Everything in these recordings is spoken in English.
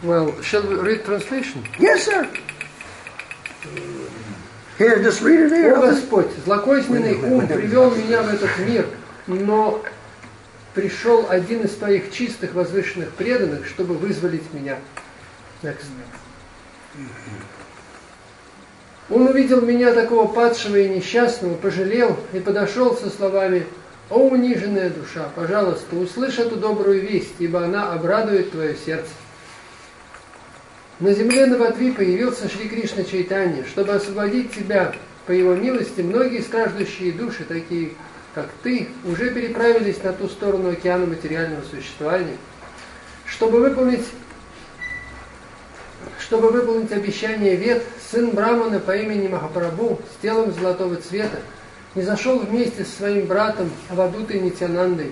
Well, shall we read translation? Yes, sir. Here, just read it here. О Господь, злокозненный ум привел меня в этот мир, но пришел один из Твоих чистых, возвышенных преданных, чтобы вызволить меня. Next. Он увидел меня такого падшего и несчастного, пожалел и подошел со словами: «О униженная душа, пожалуйста, услышь эту добрую весть, ибо она обрадует твое сердце». На земле Навадви появился Шри Кришна Чайтанья, чтобы освободить тебя. По его милости многие страждущие души, такие как ты, уже переправились на ту сторону океана материального существования. Чтобы выполнить обещание Вед, сын Брамана по имени Махапрабху с телом золотого цвета не зашел вместе со своим братом Авадутой Нитянандой.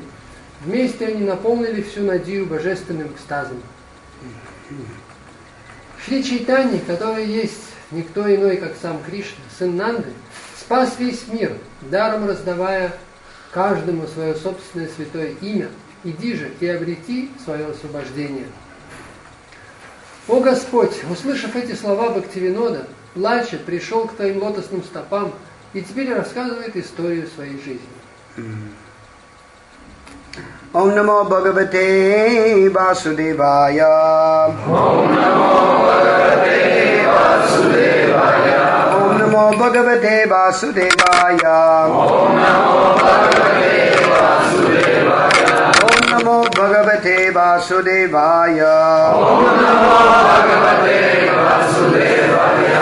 Вместе они наполнили всю Надию божественным экстазом. Шри Чайтанья, который есть никто иной, как сам Кришна, сын Нанды, спас весь мир, даром раздавая каждому свое собственное святое имя. Иди же и обрети свое освобождение. О Господь, услышав эти слова Бхактивинода, плача, пришел к Твоим лотосным стопам и теперь рассказывает историю своей жизни. Om Namo Bhagavate Vasudevaya. Om Namo Bhagavate Vasudevaya. Om Namo Bhagavate Vasudevaya. Om Namo Bhagavate Vasudevaya. Om Namo Bhagavate Vasudevaya. Om Namo Bhagavate Vasudevaya.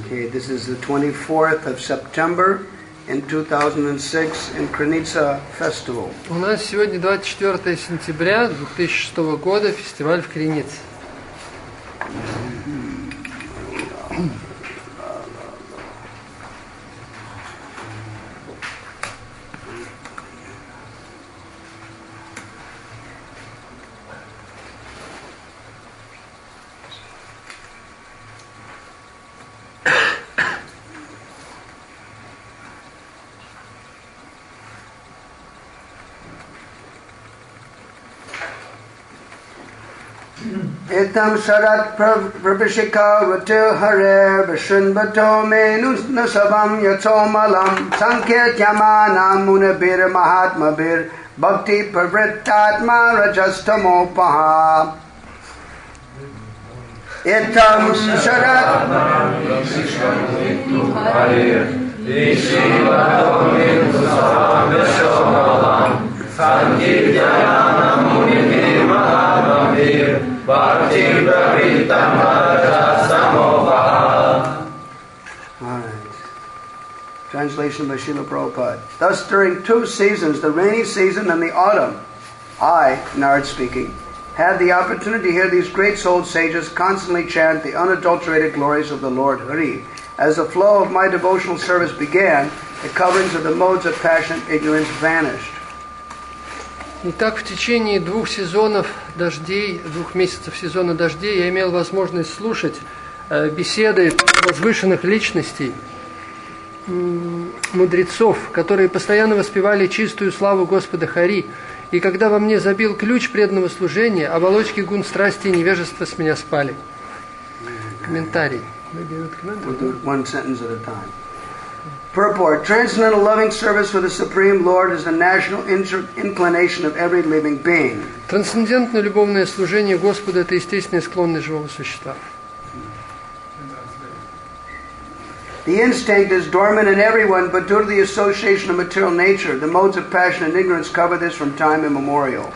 Okay, this is the 24th of September in 2006 in Kriница Festival. У нас сегодня 24 сентября 2006 года, фестиваль в Кринице. Etam Sharat Prabhishika Vatil Hare Vishunbato Menu Nasavam Yatomalam Sankirtyamana Munabir Mahatmabir Bhakti Pravrittatma Rajastamopaha. Etam Sharat Translation by Srila Prabhupada. Thus, during two seasons, the rainy season and the autumn, I, Narad speaking, had the opportunity to hear these great souled sages constantly chant the unadulterated glories of the Lord Hari. As the flow of my devotional service began, the coverings of the modes of passion and ignorance vanished. Итак, в течение двух месяцев сезона дождей я имел возможность слушать беседы возвышенных личностей, мудрецов, которые постоянно воспевали чистую славу Господа Хари. И когда во мне забил ключ преданного служения, оболочки гун страсти и невежества с меня спали. Комментарий. One sentence at a time. Purport. Transcendental loving service for the Supreme Lord is the national inclination of every living being. Трансцендентное любовное служение Господу – это естественная склонность живого существа. The instinct is dormant in everyone, but due to the association of material nature, the modes of passion and ignorance cover this from time immemorial.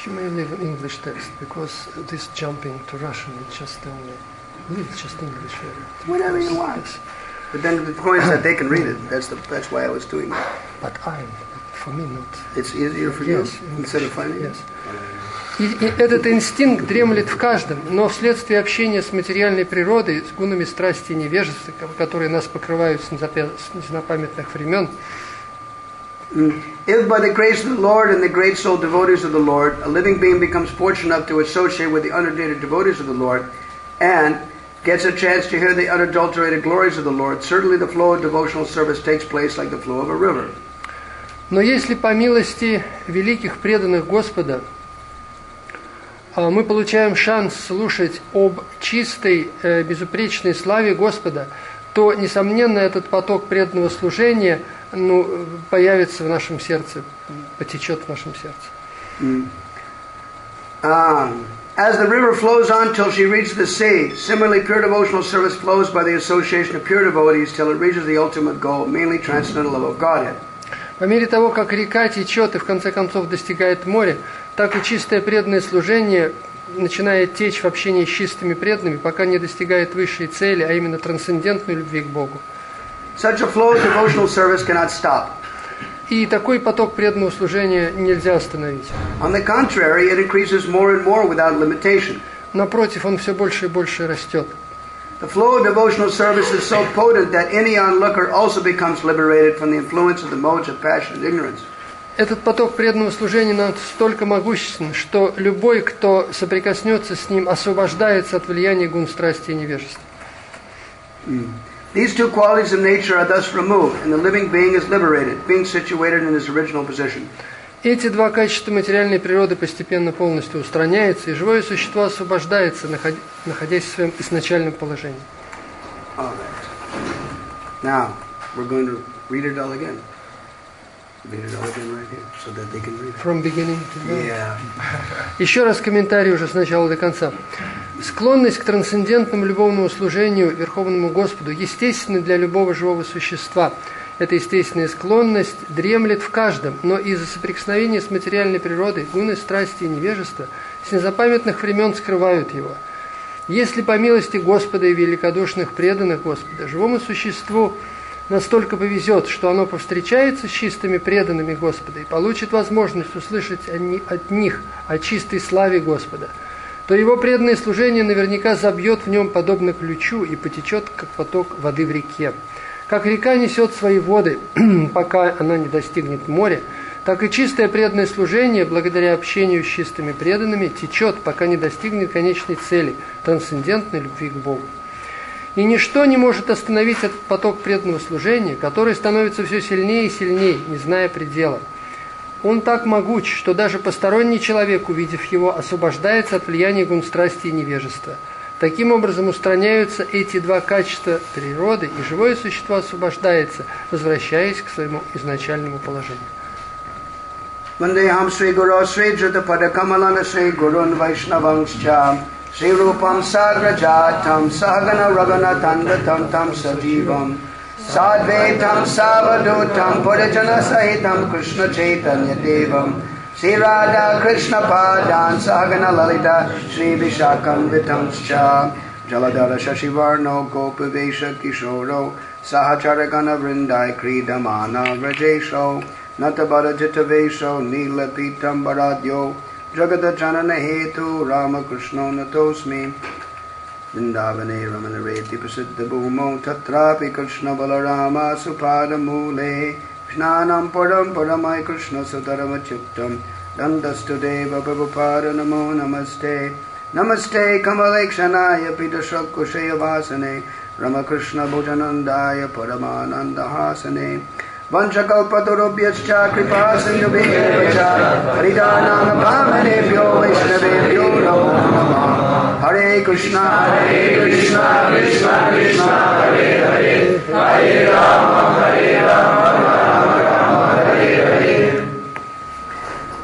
You may leave an English text, because this jumping to Russian is just only just English. Whatever you want. Yes. But then the point is that they can read it. That's why I was doing that. But for me not. It's easier for you Yes, instead of finding it. Yes. И этот инстинкт дремлет в каждом, но вследствие общения с материальной природой, с гунами страсти и невежества, которые нас покрывают с незапамятных времен. If by the grace of the Lord and the great soul devotees of the Lord, a living being becomes fortunate enough to associate with the unadulterated devotees of the Lord, and gets a chance to hear the unadulterated glories of the Lord, certainly the flow of devotional service takes place like the flow of a river. Но если по милости великих преданных Господа мы получаем шанс слушать об чистой, безупречной славе Господа, то, несомненно, этот поток преданного служения появится в нашем сердце, потечет в нашем сердце. As the river flows on till she reaches the sea, similarly pure devotional service flows by the association of pure devotees till it reaches the ultimate goal, mainly transcendental love of Godhead. По мере того, как река течет и в конце концов достигает моря, так и чистое преданное служение начинает течь в общении с чистыми преданными, пока не достигает высшей цели, а именно трансцендентной любви к Богу. Such a flow of devotional service cannot stop. И такой поток преданного служения нельзя остановить. On the contrary, it increases more and more without limitation. Напротив, он все больше и больше растет. The flow of devotional service is so potent that any onlooker also becomes liberated from the influence of the modes of passion and ignorance. Этот поток преданного служения настолько могуществен, что любой, кто соприкоснется с ним, освобождается от влияния гун страсти и невежества. These two qualities of nature are thus removed, and the living being is liberated, being situated in his original position. Эти два качества материальной природы постепенно полностью устраняются, и живое существо освобождается, находясь в своем изначальном положении. All right. Now, we're going to read it all again. Read it all again right here, so that they can read it. From beginning to now. Yeah. Еще раз комментарий уже с начала до конца. Склонность к трансцендентному любовному служению Верховному Господу естественна для любого живого существа. Эта естественная склонность дремлет в каждом, но из-за соприкосновения с материальной природой гуны, страсти и невежества с незапамятных времен скрывают его. Если по милости Господа и великодушных преданных Господа живому существу настолько повезет, что оно повстречается с чистыми преданными Господа и получит возможность услышать от них о чистой славе Господа, то его преданное служение наверняка забьет в нем подобно ключу и потечет, как поток воды в реке. Как река несет свои воды, пока она не достигнет моря, так и чистое преданное служение, благодаря общению с чистыми преданными, течет, пока не достигнет конечной цели – трансцендентной любви к Богу. И ничто не может остановить этот поток преданного служения, который становится все сильнее и сильнее, не зная предела. Он так могуч, что даже посторонний человек, увидев его, освобождается от влияния гун страсти и невежества. Таким образом устраняются эти два качества природы, и живое существо освобождается, возвращаясь к своему изначальному положению. Вандехам Шри Гуру Шри Джатапада Камалана Шри Гурун Вайшнавамсча Шри Рупам Саграджатам Сагана Рагана Тандатам Там Садживам Садветам Савадутам Пуричана Сахитам Кришна Chaitanya Devam Sri Radha Krishna Padan Sahagana Lalita Sri Vishakam Vitamscha Jaladara Shashivarno Gopavesha Kishoro Sahacharagana Vrindai Kridamana Vrajesho Natabara Jitavesho Nila Pitam Baradyo Jagada Janana Hetu Ramakrishno Natosmi Vindavane Ramana Reti Prasiddha Bhumo Tatrapi Krishna Balarama Supada Mule Krishnanam Param Paramai Krishna Sudarama Chittam Dandastu Deva Prabhupada Namo Namaste Namaste Kamalekshanaaya Pitashak Kushaya Vasane Ramakrishna Bhojanandaya Paramananda Hasane Vanchakalpatarobhyascha Kripa Sindhubhyevacha Haridanana Bhamanebhyo Vaishnavebhyo Namo Namah Hare Krishna Krishna Krishna Hare Hare Hare Rama Hare Hare.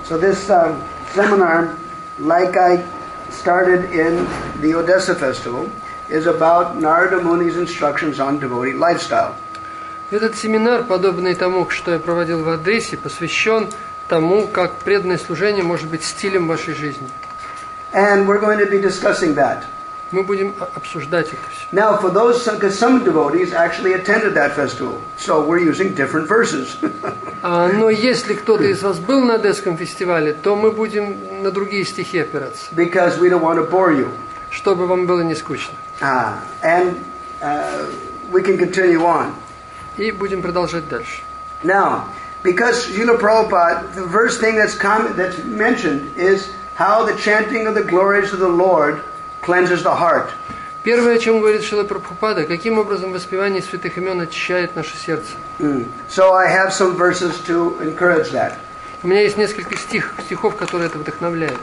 So this seminar, like I started in the Odessa Festival, is about Narada Muni's instructions on devotee lifestyle. Этот семинар, подобный тому, что я проводил в Одессе, посвящен тому, как преданное служение может быть стилем вашей жизни. And we're going to be discussing that. Мы будем обсуждать это все. Now, for those, because some devotees actually attended that festival, so we're using different verses. Но если кто-то из вас был на Одесском фестивале, то мы будем на другие стихи опираться. Because we don't want to bore you. Чтобы вам было не скучно. And we can continue on. И будем продолжать дальше. Now, because Srila Prabhupada, the first thing that's mentioned is how the chanting of the glories of the Lord cleanses the heart. Первое, о чем говорит Шрила Прабхупада, каким образом воспевание святых имен очищает наше сердце. So I have some verses to encourage that. У меня есть несколько стихов, которые это вдохновляют.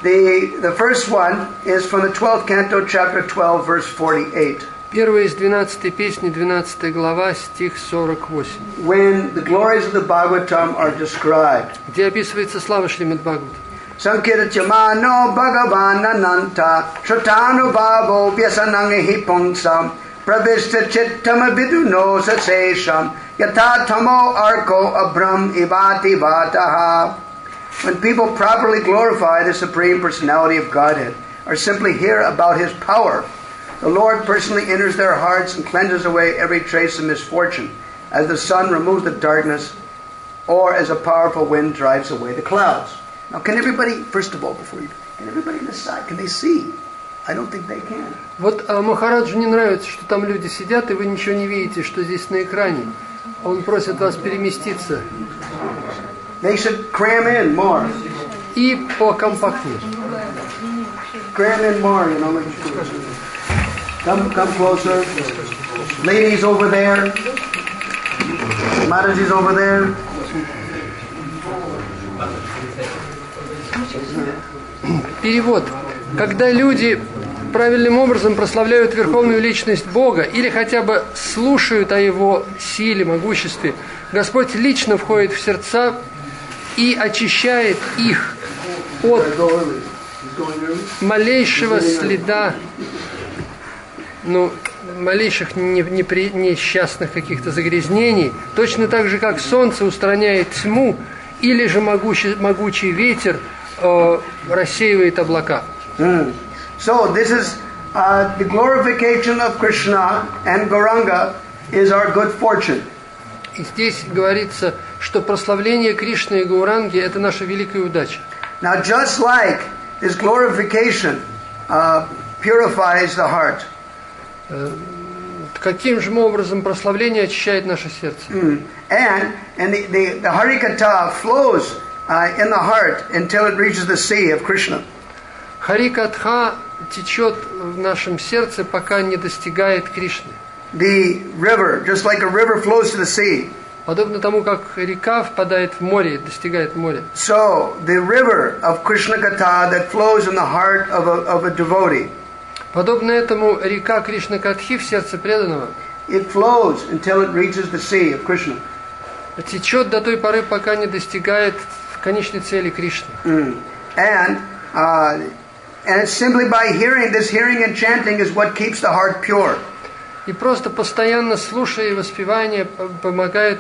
The first one is from the 12th canto, chapter 12, verse 48. Первая из 12 песни, 12 глава, стих 48. When the glories of the Bhagavatam are described. Где описывается слава Шримад Бхагавата. Sankirtyamano bhagavanananta shratanubhavo vyasanangahi pungsam pravishta chittamaviduno sasesham yatatamo arko abram ivati vataha. When people properly glorify the Supreme Personality of Godhead, or simply hear about His power, the Lord personally enters their hearts and cleanses away every trace of misfortune, as the sun removes the darkness, or as a powerful wind drives away the clouds. Now, can everybody, first of all, can everybody on this side, can they see? I don't think they can. Вот Махараджу не нравится, что там люди сидят, и вы ничего не видите, что здесь на экране. Он просит вас переместиться. They should cram in more. И покомпактнее. Cram in more, you know. Come closer. Ladies over there. Mataji's over there. Перевод. Когда люди правильным образом прославляют Верховную Личность Бога или хотя бы слушают о Его силе, могуществе, Господь лично входит в сердца и очищает их от малейшего следа, малейших несчастных каких-то загрязнений, точно так же, как солнце устраняет тьму, или же могучий ветер рассеивает облака. So this is the glorification of Krishna and Gauranga is our good fortune. И здесь говорится, что прославление Кришны и Гауранги – это наша великая удача. Now, just like this glorification purifies the heart. Каким же образом прославление очищает наше сердце? And the Harikatha flows in the heart until it reaches the sea of Krishna. Харикатха течет в нашем сердце, пока не достигает Кришны. The river, just like a river flows to the sea. Подобно тому, как река впадает в море и достигает моря. So, the river of Krishna Katha that flows in the heart of a devotee. Подобно этому река Кришна Катхи в сердце преданного. It flows until it reaches the sea of Krishna. Течет до той поры, пока не достигает конечной цели Кришны. And it's simply by hearing and chanting is what keeps the heart pure. И просто постоянно слушая и воспевание помогает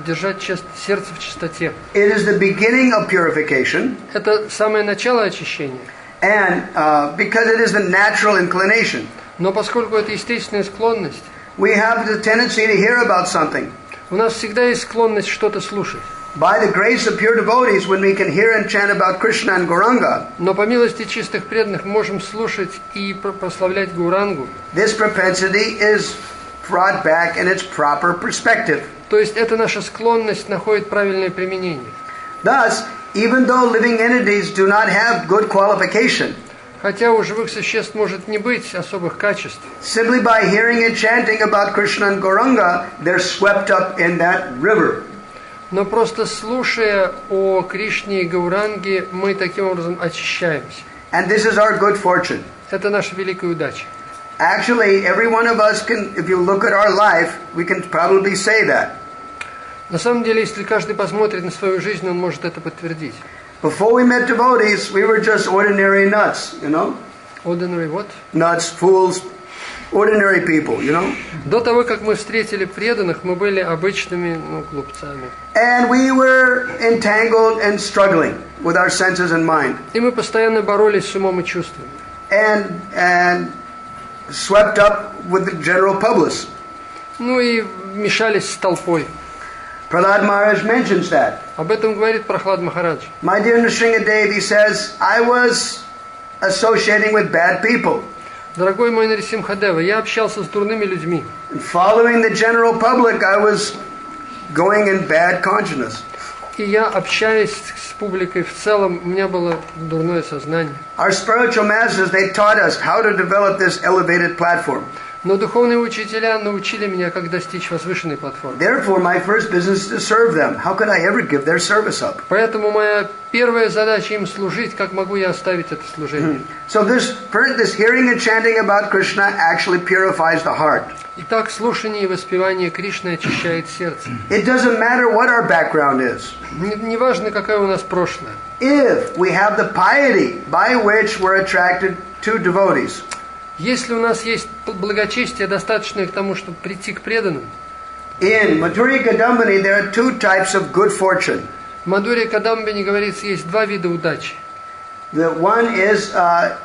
держать сердце в чистоте. It is the beginning of purification. Это самое начало очищения. And because it is the natural inclination. Но поскольку это естественная склонность, we have the tendency to hear about something. У нас всегда есть склонность что-то слушать. By the grace of pure devotees, when we can hear and chant about Krishna and Gauranga, но по милости чистых преданных можем слушать и прославлять Гаурангу. This propensity is brought back in its proper perspective. То есть эта наша склонность находит правильное применение. Thus, even though living entities do not have good qualification, хотя у живых существ может не быть особых качеств, simply by hearing and chanting about Krishna and Gauranga, they're swept up in that river. но просто слушая о Кришне и Гауранге, мы таким образом очищаемся. And this is our good fortune. Это наша великая удача. Actually, every one of us can, if you look at our life, we can probably say that. На самом деле, если каждый посмотрит на свою жизнь, он может это подтвердить. Before we met devotees, we were just ordinary nuts, you know? Ordinary what? Nuts, fools, ordinary people, you know? До того, как мы встретили преданных, мы были обычными глупцами. And we were entangled and struggling with our senses and mind. И мы постоянно боролись с умом и чувствами. And swept up with the general public. И мешались с толпой. Prahlad Maharaj mentions that. Об этом говорит Прахлад Махарадж. My dear Nrsingadev, he says, I was associating with bad people. Дорогой мой Нарисимхадева, я общался с дурными людьми. And following the general public, I was going in bad consciousness. И я, общаясь с публикой в целом, у меня было дурное сознание. Our spiritual masters, they taught us how to develop this elevated platform. Но духовные учителя научили меня, как достичь возвышенной платформы. Therefore, my first business is to serve them. How could I ever give their service up? Поэтому моя первая задача им служить, как могу я оставить это служение. So this hearing and chanting about Krishna actually purifies the heart. Итак, слушание и воспевание Кришны очищает сердце. It doesn't matter what our background is. Неважно, какое у нас прошлое. If we have the piety by which we're attracted to devotees. Если у нас есть благочестие, достаточное к тому, чтобы прийти к преданным. In Madhurya Kadambini there are two types of good fortune. В Мадхурья Кадамбини говорится, есть два вида удачи. The one is,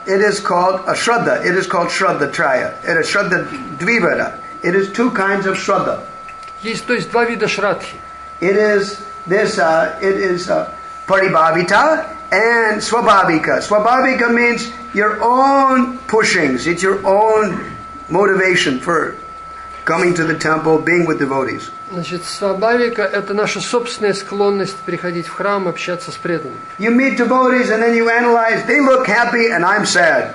it is called a Shraddha. It is called Shraddha Traya. It is Shraddha Dvivada. It is two kinds of Shraddha. Есть, то есть, два вида шрадхи. It is Paribhavita and Swabhavika. Swabhavika means your own pushings. It's your own motivation for coming to the temple, being with devotees. Значит, свабхавика – это наша собственная склонность приходить в храм, общаться с преданными. You meet devotees and then you analyze, they look happy and I'm sad.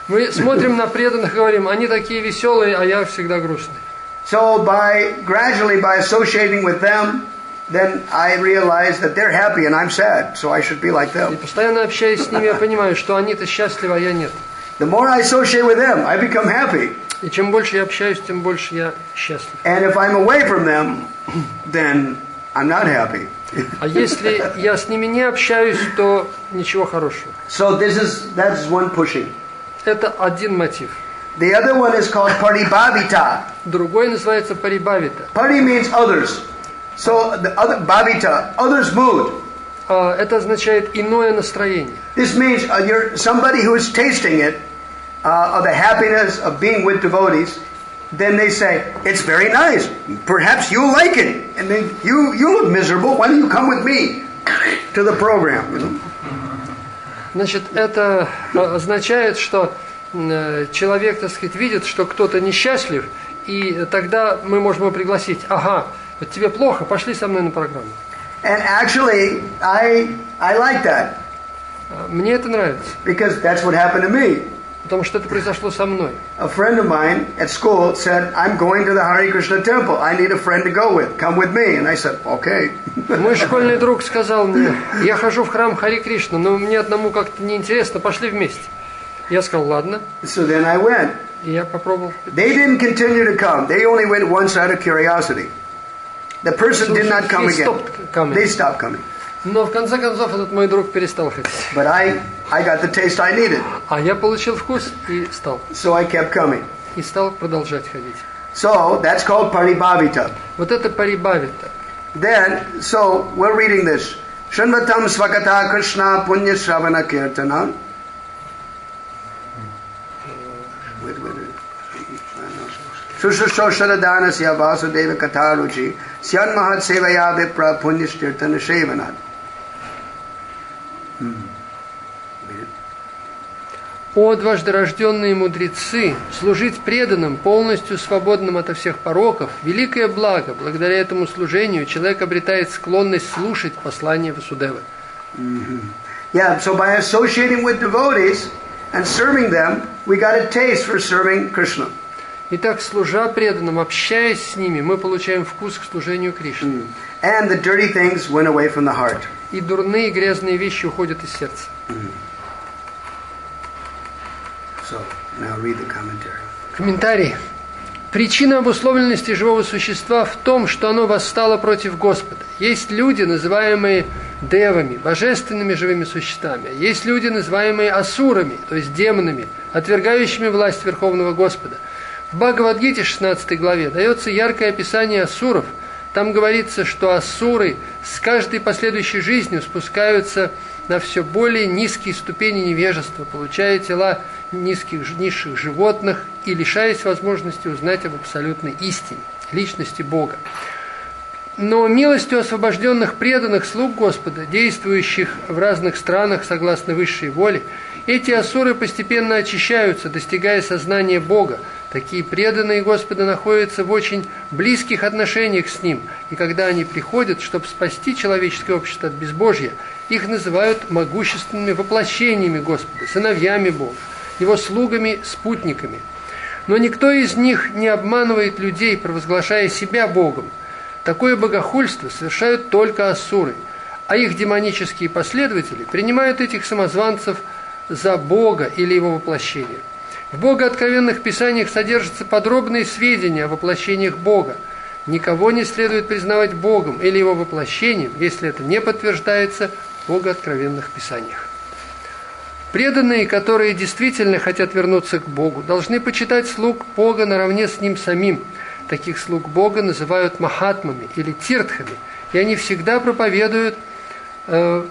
Мы смотрим на преданных и говорим, они такие веселые, а я всегда грустный. So gradually by associating with them, then I realize that they're happy and I'm sad, so I should be like И them. постоянно общаясь с ними, я понимаю, что они-то счастливы, а я нет. The more I associate with them, I become happy. И чем больше я общаюсь, тем больше я счастлив. And if I'm away from them, then I'm not happy. А если я с ними не общаюсь, то ничего хорошего. So that's one pushing. Это один мотив. The other one is called Paribhavita. Другой называется парибхавита. Pari means others. So the other bhavita, others' mood. Это означает иное настроение. This means you're somebody who is tasting it, of the happiness of being with devotees. Then they say, it's very nice. Perhaps you'll like it. And then you look miserable. Why don't you come with me to the program? You know? Значит, это означает, что человек, так сказать, видит, что кто-то несчастлив, и тогда мы можем его пригласить. Ага, вот тебе плохо, пошли со мной на программу. And actually, I like that. Мне это нравится. Because that's what happened to me. Потому что это произошло со мной. A friend of mine at school said, I'm going to the Hare Krishna temple. I need a friend to go with. Come with me. And I said, okay. Мой школьный друг сказал мне, я хожу в храм Харе Кришна, но мне одному как-то неинтересно, пошли вместе. Я сказал, ладно. So then I went. И я попробовал. They didn't continue to come. They only went once out of curiosity. The person did not come again. They stopped coming. Но в конце концов этот мой друг перестал ходить. But I got the taste I needed. А я получил вкус и стал. So I kept coming. И стал продолжать ходить. So that's called Paribhavita. Вот это парибхавита. Then, so we're reading this. Shanvatam Svakata Krishna Punya Shravana Kirtana. Shushoshadhanasya Vasudeva Kataruchi Syan Mahat Sevaya Vipra Punyashtirtana Shevanat. О дважды рожденные мудрецы, служить преданным, полностью свободным ото всех пороков, великое благо. Благодаря этому служению человек обретает склонность слушать послание Васудевы. Yeah, so by associating with devotees and serving them, we got a taste for serving Krishna. Итак, служа преданным, общаясь с ними, мы получаем вкус к служению Кришне. And the dirty things went away from the heart. И дурные, грязные вещи уходят из сердца. So, now read the commentary. Комментарий. Причина обусловленности живого существа в том, что оно восстало против Господа. Есть люди, называемые девами, божественными живыми существами. Есть люди, называемые асурами, то есть демонами, отвергающими власть Верховного Господа. В Бхагавад-гите 16 главе дается яркое описание асуров. Там говорится, что асуры с каждой последующей жизнью спускаются на все более низкие ступени невежества, получая тела низших животных и лишаясь возможности узнать об абсолютной истине, личности Бога. Но милостью освобожденных преданных слуг Господа, действующих в разных странах согласно высшей воле, эти асуры постепенно очищаются, достигая сознания Бога. Такие преданные Господа находятся в очень близких отношениях с Ним, и когда они приходят, чтобы спасти человеческое общество от безбожья, их называют могущественными воплощениями Господа, сыновьями Бога, Его слугами, спутниками. Но никто из них не обманывает людей, провозглашая себя Богом. Такое богохульство совершают только асуры, а их демонические последователи принимают этих самозванцев за Бога или его воплощение. В богооткровенных писаниях содержатся подробные сведения о воплощениях Бога. Никого не следует признавать Богом или его воплощением, если это не подтверждается в богооткровенных писаниях. Преданные, которые действительно хотят вернуться к Богу, должны почитать слуг Бога наравне с Ним самим. Таких слуг Бога называют махатмами или тиртхами, и они всегда проповедуют в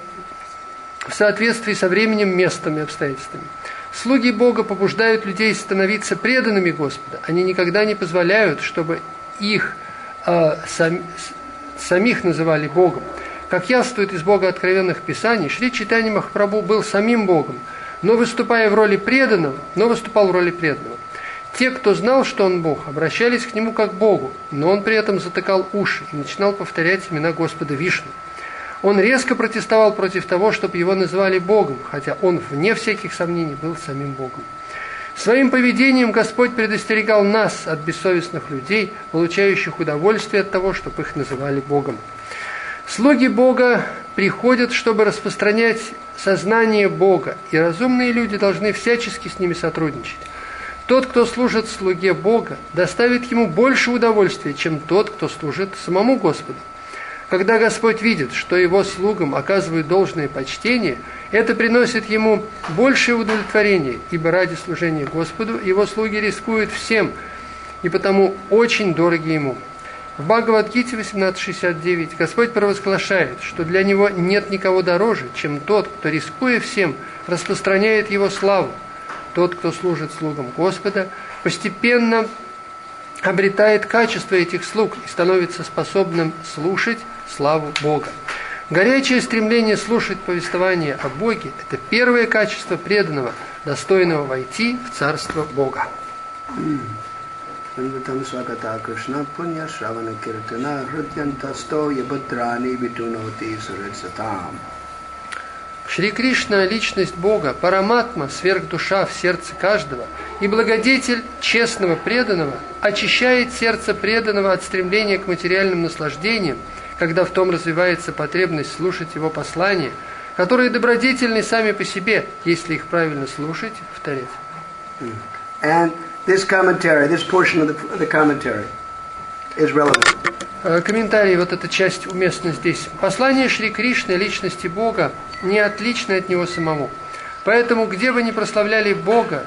соответствии со временем, местом и обстоятельствами. Слуги Бога побуждают людей становиться преданными Господа. Они никогда не позволяют, чтобы их самих называли Богом. Как явствует из богооткровенных писаний, Шри Чайтанья Махапрабху был самим Богом, но выступал в роли преданного. Те, кто знал, что он Бог, обращались к нему как к Богу, но он при этом затыкал уши и начинал повторять имена Господа Вишну. Он резко протестовал против того, чтобы его называли Богом, хотя он, вне всяких сомнений, был самим Богом. Своим поведением Господь предостерегал нас от бессовестных людей, получающих удовольствие от того, чтобы их называли Богом. Слуги Бога приходят, чтобы распространять сознание Бога, и разумные люди должны всячески с ними сотрудничать. Тот, кто служит слуге Бога, доставит ему больше удовольствия, чем тот, кто служит самому Господу. Когда Господь видит, что его слугам оказывают должное почтение, это приносит ему большее удовлетворение, ибо ради служения Господу его слуги рискуют всем, и потому очень дороги ему. В Бхагавад-гите 18.69 Господь провозглашает, что для него нет никого дороже, чем тот, кто, рискуя всем, распространяет его славу. Тот, кто служит слугам Господа, постепенно обретает качество этих слуг и становится способным слушать славу Бога. Горячее стремление слушать повествование о Боге – это первое качество преданного, достойного войти в Царство Бога. Шри Кришна – личность Бога, параматма, сверхдуша в сердце каждого, и благодетель честного преданного очищает сердце преданного от стремления к материальным наслаждениям, когда в том развивается потребность слушать его послания, которые добродетельны сами по себе, если их правильно слушать, повторять. And this portion of the commentary is relevant. Комментарий, вот эта часть уместна здесь. Послание Шри Кришны, личности Бога, не отлично от него самого. Поэтому, где бы ни прославляли Бога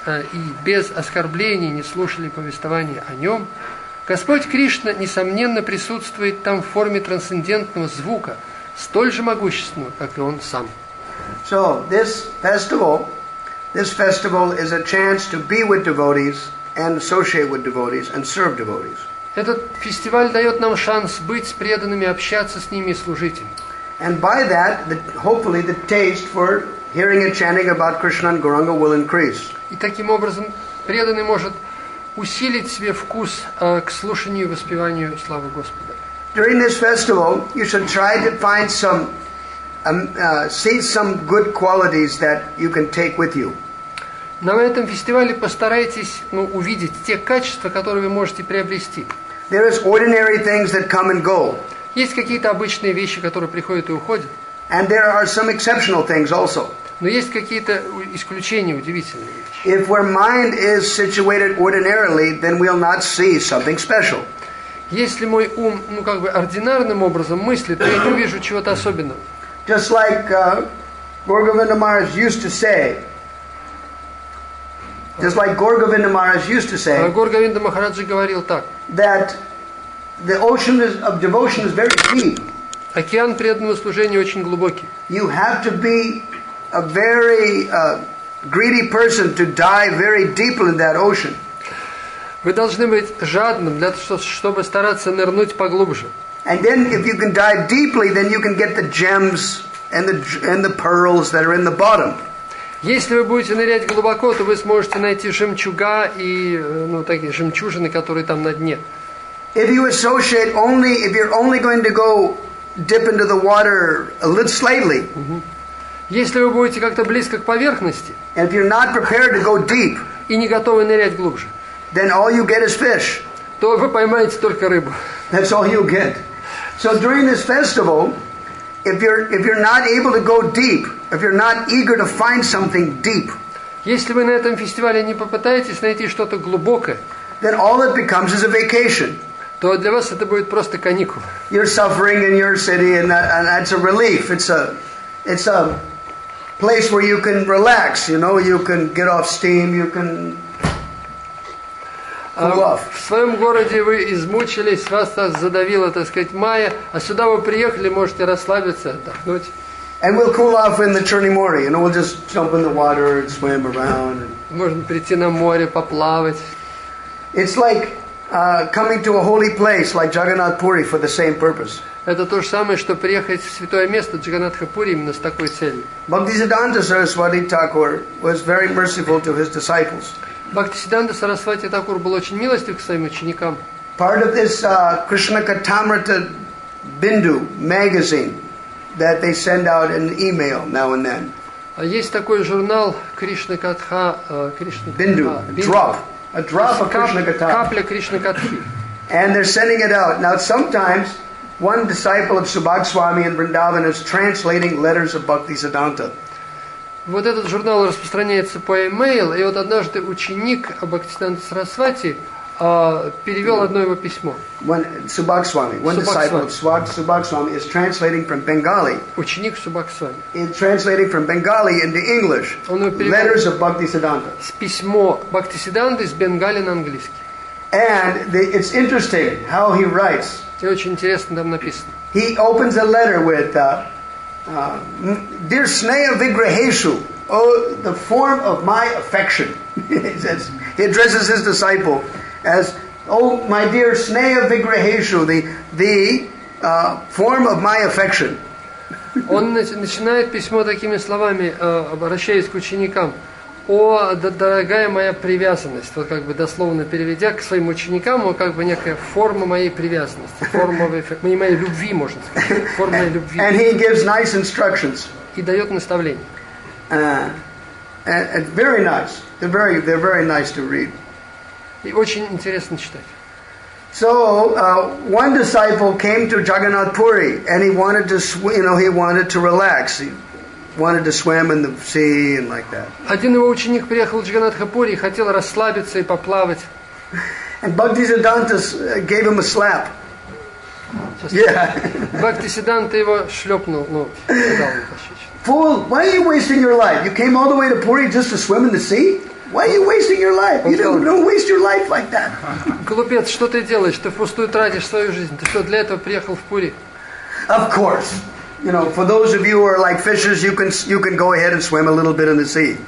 и без оскорблений не слушали повествования о нем, Господь Кришна, несомненно, присутствует там в форме трансцендентного звука, столь же могущественного, как и он сам. So, this festival is a chance to be with devotees and associate with devotees and serve devotees. Этот фестиваль дает нам шанс быть с преданными, общаться с ними и служить им. And by that, hopefully the taste for hearing and chanting about Krishna and Gauranga will increase. И таким образом преданный может усилить себе вкус к слушанию и воспеванию славы Господа. During this festival, you should try to find see some good qualities that you can take with you. На этом фестивале постарайтесь увидеть те качества, которые вы можете приобрести. There is ordinary things that come and go. Есть какие-то обычные вещи, которые приходят и уходят. And there are some exceptional things also. Но есть какие-то исключения, удивительные вещи. If our mind is situated ordinarily, then we'll not see something special. Если мой ум, ординарным образом мыслит, то я не увижу чего-то особенного. Just like Gorgovinda Maharaj used to say. Горговинда Махараджи говорил так. That the ocean of devotion is very deep. Океан преданного служения очень глубокий. You have to be a very greedy person to dive very deeply in that ocean. Вы должны быть жадным, чтобы стараться нырнуть поглубже. And then if you can dive deeply, then you can get the gems and the pearls that are in the bottom. Если вы будете nырять глубоко, то вы сможете найти жемчуга и такие жемчужины, которые там на дне. If you're only going to go dip into the water a little slightly. Если вы будете как-то близко к поверхности, and if you're not prepared to go deep, и не готовы нырять глубже, then all you get is fish. то вы поймаете только рыбу. That's all you get. So during this festival, if you're not able to go deep, if you're not eager to find something deep, Если вы на этом фестивале не попытаетесь найти что-то глубокое, then all it becomes is a vacation. то для вас это будет просто каникулы. You're suffering in your city, and that's a relief. It's a place where you can relax. You know, you can get off steam. You can cool off. В своем городе вы измучились, вас задавила, так сказать, майя, а сюда вы приехали, можете расслабиться, отдохнуть. And we'll cool off in the Churnimori. You know, we'll just jump in the water and swim around. Можно прийти на море, поплавать. It's like coming to a holy place like Jagannath Puri for the same purpose. Это то же самое, что приехать в святое место Джаганнатха-Пури именно с такой целью. Bhaktisiddhanta Saraswati Thakur was very merciful to his disciples. Бхактисиддханта Сарасвати Такур был очень милостив к своим ученикам. Part of this Krishna Katamrita Bindu magazine that they send out in email now and then. Есть такой журнал Кришна Катха, Bindu, a drop of Krishna Katha. Капля Кришна Катхи. And they're sending it out. Now sometimes one disciple of Subhag Swami in Vrindavan is translating letters of Bhaktisiddhanta. Вот этот журнал распространяется по e-mail, и вот однажды ученик Бхактисиддханты Сарасвати перевел одно его письмо. One disciple of Subhag Swami is translating from Bengali. Ученик Subhag Swami. Is translating from Bengali into English. Letters of Bhaktisiddhanta. Письмо Бхактисиддханты с Бенгали на английский. And it's interesting how he writes. И очень интересно там написано. He opens a letter with Dear Sneha Vigraheshu, oh, the form of my affection. He says, he addresses his disciple as, oh, my dear Sneha Vigraheshu, the form of my affection. Он начинает письмо такими словами, обращаясь к ученикам. О, дорогая моя привязанность. Вот как бы дословно переведя к своим ученикам, вот как бы некая форма моей привязанности, форма моей любви, можно сказать, форма моей любви. And he gives nice instructions. И дает наставления. And very nice. They're very nice to read. И очень интересно читать. So one disciple came to Jagannath Puri, and he wanted to relax. He wanted to swim in the sea and like that. Один его ученик приехал в Джаганнатха-Пури и хотел расслабиться и поплавать. And Bhaktisiddhanta gave him a slap. Yeah. Бхактисиддханта его шлепнул, сказал ему пощечину. Fool, why are you wasting your life? You came all the way to Puri just to swim in the sea? Why are you wasting your life? You don't waste your life like that. Глупец, что ты делаешь? Ты впустую тратишь свою жизнь. Ты что, для этого приехал в Пури? Of course. You know, for those of you who are like fishers, you can go ahead and swim a little bit in the sea.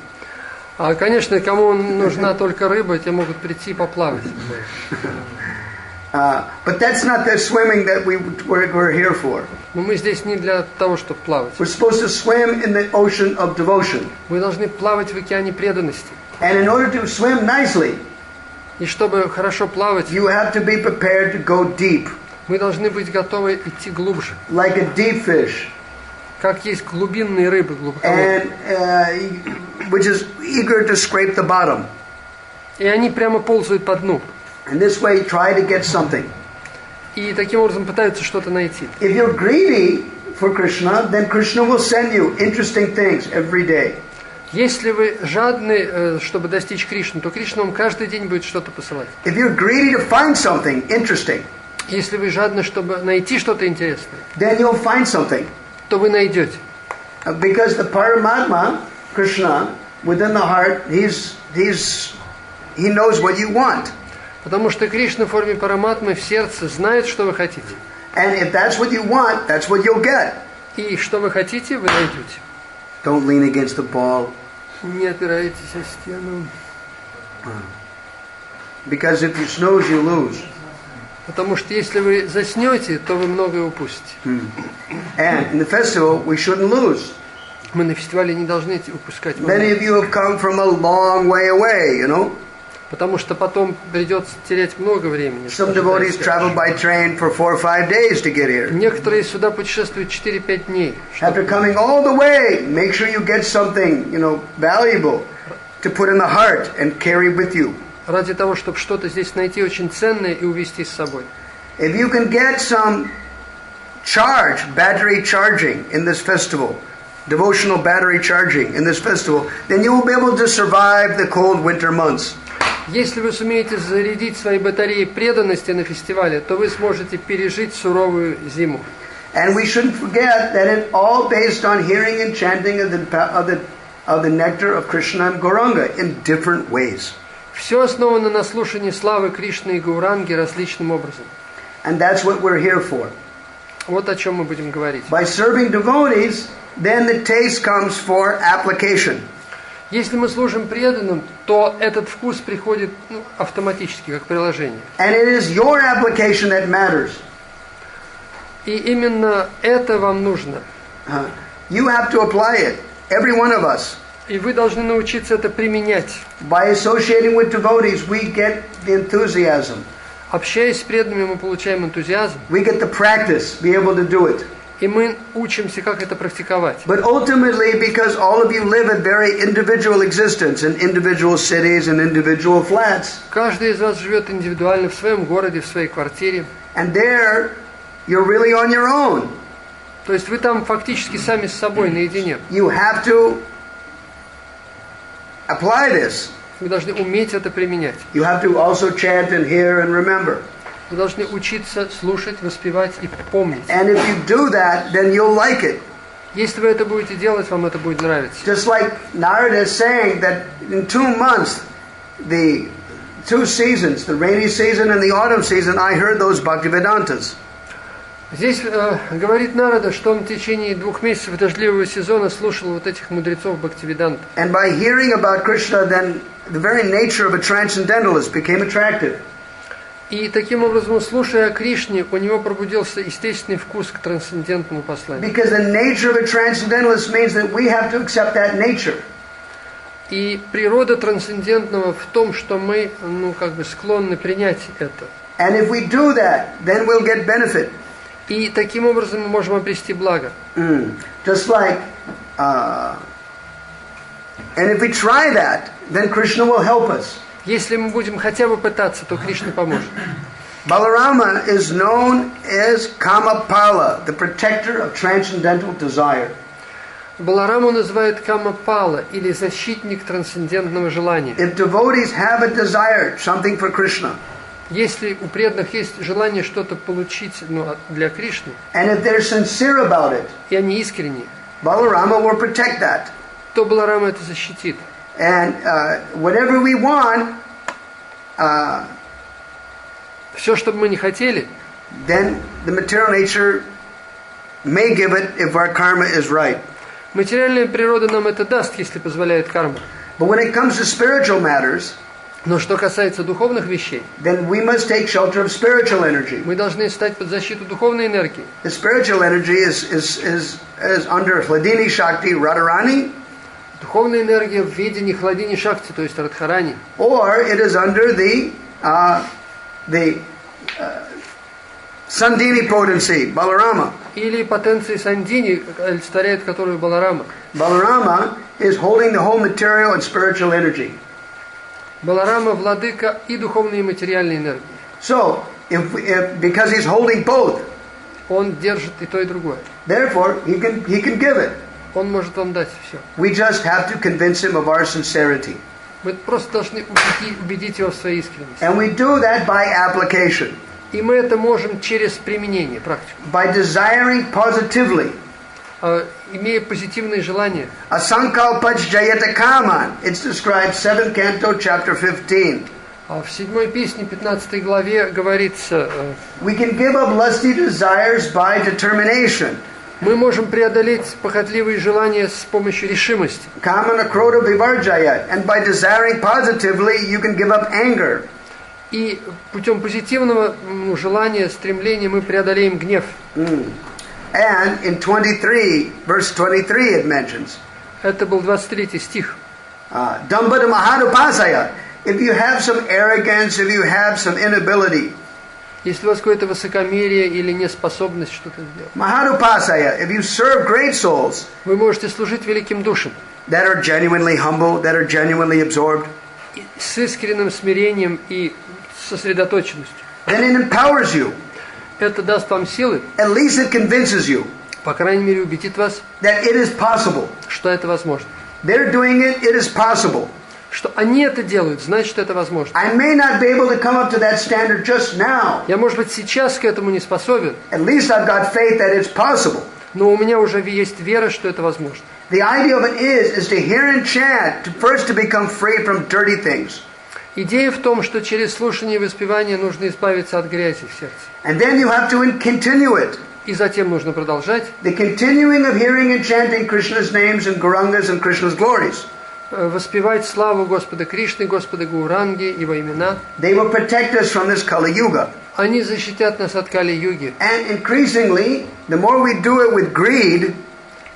Конечно, кому нужна только рыба, те могут прийти и поплавать. But that's not the swimming that we're here for. Но мы здесь не для того, чтобы плавать. We're supposed to swim in the ocean of devotion. Мы должны плавать в океане преданности. And in order to swim nicely, и чтобы хорошо плавать, you have to be prepared to go deep. Мы должны быть готовы идти глубже. Like a deep fish. Как есть глубинные рыбы, глубоководные. And which is eager to scrape the bottom. И они прямо ползают по дну. And this way try to get something. И таким образом пытаются что-то найти. If you're greedy for Krishna, then Krishna will send you interesting things every day. Если вы жадны, чтобы достичь Кришны, то Кришна вам каждый день будет что-то посылать. If you're greedy to find something interesting, если вы жадны, чтобы найти что-то интересное, then you'll find something. То вы найдете. Because the Paramatma, Krishna, within the heart, he knows what you want. Потому что Кришна в форме параматмы в сердце знает, что вы хотите. And if that's what you want, that's what you'll get. И что вы хотите, вы найдете. Don't lean against the ball. Не опирайтесь о стену. Because if you snooze, you lose. Потому что если вы заснете, то вы многое упустите. And in the festival, we shouldn't lose. Мы на фестивале не должны упускать. Many of you have come from a long way away, you know. Потому что потом придется терять много времени. Some devotees travel by train for 4 or 5 days to get here. Некоторые сюда путешествуют 4-5 дней. After coming all the way, make sure you get something, valuable to put in the heart and carry with you. ради того, чтобы что-то здесь найти очень ценное и увезти с собой. If you can get some battery charging in this festival, devotional battery charging in this festival, then you will be able to survive the cold winter months. Если вы сумеете зарядить свои батареи преданности на фестивале, то вы сможете пережить суровую зиму. And we shouldn't forget that it's all based on hearing and chanting of the nectar of Krishna and Gauranga in different ways. Все основано на слушании славы Кришны и Гауранги различным образом. And that's what we're here for. Вот о чем мы будем говорить. By serving devotees, then the taste comes for application. Если мы служим преданным, то этот вкус приходит автоматически, как приложение. And it is your application that matters. И именно это вам нужно. You have to apply it, every one of us. И вы должны научиться это применять. By associating with devotees, we get the enthusiasm. Общаясь с преданными, мы получаем энтузиазм. We get the practice, be able to do it. И мы учимся, как это практиковать. But ultimately, because all of you live a very individual existence in individual cities and individual flats. Каждый из вас живет индивидуально в своем городе, в своей квартире. And there, you're really on your own. То есть вы там фактически сами с собой наедине. You have to apply this. Вы должны уметь это применять. You have to also chant and hear and remember. Вы должны учиться слушать, воспевать и помнить. And if you do that, then you'll like it. Если вы это будете делать, вам это будет нравиться. Just like Narada is saying that in 2 months, the 2 seasons, the rainy season and the autumn season, I heard those Bhaktivedantas. Здесь говорит Нарада, что он в течение 2 месяцев дождливого сезона слушал вот этих мудрецов Бхактивиданта. And by hearing about Krishna, then the very nature of a transcendentalist became attractive. И таким образом, слушая о Кришне, у него пробудился естественный вкус к трансцендентному посланию. Because the nature of a transcendentalist means that we have to accept that nature. И природа трансцендентного в том, что мы, склонны принять это. And if we do that, then we'll get benefit. И таким образом мы можем обрести благо. Just like, and if we try that, then Krishna will help us. Если мы будем хотя бы пытаться, то Кришна поможет. Balarama is known as Kamapala, the protector of transcendental desire. Балараму называют Камапала, или защитник трансцендентного желания. If devotees have a desire, something for Krishna, если у преданных есть желание что-то получить для Кришны, and if they're sincere about it, и они искренние, Balarama will protect that. то Баларама это защитит. And whatever we want, все, что бы мы не хотели, then the material nature may give it if our karma is right. Материальная природа нам это даст, если позволяет карма. But when it comes to spiritual matters, но что касается духовных вещей, then we must take shelter of spiritual energy. Мы должны стать под защиту духовной энергии. The spiritual energy is under Hladini Shakti Radharani. Духовная энергия в виде Хладини Шакти, то есть Радхарани. Or it is under the Sandini potency, Balarama. Или потенции Сандини, олицетворяет которую Баларама. Balarama is holding the whole material and spiritual energy. Баларама владыка и духовной и материальной энергии. So, because he's holding both, он держит и то и другое. Therefore, he can give it. Он может вам дать все. We just have to convince him of our sincerity. Мы просто должны убедить его в своей искренности. And we do that by application. И мы это можем через применение, практику. By desiring positively. Имея позитивные желания. Asankalpach jayata kaman. It's described 7th canto, chapter 15. В 7 песне, 15 главе говорится: We can give up lusty desires by determination. Мы можем преодолеть похотливые желания с помощью решимости. Kamana krota vivarjaya. And by desiring positively, you can give up anger. И путем позитивного желания, стремления мы преодолеем гнев. And in 23, verse 23 it mentions. Это был 23 стих. Dambada mahadupasaya. If you have some arrogance, if you have some inability. Если у вас какое-то высокомерие или неспособность что-то сделать. Mahadupasaya. If you serve great souls. Вы можете служить великим душам. That are genuinely humble, that are genuinely absorbed. с искренним смирением и сосредоточенностью. then it empowers you. Это даст вам силы, At least it convinces you по крайней мере убедит вас, that it is possible. что это возможно. They're doing it, it is possible. Что они это делают, значит, что это возможно. I may not be able to come up to that standard just now. Я, может быть, сейчас к этому не способен, At least I've got faith that it's possible. но у меня уже есть вера, что это возможно. The idea of it is to hear and chant, to become free from dirty things. Идея в том, что через слушание и воспевание нужно избавиться от грязи в сердце. And then you have to continue it. И затем нужно продолжать. The continuing of hearing and chanting Krishna's names and Gaurangas and Krishna's glories. Воспевать славу Господа Кришны, Господа Гауранги, Его имена. They will protect us from this Kali Yuga. Они защитят нас от Кали-юги. And increasingly, the more we do it with greed,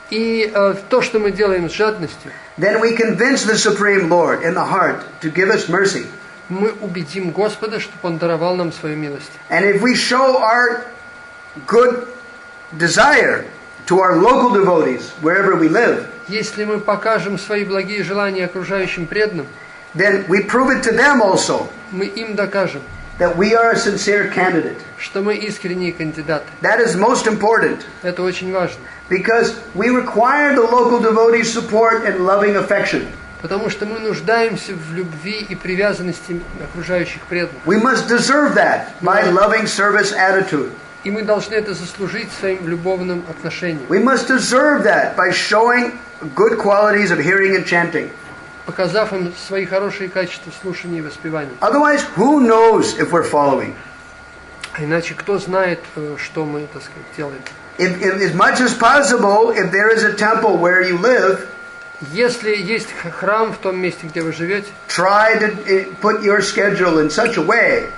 И то, что мы делаем с жадностью, then we convince the Supreme Lord in the heart to give us mercy. мы убедим Господа, чтобы Он даровал нам свою милость. And if we show our good desire to our local devotees, wherever we live, Если мы покажем свои благие желания окружающим преданным, then we prove it to them also мы им докажем, that we are a sincere candidate. что мы искренние кандидаты. That is most important Это очень важно. because we require the local devotees' support and loving affection. Потому что мы нуждаемся в любви и привязанности окружающих преданных. We must deserve that by loving service attitude. И мы должны это заслужить своим любовным отношением. We must deserve that by showing good qualities of hearing and chanting. Показав им свои хорошие качества слушания и воспевания. Otherwise, who knows if we're following? А иначе кто знает, что мы, так сказать, делаем. If as much as possible, if there is a temple where you live, Если есть храм в том месте, где вы живете, try to put your schedule in such a way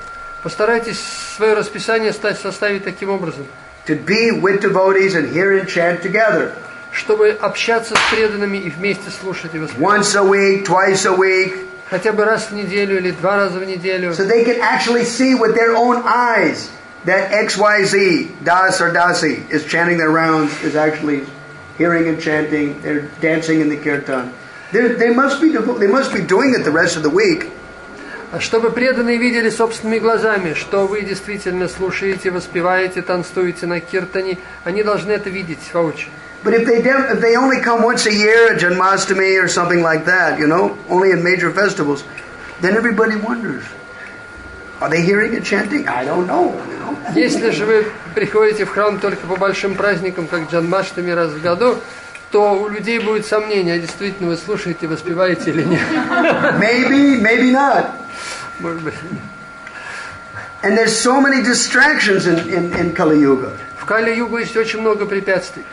постарайтесь свое расписание составить таким образом, to be with devotees and hear and chant together. чтобы общаться с преданными и вместе слушать и воспевать. Once a week, twice a week, Хотя бы раз в неделю или 2 раза в неделю. so they can actually see with their own eyes that XYZ, Das or Dasi, is chanting their rounds, is actually hearing and chanting, they're dancing in the kirtan. They must be doing it the rest of the week. Чтобы преданные видели собственными глазами, что вы действительно слушаете, воспеваете, танцуете на киртане, они должны это видеть воочию. But if they only come once a year at Janmashtami or something like that, only in major festivals, then everybody wonders, are they hearing and chanting? I don't know. Если же вы приходите в храм только по большим праздникам, как Джанмаштами раз в году, то у людей будет сомнение, действительно вы слушаете, воспеваете или нет. Maybe not. Может быть. And there's so many distractions in Kali Yuga. В Кали-югу есть очень много препятствий.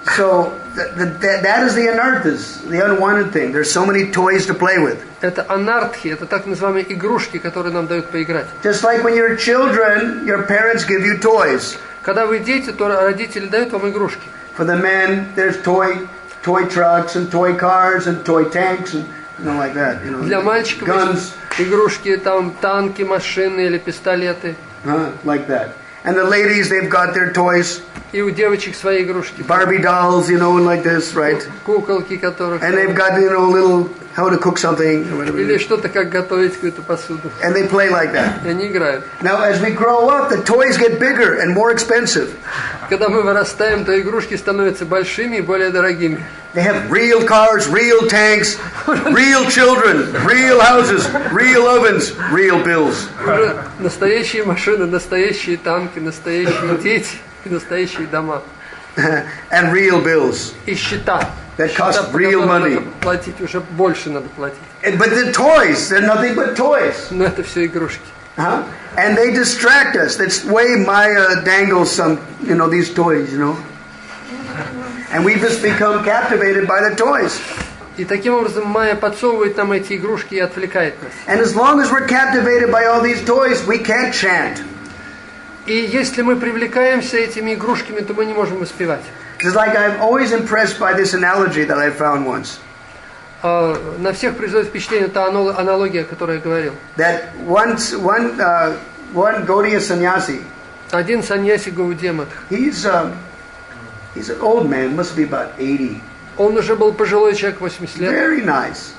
So that is the anarthas, the unwanted thing. There's so many toys to play with. Это анартхи, это так называемые игрушки, которые нам дают поиграть. Just like when you're children, your parents give you toys. Когда вы дети, то родители дают вам игрушки. For the men, there's toy trucks and toy cars and toy tanks and like that. Для мальчиков guns, игрушки, там танки, машины или пистолеты. like that. And the ladies, they've got their toys. И у девочек свои игрушки. Barbie dolls, like this, right? Куколки, которых... And they've got, little, how to cook something. Or whatever. Или что-то, как готовить какую-то посуду. And they play like that. И они играют. Now, as we grow up, the toys get bigger and more expensive. Когда мы вырастаем, то игрушки становятся большими и более дорогими. They have real cars, real tanks, real children, real houses, real ovens, real bills. Уже настоящие машины, настоящие танки, настоящие дети и настоящие дома. And real bills. И счета. That cost Счета, по real которым money. надо платить, уже больше надо платить. But the toys, they're nothing but toys. Но это все игрушки. And they distract us. That's way Maya dangles some, these toys, And we just become captivated by the toys. И таким образом Майя подсовывает нам эти игрушки и отвлекает нас. And as long as we're captivated by all these toys, we can't chant. И если мы привлекаемся этими игрушками, то мы не можем воспевать. It's like I'm always impressed by this analogy that I found once. На всех производит впечатление та аналогия, о которой я говорил. That one Gaudiya sannyasi. Один саньяси Гаудия Матха. He's an old man, must be about 80. Он уже был пожилой человек, 80 лет. Very nice.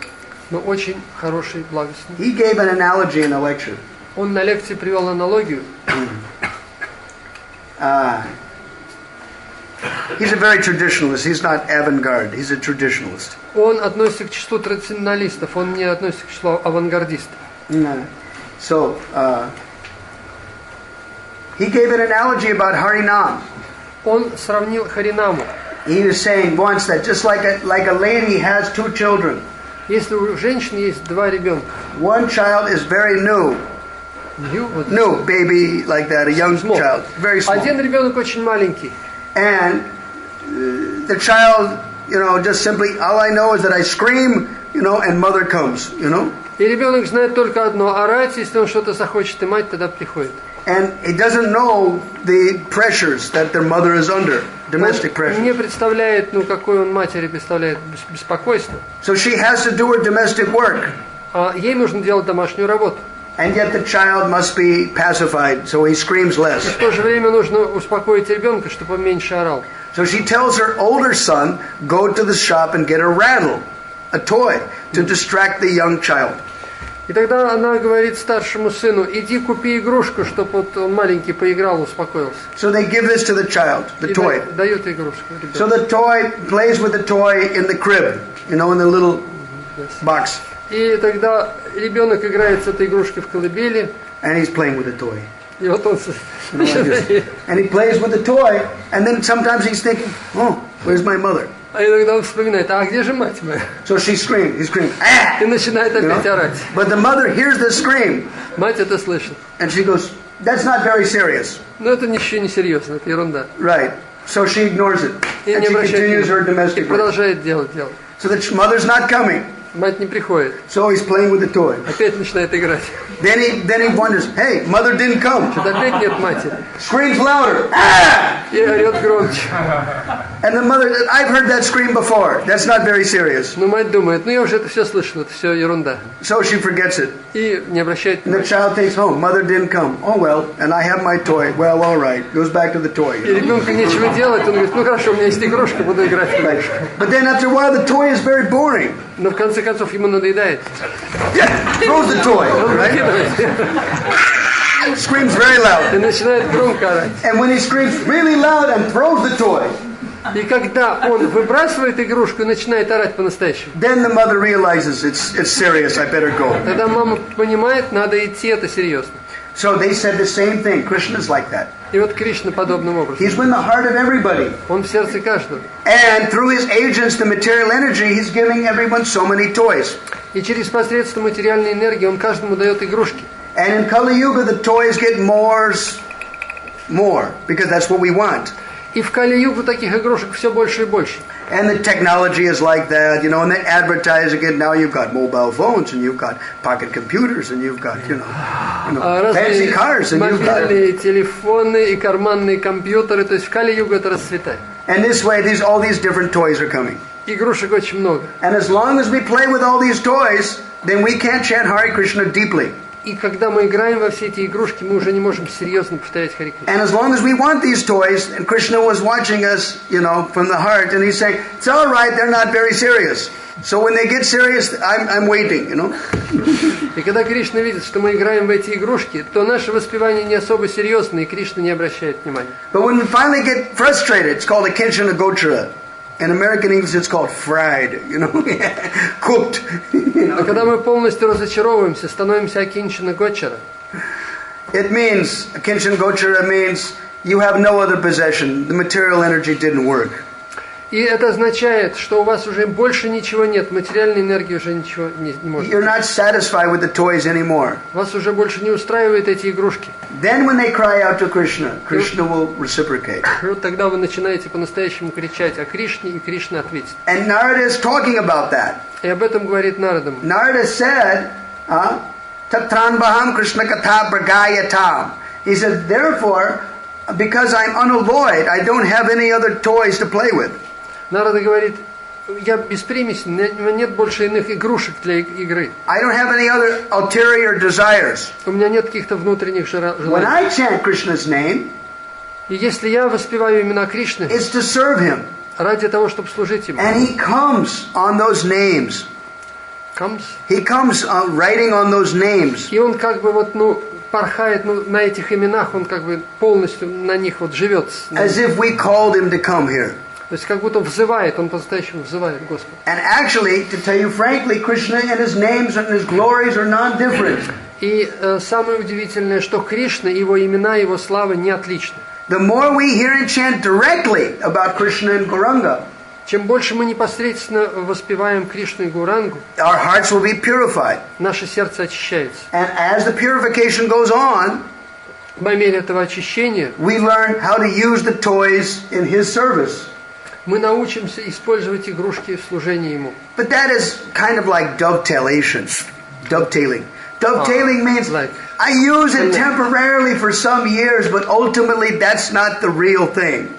но очень хороший, благостный. He gave an analogy in a lecture. Он на лекции привел аналогию. He's a very traditionalist. He's not avant-garde. He's a traditionalist. Он относится к числу традиционалистов, он не относится к числу авангардистов. So, he gave an analogy about Harinam. Он сравнил Харинаму. He was saying once that just like a lady has two children. Если у женщины есть два ребенка. One child is very new. New baby like that, a young child, very small. Один ребенок очень маленький. And the child, just simply, all I know is that I scream, and mother comes, И ребенок знает только одно: орать, если он что-то захочет, и мать тогда приходит. And he doesn't know the pressures that their mother is under, domestic pressures. Он не представляет, какой он матери представляет беспокойство. So she has to do her domestic work. А ей нужно делать домашнюю работу. And yet the child must be pacified, so he screams less. И в то же время нужно успокоить ребенка, чтобы он меньше орал. So she tells her older son, go to the shop and get a rattle, a toy, to distract the young child. И тогда она говорит старшему сыну: иди купи игрушку, чтобы он маленький поиграл, успокоился. So they give this to the child, the toy. Дают игрушку ребенку. So the toy plays with the toy in the crib, in the little box. И тогда ребенок играет с этой игрушкой в колыбели. And he's playing with the toy. И вот он And he plays with the toy, and then sometimes he's thinking, oh, where's my mother? А иногда он вспоминает: а где же мать моя? So he screams, ah! И начинает опять орать. But the mother hears the scream. Мать это слышит. And she goes, that's not very serious. Но это ничего не серьезно, это ерунда. Right. So she ignores it. И And не she обращает continues her внимания. И domestic work. продолжает делать. So the mother's not coming. Мать не приходит. So he's playing with the toy. Опять начинает играть. Then he wonders, hey, mother didn't come. Что-то опять нет матери. Screams louder. Ah! И орет громче. And the mother, I've heard that scream before. That's not very serious. Но мать думает: я уже это все слышала, это все ерунда. So she forgets it. И не обращает And the внимания. child thinks, oh, mother didn't come. Oh, well, and I have my toy. Well, all right. Goes back to the toy. И ребенку нечего делать, он говорит: хорошо, у меня есть игрушка, буду играть в игрушку. But then after a while, the toy is very boring. Но в конце концов ему надоедает. Yeah, throws the toy, Он right? выкидывает. Screams very loud. И начинает громко орать. And when he screams really loud and throws the toy, И когда он выбрасывает игрушку и начинает орать по-настоящему, then the mother realizes it's serious. I better go. тогда мама понимает: надо идти, это серьезно. So they said the same thing. Krishna's like that. И вот Кришна подобным образом. He's in the heart of everybody. Он в сердце каждого. And through his agents, the material energy, he's giving everyone so many toys. И через посредство материальной энергии он каждому дает игрушки. And in Kali Yuga, the toys get more, because that's what we want. И в Кали-югу таких игрушек все больше и больше. And the technology is like that, and they advertise again. Now you've got mobile phones, and you've got pocket computers, and you've got, fancy cars, and you've got. Мобильные телефоны и карманные компьютеры, то есть в Кали-югу это расцветает. And this way, all these different toys are coming. Игрушек очень много. And as long as we play with all these toys, then we can't chant Hare Krishna deeply. И когда мы играем во все эти игрушки, мы уже не можем серьезно повторять Харе Кришна. And as long as we want these toys, and Krishna was watching us, from the heart, and he's saying, it's all right, they're not very serious. So when they get serious, I'm waiting, И когда Кришна видит, что мы играем в эти игрушки, то наше воспевание не особо серьезно, и Кришна не обращает внимания. But when we finally get frustrated, it's called a kinchana gochara. In American English, it's called fried, cooked. А когда мы полностью разочаровываемся, становимся акинчана гочара. It means, kinchana gochara means you have no other possession. The material energy didn't work. И это означает, что у вас уже больше ничего нет, материальной энергии уже ничего не может. You're not satisfied with the toys anymore. Вас уже больше не устраивают эти игрушки. Then when they cry out to Krishna, Krishna will reciprocate. И вот тогда вы начинаете по-настоящему кричать о Кришне, и Кришна ответит. And Narada is talking about that. И об этом говорит Нарада. Narada said, Tatran baham Krishna katha bragayatam. He said, therefore, because I'm unalloyed, I don't have any other toys to play with. Нарада говорит: я беспримесен, у меня нет больше иных игрушек для игры. I don't have any other ulterior desires. У меня нет каких-то внутренних When желаний. I chant Krishna's name, И если я воспеваю имена Кришны it's to serve him. ради того, чтобы служить Ему, And he comes on those names. He comes writing on those names. И он как бы вот, порхает на этих именах, он как бы полностью на них вот живет. As if we called him to come here. То есть как будто взывает, он по-настоящему взывает Господа. And actually, to tell you frankly, Krishna and his names and his glories are non-different. И самое удивительное, что Кришна, его имена, его слава не отличны. The more we hear and chant directly about Krishna and Gauranga, чем больше мы непосредственно воспеваем Кришну и Гурангу, our hearts will be purified. Наше сердце очищается. And as the purification goes on, по мере этого очищения, we learn how to use the toys in his service. Мы научимся использовать игрушки в служении ему. But that is kind of like dovetailing. Dovetailing means I use it temporarily for some years, but ultimately that's not the real thing.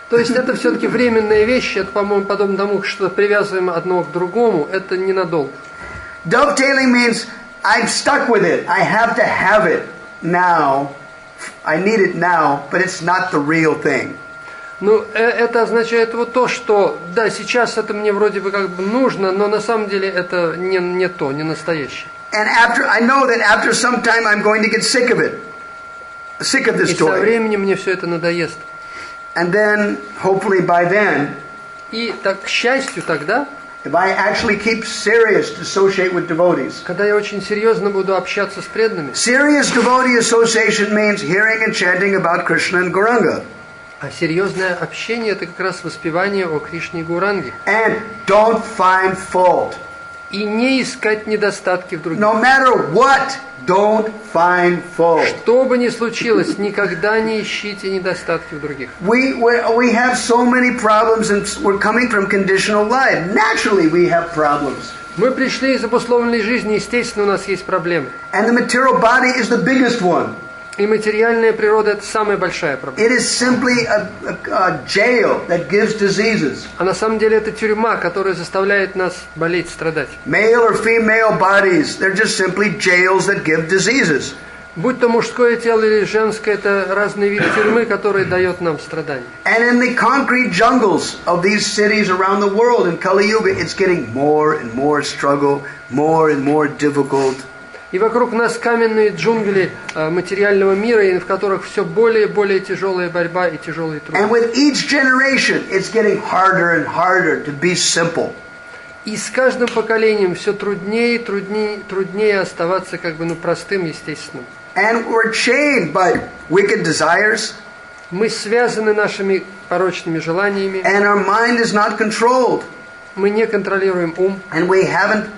То есть это все-таки временные вещи, это, по-моему, подобно тому, что привязываем одно к другому, это ненадолго. Dovetailing means I'm stuck with it. I have to have it now. I need it now, but it's not the real thing. Это означает вот то, что да, сейчас это мне вроде бы как бы нужно, но на самом деле это не то, не настоящее. And I know that after some time I'm going to get sick of it. Sick of this toy. И со toy. временем мне все это надоест. And then, hopefully by then, и так, к счастью, тогда, if I actually keep serious to associate with devotees, когда я очень серьезно буду общаться с преданными, serious devotee association means hearing and chanting about Krishna and Gauranga. А серьезное общение это как раз воспевание о Кришне и Гуранге. And don't find fault. И не искать недостатки в других. No matter what, don't find fault. Что бы ни случилось, никогда не ищите недостатки в других. We have so many problems, and we're coming from conditional life. Naturally, we have problems. Мы пришли из обусловленной жизни, естественно, у нас есть проблемы. And the material body is the biggest one. И материальная природа это самая большая проблема. It is simply a jail that gives diseases. А на самом деле это тюрьма, которая заставляет нас болеть, страдать. Male or female bodies, they're just simply jails that give diseases. Будь то мужское тело или женское, это разные виды тюрьмы, которые дают нам страдания. And in the concrete jungles of these cities around the world in Kali Yuga, it's getting more and more struggle, more and more difficult. И вокруг нас каменные джунгли материального мира, в которых все более и более тяжелая борьба и тяжелые труды. And with each generation, it's getting harder and harder to be simple. И с каждым поколением все труднее и труднее оставаться как бы простым, естественным. And we're chained by wicked desires. Мы связаны нашими порочными желаниями. And our mind is not controlled. Мы не контролируем ум. And we haven't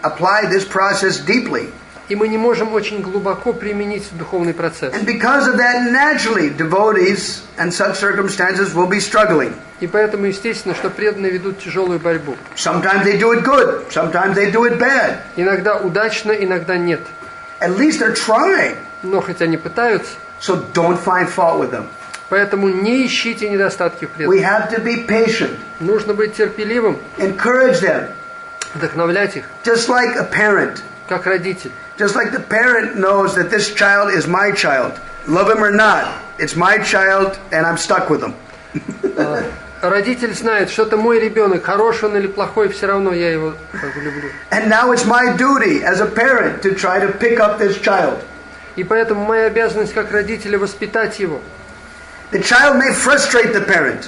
applied this process deeply. И мы не можем очень глубоко применить духовный процесс. And because of that, naturally, devotees in such circumstances will be struggling. И поэтому естественно, что преданные ведут тяжелую борьбу. Sometimes they do it good, sometimes they do it bad. Иногда удачно, иногда нет. At least they're trying. Но хоть они пытаются. So don't find fault with them. Поэтому не ищите недостатки в преданных. We have to be patient. Нужно быть терпеливым. Encourage them. Вдохновлять их. Just like a parent. Как родитель. Just like the parent knows that this child is my child. Love him or not, it's my child and I'm stuck with him. Родитель знает, что это мой ребенок, хороший он или плохой, все равно я его как бы люблю. And now it's my duty as a parent to try to pick up this child. И поэтому моя обязанность как родителя воспитать его. The child may frustrate the parent.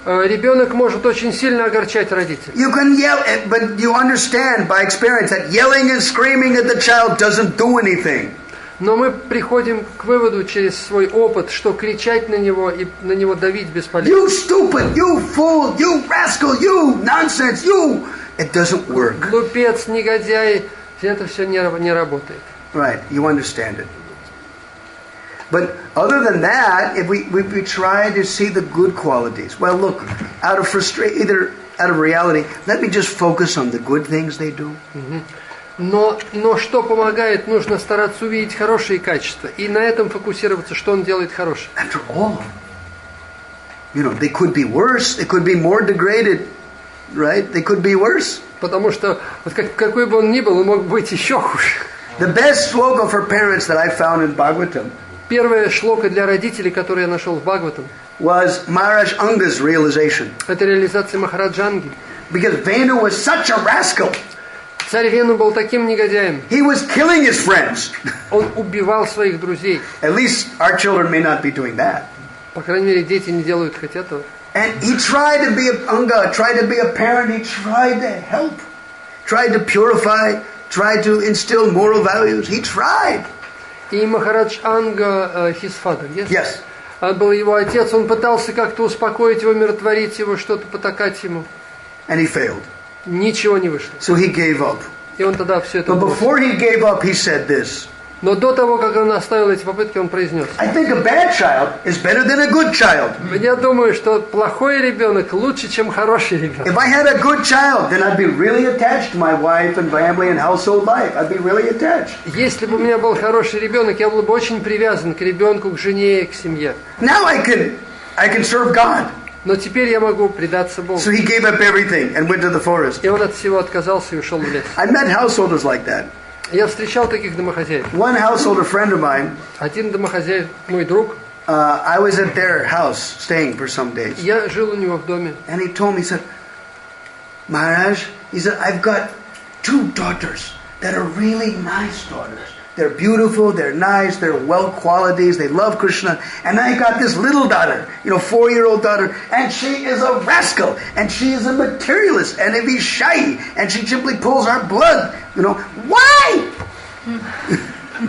Ребенок может очень сильно огорчать родителей. You can yell, but you understand by experience that yelling and screaming at the child doesn't do anything. Но мы приходим к выводу через свой опыт, что кричать на него и на него давить бесполезно. You stupid, you fool, you rascal, you nonsense, you. It doesn't work. Глупец, негодяй, это все не работает. Right, you understand it. But other than that, if we try to see the good qualities, well, look, out of reality, let me just focus on the good things they do. Но что помогает? Нужно стараться увидеть хорошие качества и на этом фокусироваться, что он делает хорошее. After all, they could be worse, they could be more degraded, right? They could be worse. Потому что вот какой бы он ни был, он мог быть еще хуже. The best sloka for parents that I found in Bhagavatam. Первая шлока для родителей, которую я нашел в Бхагаватам, was Maharaj Anga's realization. Это реализация Махараджа Анги. Because Venu was such a rascal. Царь Вену был таким негодяем. He was killing his friends. Он убивал своих друзей. At least our children may not be doing that. По крайней мере, дети не делают хоть этого. And he tried to be a Anga, tried to be a parent, he tried to help, tried to purify, tried to instill moral values. He tried. И Махарадж Анга, his father, yes? Yes. Был его отец, он пытался как-то успокоить его, умиротворить его, что-то потакать ему. And he failed. Ничего не вышло. So he gave up. И он тогда все это But бросил. before he gave up, he said this. Но до того, как он оставил эти попытки, он произнес: I think a bad child is better than a good child. Я думаю, что плохой ребенок лучше, чем хороший ребенок. If I had a good child, then I'd be really attached to my wife and family and household life. I'd be really attached. Если бы у меня был хороший ребенок, я был бы очень привязан к ребенку, к жене и к семье. Now I can serve God. Но теперь я могу предаться Богу. So he gave up everything and went to the forest. И он от всего отказался и ушел в лес. I met householders like that. Я встречал таких домохозяев. One householder friend of mine, Один домохозяин, мой друг, I was at their house staying for some days. я жил у него в доме. And he told me, he said, Maharaj, he said, I've got 2 daughters that are really nice daughters. They're beautiful, they're nice, they're well qualities, they love Krishna. And I got this little daughter, 4-year-old daughter, and she is a rascal, and she is a materialist, and if he's shy, and she simply pulls our blood. Why?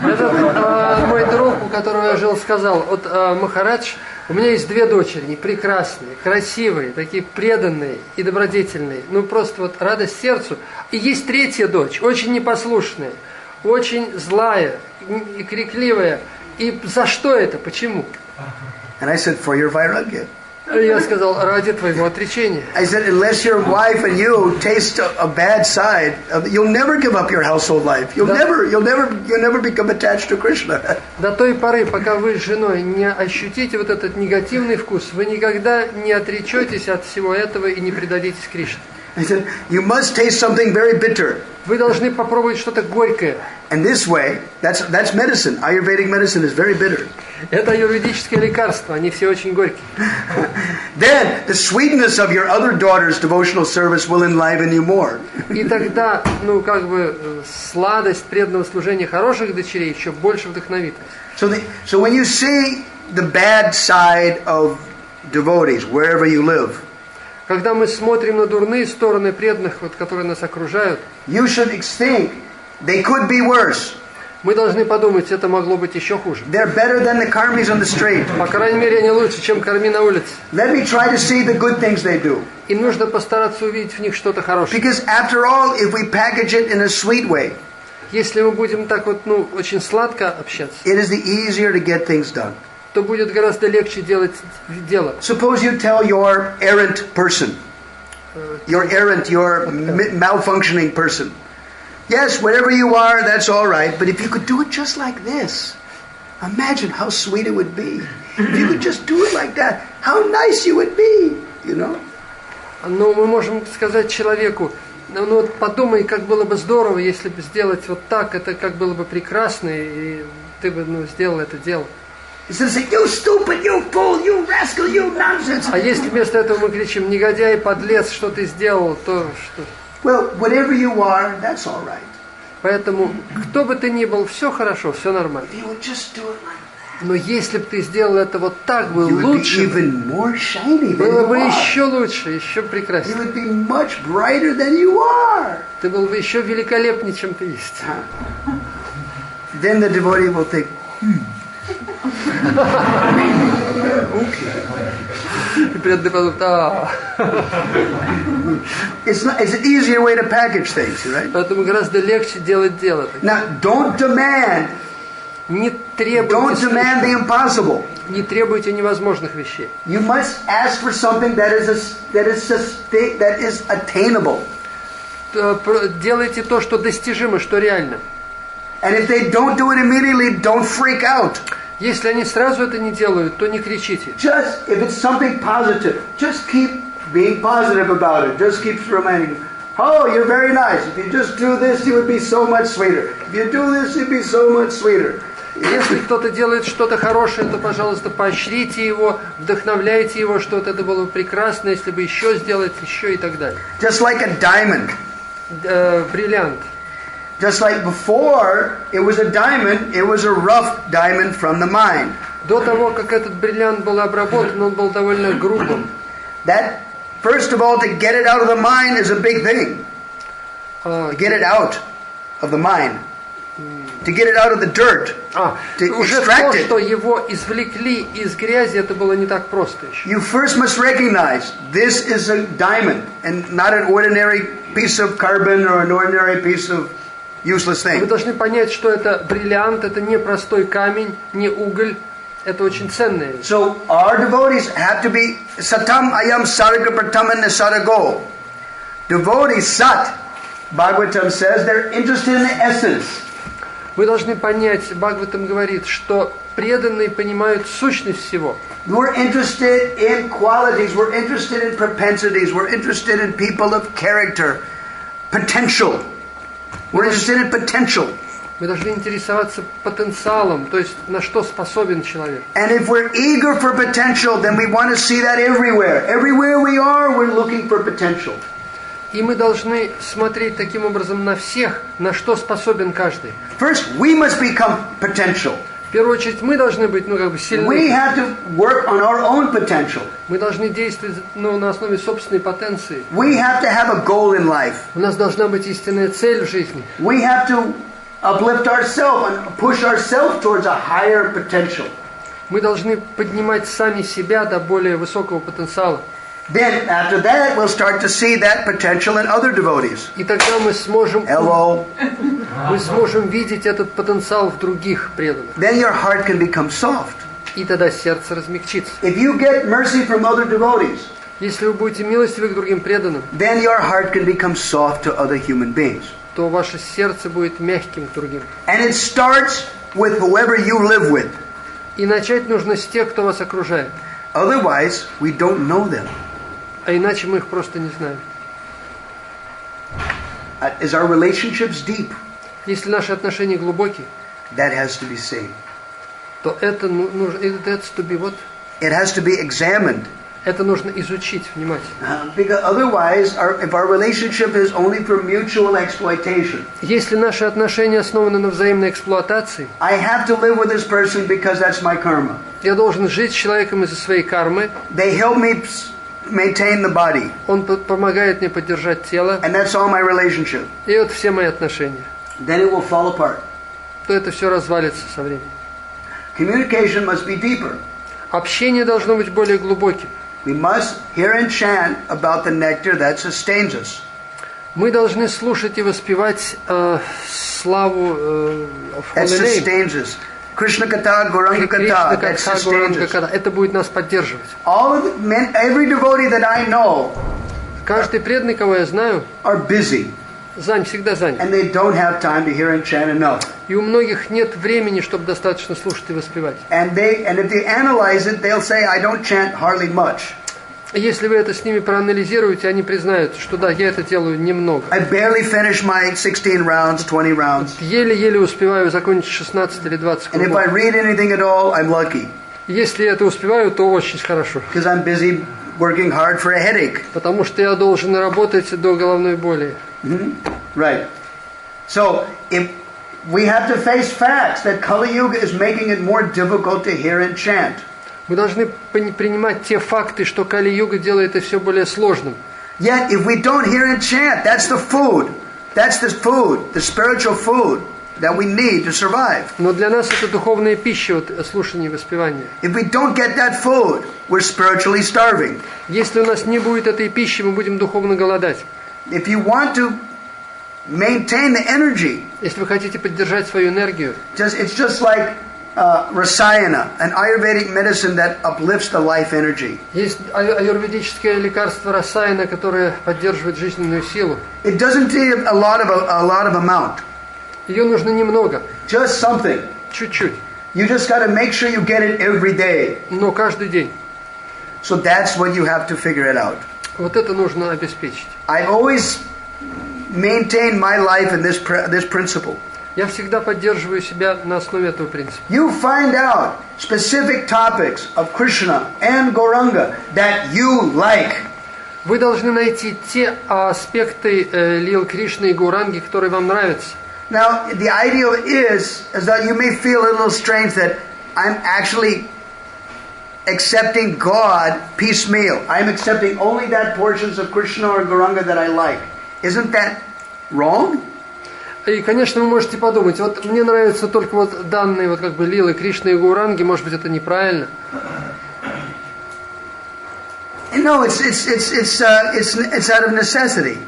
Этот мой друг, у которого я жил, сказал: вот Махарадж, у меня есть 2 дочери, прекрасные, красивые, такие преданные и добродетельные. Просто вот радость сердцу. И есть 3-я дочь, очень непослушная, очень злая и крикливая. И за что это? Почему? And I said, for your vairagya. Я сказал: ради твоего отречения. I said, unless your wife and you taste a bad side, you'll never give up your household life. You'll never become attached to Krishna. До той поры, пока вы с женой не ощутите вот этот негативный вкус, вы никогда не отречетесь от всего этого и не предадитесь Кришне. I said, you must taste something very bitter. Вы должны попробовать что-то горькое. And this way, that's medicine. Ayurvedic medicine is very bitter. Это аюрведическое лекарство, они все очень горькие. Then the sweetness of your other daughter's devotional service will enliven you more. И тогда, сладость преданного служения хороших дочерей еще больше вдохновит вас. So when you see the bad side of devotees, wherever you live, когда мы смотрим на дурные стороны преданных, которые нас окружают, you should think they could be worse. Мы должны подумать, это могло быть еще хуже. They're better than the karmis on the street. По крайней мере, они лучше, чем карми на улице. Let me try to see the good things they do. И нужно постараться увидеть в них что-то хорошее. Because after all, if we package it in a sweet way, если мы будем так очень сладко общаться, it is the easier to get things done. То будет гораздо легче делать дело. Suppose you tell your errant person, your malfunctioning person, yes, wherever you are, that's all right, but if you could do it just like this, imagine how sweet it would be. If you could just do it like that, how nice you would be, Но мы можем сказать человеку: подумай, как было бы здорово, если бы сделать вот так, это как было бы прекрасно, и ты бы сделал это дело. You stupid, you fool, you rascal, you nonsense. А если вместо этого мы кричим: негодяй, подлец, что ты сделал, то что? Well, whatever you are, that's all right. Поэтому, кто бы ты ни был, все хорошо, все нормально. You would just do it like that. Но если бы ты сделал это вот так, было лучше, even more shiny than было you бы are. еще лучше, еще You прекраснее. would be much brighter than you are. Ты был бы еще великолепнее, чем ты есть. Then the devotee will think, It's an easier way to package things, right? Поэтому гораздо легче делать дело. Now, don't demand the impossible. Не требуйте невозможных вещей. You must ask for something that is attainable. Делайте то, что достижимо, что реально. And if they don't do it immediately, don't freak out. Если они сразу это не делают, то не кричите. Just if it's something positive, just keep being positive about it. Just keep reminding them, oh, you're very nice. If you just do this, you would be so much sweeter. If you do this, you'd be so much sweeter. Если кто-то делает что-то хорошее, то, пожалуйста, поощрите его, вдохновляйте его, что это было бы прекрасно, если бы еще сделать, еще и так далее. Just like a diamond. бриллиант. Just like before it was a diamond, it was a rough diamond from the mine. До того, как этот бриллиант был обработан, он был довольно грубым. That, first of all, to get it out of the mine is a big thing. To get it out of the mine. To get it out of the dirt. To Уже extract то, it. что его извлекли из грязи, это было не так просто еще. You first must recognize this is a diamond and not an ordinary piece of carbon or an ordinary piece of useless Вы thing. должны понять, что это бриллиант, это не простой камень, не уголь, это очень ценная вещь. So our devotees have to be satam ayam sarga pratamam nisarago. Devotees sat, Bhagavatam says, they're interested in the essence. Вы должны понять, Бхагаватам говорит, что преданные понимают сущность всего. We're interested in qualities, we're interested in propensities, we're interested in people of character, potential. We're interested in potential. Мы должны интересоваться потенциалом, то есть на что способен человек. And if we're eager for potential, then we want to see that everywhere. Everywhere we are, we're looking for potential. И мы должны смотреть таким образом на всех, на что способен каждый. First, we must become potential. В первую очередь мы должны быть, сильны. We have to work on our own potential. Мы должны действовать на основе собственной потенции. We have to have a goal in life. У нас должна быть истинная цель в жизни. We have to uplift ourselves and push ourselves towards a higher potential. Мы должны поднимать сами себя до более высокого потенциала. Then, after that, we'll start to see that potential in other devotees. И тогда мы сможем видеть этот потенциал в других преданных. Then your heart can become soft. И тогда сердце размягчится. If you get mercy from other devotees, Если вы будете милостивы к другим преданным, then your heart can become soft to other human beings. то ваше сердце будет мягким к другим. And it starts with whoever you live with. И начать нужно с тех, кто вас окружает. Otherwise, we don't know them. А иначе мы их просто не знаем. Is our relationships deep? Если наши отношения глубокие, That has to be seen. то это нужно, It has to be examined. это нужно изучить внимательно. Because otherwise, if our relationship is only for mutual exploitation, Если наши отношения основаны на взаимной эксплуатации, I have to live with this person because that's my karma. я должен жить с человеком из-за своей кармы, They help me maintain the body, он помогает мне поддержать тело, and that's all my relationship. и вот все мои отношения, Then it will fall apart. то это все развалится со временем. Communication must be deeper. Общение должно быть более глубоким. We must hear and chant about the nectar that sustains us. Мы должны слушать и воспевать славу в That Holy Name. sustains us. Krishna Katha, Gauranga Katha, that sustains us. Это будет нас поддерживать. Every devotee that I know Каждый преданный, кого я знаю, are busy, всегда занят. and they don't have time to hear and chant enough. И у многих нет времени, чтобы достаточно слушать и воспевать. And if they analyze it, they'll say, I don't chant hardly much. Если вы это с ними проанализируете, они признают, что да, я это делаю немного. I barely finish my 16 rounds, 20 rounds. Еле-еле успеваю закончить 16 или 20 And if кругов. I read anything at all, I'm lucky. Если я это успеваю, то очень хорошо. Because I'm busy working hard for a headache. Потому что я должен работать до головной боли. Right. So, if we have to face facts that Kali Yuga is making it more difficult to hear and chant. Мы должны принимать те факты, что Кали-юга делает это все более сложным. Yet, if we don't hear and chant, that's the food. That's the food, the spiritual food that we need to survive. Но для нас это духовная пища, слушание и воспевание. If we don't get that food, we're spiritually starving. Если у нас не будет этой пищи, мы будем духовно голодать. If you want to maintain the energy, Если вы хотите поддержать свою энергию, it's just like Rasayana, an Ayurvedic medicine that uplifts the life energy. есть аюрведическое лекарство расаяна, которое поддерживает жизненную силу. It doesn't take a lot of amount. Ее нужно немного, Just something. чуть-чуть, You just got to make sure you get it every day. но каждый день. So that's what you have to figure it out. Вот это нужно обеспечить. I've always maintained my life in this principle. Я всегда поддерживаю себя на основе этого принципа. You find out specific topics of Krishna and Gauranga that you like. Вы должны найти те аспекты лил Кришны и Гауранги, которые вам нравятся. Now, the ideal is that you may feel a little strange that I'm actually accepting God piecemeal. I'm accepting only that portions of Krishna or Gauranga that I like. Isn't that wrong? И, конечно, вы можете подумать, вот мне нравятся только вот данные вот как бы лилы Кришны и Гауранги, может быть, это неправильно. No, it's out of necessity.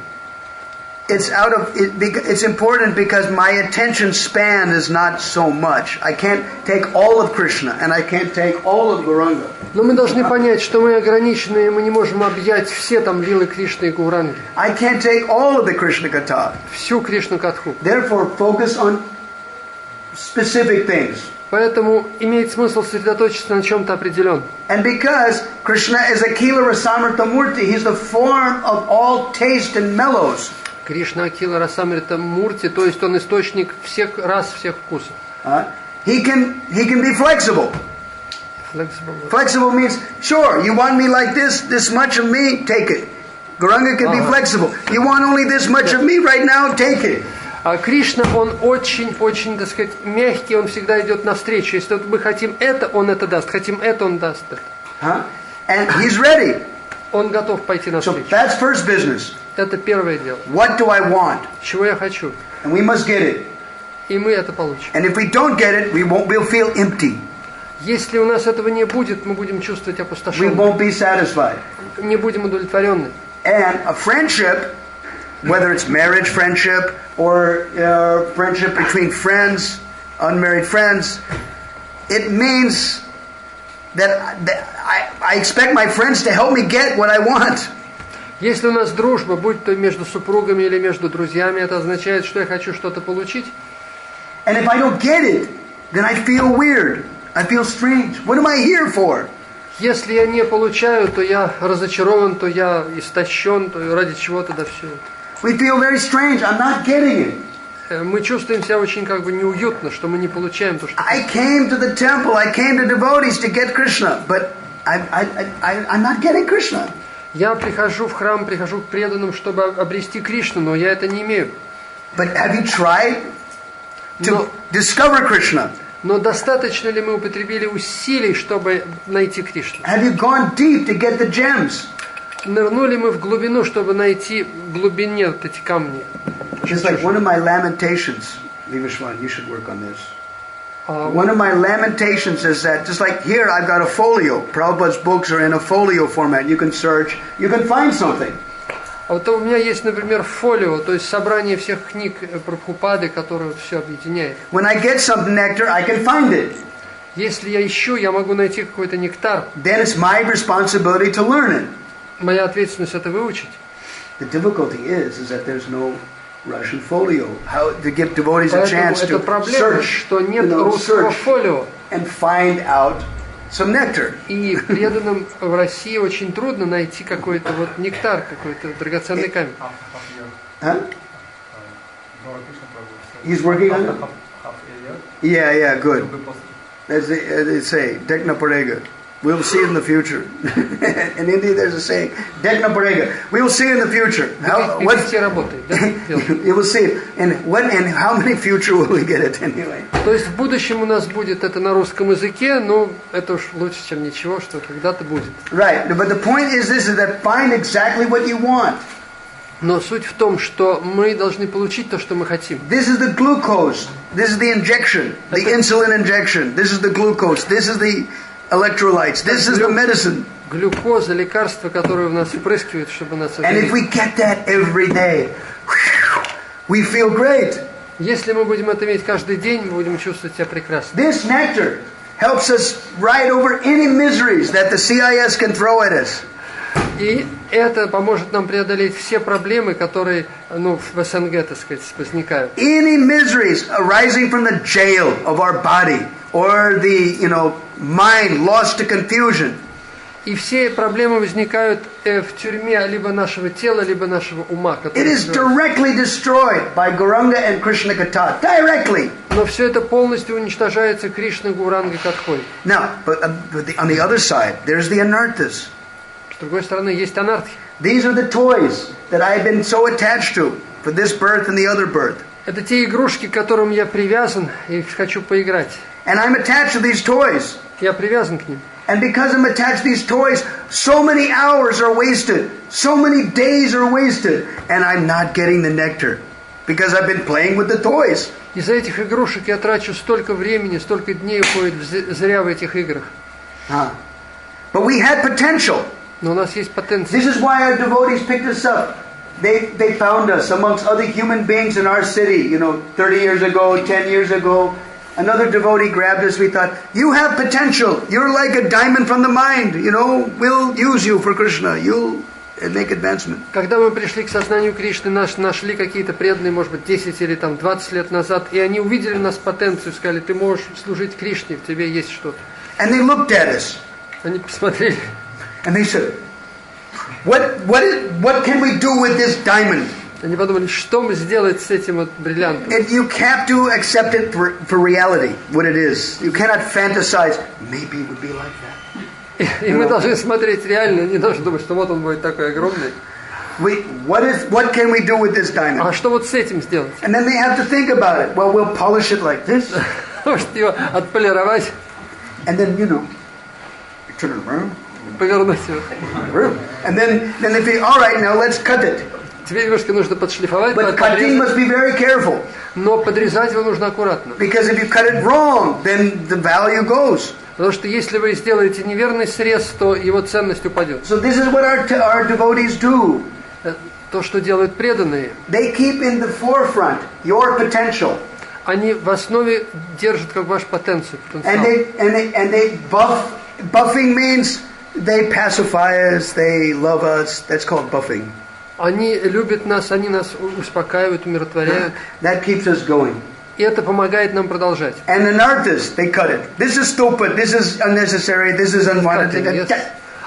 It's important because my attention span is not so much. I can't take all of Krishna and I can't take all of Gauranga. Но мы должны понять, что мы ограничены, и мы не можем объять все там лилы Кришны и Гауранги. I can't take all of the Krishna Katha. Всю Кришну Катху. Therefore, focus on specific things. Поэтому имеет смысл сосредоточиться на чем-то определенном. And because Krishna is Akila Rasamrita Murti, he's the form of all taste and mellows. Кришна Акила Расамрита Мурти, то есть он источник всех рас, всех вкусов. He can be flexible. Flexible means, sure, you want me like this much of me, take it. Gauranga can be flexible. You want only this much of me right now, take it. А Кришна, он очень, так сказать, мягкий, он всегда идет навстречу. Если мы хотим это, он это даст. Хотим это, он даст это. And he's ready. Он готов пойти навстречу. So that's first business. Это первое дело. What do I want? Чего я хочу? And we must get it. И мы это получим. And if we don't get it, we'll feel empty. Если у нас этого не будет, мы будем чувствовать We опустошенность. won't be satisfied. Не будем удовлетворены. And a friendship, whether it's marriage friendship or friendship between friends, unmarried friends, it means that I expect my friends to help me get what I want. Если у нас дружба, будь то между супругами или между друзьями, это означает, что я хочу что-то получить. And if I don't get it, then I feel weird. I feel strange. What am I here for? Если я не получаю, то я разочарован, то я истощен, то ради чего-то да все. We feel very strange. I'm not getting it. Мы чувствуем себя очень как бы неуютно, что мы не получаем то, что... I came to the temple. I came to devotees to get Krishna, but I'm not getting Krishna. Я прихожу в храм, прихожу к преданным, чтобы обрести Кришну, но я это не имею. But have you tried to discover Krishna? Но достаточно ли мы употребили усилий, чтобы найти Кришну? Have you gone deep to get the gems? Нырнули мы в глубину, чтобы найти в глубине вот эти камни? Just like one of my lamentations, Vivishwan, you should work on this. One of my lamentations is that, just like here, I've got a folio. Prabhupada's books are in a folio format. You can search, you can find something. А вот у меня есть, например, фолио, то есть собрание всех книг Прабхупады, которые вот все объединяет. When I get some nectar, I can find it. Если я ищу, я могу найти какой-то нектар. Then it's my responsibility to learn it. Моя ответственность это выучить. The difficulty is that there's no Russian folio. How to give devotees a chance to проблема, search, что нет русского фолио. And find out some nectar. И преданным в России очень трудно найти какой-то вот нектар, какой-то драгоценный камень. Huh? He's working on it? Yeah, good. As they say, Dekna Parega. We'll see in the future. In India there's a saying, Dekna Parega. We will see in the future. You will see it. And how many future will we get it anyway? То есть в будущем у нас будет это на русском языке, но это уж лучше, чем ничего, что когда-то будет. Right. But the point is this, is that find exactly what you want. Но суть в том, что мы должны получить то, что мы хотим. This is the glucose. This is the injection. The insulin injection. This is the glucose. This is the electrolytes. This is the medicine. Глюкоза, лекарство, которое в нас впрыскивает, чтобы нас... And if we get that every day, we feel great. Если мы будем это иметь каждый день, мы будем чувствовать себя прекрасно. This nectar helps us ride over any miseries that the CIS can throw at us. И это поможет нам преодолеть все проблемы, которые, в СНГ, так сказать, возникают. Any miseries arising from the jail of our body or the, mind lost to confusion. И все проблемы возникают в тюрьме либо нашего тела, либо нашего ума. It is directly destroyed by Gauranga and Krishna Katha. Directly. Но все это полностью уничтожается Кришной Гауранга Катхой. Now, but on the other side, there's the anarthas. С другой стороны, есть анархия. These are the toys that I've been so attached to for this birth and the other birth. Это те игрушки, к которым я привязан и хочу поиграть. And I'm attached to these toys. Я привязан к ним. And because I'm attached to these toys, so many hours are wasted. So many days are wasted. And I'm not getting the nectar. Because I've been playing with the toys. Из-за этих игрушек я трачу столько времени, столько дней уходит зря в этих играх. But we had potential. Но у нас есть потенциал. This is why our devotees picked us up. They found us amongst other human beings in our city, 30 years ago, 10 years ago. Another devotee grabbed us. We thought, you have potential. You're like a diamond from the mind. We'll use you for Krishna. You'll make advancement. Когда мы пришли к сознанию Кришны, нашли какие-то преданные, может быть, 10 или 20 лет назад, и они увидели в нас потенцию, сказали, ты можешь служить Кришне, в тебе есть что-то. And they looked at us. Они посмотрели. And they said, what can we do with this diamond? Они подумали, что мы сделать с этим вот бриллиантом. You have to accept it for reality, what it is. You cannot fantasize, maybe it would be like that. И мы должны смотреть реально, не должны думать, что вот он будет такой огромный. What can we do with this diamond? А что вот с этим сделать? And then they have to think about it. Well, we'll polish it like this. Может его отполировать. And then, turn it around. Повернуть его. And then they think, all right, now let's cut it. Тебе немножко нужно подшлифовать, But cutting must be very careful. Но подрезать его нужно аккуратно. Because if you cut it wrong, then the value goes. Потому что если вы сделаете неверный срез, то его ценность упадет. So this is what our devotees do. То, что делают преданные. They keep in the forefront your potential. Они в основе держат как ваш потенциал. And they buffing means they pacify us, they love us. That's called buffing. Они любят нас, они нас успокаивают, умиротворяют. That keeps us going. И это помогает нам продолжать. And anarthas, they cut it. This is stupid, this is unnecessary, this is unwanted.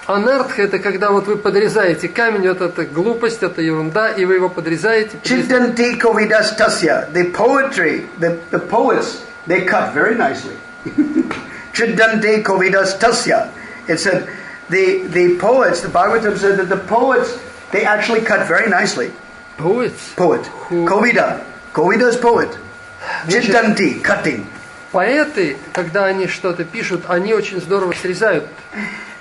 Анартха — это когда вот вы подрезаете камень, вот это глупость, это ерунда, и вы его подрезаете. Chiddanti kovidastasya. The poetry, the poets, they cut very nicely. Chiddanti kovidastasya. It said the poets, the Bhagavatam said that the poets, they actually cut very nicely. Poet. Kovida. Kovida is poet. Chiddanti, cutting. Поэты, когда они что-то пишут, они очень здорово срезают.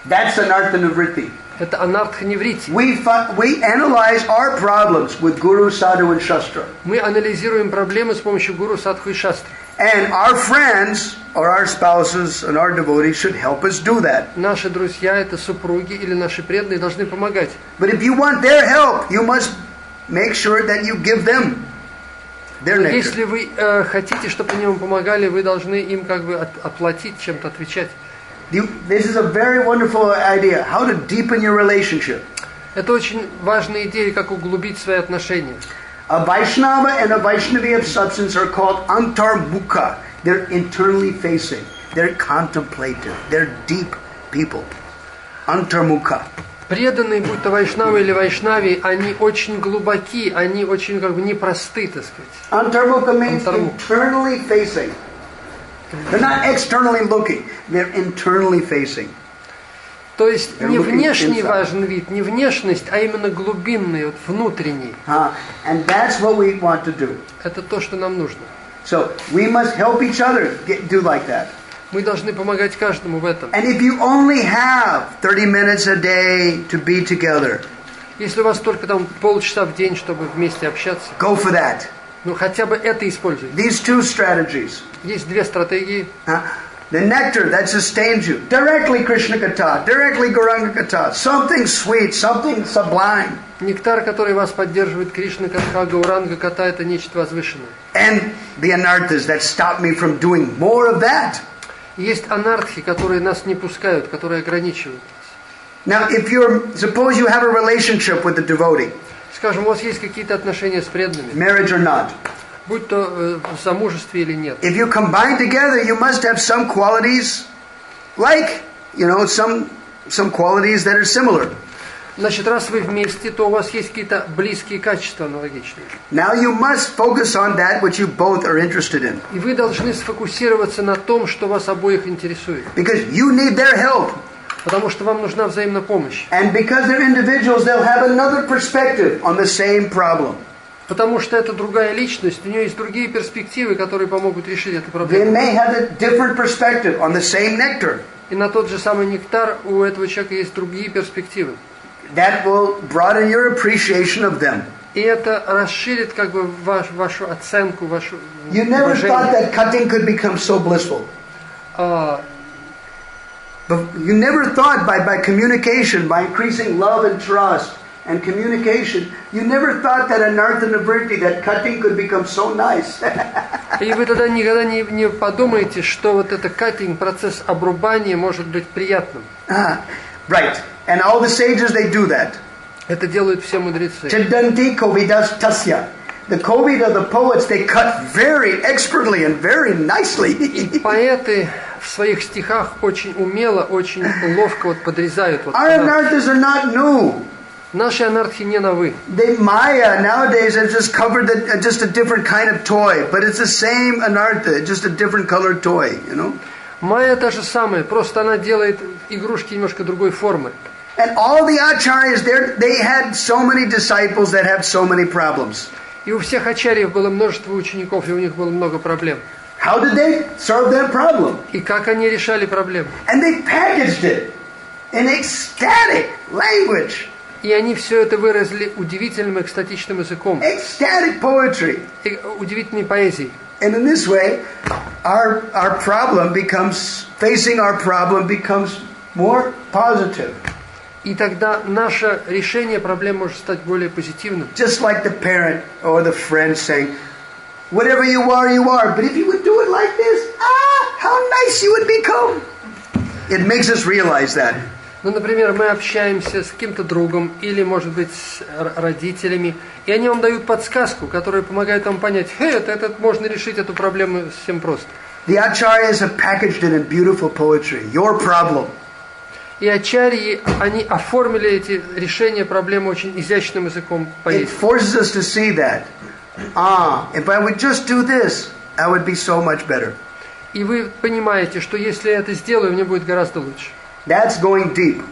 That's anartha nivritti. Это анартха ниврити. We analyze our problems with Guru, Sadhu and Shastra. Мы анализируем проблемы с помощью гуру, садху и шастры. And our friends or our spouses and our devotees should help us do that. Наши друзья, это супруги или наши преданные, должны помогать. But if you want their help, you must make sure that you give them their nectar. Если вы хотите, чтобы они вам помогали, вы должны им как бы оплатить, чем-то отвечать. This is a very wonderful idea. How to deepen your relationship. Это очень важная идея, как углубить свои отношения. A Vaishnava and a Vaishnavi of substance are called antarmukha. They're internally facing. They're contemplative. They're deep people. Antarmukha. Преданные, будь то вайшнавы или вайшнави, они очень глубоки, они очень как бы непросты, так сказать. Antarmukha means internally facing. They're not externally looking. They're internally facing. То есть не внешний важен вид, не внешность, а именно глубинный, вот внутренний. And that's what we want to do. Это то, что нам нужно. So we must help each other do like that. Мы должны помогать каждому в этом. And if you only have 30 minutes a day to be together, если у вас только там полчаса в день, чтобы вместе общаться, go for that. Ну хотя бы это используйте. These two strategies. Есть две стратегии. The nectar that sustains you. Directly Krishna Katha, directly Gauranga Katha. Something sweet, something sublime. Нектар, который вас поддерживает, Кришна Катха, Гауранга Катха, это нечто возвышенное. And the anarthas that stop me from doing more of that. Есть анархи, которые нас не пускают, которые ограничивают. Now, suppose you have a relationship with a devotee. Скажем, у вас есть какие-то отношения с преданными. Marriage or not. Будь то в замужестве или нет. If you combine together, you must have some qualities, like, some qualities that are similar. Значит, раз вы вместе, то у вас есть какие-то близкие качества аналогичные. Now you must focus on that which you both are interested in. И вы должны сфокусироваться на том, что вас обоих интересует. Because you need their help. Потому что вам нужна взаимная помощь. And because they're individuals, they'll have another perspective on the same problem. Потому что это другая личность, у нее есть другие перспективы, которые помогут решить эту They проблему. may have a different perspective on the same nectar. И на тот же самый нектар у этого человека есть другие перспективы. That will broaden your appreciation of them. И это расширит как бы вашу оценку, вашу You never thought уважение. that cutting could become so blissful. But you never thought by communication, by increasing love and trust and communication, you never thought that anartha nivritti, that cutting could become so nice. И вы тогда никогда не подумаете, что вот это каттинг, процесс обрубания может быть приятным. Right. And all the sages, they do that. Это делают все мудрецы. Chidanti kovidas tasya. The kovid of the poets, they cut very expertly and very nicely. И поэты в своих стихах очень умело, очень ловко вот подрезают. Вот Our anarthas are not new. Наши анархи не новы. The Maya nowadays have just covered just a different kind of toy, but it's the same anartha, just a different colored toy, you know. Майя та же самая, просто она делает игрушки немножко другой формы. And all the acharyas, they had so many disciples that have so many problems. И у всех ачарьев было множество учеников, и у них было много проблем. How did they solve that problem? И как они решали проблемы? And they packaged it in ecstatic language. И они все это выразили удивительным экстатичным языком, Ecstatic poetry. удивительной поэзией. And in this way, our problem becomes, facing our problem becomes more positive. И тогда наше решение проблем может стать более позитивным. Just like the parent or the friend saying, whatever you are, but if you would do it like this, how nice you would become. It makes us realize that. Ну, например, мы общаемся с каким-то другом или, может быть, с родителями, и они вам дают подсказку, которая помогает вам понять, это можно решить эту проблему совсем просто. The acharyas have packaged it in beautiful poetry. Your problem. И ачарьи, они оформили эти решения проблемы очень изящным языком It поэзии. forces us to see that. If I would just do this, I would be so much better. И вы понимаете, что если я это сделаю, мне будет гораздо лучше. That's going deep.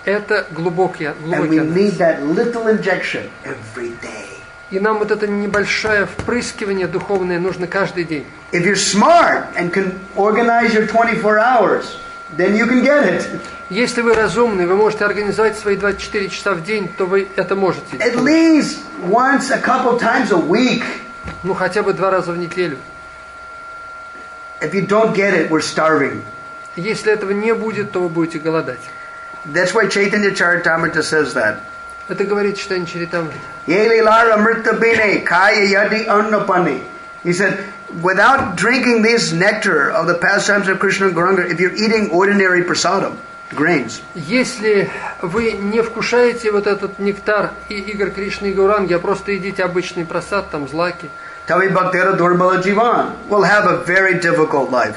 Это глубокий And we need анализ. that little injection every day. И нам вот это небольшое впрыскивание духовное нужно каждый день. If you're smart and can organize your 24 hours, then you can get it. Если вы разумны, вы можете организовать свои 24 часа в день, то вы это можете. At least once, a couple times a week. Ну, хотя бы 2 раза в неделю. If you don't get it, we're starving. Если этого не будет, то вы будете голодать. That's why Chaitanya Charitamrita says that. Это говорит Чайтанья Чаритамрита. Ye lara amrita bine kaya yadi annapani. He said, without drinking this nectar of the pastimes of Krishna and Gauranga, if you're eating ordinary prasadam, grains, Если вы не вкушаете вот этот нектар и игр Кришны и Гауранги, а просто едите обычный прасад, там злаки, tavi bhaktera durbala jivan, will have a very difficult life.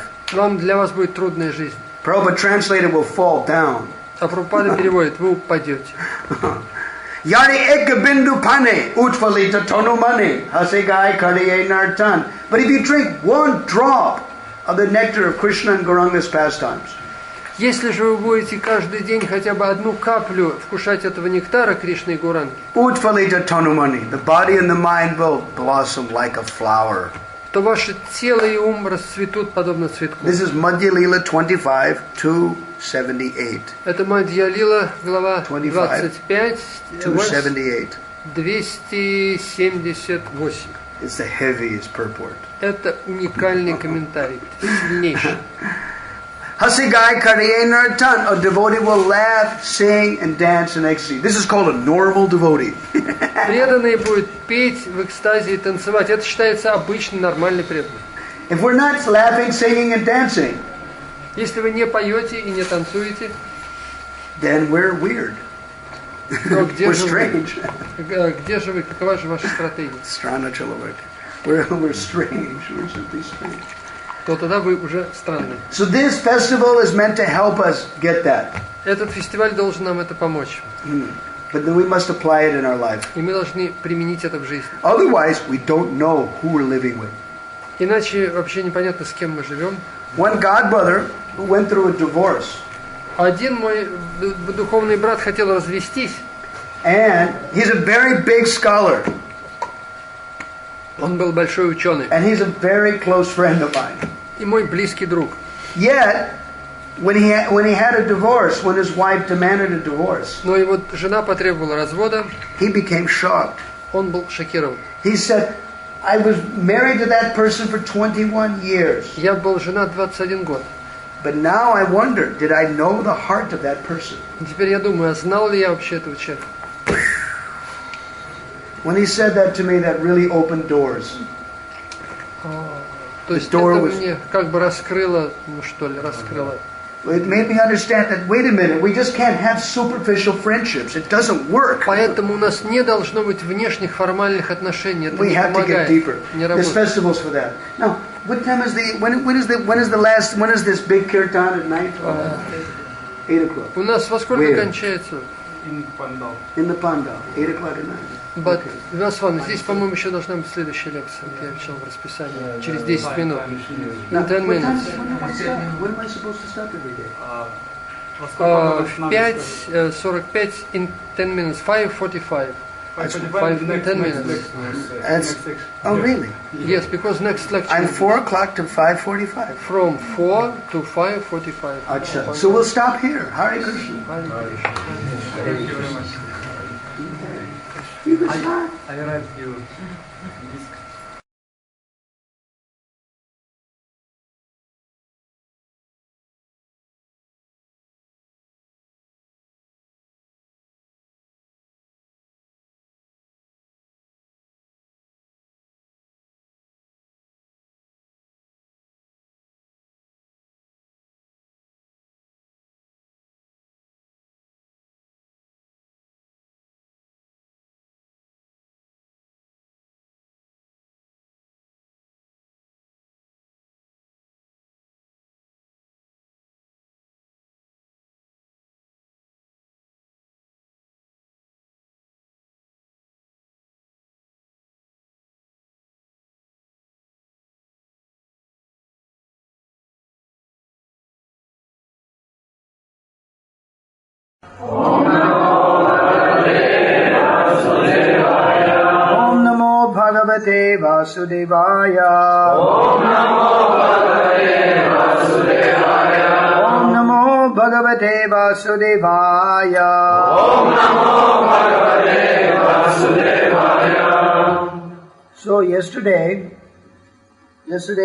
для вас будет трудная жизнь. Prabhupada translated will fall down. А Прабхупада переводит, вы упадете. Yari ek bindu pane utfalita tonu mani hasigai kariye nartan. But if you drink one drop of the nectar of Krishna and Gauranga's pastimes, Если же вы будете каждый день хотя бы одну каплю вкушать этого нектара Кришны и Гауранги, utfalita tonu mani, the body and the mind will blossom like a flower. то ваше тело и ум расцветут подобно цветку. This is Madhya Lila 25, 278. Это Мадхья Лила, глава 25, 278. 278. It's the heaviest purport. Это уникальный комментарий, сильнейший. Hasigai kariye nartan, a devotee will laugh, sing, and dance in ecstasy. This is called a normal devotee. Преданный будет петь в экстазе и танцевать. Это считается обычный, нормальный преданный. If we're not laughing, singing, and dancing, Если вы не поете и не танцуете, then we're weird. то где We're же вы? strange. Где же вы? Какова же ваша стратегия? Strana Chilavak. We're strange. We're simply strange. То тогда вы уже странный. So this festival is meant to help us get that. Этот фестиваль должен нам это помочь. But then we must apply it in our life. И мы должны применить это в жизни. Otherwise, we don't know who we're living with. Иначе вообще непонятно, с кем мы живем. One godbrother who went through a divorce, Один мой духовный брат хотел развестись. And he's a very big scholar. Он был большой ученый. And he's a very close friend of mine. И мой близкий друг. Yet, when he had a divorce, when his wife demanded a divorce, Но его жена потребовала развода. he became shocked. Он был шокирован. He said, I was married to that person for 21 years. Я был женат 21 год. But now I wonder, did I know the heart of that person? Теперь я думаю, а знал ли я вообще этого человека? When he said that to me, that really opened doors. То есть это мне как бы раскрыло, раскрыло. It made me understand that, wait a minute, we just can't have superficial friendships. It doesn't work. Поэтому у нас не должно быть внешних формальных отношений. Это We не have to get помогает. deeper. Не There's работает. festivals for that. Now, what time is when is this big kirtan at night? 8 o'clock. У нас во сколько кончается? In the pandal. 8 o'clock at night. But, Васван, здесь, по-моему, еще должна быть следующая лекция. Я писал в расписании. Через 10 минут. Now, In 10 what time, minutes. when am I supposed to stop every day? В 5:45 in 10 minutes. 5:45. 10 minutes. That's, oh, really? Yes, because next lecture I'm is 4 o'clock to 5:45. from 4 to 5:45. Acha. So we'll stop here. Hare Krishna. Thank you very much. You can start. I write you. Om Namo Bhagavate Vasudevaya. Om Namo Bhagavate Vasudevaya. Om Namo Bhagavate Vasudevaya. Om Namo Bhagavate Vasudevaya. So yesterday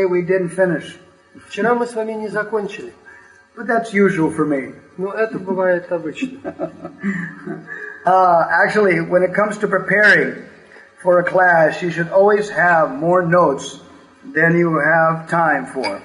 we didn't finish. Вчера мы с вами не закончили. But that's usual for me. Но это бывает обычно. Actually, when it comes to preparing for a class, you should always have more notes than you have time for.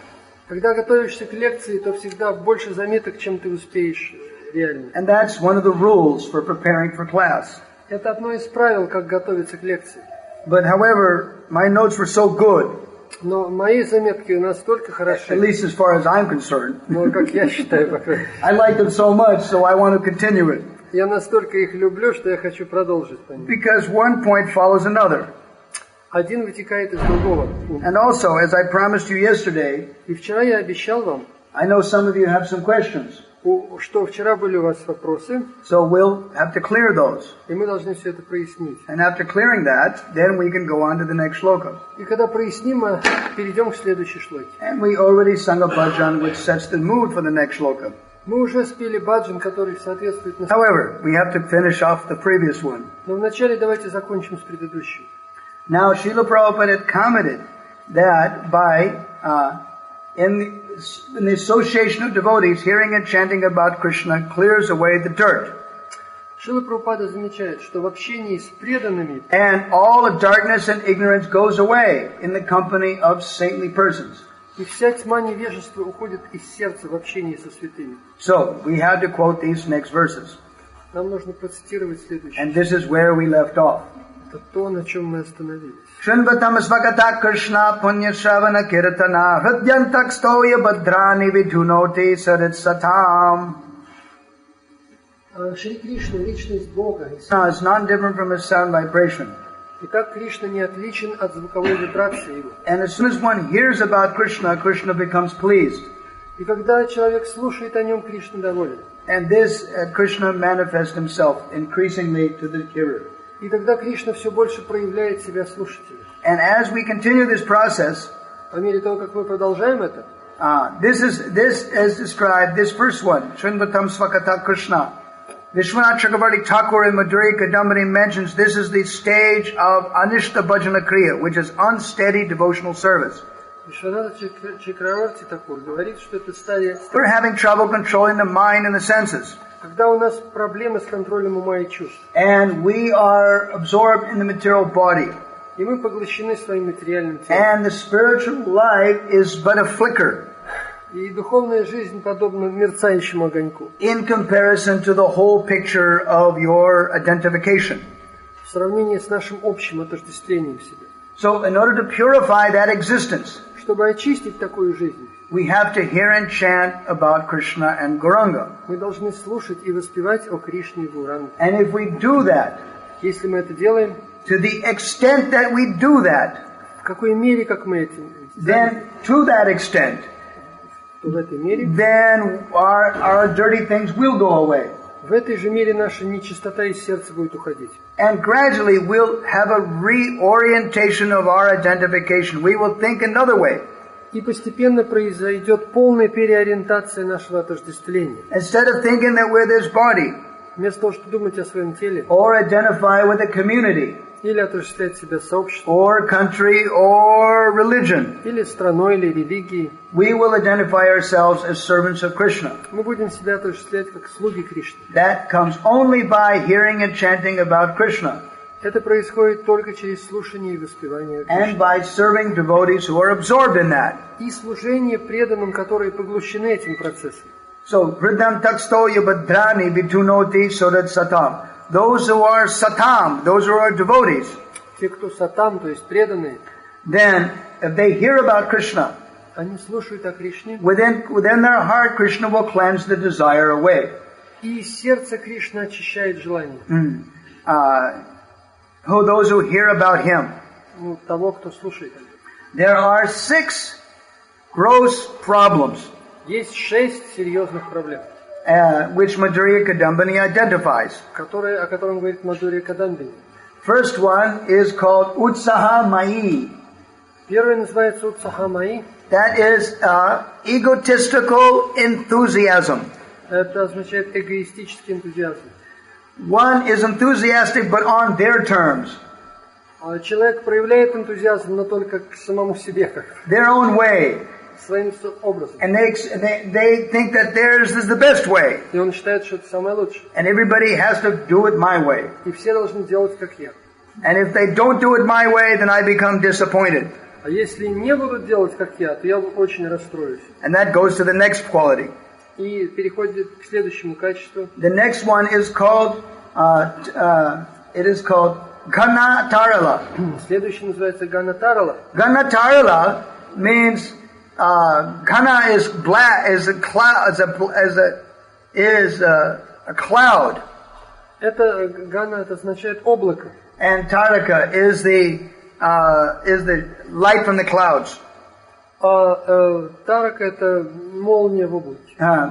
Когда готовишься к лекции, то всегда больше заметок, чем ты успеешь реально. And that's one of the rules for preparing for class. Это одно из правил, как готовиться к лекции. But however, my notes were so good, Но мои заметки настолько at хороши, least as far as I'm concerned. ну, как я считаю, по крайней мере. I like them so much, so I want to continue it. Я настолько их люблю, что я хочу продолжить по ним. Because one point follows another. Один вытекает из другого. And also, as I promised you yesterday, И вчера я обещал вам, I know some of you have some questions. что вчера были у вас вопросы, So we'll have to clear those. и мы должны все это прояснить. And after clearing that, then we can go on to the next shloka. И когда проясним, мы перейдем к следующей шлоке. And we already sung a bhajan which sets the mood for the next shloka. Мы уже спели баджан, который соответствует However, we have to finish off the previous one. Но вначале давайте закончим с предыдущим. Now, Srila Prabhupada had commented that in the association of devotees, hearing and chanting about Krishna clears away the dirt. Шрила Прабхупада замечает, что в общении с преданными And all the darkness and ignorance goes away in the company of saintly persons. и вся тьма невежества уходит из сердца в общении со святыми. So, we had to quote these next verses. Нам нужно процитировать следующее. And this is where we left off. Это то, на чем мы остановились. Shrinvatam svagata Krishna punya shravana kirtana hridyantak stoya badrani vidhunoti sarit satam. Шри Кришна, личность Бога. Now, it's not different from a sound vibration. И так Кришна не отличен от звуковой вибрации его. And as soon as one hears about Krishna, Krishna becomes pleased. И когда человек слушает о нем, Кришна доволен. And this Krishna manifests himself increasingly to the hearer. И тогда Кришна все больше проявляет себя слушателю. And as we continue this process, По мере того, как мы продолжаем это, this is described, this first one, Srinvatam Svakata Krishna. Vishwanath Chakravarti Thakur in Madhurya Kadambini mentions this is the stage of Anishta Bhajana Kriya, which is unsteady devotional service. Вишванат Чакраварти Такур говорит, что это стадия, We're having trouble controlling the mind and the senses. когда у нас проблемы с контролем ума и чувств. And we are absorbed in the material body. И мы поглощены своим материальным телом. And the spiritual life is but a flicker И духовная жизнь подобна мерцающему огоньку. in comparison to the whole picture of your identification. В сравнении с нашим общим отождествлением себя. So in order to purify that existence, Чтобы очистить такую жизнь, we have to hear and chant about Krishna and Gauranga. мы должны слушать и воспевать о Кришне и Гауранге. And if we do that, Если мы это делаем, to the extent that we do that, в какой мере, как мы этим then to that extent, то в этой мере, then our dirty things will go away. в этой же мере наша нечистота из сердца будет уходить. And gradually we'll have a reorientation of our identification. We will think another way. И постепенно произойдет полная переориентация нашего отождествления. Instead of thinking that we're this body, Вместо того, чтобы думать о своем теле, or identify with a community, или отождествлять себя с сообществом, or country, or religion, или страной, или религией, we will identify ourselves as servants of Krishna. мы будем себя отождествлять как слуги Кришны. That comes only by hearing and chanting about Krishna, Это происходит только через слушание и воспевание and Кришны. by serving devotees who are absorbed in that. И служение преданным, которые поглощены этим процессом. So, Vriddham taksto yabhadrani vitunoti sodat satam. Those who are satam, those who are devotees, Те, кто сатам, то есть преданные, then if they hear about Krishna, они слушают о Кришне, within their heart, Krishna will cleanse the desire away. и сердце Кришны очищает желание. Those who hear about him. Того, кто слушает. There are 6 gross problems, Есть 6 серьезных проблем, which Madhurya Kadambini identifies. о котором говорит Мадхурья Кадамбини. First one is called Utsaha Mai. Первый называется Утсахамаи. That is egotistical enthusiasm. Это означает эгоистический энтузиазм. One is enthusiastic but on their terms, Человек проявляет энтузиазм, но только к самому себе, как their own way. своим образом. And they think that theirs is the best way. И он считает, что это самое лучшее. And everybody has to do it my way. И все должны делать, как я. And if they don't do it my way, then I become disappointed. А если не будут делать, как я, то я очень расстроюсь. And that goes to the next quality. И переходит к следующему качеству. The next one is called, Ghana Tarala. Следующий называется Ганатарала. Ghana Tarala means, Ghana is black, is a cloud. Это Гана, это означает облако. And Taraka is the light from the clouds. Тарака это молния в облаке.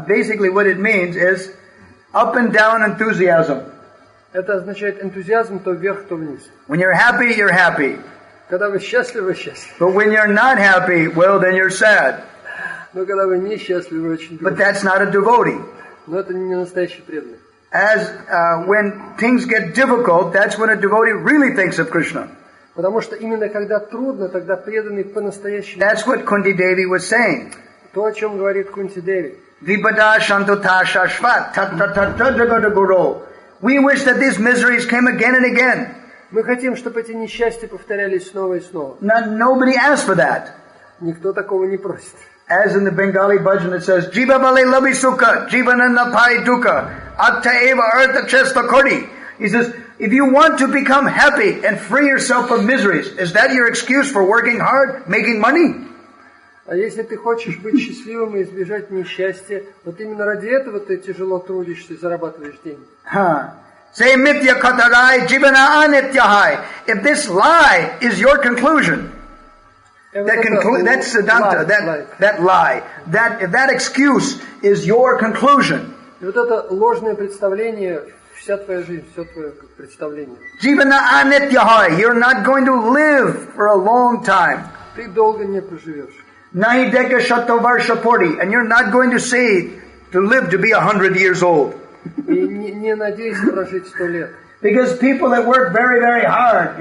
Basically what it means is up and down enthusiasm. Это означает энтузиазм то вверх, то вниз. When you're happy, you're happy. Когда вы счастливы, вы счастливы. But when you're not happy, well, then you're sad. Но когда вы не счастливы, вы очень But грустны. that's not a devotee. Но это не настоящий преданный. As when things get difficult, that's when a devotee really thinks of Krishna. Потому что именно когда трудно, тогда преданный по-настоящему. That's what Kunti Devi was saying. То, о чем говорит Кунти Деви. Vipada Shantota Shashvat Tatatata Guru. We wish that these miseries came again and again. Мы хотим, чтобы эти несчастья повторялись снова и снова. Nobody asked for that. Никто такого не просит. As in the Bengali bhajan it says, Jiva Bale Labi Sukha, Jivananda Pai Dukkha, Atta Eva Artha Chesta Kodi. He says, if you want to become happy and free yourself from miseries, is that your excuse for working hard, making money? А если ты хочешь быть счастливым и избежать несчастья, вот именно ради этого ты тяжело трудишься и зарабатываешь деньги. Say Mithya Katarai Jivana Anityahai. If this lie is your conclusion, That's Siddhanta, that lie. That excuse is your conclusion. И вот это ложное представление, вся твоя жизнь, все твое представление. Jivana anityahai. You're not going to live for a long time. Ты долго не проживешь. Nahi deka shatovarsha purti. And you're not going to say to live to be 100 years old. И не надейся прожить 100 лет. Because people that work very, very hard,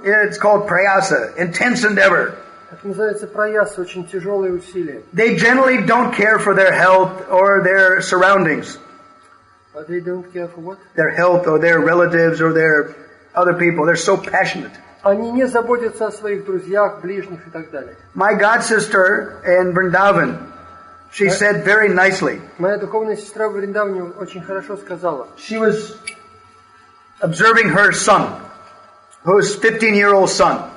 it's called prayasa, intense endeavor. Это называется праяса, очень тяжелые усилия. They generally don't care for their health or their surroundings. But they don't care for what? Their health or their relatives or their other people. They're so passionate. Они не заботятся о своих друзьях, ближних и так далее. My god sister in Vrindavan, she said very nicely. Моя духовная сестра в Вриндаване очень хорошо сказала. She was observing her son, whose 15-year-old son.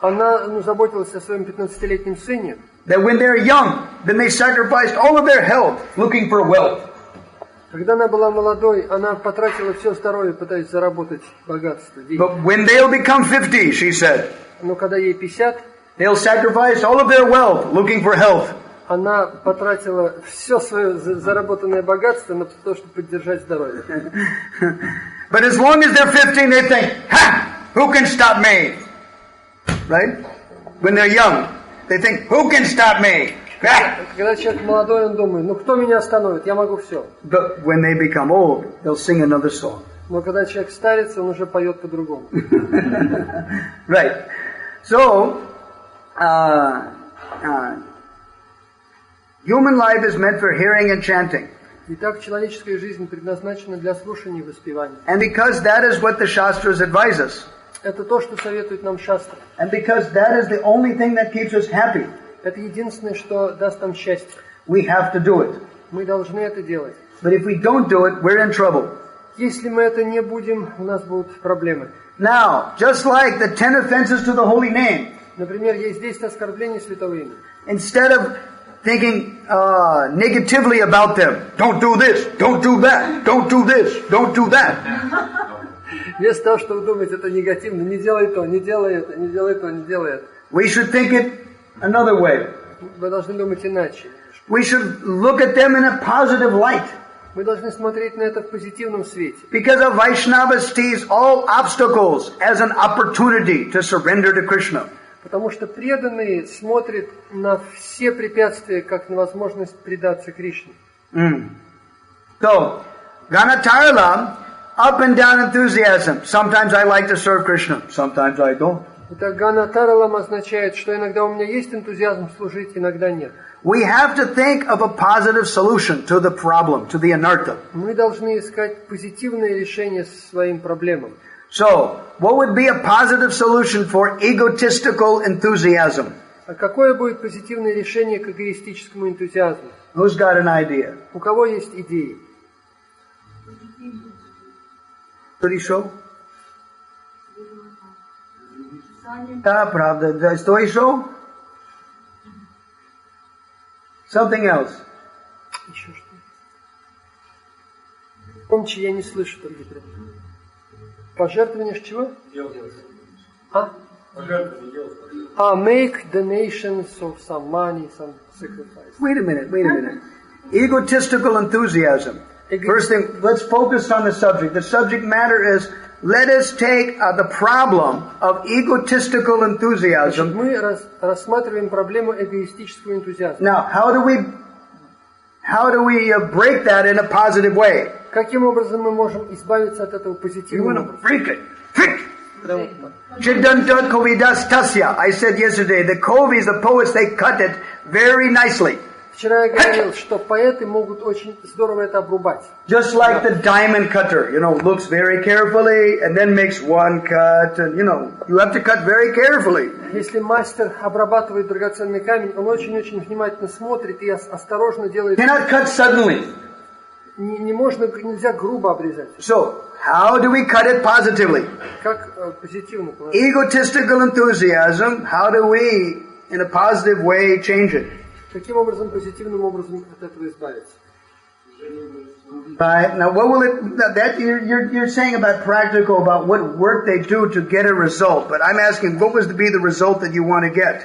Она заботилась о своем 15-летнем сыне. That when they're young, then they sacrificed all of their health looking for wealth. Когда она была молодой, она потратила все здоровье, пытаясь заработать богатство, деньги. But when they'll become 50, she said, Но когда ей 50, they'll sacrifice all of their wealth looking for health. Она потратила все свое заработанное богатство на то, чтобы поддержать здоровье. But as long as they're 15, they think, ha! Who can stop me? Right? When they're young, they think, who can stop me? Когда человек молодой, он думает, кто меня остановит? Я могу все. But when they become old, they'll sing another song. Но когда человек старится, он уже поет по-другому. Right. So, human life is meant for hearing and chanting. Итак, человеческая жизнь предназначена для слушания и воспевания. And because that is what the Shastras advise us. Это то, что советует нам шастры. And because that is the only thing that keeps us happy. Это единственное, что даст нам счастье. We have to do it. Мы должны это делать. But if we don't do it, we're in trouble. Если мы это не будем, у нас будут проблемы. Now, just like the 10 offenses to the holy name. Например, есть 10 оскорблений святого имени. Instead of thinking negatively about them, don't do this, don't do that, don't do this, don't do that. Вместо того, чтобы думать это негативно, не делай то, не делай это, не делай то, не делай это. We should think it another way. Мы должны думать иначе. We should look at them in a positive light. Мы должны смотреть на это в позитивном свете. Because a Vaishnava sees all obstacles as an opportunity to surrender to Krishna. Потому что преданные смотрят на все препятствия как на возможность предаться Кришне. So, Ganatarala, up and down enthusiasm. Sometimes I like to serve Krishna, sometimes I don't. Итак, Ганатаралам означает, что иногда у меня есть энтузиазм служить, иногда нет. We have to think of a positive solution to the problem, to the anartha. Мы должны искать позитивное решение своим проблемам. So, what would be a positive solution for egotistical enthusiasm? А какое будет позитивное решение к эгоистическому энтузиазму? Who's got an idea? У кого есть идеи? Что? Да, правда. Что еще? Something else. Еще что? Помните, я не слышу там где-то. Пожертвование чего? Make donations of some money, some sacrifice. Wait a minute. Egotistical enthusiasm. First thing, let's focus on the subject. The subject matter is, let us take the problem of egotistical enthusiasm. Мы рассматриваем проблему эгоистического энтузиазма. Now, how do we break that in a positive way? Каким образом мы можем избавиться от этого позитивного образа? Break it. Chiddanta Kovidas Tasya. I said yesterday, the Kovis, the poets, they cut it very nicely. Вчера я говорил, что поэты могут очень здорово это обрубать. Just like the diamond cutter, looks very carefully and then makes one cut, and you have to cut very carefully. Если мастер обрабатывает драгоценный камень, он очень-очень внимательно смотрит и осторожно делает. Cannot cut suddenly. Nельзя грубо обрезать. So, how do we cut it positively? Как позитивно? Egotistical enthusiasm, how do we, in a positive way, change it? Каким образом, позитивным образом от этого избавиться? Right. Now, what will it? That you're saying about practical, about what work they do to get a result. But I'm asking, what was to be the result that you want to get?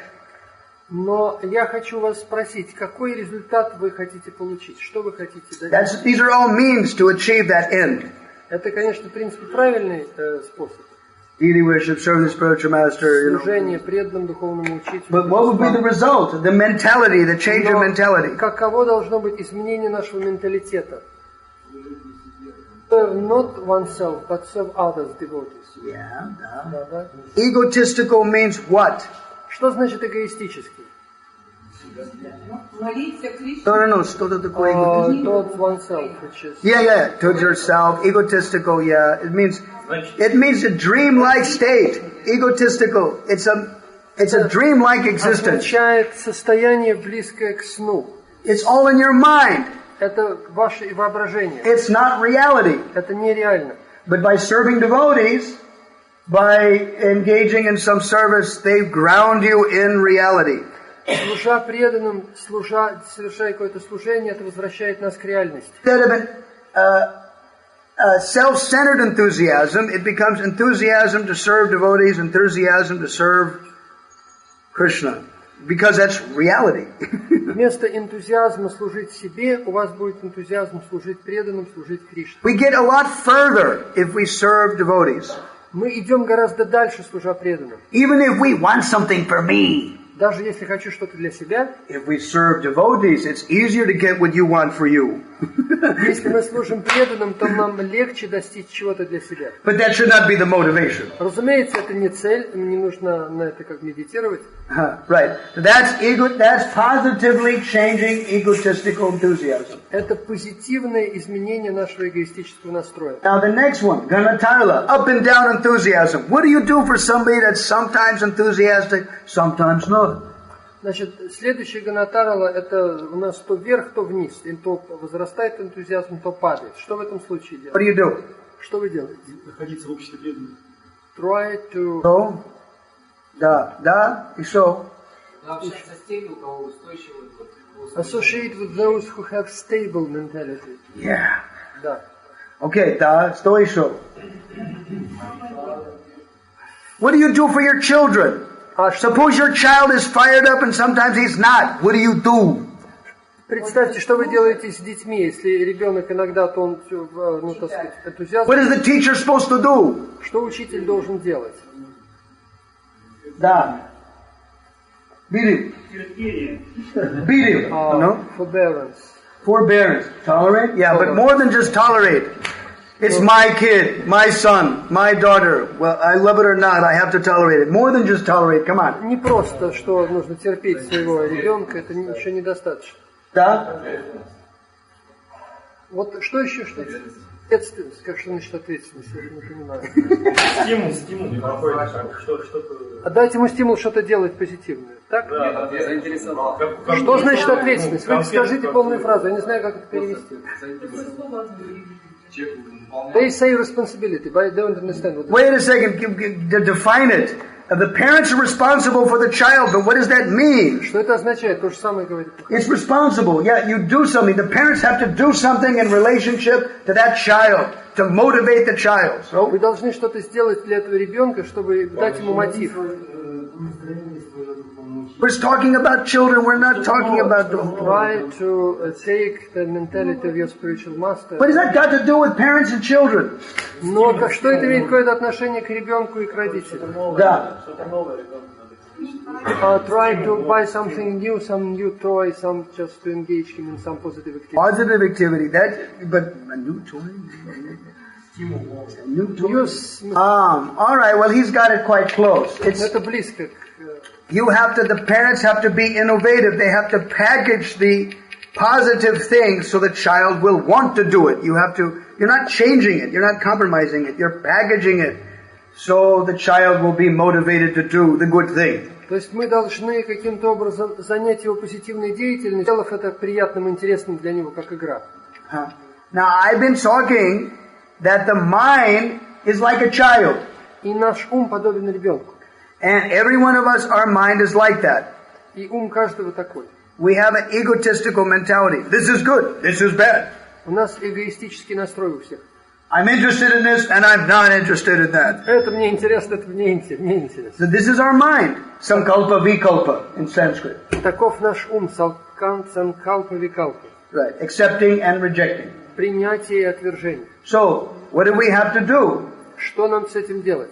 Но я хочу вас спросить, какой результат вы хотите получить? Что вы хотите добиться? These are all means to achieve that end. Это, конечно, в принципе, правильный способ. Deity worship, serving the spiritual master, you know. Служение преданному духовному учителю. But what would be the result? The mentality, the change of mentality. Каково должно быть изменение нашего менталитета? Serve not oneself, but serve others, devotees. Yeah. Да. Egotistical means what? Что значит эгоистический? No, что-то такое egotistical. Towards oneself, which is... Yeah, towards yourself, egotistical, yeah. It means a dream-like state. Egotistical. It's a dream-like existence. Означает состояние близкое к сну. It's all in your mind. Это ваше воображение. It's not reality. Это нереально. But by serving devotees, by engaging in some service, they ground you in reality. Служа преданным, совершая какое-то служение, это возвращает нас к реальности. Instead of self-centered enthusiasm, it becomes enthusiasm to serve devotees, enthusiasm to serve Krishna. Because that's reality. Вместо энтузиазма служить себе, у вас будет энтузиазм служить преданным, служить Кришне. We get a lot further if we serve devotees. Мы идем гораздо дальше, служа преданным. Even if we want something for me. Даже если хочу что-то для себя. If we serve devotees, it's easier to get what you want for you. Если мы служим преданным, то нам легче достичь чего-то для себя. But that should not be the motivation. Разумеется, это не цель, не нужно на это как медитировать. Right. That's positively changing egotistical enthusiasm. Это позитивное изменение нашего эгоистического настроя. Now the next one, Ganatala, up and down enthusiasm. What do you do for somebody that's sometimes enthusiastic, sometimes not? Значит, следующий ганатарала, это у нас то вверх, то вниз. И то возрастает энтузиазм, то падает. Что в этом случае делать? What do you do? Что вы делаете? Находиться в обществе преданных. Try to... So, да, и что? Общаться с теми, у кого устойчивый... Associate with those who have stable mentality. Yeah. Да. Okay, да, что еще? What do you do for your children? Suppose your child is fired up and sometimes he's not. What do you do? Представьте, что вы делаете с детьми, если ребенок иногда, то он, ну, так сказать, энтузиазм. What is the teacher supposed to do? Что учитель должен делать? Да. Beat him. Beat him. No? Forbearance. Tolerate? Yeah, but more than just tolerate. It's my kid, my son, my daughter. Well, I love it or not, I have to tolerate it. More than just tolerate, come on. Не просто, что нужно терпеть своего ребенка, это еще недостаточно. Да? Вот что еще? Что? Ответственность. Как что значит ответственность? Я не понимаю. Стимул. Дайте ему стимул что-то делать позитивное. Так? Да, заинтересовал. Что значит ответственность? Вы скажите полную фразу, я не знаю, как это перевести. They say responsibility, but I don't understand what. Wait a second, define it. The parents are responsible for the child, but what does that mean? Что это означает? То же самое говорит. It's responsible. Yeah, you do something. The parents have to do something in relationship to that child to motivate the child. So вы должны что-то сделать для этого ребенка, чтобы дать ему мотив. We're talking about children. We're not talking about the. Try to take the mentality of your spiritual master. What has that got to do with parents and children? Но что это имеет какое-то отношение к ребенку и к родителям? Да. Try to buy something new, some new toy, some just to engage him in some positive activity. Positive activity. But a new toy. A new toy. All right. Well, he's got it quite close. Это близко. The parents have to be innovative. They have to package the positive things so the child will want to do it. You're not changing it. You're not compromising it. You're packaging it so the child will be motivated to do the good thing. То есть мы должны каким-то образом занять его позитивной деятельностью, сделав это приятным и интересным для него, как игра. Now, I've been talking that the mind is like a child. И наш ум подобен ребенку. And every one of us, our mind is like that. И ум каждого такой. We have an egotistical mentality. This is good. This is bad. У нас эгоистический настрой у всех. I'm interested in this and I'm not interested in that. Это мне интересно, это мне интересно. So this is our mind. Sankalpa vikalpa in Sanskrit. Таков наш ум, санкалпа викалпа. Right. Accepting and rejecting. Принятие и отвержение. So, what do we have to do? Что нам с этим делать?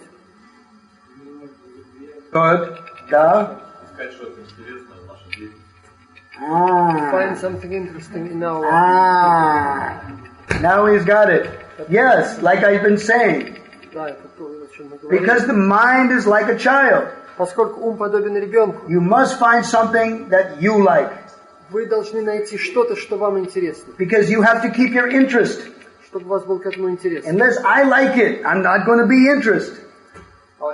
Good. Да. Искать что-то интересное в нашей жизни. Find something interesting in our life. Now he's got it. Yes, like I've been saying. Да, это то, о чем мы говорим. Because the mind is like a child. Поскольку ум подобен ребенку, You must find something that you like. вы должны найти что-то, что вам интересно, Because you have to keep your interest. чтобы у вас был к этому интерес. Unless I like it, I'm not going to be interested.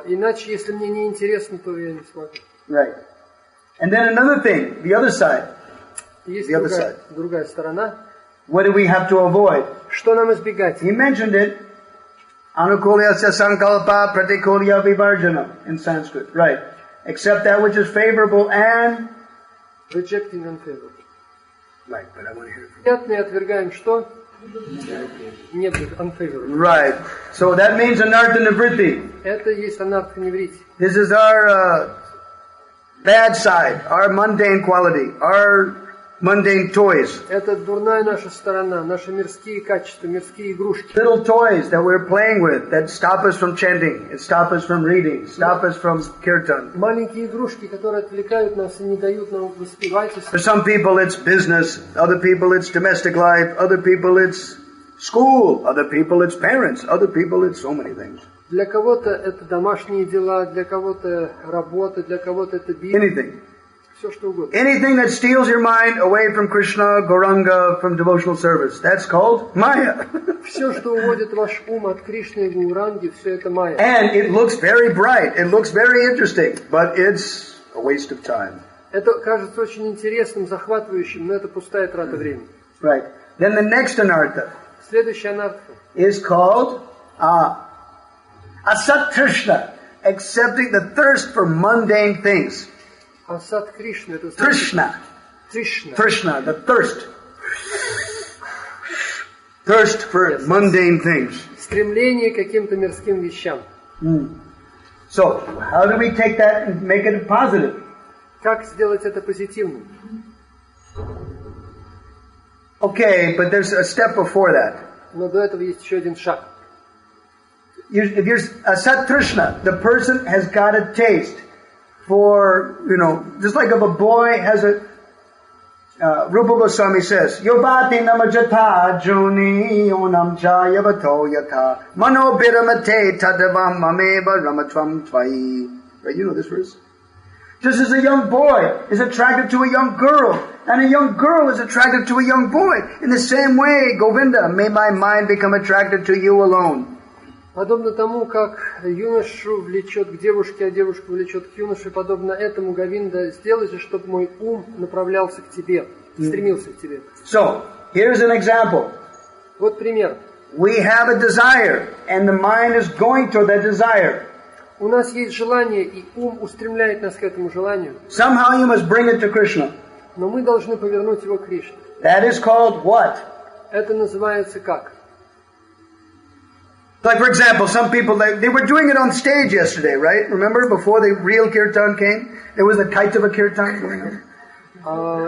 Иначе, если мне не интересно, то я не смогу. Right. And then another thing, the other side. Есть The other другая сторона. What do we have to avoid? Что нам избегать? He mentioned it. Anukulyasya sankalpa pratikulya vivarjana in Sanskrit. Right. Accept that which is favorable and... Rejecting unfavorable. Right, but I want to hear it from Приятное отвергаем что? Нет, unfavorable. Right. So that means anartha nivritti. Это есть анарха неврити. This is our bad side, our mundane quality, our mundane toys. Это дурная наша сторона, наши мирские качества, мирские игрушки. Little toys that we're playing with that stop us from chanting, that stop us from reading, stop us from kirtan. Маленькие игрушки, которые отвлекают нас и не дают нам воспевать. For some people it's business, other people it's domestic life, other people it's school, other people it's parents, other people it's so many things. Для кого-то это домашние дела, для кого-то работа, для кого-то это бизнес. Anything. Все что угодно. Anything that steals your mind away from Krishna, Gauranga, from devotional service. That's called Maya. Все, что уводит ваш ум от Кришны и Гауранги, все это майя. And it looks very bright. It looks very interesting. But it's a waste of time. Это кажется очень интересным, захватывающим, но это пустая трата времени. Right. Then the next anartha Следующая анарха is called Asat Trishna, accepting the thirst for mundane things. Асад Кришна. Это Trishna. Тришна. Trishna, the thirst. Thirst for mundane things. Стремление к каким-то мирским вещам. So, how do we take that and make it positive? Как сделать это позитивным? Okay, but there's a step before that. Но до этого есть еще один шаг. If you're Asat Trishna, the person has got a taste for, just like if a boy has a, Rupa Goswami says, Yobati namajata juni onam cha yavato yata mano biramate tadavam mameva ramatvam tvai. Right, you know this verse? Just as a young boy is attracted to a young girl, and a young girl is attracted to a young boy, in the same way, Govinda, may my mind become attracted to you alone. Подобно тому, как юношу влечет к девушке, а девушка влечет к юноше, подобно этому, Говинда, сделай же, чтобы мой ум направлялся к тебе, стремился к тебе. So, here's an example. Вот пример. We have a desire, and the mind is going toward that desire. У нас есть желание, и ум устремляет нас к этому желанию. Somehow you must bring it to Krishna. Но мы должны повернуть его к Кришне. That is called what? Это называется как? Like, for example, some people, they were doing it on stage yesterday, right? Remember, before the real kirtan came? There was a Kaitava kirtan going on.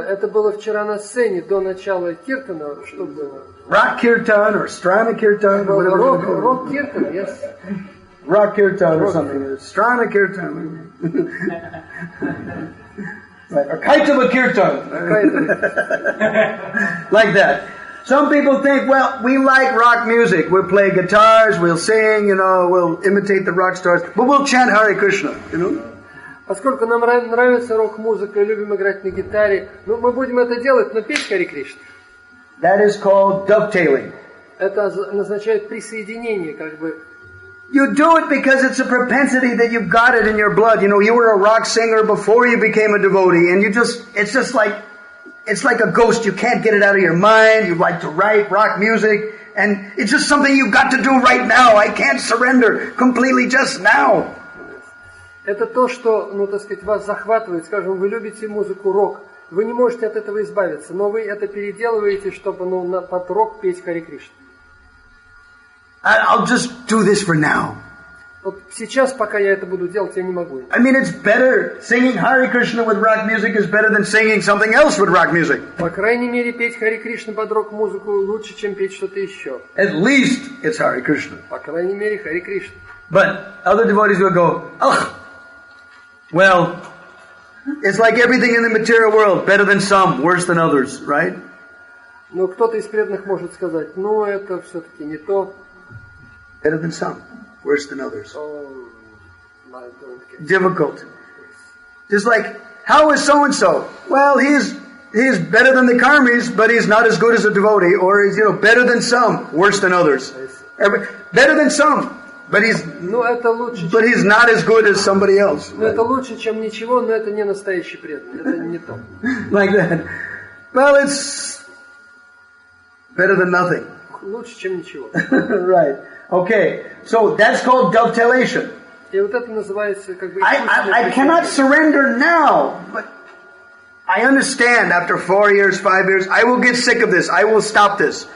Это было вчера на сцене, до начала киртана, что было? Rock kirtan or Strana kirtan or whatever. Рок киртан, yes. Rock kirtan or something. Strana kirtan. Right. Or Kaitava kirtan. Like that. Some people think, well, we like rock music. We'll play guitars, we'll sing, we'll imitate the rock stars, but we'll chant Hare Krishna, Поскольку нам нравится рок-музыка и любим играть на гитаре, мы будем это делать, но петь Харе Кришна. That is called dovetailing. Это означает присоединение, как бы. You do it because it's a propensity that you've got it in your blood. You were a rock singer before you became a devotee, and it's like a ghost. You can't get it out of your mind. You like to write rock music, and it's just something you've got to do right now. I can't surrender completely just now. Это то, что, вас захватывает. Скажем, вы любите музыку рок. Вы не можете от этого избавиться, но вы это переделываете, чтобы под рок петь Харе Кришна. I'll just do this for now. Вот сейчас, пока я это буду делать, я не могу. I mean, it's better, singing Hare Krishna with rock music is better than singing something else with rock music. По крайней мере, петь Харе Кришна под рок-музыку лучше, чем петь что-то еще. At least it's Hare Krishna. По крайней мере, Харе Кришна. But other devotees will go, ugh, well, it's like everything in the material world, better than some, worse than others, right? Но кто-то из преданных может сказать, ну, это все-таки не то. Better than some, worse than others. Oh, I don't get it. Difficult. Just like, how is so-and-so? Well, he's better than the karmis, but he's not as good as a devotee, or he's, better than some, worse than others. Better than some, but he's not as good as somebody else. Но это лучше, чем ничего, но это не настоящий преданный, это не то. Like that. Well, it's better than nothing. Lучше, чем ничего. Right. Okay. So that's called dovetailation. И вот это называется как бы... I cannot surrender now, but I understand after 4 years, 5 years, I will get sick of this. I will stop this.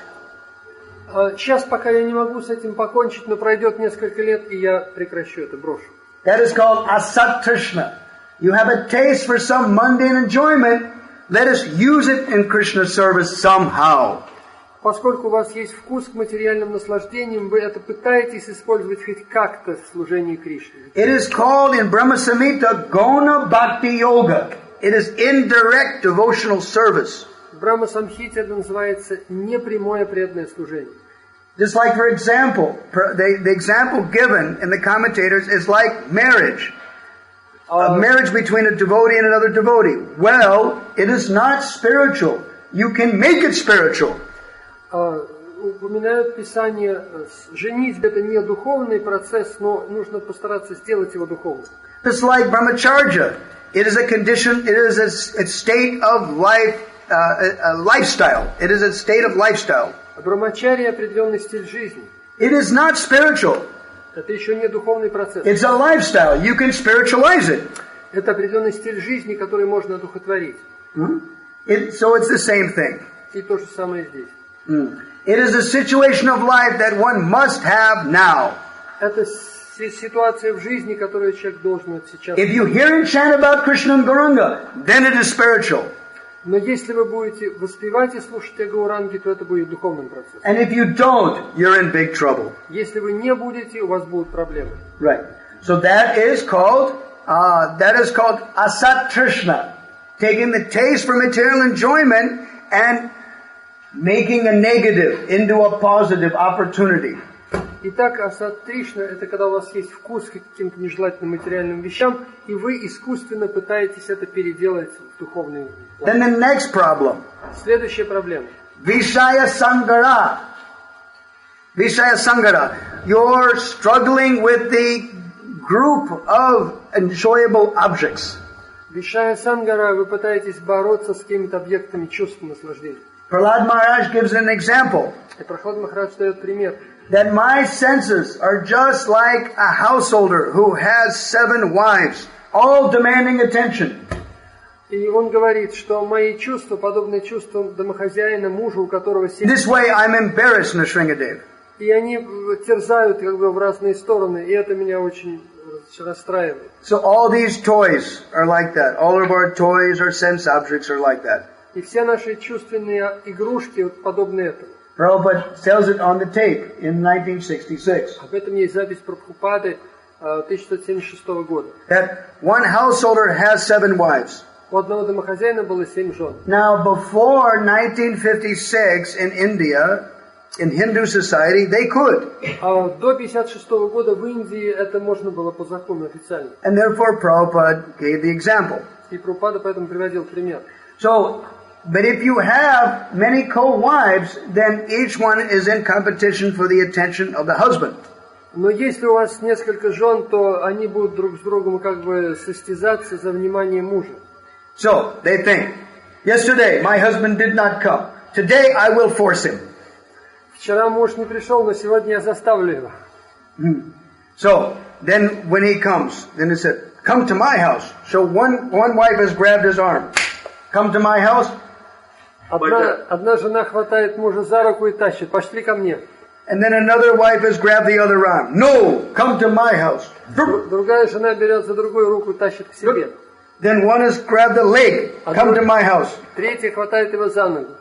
Сейчас пока я не могу с этим покончить, но пройдет несколько лет, и я прекращу это, брошу. That is called asat trishna. You have a taste for some mundane enjoyment. Let us use it in Krishna's service somehow. Поскольку у вас есть вкус к материальным наслаждениям, вы это пытаетесь использовать хоть как-то в служении Кришне. It is called in Brahma Samhita Gona Bhakti Yoga. It is indirect devotional service. В Брахма Самхите это называется непрямое преданное служение. Just like, for example, the example given in the commentators is like marriage. A marriage between a devotee and another devotee. Well, it is not spiritual. You can make it spiritual. Упоминают Писание, женитьба это не духовный процесс, но нужно постараться сделать его духовным. It's like brahmacharya. It is a condition, it is a state of life, a lifestyle. It is a state of lifestyle. Брахмачарья определенный стиль жизни. It is not spiritual. Это еще не духовный процесс. It's a lifestyle. You can spiritualize it. Это определенный стиль жизни, который можно одухотворить. So it's the same thing. И то же самое здесь. It is a situation of life that one must have now. Это ситуация в жизни, которую человек должен вот сейчас. If you hear and chant about Krishna and Gauranga, then it is spiritual. Но если вы будете воспевать и слушать о Гауранге, то это будет духовным процессом. And if you don't, you're in big trouble. Если вы не будете, у вас будут проблемы. Right. So that is called asat trishna, taking the taste for material enjoyment and making a negative into a positive opportunity. Итак, асат тришна – это когда у вас есть вкус к каким-то нежелательным материальным вещам, и вы искусственно пытаетесь это переделать в духовный план. Then the next problem. Следующая проблема. Vishaya sangara. Vishaya sangara. You're struggling with the group of enjoyable objects. Vishaya sangara, вы пытаетесь бороться с какими-то объектами чувств наслаждения. Prahlad Maharaj gives an example. И Прабхупада Махарадж дает пример. That my senses are just like a householder who has 7 wives, all demanding attention. И он говорит, что мои чувства подобны чувствам домохозяина, мужа, у которого 7... This way I'm embarrassed, Nrsingadev. И они терзают как бы в разные стороны, и это меня очень расстраивает. So all these toys are like that. All of our toys or sense objects are like that. И все наши чувственные игрушки вот подобны этому. Prabhupada tells it on the tape in 1966. Об этом есть запись Прабхупады 1976 года. That one householder has 7 wives. У одного домохозяина было 7 жен. Now, before 1956 in India, in Hindu society, they could. До 1956 года в Индии это можно было по закону официально. And therefore Prabhupada gave the example. И Прабхупада поэтому приводил пример. So, but if you have many co-wives, then each one is in competition for the attention of the husband. Но если у вас несколько жен, то они будут друг с другом как бы состязаться за внимание мужа. So, they think, yesterday my husband did not come. Today I will force him. Вчера муж не пришел, но сегодня я заставлю его. So, then when he comes, then he said, come to my house. So one wife has grabbed his arm. Come to my house. Одна жена хватает мужа за руку и тащит. Пошли ко мне. And then another wife has grabbed the other arm. No, come to my house. Другая жена берет за другую руку, тащит к себе. Then one has grabbed the leg. Come to my house. Третья хватает его за ногу.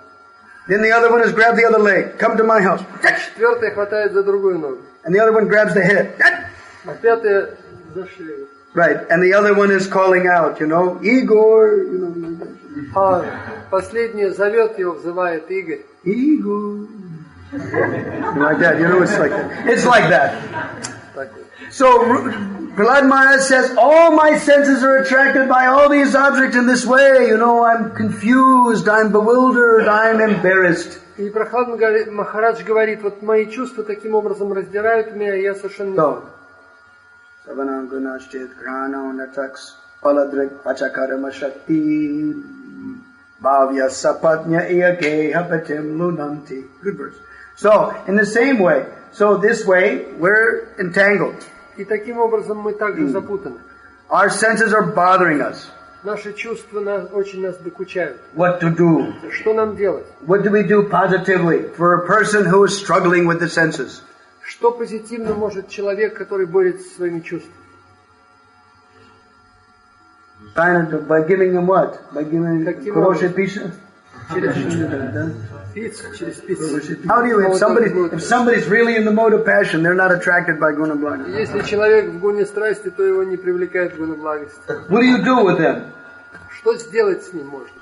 Then the other one has grabbed the other leg. Come to my house. Четвертая хватает за другую ногу. And the other one grabs the head. А пятая за шею. Right. And the other one is calling out, Igor, А последняя зовет его, взывает Игорь. Igor. Like that, it's like that. It's like that. So, Prahlad Maharaj says, all my senses are attracted by all these objects in this way. I'm confused, I'm bewildered, I'm embarrassed. И Прабхупада Махарадж говорит, вот мои чувства таким образом раздирают меня, и я совершенно не знаю. Savanam gunashchit grano nataks paladrik pachakarama shakti bhavya sapatnya iyake hapatim lunanti. Good verse. So, in the same way, this way, we're entangled. И таким образом мы также запутаны. Our senses are bothering us. Наши чувства очень нас докучают. What to do? Что нам делать? What do we do positively for a person who is struggling with the senses? Что позитивно может человек, который борется со своими чувствами? By giving him what? By giving хорошие пищу? Через пиццу. How do you, if somebody's really in the mode of passion, they're not attracted by guna blaga. Если человек в гуне страсти, то его не привлекает гуна благости. What do you do with them? Что сделать с ним можно?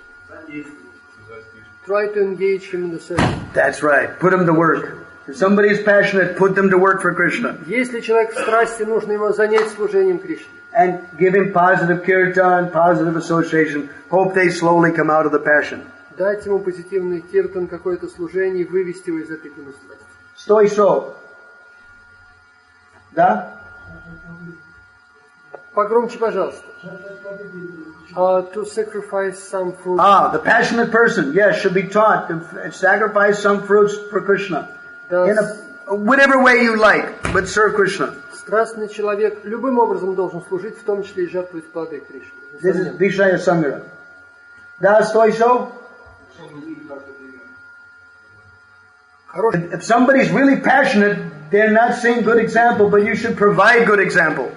Try to engage him in the service. That's right. Put him to work. If somebody is passionate, put them to work for Krishna. Если человек в страсти, нужно его занять служением Кришне. And give him positive kirtan, positive association. Hope they slowly come out of the passion. Дать ему позитивный киртан, какое-то служение, и вывести его из этой гунострасти. Стой, шо. Да? Погромче, пожалуйста. To sacrifice some fruit. The passionate person, yes, should be taught to sacrifice some fruits for Krishna. In whatever way you like, but serve Krishna. Страстный человек любым образом должен служить, в том числе и жертвовать плоды Кришны. This is Vishaya Sangara. Да, стой, шо. If somebody's really passionate, they're not seeing good example, but you should provide good example.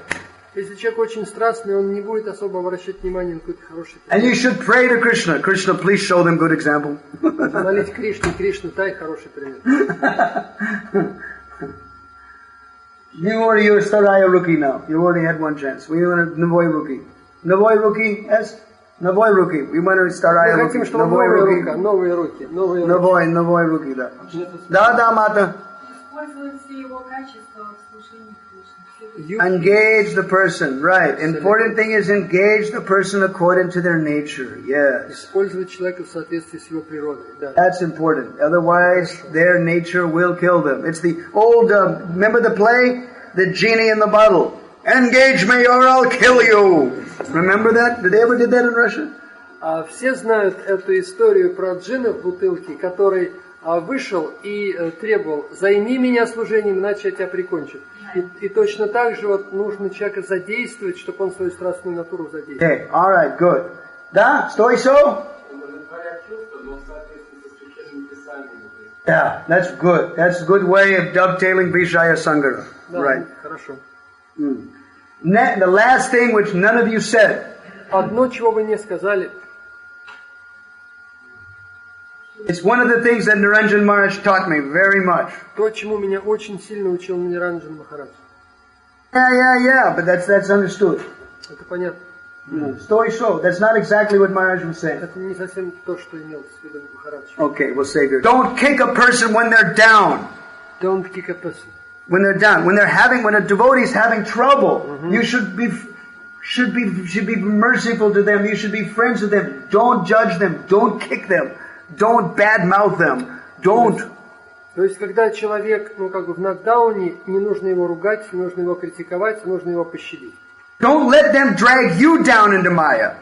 Если человек очень страстный, он не будет особо обращать внимание на какой-то хороший пример. And you should pray to Krishna. Krishna, please show them good example. Молить Кришне, Кришна, дай хороший пример. You're Staraya Ruki now. You already had one chance. We want a Navoy Ruki. Navoy Ruki, yes? Navoy Ruki. We want to Staraya Ruki. Мы хотим, чтобы новые руки. Navoy Ruki, да. Да, Mata. Engage the person, right. Important thing is engage the person according to their nature, yes. Использовать человека в соответствии с его природой, да. That's important. Otherwise, their nature will kill them. It's the old, remember the play? The genie in the bottle. Engage me or I'll kill you. Remember that? Did they ever did that in Russia? Все знают эту историю про джина в бутылке, который вышел и требовал: «Займи меня служением, иначе я тебя прикончу». И точно так же вот нужно человека задействовать, чтобы он свою страстную натуру задействовал. Okay, all right, good. Да, стой, so? Yeah, that's good. That's a good way of dovetailing Vishaya Sangara. Right. Хорошо. The last thing which none of you said. Одно, чего вы не сказали. It's one of the things that Niranjan Maharaj taught me very much. То, чему меня очень сильно учил Ниранджан Махарадж. Yeah, but that's understood. Это понятно. Story show. That's not exactly what Maharaj was saying. Это не совсем то, что имел в виду Махарадж. Okay, we'll save you. Don't kick a person when they're down. Don't kick a person. When they're down, when a devotee is having trouble, you should be merciful to them. You should be friends with them. Don't judge them. Don't kick them. Don't badmouth them. Don't. То есть, когда человек, в нокдауне, не нужно его ругать, не нужно его критиковать, нужно его пощадить. Don't let them drag you down into Maya.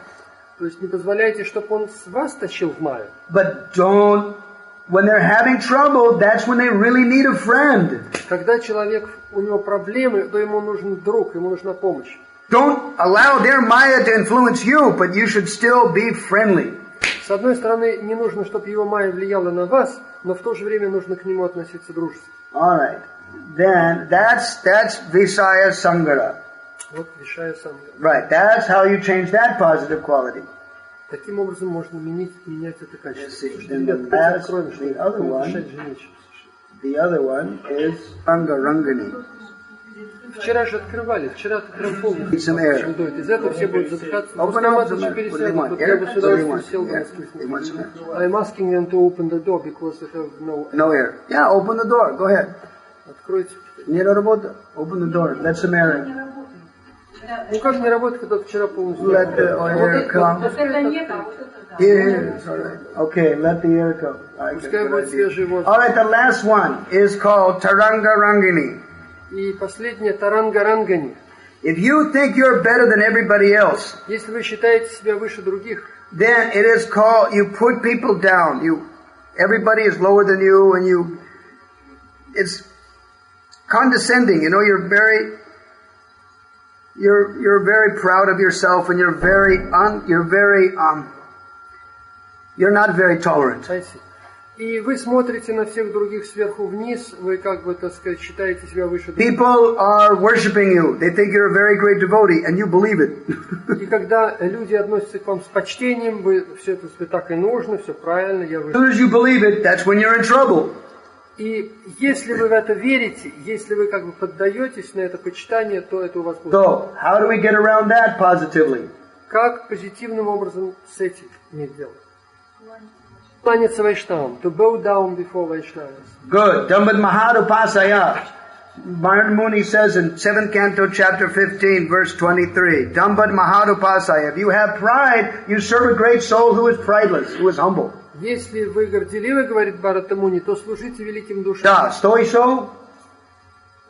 То есть, не позволяйте, чтобы он вас тащил в Майю. But don't. When they're having trouble, that's when they really need a friend. Когда у него проблемы, то ему нужен друг, ему нужна помощь. Don't allow their Maya to influence you, but you should still be friendly. С одной стороны, не нужно, чтобы его майя влияла на вас, но в то же время нужно к нему относиться дружественно. All right. Then that's Visaya Sangara. Вот Вишая Санга. Right. That's how you change that positive quality. Таким образом можно менять это качество. Then the other one is Sanga Rangani. Вчера же открывали, вчера прям полностью. It's an error. Из этого все будут задыхаться. Open up the door. Я бы с удовольствием сел бы на воскресенье. I'm asking them to open the door because they have no air. Yeah, open the door. Go ahead. Откройте. Не работает. Open the door. Let some air in. Ну как не работает, когда вчера полностью? Let the air come. Yes, all right. Okay, let the air come. Пускай будет свежий воздух. All right, the last one is called Taranga Rangini. И последнее Таранга Рангани. If you think you're better than everybody else, если вы считаете себя выше других, then it is called, you put people down. Everybody is lower than you, and it's condescending. You know, you're very proud of yourself, and you're not very tolerant. И вы смотрите на всех других сверху вниз, вы как бы, так сказать, считаете себя выше других. People are worshiping you. They think you're a very great devotee, and you believe it. И когда люди относятся к вам с почтением, вы все это так и нужно, все правильно, я выше. As soon as you believe it, that's when you're in trouble. И если вы в это верите, если вы как бы поддаетесь на это почитание, то это у вас будет. So, how do we get around that positively? Как позитивным образом с этим иметь дело? Кланяться Вайшнавам, to bow down before Vaishnavas. Good. Dambad Mahadupasaya. Bharat Muni says in 7th Canto, chapter 15, verse 23, Dambad Mahadupasaya. If you have pride, you serve a great soul who is prideless, who is humble. Если вы горделивы, говорит Бхарата Муни, то служите великим душам. Да, стой шо?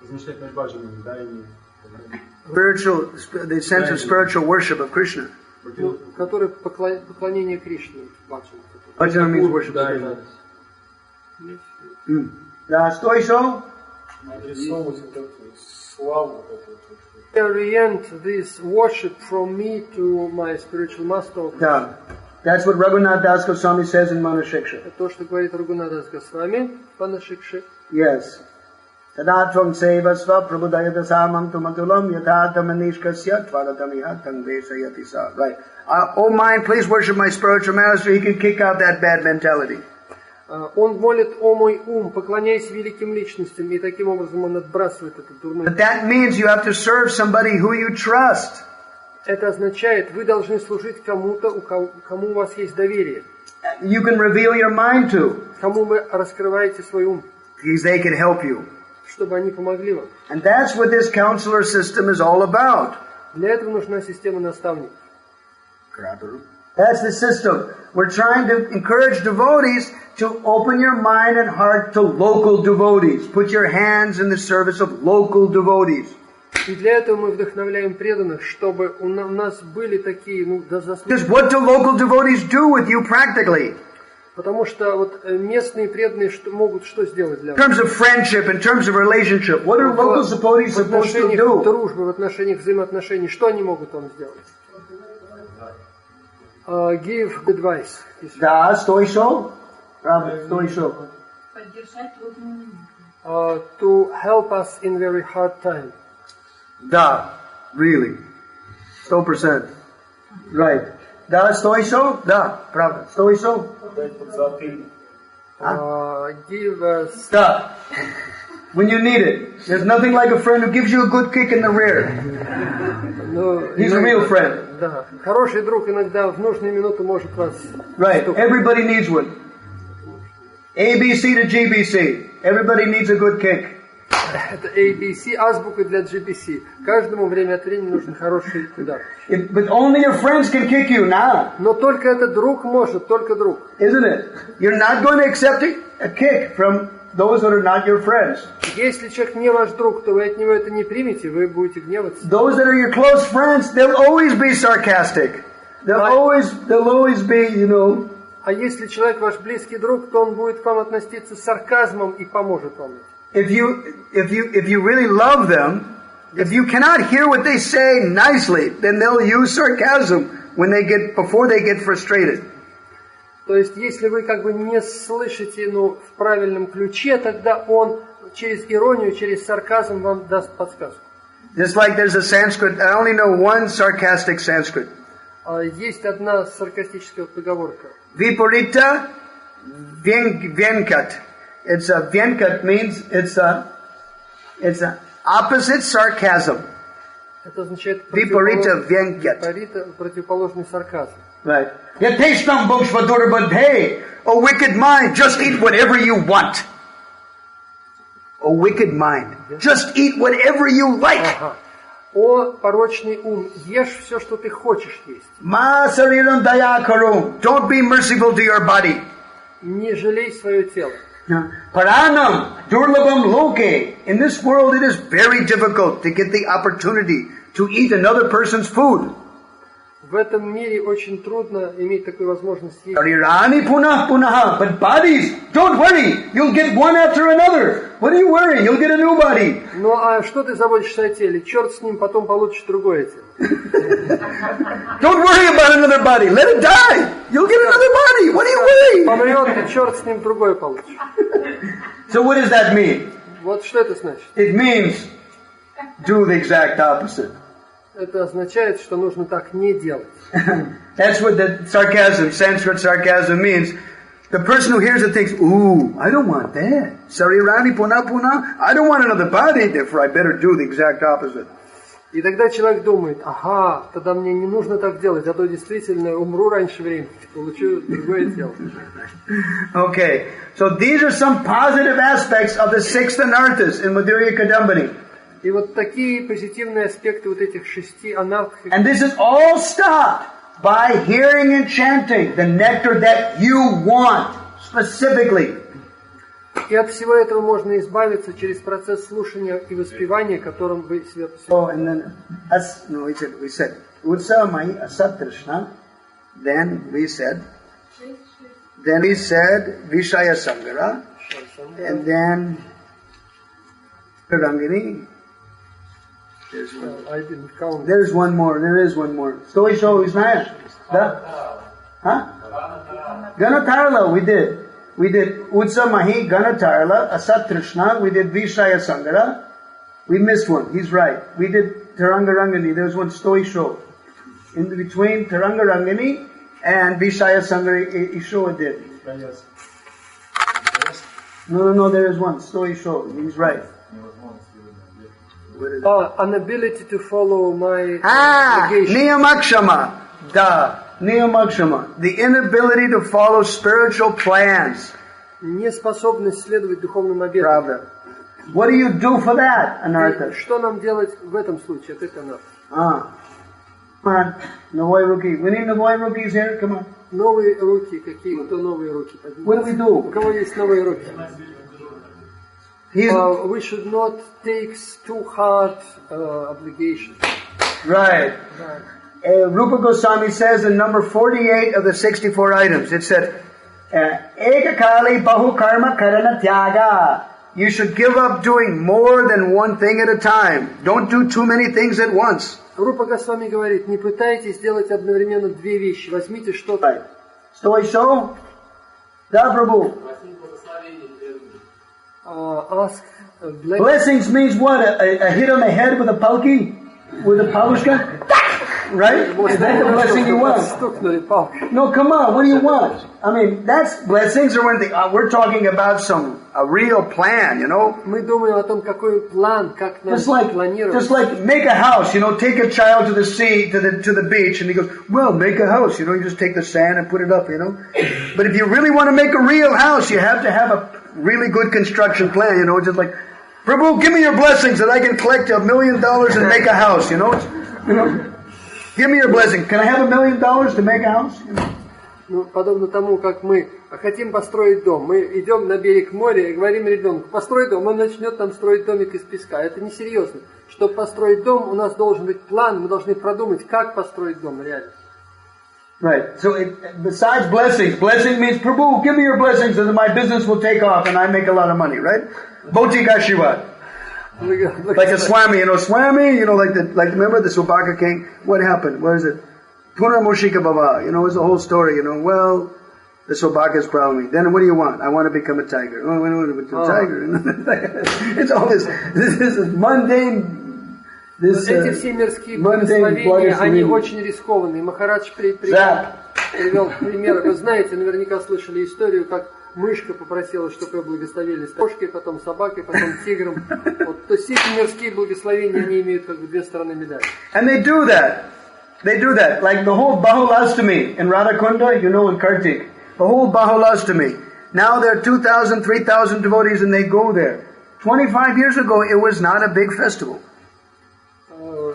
Размышлять над баджанами, да, и Spiritual, the sense of spiritual worship of Krishna. Который поклонение Кришне. Bhajana means worship of Krishna. Да, стой шо? Orient this worship from me to my spiritual master. Да. That's what Raghunath Das Goswami says in Manashiksha. То, что говорит Рагунат Дас Госвами в Манашикше. Yes. Tadatvam sevasva prabhudayata samam tumatulam yathatam anishkasya tvaratamihatan vesayati sa. Right. Oh mind, please worship my spiritual master. He can kick out that bad mentality. Он молит: «О мой ум, поклоняйся великим личностям», и таким образом он отбрасывает этот дурной. But that means you have to serve somebody who you trust. Это означает, вы должны служить кому-то, кому у вас есть доверие. You can reveal your mind to. Кому вы раскрываете свой ум. Because they can help you. Чтобы они помогли вам. And that's what this counselor system is all about. Для этого нужна система наставников. That's the system. We're trying to encourage devotees to open your mind and heart to local devotees. Put your hands in the service of local devotees. И для этого мы вдохновляем преданных, чтобы у нас были такие, заслуги. Because what do local devotees do with you practically? Потому что вот местные преданные могут что сделать для вас? In terms of friendship, in terms of relationship, what are local devotees supposed to do? В дружбе, в отношениях взаимоотношений, что они могут вам сделать? Give advice. Да, стой шо? Правда, стой шо? To help us in very hard time. Да, really. 100%. Right. Да, стой шо? Да, правда. Стой шо? Give us... Да. When you need it. There's nothing like a friend who gives you a good kick in the rear. He's a real friend. Да. Хороший друг иногда в нужную минуту может вас... Right. Everybody needs one. ABC to GBC. Everybody needs a good kick. Это ABC, азбука для GBC. Каждому время от времени нужен хороший удар. But only your friends can kick you now. Но только этот друг может, только друг. Isn't it? You're not going to accept a kick from those that are not your friends. Если человек не ваш друг, то вы от него это не примете, вы будете гневаться. Those that are your close friends, they'll always be sarcastic. They'll always be, you know. А если человек ваш близкий друг, то он будет к вам относиться с сарказмом и поможет вам. If you really love them, if you cannot hear what they say nicely, then they'll use sarcasm before they get frustrated. То есть, если вы как бы не слышите, в правильном ключе, тогда он через иронию, через сарказм вам даст подсказку. Just like there's a Sanskrit, I only know one sarcastic Sanskrit. Есть одна саркастическая поговорка. Viparita Vyankat. It's a Vyankat means it's a opposite sarcasm. Это означает Viparita Vyankat. Противоположный сарказм. Right. Yateshtam bhukshvadurabadhe. O wicked mind, just eat whatever you want. O wicked mind, just eat whatever you like. О порочный ум, ешь все, что ты хочешь есть. Ma sariram daya karum. Don't be merciful to your body. Не жалей свое тело. Paranam durlabam loke. In this world it is very difficult to get the opportunity to eat another person's food. В этом мире очень трудно иметь такую возможность есть. But bodies, don't worry, you'll get one after another. What are you worrying? You'll get a new body. Ну а что ты заботишься о теле? Черт с ним, потом получишь другое тело. Don't worry about another body. Let it die. You'll get another body. What are you worrying? Помрет, и черт с ним другое получишь. So what does that mean? Вот что это значит? It means do the exact opposite. Это означает, что нужно так не делать. That's what the sarcasm, Sanskrit sarcasm means. The person who hears it thinks, ooh, I don't want that. Sarirani puna puna. I don't want another body, therefore I better do the exact opposite. И тогда человек думает, ага, тогда мне не нужно так делать, а то действительно умру раньше времени, получу другое тело. Okay, so these are some positive aspects of the sixth anarthas in Madhurya Kadambini. И вот такие позитивные аспекты вот этих 6 анарт. And this is all stopped by hearing and chanting the nectar that you want, specifically. И от всего этого можно избавиться через процесс слушания и воспевания, которым вы себя посвятили. Oh, and then, we said, Utsamai Asatrishna, then we said Vishaya Sangara, and then Karangini. I didn't count. There is one more. Stoisho Isnaya. Ganatarla we did. We did Utsamahi, Ganatarla, Asatrishna, we did Vishaya Sangara. We missed one. He's right. We did Tarangarangani. There's one Stoisho. In between Tarangarangani and Vishaya Sangara, Ishoa did. No, there is one. Stoisho. He's right. An ability to follow my obligation. Niyamakshama. Niyamakshama. The inability to follow spiritual plans. Неспособность следовать духовным обетам. Правда. What do you do for that, Anartha? Что нам делать в этом случае? Это анарта. Come on. Новые руки. We need новые rupees here. Come on. Новые руки. Какие? Кто новые руки? What do we do? У кого есть новые руки? We should not take too hard obligations. Right. Rupa Goswami says in number 48 of the 64 items, it said, Ekakali bahu karma karana tyaga. You should give up doing more than one thing at a time. Don't do too many things at once. Рупа Госвами говорит, не пытайтесь сделать одновременно 2 вещи. Возьмите что-то. Стой, шо? Да, Прабhu. Ask blessings means what? A hit on the head with a palki? With a palushka? Right? Is that the blessing you want? No, come on. What do you want? I mean, that's blessings are when we're talking about a real plan, you know? Мы думаем о том, какой план, как нам планировать. Just like make a house, you know, take a child to the sea, to the beach, and he goes, well, make a house, you know, you just take the sand and put it up, you know? But if you really want to make a real house, you have to have a really good construction plan, you know, just like, Prabhu, give me your blessings that I can collect $1 million and make a house, you know? Give me your blessing. Can I have $1 million to make a house? Ну, подобно тому, как мы хотим построить дом. Мы идем на берег моря и говорим ребенку, построй дом, он начнет там строить домик из песка. Это несерьезно. Чтобы построить дом, у нас должен быть план, мы должны продумать, как построить дом реально. Right. So besides blessing means, Prabhu, give me your blessings so that my business will take off and I make a lot of money, right? Bhotika Shiva. Like a Swami, Swami, remember the Subhaka king? What happened? What is it? Purnamoshika Baba, it's a whole story, well, The Sobhaka's problem. Then what do you want? I want to become a tiger. Oh, I want to become a tiger. It's all this is mundane. Эти все мирские благословения, они очень рискованные. Махарадж привел пример. Вы знаете, наверняка слышали историю, как мышка попросила, чтобы ее благословили кошкой, потом собакой, потом тигром. Вот. То есть эти мирские благословения, они имеют как бы две стороны медали. And they do that. They do that. Like the whole Bahulastami in Radhakunda, you know, in Kartik. The whole Bahulastami. Now there are 2,000, 3,000 devotees and they go there. 25 years ago, it was not a big festival.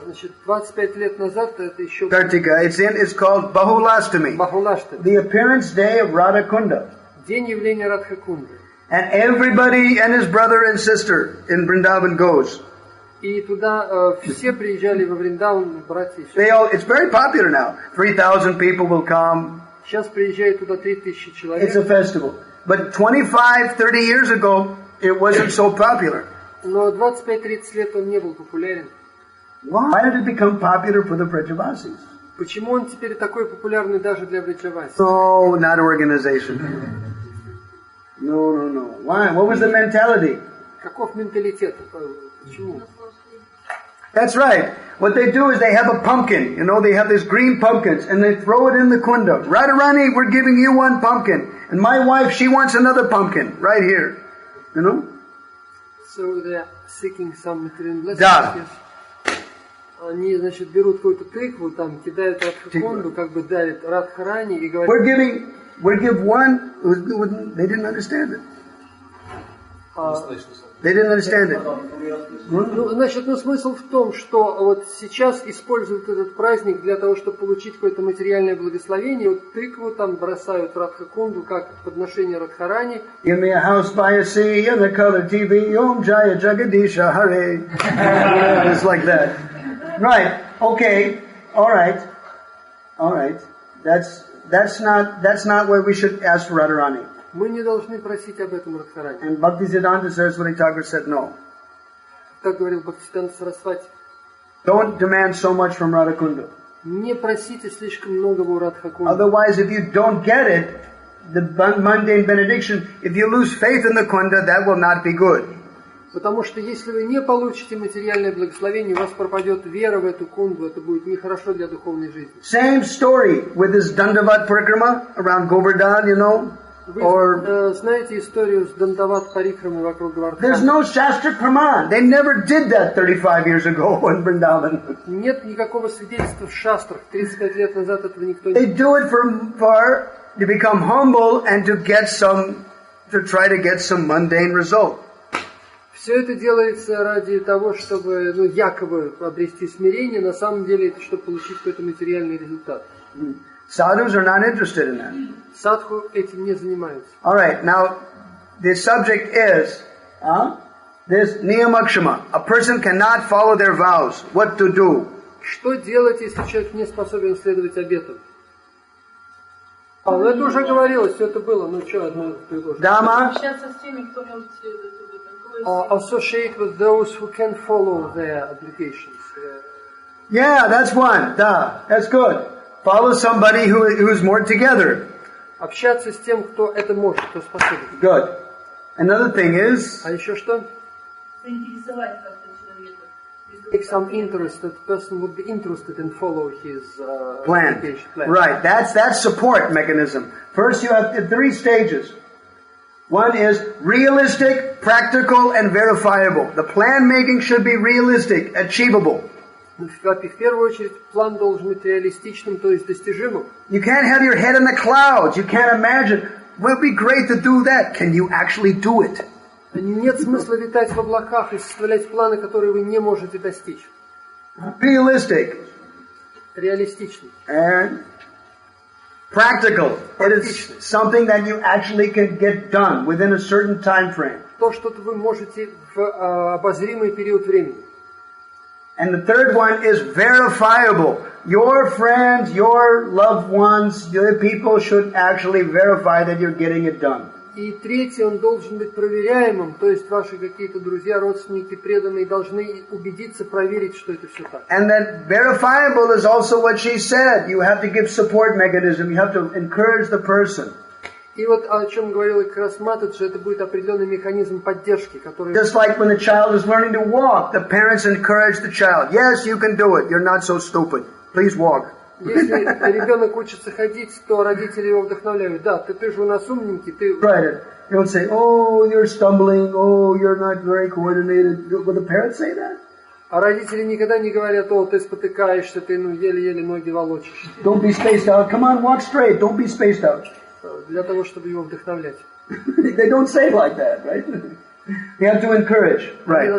Значит, 25 лет назад это еще... Kartika, it's called Bahulastami. Bahulastami. The appearance day of Radhakunda. День явления Радхакунды. And everybody and his brother and sister in Vrindavan goes. И туда все приезжали во Вриндаван, братья и сестры. It's very popular now. 3,000 people will come. Сейчас приезжает туда 3,000 человек. It's a festival. But 25, 30 years ago, it wasn't so popular. Но 25-30 лет он не был популярен. Why did it become popular for the Vrajavasis? Почему он теперь такой популярный даже для Вриджаваси? No, not organization. No. Why? What was the mentality? Каков менталитет? Почему? That's right. What they do is they have a pumpkin. You know, they have these green pumpkins and they throw it in the kunda. Radharani, we're giving you one pumpkin. And my wife, she wants another pumpkin right here. You know? So they are seeking some material blessings. Да. Они, значит, берут какую-то тыкву, там, кидают Радхакунду, как бы давят Радхарани и говорят... We'll give one... They didn't understand it. They didn't understand it. Ну, значит, смысл в том, что вот сейчас используют этот праздник для того, чтобы получить какое-то материальное благословение. Вот тыкву там бросают Радхакунду как подношение Радхарани. Give me a house by a sea and a color TV. Om Jaya Jagadisha Hare. It's like that. Right. Okay. All right. That's not where we should ask for Radharani. Мы не должны просить об этом Радхарани. And Bhaktisiddhanta Saraswati Thakur said no. Так говорил Бхактисиддханта Сарасвати. Don't demand so much from Radhakunda. Не просите слишком многого у Радхакунды. Otherwise, if you don't get it, the mundane benediction, if you lose faith in the kunda, that will not be good. Потому что если вы не получите материальное благословение, у вас пропадет вера в эту кунду, это будет нехорошо для духовной жизни. Same story with this Dandavat Parikrama around Govardhan, you know. Вы знаете историю с Дандават Парикрамой вокруг Гавардхана? There's no Shastra Praman. They never did that 35 years ago in Vrindavan. Нет никакого свидетельства в шастрах. 35 лет назад этого никто не... They do it for to become humble and to try to get some mundane result. Все это делается ради того, чтобы, якобы обрести смирение, на самом деле это чтобы получить какой-то материальный результат. Sadhus are not interested in that. Садху этим не занимаются. All right, now the subject is this niyamakshama. A person cannot follow their vows. What to do? Что делать, если человек не способен следовать обетам? Это уже говорилось, все это было. Одно предложение. Dhamma. Общаться с теми, кто может следовать обетам. Associate with those who can follow their obligations. Yeah, that's one. That's good. Follow somebody who's more together. Общаться с тем, кто это может, кто способен. Good. Another thing is... А еще что? Заинтересовать как-то человека. Take some interest, that person would be interested in follow his plan. Right, that's support mechanism. First you have 3 stages. One is realistic, practical, and verifiable. The plan making should be realistic, achievable. В первую очередь, план должен быть реалистичным, то есть достижимым. You can't have your head in the clouds. You can't imagine. Well, it'd be great to do that. Can you actually do it? Нет смысла летать в облаках и составлять планы, которые вы не можете достичь. Realistic. Реалистичный. And practical. It is something that you actually can get done within a certain time frame. То, что вы можете в обозримый период времени. And the third one is verifiable. Your friends, your loved ones, the other people should actually verify that you're getting it done. И третий, он должен быть проверяемым, то есть ваши какие-то друзья, родственники, преданные должны убедиться, проверить, что это все так. And that verifiable is also what she said. You have to give support mechanism. You have to encourage the person. И вот о чем говорила как раз Матаджи, это будет определенный механизм поддержки, который... Just like when the child is learning to walk, the parents encourage the child. Yes, you can do it. You're not so stupid. Please walk. Если ребенок учится ходить, то родители его вдохновляют. Да, ты же у нас умненький, ты... Right. They don't say, oh, you're stumbling, oh, you're not very coordinated. Will the parents say that? А родители никогда не говорят, о, ты спотыкаешься, ты еле-еле ноги волочишь. Don't be spaced out. Come on, walk straight. Don't be spaced out. Для того, чтобы его вдохновлять. They don't say it like that, right? You have to encourage, right?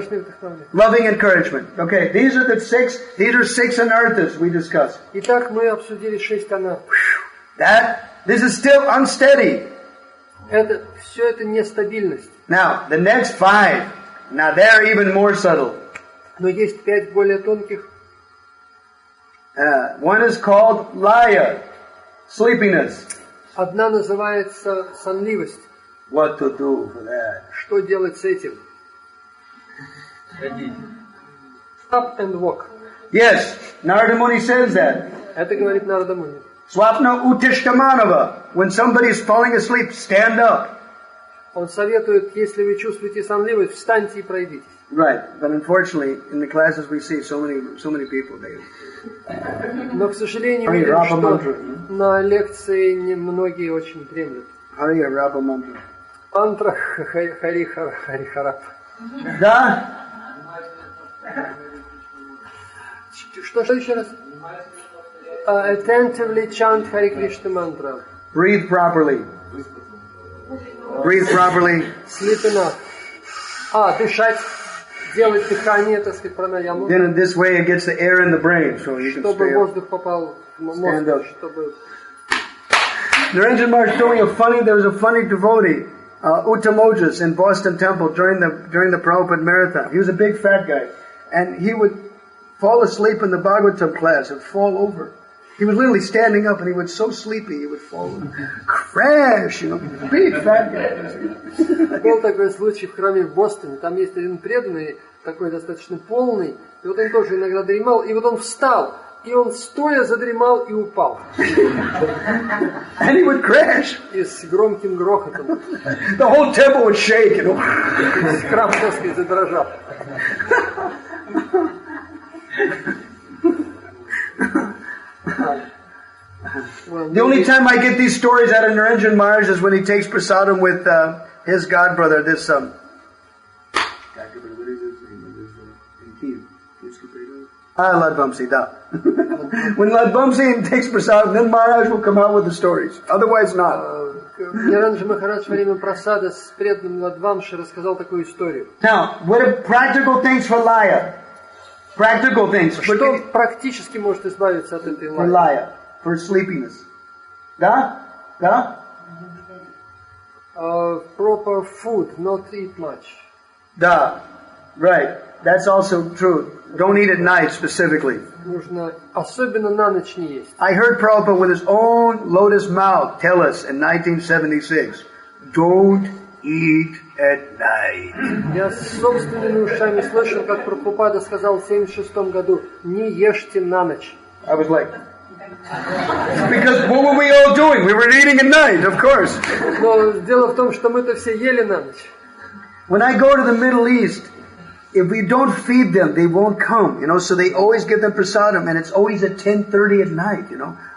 Loving encouragement. Okay, these are 6 anarthas we discussed. Итак, мы обсудили 6 анарт. This is still unsteady. Все это нестабильность. Now, the next 5, now they're even more subtle. Но есть 5 более тонких. One is called laya, sleepiness. Одна называется сонливость. What to do for that? Что делать с этим? Stop and walk. Yes, Narada Muni says that. Это говорит Нарада Муни. Swapna utishtamanava. When somebody is falling asleep, stand up. Он советует, если вы чувствуете сонливость, встаньте и пройдитесь. Right, but unfortunately, in the classes we see so many people. Но, к сожалению, видим, что на лекции многие очень дремлют. Харе Раба мантра. Мантра Харихарап. Да? Что еще раз? Attentively chant Харе Кришна mantra. Breathe properly. Breathe properly. Sleep enough. Дышать. Делать дыхание, так сказать, пранаяму. Then in this way it gets the air in the brain, so you can чтобы stay воздух попал в мозг, чтобы... Niranjan Maharaj told me there was a funny devotee, Uttamojas in Boston Temple during the Prabhupada marathon. He was a big fat guy, and he would fall asleep in the Bhagavatam class and fall over. He was literally standing up, and he was so sleepy he would fall and crash, big fat guy. Был такой случай в храме в Бостоне. Там есть один преданный, такой достаточно полный. И вот он тоже иногда дремал. И вот он встал. И он стоя задремал и упал. And he would crash. И с громким грохотом. The whole temple would shake. Храм, так сказать, задрожал. The only time I get these stories out of Niranjan Maharaj is when he takes prasadam with his godbrother, this Ladvamsi, da. When Ladvamsi takes prasadam, then Maharaj will come out with the stories. Otherwise not. Ниранджа Махарадж во время просады с преданным Ладвамши рассказал такую историю. Now, what are practical things for laya? Practical things. Что практически может избавиться от этой лая? For laya, for sleepiness. Да? Да? Proper food, not eat much. Да, right. That's also true. Don't eat at night specifically. Нужно особенно на ночь не есть. I heard Prabhupada with his own lotus mouth tell us in 1976, don't eat at night. Я собственными ушами слышал, как Прабхупада сказал в 1976 году, не ешьте на ночь. I was like, because what were we all doing? We were eating at night, of course. Но дело в том, что мы-то все ели на ночь. When I go to the Middle East, if we don't feed them, they won't come, so they always give them prasadam, and it's always at 10:30 at night,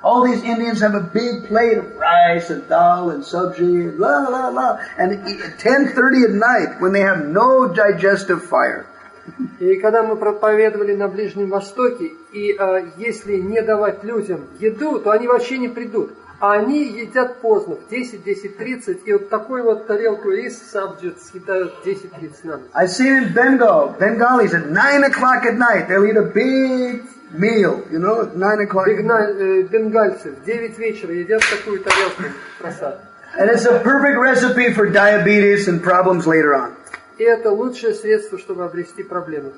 All these Indians have a big plate of rice and dal and sabji and la la la, and at 10:30 at night, when they have no digestive fire. И когда мы проповедовали на Ближнем Востоке, и если не давать людям еду, то они вообще не придут. А они едят поздно, в 10, 10:30, и вот такую вот тарелку рис сабджи съедают 10:30 на ночь. I've seen in Bengalis at 9 o'clock at night, they'll eat a big meal, at 9 o'clock at night. Бенгальцы в 9 вечера едят такую тарелку просад. And it's a perfect recipe for diabetes and problems later on. И это лучшее средство, чтобы обрести проблемы.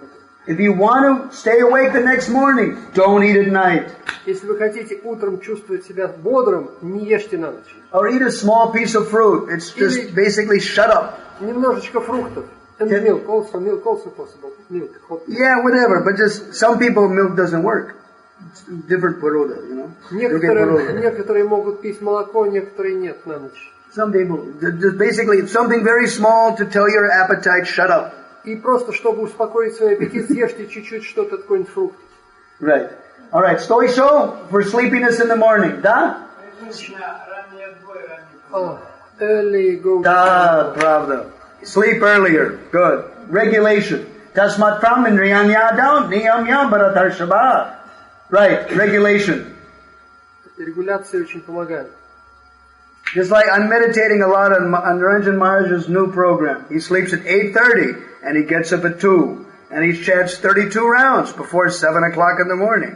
If you want to stay awake the next morning, don't eat at night. Если вы хотите утром чувствовать себя бодрым, не ешьте на ночь. Or eat a small piece of fruit. It's just basically shut up. Немножечко фруктов. And milk also possible. Milk, hot milk. Yeah, whatever. But just some people milk doesn't work. It's different paroda, Некоторые могут пить молоко, некоторые нет на ночь. Some people, just basically something very small to tell your appetite, shut up. И просто, чтобы успокоить свой аппетит, съешьте чуть-чуть что-то, какой-нибудь фрукт. Right. All right. Что еще for sleepiness in the morning? Да? Early go. Да, правда. Sleep earlier. Good. Regulation. Tasmat pramindriyan yadav niyam yam bharatarshava. Right. Regulation. Регуляция очень помогает. Just like I'm meditating a lot on Ranjan Maharaj's new program. He sleeps at 8:30 and he gets up at 2. And he chants 32 rounds before 7 o'clock in the morning.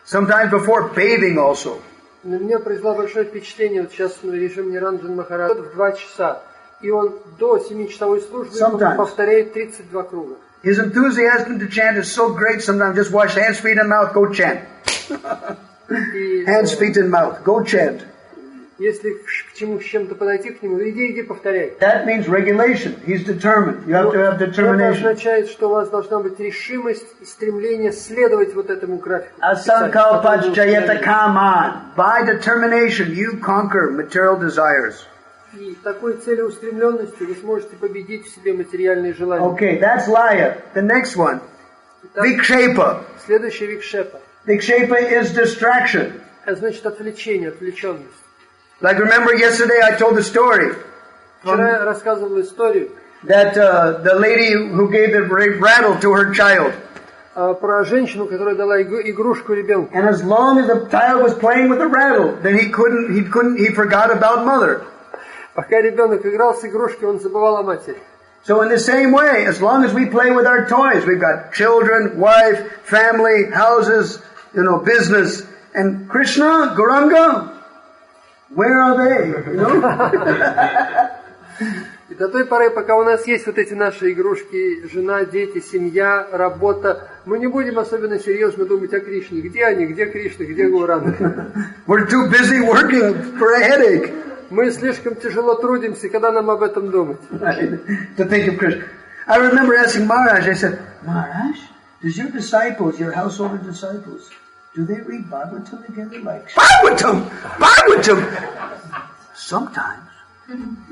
Sometimes before bathing also. На меня произвело большое впечатление, вот сейчас режим Ниранджан Махарадж в 2 часа. И он до 7-часовой службы повторяет 32 круга. His enthusiasm to chant is so great, sometimes just wash hands, feet, and mouth, go chant. Hands, feet, and mouth, go chant. Если к чем-то подойти к нему, иди, повторяй. That means regulation. He's determined. You have to have determination. Это означает, что у вас должна быть решимость и стремление следовать вот этому графику. Asankalpajayata kaman. By determination, you conquer material desires. И такой целеустремленностью вы сможете победить в себе материальные желания. Okay, that's laya. The next one. Vikshepa. Следующий викшепа. Vikshepa is distraction. Это значит отвлечение, отвлеченность. Like remember yesterday I told the story. Вчера я рассказывал историю. That the lady who gave the rattle to her child. Про женщину, которая дала игрушку ребенку. And as long as the child was playing with the rattle, then he forgot about mother. Пока ребенок играл с игрушкой, он забывал о матери. So in the same way, as long as we play with our toys, we've got children, wife, family, houses, business, and Krishna, Gauranga, where are they? И до той поры, пока у нас есть вот эти наши игрушки, жена, дети, семья, работа, мы не будем особенно серьезно думать о Кришне. Где они? Где Кришна? Где Гауранга? We're too busy working for a headache. Мы слишком тяжело трудимся, когда нам об этом думать. To think of Krishna. I remember asking Maharaj, I said, Maharaj, does your disciples, your household disciples, do they read Bhagavatam together like Bhagavatam? Bhagavatam! Sometimes,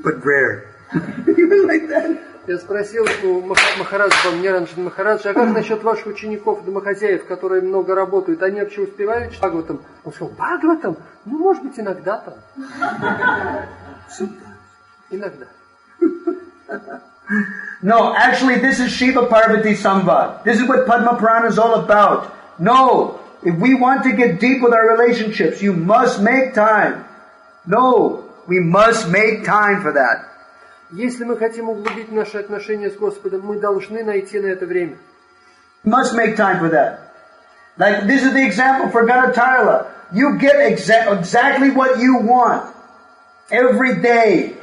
but rare. Like that. Я спросил у Махараджа, Ниранджан Махараджа, а как насчет ваших учеников, домохозяев, которые много работают, они вообще успевают читать Бхагаватам? Он сказал, Бхагаватам? Ну, может быть, иногда там. Иногда. No, actually this is Shiva Parvati Samvad. This is what Padma Purana is all about. No, if we want to get deep with our relationships, you must make time. No, we must make time for that. Если мы хотим углубить наши отношения с Господом, мы должны найти на это время. Must make time for that. Like this is the example for Ganatarla. You get exactly what you want every day.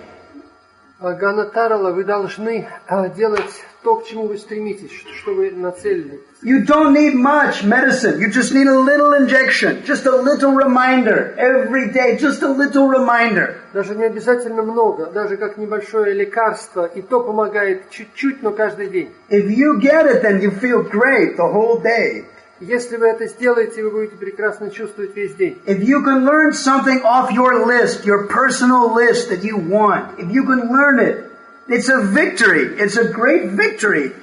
Ганатарала, вы должны делать то, к чему вы стремитесь, что вы нацелили. You don't need much medicine. You just need a little injection. Just a little reminder. Every day, just a little reminder. Даже не обязательно много. Даже как небольшое лекарство. И то помогает чуть-чуть, но каждый день. If you get it, then you feel great the whole day. Если вы это сделаете, вы будете прекрасно чувствовать весь день. If you can learn something off your list, your personal list that you want, if you can learn it, it's a victory. It's a great victory.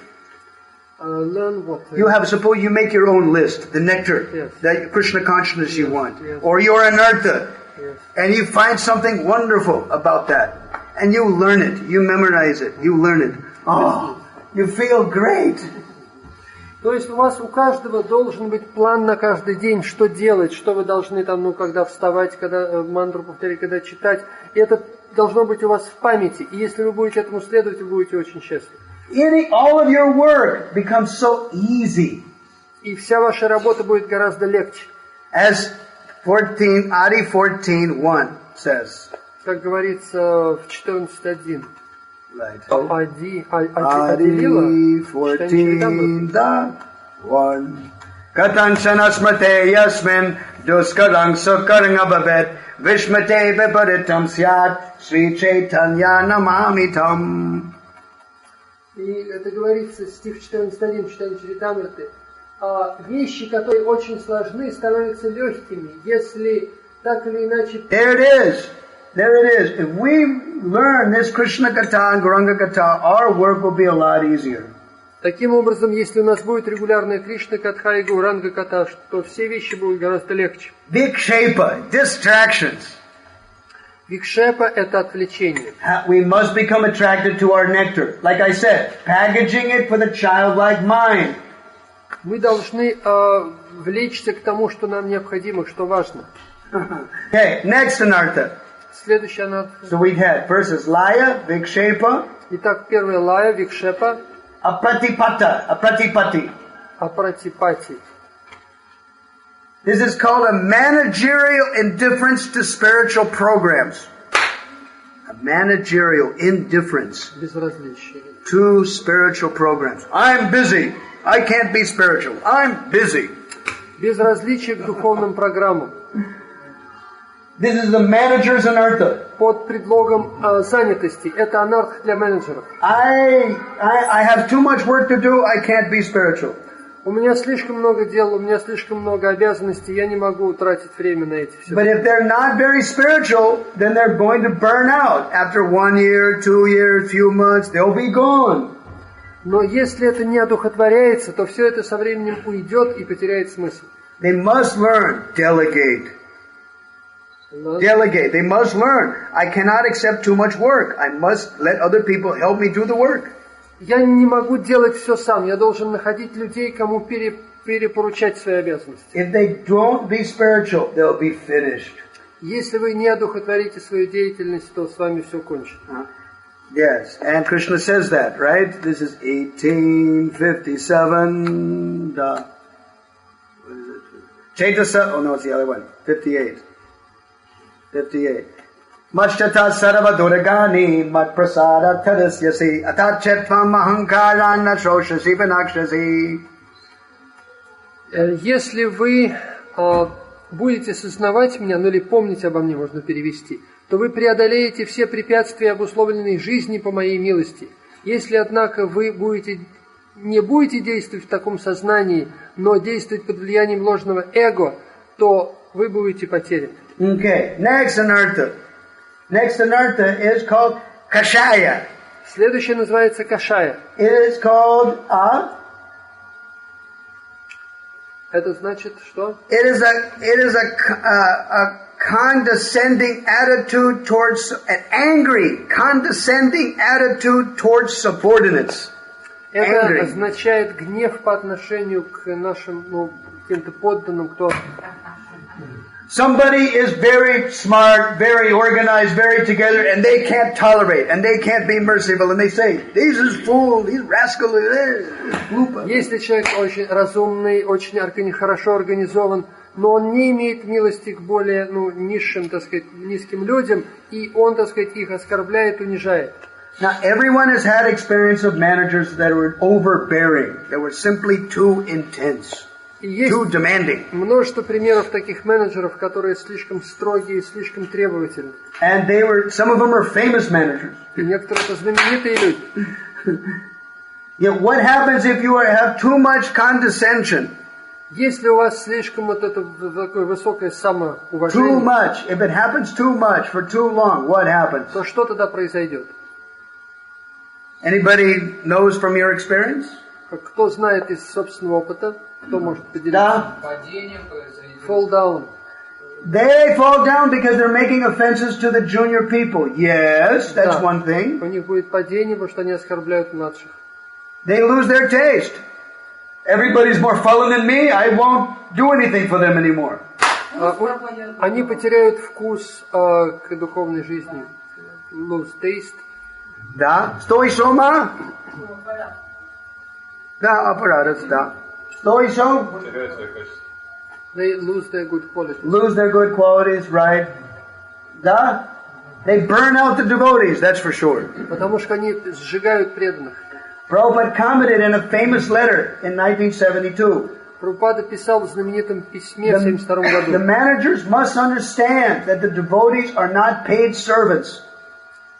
Learn what? Suppose you make your own list, the nectar, yes. That Krishna consciousness you want, yes. Or your anartha, yes. And you find something wonderful about that, and you learn it, you memorize it, you learn it. Oh, you feel great. То есть у каждого должен быть план на каждый день, что делать, что вы должны там, когда вставать, когда мантру повторять, когда читать. И это должно быть у вас в памяти. И если вы будете этому следовать, вы будете очень счастливы. All of your work becomes so easy. И вся ваша работа будет гораздо легче. As Adi 14:1 says. Как говорится в 14:1. Right. Adi 14:1. Katanchana smrate yasmin duskarang sukaranga bhavet vishmate viparitam syat Sri Chaitanya namami tam. И это говорится, стих 14:1, читание Чаритамрты. Вещи, которые очень сложны, становятся легкими, если так или иначе... There it is. there it is. If we learn this Krishna Katha and Gauranga Katha, our work will be a lot easier. Таким образом, если у нас будет регулярная Кришна Катха и Гауранга Катха, то все вещи будут гораздо легче. Vikshepa, distractions. Викшепа – это отвлечение. We must become attracted to our nectar. Like I said, packaging it with a childlike mind. Мы должны влечься к тому, что нам необходимо, что важно. Okay, next anartha. Следующая анарта. So we had first is laya, vikshepa. Итак, первая лая, викшепа. Apratipati. Апратипати. This is called a managerial indifference to spiritual programs. A managerial indifference Безразличие. to spiritual programs. I'm busy. I can't be spiritual. I'm busy. Безразличие к духовным программам. This is the manager's anartha. Под предлогом занятости. Это анарх для менеджеров. I have too much work to do. I can't be spiritual. У меня слишком много дел, у меня слишком много обязанностей, я не могу тратить время на эти все. But if they're not very spiritual, then they're going to burn out. After 1 year, 2 years, few months, they'll be gone. Но если это не одухотворяется, то все это со временем уйдет и потеряет смысл. They must learn, delegate. Delegate. They must learn. I cannot accept too much work. I must let other people help me do the work. Я не могу делать все сам. Я должен находить людей, кому перепоручать свои обязанности. If they don't be spiritual, they'll be finished. Если вы не одухотворите свою деятельность, то с вами все кончится. Yes, and Krishna says that, right? This is 1857. What is it? Chaitasa. Oh no, it's the other one. 58. Machata sarva duragani mat prasada tadasyasi atachetvam ahankarana shoshasi vanakshasi. Если вы будете сознавать меня, ну или помнить обо мне, можно перевести, то вы преодолеете все препятствия, обусловленные жизни по моей милости. Если, однако, вы не будете действовать в таком сознании, но действовать под влиянием ложного эго, то вы будете потеряны. Okay, next anartha. Next anartha is called kashaya. Следующее называется кашая. It is called Это значит что? It is a condescending attitude towards an angry, condescending attitude towards subordinates. Это Angry. означает гнев по отношению к нашим, каким-то подданным, кто... Somebody is very smart, very organized, very together, and they can't tolerate, and they can't be merciful, and they say, "This is fool, he's rascal, gloopa." Если человек очень разумный, очень хорошо организован, но он не имеет милости к более низшим, низким людям, и он, их оскорбляет, унижает. Now, everyone has had experience of managers that were overbearing, that were simply too intense. И есть too demanding. Множество примеров таких менеджеров, которые слишком строгие, слишком требовательны. And some of them are famous managers. И некоторые это знаменитые люди. Yet what happens if you have too much condescension? Если у вас слишком это такое высокое самоуважение, too much, if it happens too much for too long, what happens? То что тогда произойдет? Anybody knows from your experience? Кто знает из собственного опыта? Кто может поделиться? Падение произойдет. Fall down. They fall down because they're making offenses to the junior people. Yes, that's one thing. У них будет падение, потому что они оскорбляют младших. They lose their taste. Everybody's more fallen than me. I won't do anything for them anymore. Они потеряют вкус к духовной жизни. Lose taste. Да. Стой, Сома. Да, аппарат, да. Стой, Сома. They lose their good qualities. Lose their good qualities, right? Да. They burn out the devotees, that's for sure. Потому что они сжигают преданных. Prabhupada commented in a famous letter in 1972. Прабхупада писал в знаменитом письме в 1972 году. The managers must understand that the devotees are not paid servants.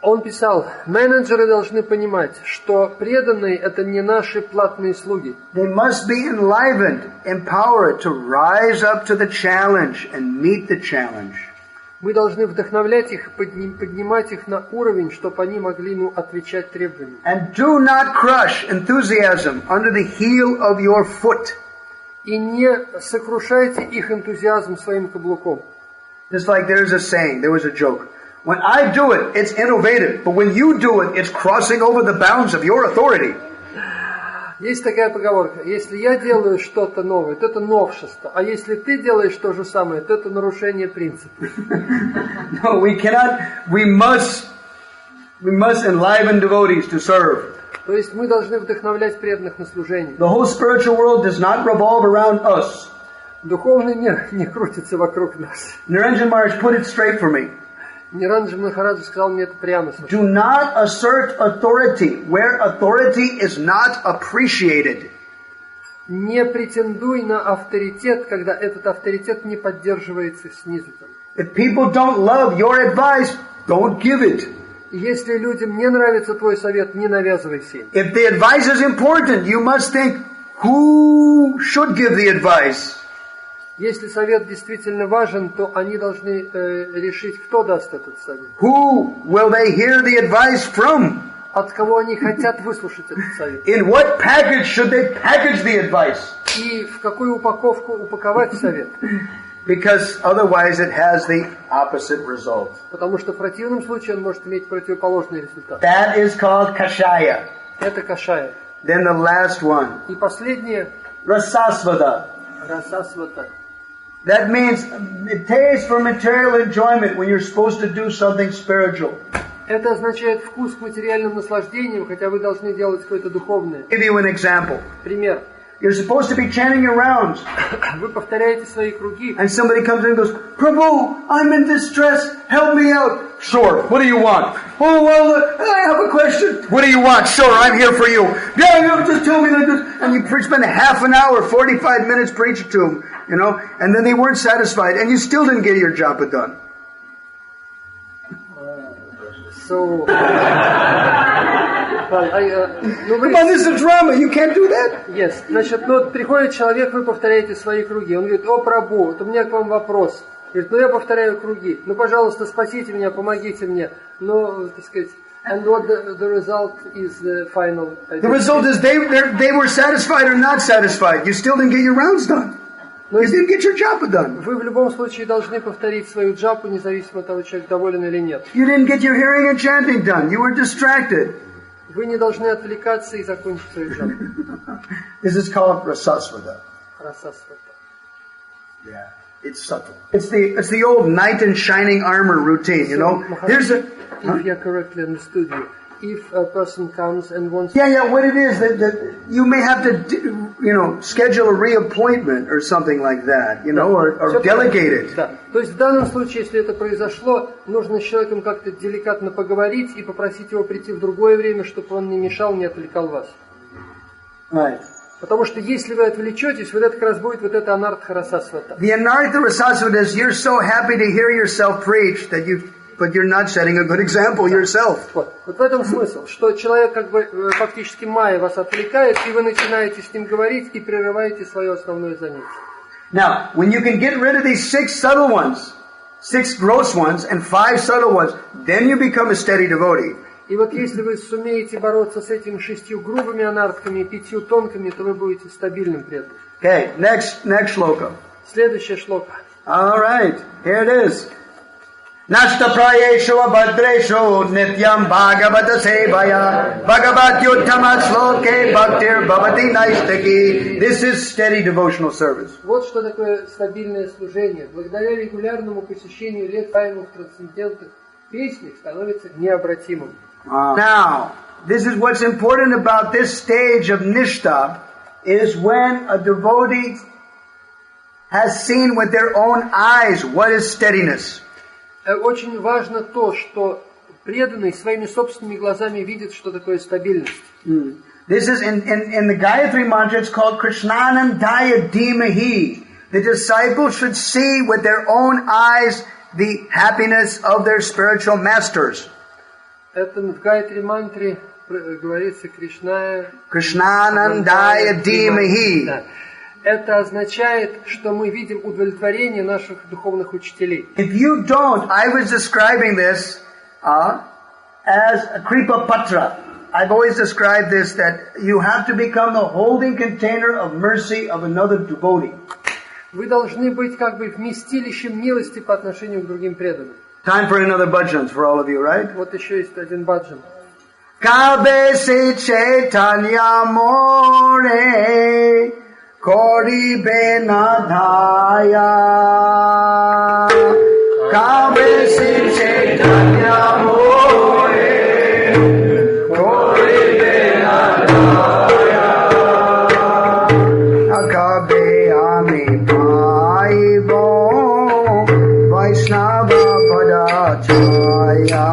Он писал, менеджеры должны понимать, что преданные это не наши платные слуги. They must be enlivened, empowered to rise up to the challenge and meet the challenge. Мы должны вдохновлять их, поднимать их на уровень, чтобы они могли отвечать требованиям. And do not crush enthusiasm under the heel of your foot. И не сокрушайте их энтузиазм своим каблуком. Just like there's a saying, there was a joke. When I do it, it's innovative. But when you do it, it's crossing over the bounds of your authority. Есть такая поговорка. Если я делаю что-то новое, то это новшество. А если ты делаешь то же самое, то это нарушение принципа. No, we cannot. We must enliven devotees to serve. То есть мы должны вдохновлять преданных на служение. The whole spiritual world does not revolve around us. Духовный мир не крутится вокруг нас. Niranjan Maharaj put it straight for me. Ниранджа Махараджа сказал мне это прямо. Do not assert authority where authority is not appreciated. Не претендуй на авторитет, когда этот авторитет не поддерживается снизу. If people don't love your advice, don't give it. Если людям не нравится твой совет, не навязывайся им. If the advice is important, you must think, who should give the advice? Если совет действительно важен, то они должны решить, кто даст этот совет. Who will they hear the advice from? От кого они хотят выслушать этот совет. In what package should they package the advice? И в какую упаковку упаковать совет. Because otherwise it has the opposite result. Потому что в противном случае он может иметь противоположный результат. That is called kashaya. Это кашая. Then the last one. И последнее. Rasasvada. Расасвата. That means it tastes for material enjoyment when you're supposed to do something spiritual. Это означает вкус к материальным наслаждениям, хотя вы должны делать какое-то духовное. Give you an example. Пример. You're supposed to be chanting your rounds. Вы повторяете свои круги. And somebody comes in and goes, Prabhu, I'm in distress. Help me out. Sure. What do you want? Oh, well, I have a question. What do you want? Sure, I'm here for you. Yeah, just tell me like this. And you spend a half an hour, 45 minutes preaching to them, you know, and then they weren't satisfied, and you still didn't get your job done. So, Come on, this is a drama. You can't do that. Yes. Значит, приходит человек, вы повторяете свои круги. Он говорит, о, Прабху, вот у меня к вам вопрос. Говорит, я повторяю круги. Пожалуйста, спасите меня, помогите мне. Так сказать, and what the result is the final. The result is they were satisfied or not satisfied. You still didn't get your rounds done. You didn't get your japa done. Вы в любом случае должны повторить свою джапу, независимо от того, человек доволен или нет. You didn't get your hearing and chanting done. You were distracted. Вы не должны отвлекаться и закончить свою джапу. This is called rasasvada. Расасвата. Yeah, it's subtle. It's the old knight in shining armor routine, you know. Here's a. If I correctly understood you, if a person comes and wants. Yeah. What it is that you may have to, schedule a reappointment or something like that, or delegate it. Да. То есть в данном случае, если это произошло, нужно с человеком как-то деликатно поговорить и попросить его прийти в другое время, чтобы он не мешал, не отвлекал вас. Right. Потому что если вы отвлечетесь, вот это как раз будет вот это анартха расасвата. The anartha rasasvata is you're so happy to hear yourself preach but you're not setting a good example yourself. Вот в этом смысл, что человек фактически майя вас отвлекает, и вы начинаете с ним говорить и прерываете свое основное занятие. Now, when you can get rid of these 6 subtle ones, 6 gross ones, and 5 subtle ones, then you become a steady devotee. И вот если вы сумеете бороться с этими 6 грубыми анартками и 5 тонкими, то вы будете стабильным преданным. Okay, next shloka. Следующая шлока. All right, here it is. Nashta prayeshu abhadreshu nityam bhagavata sevaya bhagavat yuttama shloke bhaktir bhavati naistaki. This is steady devotional service. Вот что такое стабильное служение. Благодаря регулярному посещению летаемых трансцендентных песней становится необратимым. Now, this is what's important about this stage of nishta is when a devotee has seen with their own eyes what is steadiness. Очень важно то, что преданный своими собственными глазами видит, что такое стабильность. This is in the Gayatri mantra, it's called Krishnanandaya Dhimahi. The disciples should see with their own eyes the happiness of their spiritual masters. Это в Гайатри мантре говорится Кришнанандая Dhimahi. это означает, что мы видим удовлетворение наших духовных учителей. If you don't, I was describing this as a kripa patra. I've always described this, that you have to become the holding container of mercy of another devotee. Вы должны быть как бы вместилищем милости по отношению к другим преданным. Time for another bhajans for all of you, right? Вот еще есть один баджан. Kabe se chaitanya more kori benadhaya. Kabe se chaitanya more kori benadhaya. Kabe ami paibo Vaishnava padachaya.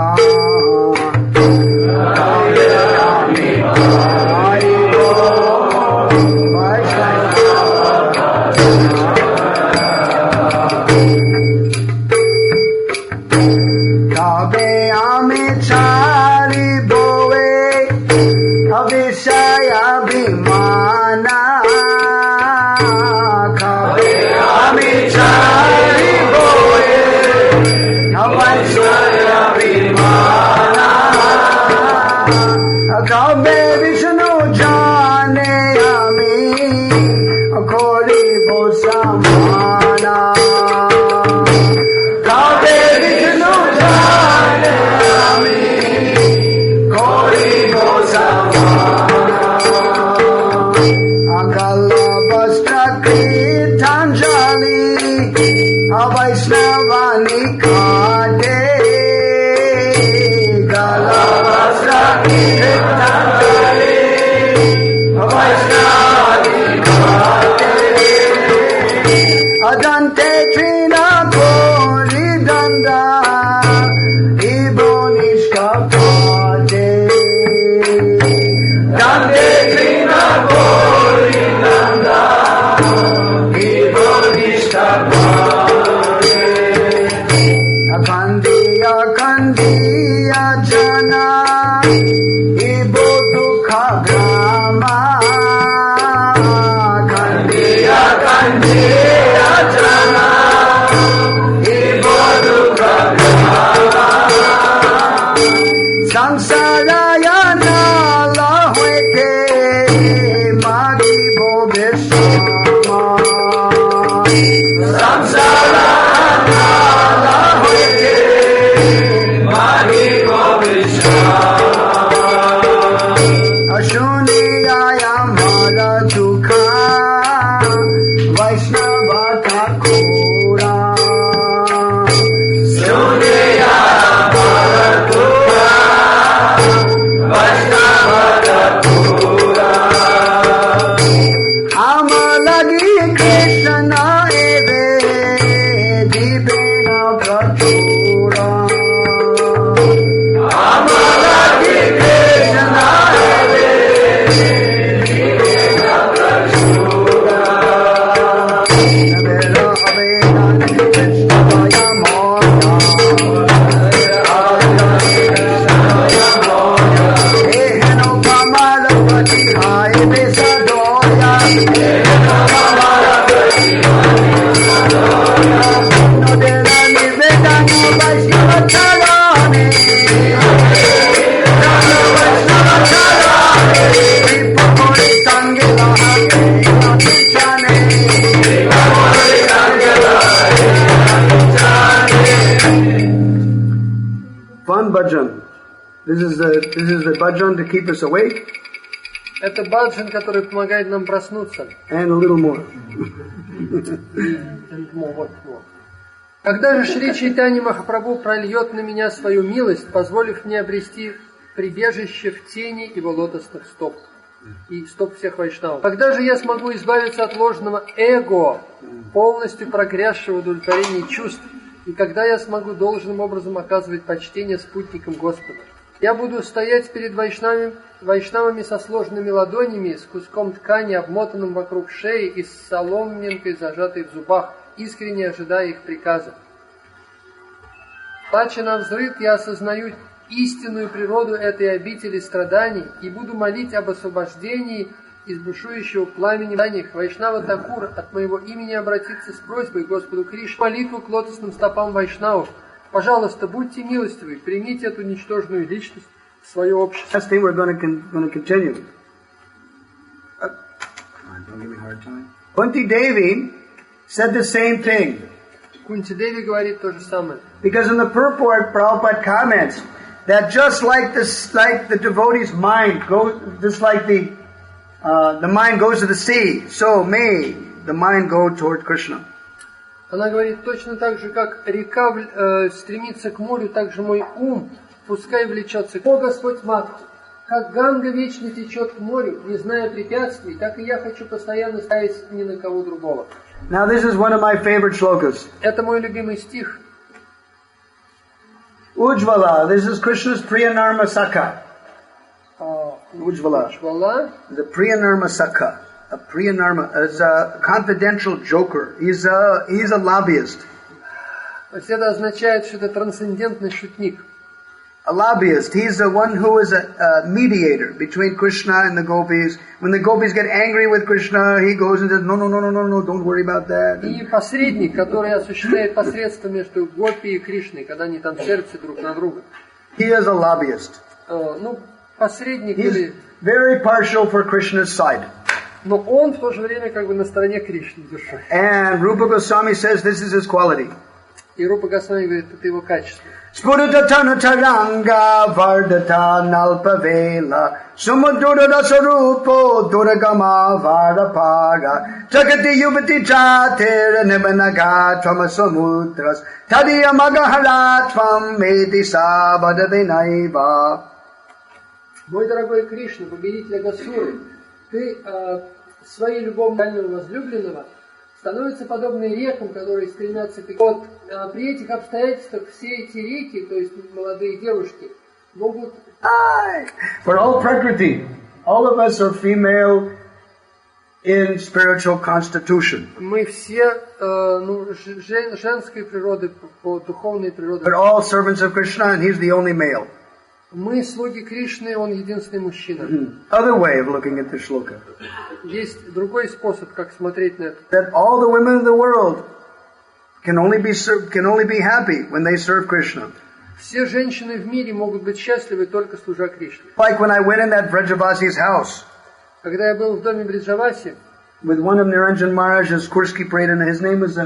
This is the bhajan to keep us awake. Это баджан, который помогает нам проснуться. And a little more. Когда же Шри Чайтанья Махапрабху прольет на меня свою милость, позволив мне обрести прибежище в тени его лотосных стоп и стоп всех вайшнавов? Когда же я смогу избавиться от ложного эго, полностью прогрязшего в удовлетворении чувств, и когда я смогу должным образом оказывать почтение спутникам Господа? Я буду стоять перед вайшнавами со сложными ладонями, с куском ткани, обмотанным вокруг шеи и с соломинкой, зажатой в зубах, искренне ожидая их приказа. Плача навзрыд, я осознаю истинную природу этой обители страданий и буду молить об освобождении из бушующего пламени знаниях Вайшнава Такур от моего имени обратиться с просьбой к Господу Кришне, молитву к лотосным стопам Вайшнавов. Пожалуйста, будьте милостивы, примите эту ничтожную личность в свое общество. Last thing we're going to continue. Come on, don't give me a hard time. Kunti Devi said the same thing. Кунти Деви говорит то же самое. Because in the purport, Prabhupada comments that just like the devotee's mind goes, just like the mind goes to the sea, so may the mind go toward Krishna. Она говорит, точно так же, как река стремится к морю, так же мой ум пускай влечется. О Господь Мадху, как Ганга вечно течет к морю, не зная препятствий, так и я хочу постоянно ставить ни на кого другого. Now this is one of my favorite shlokas. Это мой любимый стих. Ujjvala, this is Krishna's Priyanarma Sakha. Ujjvala, the Priyanarma Sakha. A Priyanarma is a confidential joker. He's a lobbyist. То есть это означает, что это трансцендентный шутник. A lobbyist. He's the one who is a mediator between Krishna and the gopis. When the gopis get angry with Krishna, he goes and says, no, don't worry about that. И посредник, который осуществляет посредство между гопи и Кришной, когда они там сердце друг на друга. He is a lobbyist. Посредник He's или... very partial for Krishna's side. Но он в то же время как бы на стороне Кришны душой. And Rupa Goswami says this is his quality. И Рупа Госвами говорит, это его качество. Spurutatanuttaranga vardata nalpavela sumudurada sarupo duragama varapaga jagati yuvati jatera nibanaga tvamasamudras tadiyamagaharatvam medisa vadadinaiva. Мой дорогой Кришна, победитель Агасуры, ты своей любовью дальнего возлюбленного становятся подобны рекам, которые стремятся к... Вот при этих обстоятельствах все эти реки, то есть молодые девушки, могут... For all Prakriti, all of us are female in spiritual constitution. Мы все женской природы, по духовной природе. We're all servants of Krishna and he's the only male. Мы слуги Кришны, он единственный мужчина. Other way of looking at the shloka. Есть другой способ, как смотреть на это. That all the women of the world can only be happy when they serve Krishna. Все женщины в мире могут быть счастливы только служа Кришне. Like when I went in that Vrajavasi's house. Когда я был в доме Бриджаваси. With one of Niranjan Maharaj's Kurski prayed, and his name was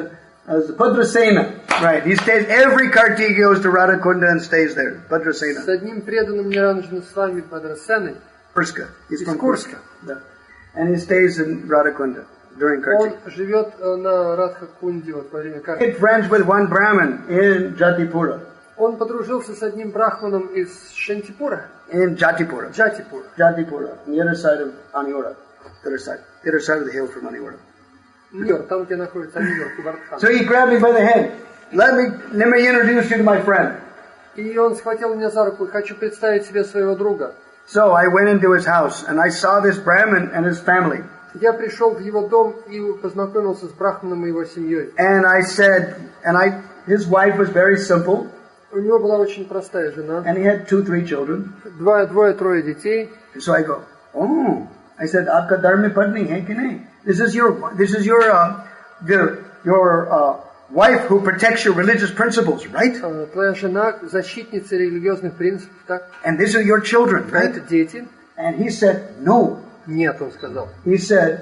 Bhadrasena. Right, he stays, every Karti goes to Radhakunda and stays there. Bhadrasena. С одним преданным Ниранджаном Свами Бхадрасеной. Kurska. He's from Kurska. And he stays in Radhakunda during Karti. Он живет на Радхакунде во время Карти. He friends with one Brahmin in Jatipura. Он подружился с одним брахманом из Шантипура. In Jatipura. Jatipura. On the other side of Aniora. The other side of the hill from Aniora. Нью-Йорк, там, где находится Нью-Йорк и Бартхан. So he grabbed me by the hand. Let me introduce you to my friend. И он схватил меня за руку, хочу представить себе своего друга. So I went into his house and I saw this Brahmin and his family. Я пришел в его дом и познакомился с брахманом и его семьей. And I said, his wife was very simple. У него была очень простая жена. And he had 2-3 children. Двое-трое детей. So I go, I said, "Aapka dharma padni hai ki nahi? This is your wife who protects your religious principles, right? Твоя жена защитница религиозных принципов, так? And these are your children, right?" Это дети. And he said, "No." Нет, он сказал. He said,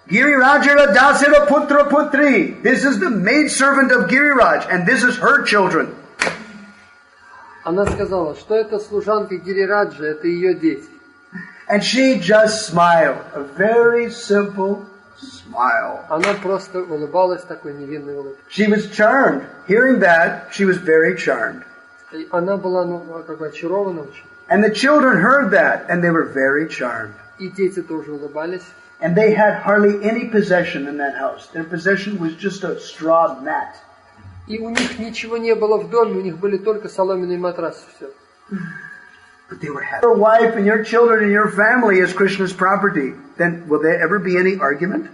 "Girirajara dasira putra putri. This is the maid servant of Giriraj, and this is her children." Она сказала, что это служанка Гирираджа, это ее дети. And she just smiled, a very simple smile. Она просто улыбалась такой невинной улыбкой. She was charmed. Hearing that, she was very charmed. И она была, как бы очарована очень. And the children heard that, and they were very charmed. И дети тоже улыбались. And they had hardly any possession in that house. Their possession was just a straw mat. И у них ничего не было в доме, у них были только соломенные матрасы, все. But they were happy. Your wife and your children and your family is Krishna's property. Then will there ever be any argument?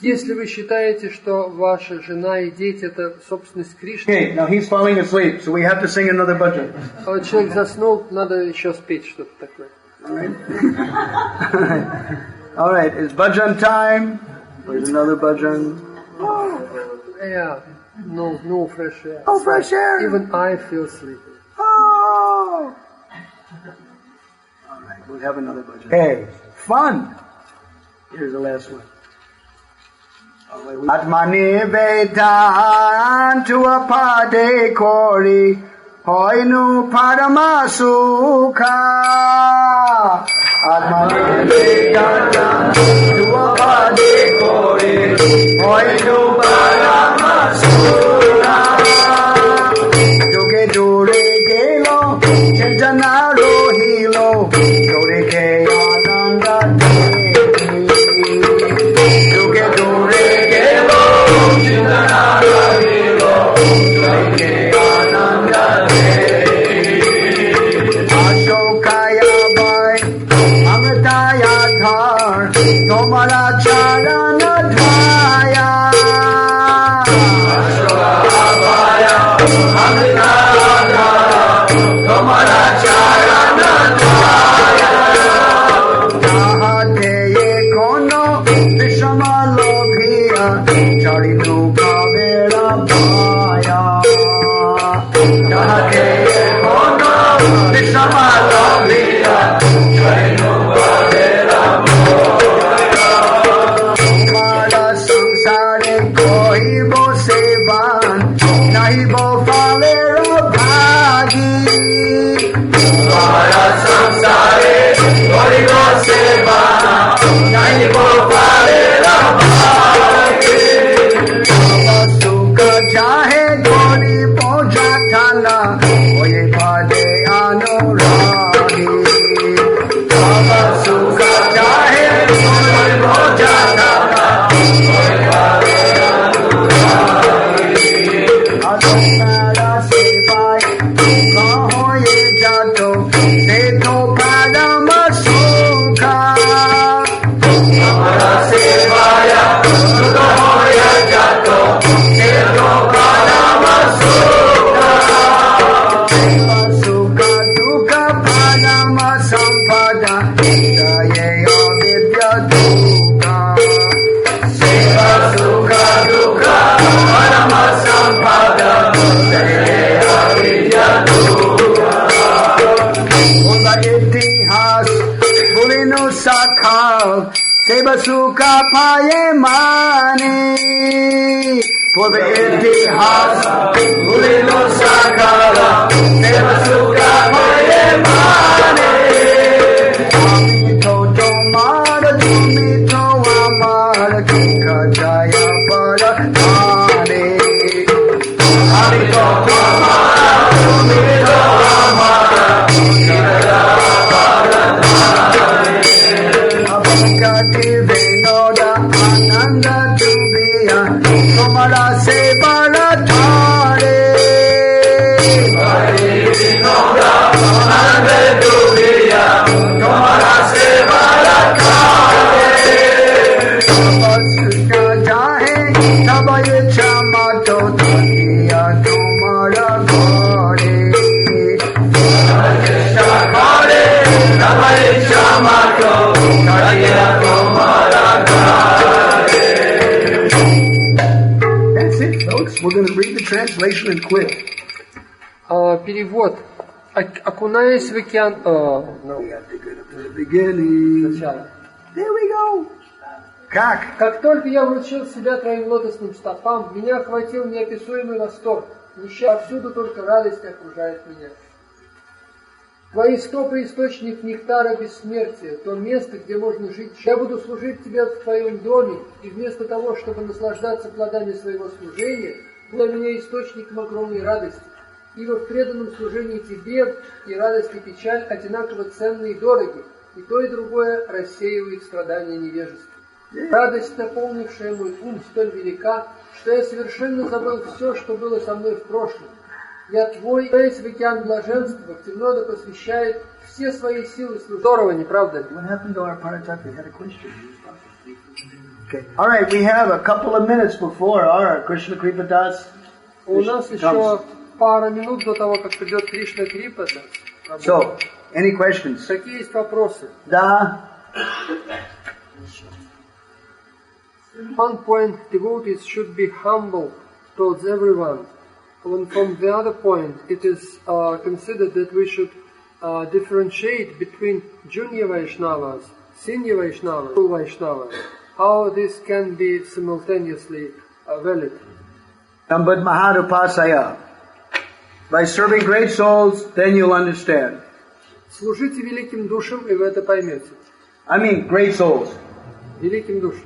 Если вы считаете, что ваша жена и дети это собственность Кришны. Okay, now he's falling asleep, so we have to sing another bhajan. А человек заснул, надо еще спеть что-то такое. All right. All right, it's bhajan time. There's another bhajan. Yeah, no fresh air. Oh, fresh air. Even I feel sleepy. Oh. All right, we'll have another bhajan. Hey, fun. Here's the last one. Atmani Vedantu apade kori hoinu paramasukha. Atmani Vedantu apade kori hoinu paramasukha. Duke dure gelo chintana rohilo dure ke ananda duke dure gelo chintana rohilo dure ke ananda ashokaya bai amritaya dhar tomara charana dhaya Tomara charana dhaya Jahate ye kono Vishramha lobhiya Charinu kavera bhaya Jahate ye kono Vishramha lobhiya Charinu kavera bhaya Tomara samsare koi bo sevan Nahi bo falera bhagi Tomara samsare koi bo sevan Nahi bo falera bhagi Baba sukha chahe gori poja thana Oye bhade anuragi Baba sukha chahe gori poja thana Oye bhade anuragi Adonara sevai Kaho ye jato Seto padama sukha Amara sevaya Sukha hoya jato Seto padama sukha Seva sukha dukha padama sampada Jaye avidya dukha Seva sukha dukha padama sampada Jaye avidya dukha Ola itihas bulino sakhal Seva sukha paye mane Purva itihas bulino sakhal Seva sukha paye mane Amito tomara tumito amara Kika jaya para mane Amito tomara tumito amara Kika jaya para mane Abhakati vinoda ananda tubiya Tomara sevara thare Abhakati vinoda ananda tubiya Tomara sevara thare Abhasya jahe tabaye chamato Takiya tomara ghare Abhasya ghare tabaye chamato Takiya tomara ghare That's it, folks. We're going to read the translation and quit. Перевод. Окунаясь в океан... We have to get up to the beginning. Сначала. There we go. Как? Как только я вручил себя твоим лотосным стопам, меня охватил неописуемый восторг. Ища всюду только радость окружает меня. Твои стопы — источник нектара бессмертия, то место, где можно жить. Я буду служить тебе в твоем доме, и вместо того, чтобы наслаждаться плодами своего служения, для меня источником огромной радости. Ибо в преданном служении тебе и радость, и печаль одинаково ценны и дороги, и то, и другое рассеивает страдания невежества. Радость, наполнившая мой ум, столь велика, что я совершенно забыл все, что было со мной в прошлом. Я твой, весь в океан блаженства, Бхактивинода посвящает все свои силы служить. Здорово, не правда ли? What happened to our Paratak? We had a question. Okay. All right, we have a couple of minutes before our Krishna Kripa Das. У нас еще пара минут до того, как придет Кришна Крипа. So, any questions? Какие есть вопросы? Da. one point, devotees should be humble towards everyone. When from the other point, it is considered that we should differentiate between junior Vaishnavas, senior Vaishnavas, full Vaishnavas. How this can be simultaneously valid? Tambad Mahadupasaya. By serving great souls, then you'll understand. Служите великим душам, и вы это поймете. I mean, great souls. Великим душам.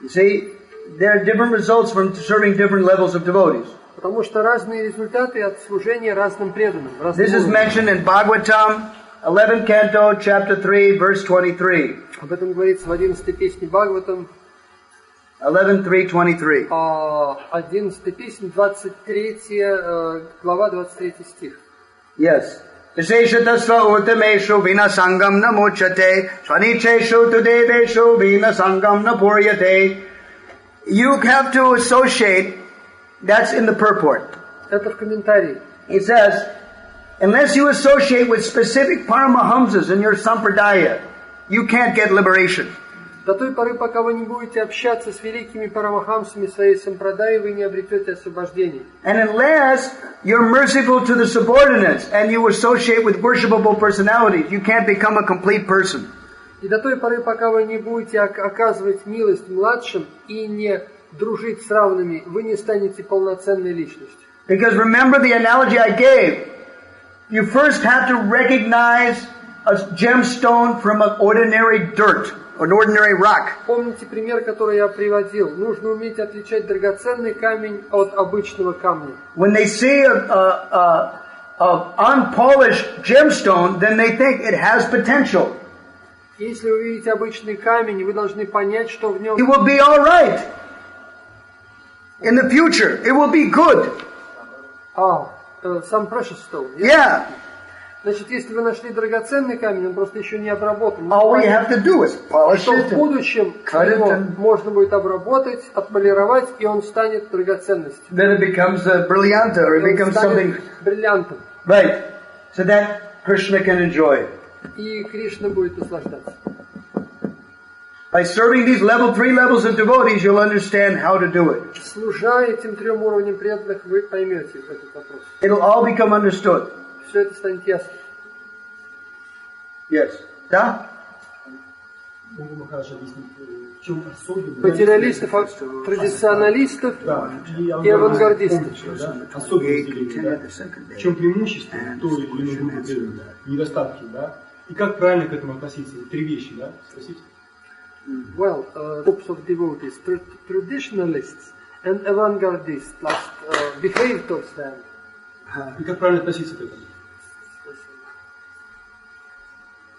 You see, there are different results from serving different levels of devotees. Потому что разные результаты от служения разным преданным. This is mentioned in Bhagavatam, 11th canto, chapter 3, verse 23. Об этом говорится в 11-й песне Бхагаватам. 11.3.23. 11-й песня, 23 глава, 23 стих. Yes. Visheshatasva urtameshu vina sangam na mochate swanicheshu tudeveshu vina sangam na puryate. You have to associate, that's in the purport. Это в комментарии. It says, unless you associate with specific Paramahamsas in your sampradaya, you can't get liberation. До той поры, пока вы не будете общаться с великими парамахамсами своей сампрадаи, вы не обретете освобождение. And unless you're merciful to the subordinates and you associate with worshipable personalities, you can't become a complete person. И до той поры, пока вы не будете оказывать милость младшим и не дружить с равными, вы не станете полноценной личностью. Because remember the analogy I gave. You first have to recognize a gemstone from an ordinary dirt. An ordinary rock. Помните пример, который я приводил? Нужно уметь отличать драгоценный камень от обычного камня. When they see a unpolished gemstone, then they think it has potential. Если вы видите обычный камень, вы должны понять, что в нем... It will be all right. In the future, it will be good. Some precious stone. Yeah. Значит, если вы нашли драгоценный камень, он просто еще не обработан. All we have to do is polish что it. В будущем его можно будет обработать, отполировать, и он станет драгоценностью. Then it becomes a brillante, or it becomes something. Бриллиантом. Right. So that Krishna can enjoy. И Кришна будет наслаждаться. By serving these three levels of devotees, you'll understand how to do it. Служа этим трем уровням преданных, вы поймете этот вопрос. It'll all become understood. Все это станет ясно. Yes. Да? Материалистов, традиционалистов и авангардистов. В чем преимущество той или иной группы преданных, недостатки, да? И как правильно к этому относиться? Три вещи, да? Спросите. Well, groups of devotees, traditionalists and avant-gardists, behave towards them. И как правильно относиться к этому?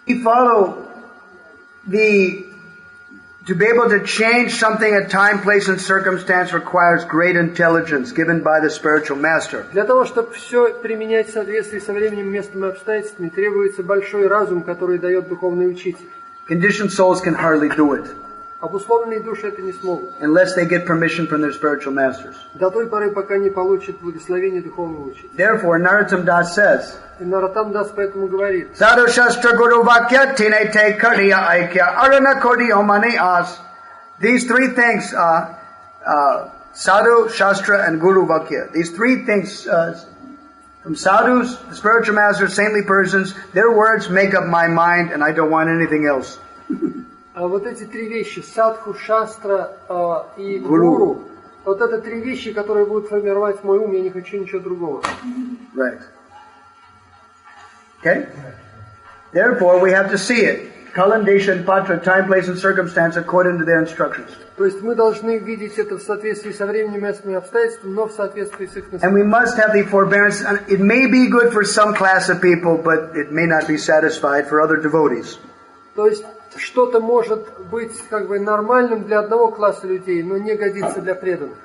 We follow to be able to change something at time, place, and circumstance requires great intelligence given by the spiritual master. Для того, чтобы все применять в соответствии со временем, местом и обстоятельствами, требуется большой разум, который дает духовный учитель. Conditioned souls can hardly do it. Обусловленные души это не смогут. Unless they get permission from their spiritual masters. До той поры, пока не получат благословение духовного учителя. Therefore, Narottam Das says, и Нароттам Дас поэтому говорит, Sadhu Shastra Guru Vakya Tine Te Karya Aikya Arana Kodi Omani As. These three things, Sadhu, Shastra, and Guru Vakya. These three things, from sadhus, the spiritual masters, saintly persons, their words make up my mind and I don't want anything else. Вот эти три вещи, садху, шастра и гуру, вот это три вещи, которые будут формировать мой ум, я не хочу ничего другого. Right. Okay? Therefore, we have to see it. Kalandesha and Patra, time, place, and circumstance according to their instructions. То есть мы должны видеть это в соответствии со временем, местом и обстоятельствами, но в соответствии с их наставлением. And we must have the forbearance. It may be good for some class of people, but it may not be satisfied for other devotees. То есть что-то может быть как бы нормальным для одного класса людей, но не годится для преданных.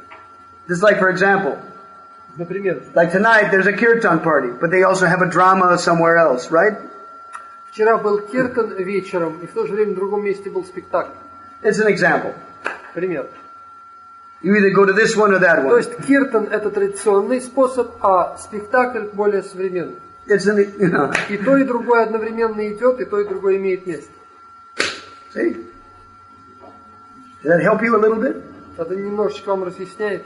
Just like, for example, например, like tonight there's a kirtan party, but they also have a drama somewhere else, right? Вчера был киртан вечером, и в то же время в другом месте был спектакль. It's an example. Пример. You either go to this one or that one. То есть киртан это традиционный способ, а спектакль более современный. И то, и другое одновременно идет, и то, и другое имеет место. See? Does that help you a little bit? Это немножечко вам разъясняет,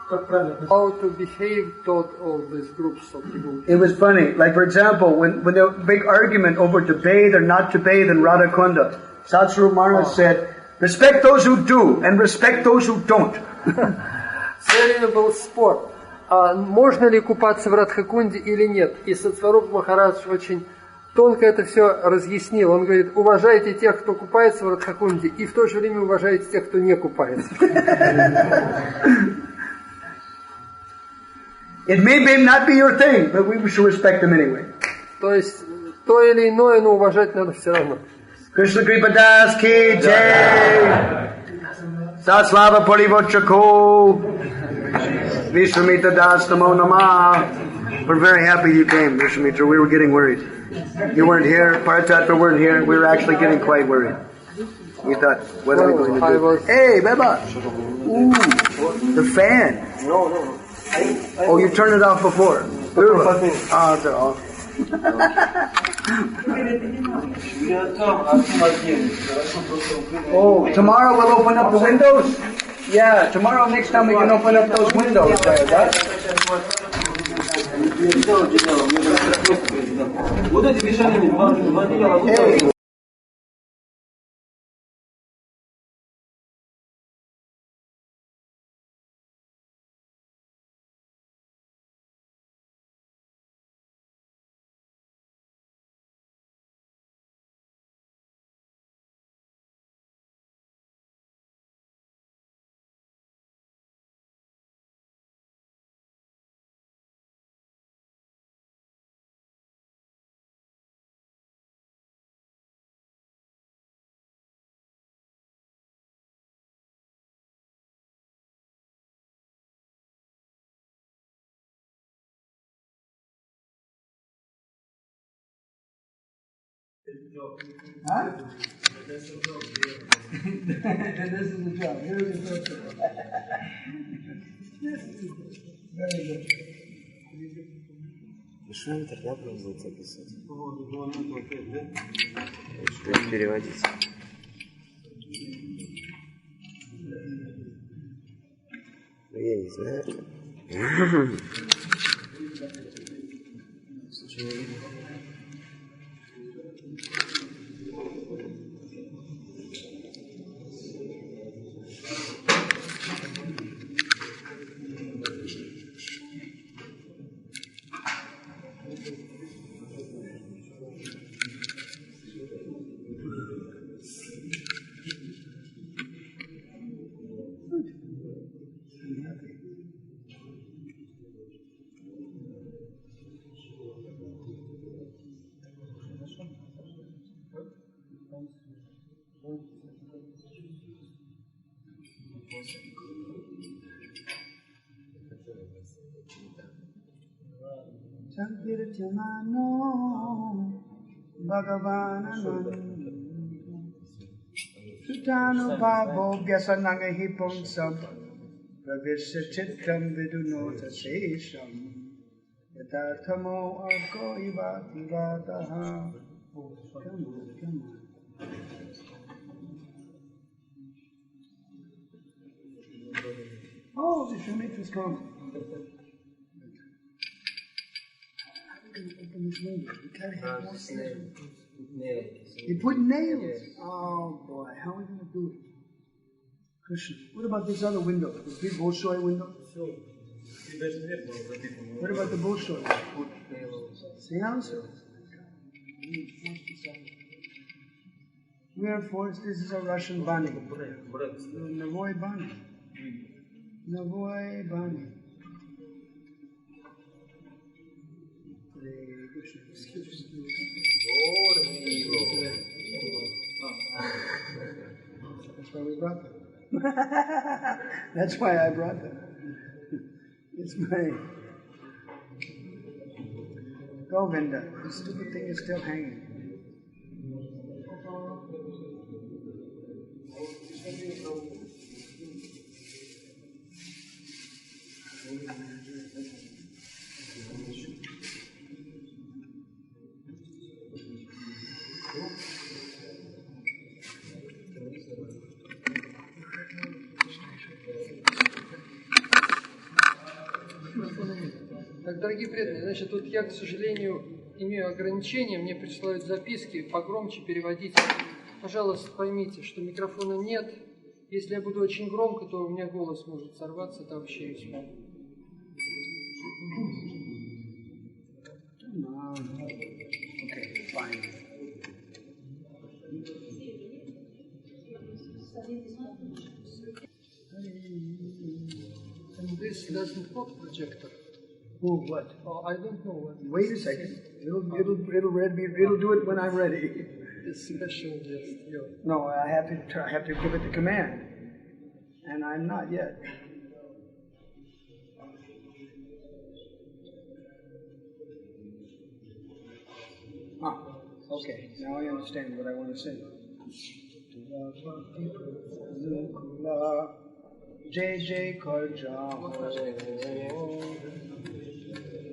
Как правильно? how to behave toward all these groups of people. It was funny. Like, for example, when there was a big argument over to bathe or not to bathe in Radhakunda, Satsuru Maharaj said, respect those who do and respect those who don't. Все время был спор, можно ли купаться в Радхакунде или нет. И Садху Махарадж очень тонко это все разъяснил. Он говорит, уважайте тех, кто купается в Радхакунде, и в то же время уважайте тех, кто не купается. It may not be your thing, but we should respect them anyway. То есть, то или иное, но уважать надо все равно. Krishna Kripadas ki jai. Slava Parivochako. Vishramita Das Namo Namah. We're very happy you came, Vishramita. We were getting worried. You weren't here, Paratattva weren't here. We were actually getting quite worried. We thought, what are we going to do? Hey, Beba! Ooh, the fan. No. Oh, you turned it off before. Oh, it's off. Oh, tomorrow we'll open up the windows? Yeah, tomorrow next time we can open up those windows there, right? Hey. Huh? This is the job. Here's the first one. Very good. Что тогда будет записывать? Что переводить? Я не знаю. Sankirtamano Bhagavananam Sutano Bhavo Vyasananga Hipon Sab Pravisya Chittam Vidunota Sesham Yatarthamo Arko Ivati Vataha. Come on. Oh, the Shamitra's come. Open this window. You can't have more nails. You put nails. Oh boy, how are we going to do it? Krishna. What about this other window? The big Bolshoi window? What about the Bolshoi? Seance? Wherefore, this is a Russian Bani. Novoi Bani. Novoi Bani. That's why we brought them. That's why I brought them. It's my Govinda. This stupid thing is still hanging. Так, дорогие преданные, значит, вот я, к сожалению, имею ограничения, мне присылают записки, погромче переводите. Пожалуйста, поймите, что микрофона нет. Если я буду очень громко, то у меня голос может сорваться, это вообще не смогу. Okay, fine. And this doesn't work, projector. Oh, what? Oh, I don't know what. Wait a second. It'll do it when I'm ready. It's special, just you. No, I have to give it the command, and I'm not yet. Okay. Now I understand what I want to say. Jai Jai Karja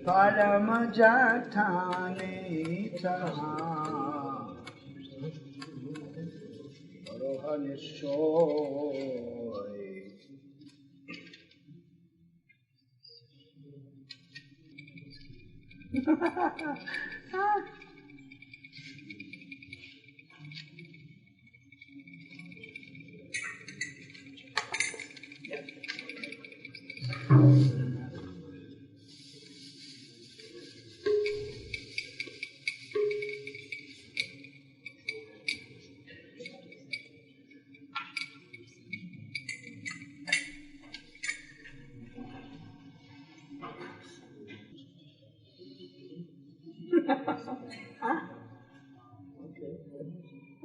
Parama Jatani Taha Arohanishoy.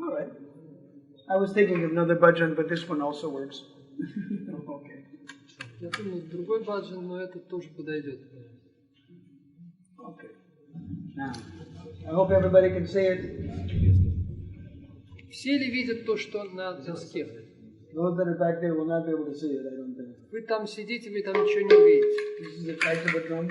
All right. I was thinking of another bhajan, but this one also works. Okay. Я думаю, другой баджан, но этот тоже подойдет. Okay. Now, I hope everybody can see it. Все ли видят то, что на доске? Those that are back there will not be able to see it, I don't think. Вы там сидите, вы там ничего не увидите. This is the type of a drum.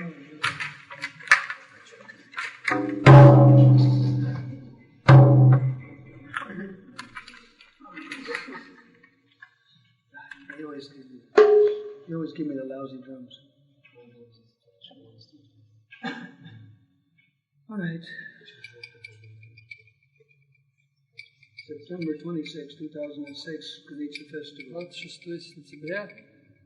You always give me the lousy drums. All right. September 26, 2006, Kriница Festival. 26 сентября.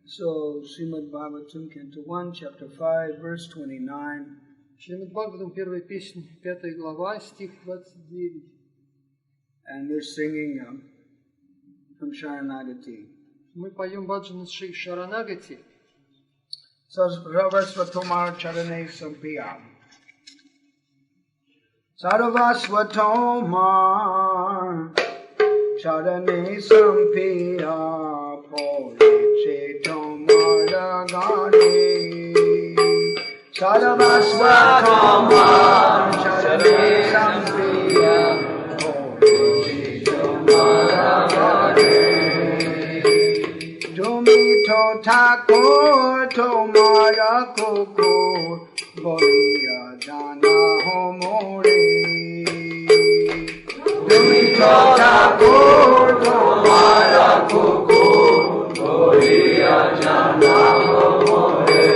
So, Srimad Bhagavatam, Canto 1, Chapter 5, verse 29. Шримад Бхагаватам, первая песня, 5 глава, стих 29. And they're singing from Sharanagati. Мы поем баджан Шри Шаранагати. Sarvasvatomar Charane Sampiya. Sarvasvatomar Charane Sampiya. Pole Chetomara Gare. Sarvasvatomar Charane Sampiya. Pole Chetomara Gare. Jumito Thakur Tomara Kukur Boliya Jana Homore. Jumito Thakur Tomara Kukur Boliya Jana Homore.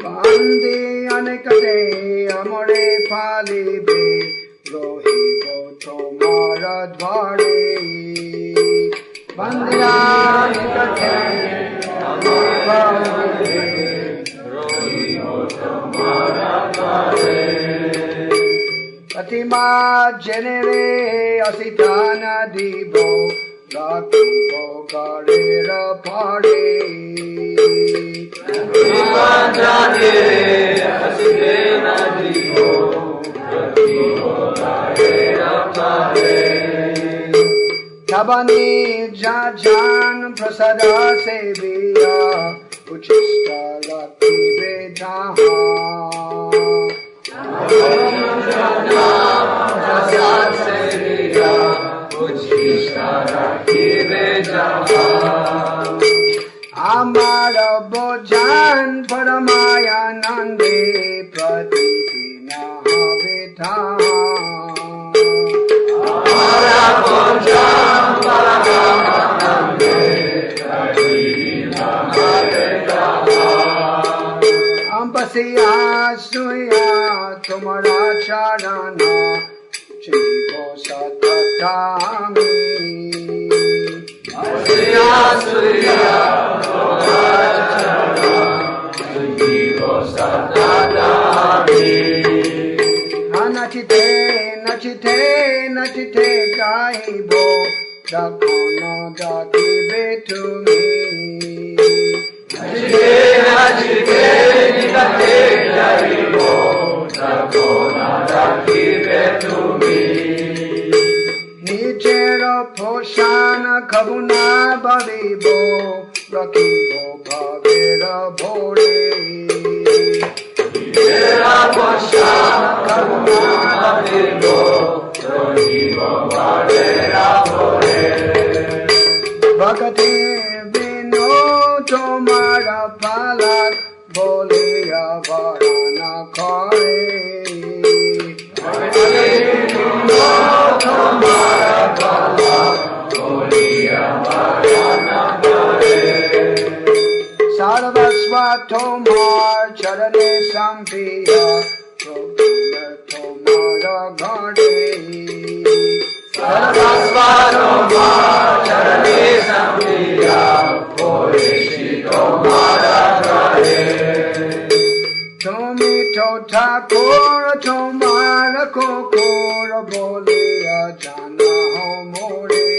Bande Anekate Amore Palibe Rohibo Tomara Dvare. Bandiyani Kate Amore Palibe Rohibo Tomara Dvare. Fatima Genere Asitana Dibo Rakibo Garera Pare. Fatima Genere Asitana Dibo Rakibo Garera Pare. Tabani Jajan Prasada Seviya Uchista Rakhi Bejaha. Prasad Seviya Uchista Rakhi Bejaha. Amara Bojan Paramaya Nande Pratidina Havitaha. Amara Bojan Paramaya Nande Pratidina Havitaha. Asiya suya tumara charana chiko satatami. Asiya suya tumara charana chiko satatami. Nachite, nachite, nachite gaibo dakono dakibe to me. Nachite, nachite, nachite gaibo dakono dakibe to me. Nichero poshana kabuna babibo rakibo bhavera bhore. Nichero poshana kabuna babibo rakibo bhavera bhore. Bhakti vino tomara palak boliya varana kare. Bhakti vino tomara palak boliya varana kare. Sarvasva tomar charane sampiya prabhuya tomara gane. Sarvasva tomar charane sampiya poreshi tomara gane. Tomi to thakura tomara kokura boliya jana homore.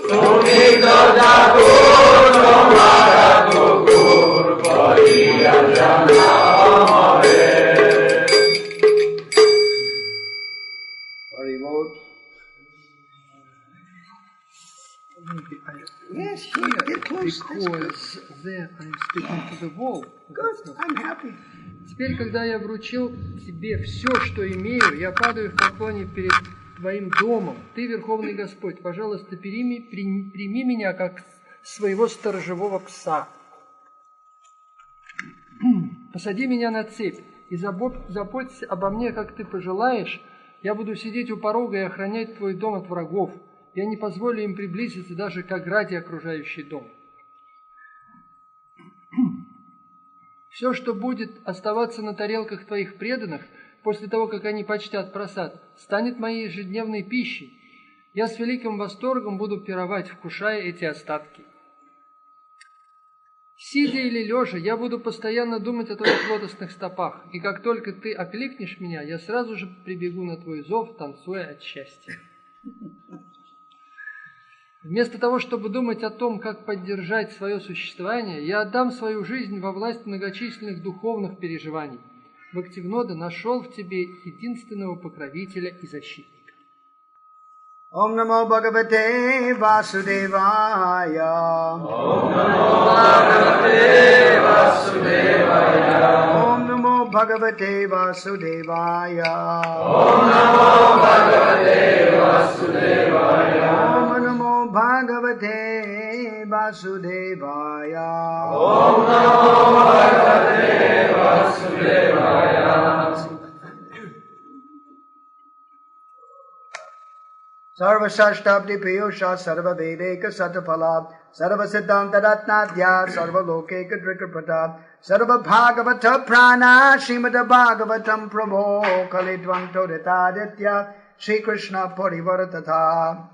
Tomi to thakura tomara kokura boliya jana homore. Yes, here. Get close. Because there I'm sticking to the wall. Good. I'm happy. Теперь, когда я вручил тебе все, что имею, я падаю в поклоне перед твоим домом. Ты, Верховный Господь, пожалуйста, прими меня как своего сторожевого пса. Посади меня на цепь и заботься обо мне, как ты пожелаешь. Я буду сидеть у порога и охранять твой дом от врагов. Я не позволю им приблизиться даже к ограде, окружающей дом. Все, что будет оставаться на тарелках твоих преданных, после того, как они почтят прасад, станет моей ежедневной пищей. Я с великим восторгом буду пировать, вкушая эти остатки. Сидя или лежа, я буду постоянно думать о твоих лотосных стопах, и как только ты окликнешь меня, я сразу же прибегу на твой зов, танцуя от счастья. Вместо того, чтобы думать о том, как поддержать свое существование, я отдам свою жизнь во власть многочисленных духовных переживаний. Бхактивинода нашел в тебе единственного покровителя и защитника. Om Namo Bhagavate Vasudevaya. Om Namo Bhagavate Vasudevaya. Om Namo Bhagavate Vasudevaya. Om Namo Bhagavate Vasudevaya. Om Namo Bhagavate Vasudevaya. Om Namo Bhagavate Vasudevaya. Sarva Shashtabdi Piyusha Sarva Vedeka Satapala Sarva Siddhanta Ratnadhya Sarva Lokeka Drikrapata Sarva Bhagavata Prana Srimada Bhagavatam Prabho Kalidvanto Ritaditya Shri Krishna Parivaratata.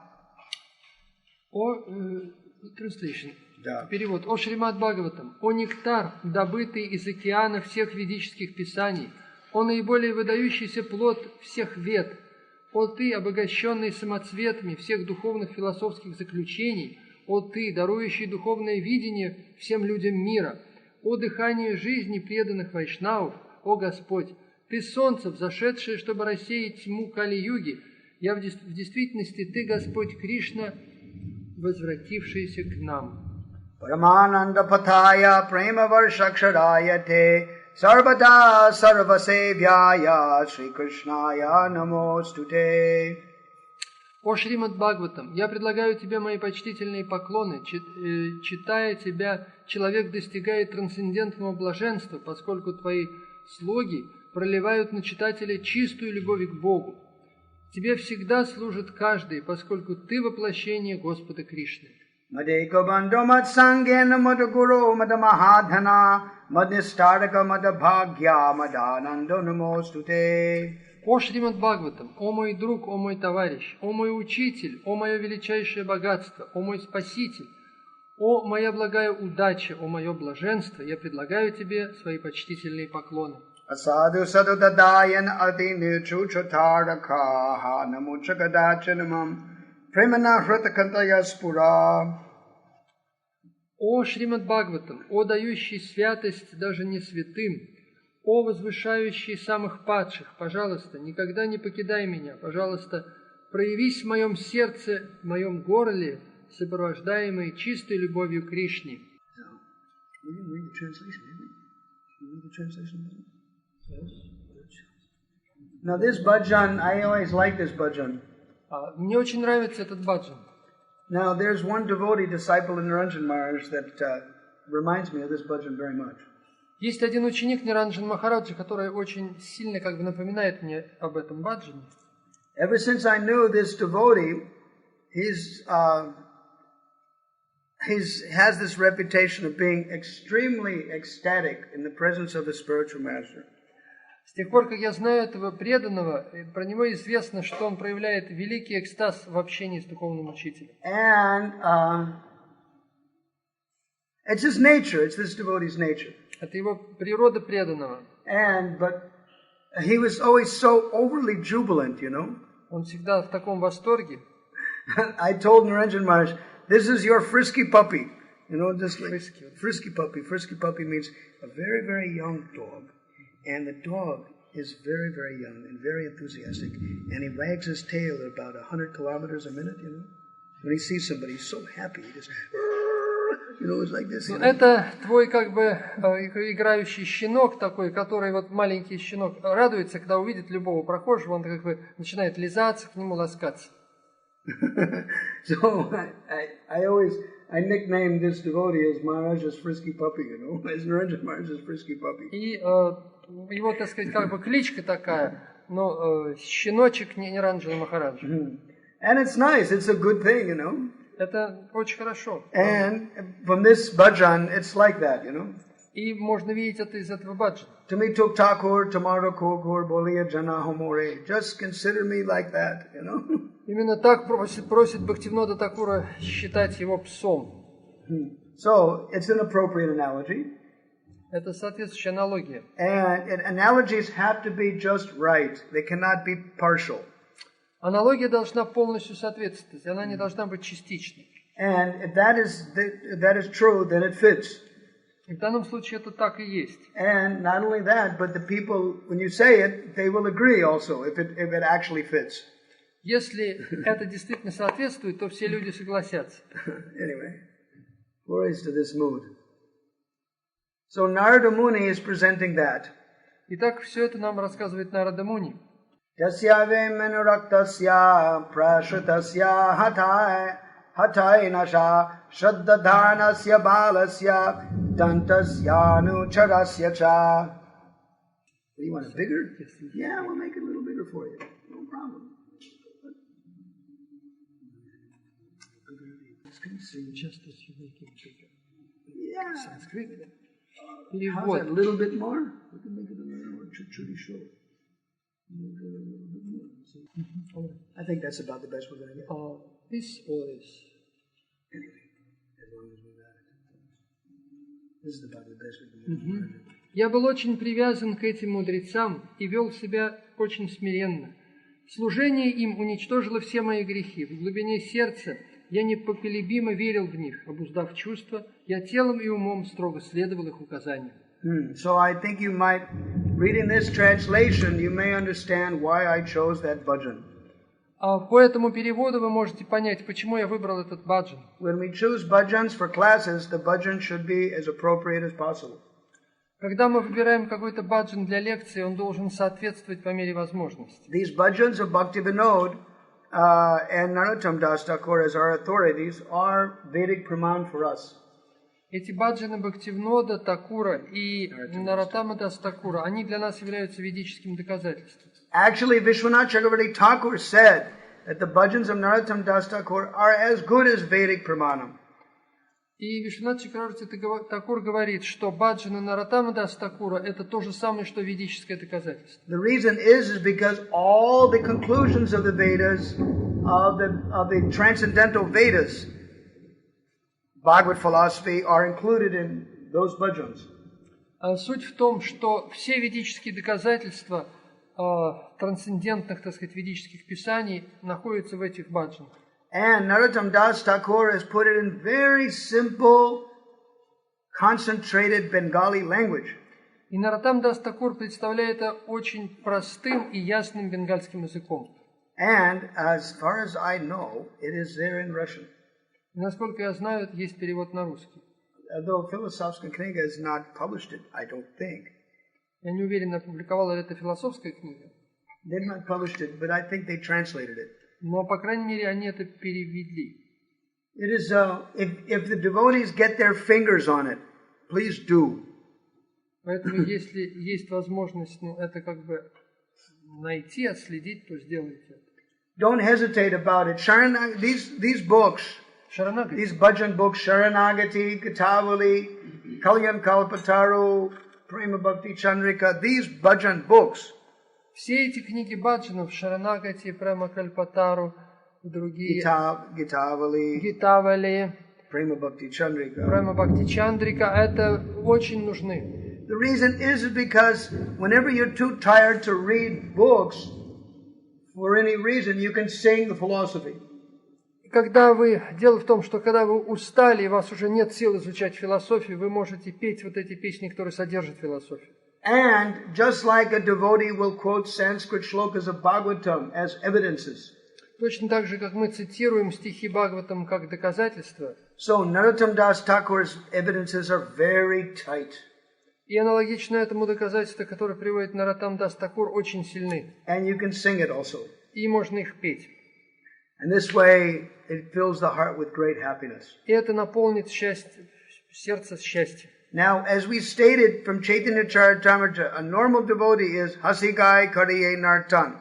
Translation. Да. Перевод. О Шримад Бхагаватам, о нектар, добытый из океана всех ведических писаний, о наиболее выдающийся плод всех вед, о ты, обогащенный самоцветами всех духовных философских заключений, о ты, дарующий духовное видение всем людям мира, о дыхании жизни преданных вайшнавов, о Господь, ты солнце, взошедшее, чтобы рассеять тьму Кали-юги, в действительности ты, Господь Кришна, возвратившийся к нам. Paramananda Pathaya Prema Varshakshadayate Sarvada Sarvasevyaya Shri Krishnaya Namostute. О Шримад Бхагаватам, я предлагаю тебе мои почтительные поклоны. Читая тебя, человек достигает трансцендентного блаженства, поскольку твои слоги проливают на читателя чистую любовь к Богу. Тебе всегда служит каждый, поскольку ты воплощение Господа Кришны. Madeka bandho mad sangena mad guru mad mahadhana mad nistaraka mad bhagya mad ananda namostute. О Шримад Бхагаватам, о мой друг, о мой товарищ, о мой учитель, о мое величайшее богатство, о мой спаситель, о моя благая удача, о мое блаженство, я предлагаю тебе свои почтительные поклоны. Asadu sadu dadayan adi nichuchatarakaha namuchakadachanamam premana hritakantaya spura. О Шримад Бхагаватам, о дающий святость даже не святым, о возвышающий самых падших, пожалуйста, никогда не покидай меня, пожалуйста, проявись в моем сердце, в моем горле, сопровождаемый чистой любовью к Кришне. Now this bhajan, I always like this bhajan. Мне очень нравится этот баджан. Now there's one devotee, disciple in Niranjan Maharaj that reminds me of this bhajan very much. Есть один ученик Ниранджан Махараджа, который очень сильно напоминает мне об этом баджане. Ever since I knew this devotee, he has this reputation of being extremely ecstatic in the presence of a spiritual master. С тех пор, как я знаю этого преданного, про него известно, что он проявляет великий экстаз в общении с духовным учителем. And it's his nature, it's this devotee's nature. Это его природа преданного. But he was always so overly jubilant, you know. Он всегда в таком восторге. I told Niranjan Maharaj, this is your frisky puppy. You know, just like frisky puppy. Frisky puppy means a very, very young dog. And the dog is very, very young and very enthusiastic. And he wags his tail at about 100 kilometers a minute, you know. When he sees somebody, he's so happy. He just, you know, it's like this. You know? Это твой играющий щенок такой, который маленький щенок радуется, когда увидит любого прохожего, он начинает лизаться, к нему ласкаться. So I nicknamed this devotee as Maharaj's frisky puppy, you know, as Niranjan Maharaj's frisky puppy. И его, так сказать, кличка такая, но щеночек Ниранджана Махараджа. And it's nice, it's a good thing, you know. Это очень хорошо. And from this bhajan, it's like that, you know. И можно видеть это из этого баджана. To me tuk thakur, tomorrow kokur, boliya jana homore. Just consider me like that, you know. Именно так просит Бхактивинода Такура считать его псом. So, it's an appropriate analogy. Это соответствующая аналогия. And analogies have to be just right. They cannot be partial. Аналогия должна полностью соответствовать, она не должна быть частичной. And if that is true, then it fits. И в данном случае это так и есть. And not only that, but the people, when you say it, they will agree also if it actually fits. Если это действительно соответствует, то все люди согласятся. Anyway, glories to this mood. So Narada Muni is presenting that. Итак, все это нам рассказывает Нарада Муни. Yasyave menuraktasya prashrutasya hatai nasha shaddadhanasya balasya dantasya nucharasya cha. Do you want it bigger? Yeah, we'll make it a little bigger for you. No problem. Yeah. How's that? A little bit more? We can make it a little more. Chuchuri show. I think that's about the best we're going to get. This was... Anyway, as long as we got it. This is about the best we can get. Я был очень привязан к этим мудрецам и вел себя очень смиренно. Служение им уничтожило все мои грехи. В глубине сердца я непоколебимо верил в них. Обуздав чувства, я телом и умом строго следовал их указаниям. So I think you might, reading this translation, you may understand why I chose that bhajan. По этому переводу вы можете понять, почему я выбрал этот баджан. When we choose bhajans for classes, the bhajan should be as appropriate as possible. Когда мы выбираем какой-то баджан для лекции, он должен соответствовать по мере возможности. These bhajans of Bhakti Vinod and Narottam Das Thakur as our authorities are Vedic praman for us. Эти баджаны Бхактивинода Такура и Нароттама Дас Такура, они для нас являются ведическим доказательством. Actually, Vishwanath Chakravarti Thakur said that the bhajans of Narottam Das Thakur are as good as Vedic pramanam. И Вишванат Чакраварти Такур говорит, что баджана Нароттама Даса Такура это то же самое, что ведическое доказательство. The reason is because all the conclusions of the Vedas, of the transcendental Vedas, Bhagavad philosophy, are included in those bhajans. Суть в том, что все ведические доказательства трансцендентных, так сказать, ведических писаний находятся в этих баджанах. And Narottam Das Thakur has put it in very simple, concentrated Bengali language. И Нароттам Дас Такур представляет это очень простым и ясным бенгальским языком. And as far as I know, it is there in Russian. И, насколько я знаю, есть перевод на русский. Although Philosophical Kniga has not published it, I don't think. Я не уверен, опубликовала ли это философская книга. They've not published it, but I think they translated it. Но, по крайней мере, они это перевели. It is, if the devotees get their fingers on it, please do. Поэтому, если есть возможность, это как бы найти, отследить, то сделайте это. Don't hesitate about it. These books, these bhajan books, Sharanagati, Gitavali, Kalyan Kalpataru, Prema Bhakti Chandrika, these bhajan books. Все эти книги баджанов, Шаранагати, Према Кальпатару и другие, Гитавали, Prema Bhakti Chandrika, Према Бхакти Чандрика, это очень нужны. The reason is because whenever you're too tired to read books, for any reason, you can sing the philosophy. Дело в том, что когда вы устали, и у вас уже нет сил изучать философию, вы можете петь вот эти песни, которые содержат философию. And just like a devotee will quote Sanskrit shlokas of Bhagavatam as evidences. Точно так же, как мы цитируем стихи Бхагаватам как доказательства. So Narottam Das Thakur's evidences are very tight. И аналогично этому доказательства, которые приводит Нароттам Дас Такур, очень сильны. And you can sing it also. И можно их петь. And this way it fills the heart with great happiness. И это наполнит сердце счастьем. Now, as we stated from Chaitanya Charitamrita, a normal devotee is Hasigai Kariye Nartan.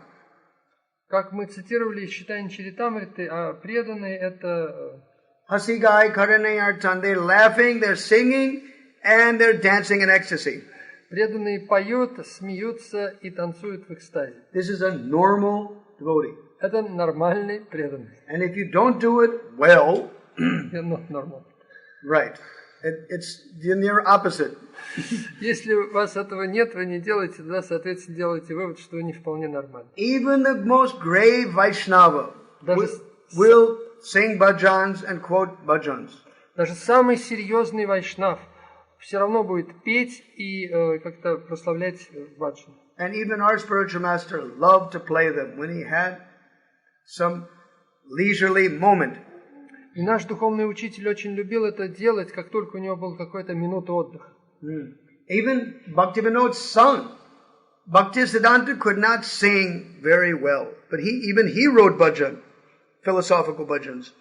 Как мы цитировали из читания Чаритамриты, а преданные это... Hasigai Kariye Nartan. They're laughing, they're singing, and they're dancing in ecstasy. Преданные поют, смеются и танцуют в экстазе. This is a normal devotee. Это нормальный преданный. And if you don't do it well... Not normal. Right. It's the near opposite. Если у вас этого нет, вы не делаете, тогда, соответственно, делаете вывод, что вы не вполне нормальны. Even the most grave Vaishnava will sing bhajans and quote bhajans. Даже самый серьезный вайшнав все равно будет петь и как-то прославлять баджан. And even our spiritual master loved to play them when he had some leisurely moment. И наш духовный учитель очень любил это делать, как только у него был какой-то минута отдыха. Even Bhaktivinoda's son, Bhaktisiddhanta, could not sing very well, but he wrote bhajan, philosophical bhajans.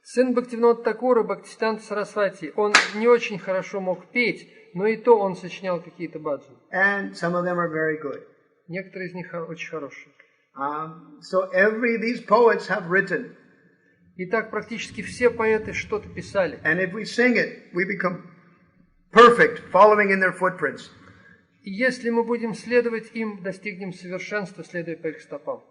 Сын Бхактивинода Такура, Бхактисиддханта Сарасвати, он не очень хорошо мог петь, но и то он сочинял какие-то баджаны. And some of them are very good. Некоторые из них очень хорошие. So these poets have written. Итак, практически все поэты что-то писали. And if we sing it, we become perfect, following in their footprints. И если мы будем следовать им, достигнем совершенства, следуя по их стопам.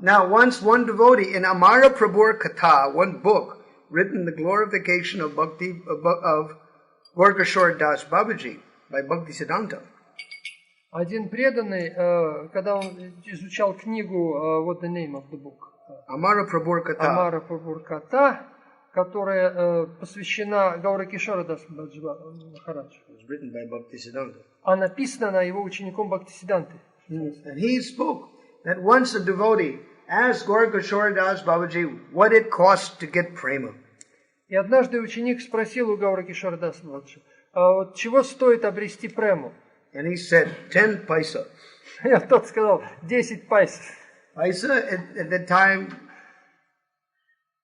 Now, once one devotee in Amara Prabhur Katha, one book written the glorification of Bhakti of Gorkashore Das Babaji by Bhakti Siddhanta. Один преданный, когда он изучал книгу What the name of the book? Amara Prabhur Katha. Амара Прабхупаде Катха, которая посвящена Гауракишора Дас Махараджу. Written by Bhakti Siddhanta. А написана она его учеником Бхактисиддханты. And he spoke that once a devotee asked Gorkashore Das Babaji what it costs to get prema. И однажды ученик спросил у Гауракишора Дас Махараджа, вот чего стоит обрести прему? And he said, 10 paisa. И тот сказал, 10 пайсов. Paisa at that time,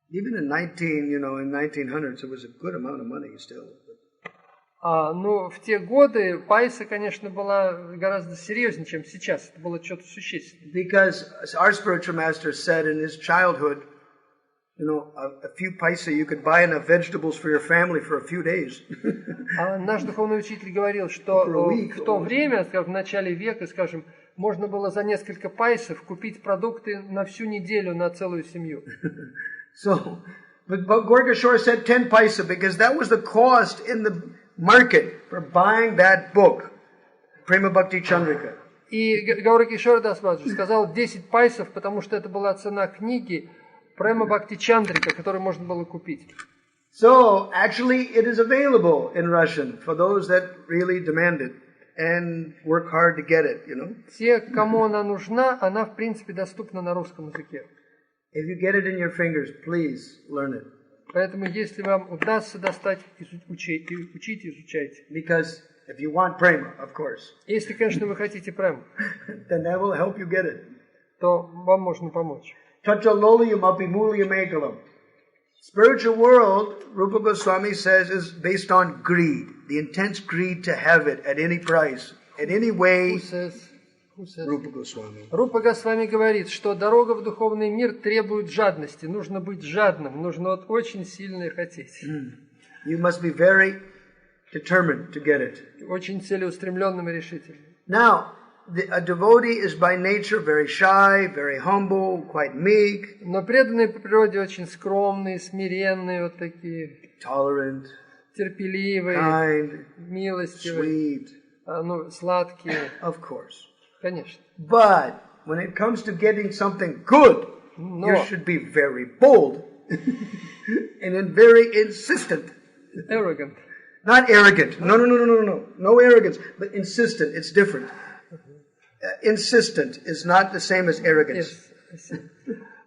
even in 1900s, it was a good amount of money still. Ну, в те годы пайса, конечно, была гораздо серьезнее, чем сейчас. Это было что-то существенное. Because as our spiritual master said in his childhood, You know, a few paisa you could buy enough vegetables for your family for a few days. А наш духовный учитель говорил, что в то время, скажем, в начале века, скажем, можно было за несколько пайсов купить продукты на всю неделю, на целую семью. So, but Gorgashore said 10 paisa because that was the cost in the market for buying that book, Prema Bhakti Chandrika. И Гауракишор Дасбаджи сказал 10 пайсов, потому что это была цена книги Према Бхакти Чандрика, которую можно было купить. So, actually, it is available in Russian for those that really demand it and work hard to get it, you know. Те, кому она нужна, она в принципе доступна на русском языке. If you get it in your fingers, please learn it. Поэтому, если вам удастся достать, учите, изучайте. Because if you want prema, of course, Если, конечно, вы хотите прему, then that will help you get it. то вам можно помочь. Spiritual world, Rupa Goswami says, is based on greed, the intense greed to have it at any price, in any way. Who says? Rupa Goswami. Рупа Госвами говорит, что дорога в духовный мир требует жадности. Нужно быть жадным, нужно вот очень сильно хотеть. You must be very determined to get it. Очень целеустремленным и решительным. Now, a devotee is by nature very shy, very humble, quite meek. Но преданные по природе очень скромные, смиренные, вот такие, Tolerant, терпеливые, kind, милостивые, sweet, сладкие. of course. Конечно. But when it comes to getting something good, you should be very bold and then very insistent. Arrogant. Not arrogant. No arrogance, but insistent. It's different. Insistent is not the same as arrogance. Yes.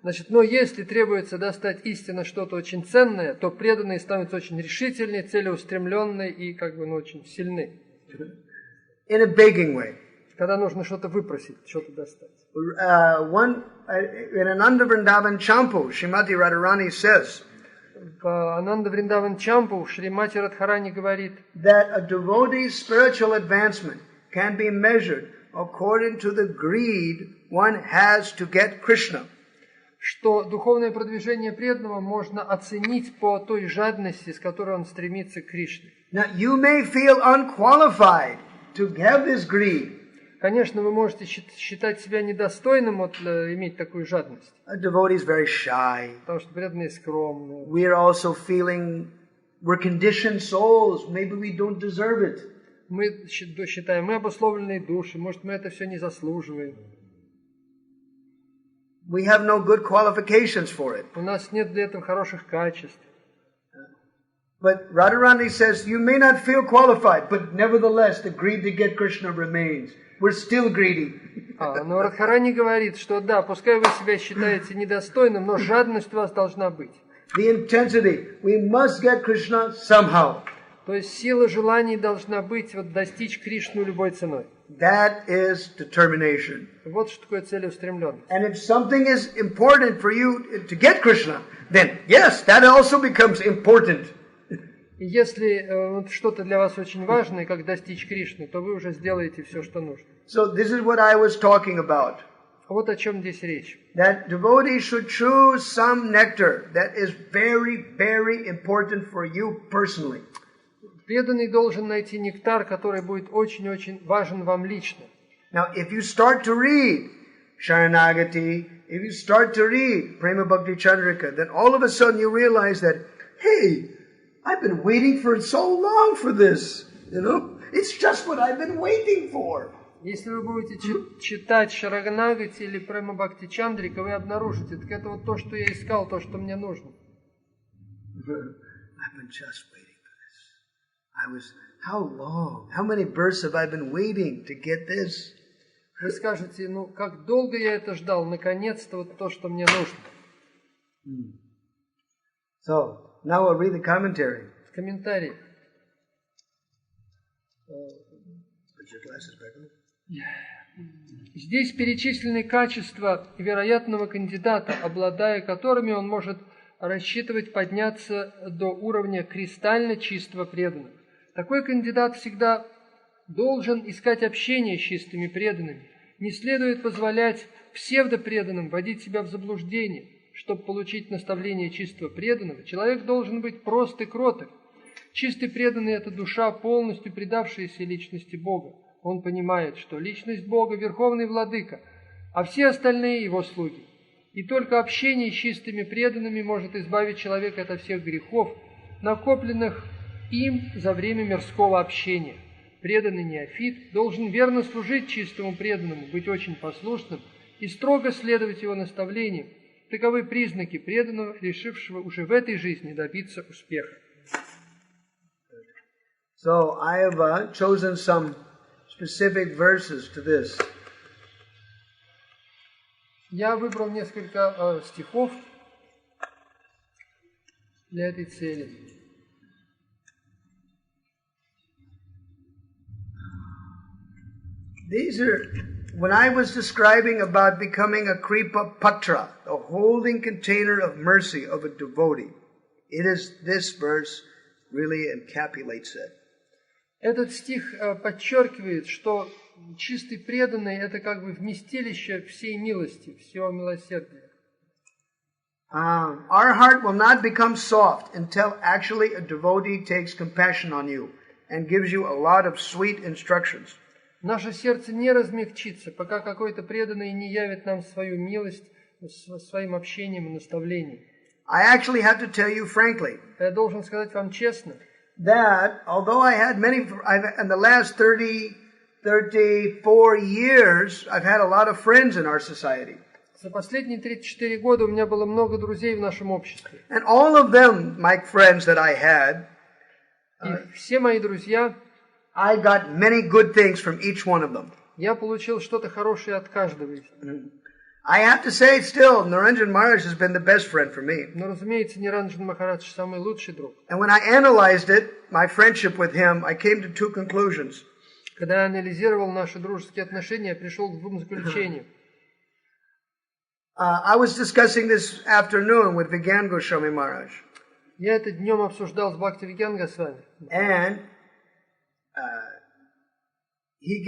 Значит, но если требуется достать истинно что-то очень ценное, то преданные становятся очень решительные, целеустремленные и как бы очень сильны. In a begging way. Когда нужно что-то выпросить, что-то достать. In Ananda Vrindavan Champu, Srimati Radharani says, По Ананда Вриндаван Чампу Шримати Радхарани говорит, that a devotee's spiritual advancement can be measured according to the greed one has to get Krishna. Что духовное продвижение преданного можно оценить по той жадности, с которой он стремится к Кришне. Now you may feel unqualified to have this greed. Конечно, вы можете считать себя недостойным иметь такую жадность. A devotee is very shy. Потому что преданные скромные. We are also feeling we're conditioned souls. Maybe we don't deserve it. Мы считаем, мы обусловленные души, может, мы это все не заслуживаем. We have no good qualifications for it. У нас нет для этого хороших качеств. But Radharani says you may not feel qualified, but nevertheless the greed to get Krishna remains. We're still greedy. Но Радхарани говорит, что да, пускай вы себя считаете недостойным, но жадность у вас должна быть. The intensity, we must get Krishna somehow. То есть сила желаний должна быть достичь Кришну любой ценой. That is determination. Вот что такое целеустремленность. And if something is important for you to get Krishna, then yes, that also becomes important. И если что-то для вас очень важное, как достичь Кришны, то вы уже сделаете все, что нужно. So this is what I was talking about. Вот о чем здесь речь. That devotees should choose some nectar that is very, very important for you personally. Преданный должен найти нектар, который будет очень-очень важен вам лично. Now, if you start to read Sharanagati, if you start to read Prema Bhakti Chandrika, then all of a sudden you realize that, hey, I've been waiting for so long for this, you know? It's just what I've been waiting for. Если вы будете читать Шаранагати или Према Бхакти Чандрика, вы обнаружите, так это вот то, что я искал, то, что мне нужно. I've been just waiting for this. How long? How many births have I been waiting to get this? Вы скажете, как долго я это ждал, наконец-то вот то, что мне нужно. So, now we'll read the commentary. Комментарий. Put your glasses back on. Здесь перечислены качества вероятного кандидата, обладая которыми он может рассчитывать подняться до уровня кристально чистого преданного. Такой кандидат всегда должен искать общение с чистыми преданными. Не следует позволять псевдопреданным вводить себя в заблуждение. чтобы получить наставление чистого преданного, человек должен быть прост и кроток. Чистый преданный – это душа, полностью предавшаяся личности Бога. Он понимает, что личность Бога – верховный владыка, а все остальные – его слуги. И только общение с чистыми преданными может избавить человека от всех грехов, накопленных им за время мирского общения. Преданный неофит должен верно служить чистому преданному, быть очень послушным и строго следовать его наставлениям. Таковы признаки преданного, решившего уже в этой жизни добиться успеха. So I have chosen some specific verses to this. Я выбрал несколько стихов для этой цели. These are, when I was describing about becoming a Kripa Patra, the holding container of mercy of a devotee, it is this verse really encapsulates it. Этот стих подчеркивает, что чистый преданный – это как бы вместилище всей милости, всего милосердия. Our heart will not become soft until actually a devotee takes compassion on you and gives you a lot of sweet instructions. Наше сердце не размягчится, пока какой-то преданный не явит нам свою милость своим общением и наставлением. I actually have to tell you frankly. Я должен сказать вам честно. That although I had in the last 34 years, I've had a lot of friends in our society. За последние 34 года у меня было много друзей в нашем обществе. And all of them, my friends that I had, И все мои друзья, I got many good things from each one of them. Я получил что-то хорошее от каждого из них. I have to say still, Naranjan Maharaj has been the best friend for me. Но, разумеется, Ниранджан Махарадж самый лучший друг. And when I analyzed it, my friendship with him, I came to two conclusions. Когда я анализировал наши дружеские отношения, я пришел к двум заключениям. I was discussing this afternoon with Vigyan Goswami Maharaj. Я это днем обсуждал с Бхакти Вишрамбха Свами. And he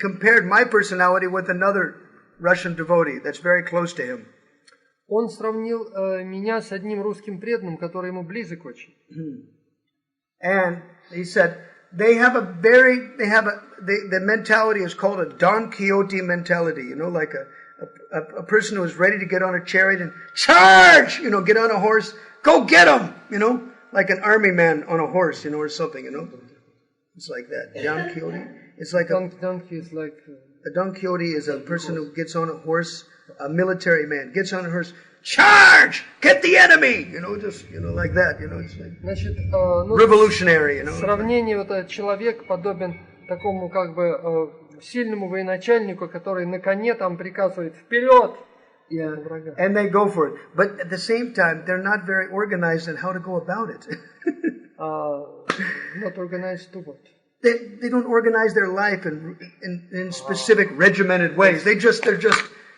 compared my personality with another Russian devotee that's very close to him. Он сравнил меня с одним русским преданным, который ему близок очень. And he said the mentality is called a Don Quixote mentality, you know, like a person who is ready to get on a chariot and charge, you know, get on a horse, go get him, you know, like an army man on a horse, you know, or something, you know. It's like that. Don Quixote. It's like Don Quixote is like... A Don Quixote is a person who gets on a horse, a military man, gets on a horse, charge! Get the enemy! You know, just, you know, like that, you know, it's like Значит, revolutionary, you know. Сравнение, вот этот человек подобен такому как бы сильному военачальнику, который на коне там приказывает вперед! Yeah, and they go for it. But at the same time, they're not very organized in how to go about it. Not organized to what? They don't organize their life in specific regimented ways. They're just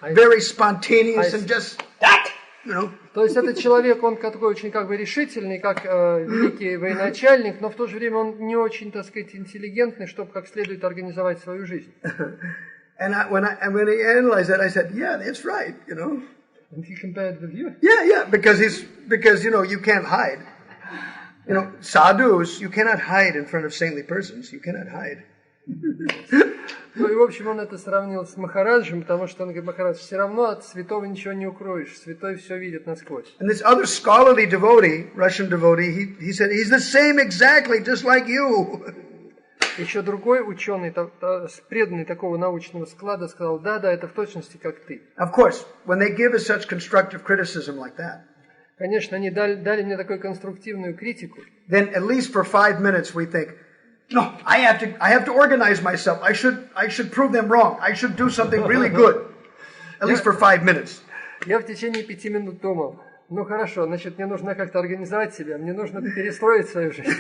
very spontaneous and just that, you know. То есть этот человек, он такой очень как бы решительный, как великий военачальник, но в то же время он не очень, так сказать, интеллигентный, чтобы как следует организовать свою жизнь. And when he analyzed that, I said, yeah, that's right, you know. And he compared with you? Yeah, because you know, you can't hide. You know, sadhus, you cannot hide in front of saintly persons. You cannot hide. Ну и в общем он это сравнил с Махараджем, потому что он говорит, Махарадж, все равно от святого ничего не укроешь, святой все видит насквозь. And this other scholarly devotee, Russian devotee, he said, he's the same exactly, just like you. Еще другой ученый, преданный такого научного склада, сказал, да, это в точности как ты. Of course, when they give us such constructive criticism like that, конечно, они дали мне такую конструктивную критику. Then at least for 5 minutes we think, no, I have to organize myself. I should prove them wrong. I should do something really good. At least for 5 minutes. Я в течение 5 минут думал, ну хорошо, значит, мне нужно как-то организовать себя, мне нужно перестроить свою жизнь.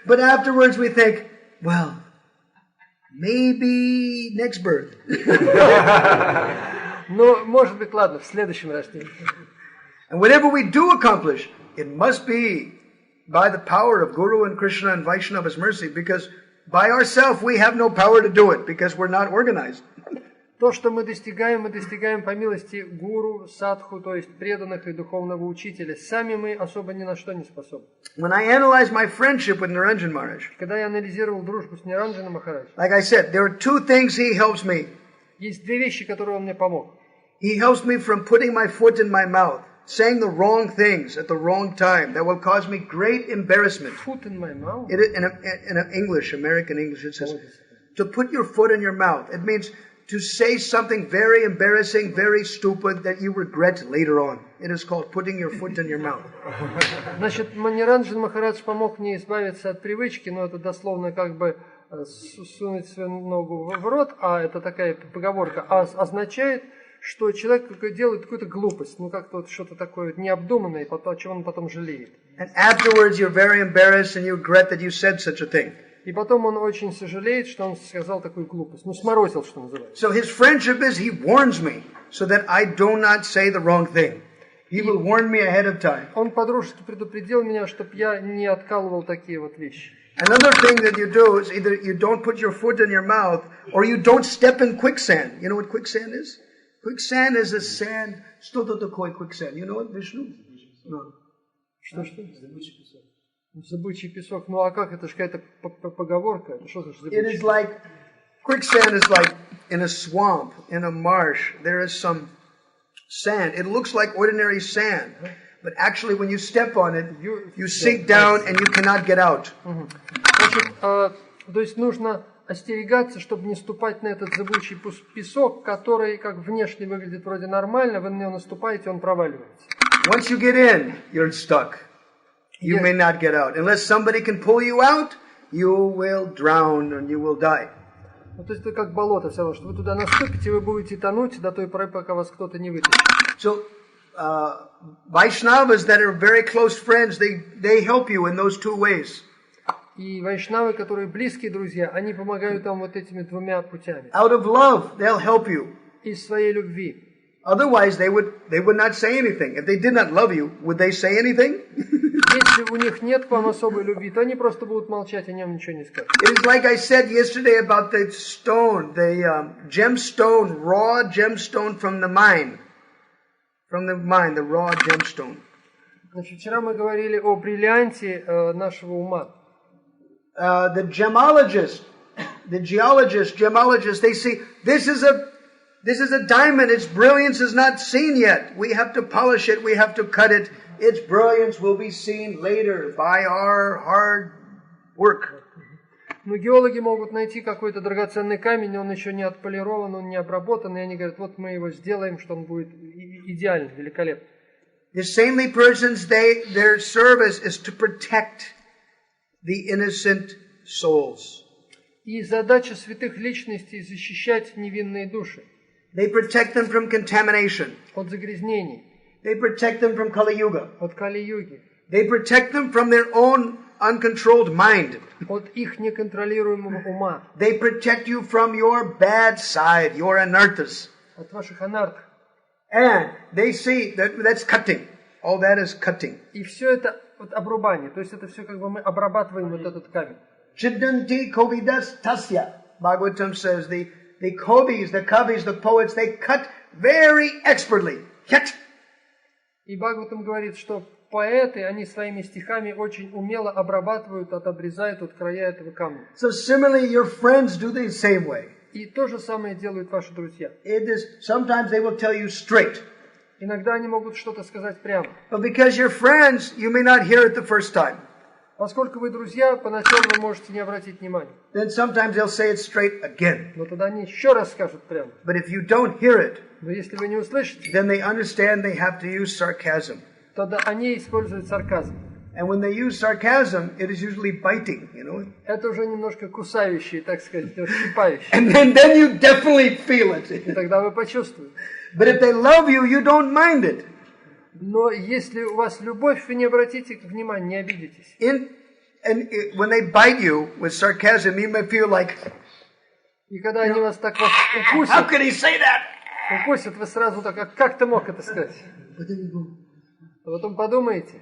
But afterwards we think, well, maybe next birth. Ну, может быть, ладно, в следующем рождении. And whatever we do accomplish, it must be by the power of Guru and Krishna and Vaishnava's mercy, because by ourselves we have no power to do it, because we're not organized. То, что мы достигаем по милости гуру, садху, то есть преданных и духовного учителя. Сами мы особо ни на что не способны. When I analyzed my friendship with Niranjan Maharaj, Когда я анализировал дружбу с Ниранджаном Махараджем, like I said, there are two things he helps me. есть две вещи, которые он мне помог. He helps me from putting my foot in my mouth, saying the wrong things at the wrong time that will cause me great embarrassment. Foot in my mouth. In English, American English, it says, to put your foot in your mouth. It means to say something very embarrassing, very stupid that you regret later on. It is called putting your foot in your mouth. Значит, Ниранджан Махарадж помог мне избавиться от привычки, но это дословно как бы сунуть свою ногу в рот, а это такая поговорка, означает, что человек делает какую-то глупость, ну как-то вот что-то такое необдуманное, о чем он потом жалеет. And afterwards you're very embarrassed and you regret that you said such a thing. И потом он очень сожалеет, что он сказал такую глупость. Ну, сморозил, что называется. So his friendship is he warns me so that I do not say the wrong thing. He will warn me ahead of time. Он по-дружески предупредил меня, чтобы я не откалывал такие вот вещи. Another thing that you do is either you don't put your foot in your mouth or you don't step in quicksand. You know what quicksand is? Quicksand is a sand. Что-то такое quicksand. You know what, Vishnu? No. Что? Зыбучий песок. Ну а как? Это же какая-то поговорка. Это что значит It is like, quicksand is like in a swamp, in a marsh, there is some sand. It looks like ordinary sand. But actually when you step on it, you sink down and you cannot get out. Значит, то есть нужно остерегаться, чтобы не ступать на этот зыбучий песок, который как внешне выглядит вроде нормально, вы на него наступаете, он проваливается. Once you get in, you're stuck. You may not get out. Unless somebody can pull you out, you will drown and you will die. Ну, то есть это как болото все равно, что вы туда наступите, вы будете тонуть до той поры, пока вас кто-то не вытащит. So, Vaishnavas that are very close friends, they help you in those two ways. И вайшнавы, которые близкие друзья, они помогают вам вот этими двумя путями. Out of love, they'll help you. Из своей любви. Otherwise, they would not say anything. If they did not love you, would they say anything? Если у них нет к вам особой любви, то они просто будут молчать, о нем ничего не скажут. It is like I said yesterday about the stone, the gemstone, raw gemstone from the mine. From the mine, the raw gemstone. Значит, вчера мы говорили о бриллианте нашего ума. The gemologists, they see, this is a diamond, its brilliance is not seen yet. We have to polish it, we have to cut it. Its brilliance will be seen later by our hard work. Но геологи могут найти какой-то драгоценный камень, он еще не отполирован, он не обработан, и они говорят, вот мы его сделаем, что он будет идеальный, великолепный. The saintly persons, their service is to protect the innocent souls. И задача святых личностей защищать невинные души. They protect them from contamination. От загрязнений. They protect them from Kali Yuga. От Кали-юги. They protect them from their own uncontrolled mind. От их неконтролируемого ума. They protect you from your bad side, your anarthas. От ваших анархов. And they see that's cutting. All that is cutting. И все это вот обрубание. То есть это все как бы мы обрабатываем вот этот камень. Chiddanti kovidas tasya. Bhagavatam says the kavis, the poets, they cut very expertly. Yet. И Бхагаватам говорит, что поэты, они своими стихами очень умело обрабатывают, отрезают от края этого камня. So similarly, your friends do the same way. И то же самое делают ваши друзья. It is, sometimes they will tell you straight. Иногда они могут что-то сказать прямо. But because you're friends, you may not hear it the first time. Поскольку вы друзья, поначалу вы можете не обратить внимания. Then sometimes they'll say it straight again. Но тогда они еще раз скажут прямо. But if you don't hear it, Но если вы не услышите, then they understand they have to use sarcasm. тогда они используют сарказм. And when they use sarcasm, it is usually biting, you know. Это уже немножко кусающие, так сказать, щипающие. And then you definitely feel it. И тогда вы почувствуете. But if they love you, you don't mind it. Но если у вас любовь, вы не обратите внимания, не обидитесь. When they bite you with sarcasm, you may feel like, И когда они вас так вот how could he say that? укусят, вы сразу так, а как ты мог это сказать? А потом подумаете.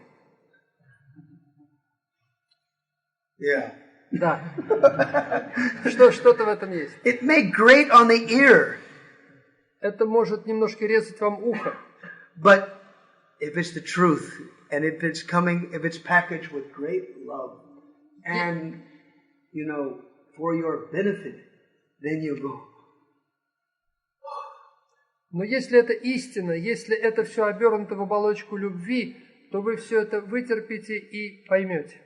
Yeah. Да. Что-то в этом есть. It may grate on the ear. Это может немножко резать вам ухо. But if it's the truth, and if it's packaged with great love, and, for your benefit, then you go. Но если это истина, если это все обернуто в оболочку любви, то вы все это вытерпите и поймете.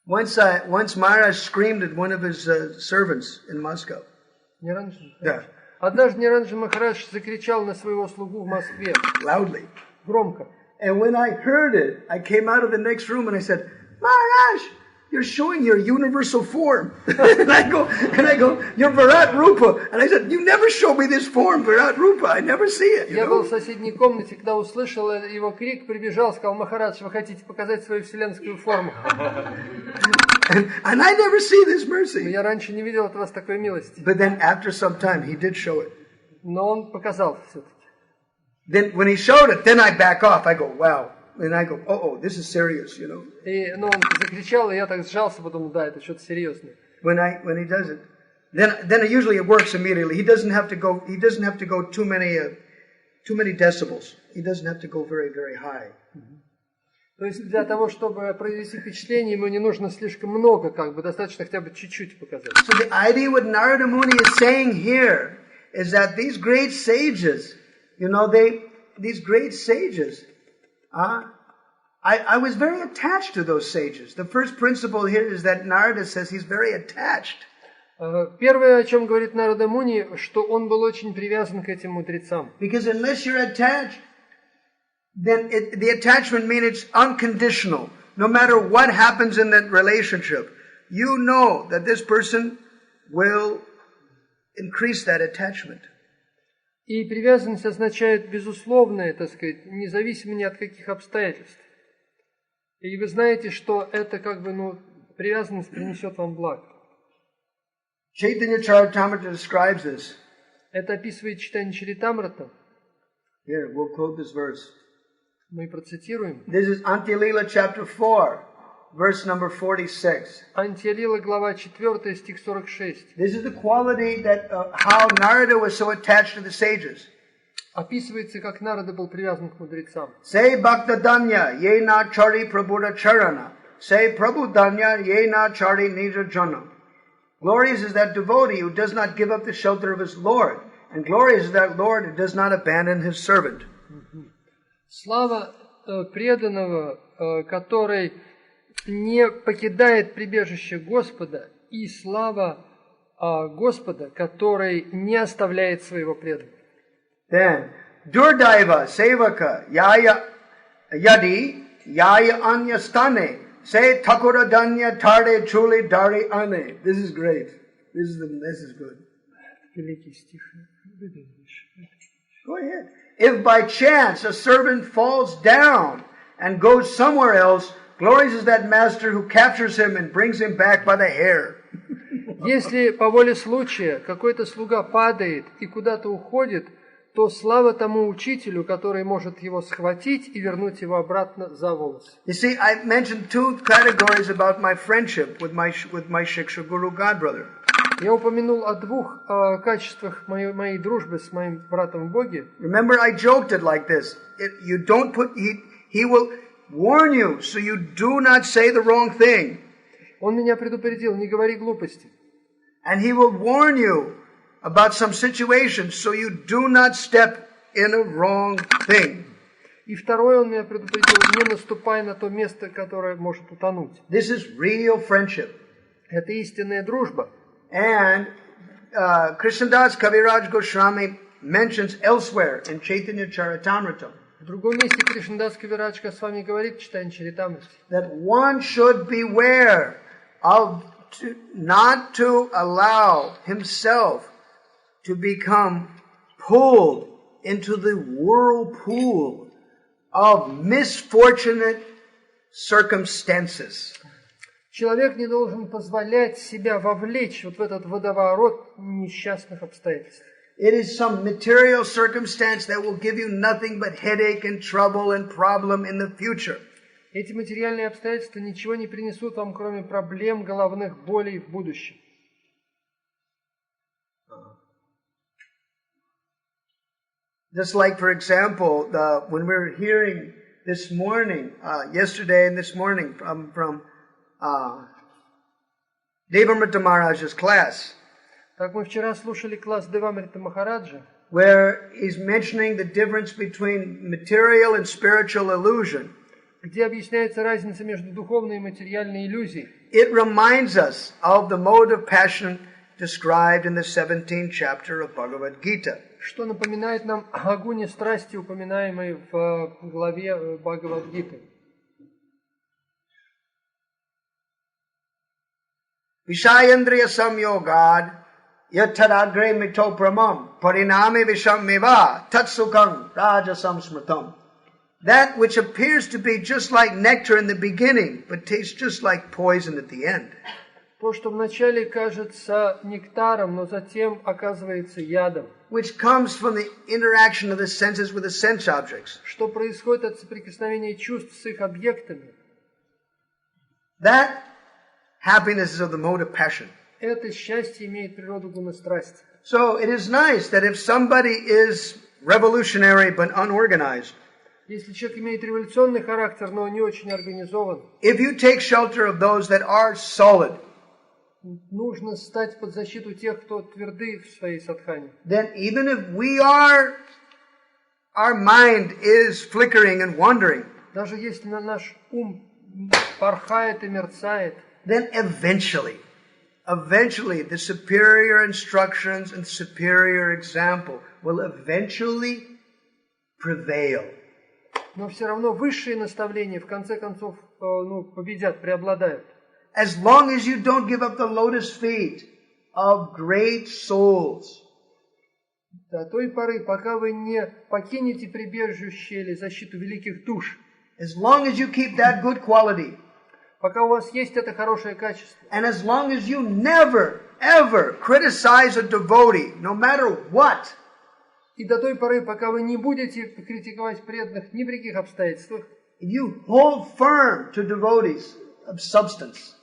Once Maharaj screamed at one of his servants in Moscow. Да. Однажды Ниранджа Махарадж закричал на своего слугу в Москве. Loudly. Громко. And when I heard it, I came out of the next room and I said, Maharaj, you're showing your universal form. and I go, you're Virat Rupa. And I said, you never show me this form, Virat Rupa. I never see it. Я был в соседней комнате, когда услышал его крик, прибежал, сказал: Махарадж, вы хотите показать свою вселенскую форму? And I never see this mercy. Но я раньше не видел от вас такой милости. But then after some time, he did show it. Но он показал все-таки. Then when he showed it, then I back off. I go, wow. And I go, oh, this is serious, И, он закричал, и я так сжался, подумал, да, это что-то серьезное. When he does it, then usually it works immediately. He doesn't have to go too many decibels. He doesn't have to go very, very high. То есть для того, чтобы произвести впечатление, ему не нужно слишком много, достаточно хотя бы чуть-чуть показать. So the idea what Narada Muni is saying here is that these great sages, I was very attached to those sages. The first principle here is that Narada says he's very attached. Первое, о чем говорит Нарада Муни, что он был очень привязан к этим мудрецам. Because unless you're attached, then the attachment means it's unconditional. No matter what happens in that relationship, you know that this person will increase that attachment. И привязанность означает безусловное, независимо ни от каких обстоятельств. И вы знаете, что это привязанность принесет вам благо. Chaitanya Charitamrita describes this. Это описывает читание Чаритамрита. Here, we'll quote this verse. Мы процитируем. This is Antya-lila chapter 4, verse number 46. Антия-лила, глава 4, стих 46. This is the quality that how Narada was so attached to the sages. Описывается, как Нарада был привязан к мудрецам. Say Bhakta Danya, ye na chari prabhuda charana. Say Prabhu Danya, ye na chari nija jana. Glorious is that devotee who does not give up the shelter of his Lord. And glorious is that Lord who does not abandon his servant. Слава преданного, который не покидает прибежище Господа, и слава Господа, который не оставляет своего преданного. Then, Durdaiva Sevaka Yaya Yadi Yaya Anya Stane Say Thakura Danya Tarde Chuli Dari Ane. This is great. This is good. Великий стих. Go ahead. If by chance a servant falls down and goes somewhere else, glorious is that master who captures him and brings him back by the hair. Если по воле случая какой-то слуга падает и куда-то уходит, то слава тому учителю, который может его схватить и вернуть его обратно за волосы. You see, I mentioned two categories about my friendship with my Shiksha Guru Godbrother. Я упомянул о двух качествах моей дружбы с моим братом в Боге. Remember, I joked it like this. He will warn you so you do not say the wrong thing. Он меня предупредил: не говори глупости. And he will warn you about some situations so you do not step in a wrong thing. И второе, он меня предупредил: не наступай на то место, которое может утонуть. This is real friendship. Это истинная дружба. And Krishnadas Kaviraj Goswami mentions elsewhere in Chaitanya Charitamrita В другом месте Кришнадас Кавирадж Госвами говорит в читании Чаритамрити, that one should beware of not to allow himself to become pulled into the whirlpool of misfortunate circumstances. человек не должен позволять себя вовлечь в этот водоворот несчастных обстоятельств. It is some material circumstance that will give you nothing but headache and trouble and problem in the future. Эти материальные обстоятельства ничего не принесут вам, кроме проблем, головных болей в будущем. Just like, for example, when we were hearing this morning, yesterday and this morning from Devamrita Maharaj's class, Как мы вчера слушали класс Девамрита Махараджа, where he's mentioning the difference between material and spiritual illusion. где объясняется разница между духовной и материальной иллюзией. It reminds us of the mode of passion described in the 17th chapter of Bhagavad Gita. Что напоминает нам о гуне страсти, упоминаемой в главе Бхагавад-гиты. Vishayendriya samyogad yatadagre mitopramam pariname vishammeva tatsukam rajasam smritam. That which appears to be just like nectar in the beginning, but tastes just like poison at the end. То, что вначале кажется нектаром, но затем оказывается ядом. Which comes from the interaction of the senses with the sense objects. Что происходит от соприкосновения чувств с их объектами. That happiness is of the mode of passion. Это счастье имеет природу гуна страсти. So it is nice that if somebody is revolutionary but unorganized, Если человек имеет революционный характер, но не очень организован, if you take shelter of those that are solid, нужно стать под защиту тех, кто тверды в своей садхане. then even if our mind is flickering and wandering, Даже если наш ум порхает и мерцает, then eventually the superior instructions and superior example will eventually prevail. но все равно высшие наставления в конце концов победят, преобладают. As long as you don't give up the lotus feet of great souls, До той поры, пока вы не покинете прибежище или защиту великих душ, as long as you keep that good quality, пока у вас есть это хорошее качество, and as long as you never, ever criticize a devotee, no matter what, и до той поры, пока вы не будете критиковать преданных ни при каких обстоятельствах, if you hold firm to devotees of substance,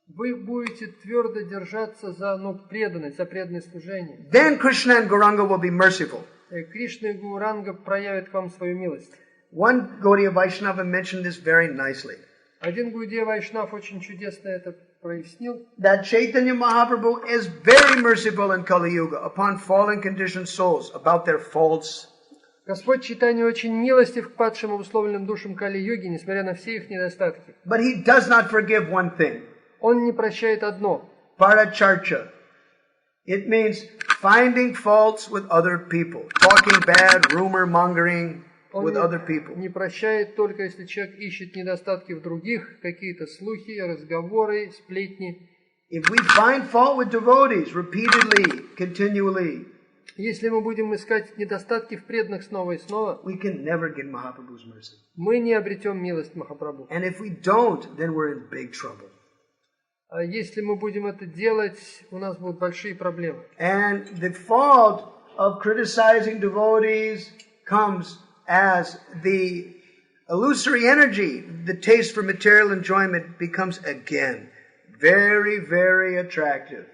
вы будете твердо держаться за преданность, за преданное служение. then Krishna and Gauranga will be merciful. Кришна и Гауранга проявят к вам свою милость. One Gaudiya Vaishnava mentioned this very nicely. Один Гаудия Вайшнав очень чудесно это прояснил. That Chaitanya Mahaprabhu is very merciful in Kali Yuga upon fallen conditioned souls about their faults. Господь Чайтанья очень милостив к падшим и условленным душам Кали-юги, несмотря на все их недостатки. But he does not forgive one thing. Он не прощает одно. Paracharcha. It means finding faults with other people, talking bad, rumor mongering with other people. Он не прощает только, если человек ищет недостатки в других, какие-то слухи, разговоры, сплетни. If we find fault with devotees repeatedly, continually, Если мы будем искать недостатки в преданных снова и снова, we can never get Mahaprabhu's mercy. мы не обретем милость Махапрабху. And if we don't, then we're in big trouble. А если мы будем это делать, у нас будут большие проблемы. And the fault of criticizing devotees comes as the illusory energy, the taste for material enjoyment becomes again very, very attractive.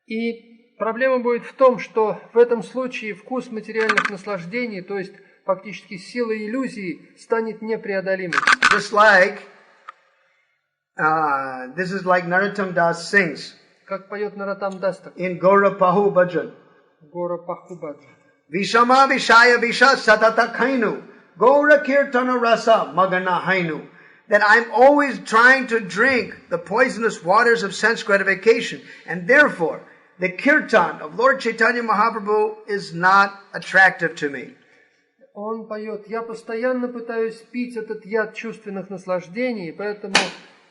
И проблема будет в том, что в этом случае вкус материальных наслаждений, то есть фактически сила иллюзии, станет непреодолимым. Just like, this is like Narottam Das sings Как поет Наратам Дастак, in Gaura Pahu Bhajan. Гора Пахубаджа. Vishama Vishaya Visha Satata Kainu Gaura Kirtana Rasa Magana Hainu. That I'm always trying to drink the poisonous waters of sense gratification, and therefore the kirtan of Lord Chaitanya Mahaprabhu is not attractive to me. Он поет: я постоянно пытаюсь пить этот яд чувственных наслаждений, поэтому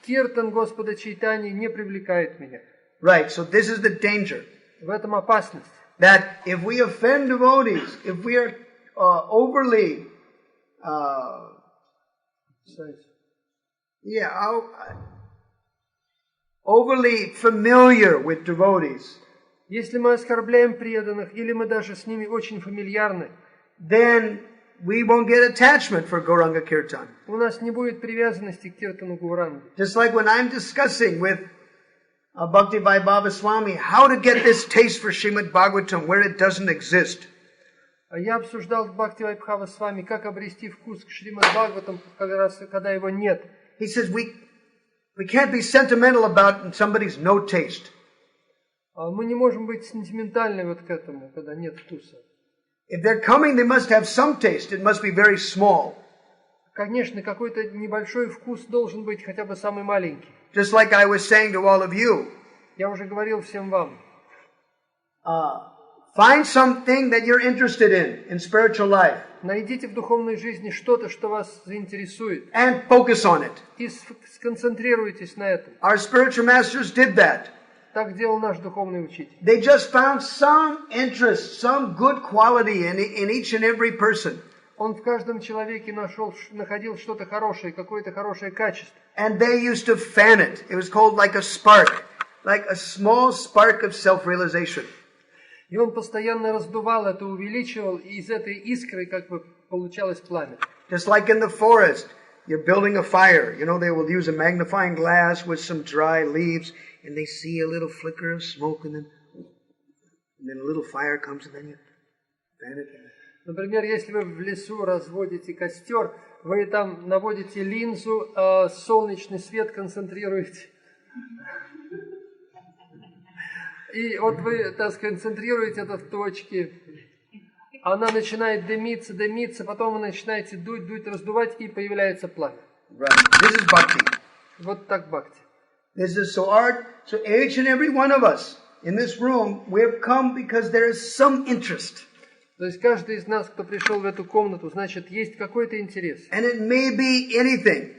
киртан Господа Чайтаньи не привлекает меня. Right, so this is the danger. В этом опасность. That if we offend devotees, if we are overly overly familiar with devotees, Если мы оскорбляем преданных, или мы даже с ними очень фамильярны, then we won't get attachment for Gauranga Kirtan. у нас не будет привязанности к киртану Гауранги. Just like when I'm discussing with Bhakti Vishrambha Swami how to get this taste for Srimad Bhagavatam where it doesn't exist. Я обсуждал с Бхакти Вишрамбха Свами, как обрести вкус к Шримад Бхагаватам, как раз когда его нет. He says we can't be sentimental about somebody's no taste. Мы не можем быть сентиментальны вот к этому, когда нет вкуса. If they're coming, they must have some taste. It must be very small. Конечно, какой-то небольшой вкус должен быть, хотя бы самый маленький. Just like I was saying to all of you. Я уже говорил всем вам. Find something that you're interested in spiritual life. Найдите в духовной жизни что-то, что вас заинтересует. And focus on it. И сконцентрируйтесь на этом. Our spiritual masters did that. Так делал наш духовный учитель. They just found some interest, some good quality in each and every person. Он в каждом человеке находил что-то хорошее, какое-то хорошее качество. And they used to fan it. It was called like a spark, like a small spark of self-realization. И он постоянно раздувал это, увеличивал, и из этой искры как бы получалось пламя. Just like in the forest, you're building a fire. You know, they will use a magnifying glass with some dry leaves, and they see a little flicker of smoke, and then a little fire comes, and then you fan it. Например, если вы в лесу разводите костер, вы там наводите линзу, солнечный свет концентрируете. И вот вы, так сказать, концентрируете это в точке. Она начинает дымиться, потом вы начинаете дуть, раздувать, и появляется пламя. Right. This is bhakti. Вот так бхакти. This is so each and every one of us in this room, we have come because there is some interest. То есть каждый из нас, кто пришел в эту комнату, значит, есть какой-то интерес. And it may be anything.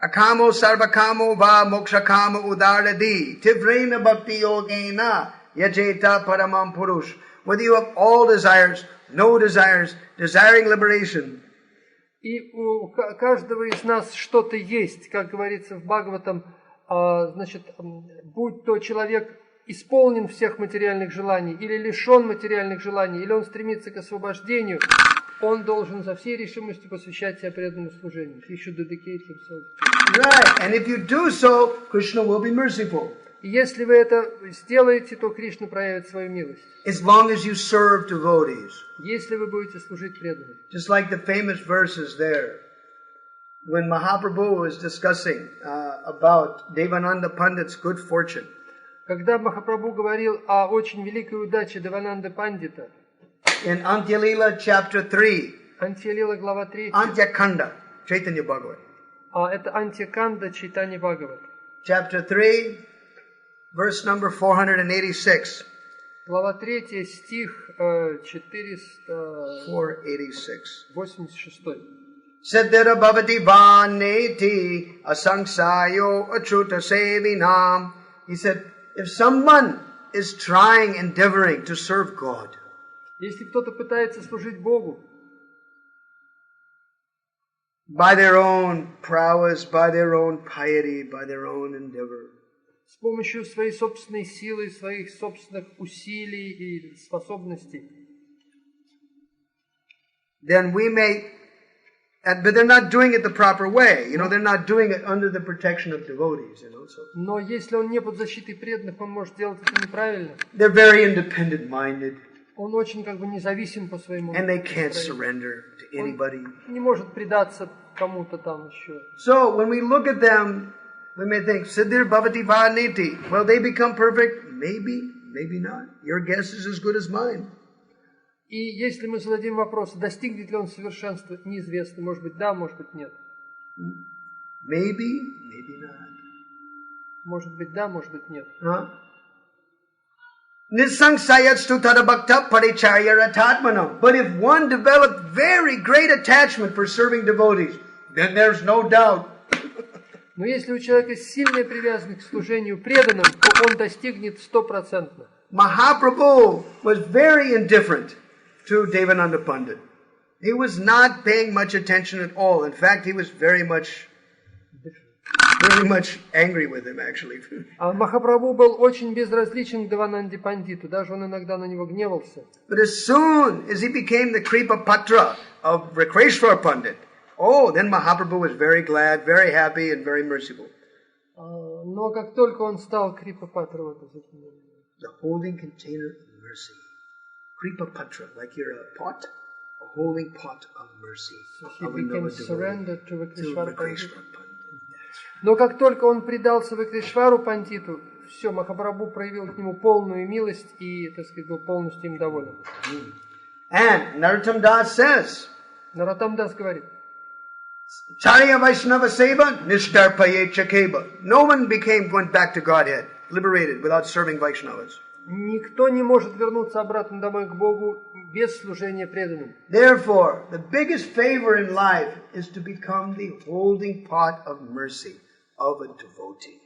Akamo sarvakamo va mokshakamo udaradi tivrena bhakti yogena yajeta paramam purush. Whether you have all desires, no desires, desiring liberation. И у каждого из нас что-то есть, как говорится в Бхагаватам, значит, будь то человек исполнен всех материальных желаний, или лишен материальных желаний, или он стремится к освобождению, он должен со всей решимостью посвящать себя преданному служению. He should dedicate himself. Right, and if you do so, Krishna will be merciful. И если вы это сделаете, то Кришна проявит свою милость. As long as you serve devotees. Если вы будете служить преданным. Just like the famous verses there. When Mahaprabhu was discussing about Devananda Pandit's good fortune. Когда Махапрабху говорил о очень великой удаче Девананды Пандита. In Antyalila chapter 3. Антьялила глава 3. Antyakanda, Chaitanya Bhagavat. Это Антьяканда Чайтанья Бхагават. Chapter 3, verse number 486. Глава 3, стих 486. Siddhara bhavati vaneti asangsayo achuta sevinam. He said, if someone is trying, endeavoring to serve God, если кто-то пытается служить Богу, by their own prowess, by their own piety, by their own endeavor, с помощью своей собственной силы, своих собственных усилий и способностей, then we may, but they're not doing it the proper way. You know, they're not doing it under the protection of devotees, you know. So но если он не под защитой преданных, он может делать это неправильно. They're very independent-minded. Он очень как бы независим по своему. And they can't surrender to anybody. Он не может предаться кому-то там еще. So when we look at them, we may think, Siddhir Bhavati Vaniti. Will they become perfect? Maybe, maybe not. Your guess is as good as mine. И если мы зададим вопрос, достигнет ли он совершенства, неизвестно. Может быть, да, может быть, нет. Maybe, maybe not. Может быть, да, может быть, нет. Nisangsayatstu tadabhakta paricharya ratatmanam. But if one developed very great attachment for serving devotees, then there's no doubt. Но если у человека сильная привязанность к служению преданным, то он достигнет 100%. Mahaprabhu was very indifferent to Devananda Pandit. He was not paying much attention at all. In fact, he was very much angry with him, actually. А Махапрабху был очень безразличен к Девананде Пандиту, даже он иногда на него гневался. But as soon as he became the Kripa Patra of Rakreshwar Pandit, then Mahaprabhu was very glad, very happy, and very merciful. Но как только он стал Крипа Патра, the holding container of mercy, Kripa Patra, like you're a pot, a holding pot of mercy. So he became surrendered to Vikeshvara Pandita. Но как только он предался Викешвару Пандиту, все, Махапрабху проявил к нему полную милость и, так сказать, был полностью им доволен. And Narottam Das says, Нароттам Дас говорит, Charya Vaishnava Seva Nishtarpaye Chakeba. No one went back to Godhead, liberated, without serving Vaishnavas. никто не может вернуться обратно домой к Богу без служения преданным. Therefore, the biggest favor in life is to become the holding pot of mercy of a devotee.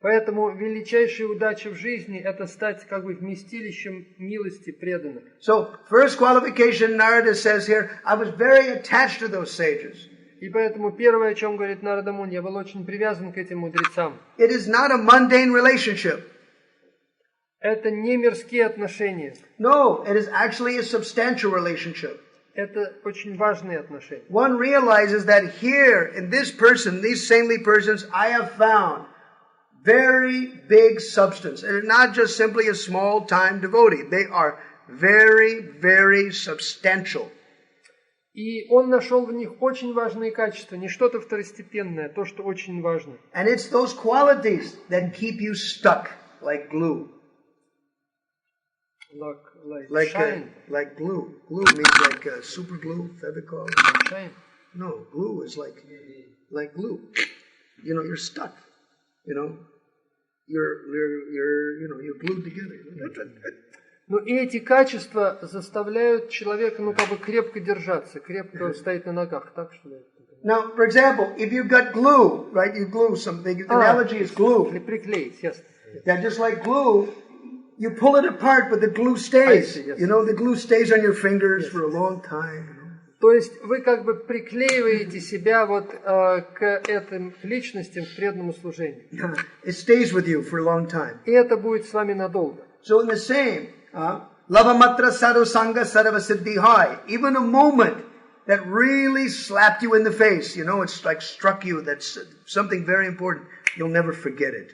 Поэтому величайшая удача в жизни – это стать как бы вместилищем милости преданных. So, first qualification, Narada says here, I was very attached to those sages. И поэтому первое, о чем говорит Нарада Муни, я был очень привязан к этим мудрецам. It is not a mundane relationship. Это не мирские отношения. No, it is actually a substantial relationship. Это очень важные отношения. One realizes that here, in this person, these saintly persons, I have found very big substance. And not just simply a small-time devotee. They are very, very substantial. И он нашел в них очень важные качества, не что-то второстепенное, то, что очень важно. And it's those qualities that keep you stuck like glue. Like glue. Glue means like super glue, Fevicol. Shine. No, glue is like glue. You know, you're stuck. You know, you're glued together. Но и эти качества заставляют человека, как бы крепко держаться, крепко стоять на ногах, так что. Now, for example, if you've got glue, right? You glue something. The analogy is glue. Приклеить, ясно. That just like glue, you pull it apart, but the glue stays. Yes. You know, the glue stays on your fingers for a long time. То есть вы как бы приклеиваете себя вот к этим личностям, к преданному служению. It stays with you for a long time. И это будет с вами надолго. So in the same, Lavamatra Sadhu Sangha Sarva Siddhi Hai, even a moment that really slapped you in the face, you know, it's like struck you, that's something very important, you'll never forget it.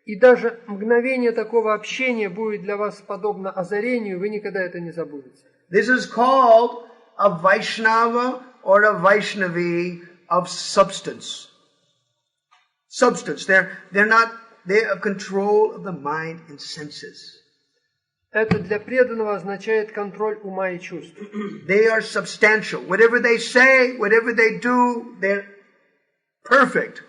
И даже мгновение такого общения будет для вас подобно озарению, вы никогда это не забудете. This is called a Vaishnava or a Vaishnavi of substance. Substance. They have control of the mind and senses. Это для преданного означает контроль ума и чувств. They are substantial. Whatever they say, whatever they do, they're perfect.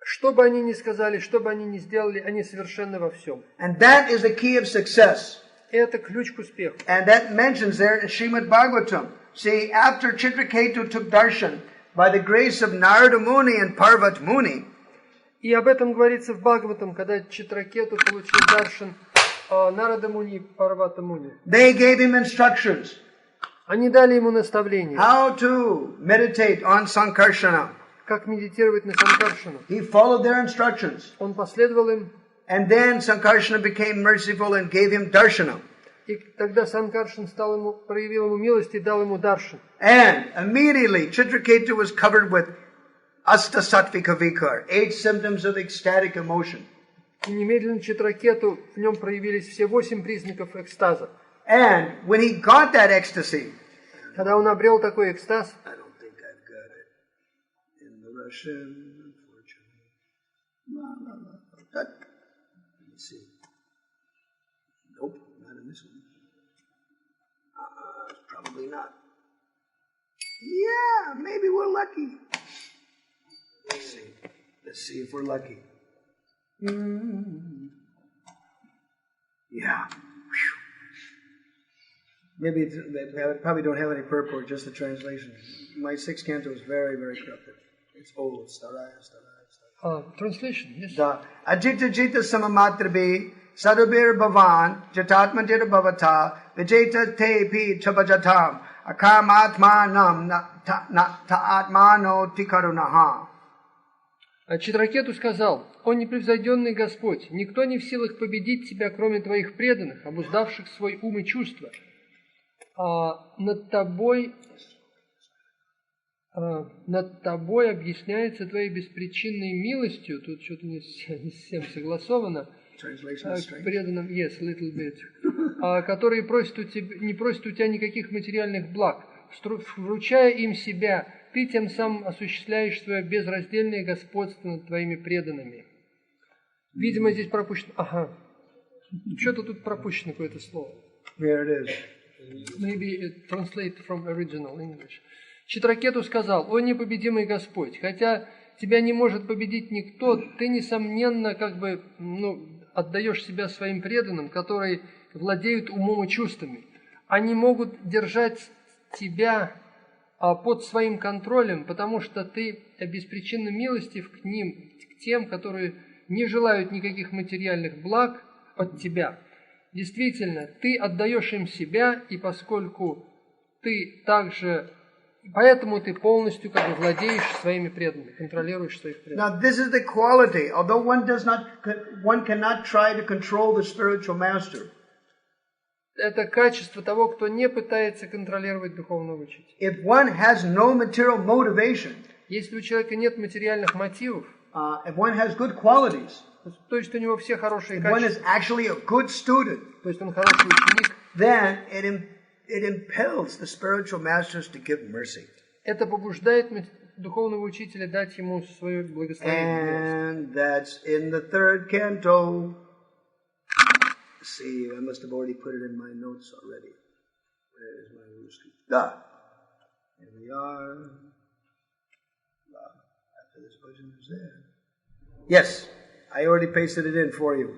Что бы они ни сказали, что бы они ни сделали, они совершенны во всем. And that is the key of success. Это ключ к успеху. And that mentions there in Srimad Bhagavatam. See, after Chitraketu took darshan, by the grace of Narada Muni and Parvat Muni, и об этом говорится в Бхагаватам, когда Читракету получил даршан Нарада Муни и Парвата Муни. They gave him instructions. Они дали ему наставления. How to meditate on Sankarshana. Как медитировать на Санкаршану. He followed their instructions. Он последовал им. And then Sankarshana became merciful and gave him darshana. И тогда Санкаршан проявил ему милость и дал ему даршан. And immediately Chitraketu was covered with Asta Sattvika Vikar, 8 symptoms of ecstatic emotion. И немедленно Читракету в нем проявились все 8 признаков экстаза. And when he got that ecstasy, когда он обрел такой экстаз, I don't think I've got it in the Russian, unfortunately. Let me see. Nope, not in this one. Probably not. Yeah, maybe we're lucky. Let's see if we're lucky. Yeah. Maybe they probably don't have any purport, just the translation. My 6th canto is very, very corrupted. It's old. Staraya. Translation, yes. Da. Ajita jita samamatrabi sadubir bhavan jatatmatir bhavata vijeta tepi chabajatam akamatmanam ta'atmano tikarunaha. Читракету сказал: «О непревзойденный Господь, никто не в силах победить тебя, кроме твоих преданных, обуздавших свой ум и чувства. Над тобой объясняется твоей беспричинной милостью». Тут что-то не совсем согласовано. Translation is к strange. преданным, yes, a little bit, которые не просят у тебя никаких материальных благ, вручая им себя, ты тем самым осуществляешь свое безраздельное господство над твоими преданными. Видимо, здесь пропущено. Ага. Что-то тут пропущено какое-то слово. Here it is. Maybe translate from original English. Читракету сказал: «О непобедимый Господь, хотя тебя не может победить никто, ты, несомненно, отдаешь себя своим преданным, которые владеют умом и чувствами. Они могут держать тебя под своим контролем, потому что ты беспричинно милостив к ним, к тем, которые не желают никаких материальных благ от тебя. Действительно, ты отдаешь им себя, и поскольку ты также, поэтому ты полностью владеешь своими преданными, контролируешь своих преданных». Now this is the quality. Although one cannot try to control the spiritual master. Это качество того, кто не пытается контролировать духовного учителя. If one has no material motivation, если у человека нет материальных мотивов, if one has good qualities, то есть у него все хорошие if one качества, is actually a good student, то есть он хороший ученик, then it impels the spiritual masters to give mercy. Это побуждает духовного учителя дать ему свое благословение. And that's in the third canto. See, I must have already put it in my notes already. Where is my Ruski? Da. Here we are. After this version is there. Yes, I already pasted it in for you.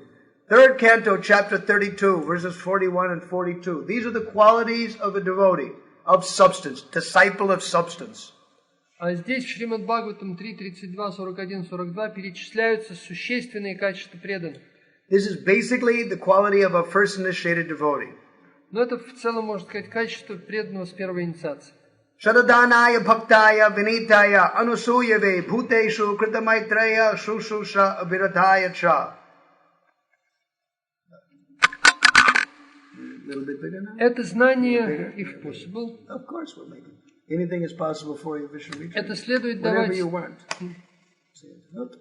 Third canto, chapter 32, verses 41 and 42. These are the qualities of a devotee, of substance, disciple of substance. А здесь в Шримад Бхагаватам 3, 32, 41, 42 перечисляются существенные качества преданных. This is basically the quality of a first initiated devotee. Но это в целом, можно сказать, качество преданного с первой инициации. Shadadanaya bhaktaya vinitaya anusuyave bhuteshu kritamaitraya shushusha abhirataya cha. A little bit bigger now? Это знание, if possible, Of course we'll make it. Anything is possible for you, Vishnu. это следует Whatever давать... you want.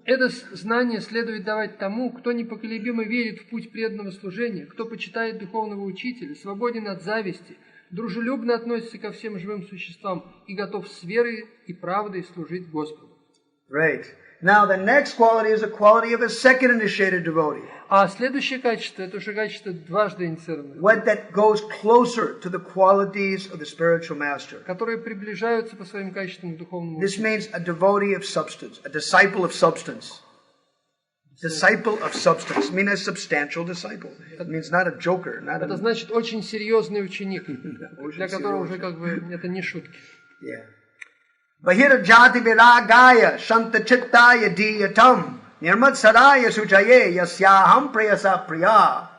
Это знание следует давать тому, кто непоколебимо верит в путь преданного служения, кто почитает духовного учителя, свободен от зависти, дружелюбно относится ко всем живым существам и готов с верой и правдой служить Господу. Right. Now the next quality is the quality of a second initiated devotee. А следующее качество, это уже качество дважды инициированных, What that goes closer to the qualities of the spiritual master. которые приближаются по своим качествам к духовному This учителю. means a devotee of substance, a disciple of substance. Disciple of substance. I mean a substantial disciple. It means not a joker, not Это a... значит очень серьезный ученик, для которого уже это не шутки. Yeah. Bahira jati viragaya shanta chittaya diyatam nirmat saraya sujaye yasyaham prayasa priya.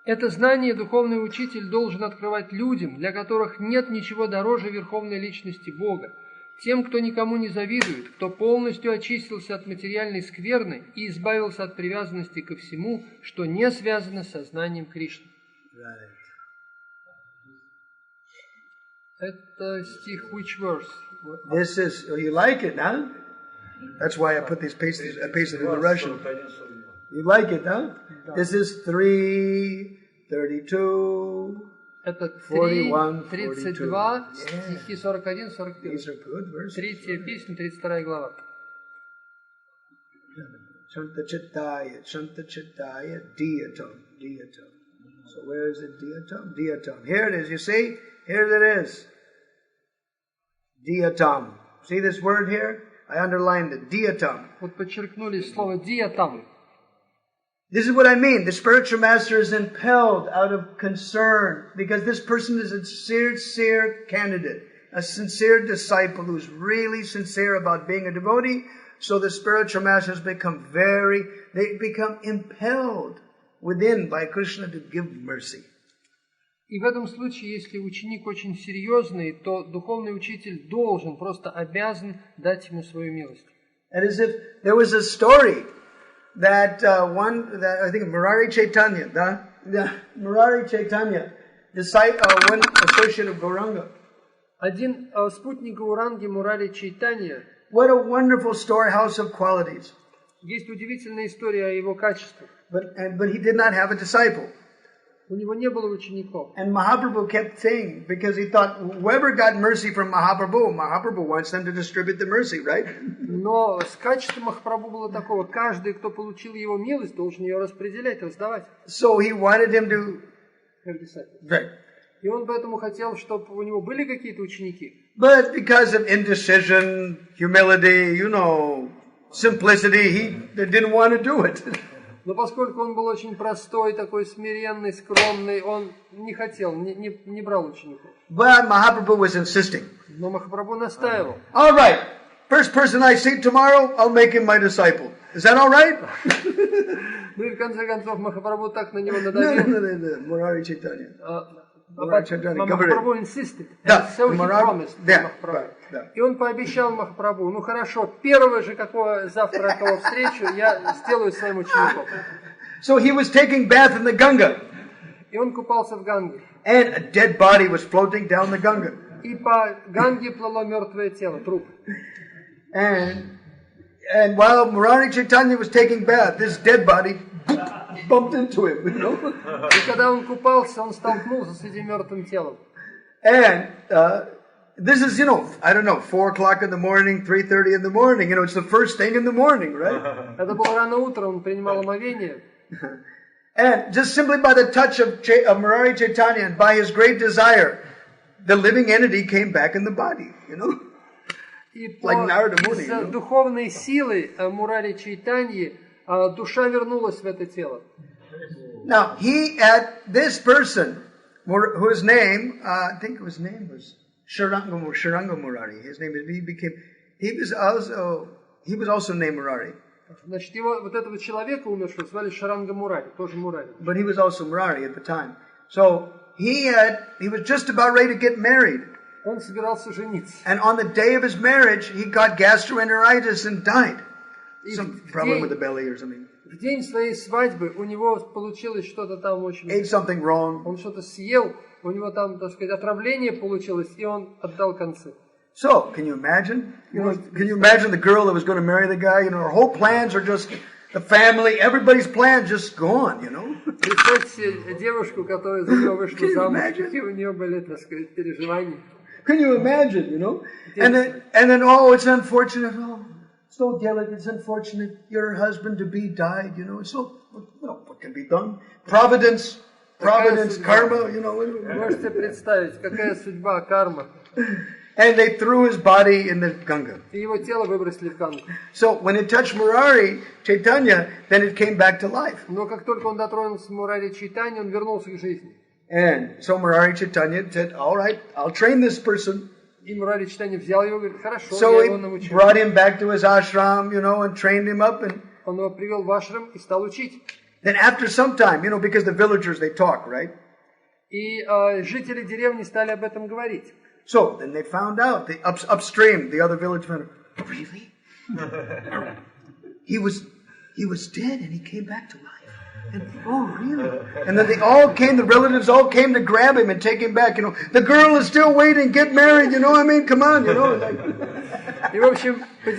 Это знание духовный учитель должен открывать людям, для которых нет ничего дороже верховной личности Бога, тем, кто никому не завидует, кто полностью очистился от материальной скверны и избавился от привязанности ко всему, что не связано с сознанием Кришны. Это стих which verse? This is, oh, you like it, huh? That's why I pasted it in the Russian. You like it, huh? This is 3:32. Это 41, 32, 42. стихи 41, 41. These are good verses. Третья песня, 32 глава. Shanta chittaya diyatam. So where is it? Diyatam. Here it is, you see? Here it is. Diyatam. See this word here? I underlined it. Diyatam. Вот подчеркнули слово «диятам». This is what I mean. The spiritual master is impelled out of concern because this person is a sincere candidate, a sincere disciple who's really sincere about being a devotee. So the spiritual masters become impelled within by Krishna to give mercy. И в этом случае, если ученик очень серьезный, то духовный учитель должен, просто обязан дать ему свою милость. And as if there was a story that I think Murari Chaitanya, one associate of Gauranga. Один спутник Гауранги, Мурари Чайтанья, What a wonderful storehouse of qualities. есть удивительная история о его качествах. but he did not have a disciple. У него не было учеников. And Mahaprabhu kept saying, because he thought, whoever got mercy from Mahaprabhu, Mahaprabhu wants them to distribute the mercy, right? Но качество Махапрабху было такого: каждый, кто получил его милость, должен ее распределять, раздавать. So he wanted him to... Right. И он поэтому хотел, чтобы у него были какие-то ученики. But because of indecision, humility, simplicity, he didn't want to do it. Но поскольку он был очень простой, такой смиренный, скромный, он не хотел, не брал учеников. But Mahaprabhu was insisting. Но Махапрабху настаивал. All right, first person I see tomorrow, I'll make him my disciple. Is that all right? Ну и в конце концов Махапрабху так на него надавил. No. Murari Chaitanya. Махапрабху insisted. Да. So he promised. Да. И он пообещал Махапрабху: ну хорошо, первого же завтра, кого встречу, я сделаю своим учеником. So he was taking bath in the Ganga. И он купался в Ганге. And a dead body was floating down the Ganga. И по Ганге плыло мертвое тело, труп. And while Murari Chaitanya was taking bath, this dead body bumped into him, И когда он купался, он столкнулся с этим мертвым телом. And this is, 4 o'clock in the morning, 3:30 in the morning. It's the first thing in the morning, right? Это было рано утром, он принимал омовение. And just simply by the touch of Murari Chaitanya and by his great desire, the living entity came back in the body, И like Narada Muni. из-за духовной силы Мурари Чайтаньи душа вернулась в это тело. Now, this person, whose name, I think his name was Sharanga Murari. His name he was also named Murari. Значит, вот этого человека умершего звали Шаранга Мурари, тоже Мурари. But he was also Murari at the time. So he was just about ready to get married. Он собирался жениться. And on the day of his marriage, he got gastroenteritis and died. Some problem with the belly or something. В день своей свадьбы у него получилось что-то там очень... Ate something wrong. Он что-то съел, у него там, так сказать, отравление получилось, и он отдал концы. So, can you imagine? Can you imagine the girl that was going to marry the guy? Her whole plans are just, the family, everybody's plans just gone, Представьте девушку, которая за него вышла замуж, какие у нее были, так сказать, переживания. Can you imagine, And then, it's unfortunate, so delicate, it's unfortunate, your husband-to-be died, so, what can be done? Providence, karma, Можете представить, какая судьба, карма. And they threw his body in the Ganga. И его тело выбросили в Гангу. So when it touched Murari Chaitanya, then it came back to life. Но как только он дотронулся Мурари Чайтаньи, он вернулся к жизни. And so Murari Chaitanya said, all right, I'll train this person. И Мурари Чайтаньи взял его и говорит: хорошо, so я его научу. So he brought him back to his ashram, and trained him up. And он его привел в ашрам и стал учить. Then after some time, because the villagers, they talk, right? И жители деревни стали об этом говорить. So then they found out, upstream, the other village men, really? He was dead and he came back to life. And, oh, really? And then the relatives all came to grab him and take him back. The girl is still waiting, get married, come on, И, в общем, по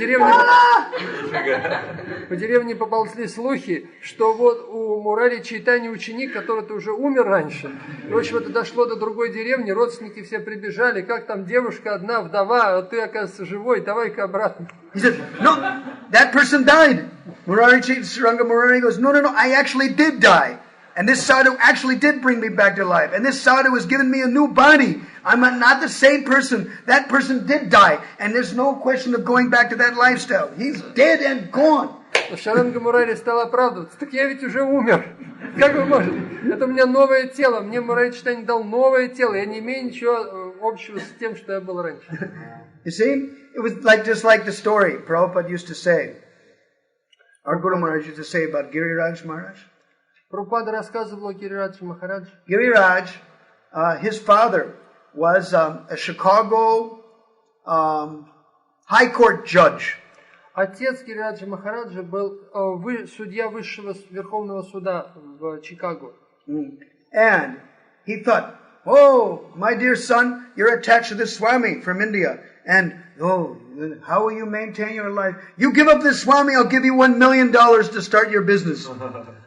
деревне поползли слухи, что вот у Мурари Чайтаньи ученик, который-то уже умер раньше. И, в общем, это дошло до другой деревни, родственники все прибежали, как там девушка одна, вдова, а ты, оказывается, живой, давай-ка обратно. He said, no, that person died. Sharanga Murari goes, no, I actually did die. And this sadhu actually did bring me back to life. And this sadhu has given me a new body. I'm not the same person. That person did die. And there's no question of going back to that lifestyle. He's dead and gone. Шаранга Мурари стал оправдываться. Так я ведь уже умер. Как вы можете? Это у меня новое тело. Мне Мурари Чайтаньи дал новое тело. Я не имею ничего общего с тем, что я был раньше. You see? It was just like the story Prabhupada used to say. Our Guru Maharaj used to say about Giriraj Maharaj. Прабхупада рассказывал о Гирирадже Махарадже. Giriraj, his father was a Chicago High Court judge. Отец Гирираджа Махараджа был судья высшего верховного суда в Чикаго. And he thought, oh, my dear son, you're attached to this Swami from India. And, oh, how will you maintain your life? You give up this Swami, I'll give you $1 million to start your business.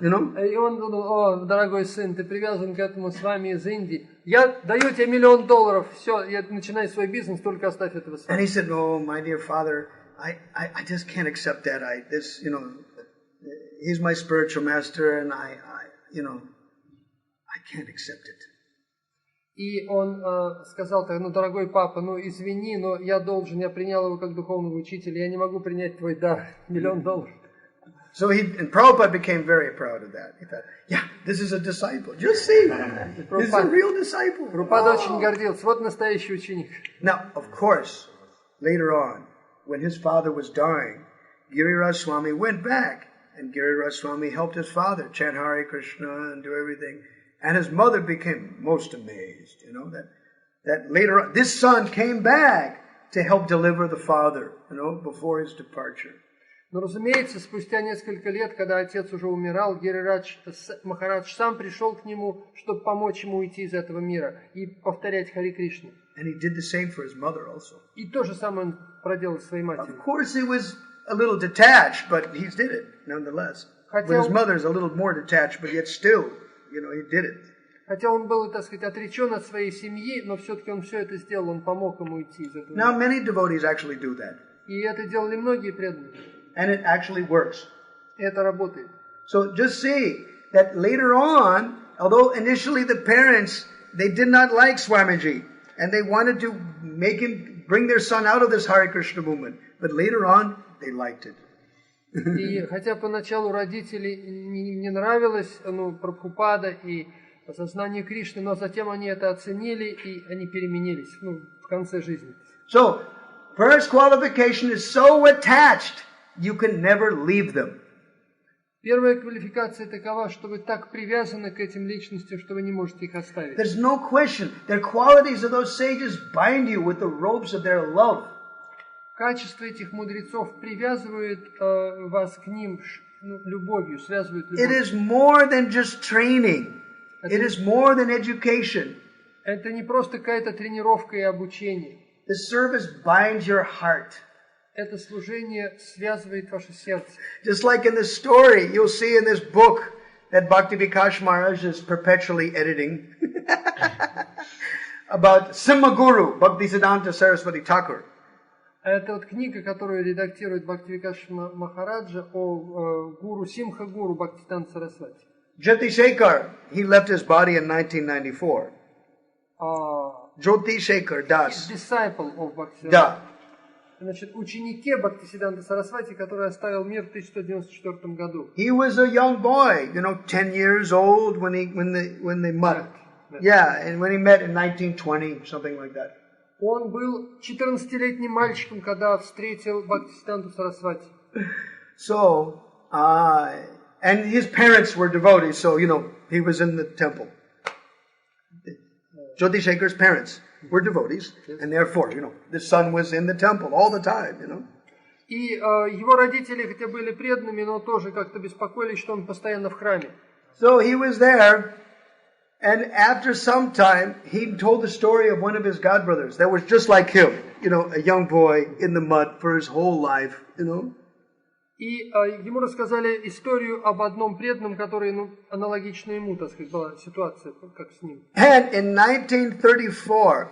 You know? И он думал, о, дорогой сын, ты привязан к этому с вами из Индии. Я даю тебе $1 миллион, все, я начинаю свой бизнес, только оставь этого с And вами. he said, oh, my dear father, I just can't accept that. He's my spiritual master and I can't accept it. И он сказал так, ну, дорогой папа, ну, извини, но я принял его как духовного учителя, я не могу принять твой дар, $1 миллион. So and Prabhupada became very proud of that. He thought, yeah, this is a disciple. Just see, this is a real disciple. Прабхупада очень гордился, вот настоящий ученик. Now, of course, later on, when his father was dying, Giriraj Swami went back, and Giriraj Swami helped his father chant Hare Krishna and do everything. And his mother became most amazed, that later on, this son came back to help deliver the father, before his departure. Но, разумеется, спустя несколько лет, когда отец уже умирал, Гирирадж Махарадж сам пришел к нему, чтобы помочь ему уйти из этого мира и повторять Харе Кришну. And he did the same for his mother also. И то же самое он проделал с своей матерью. Of course, he was a little detached, but he did it nonetheless. But his mother's a little more detached, but yet still, he did it. Хотя он был, так сказать, отречен от своей семьи, но все-таки он все это сделал, он помог ему уйти из этого. Now, many devotees actually do that. И это делали многие преданные. And it actually works. Это работает. So just see that later on, although initially the parents, they did not like Swamiji, and they wanted to bring their son out of this Hare Krishna movement, but later on, they liked it. И хотя поначалу родителей не нравилось, Прабхупада и сознание Кришны, но затем они это оценили и они переменились, в конце жизни. So, first qualification is so attached, you can never leave them. Первая квалификация такова, что вы так привязаны к этим личностям, что вы не можете их оставить. There's no question. The qualities of those sages bind you with the ropes of their love. Качество этих мудрецов привязывает вас к ним любовью, связывает любовью. It is more than just training. It is more than education. Это не просто какая-то тренировка и обучение. The service binds your heart. Это служение связывает ваше сердце. Just like in the story, you'll see in this book that Bhakti Vikash Maharaj is perpetually editing about Simhaguru, Bhaktisiddhanta Saraswati Thakur. Это вот книга, которую редактирует Бхакти Вишрамбха Махараджа о гуру Симха-гуру Бхактисиддханта Сарасвати. Jyoti Shekhar, he left his body in 1994. Jyoti Shekhar Das. Disciple of Bhaktisiddhanta. Да. Значит, ученике Бхактисиддханта Сарасвати, который оставил мир в 1994 году. He was a young boy, 10 years old when they met. Yeah, and when he met in 1920, something like that. Он был 14-летним мальчиком, когда встретил Бхактисиддханту Сарасвати. So, and his parents were devotees, so, he was in the temple. Jyoti Shekhar's parents were devotees, and therefore, the son was in the temple all the time, И его родители, хотя были преданными, но тоже как-то беспокоились, что он постоянно в храме. So he was there, and after some time, he told the story of one of his godbrothers that was just like him, a young boy in the mud for his whole life, И ему рассказали историю об одном преданном, который, аналогично ему, так сказать, была ситуация, как с ним. And in 1934,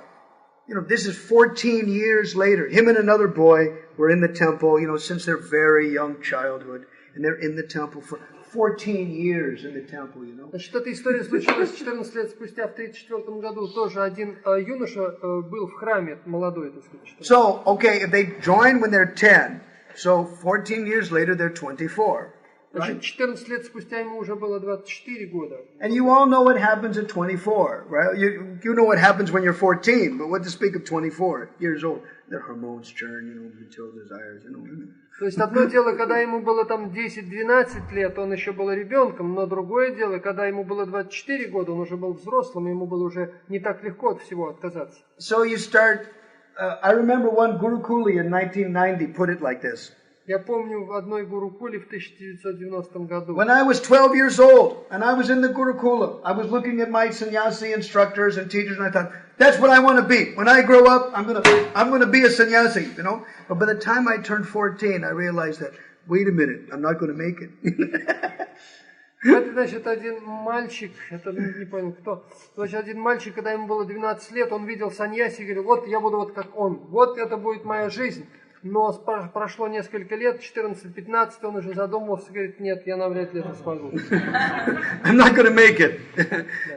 this is 14 years later, him and another boy were in the temple, since their very young childhood, and they're in the temple for 14 years in the temple, Значит, эта история случилась 14 лет спустя, в 1934 году. Тоже один юноша был в храме, молодой, так сказать. So, okay, if they join when they're 10, so 14 years later they're 24. Значит, 14 лет спустя ему уже было 24 года. And you all know what happens at 24, right? You know what happens when you're 14, but what to speak of 24 years old? Their hormones churn, material desires, То есть одно дело, когда ему было там 10-12 лет, он еще был ребенком, но другое дело, когда ему было 24 года, он уже был взрослым, и ему было уже не так легко от всего отказаться. So you start, I remember one Guru Kuli in 1990 put it like this. Я помню в одной гурукуле в 1990 году. When I was 12 years old and I was in the Gurukula, I was looking at my sannyasi instructors and teachers and I thought, that's what I want to be. When I grow up, I'm going to be a sannyasi, you know. But by the time I turned 14, I realized that, wait a minute, I'm not going to make it. Это, значит, один мальчик, это не понял кто, значит, один мальчик, когда ему было 12 лет, он видел саньяси и говорил, вот я буду вот как он, вот это будет моя жизнь. Но прошло несколько лет, 14-15, он уже задумался, говорит, нет, я навряд ли это смогу. I'm not going to make it.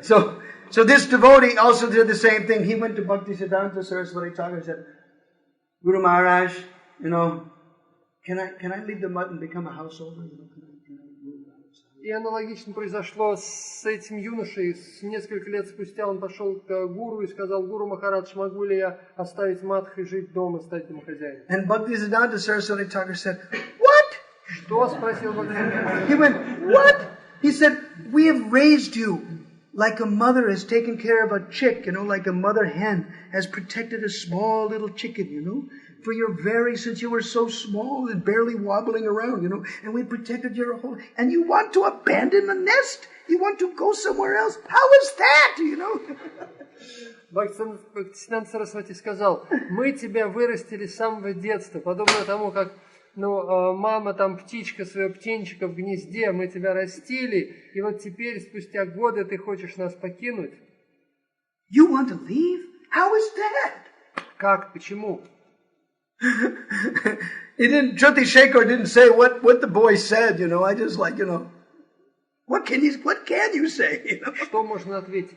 So this devotee also did the same thing. He went to Bhakti Siddhanta Saraswati Thakur and said, Guru Maharaj, you know, can I leave the mud and become a householder? You know, И аналогично произошло с этим юношей. Несколько лет спустя он пошел к гуру и сказал, Гуру Махарадж, могу ли я оставить мадх и жить дома, стать домохозяином? And Bhakti Siddhanta Saraswati Thakur said, what? Что? Спросил Бхакти. He went, what? He said, we have raised you like a mother has taken care of a chick, you know, like a mother hen has protected a small little chicken, you know. For since you were so small and barely wobbling around, you know, and we protected your whole, and you want to abandon the nest? You want to go somewhere else? How is that, you know? Бхактисиданта Сарасвати сказал, мы тебя вырастили с самого детства, подобно тому, как мама там птичка своего птенчика в гнезде, мы тебя растили, и вот теперь, спустя годы, ты хочешь нас покинуть? You want to leave? How is that? Как? Почему? Jyoti Shekhar didn't say what the boy said, you know. I just like, you know, what can you say? You know? Что можно ответить?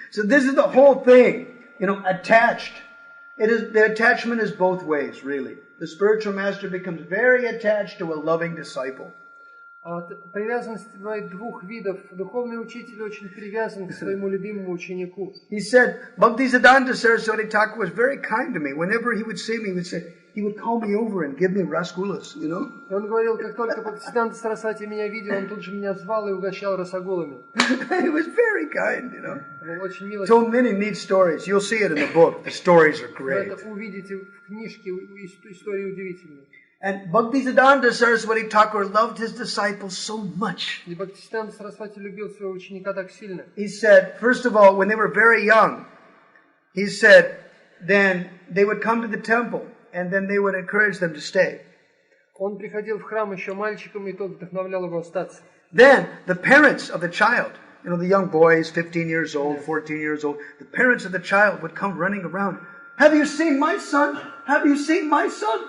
So this is the whole thing, you know, attached. The attachment is both ways, really. The spiritual master becomes very attached to a loving disciple. Привязанность бывает двух видов. Духовный учитель очень привязан к своему любимому ученику. He said, Bhakti Siddhanta Saraswati Thakur was very kind to me. Whenever he would see me, he would call me over and give me rasgullas, you know. И он говорил, как только Бхактисиданта Сарасвати меня видел, он тут же меня звал и угощал расагулами. He was very kind, you know. Очень мило. So many neat stories. You'll see it in the book. The stories are great. Вы это увидите в книжке, истории удивительные. And Bhakti Siddhanta Saraswati Thakur loved his disciples so much. И Бхактисиданта Сарасвати любил своего ученика так сильно. He said, first of all, when they were very young, he said, then they would come to the temple and then they would encourage them to stay. Он приходил в храм еще мальчиком, и тот вдохновлял его остаться. Then the parents of the child, you know, the young boys, 15 years old, 14 years old, the parents of the child would come running around. Have you seen my son? Have you seen my son?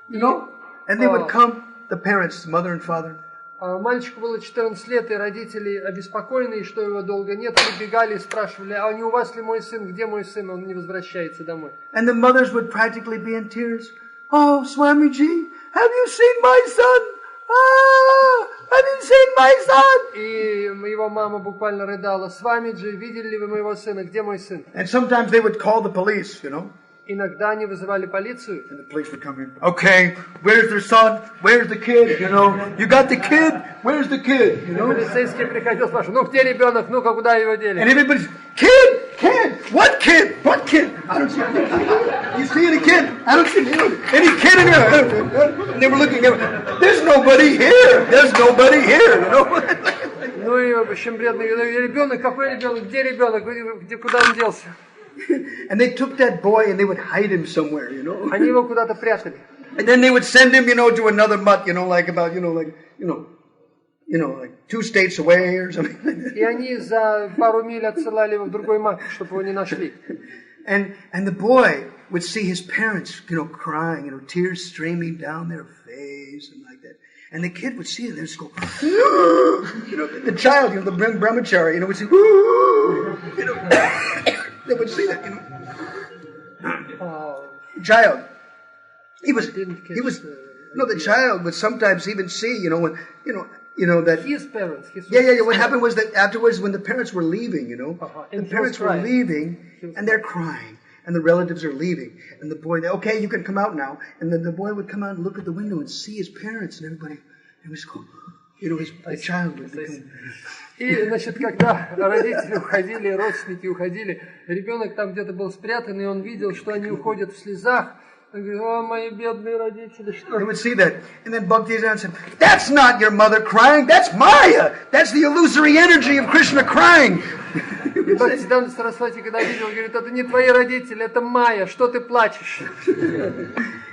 You know? And they would come, the parents, mother and father. Мальчику было 14 лет, и родители, обеспокоенные, что его долго нет, прибегали и спрашивали, а не у вас ли мой сын? Где мой сын? Он не возвращается домой. And the mothers would practically be in tears. Oh, Swamiji, have you seen my son? Ah, have you seen my son? И его мама буквально рыдала. Свамиджи, видели ли вы моего сына? Где мой сын? And sometimes they would call the police, you know. Иногда они вызывали полицию. And the police would come in. Okay, where's their son? Where's the kid? You know, you got the kid? Where's the kid? You know. Полицейский приходил, спрашивал, ну где ребенок? Ну-ка, куда его дели? And everybody's, kid, what kid? What kid? I don't see any kid. You see any kid? I don't see any kid in here. And they were looking at, there's nobody here. There's nobody here. You know. Ну и в общем бредный ребенок, какой ребенок? Где ребенок? Куда он делся? And they took that boy and they would hide him somewhere, you know. Они его куда-то прятали. And then they would send him, you know, to another mutt, you know, like about, like 2 states away or something like that. И они за пару миль отсылали его в другой мат, чтобы его не нашли. And the boy would see his parents, you know, crying, you know, tears streaming down their face and like that. And the kid would see it and they'd just go, you know, the child, you know, the brahmachari, you know, would say, you know. They would see that, you know. Child. The child would sometimes even see, you know, when, you know that. His parents. Yeah. What happened was that afterwards, when the parents were leaving, you know, the parents were leaving, and they're crying, and the relatives are leaving, and the boy, okay, you can come out now, and then the boy would come out and look at the window and see his parents, and everybody, it was cool. You know, the child would become... И, значит, когда родители уходили, родственники уходили, ребенок там где-то был спрятан, и он видел, что они уходят в слезах, Он говорит, о, мои бедные родители, They что? would see that. And then Bhakti said, that's not your mother crying, that's Maya. That's the illusory energy of Krishna crying. Бхактисиданта Сарасвати, когда видел, говорит, это не твои родители, это Майя, что ты плачешь?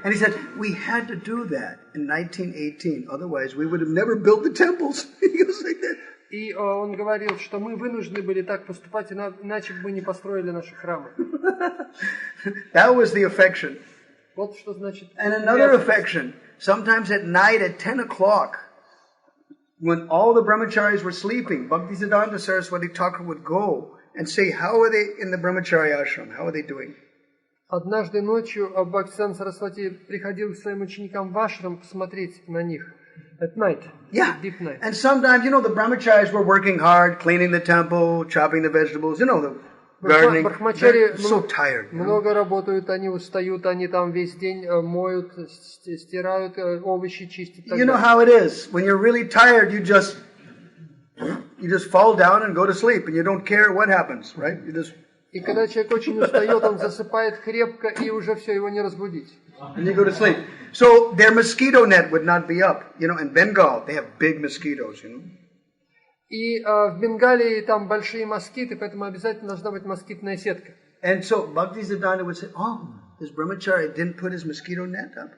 And he said, we had to do that in 1918, otherwise we would have never built the temples. He goes like that. И он говорил, что мы вынуждены были так поступать, иначе бы мы не построили наши храмы. That was the affection. Вот что значит... And another affection, sometimes at night at 10 o'clock, when all the brahmacharis were sleeping, Bhaktisiddhanta Saraswati Thakur would go and say, how are they in the brahmachari ashram? How are they doing? Однажды ночью Бхактисиданта Сарасвати приходил к своим ученикам в ашрам посмотреть на них. At night. Yeah. Deep night. And sometimes, the brahmacharis were working hard, cleaning the temple, chopping the vegetables, the gardening. They're so tired. Много работают, они устают, они там весь день моют, стирают, овощи чистят. You know how it is. When you're really tired, you just fall down and go to sleep, and you don't care what happens, right? И когда человек очень устает, он засыпает крепко, и уже все, его не разбудить. And you go to sleep. So their mosquito net would not be up. In Bengal, they have big mosquitoes, И в Бенгалии там большие москиты, поэтому обязательно должна быть москитная сетка. And so Bhaktisiddhanta would say, this brahmachari didn't put his mosquito net up.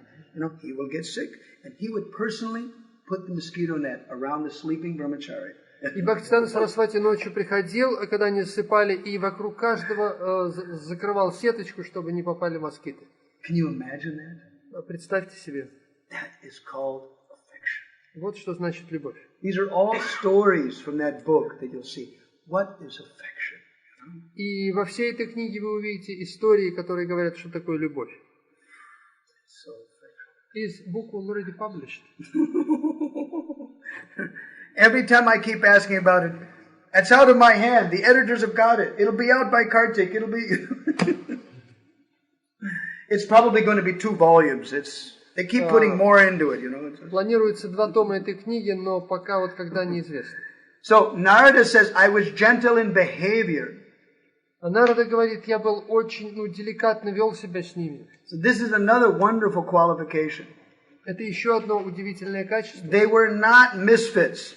He will get sick. And he would personally put the mosquito net around the sleeping brahmachari. И Бхактисиданта Сарасвати ночью приходил, когда они засыпали, и вокруг каждого закрывал сеточку, чтобы не попали москиты. Can you imagine that? Представьте себе. That is called affection. Вот что значит любовь. These are all stories from that book that you'll see. What is affection? И во всей этой книге вы увидите истории, которые говорят, что такое любовь. So Is book already published? Every time I keep asking about it, it's out of my hand. The editors have got it. It'll be out by Kartik. It'll be... It's probably going to be 2 volumes. They keep putting more into it, Планируется 2 тома этой книги, но пока вот когда неизвестно. So Narada says, I was gentle in behavior. А Нарада говорит, я был очень, деликатно вел себя с ними. So this is another wonderful qualification. Это еще одно удивительное качество. They were not misfits.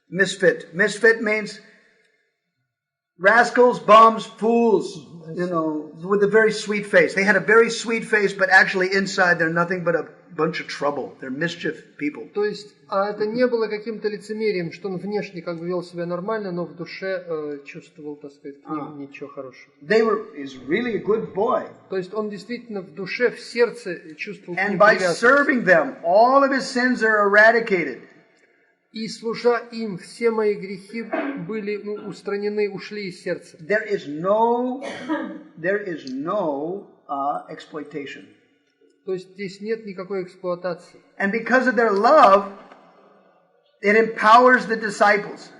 Misfit. Misfit means rascals, bums, fools, with a very sweet face. They had a very sweet face, but actually inside they're nothing but a bunch of trouble. They're mischief people. То есть, это не было каким-то лицемерием, что он внешне как бы вел себя нормально, но в душе чувствовал, так сказать, к ним ничего хорошего. He's really a good boy. То есть, он действительно в душе, в сердце чувствовал к And ним by привязанность. serving them, all of his sins are eradicated. И служа им, все мои грехи были устранены, ушли из сердца. There is no exploitation. То есть здесь нет никакой эксплуатации. And because of their love, it empowers the disciples.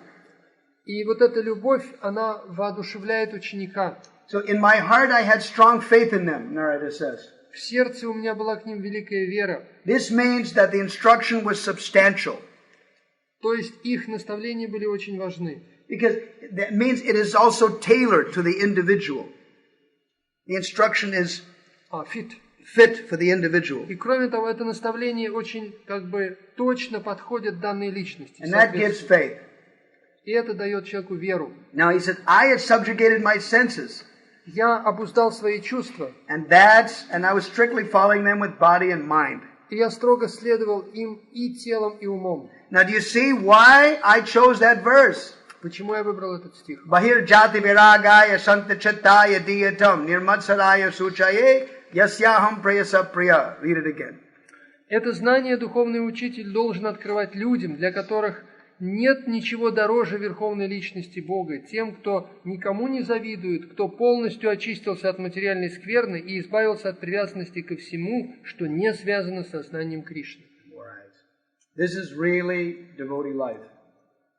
И вот эта любовь, она воодушевляет ученика. So in my heart I had strong faith in them, Narada says. В сердце у меня была к ним великая вера. This means that the instruction was substantial. То есть их наставления были очень важны. Because that means it is also tailored to the individual. The instruction is fit for the individual. И кроме того, это наставление очень точно подходит данной личности. And that gives faith. И это дает человеку веру. Now he said, I had subjugated my senses. Я обуздал свои чувства. And I was strictly following them with body and mind. И я строго следовал им и телом, и умом. Now do you see why I chose that verse? Почему я выбрал этот стих? Bahir jati viragaya santachataya diyatam nirmatsaraya suchaye yasyaham prayasa priya. Read it again. Это знание духовный учитель должен открывать людям, для которых нет ничего дороже верховной личности Бога, тем, кто никому не завидует, кто полностью очистился от материальной скверны и избавился от привязанности ко всему, что не связано с сознанием Кришны. This is really devotee life.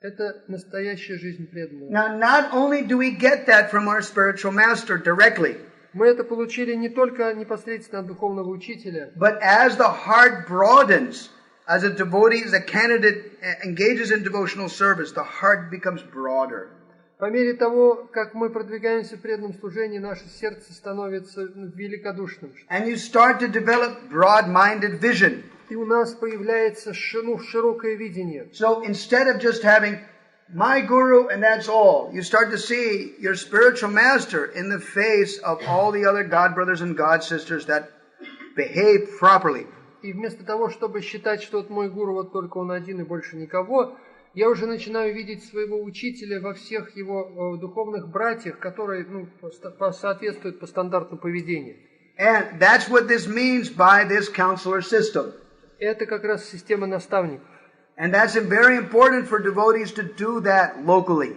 Это настоящая жизнь преданного. Now, not only do we get that from our spiritual master directly, мы это получили не только непосредственно от духовного учителя, but as the heart broadens, as a devotee, as a candidate engages in devotional service, the heart becomes broader. По мере того, как мы продвигаемся в преданном служении, наше сердце становится великодушным. And you start to develop broad-minded vision. И у нас появляется широкое видение. So instead of just having my guru and that's all, you start to see your spiritual master in the face of all the other God brothers and God sisters that behave properly. И вместо того, чтобы считать, что вот мой гуру, вот только он один и больше никого, я уже начинаю видеть своего учителя во всех его духовных братьях, которые соответствуют по стандарту поведения. And that's what this means by this counselor system. Это как раз система наставников. And that's very important for devotees to do that locally.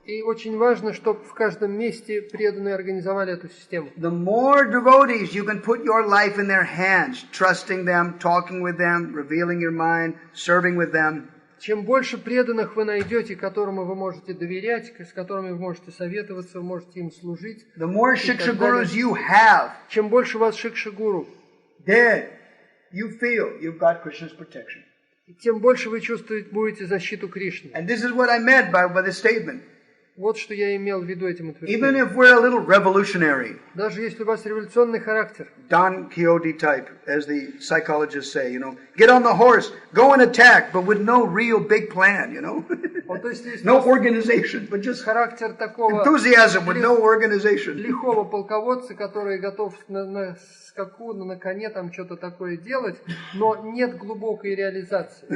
И очень важно, чтобы в каждом месте преданные организовали эту систему. The more devotees you can put your life in their hands, trusting them, talking with them, revealing your mind, serving with them. Чем больше преданных вы найдете, которым вы можете доверять, с которыми вы можете советоваться, вы можете им служить. The more shiksha gurus you have, чем больше у вас шикша-гуру, then you feel you've got Krishna's protection. Тем больше вы чувствуете будете защиту Кришны. And this is what I meant by this statement. Вот что я имел в виду этим утверждением. Even if we're a little revolutionary, даже если у вас революционный характер, Don Quixote type, as the psychologists say, get on the horse, go and attack, but with no real big plan, вот, то есть, no organization, but just характер такого enthusiasm with no organization. Лихого полководца, который готов на скаку, на коне там что-то такое делать, но нет глубокой реализации.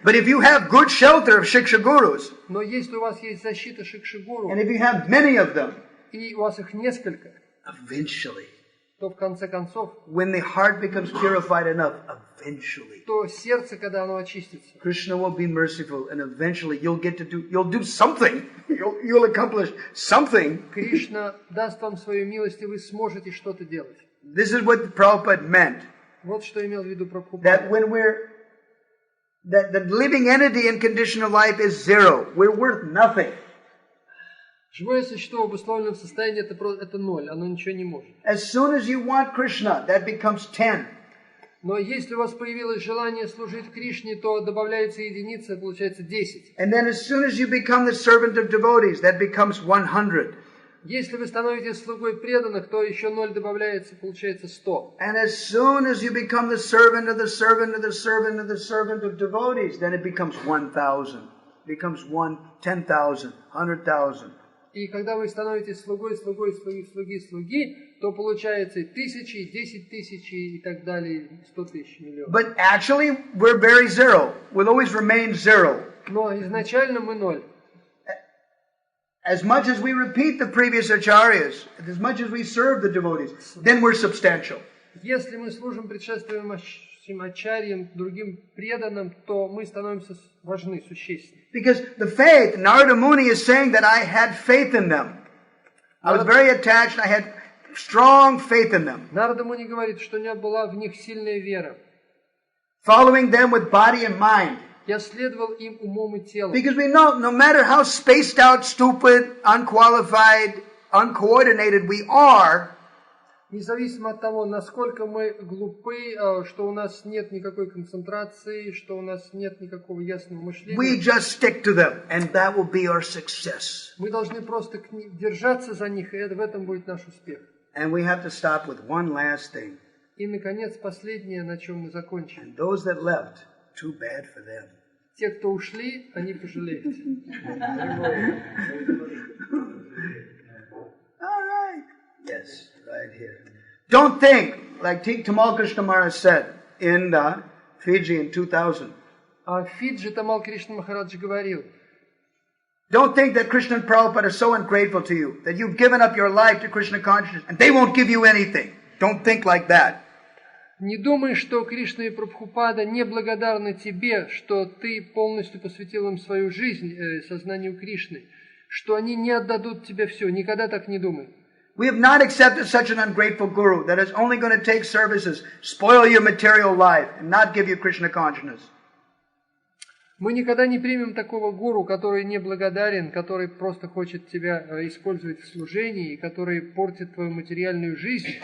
But if you have good shelter of shiksha gurus, но если у вас есть защита шикша-гуру, and if you have many of them, и у вас их несколько, eventually, то в конце концов, when the heart becomes purified enough, eventually, то сердце, когда оно очистится, Krishna will be merciful, and eventually you'll do something. You'll accomplish something. Кришна даст вам свою милость, и вы сможете что-то делать. This is what Prabhupada meant. Вот что имел в виду Прабхупаде. That when that the living entity in condition of life is zero, we're worth nothing. Живое существо в обусловленном состоянии это ноль, оно ничего не может. As soon as you want Krishna, that becomes 10. Но если у вас появилось желание служить Кришне, то добавляется единица, получается 10. And then as soon as you become the servant of devotees, that becomes 100. Если вы становитесь слугой преданных, то еще 0 добавляется, получается 100. And as soon as you become the servant of the servant of the servant of the servant of devotees, then it becomes 1,000. It becomes 10,000, 100,000. И когда вы становитесь слуги, то получается 1000, 10 тысяч и так далее, 100 тысяч, миллион. But actually, we're very zero. We'll always remain zero. Но изначально мы 0. As much as we repeat the previous acharyas, as much as we serve the devotees, then we're substantial. Если мы служим предшествующим ачарьям, другим преданным, то мы становимся важны, существенны. Because the faith, Narada Muni is saying that I had faith in them. I was very attached, I had strong faith in them. Нарада Муни говорит, что у меня была в них сильная вера. Following them with body and mind. Я следовал им умом и телом. Because we know, no matter how spaced out, stupid, unqualified, uncoordinated we are, независимо от того, насколько мы глупы, что у нас нет никакой концентрации, что у нас нет никакого ясного мышления, we just stick to them, and that will be our success. Мы должны просто держаться за них, и в этом будет наш успех. And we have to stop with one last thing. И, наконец, последнее, на чем мы закончим. And those that left, too bad for them. Те, кто ушли, они пожалеют. All right. Yes, right here. Don't think, like Tamal Krishna Maharaj said in Fiji in 2000. А в Фиджи Тамал Кришна Махарадж говорил, don't think that Krishna and Prabhupada are so ungrateful to you, that you've given up your life to Krishna consciousness, and they won't give you anything. Don't think like that. Не думай, что Кришна и Прабхупада неблагодарны тебе, что ты полностью посвятил им свою жизнь, сознанию Кришны, что они не отдадут тебе все. Никогда так не думай. We have not accepted such an ungrateful guru that is only going to take services, spoil your material life, and not give you Krishna consciousness. Мы никогда не примем такого гуру, который неблагодарен, который просто хочет тебя использовать в служении, который портит твою материальную жизнь.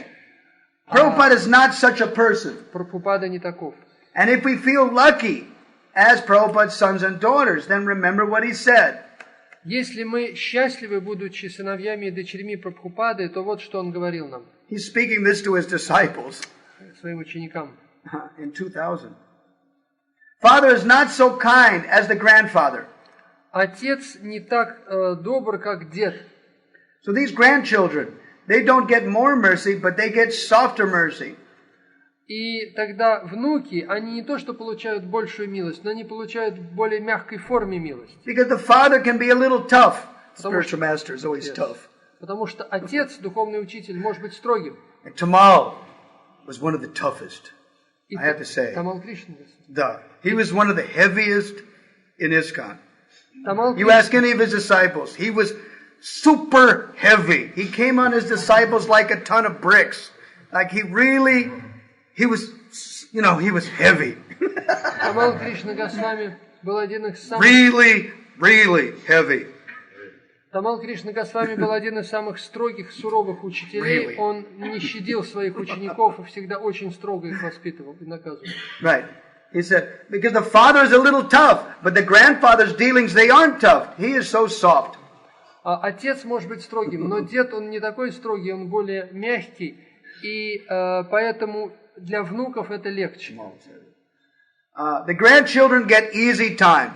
Prabhupada is not such a person. Прабхупада не таков. And if we feel lucky as Prabhupada's sons and daughters, then remember what he said. Если мы счастливы, будучи сыновьями и дочерьми Прабхупады, то вот что он говорил нам, He's speaking this to his disciples своим ученикам. in 2000. Father is not so kind as the grandfather. Отец не так добр, как дед. So these grandchildren, they don't get more mercy, but they get softer mercy. И тогда внуки, они не то что получают большую милость, но они получают в более мягкой форме милость. Because the father can be a little tough. Spiritual master is always tough. Потому что отец, духовный учитель, может быть строгим. And Tamal was one of the toughest, И I have to say. Тамал Кришна. He was one of the heaviest in ISKCON. Тамал You ask any of his disciples, he was super heavy. He came on his disciples like a ton of bricks. Like he was heavy. Тамал Кришна Госвами был один из самых... Really heavy. Тамал Кришна Госвами был один из самых строгих, суровых учителей. Он не щадил своих учеников и всегда очень строго их воспитывал и наказывал. Right. He said, because the father is a little tough, but the grandfather's dealings, they aren't tough. He is so soft. Отец может быть строгим, но дед, он не такой строгий, он более мягкий. И поэтому для внуков это легче. The grandchildren get easy time.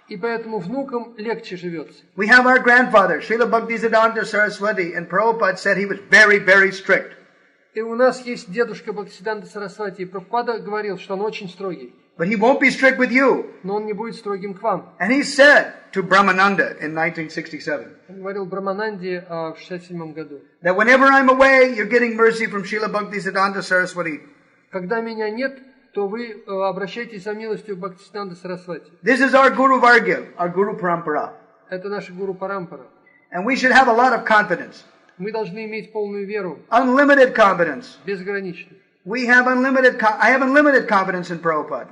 И поэтому внукам легче живется. We have our grandfather, Srila Bhaktisiddhanta Saraswati, and Prabhupada said he was very strict. И у нас есть дедушка Бхактисиддханта Сарасвати, и Прабхупада говорил, что он очень строгий. But he won't be strict with you. Но он не будет строгим к вам. And he said to Brahmananda in 1967, Он говорил Брахмананде в 67 году. that whenever I'm away, you're getting mercy from Srila Bhaktisiddhanta Saraswati. Когда меня нет, то вы обращайтесь за милостью к Бхактисиддханта Сарасвати. This is our Guru Vargya, our Guru Parampara. Это наша Гуру Парампара. And we should have a lot of confidence. Мы должны иметь полную веру, Unlimited confidence. безграничную. I have unlimited confidence in Prabhupada.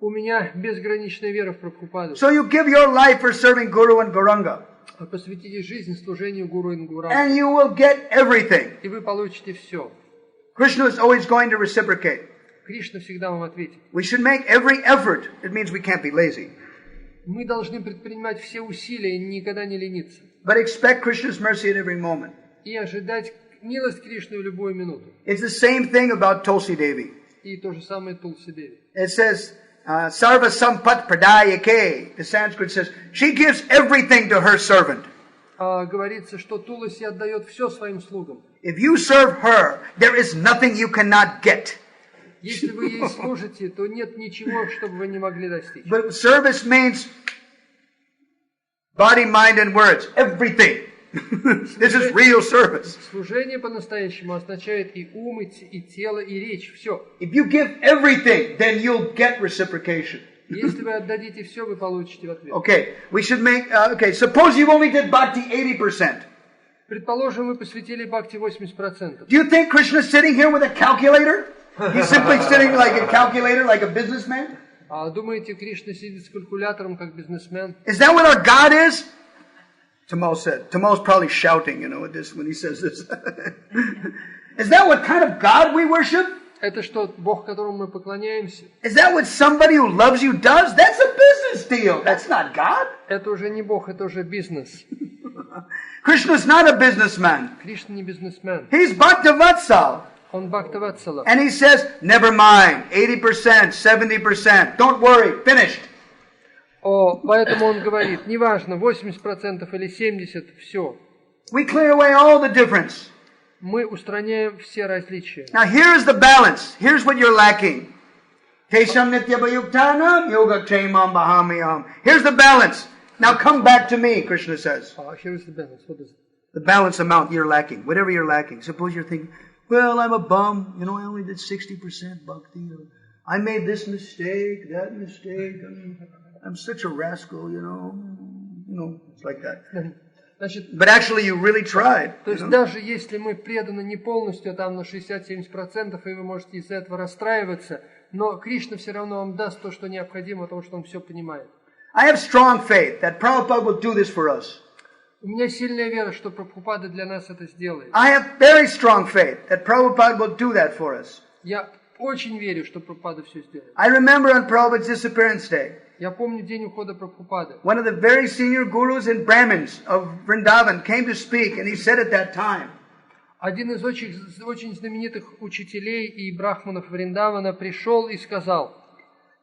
У меня безграничная вера в Прабхупаду. So you give your life for serving Guru and Gauranga. Посвятите жизнь служению Гуру и Гуру. And you will get everything. И вы получите все. Krishna is always going to reciprocate. Кришна всегда вам ответит. We should make every effort. It means we can't be lazy. Мы должны предпринимать все усилия и никогда не лениться. But expect Krishna's mercy at every moment. И ожидать милость Кришны в любую минуту. It's the same thing about Tulsi Devi. И то же самое Тулси Деви. It says, Sarva Sampat Pradayake. The Sanskrit says, she gives everything to her servant. Говорится, что Туласи отдает все своим слугам. If you serve her, there is nothing you cannot get. Если вы ей служите, то нет ничего, что бы вы не могли достичь. But service means body, mind, and words. Everything. This is real service. Служение по-настоящему означает и ум, и тело, и речь, все. If you give everything, then you'll get reciprocation. Если вы отдадите все, вы получите в ответ. Okay, we should make, suppose you only did bhakti 80%. Предположим, вы посвятили бхакти 80%. Do you think Krishna is sitting here with a calculator? He's simply sitting like a calculator, like a businessman? Думаете, Кришна сидит с калькулятором, как бизнесмен? Is that what our God is? Tamal said. Tamal's probably shouting, when he says this. Is that what kind of God we worship? Это что, Бог, которому мы поклоняемся? Is that what somebody who loves you does? That's a business deal. That's not God. Это уже не Бог, это уже бизнес. Krishna's not a businessman. Кришна не бизнесмен. He's Bhaktavatsal. Он Бхактаватсала. And he says, never mind, 80%, 70%, don't worry, finished. Поэтому он говорит, неважно, 80% или 70%, все. We clear away all the difference. Мы устраняем все различия. Now here's the balance. Here's what you're lacking. Tesham nityabhayuktanam yogakshamam bahamiyam. Here's the balance. Now come back to me, Krishna says. Here's the balance. What is it? The balance amount you're lacking, whatever you're lacking. Suppose you're thinking, well, I'm a bum. I only did 60% bhakti. I made this mistake, that mistake. I'm such a rascal, it's like that. Значит, But actually you really tried. То есть даже если мы преданы не полностью, там на 60-70%, и вы можете из-за этого расстраиваться, но Кришна все равно вам даст то, что необходимо, потому что он все понимает. I have strong faith that Prabhupada will do this for us. У меня сильная вера, что Прабхупада для нас это сделает. I have very strong faith that Prabhupada will do that for us. Я очень верю, что Прабхупада все сделает. I remember on Prabhupada's disappearance day. Я помню день ухода Прабхупады. One of the very senior gurus and Brahmins of Vrindavan came to speak, and he said at that time, Один из очень знаменитых учителей и брахманов Вриндавана пришел и сказал,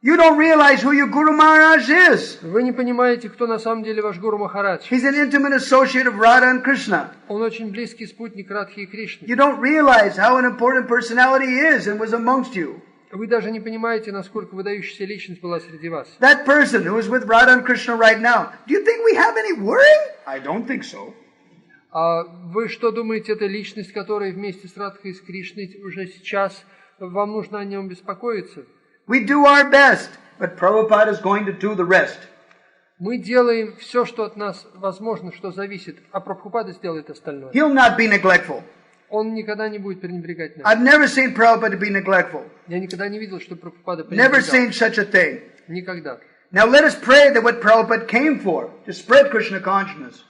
"You don't realize who your Guru Maharaj is. вы не понимаете, кто на самом деле ваш Гуру Махарадж. He's an intimate associate of Radha and Krishna. Он очень близкий спутник Радхи и Кришны. You don't realize how an important personality he is and was amongst you. Вы даже не понимаете, насколько выдающаяся личность была среди вас. That person who is with Radha and Krishna right now, do you think we have any worry? I don't think so. А вы что думаете, это личность, которая вместе с Радхой и с Кришной уже сейчас, вам нужно о нем беспокоиться? We do our best, but Prabhupada is going to do the rest. Мы делаем все, что от нас возможно, что зависит, а Прабхупада сделает остальное. He'll not be neglectful. Он никогда не будет пренебрегать нами. I've never seen Prabhupada be neglectful. Я никогда не видел, что Прабхупада Never пренебрегал. seen such a thing. Никогда. Now let us pray that what Prabhupada came for, to spread Krishna consciousness.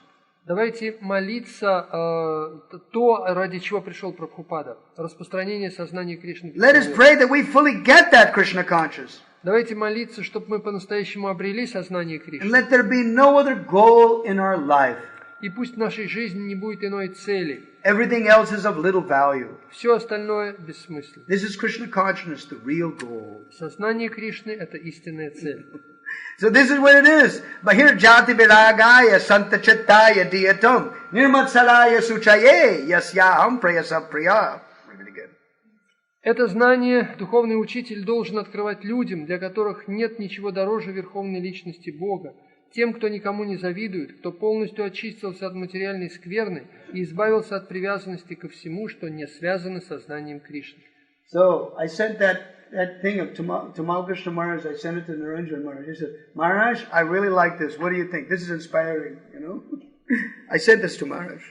Давайте молиться то, ради чего пришел Прабхупада. Распространение сознания Кришны. Let us pray that we fully get that Krishna conscious. Давайте молиться, чтобы мы по-настоящему обрели сознание And Кришны. let there be no other goal in our life. И пусть в нашей жизни не будет иной цели. Everything else is of little value. Все остальное бессмысленно. This is Krishna consciousness, the real goal. Сознание Кришны – это истинная цель. So this is what it is. Bahir jati viragaya santa chittaya diyatam nirmatsaraya suchaye yasyaham prayasa priya. Really good. Это знание духовный учитель должен открывать людям, для которых нет ничего дороже верховной личности Бога, тем, кто никому не завидует, кто полностью очистился от материальной скверны и избавился от привязанности ко всему, что не связано с сознанием Кришны. So I sent that thing of Tamal Krishna Maharaj, I sent it to Niranjan Maharaj. He said, Maharaj, I really like this. What do you think? This is inspiring, you know. I sent this to Maharaj.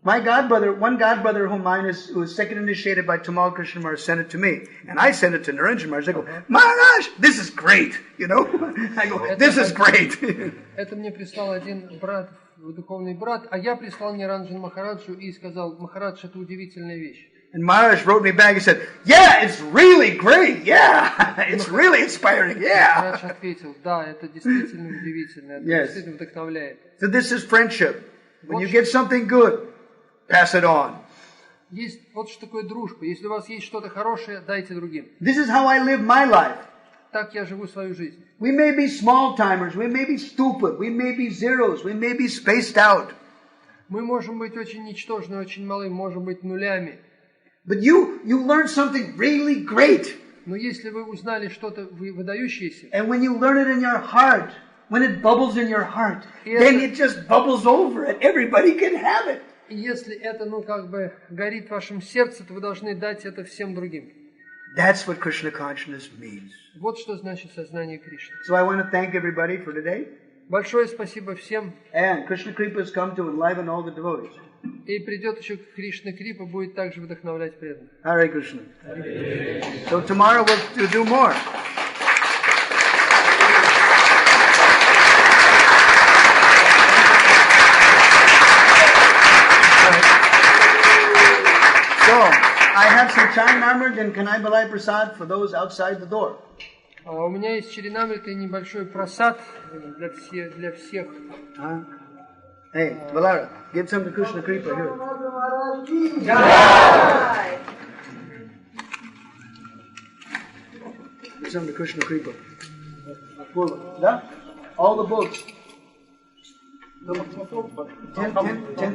My godbrother, one godbrother who was second initiated by Tamal Krishna Maharaj, sent it to me. And I sent it to Niranjan Maharaj. I go, Maharaj, this is great, you know. I go, this is great. Это мне прислал один брат, духовный брат, а я прислал Ниранджан Махараджу и сказал, Махарадж, это удивительная вещь. And Maharaj wrote me back and said, yeah, it's really great, yeah, it's really inspiring, yeah. Махарадж ответил, да, это действительно удивительно, это действительно вдохновляет. So this is friendship. When you get something good, pass it on. Есть вот что такое дружба. Если у вас есть что-то хорошее, дайте другим. This is how I live my life. Так я живу свою жизнь. We may be small timers, we may be stupid, we may be zeros, we may be spaced out. Мы можем быть очень ничтожны, очень малы, можем быть нулями. But you learn something really great. Но если вы узнали что-то выдающееся, and when you learn it in your heart, when it bubbles in your heart, then it just bubbles over and everybody can have it. И если это, горит в вашем сердце, то вы должны дать это всем другим. That's what Krishna consciousness means. Вот что значит сознание Кришны. So I want to thank everybody for today. Большое спасибо всем. And Krishna Kripa has come to enliven all the devotees. И придет еще Кришна Крипа, будет также вдохновлять преданных. Харе Кришна. So tomorrow we'll do more. So I have some Charanamrit and Kanai Prasad for those outside the door. У меня есть Чаринамрит и небольшой прасад для всех. Hey, Valara, give some to Krishna Kripa here. Give some to Krishna Kripa. Yeah? All the books. 10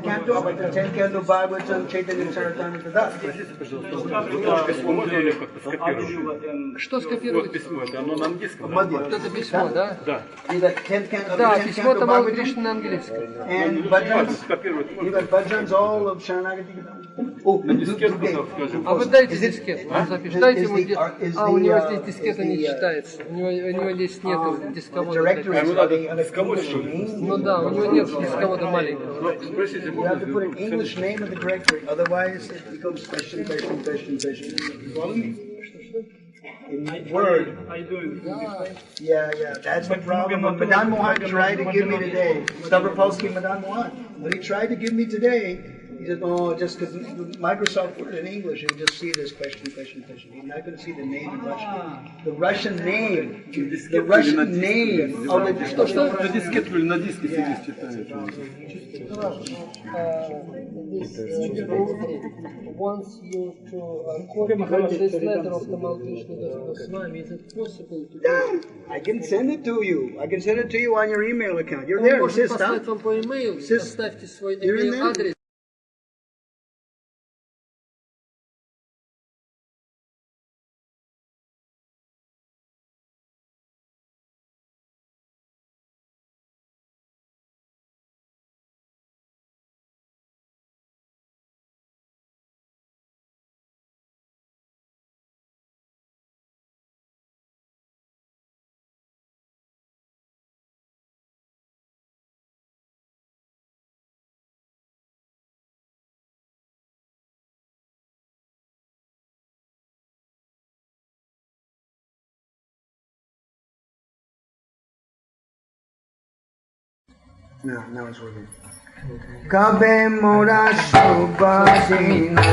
canto Bhagavatam, Chaitanya Charitamrita. Что скопировать? Письмо, это оно на английском. Вот это письмо, да? Да. Да, письмо Тамал Кришны на английском. And bhajans all of Sharanagati. А вы дайте дискет, он запишет. Дайте ему у него здесь дискета не читается. У него здесь нет дисковода. Ну да, у него нет дисковода маленького. You have to put an English name in the directory, otherwise it becomes question. In Word. Yeah, that's the problem. When Madan Mohan tried to give me today, Stavropolsky Madan Mohan, when he tried to give me today, he just because Microsoft Word in English, you just see this question. You're not going to see the name in Russian. The Russian name of the На дискету или на диске сидишь, читаешь. Wants you to copy this letter of the Krishna Swami. Is it possible to do? I can send it to you. I can send it to you on your email account. You're there, Можете sis, послать вам по e-mail, оставьте свой email адрес. No, now it's working. Kabe mora subhadina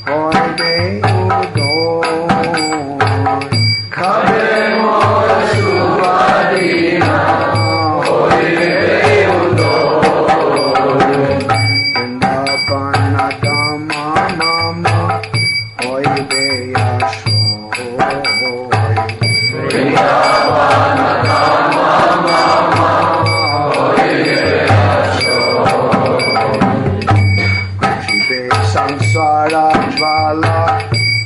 hoibe udo. Kabe mora subhadina hoibe udo. Vrindavana dhamma mama hoibe yasho. Vrindavana dhamma mama. Samsara jvala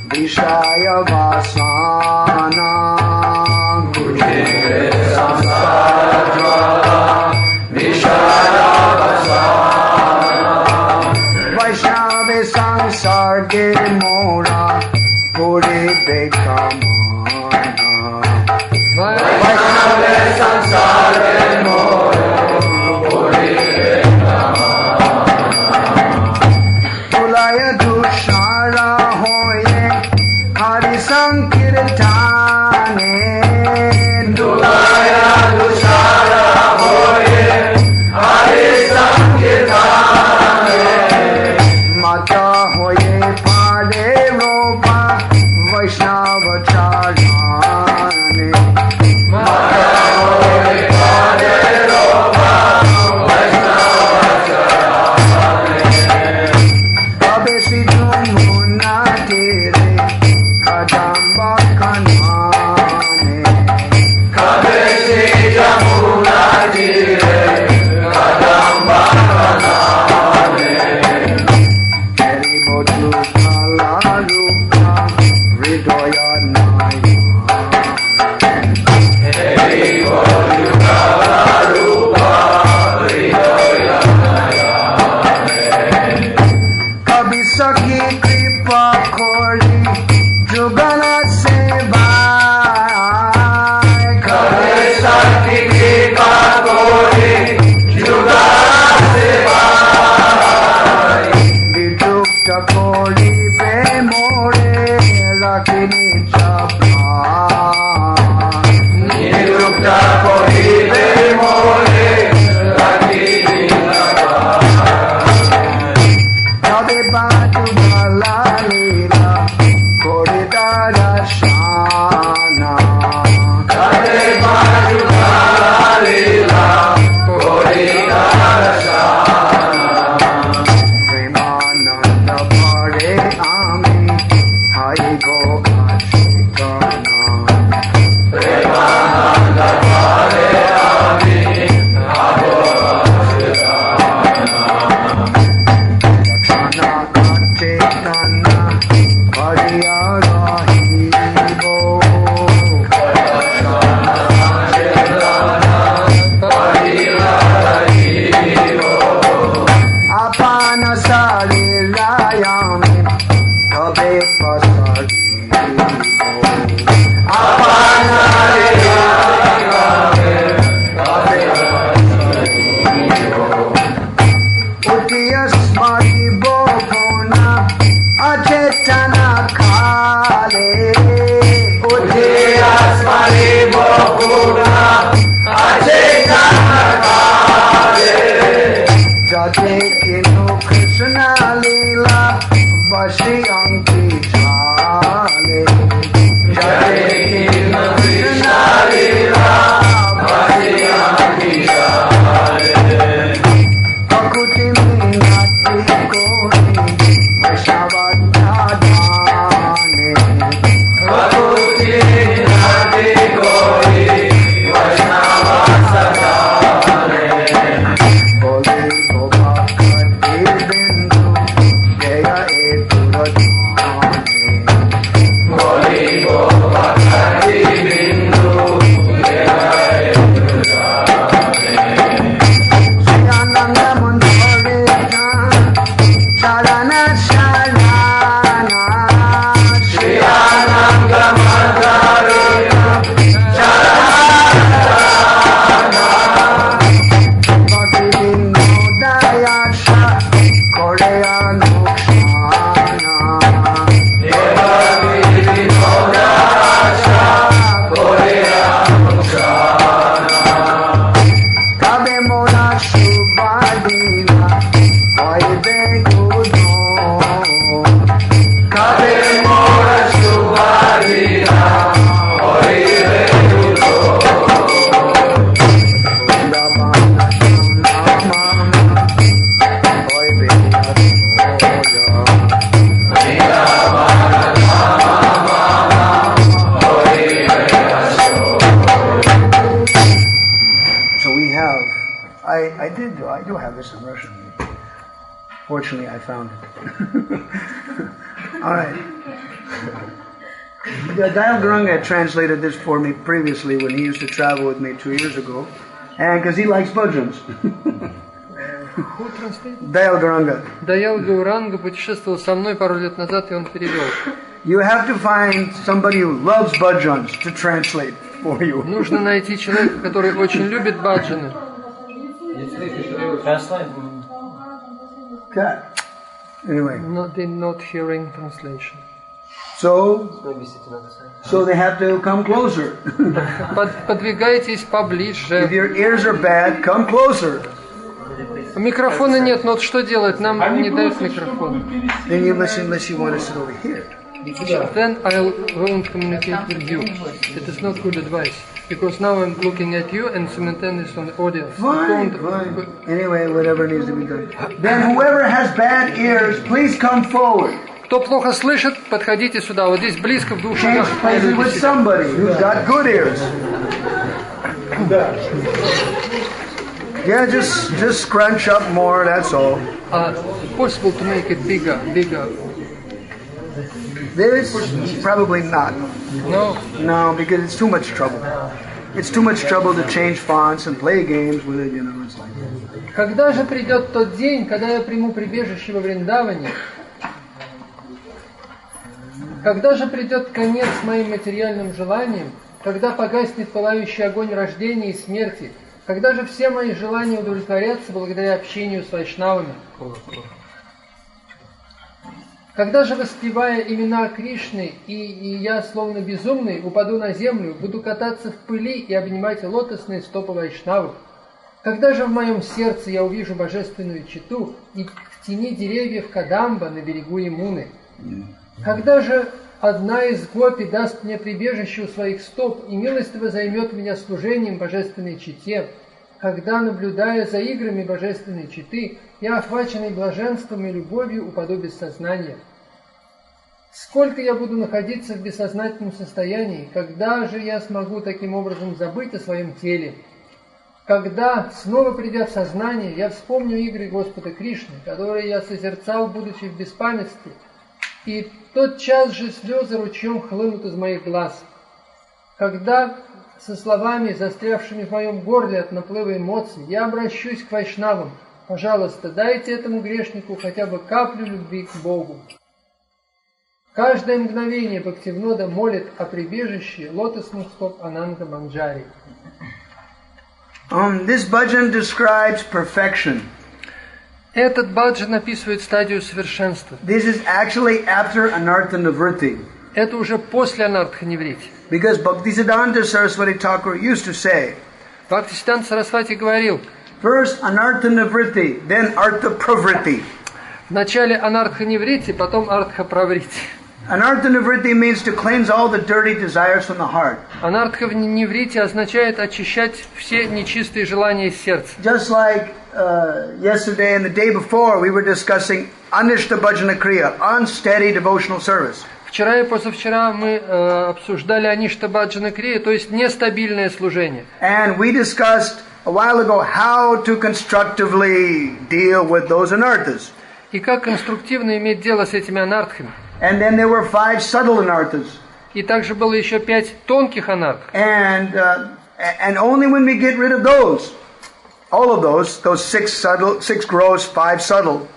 vishaya vasana. Gurjite samsara jvala vishaya vasana. Vaishnava sansarge mora puri bekamana. Vaishnava sansarge mora puri bekamana. Tulaya dushara hoye hari sankirtane. Tulaya dushara hoye hari sankirtane. Mata hoye pade ropa Vaishnava charane. Mata hoye pade ropa Vaishnava charane. Kabe si jumuna tere kadamba kanane. Kabe si jumuna tere kadamba kanane. Heri bodhu kala rupa hridoya naya. Heri bodhu kala rupa hridoya naya. Kabhi sakhi kripa kori jugala sevai. Kabhi sakhi kripa kori jugala sevai. Vidukta kori premore rakini chapa. Vidukta kori premore rakini chapa. Kabe batu bala lila kori darashana. Kabe batu bala lila kori darashana. Premananda pare ami hai go ashikana. Premananda pare ami hai go ashikana. Lakshana Chetana Hariya Rahibo. Lakshana Chetana Hariya Rahibo. Apana Sarirayami Kabe Pasaribo. Apana Sarirayami Kabe Pasaribo. Utiya smari bhona achetana kale. Utiya smari bhona achetana kale. Jate kinu Krishna Vashiyanti Chale Jale Krishna Krishna Lila Vashiyanti Chale Prakriti Minati Koni Vaishnavadhyadhane Prakriti Minati Koni Vaishnavadhyadhane Bole Gopakati Bindu Jaya Eturadhane Bole Gopakati Bindu Jaya Eturadhane Sriyananda Mandarika Sharana Sharana Sriyananda Mandarika Sharana Bhakti Vinodayasha Koreya Nukshana Bhakti Vinodayasha Koreya Nukshana Kabe Mona Shubhadina Oibe Gudo Kabe Mona Shubhadina Oibe Gudo Vindavana Mama Oibe Yasoda Vindavana Mama Oibe Yasoda. So we have, I do have this in Russian. Fortunately, I found it. All right. Dayal Guranga translated this for me previously when he used to travel with me 2 years ago, and because he likes bhajans. Who translated? Dayal Guranga. Даял Гауранга путешествовал со мной пару лет назад, и он перевел. You have to find somebody who loves bhajans to translate for you. Нужно найти человека, который очень любит баджаны. Okay. Anyway, Not hearing translation. so they have to come closer. Подвигайтесь If поближе. your ears are bad, come closer. Микрофона нет, но вот что делать? Нам не дают микрофон. Then you listen unless you want to sit over here. Then I won't communicate with you. It is not good advice. Because now I'm looking at you and simultaneously on the audience. Fine. Anyway, whatever needs to be done. Then whoever has bad ears, please come forward. Кто плохо слышит, подходите сюда. Вот здесь близко, в 2 Change шагах. places with somebody who's got good ears. Yeah, just scrunch up more, that's all. Possible to make it bigger. There's probably not. No. No, because it's too much trouble. It's too much trouble to change fonts and play games with it, you know. It's like. Когда же придет тот день, когда я приму прибежище во Вриндаване? Когда же придет конец моим материальным желаниям? Когда погаснет пылающий огонь рождения и смерти? Когда же все мои желания удовлетворятся благодаря общению с вайшнавами? Когда же, воспевая имена Кришны, и я, словно безумный, упаду на землю, буду кататься в пыли и обнимать лотосные стопы вайшнавов? Когда же в моем сердце я увижу божественную читу и в тени деревьев Кадамба на берегу Ямуны? Когда же одна из гопи даст мне прибежище у своих стоп и милостиво займет меня служением божественной чите? Когда, наблюдая за играми божественной читы, я, охваченный блаженством и любовью, упаду без сознания? Сколько я буду находиться в бессознательном состоянии? Когда же я смогу таким образом забыть о своем теле? Когда, снова придя в сознание, я вспомню игры Господа Кришны, которые я созерцал, будучи в беспамятстве, и тотчас же слезы ручьем хлынут из моих глаз. Когда со словами, застрявшими в моем горле от наплыва эмоций, я обращусь к вайшнавам: пожалуйста, дайте этому грешнику хотя бы каплю любви к Богу. Каждое мгновение Бхактивинода молит о прибежище лотосных стоп Ананда Манджари. This bhajan describes perfection. Этот баджан описывает стадию совершенства. This is actually after Anartha Nivritti. Это уже после Анартха-ниврити. Because Bhaktisiddhanta Saraswati Thakur used to say, Бхактисиданта Сарасвати говорил: first Anartha Nivritti, then Artha Pravritti. Вначале анартха-неврити, потом артха-праврити. Anartha-nivritti means to cleanse all the dirty desires from the heart. Анартха-неврити означает очищать все нечистые желания из сердца. Just like yesterday and the day before, we were discussing anishta bhajana kriya, unsteady devotional service. Вчера и позавчера мы обсуждали аништа бхаджана крия, то есть нестабильное служение. And we discussed a while ago how to constructively deal with those anarthas. И как конструктивно иметь дело с этими анартхами. And then there were 5 subtle anarthas. И также было еще 5 тонких анартх. And only when we get rid of those, all of those 6 gross, 5 subtle,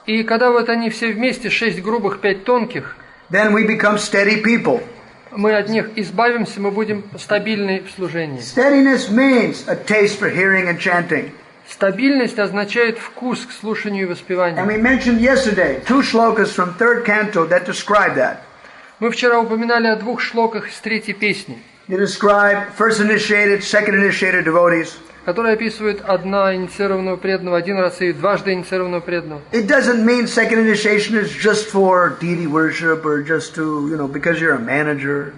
И когда вот они все вместе, 6 грубых, 5 тонких, then we become steady people. мы от них избавимся, мы будем стабильны в служении. Steadiness means a taste for hearing and chanting. Стабильность означает вкус к слушанию и And воспеванию. we mentioned yesterday 2 shlokas from 3rd canto that describe that. Мы вчера упоминали о 2 шлоках из 3-й песни, They describe first initiated, second initiated devotees. которые описывают одна инициированного преданного, 1 раз и дважды инициированного преданного. It doesn't mean second initiation is just for deity worship or just to, because you're a manager.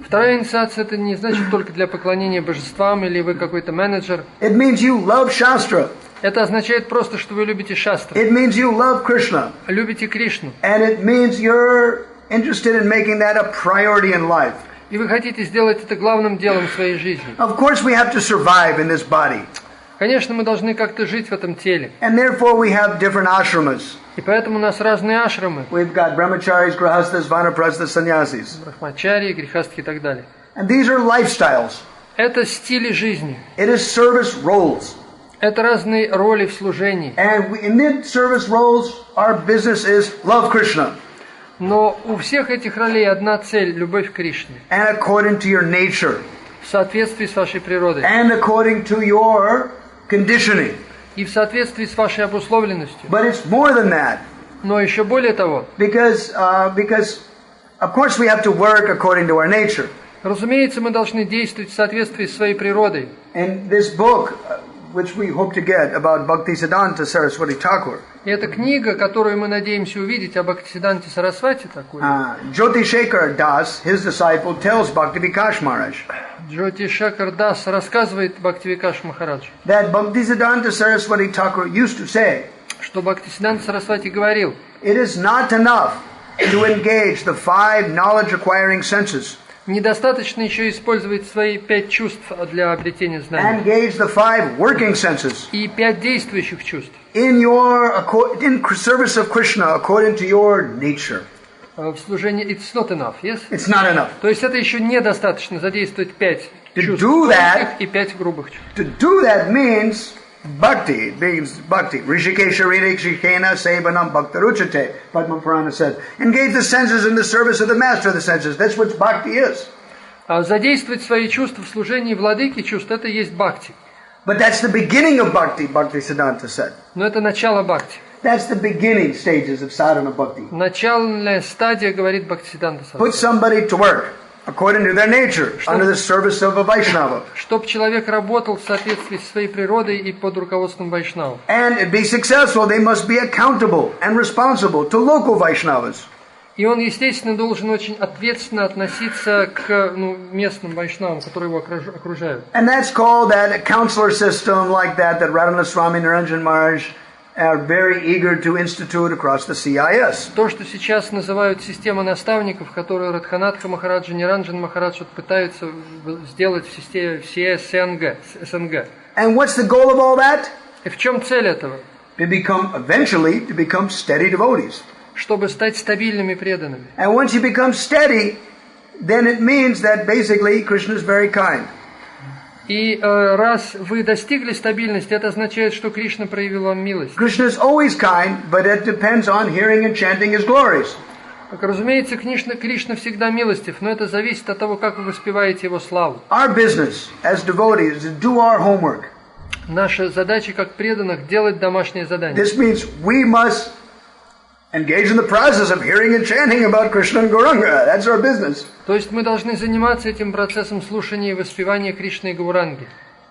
Вторая инициация это не значит только для поклонения божествам или вы какой-то менеджер. It means you love Shastra. Это означает просто, что вы любите шастру, It means you love Krishna. любите Кришну. And it means you're interested in making that a priority in life. И вы хотите сделать это главным делом своей жизни. Of course we have to survive in this body. Конечно, мы должны как-то жить в этом теле. And therefore we have different ashramas. И поэтому у нас разные ашрамы. We've got brahmacharis, grahastas, vanaprasthas, sannyasis. Брахмачари, грехастхи и так далее. And these are lifestyles. Это стили жизни. It is service roles. Это разные роли в служении. And in the service roles, our business is love Krishna. Но у всех этих ролей одна цель – любовь к Кришне. And according to your nature. В соответствии с вашей природой. And according to your conditioning. И в соответствии с вашей обусловленностью. But it's more than that. Но еще более того. Because of course we have to work according to our nature. Разумеется, мы должны действовать в соответствии с своей природой. In this book, which we hope to get about Bhaktisiddhanta Saraswati Thakur. И эта книга, которую мы надеемся увидеть об Бхактисиддханте Сарасвати, такой. Jyoti Shekhar Das, his disciple, tells Bhakti Vikash Maharaj. Jyoti Shekhar Das рассказывает Бхактивикаш Махарадж, That Bhaktisiddhanta Saraswati Thakur used to say, что Бхактисиддханта Сарасвати говорил, it is not enough to engage the 5 knowledge-acquiring senses. недостаточно еще использовать свои 5 чувств для обретения знаний. Engage the 5 working senses. И 5 действующих чувств. In service of Krishna according to your nature. В служении it's not enough, yes? It's not enough. То есть это еще недостаточно задействовать 5 чувств do that, тонких и 5 грубых чувств. To do that means bhakti. It means bhakti. Rishikesha ridikshikena sevanam bhaktaruchate. Padma Purana says. Engage the senses in the service of the master of the senses. That's what bhakti is. Задействовать свои чувства в служении владыки чувств, это есть бхакти. But that's the beginning of bhakti, Bhaktisiddhanta said. Но это начало бхакти. That's the beginning stages of sadhana bhakti. Начальная стадия, говорит Бхактисиддханта Сарасвати. Put somebody to work according to their nature, under the service of a Vaishnava. Чтоб человек работал в соответствии со своей природой и под руководством Вайшнава. And to be successful, they must be accountable and responsible to local Vaishnavas. И он, естественно, должен очень ответственно относиться к местным вайшнавам, которые его окружают. And that's called that counselor system like that Radhanath Swami and Niranjan Maharaj are very eager to institute across the CIS. То, что сейчас называют система наставников, которую Радханатха Махараджа, Ниранджан Махарадж пытаются сделать в системе всей СНГ. And what's the goal of all that? И в чем цель этого? To become steady devotees. Чтобы стать стабильными преданными. And once you become steady, then it means that basically Krishna is very kind. И раз вы достигли стабильности, это означает, что Кришна проявил вам милость. Krishna is always kind, but it depends on hearing and chanting His glories. Так, разумеется, Кришна всегда милостив, но это зависит от того, как вы воспеваете Его славу. Our business as devotees is to do our homework. Наша задача как преданных делать домашнее задание. This means we must engage in the process of hearing and chanting about Krishna and Gauranga. That's our business. То есть мы должны заниматься этим процессом слушания и воспевания Кришны и Гауранги.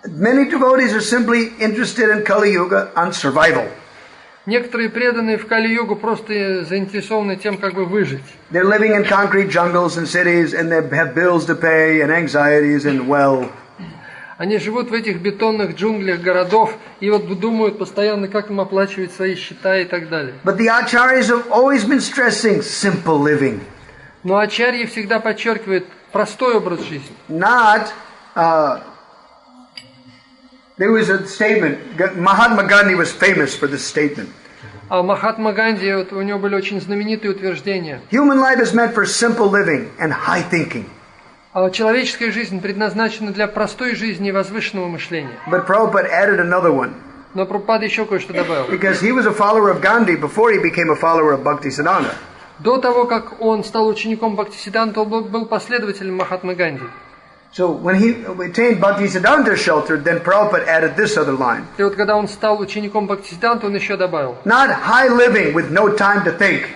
Many devotees are simply interested in Kali Yuga on survival. Некоторые преданные в Кали-югу просто заинтересованы тем, как бы выжить. They're living in concrete jungles and cities, and they have bills to pay and anxieties and Они живут в этих бетонных джунглях городов и вот думают постоянно, как им оплачивать свои счета и так далее. But the acharyas have always been stressing simple living. Но ачарьи всегда подчеркивают простой образ жизни. There was a statement. Mahatma Gandhi was famous for this statement. А Махатма Ганди, вот, у него были очень знаменитые утверждения. Human life is meant for simple living and high thinking. А человеческая жизнь предназначена для простой жизни и возвышенного мышления. But Prabhupada added another one. Но Прабхупада еще кое-что добавил. Because he was a follower of Gandhi before he became a follower of Bhaktisiddhanta. До того, как он стал учеником Бхактисиддханты, он был последователем Махатмы Ганди. So when he attained Bhaktisiddhanta's shelter, then Prabhupada added this other line. И вот когда он стал учеником Бхактисиддханты, он еще добавил. Not high living with no time to think.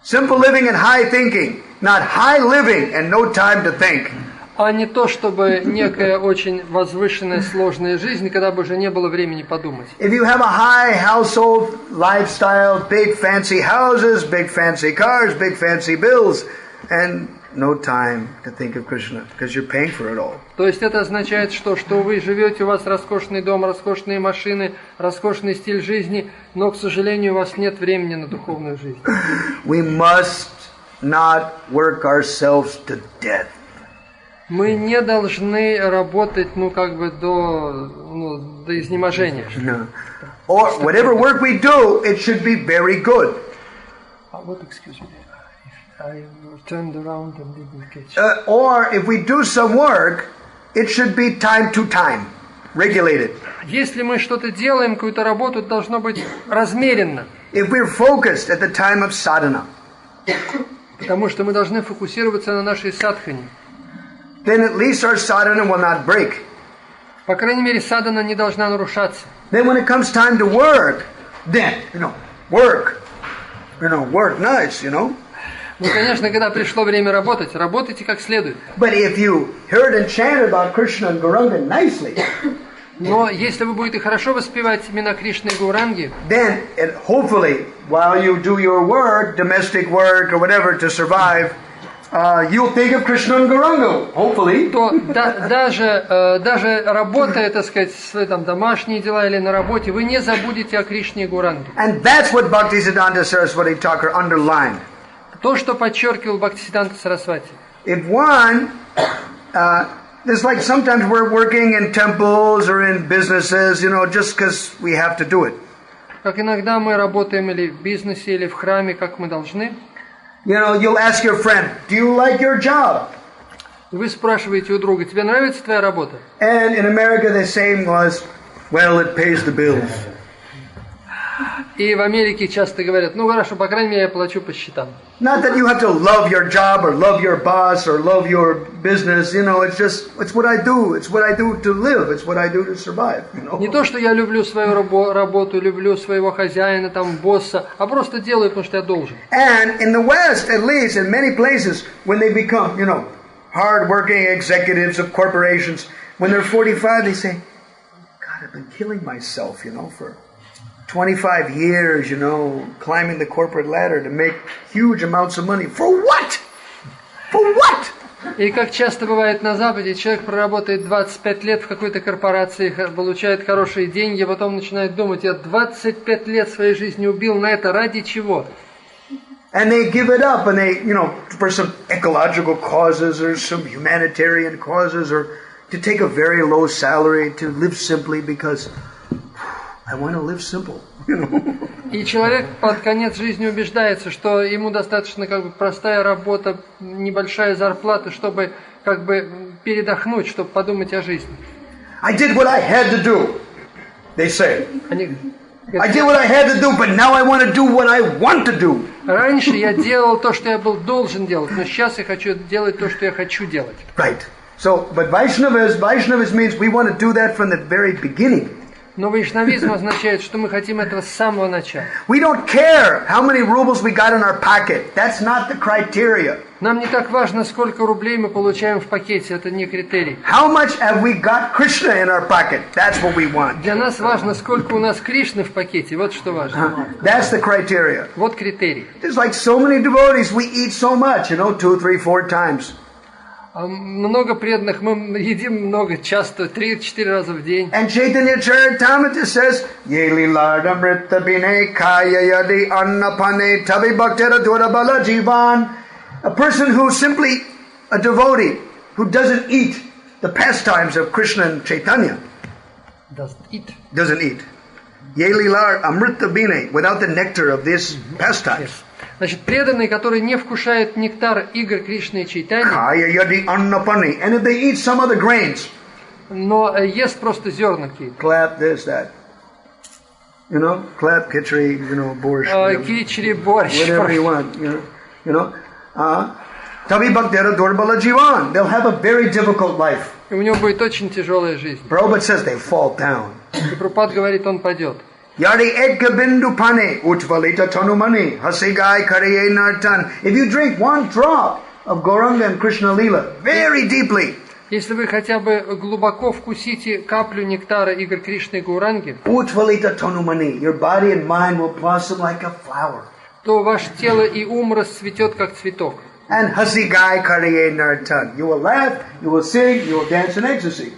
Simple living and high thinking. Not high living and no time to think. А не то, чтобы некая очень возвышенная, сложная жизнь, когда бы уже не было времени подумать. If you have a high household lifestyle, big fancy houses, big fancy cars, big fancy bills, and no time to think of Krishna, because you're paying for it all. То есть это означает, что вы живете, у вас роскошный дом, роскошные машины, роскошный стиль жизни, но, к сожалению, у вас нет времени на духовную жизнь. We must not work ourselves to death. Мы не должны работать, до изнеможения. No. Or whatever work we do, it should be very good. Excuse me, I turned around and didn't catch. Or if we do some work, it should be time to time, regulated. Если мы что-то делаем, какую-то работу, это должно быть размеренно. If we're focused at the time of sadhana, потому что мы должны фокусироваться на нашей садхане. then at least our sadhana will not break. По крайней мере, садхана не должна нарушаться. Then when it comes time to work, then, work nice, Ну, конечно, когда пришло время работать, работайте как следует. But if you heard and chanted about Krishna and Gauranga nicely, но если вы будете хорошо воспевать имена Кришны и Гауранги, then hopefully, while you do your work, domestic work or whatever to survive, you'll think of Krishna and Gauranga, hopefully. То даже работая, так сказать, свои домашние дела или на работе, вы не забудете о Кришне и Гауранге. And that's what Bhaktisiddhanta Saraswati Thakur underlined. То, что подчеркивал Бхактисиддханта Сарасвати. If one, it's like sometimes we're working in temples or in businesses, just because we have to do it. Как иногда мы работаем или в бизнесе, или в храме, как мы должны. You'll ask your friend, do you like your job? Вы спрашиваете у друга, тебе нравится твоя работа? And in America the saying was, well, it pays the bills. И в Америке часто говорят, хорошо, по крайней мере, я плачу по счетам. Not that you have to love your job or love your boss or love your business, it's what I do. It's what I do to live. It's what I do to survive. Не то, что я люблю свою работу, люблю своего хозяина, босса, а просто делаю, потому что я должен. And in the West, at least, in many places, when they become, hard-working executives of corporations, when they're 45, they say, God, I've been killing myself, for 25 years, climbing the corporate ladder to make huge amounts of money. For what? For what? И как часто бывает на Западе, человек проработает 25 лет в какой-то корпорации, получает хорошие деньги, а потом начинает думать, я 25 лет своей жизни убил на это ради чего? And they give it up, and they, for some ecological causes or some humanitarian causes, or to take a very low salary, to live simply because I want to live simple. И человек под конец жизни убеждается, что ему достаточно простая работа, небольшая зарплата, чтобы передохнуть, чтобы подумать о жизни. I did what I had to do, they say. I did what I had to do, but now I want to do what I want to do. Раньше я делал то, что я был должен делать, но сейчас я хочу делать то, что я хочу делать. Right. So, but Vaishnavas means we want to do that from the very beginning. Но вайшнавизм означает, что мы хотим этого с самого начала. We don't care how many rubles we got in our pocket. That's not the criteria. Нам не так важно, сколько рублей мы получаем в пакете, это не критерий. How much have we got Krishna in our pocket? That's what we want. Для нас важно, сколько у нас Кришны в пакете, вот что важно. That's the criteria. Вот критерий. There's like so many devotees, we eat so much, 2, 3, 4 times. Много преданных, мы едим много, часто, 3-4 раза в день. And Chaitanya Charitamrita says, Yeli lardamrita bine kaya yadi annapane tabi bhaktera durabala jivan. A person who simply, a devotee, who doesn't eat the pastimes of Krishna and Chaitanya. Doesn't eat. Doesn't eat. Yeli lar amrita bine, without the nectar of these pastimes. Yes. Значит, преданные, которые не вкушают нектар игр Кришны и Чайтаньи, Kaya yadi annapane. And if they eat some other grains, но ест просто зерна какие-то. clap this, that. Clap kitchery, borscht. Кичери, борщ. Whatever you want, Tabi bhaktera durbala jivan. They'll have a very difficult life. И у него будет очень тяжелая жизнь. Prabhupada says they fall down. И Прабхупад говорит, он падет. Yadi ekka bindu pane utvalita tanumani hasigai kariye nartan. If you drink one drop of Gauranga and Krishna Lila very deeply, Если вы хотя бы глубоко вкусите каплю нектара игр Кришны и Гауранги, utvalita tanumani, your body and mind will blossom like a flower. то ваше тело и ум расцветет, как цветок. And hasigai kariye nartan. You will laugh, you will sing, you will dance in ecstasy.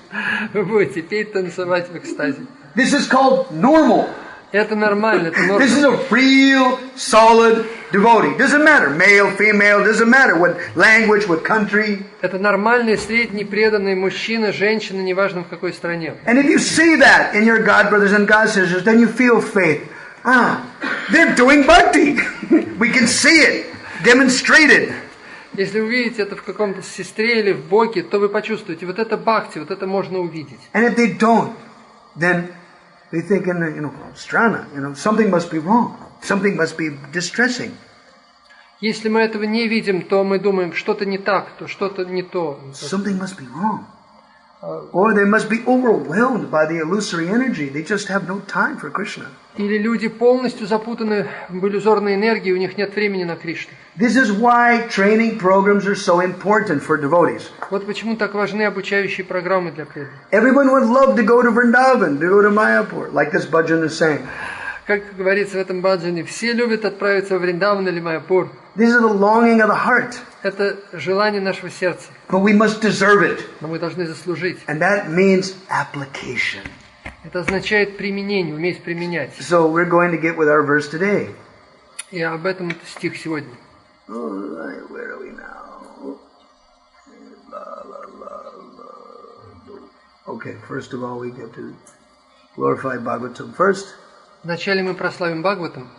Вы будете петь, танцевать в экстазе. This is called normal. Это нормально, это норма. This is a real, solid devotee. Doesn't matter, male, female, doesn't matter what language, what country. Это нормальный, средний, преданный мужчина, женщина, неважно в какой стране. And if you see that in your God brothers and God sisters, then you feel faith. They're doing bhakti. We can see it, demonstrated. Если вы видите это в каком-то сестре или в боке, то вы почувствуете, вот это бхакти, вот это можно увидеть. And if they don't, then they think, strana, something must be wrong. Something must be distressing. Если мы этого не видим, то мы думаем, что-то не так, то что-то не то. Something must be wrong. Or they must be overwhelmed by the illusory energy. They just have no time for Krishna. Или люди полностью запутаны в иллюзорной энергии, у них нет времени на Кришну. This is why training programs are so important for devotees. Вот почему так важны обучающие программы для преданных. Everyone would love to go to Vrindavan, to go to Mayapur, like this bhajan is saying. Как говорится в этом баджане, все любят отправиться в Вриндаван или Майяпур. This is the longing of the heart. Это желание нашего сердца. But we must deserve it. Но мы должны заслужить. And that means application. Это означает применение, уметь применять. So we're going to get with our verse today. И об этом стих сегодня. All right, where are we now? Okay, first of all we get to glorify Bhagavatam first. Вначале мы прославим Бхагаватам.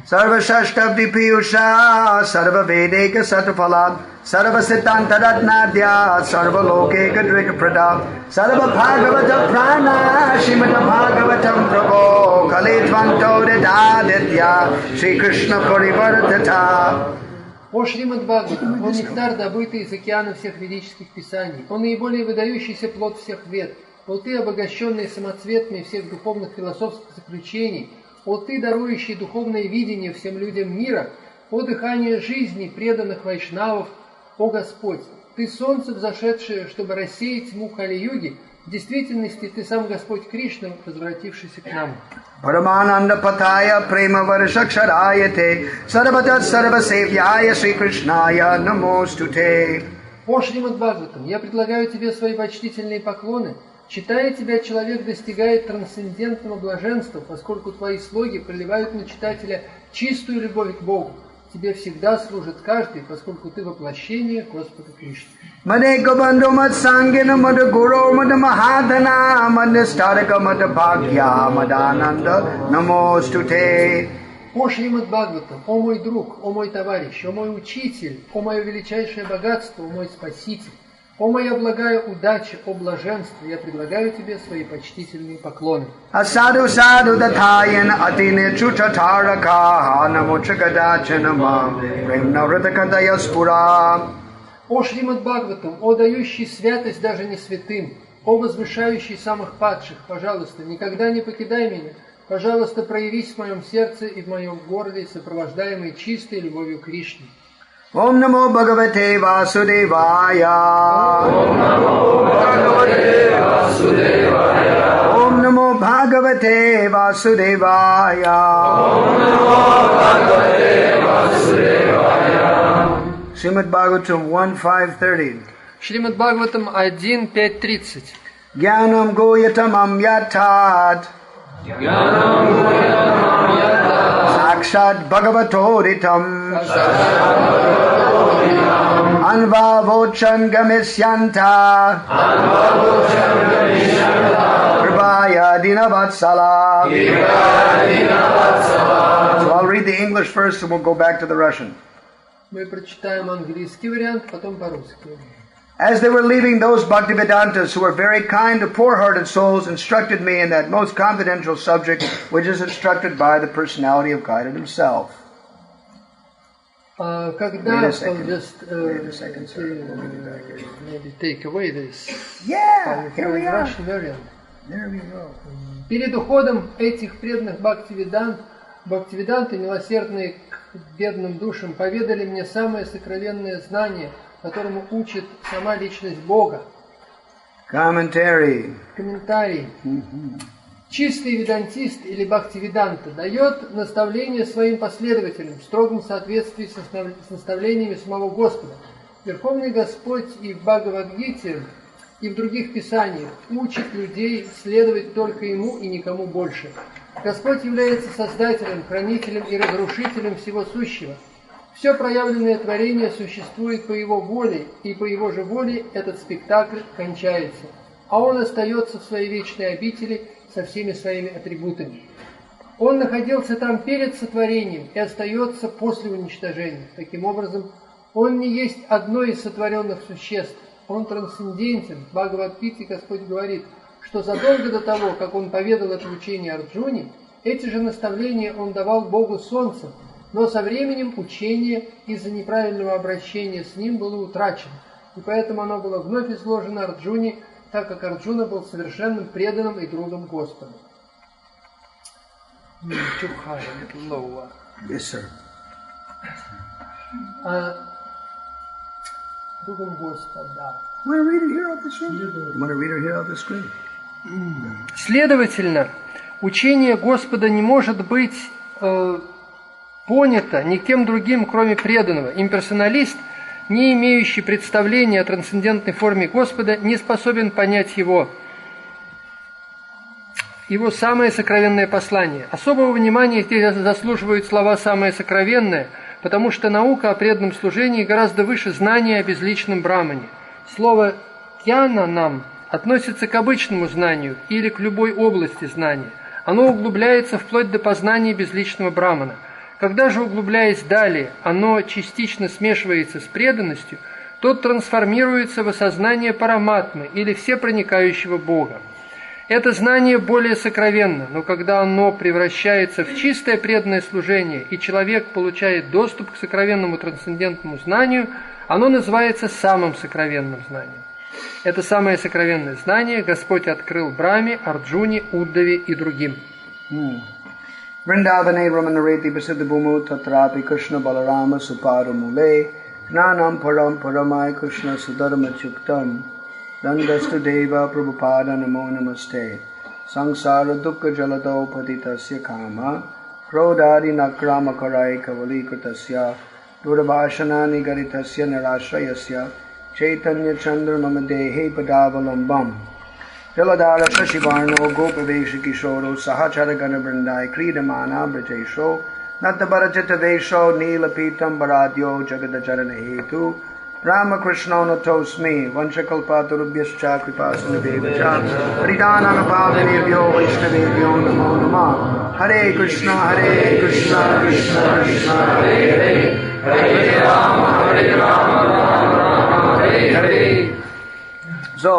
Sarva Shashtabdi Piyusha Sarva Vedeka Satapalad Sarva Siddhanta Ratnadya Sarva Lokeka Drika Prada Sarva Bhagavata Prana Shrimata Bhagavatam Prabho Kalitvanto Dedaditya Shri Krishna Parivartata. О Шримад Бхагаватам, он нектар, добытый из океана всех ведических писаний. Он наиболее выдающийся плод всех вед. О ты, обогащенный самоцветами всех духовных философских заключений, о ты, дарующий духовное видение всем людям мира, о дыхание жизни преданных вайшнавов, о Господь, ты солнце взошедшее, чтобы рассеять тьму Кали-юги, в действительности ты сам Господь Кришна, возвратившийся к нам. Парамананда Патая Према Варишакшараяте Сарватат Сарвасевьяя Шри Кришная Намостуте. О Шримад Бхагаватам, я предлагаю тебе свои почтительные поклоны. Читая тебя, человек достигает трансцендентного блаженства, поскольку твои слоги проливают на читателя чистую любовь к Богу. Тебе всегда служит каждый, поскольку ты воплощение Господа Кришны. Made Gobando Mad Sangina Mad Guru Mad Mahadana Mad Staraka Mad Bhagya Madananda Namostute. О Шримад Бхагаватам, о мой друг, о мой товарищ, о мой учитель, о мое величайшее богатство, о мой спаситель, о моя благая удача, о блаженство, я предлагаю тебе свои почтительные поклоны. Asadu Sadu Datayan Atine Chutataraka Namochakadachanama Premna Ritakadaya Spura. О Шримад Бхагаватам, о дающий святость даже не святым, о возвышающий самых падших, пожалуйста, никогда не покидай меня. Пожалуйста, проявись в моем сердце и в моем горле, сопровождаемый чистой любовью к Кришне. Om Namo Bhagavate Vasudevaya. Om Namo Bhagavate Vasudevaya. Om Namo Bhagavate Vasudevaya. Om Namo Bhagavate Vasudevaya. Srimad Bhagavatam 1.5.30. Шримад Бхагаватам 1.5.30. Jnanam goyatamam yatat. Sakshat Bhagavatoritam. Anvavochan gamisyanta. Kripaya dinavatsala. So I'll read the English first and we'll go back to the Russian. Мы прочитаем английский вариант, потом по-русски. As they were leaving, those Bhaktivedantas who were very kind to poor-hearted souls instructed me in that most confidential subject which is instructed by the personality of God himself. Когда Wait a second, sir. maybe take away this. Yeah, here we are. Russian variant. There we go. Перед уходом этих преданных Бхактивиданты, милосердные к бедным душам, поведали мне самое сокровенное знание, которому учит сама личность Бога. Комментарий. Чистый ведантист или бхактивиданта дает наставление своим последователям в строгом соответствии с наставлениями самого Господа. Верховный Господь и в Бхагавад-гите, и в других писаниях учит людей следовать только Ему и никому больше. Господь является Создателем, Хранителем и Разрушителем всего сущего. Все проявленное творение существует по Его воле, и по Его же воле этот спектакль кончается, а Он остается в своей вечной обители со всеми своими атрибутами. Он находился там перед сотворением и остается после уничтожения. Таким образом, Он не есть одно из сотворенных существ, Он трансцендентен. В Бхагавад-гите Господь говорит, что задолго до того, как Он поведал это учение Арджуне, эти же наставления Он давал Богу Солнца, но со временем учение из-за неправильного обращения с ним было утрачено, и поэтому оно было вновь изложено Арджуне, так как Арджуна был совершенным преданным и другом Господа. Yes, sir. Другом Господа. You want to read it here off the screen? You want to read it here off the screen? Следовательно, учение Господа не может быть понято никем другим, кроме преданного. Имперсоналист, не имеющий представления о трансцендентной форме Господа, не способен понять его самое сокровенное послание. Особого внимания здесь заслуживают слова «самое сокровенное», потому что наука о преданном служении гораздо выше знания о безличном Брамане. Слово «кьянанам» относится к обычному знанию или к любой области знания. Оно углубляется вплоть до познания безличного Брамана. Когда же, углубляясь далее, оно частично смешивается с преданностью, тот трансформируется в осознание параматмы или всепроникающего Бога. Это знание более сокровенно, но когда оно превращается в чистое преданное служение, и человек получает доступ к сокровенному трансцендентному знанию, оно называется самым сокровенным знанием. Это самое сокровенное знание Господь открыл Браме, Арджуне, Уддаве и другим. Vrindavane Ramanareti Prasiddhabhumu Tatrapi Krishna Balarama Suparamule Gnanam Param Paramai Krishna Sudharma Chuktam Dandastu Deva Prabhupada Namo Namaste Sangsara Dukkha Jalado Patitasya Kama Krodari Nakrama Karai Kavali Kritasya Durabhashanani Garitasya Narashrayasya Chaitanya Chandra Mamadehe Padavalambam Jaladara Kashivarno Gopaveshi Kishoro Sahachara Ganabrandai Kridamana Brajesho Natabharajita Vesho Nilapitam Baradyo Jagadacharana Hetu Ramakrishna Natosmi Vanchakalpaturubhyascha Kripasanabhevacha Haridanagapavadevyo Vaishnavevyo Namo Namah Hare Krishna Krishna Krishna Hare Hare Hare Rama Rama Hare Hare. So,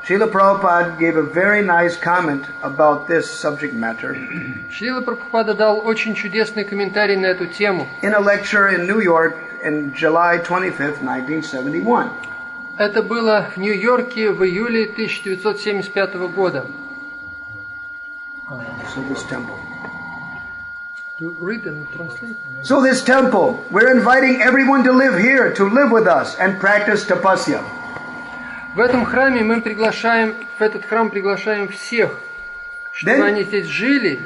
Srila Prabhupada gave a very nice comment about this subject matter. Шрила Прабхупада дал очень чудесный комментарий на эту тему. In a lecture in New York in July 25th, 1971. Это было в Нью-Йорке в июле 1975 года. So this temple. To read and translate. So this temple, we're inviting everyone to live here, to live with us and practice tapasya. В этом храме мы приглашаем, в этот храм приглашаем всех, чтобы они здесь жили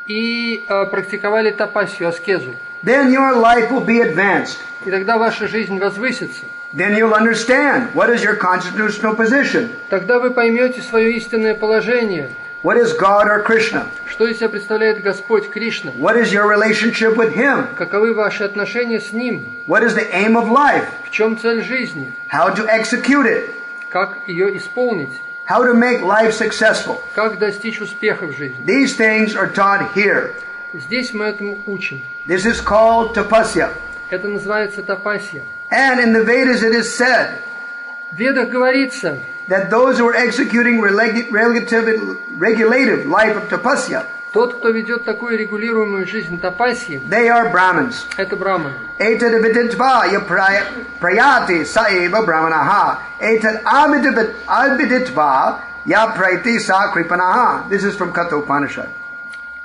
и практиковали тапасию, аскезу. Then your life will be advanced. И тогда ваша жизнь возвысится. Then you'll understand what is your constitutional position. Тогда вы поймете свое истинное положение. What is God or Krishna? Что из себя представляет Господь Кришна? What is your relationship with Him? Каковы ваши отношения с Ним? What is the aim of life? В чем цель жизни? How to execute it? Как ее исполнить? How to make life successful? Как достичь успеха в жизни? These things are taught here. Здесь мы этому учим. This is called tapasya. Это называется тапасия. And in the Vedas it is said В Ведах говорится, that those who are executing regulative life of tapasya, тот, кто ведет такую регулируемую жизнь тапасии, they are Brahmins. это браманы. Etad viditva ya prayati saeva brahmanaha. Etad abhiditva ya praiti sa kripanaha. This is from Katha Upanishad.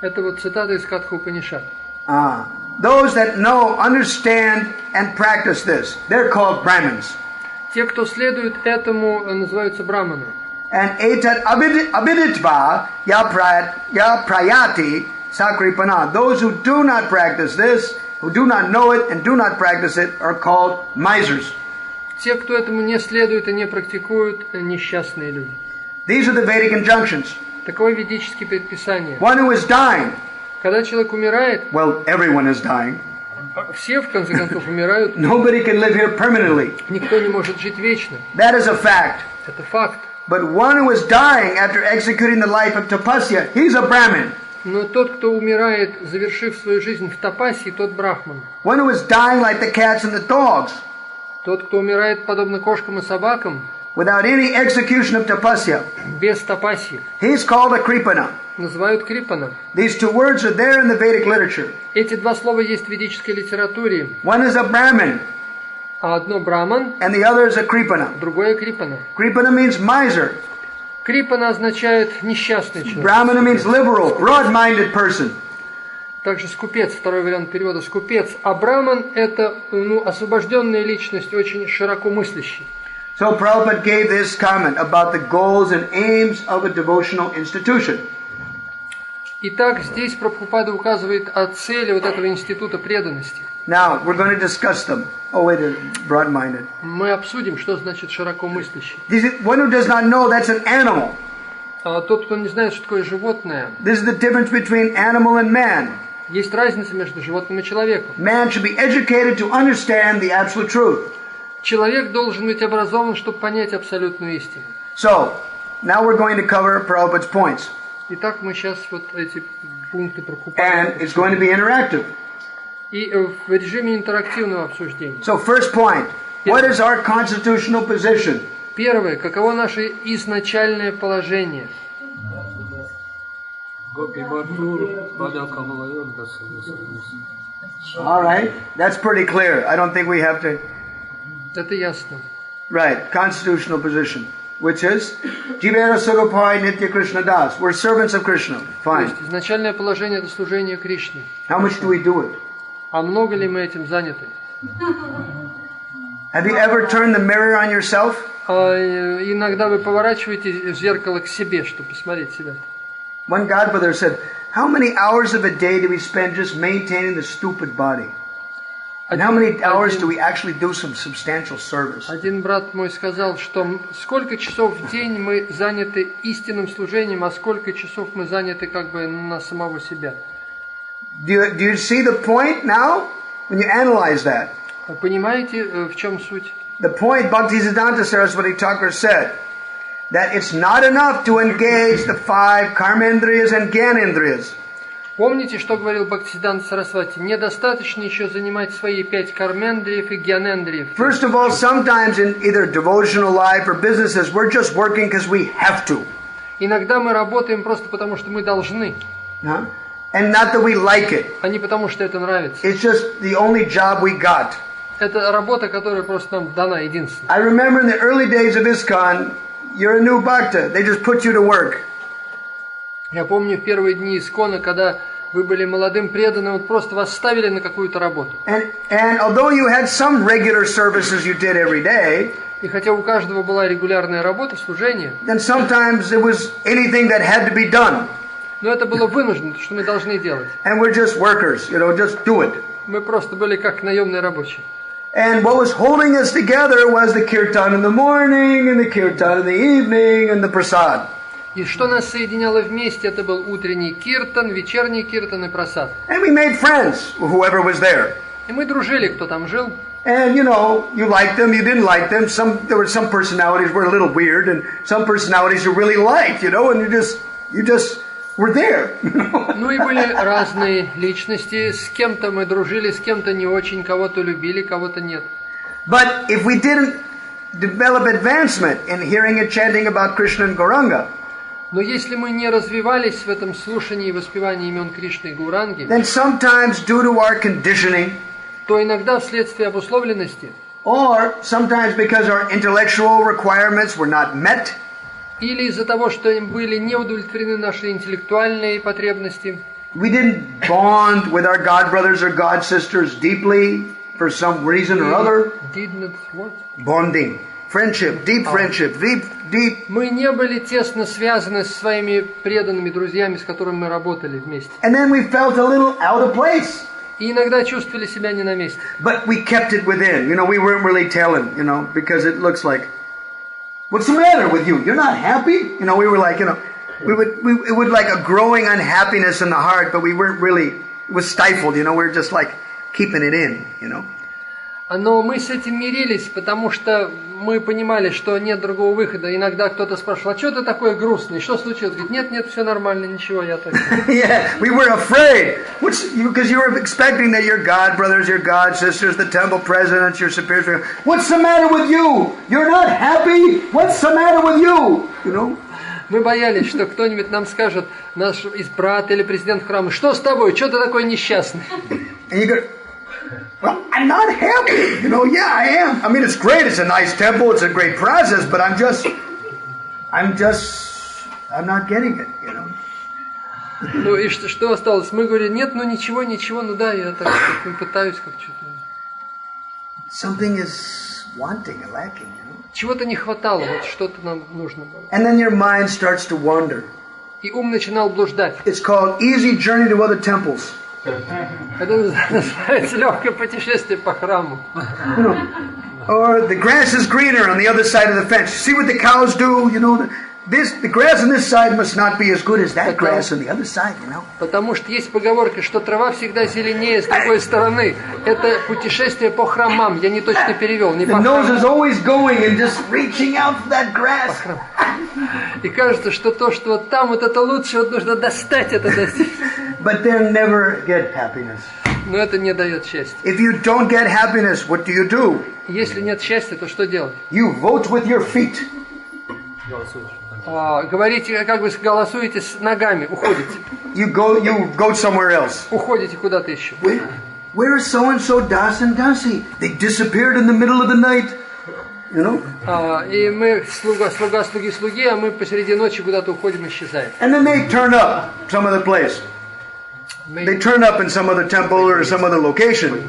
Это вот цитата из Катха Упанишад. Those that know, understand, and practice this, they're called Brahmins. Те, кто следует этому, называются браманы. And etad abhiditva ya prayati sakripana. Those who do not practice this, who do not know it and do not practice it, are called misers. Те, кто этому не следует и не практикуют, несчастные люди. These are the Vedic injunctions. Таковы ведические предписания. One who is dying, Когда человек умирает, well, everyone is dying. все в конце концов умирают. Nobody can live here permanently. Никто не может жить вечно. That is a fact. Это факт. But one who is dying after executing the life of tapasya, he's a Brahmin. Но тот, кто умирает, завершив свою жизнь в тапасии, тот брахман. One who is dying like the cats and the dogs, Тот, кто умирает подобно кошкам и собакам, without any execution of tapasya, без тапасии, he's called a kripana. называют крипана. These two words are there in the Vedic literature. Эти два слова есть в ведической литературе. One is a Brahmin, А одно браман, and the other is a kripana. другое крипана. Kripana means miser. Крипана означает несчастный человек. Brahmana means liberal, broad-minded person. Также скупец, второй вариант перевода, скупец. А браман это освобожденная личность, очень широко мыслящий. So Prabhupada gave this comment about the goals and aims of a devotional institution. Итак, здесь Прабхупада указывает о цели вот этого института преданности. Now, we're going to discuss them. Oh, wait, broad-minded. Мы обсудим, что значит широко мыслящий. One who does not know, that's an animal. А тот, кто не знает, что такое животное, This is the difference between animal and man. есть разница между животным и человеком. Man should be educated to understand the absolute truth. Человек должен быть образован, чтобы понять абсолютную истину. So, now we're going to cover Prabhupada's points. Итак, мы сейчас вот эти пункты And Прабхупады. it's going to be interactive. И в режиме интерактивного обсуждения. So, first point. What is our constitutional position? Первое. Каково наше изначальное положение? All right. That's pretty clear. I don't think we have to... Это ясно. Right. Constitutional position. Which is Jivera Surupai Nitya Krishna Das. We're servants of Krishna. То Fine. есть изначальное положение это служение Кришне. How much do we do it? А много ли мы этим заняты? Have you ever turned the mirror on yourself? Иногда вы поворачиваете зеркало к себе, чтобы посмотреть себя. One godbrother said, how many hours of a day do we spend just maintaining the stupid body? And how many hours do we actually do some substantial service? Один брат мой сказал, что сколько часов в день мы заняты истинным служением, а сколько часов мы заняты как бы на самого себя. Do you see the point now when you analyze that? Понимаете, в чем суть? The point Bhaktisiddhanta Saraswati Thakur said, that it's not enough to engage the 5 karmendriyas and gyanendriyas. Помните, что говорил Бхактисиддханта Сарасвати? Недостаточно еще занимать свои 5 кармендриев и гьянендриев. First of all, sometimes in either devotional life or businesses, we're just working because we have to. Иногда мы работаем просто потому, что мы должны, And not that we like it. а не потому, что это нравится. It's just the only job we got. Это работа, которая просто нам дана единственная. I remember in the early days of ISKCON, you're a new bhakta. They just put you to work. Я помню в первые дни Искона, когда Вы были молодым преданным, вот просто вас ставили на какую-то работу. And although you had some regular services you did every day, И хотя у каждого была регулярная работа, служение, then sometimes it was anything that had to be done. но это было вынуждено, что мы должны делать. And we're just workers, just do it. Мы просто были как наемные рабочие. And what was holding us together was the kirtan in the morning, and the kirtan in the evening, and the prasad. И что нас соединяло вместе, это был утренний киртан, вечерний киртан и прасад. And we made friends, whoever was there. И мы дружили, кто там жил. And you liked them, you didn't like them. There were some personalities were a little weird, and some personalities you really liked, and you just were there. Ну и были разные личности. С кем-то мы дружили, с кем-то не очень, кого-то любили, кого-то нет. But if we didn't develop advancement in hearing and chanting about Krishna and Gauranga, Но если мы не развивались в этом слушании и воспевании имен Кришны и Гауранги, then sometimes due to our conditioning, то иногда вследствие обусловленности, or sometimes because our intellectual requirements were not met, или из-за того, что были не удовлетворены наши интеллектуальные потребности, we didn't bond with our god brothers or god sisters deeply for some reason or other. did not what? Bonding, friendship, deep friendship, deep. Мы не были тесно связаны с своими преданными друзьями, с которыми мы работали вместе. And then we felt a little out of place. И иногда чувствовали себя не на месте. But we kept it within. We weren't really telling, because it looks like, what's the matter with you? You're not happy? We were like, it would like a growing unhappiness in the heart, but we weren't really, it was stifled, we were just like keeping it in, Но мы с этим мирились, потому что мы понимали, что нет другого выхода. Иногда кто-то спрашивал, а что ты такой грустный? Что случилось? Говорит, нет, все нормально, ничего, я так. Yeah, we were afraid. Because you were expecting that your god brothers, your god sisters, the temple presidents, your superiors, what's the matter with you? You're not happy? What's the matter with you? Мы боялись, что кто-нибудь нам скажет, наш брат или президент храма, что с тобой? Что ты такой несчастный? And you go, well, I'm not happy. Yeah, I am. I mean, it's great. It's a nice temple. It's a great process, but I'm not getting it, Ну и что осталось? Мы говорили, нет, ничего, да, я так пытаюсь как что-то. Something is wanting, lacking, Чего-то не хватало, вот что-то нам нужно было. And then your mind starts to wander. И ум начинал блуждать. It's called easy journey to other temples. Это называется легкое путешествие по храму. Or the grass is greener on the other side of the fence. See what the cows do, the grass on this side must not be as good as that grass on the other side, Потому что есть поговорка, что трава всегда зеленее с другой стороны. Это путешествие по храмам. Я не точно перевел, не по The nose is храму. always going and just reaching out for that grass. И кажется, что то, что вот там, вот это лучше, вот нужно достать это. But they'll never get happiness. Но это не дает счастья. If you don't get happiness, what do? Если нет счастья, то что делать? You vote with your feet. Говорите, как бы голосуете с ногами, уходите. You go somewhere else. Уходите куда-то еще. Where is so-and-so Das and Dasi? They disappeared in the middle of the night. И мы слуги, а мы посреди ночи куда-то уходим, исчезаем. And then they turn up some other place. They turn up in some other temple or some other location.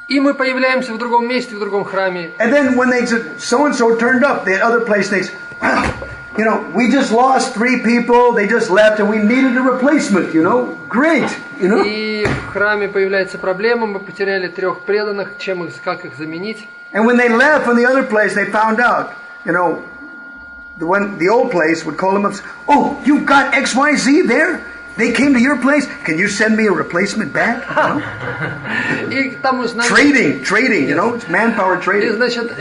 И мы появляемся в другом месте, в другом храме. And then when they so-and-so turned up, the other place thinks, wow, we just lost 3 people, they just left, and we needed a replacement, great, И в храме появляется проблема, мы потеряли 3 преданных, как их заменить? And when they left from the other place, they found out, the old place would call them up, oh, you got XYZ there? They came to your place. Can you send me a replacement back? И там узнают, Trading, it's manpower и, trading. значит,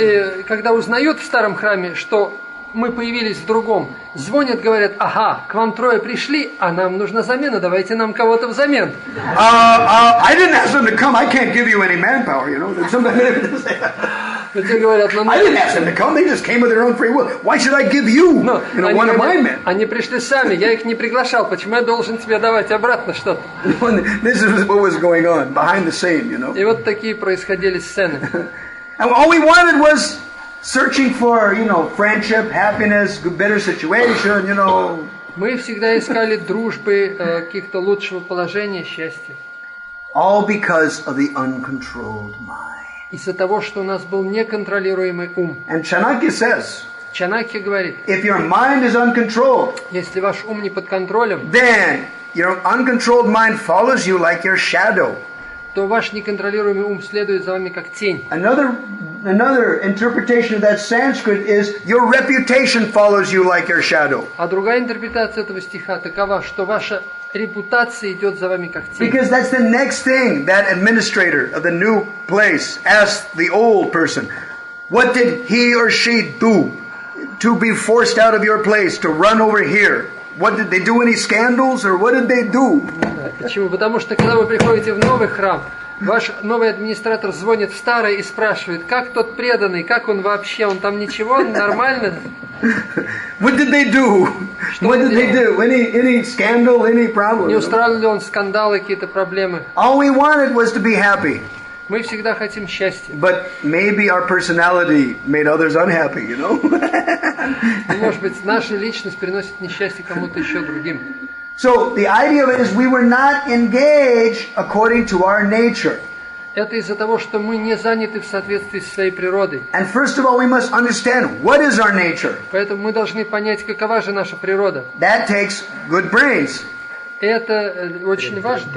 когда узнают в старом храме, что мы появились в другом, звонят, говорят, ага, к вам 3 пришли, а нам нужна замена, давайте нам кого-то взамен. I didn't ask them to come. I can't give you any manpower, И те говорят, I didn't ask them to come. They just came of their own free will. Why should I give you, one of my men? Они пришли сами, я их не приглашал, почему я должен тебе давать обратно что-то? This is what was going on behind the scene, И вот такие происходили сцены. And all we wanted was searching for, friendship, happiness, better situation, Мы всегда искали дружбы, каких-то лучшего положения, счастья. All because of the uncontrolled mind. Из-за того, что у нас был неконтролируемый ум. And Chanakya says, Чанакья говорит, if your mind is uncontrolled, если ваш ум не под контролем, then your uncontrolled mind follows you like your shadow. то ваш неконтролируемый ум следует за вами как тень. Another interpretation of that Sanskrit is your reputation follows you like your shadow. А другая интерпретация этого стиха такова, что ваша репутация идет за вами как тень. Because that's the next thing that administrator of the new place asked the old person. What did he or she do to be forced out of your place, to run over here? What did they do? Any scandals or what did they do? Почему? Потому что когда вы приходите в новый храм, ваш новый администратор звонит в старый и спрашивает, как тот преданный, как он вообще, он там ничего, нормально? What did they do? What did they do? Any scandal, any problem? Не устраивал ли он скандалы, какие-то проблемы? All we wanted was to be happy. Мы всегда хотим счастья. But maybe our personality made others unhappy, you know? Может быть, наша личность приносит несчастье кому-то еще другим. So the idea of it is we were not engaged according to our nature. Это из-за того, что мы не заняты в соответствии со своей природой. And first of all, we must understand what is our nature. Поэтому мы должны понять, какова же наша природа. That takes good brains. Это очень важно.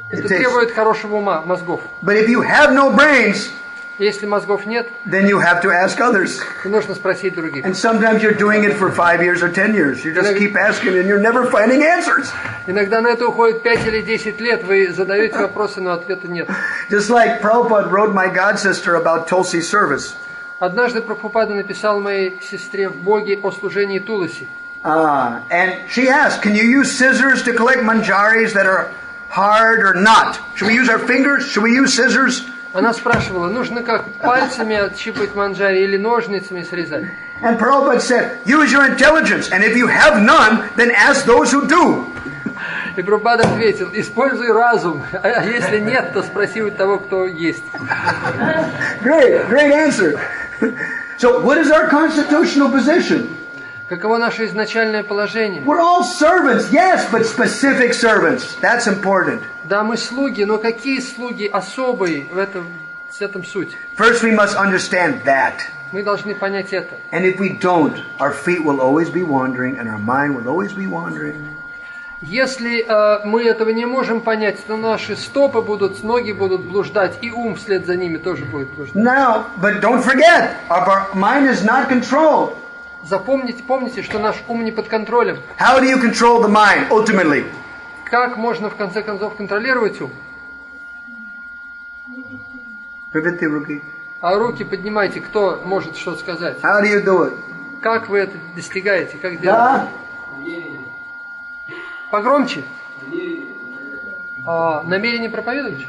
Это требует хорошего ума, мозгов. But if you have no brains, если мозгов нет, then you have to ask others. Нужно спросить других. And sometimes you're doing it for 5 years or 10 years. You just keep asking and you're never finding answers. Иногда на это уходит 5 или 10 лет. Вы задаете вопросы, но ответа нет. Just like Prabhupada wrote my god sister about Tulsi service. Однажды Прабхупада написал моей сестре в Боге о служении Туласи. And she asked, can you use scissors to collect manjaris that are hard or not? Should we use our fingers? Should we use scissors? Она спрашивала, нужно как пальцами отщипывать манджари или ножницами срезать? And Prabhupada said, use your intelligence, and if you have none, then ask those who do. И Прабхупада ответил, используй разум, а если нет, то спроси у того, кто есть. Great answer. So what is our constitutional position? Каково наше изначальное положение? We're all servants, yes, but specific servants. That's important. Да, мы слуги, но какие слуги особые в этом суть? First we must understand that. Мы должны понять это. And if we don't, our feet will always be wandering and our mind will always be wandering. Если мы этого не можем понять, то наши стопы будут, ноги будут блуждать, и ум вслед за ними тоже будет блуждать. Now, but don't forget, our mind is not controlled. Помните, что наш ум не под контролем. How do you control the mind ultimately? Как можно в конце концов контролировать ум? А руки поднимайте, кто может что сказать? How do you do it? Как вы это достигаете? Как делаете? Погромче. Намерение проповедовать?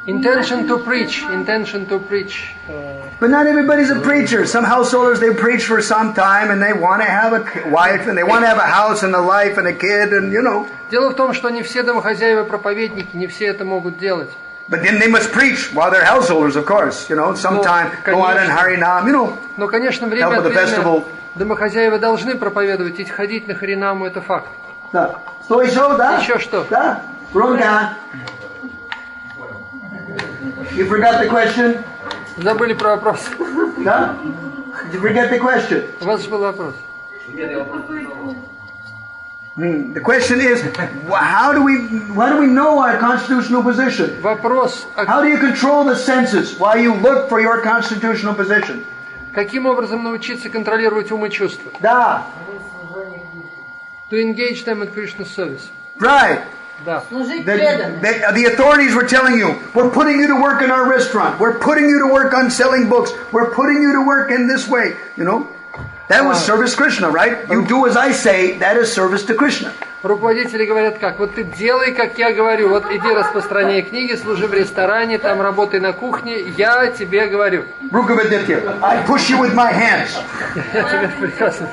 Intention to preach. But not everybody's a preacher. Some householders, they preach for some time and they want to have a wife and they want to have a house and a life and a kid and you know. Дело в том, что не все домохозяева проповедники, не все это могут делать. But then they must preach while they're householders, of course. You know, sometime go out and Harinam, you know. Но, конечно, время от времени домохозяева должны проповедовать и ходить на Харинаму, это факт. Да. Что еще, да? Еще что? Да. Ронка. You forgot the question? Забыли про вопрос. Да? Did you forget the question? У вас же был вопрос. The question is, how do we know our constitutional position? Вопрос. How do you control the senses while you look for your constitutional position? Каким образом научиться контролировать ум и чувства? Да. To engage them in Krishna's service. Right. Да. The authorities were telling you, we're putting you to work in our restaurant. We're putting you to work on selling books. We're putting you to work in this way. You know? That was service Krishna, right? You do as I say, that is service to Krishna. Руководители говорят как? Вот ты делай, как я говорю. Вот иди распространяй книги, служи в ресторане, там работай на кухне. Я тебе говорю. I push you with my hands. Я тебе прекрасно.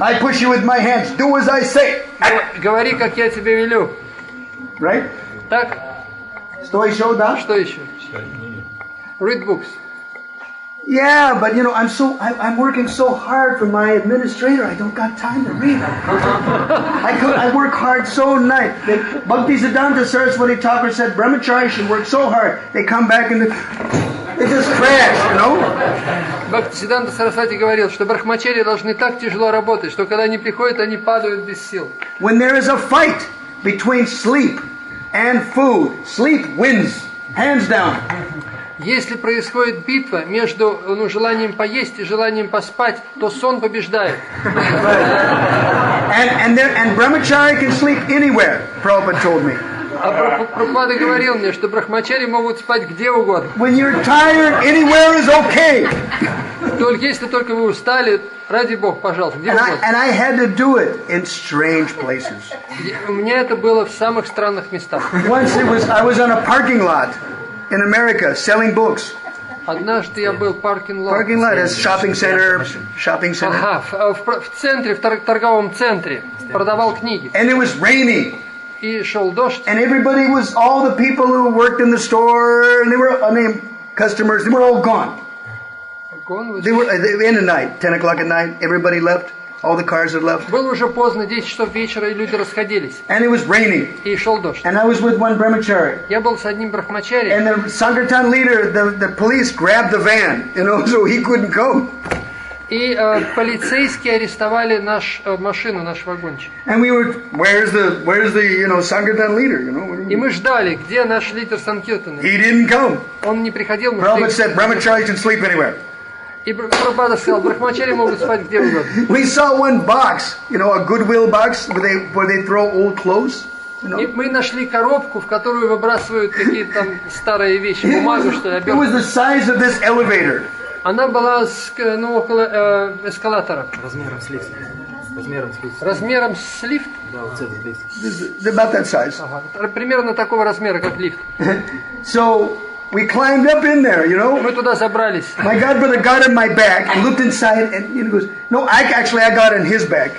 I push you with my hands. Do as I say. Говори, как я тебе велю. Right? Так? Что еще, да? Что еще? Read books. Yeah, but I'm working so hard for my administrator. I don't got time to read. I work hard so night. Bhaktisiddhanta Saraswati Thakur said brahmachari should work so hard. They come back and they just crash, Бхактисиддханта Сарасвати говорил, что брахмачари должны так тяжело работать, что когда они приходят, они падают без сил. When there is a fight between sleep and food, sleep wins, hands down. Если происходит битва между желанием поесть и желанием поспать, то сон побеждает. And brahmachari can sleep anywhere, Prabhupada told me. А Прабхупада говорил мне, что брахмачари могут спать где угодно. When you're tired, anywhere is okay. Только если только вы устали, ради Бога, пожалуйста, где угодно. And I had to do it in strange places. У меня это было в самых странных местах. Once I was on a parking lot in America selling books. Однажды я был в Parking lot is shopping center. Ага, в центре, в торговом центре, продавал книги. And it was raining. И шел дождь. And all the people who worked in the store, and they were customers, they were all gone. They were in the night, 10 o'clock at night, everybody left. All the cars had left. Было уже поздно, 10 часов вечера, и люди расходились. And it was raining. И шел дождь. And I was with one brahmachari. Я был с одним брахмачари. And the Sankirtan leader, the police grabbed the van, so he couldn't come. И полицейские арестовали нашу машину, наш вагончик. And we were, where's the Sankirtan leader? И мы ждали, где наш лидер Санкиртана. He didn't come. Он не приходил. Prabhupada said brahmachari can sleep anywhere. И Прабхупада сказал, брахмачари могут спать где угодно. We saw one box, a Goodwill box where they throw old clothes. И мы нашли коробку, в которую выбрасывают какие-то там старые вещи, бумагу, что ли, It was the size of this elevator. Она была около эскалатора. Размером с лифт? Да, вот этот лифт. About that size. Ага. Примерно такого размера, как лифт. So we climbed up in there, Мы туда забрались. My godbrother got in my back and looked inside and he goes, no, I got in his back,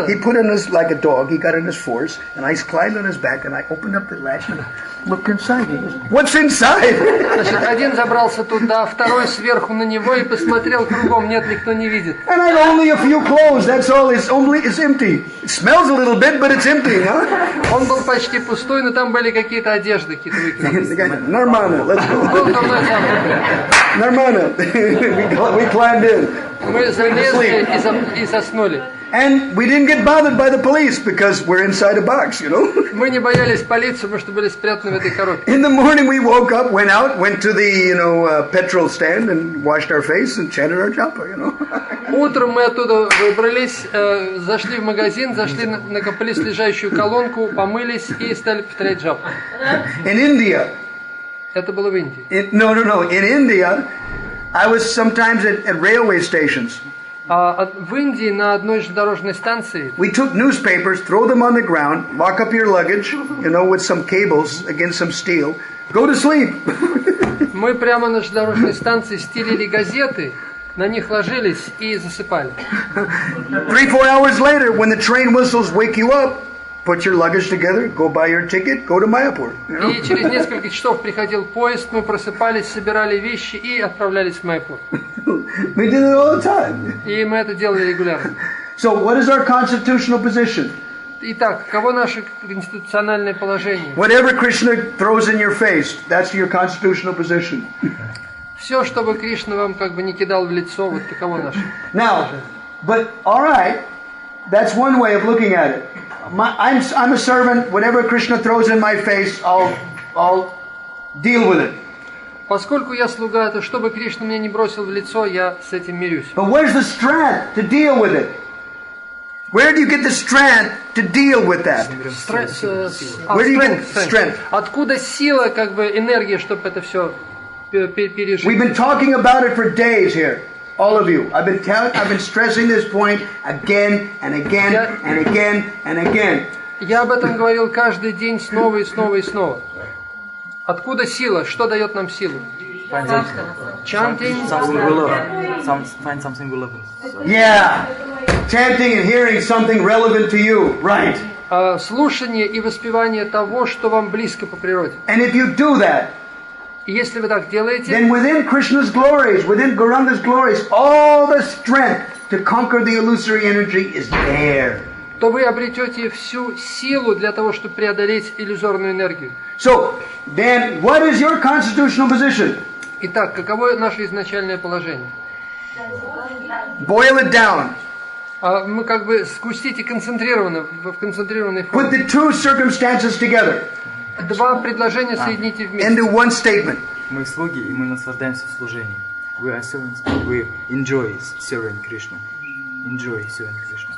He put in us like a dog, he got in his force, and I climbed on his back and I opened up the latch and looked inside. He goes, what's inside? Значит, один забрался туда, второй сверху на него и посмотрел кругом, нет, никто не видит. And I had only a few clothes, that's all, it's empty. It smells a little bit, but it's empty, Он был почти пустой, но там были какие-то одежды, какие-то выкинуты. Nirmana, let's go. Был дурной запах. Nirmana. We climbed in. Мы залезли и заснули. And we didn't get bothered by the police because we're inside a box, Мы не боялись полицию, потому что были спрятаны в этой коробке. In the morning we woke up, went to the petrol stand and washed our face and chanted our japa, Утром мы оттуда выбрались, зашли в магазин, накопали слежащую колонку, помылись и стали повторять джапу. In India. Это было в Индии. No. In India, I was sometimes at railway stations. В Индии на одной железнодорожной станции we took newspapers, throw them on the ground, lock up your luggage, with some cables against some steel, go to sleep. Мы прямо на железнодорожной станции стелили газеты, на них ложились и засыпали. 3-4 hours later, when the train whistles wake you up, put your luggage together, go buy your ticket, go to Mayapur. И через несколько часов приходил поезд, мы просыпались, собирали вещи и отправлялись в Майапур. We did it all the time. И мы это делали регулярно. So what is our constitutional position? Итак, каково наше конституциональное положение? Whatever Krishna throws in your face, that's your constitutional position. Все, что бы Кришна вам как бы не кидал в лицо, вот таково наше. Now, but all right, that's one way of looking at it. I'm a servant. Whatever Krishna throws in my face, I'll deal with it. Поскольку я слуга, то что бы Кришна мне не бросил в лицо, я с этим мирюсь. But where's the strength to deal with it? Where do you get the strength to deal with that? Where do you get strength? Откуда сила, как бы энергия, чтобы это все пережить? We've been talking about it for days here. All of you. I've been stressing this point again and again and again and again. Я об этом говорил каждый день снова и снова и снова. Откуда сила? Что дает нам силу? Chanting. Find something relevant. Yeah. Chanting and hearing something relevant to you. Right. Слушание и воспевание того, что вам близко по природе. And if you do that, И если вы так делаете, then within Krishna's glories, within Gauranga's glories, all the strength to conquer the illusory energy is there. то вы обретете всю силу для того, чтобы преодолеть иллюзорную энергию. So, then what is your constitutional position? Итак, каково наше изначальное положение? Boil it down. Мы как бы скустите концентрированно, в концентрированной Put форме. the two circumstances together Два предложения соедините вместе. into one statement. Мы слуги, и мы наслаждаемся в служении. We are servants, we enjoy serving Krishna. Enjoy serving Krishna.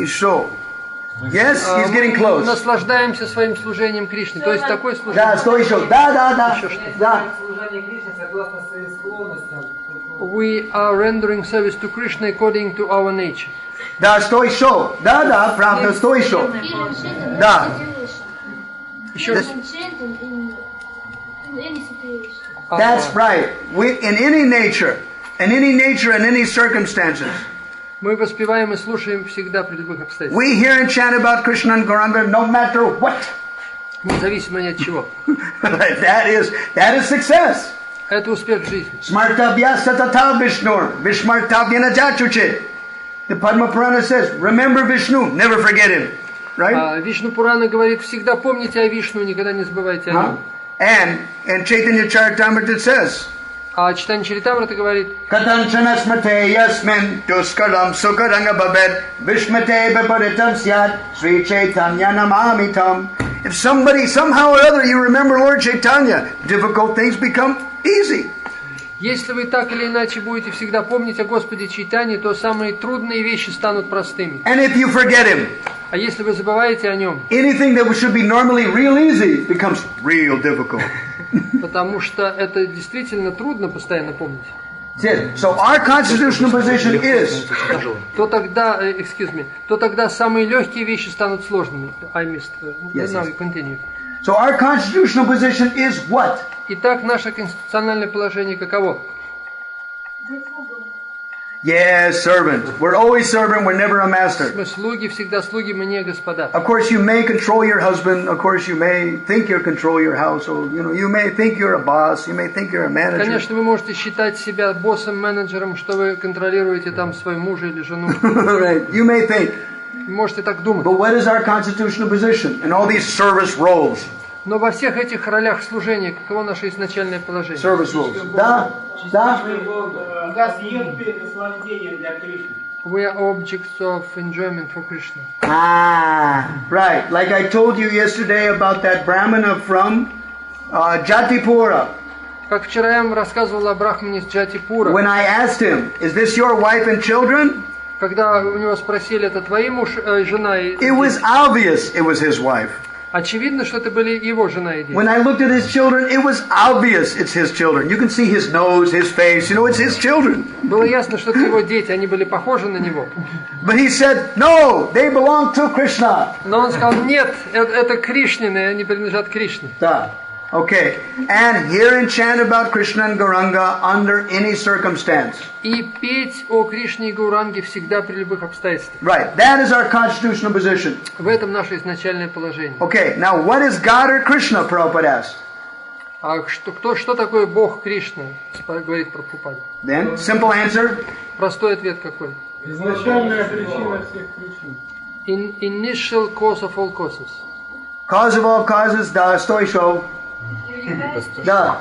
So, yes, he's getting close. Наслаждаемся своим служением Кришне. То есть такое Да, служение. стой, еще. Да. Служение Кришне согласно своим склонностям. We are rendering service to Krishna according to our nature. Да, стой, еще. Да, правда, стой, еще. Да. Еще раз. That's right. In any nature, and any circumstances, Мы воспеваем и слушаем всегда при любых обстоятельствах. we hear and chant about Krishna and Gauranga no matter what. Независимо ни от чего. That is success. Это успех в жизни. Smartabhya satata Vishnur, Vishmartabhyana jachuchit. The Padma Purana says, remember Vishnu, never forget him. Right? Вишну Пурана говорит, всегда помните о Вишну, никогда не забывайте о нем. And Chaitanya Charitamrita says, А Читание Чаритамрита говорит, Katanchana smate yasmin duskaram sukaranga babet Vishmate beparitam syat Sri Chaitanya namamitam. If somebody, somehow or other, you remember Lord Chaitanya, difficult things become easy. если вы так или иначе будете всегда помнить о Господе Чайтанье, то самые трудные вещи станут простыми. And if you forget him, А если вы забываете о нем, anything that should be normally real easy becomes real difficult. потому что это действительно трудно постоянно помнить, So our constitutional position is, то тогда самые легкие вещи станут сложными. I missed. Now you continue. so our constitutional position is what? Итак, наше конституциональное положение каково? Yes, servant. We're always servant, we're never a master. Мы слуги, всегда слуги, мы не господа. Of course, you may control your husband. Of course, you may think you control your household. You may think you're a boss. You may think you're a manager. Конечно, вы можете считать себя боссом, менеджером, что вы контролируете там своего мужа или жену. Right. You may think. Вы можете так думать. But what is our constitutional position in all these service roles? Но во всех этих ролях служения, каково наше изначальное положение? Service roles. Да. Объекты наслаждения для Кришны. We are objects of enjoyment for Krishna. Right. Like I told you yesterday about that Brahmana from Jatipura. Как вчера я вам рассказывал о брахмане с Джатипура. When I asked him, is this your wife and children? Когда у него спросили, это твои муж, жена и It was obvious it was his wife. очевидно, что это были его жена и дети. When I looked at his children, it was obvious it's his children. You can see his nose, his face, you know it's his children. Было ясно, что это его дети, они были похожи на него. But he said, no, they belong to Krishna. Но он сказал, нет, это Кришнины, они принадлежат Кришне. Да. Okay. And hear and chant about Krishna and Gauranga under any circumstance. И петь о Кришне и Гауранге всегда при любых обстоятельствах. Right. That is our constitutional position. В этом наше изначальное положение. Okay. Now, what is God or Krishna, Prabhupada asked? А что такое Бог Кришна, говорит Прабхупаде? Then, simple answer. Простой ответ какой? Изначальная причина всех причин. Initial cause of all causes. Cause of all causes, da, sтой шоу. Да.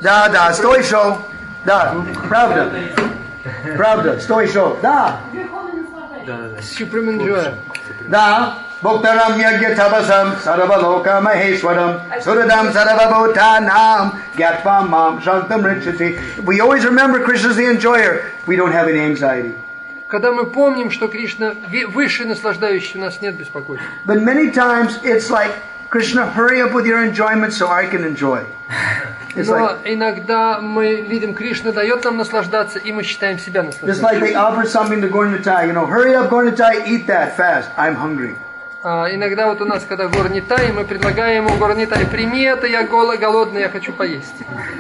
Да, стой шоу. Да, правда, стой шоу. Да. Supreme enjoyer. Да. Bhuktaram yagya tabasam sarvaloka maheshwaram suradam sarvabhutanam gyatvam mam shantam richati. We always remember Krishna is the enjoyer. We don't have any anxiety. Когда мы помним, что Кришна высший наслаждающий, у нас нет беспокойства. But many times it's like, Krishna, hurry up with your enjoyment so I can enjoy. Но иногда мы видим, Кришна дает нам наслаждаться, и мы считаем себя Just наслаждающим. like they offer something to Gaurnitai, hurry up Gaurnitai, eat that fast. I'm hungry. Иногда вот у нас, когда Горнитай, мы предлагаем ему Горнитай, прими это, я голодный, я хочу поесть.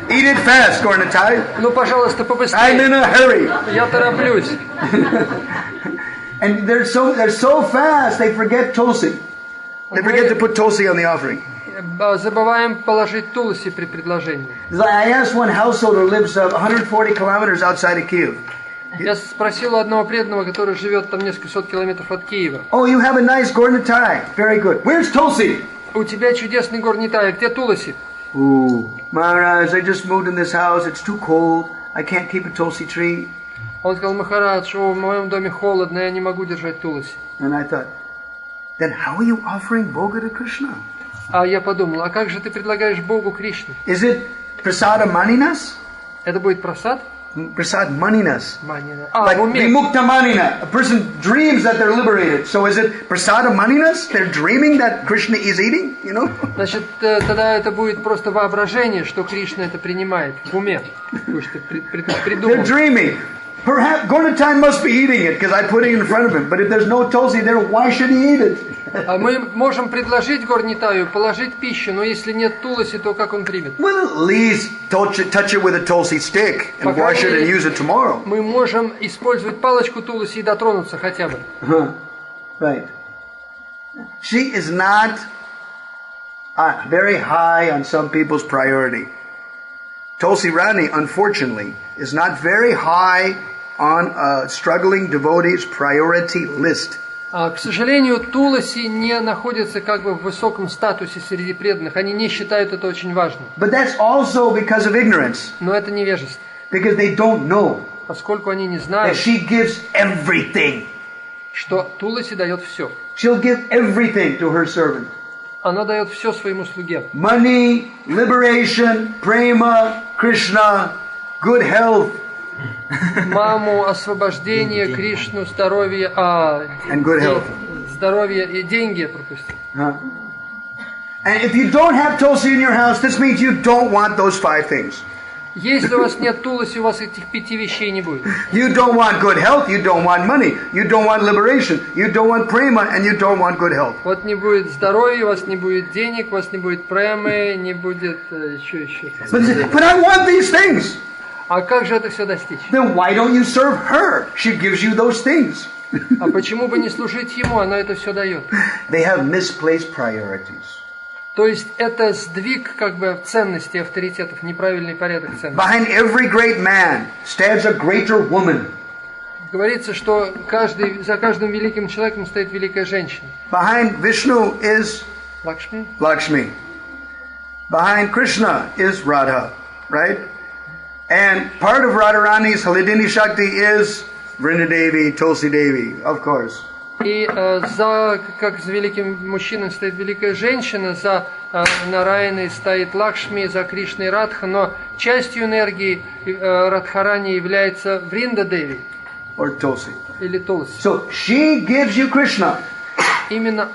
Eat it fast, Gaurnitai. Ну, пожалуйста, I'm in побыстрее. a hurry. Я тороплюсь. And they're so fast, they forget Tulsi. They forget to put Tulsi on the offering. забываем положить туласи при предложении. I asked one householder who lives 140 kilometers outside of Kyiv. Я спросил у одного преданного, который живет там несколько сот километров от Киева. Oh, you have a nice gornitai. Very good. Where's Tulsi? У тебя чудесный горнитай, где Туласи? Ooh, Maharaj, I just moved in this house. It's too cold. I can't keep a Tulsi tree. Он сказал: Махарадж, в моем доме холодно, я не могу держать Туласи. And I thought, then how are you offering bhoga to Krishna? А я подумал, а как же ты предлагаешь Богу Кришну? Is it prasada maninas? Это будет прасад? Prasad maninas. Манина. Like в уме. vimukta manina. A person dreams that they're liberated. So is it prasada maninas? They're dreaming that Krishna is eating, you know? Значит, тогда это будет просто воображение, что Кришна это принимает в уме. Потому что They're придумал. dreaming. Perhaps Gornitai must be eating it because I put it in front of him. But if there's no Tulsi there, why should he eat it? А мы можем предложить горнитаю, положить пищу, но если нет Туласи, то как он примет? Well, at least touch it with a Tulsi stick and wash it and use it tomorrow. Мы можем использовать палочку Туласи и дотронуться хотя бы. Right. She is not very high on some people's priority. Tulsi Rani, unfortunately, is not very high on a struggling devotee's priority list. К сожалению, Туласи не находятся как бы в высоком статусе среди преданных. Они не считают это очень важным. But that's also because of ignorance. Но это невежество. Because they don't know Поскольку они не that знают, she gives everything. что Туласи дает все. She'll give everything to her servant. Она дает все своему слуге. Money, liberation, prema, Krishna, good health. Маму, освобождение, Кришну, здоровье, And good health. здоровье и деньги пропустил. And if you don't have Tulsi in your house, this means you don't want those 5 things. Если у вас нет Туласи, у вас этих 5 вещей не будет. You don't want good health, you don't want money, you don't want liberation, you don't want prema, and you don't want good health. Вот не будет здоровья, у вас не будет денег, у вас не будет премы, не будет еще. But I want these things. А как же это все достичь? Then why don't you serve her? She gives you those things. А почему бы не служить ему? Она это все дает. They have misplaced priorities. То есть это сдвиг как бы ценностей, авторитетов, неправильный порядок ценностей. Behind every great man stands a greater woman. Говорится, что за каждым великим человеком стоит великая женщина. Behind Vishnu is Лакшми. Lakshmi. Behind Krishna is Radha, right? And part of Radharani's Halidini Shakti is Vrindadevi, Tulsi Devi, of course. И как за великим мужчиной стоит великая женщина, за Нараяной стоит Лакшми, за Кришной Радха, но частью энергии Радхарани является Вриндадеви. Or Tulsi. Или Тулси. So she gives you Krishna. Именно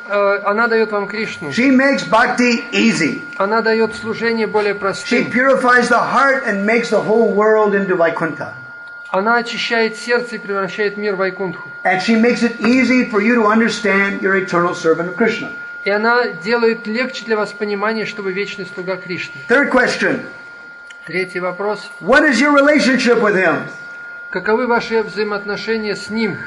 она дает вам Кришну. She makes bhakti easy. Она дает служение более She простым. purifies the heart and makes the whole world into Vaikuntha. Она очищает сердце и превращает мир в Вайкунтху. And she makes it easy for you to understand you're eternal servant of Krishna. И она делает легче для вас понимание, что вы вечный слуга Кришны. Third question. Tретий вопрос. What is your relationship with him? Каковы ваши взаимоотношения с ним?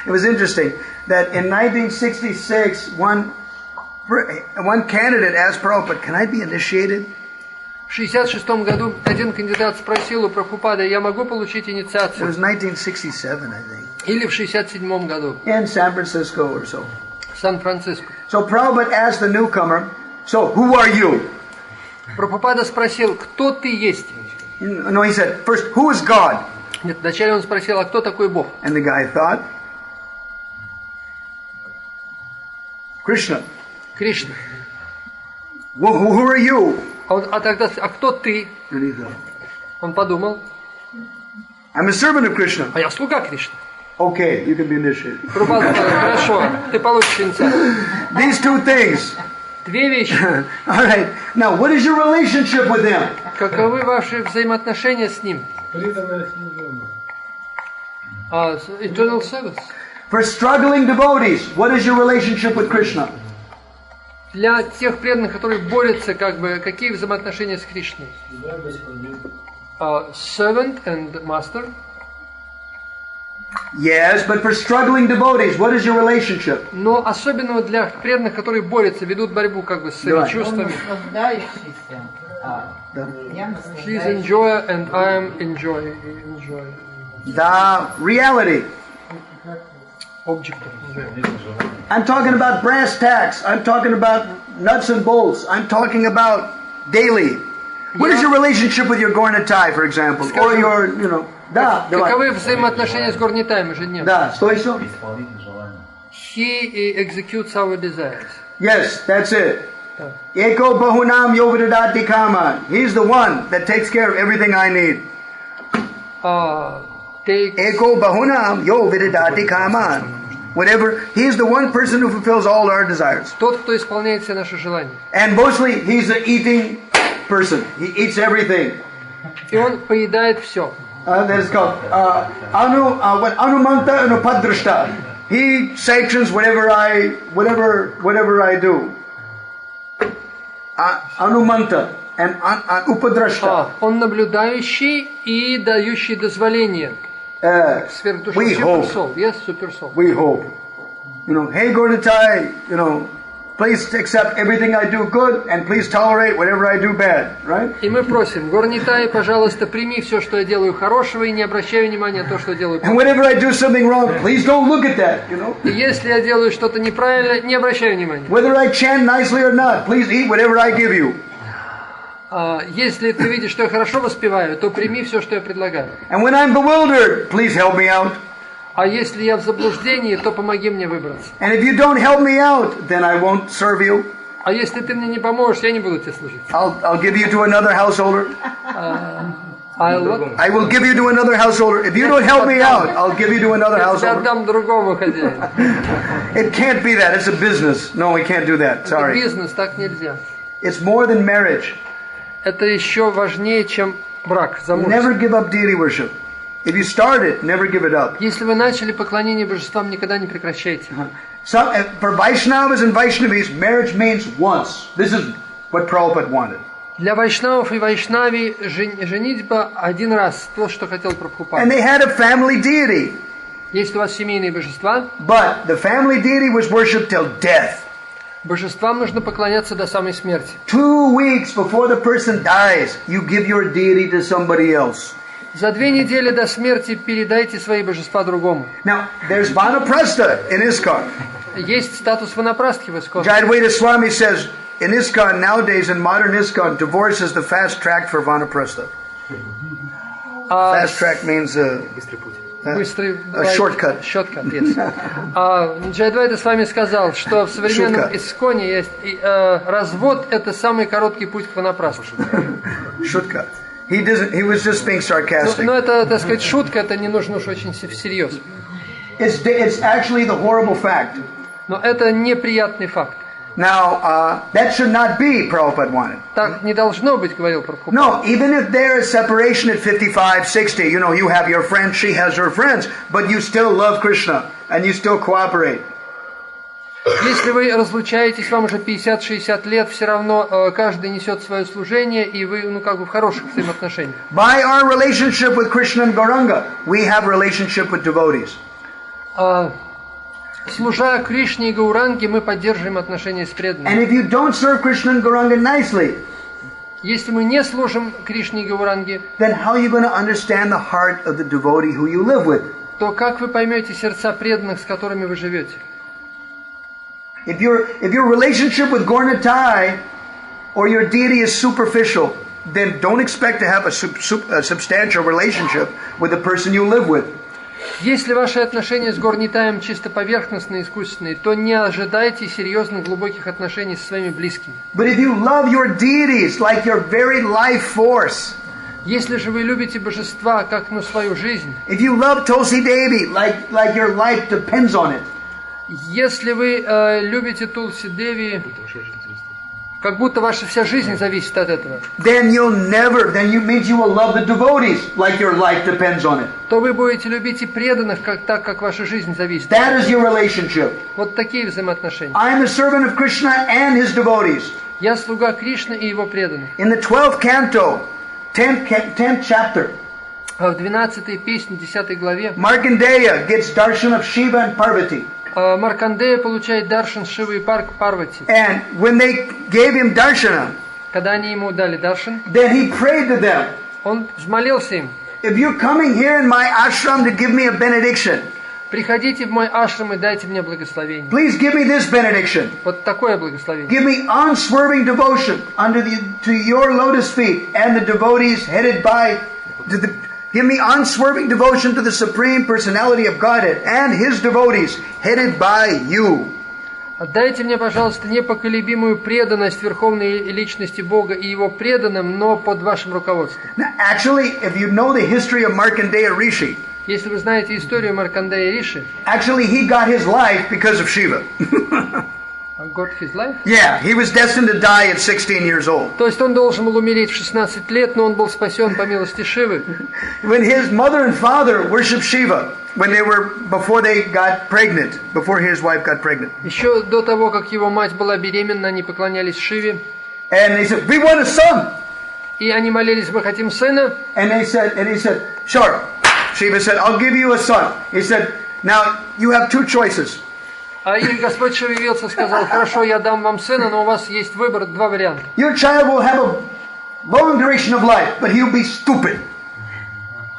It was interesting that in 1966, one candidate asked Prabhupada, can I be initiated? В 1966 году один кандидат спросил у Прабхупады: я могу получить It инициацию? was 1967, I think. Или в 1967 году In San Francisco or so. в Сан-Франциско. So Prabhupada asked the newcomer, so who are you? Прабхупада спросил: кто ты есть? No, he said, first, who is God? Нет, вначале он спросил: а кто такой Бог? And the guy thought, Krishna. Кришна. Well, who are you? А тогда: а кто ты? And he thought, Он подумал: I'm a servant of Krishna. а я слуга Кришны. Okay, you can be initiated. Прабхупада сказал: хорошо, ты получишь инициацию. These 2 things. 2 вещи. All right. Now, what is your relationship with him? Каковы ваши взаимоотношения с ним? Преданное служение. Eternal service. For struggling devotees, what is your relationship with Krishna? Для тех преданных, которые борются, какие взаимоотношения с Кришной? Servant and master. Yes, but for struggling devotees, what is your relationship? Но особенно вот для преданных, которые борются, ведут борьбу как бы с своими чувствами. She's enjoy and I am enjoy. The reality. Object. I'm talking about brass tacks. I'm talking about nuts and bolts. I'm talking about daily. What is your relationship with your Gornatai, for example? Or your, you know... Да, каковы взаимоотношения с Горнитаем ежедневно? Да, что еще? He executes our desires. Yes, that's it. Eko bahunam yovidadati kama. He's the one that takes care of everything I need. Eko bahunam yovidadati kama. Whatever, he's the one person who fulfills all our desires. Тот, кто исполняет все наши желания. And mostly, he's an eating person. He eats everything. И он поедает все. That is called Anumanta Anupadrashta. He sanctions whatever I do. Anumanta and Upadrashta. Он наблюдающий и дающий дозволение. Сверхдуша. We hope. Yes, super soul. We hope. You know, hey Gornatai, you know, please accept everything I do good and please tolerate whatever I do bad, right? И мы просим, Горнитай, пожалуйста, прими все, что я делаю хорошего, и не обращай внимания на то, что я делаю плохого. And whenever I do something wrong, please don't look at that, you know? И если я делаю что-то неправильно, не обращай внимания. Whether I chant nicely or not, please eat whatever I give you. Если ты видишь, что я хорошо воспеваю, то прими все, что я предлагаю. And when I'm bewildered, please help me out. А если я в заблуждении, то помоги мне выбраться. And if you don't help me out, then I won't serve you. А если ты мне не поможешь, я не буду тебе служить. I'll give you to another householder. I will give you to another householder. If you don't help me out, I'll give you to another householder. Отдам другому хозяину. It can't be that. It's a business. No, we can't do that. Sorry. Это бизнес, так нельзя. It's more than marriage. Это еще важнее, чем брак, замужество. Never give up deity worship. If you start it, never give it up. Если вы начали поклонение божествам, никогда не прекращайте. For Vaishnavas and Vaishnavis, marriage means once. This is what Prabhupada wanted. Для вайшнавов и вайшнави женитьба один раз, то, что хотел Прабхупаде. And they had a family deity. Есть у вас семейные божества. But the family deity was worshipped till death. Божествам нужно поклоняться до самой смерти. 2 weeks before the person dies, you give your deity to somebody else. За 2 недели до смерти передайте свои божества другому. Now, there's Vanaprastha in ISKCON. Есть статус ванапрастхи в ISKCON. Jayadvaita Swami says, in ISKCON, nowadays, in modern ISKCON, divorce is the fast track for Vanaprastha. Fast track means быстрый shortcut. Shortcut, yes. Джайадвайта с вами сказал, что в современном ISKCON есть развод — это самый короткий путь к ванапрастхе. Shortcut. He was just being sarcastic. Но это, так сказать, шутка, это не нужно уж очень всерьез. It's actually the horrible fact. Но это неприятный факт. Now, that should not be, Prabhupada wanted. Так не должно быть, говорил Прабхупаде. No, even if there is separation at 55, 60, you know, you have your friends, she has her friends, but you still love Krishna, and you still cooperate. Если вы разлучаетесь, вам уже 50-60 лет, все равно каждый несет свое служение, и вы, как бы в хороших взаимоотношениях. By our relationship with Krishna and Gauranga, we have relationship with devotees. Служа Кришне и Гауранге, мы поддерживаем отношения с преданными. And if you don't serve Krishna and Gauranga nicely, если мы не служим Кришне и Гауранге, then how are you going to understand the heart of the devotee who you live with? То как вы поймете сердца преданных, с которыми вы живете? If your relationship with Gornatai or your deity is superficial, then don't expect to have a substantial relationship with the person you live with. Если ваши отношения с Горнитаем чисто поверхностные, искусственные, то не ожидайте серьезных, глубоких отношений со своими близкими. But if you love your deities like your very life force, если же вы любите божества как свою жизнь, if you love Tulsi Devi like your life depends on it, если вы любите Тулси Деви, как будто ваша вся жизнь зависит от этого, then you will love the devotees like your life depends on it. То вы будете любить и преданных так, как ваша жизнь зависит. That is your relationship. Вот такие взаимоотношения. I am a servant of Krishna and his devotees. Я слуга Кришны и его преданных. In the 12th canto, 10th chapter, В 12-й песне, 10 главе, Markandeya gets darshan of Shiva and Parvati. Маркандея получает даршан Шивы и Парвати. And when they gave him darshana, Когда они ему дали даршан, then he prayed to them, он взмолился им: if you're coming here in my ashram to give me a benediction, приходите в мой ашрам и дайте мне благословение. please give me this benediction. Вот такое благословение. Give me unswerving devotion to your lotus feet and the devotees headed by give me unswerving devotion to the Supreme Personality of Godhead and His devotees headed by you. Дайте мне, пожалуйста, непоколебимую преданность Верховной Личности Бога и Его преданным, но под вашим руководством. Now, actually, if you know the history of Markandeya Rishi, Если вы знаете историю Маркандея Риши, actually he got his life because of Shiva. God his life, Yeah, he was destined to die at 16 years old. то есть он должен был умереть в 16 лет, но он был спасен по милости Шивы. When his mother and father worshipped Shiva, before they got pregnant, before his wife got pregnant. Еще до того, как его мать была беременна, они поклонялись Шиве. And they said, we want a son. И они молились: мы хотим сына. And he said, sure. Shiva said, I'll give you a son. He said, now you have two choices. И Господь Шива явился и сказал: хорошо, я дам вам сына, но у вас есть выбор, два варианта. Your child will have a long duration of life, but he'll be stupid.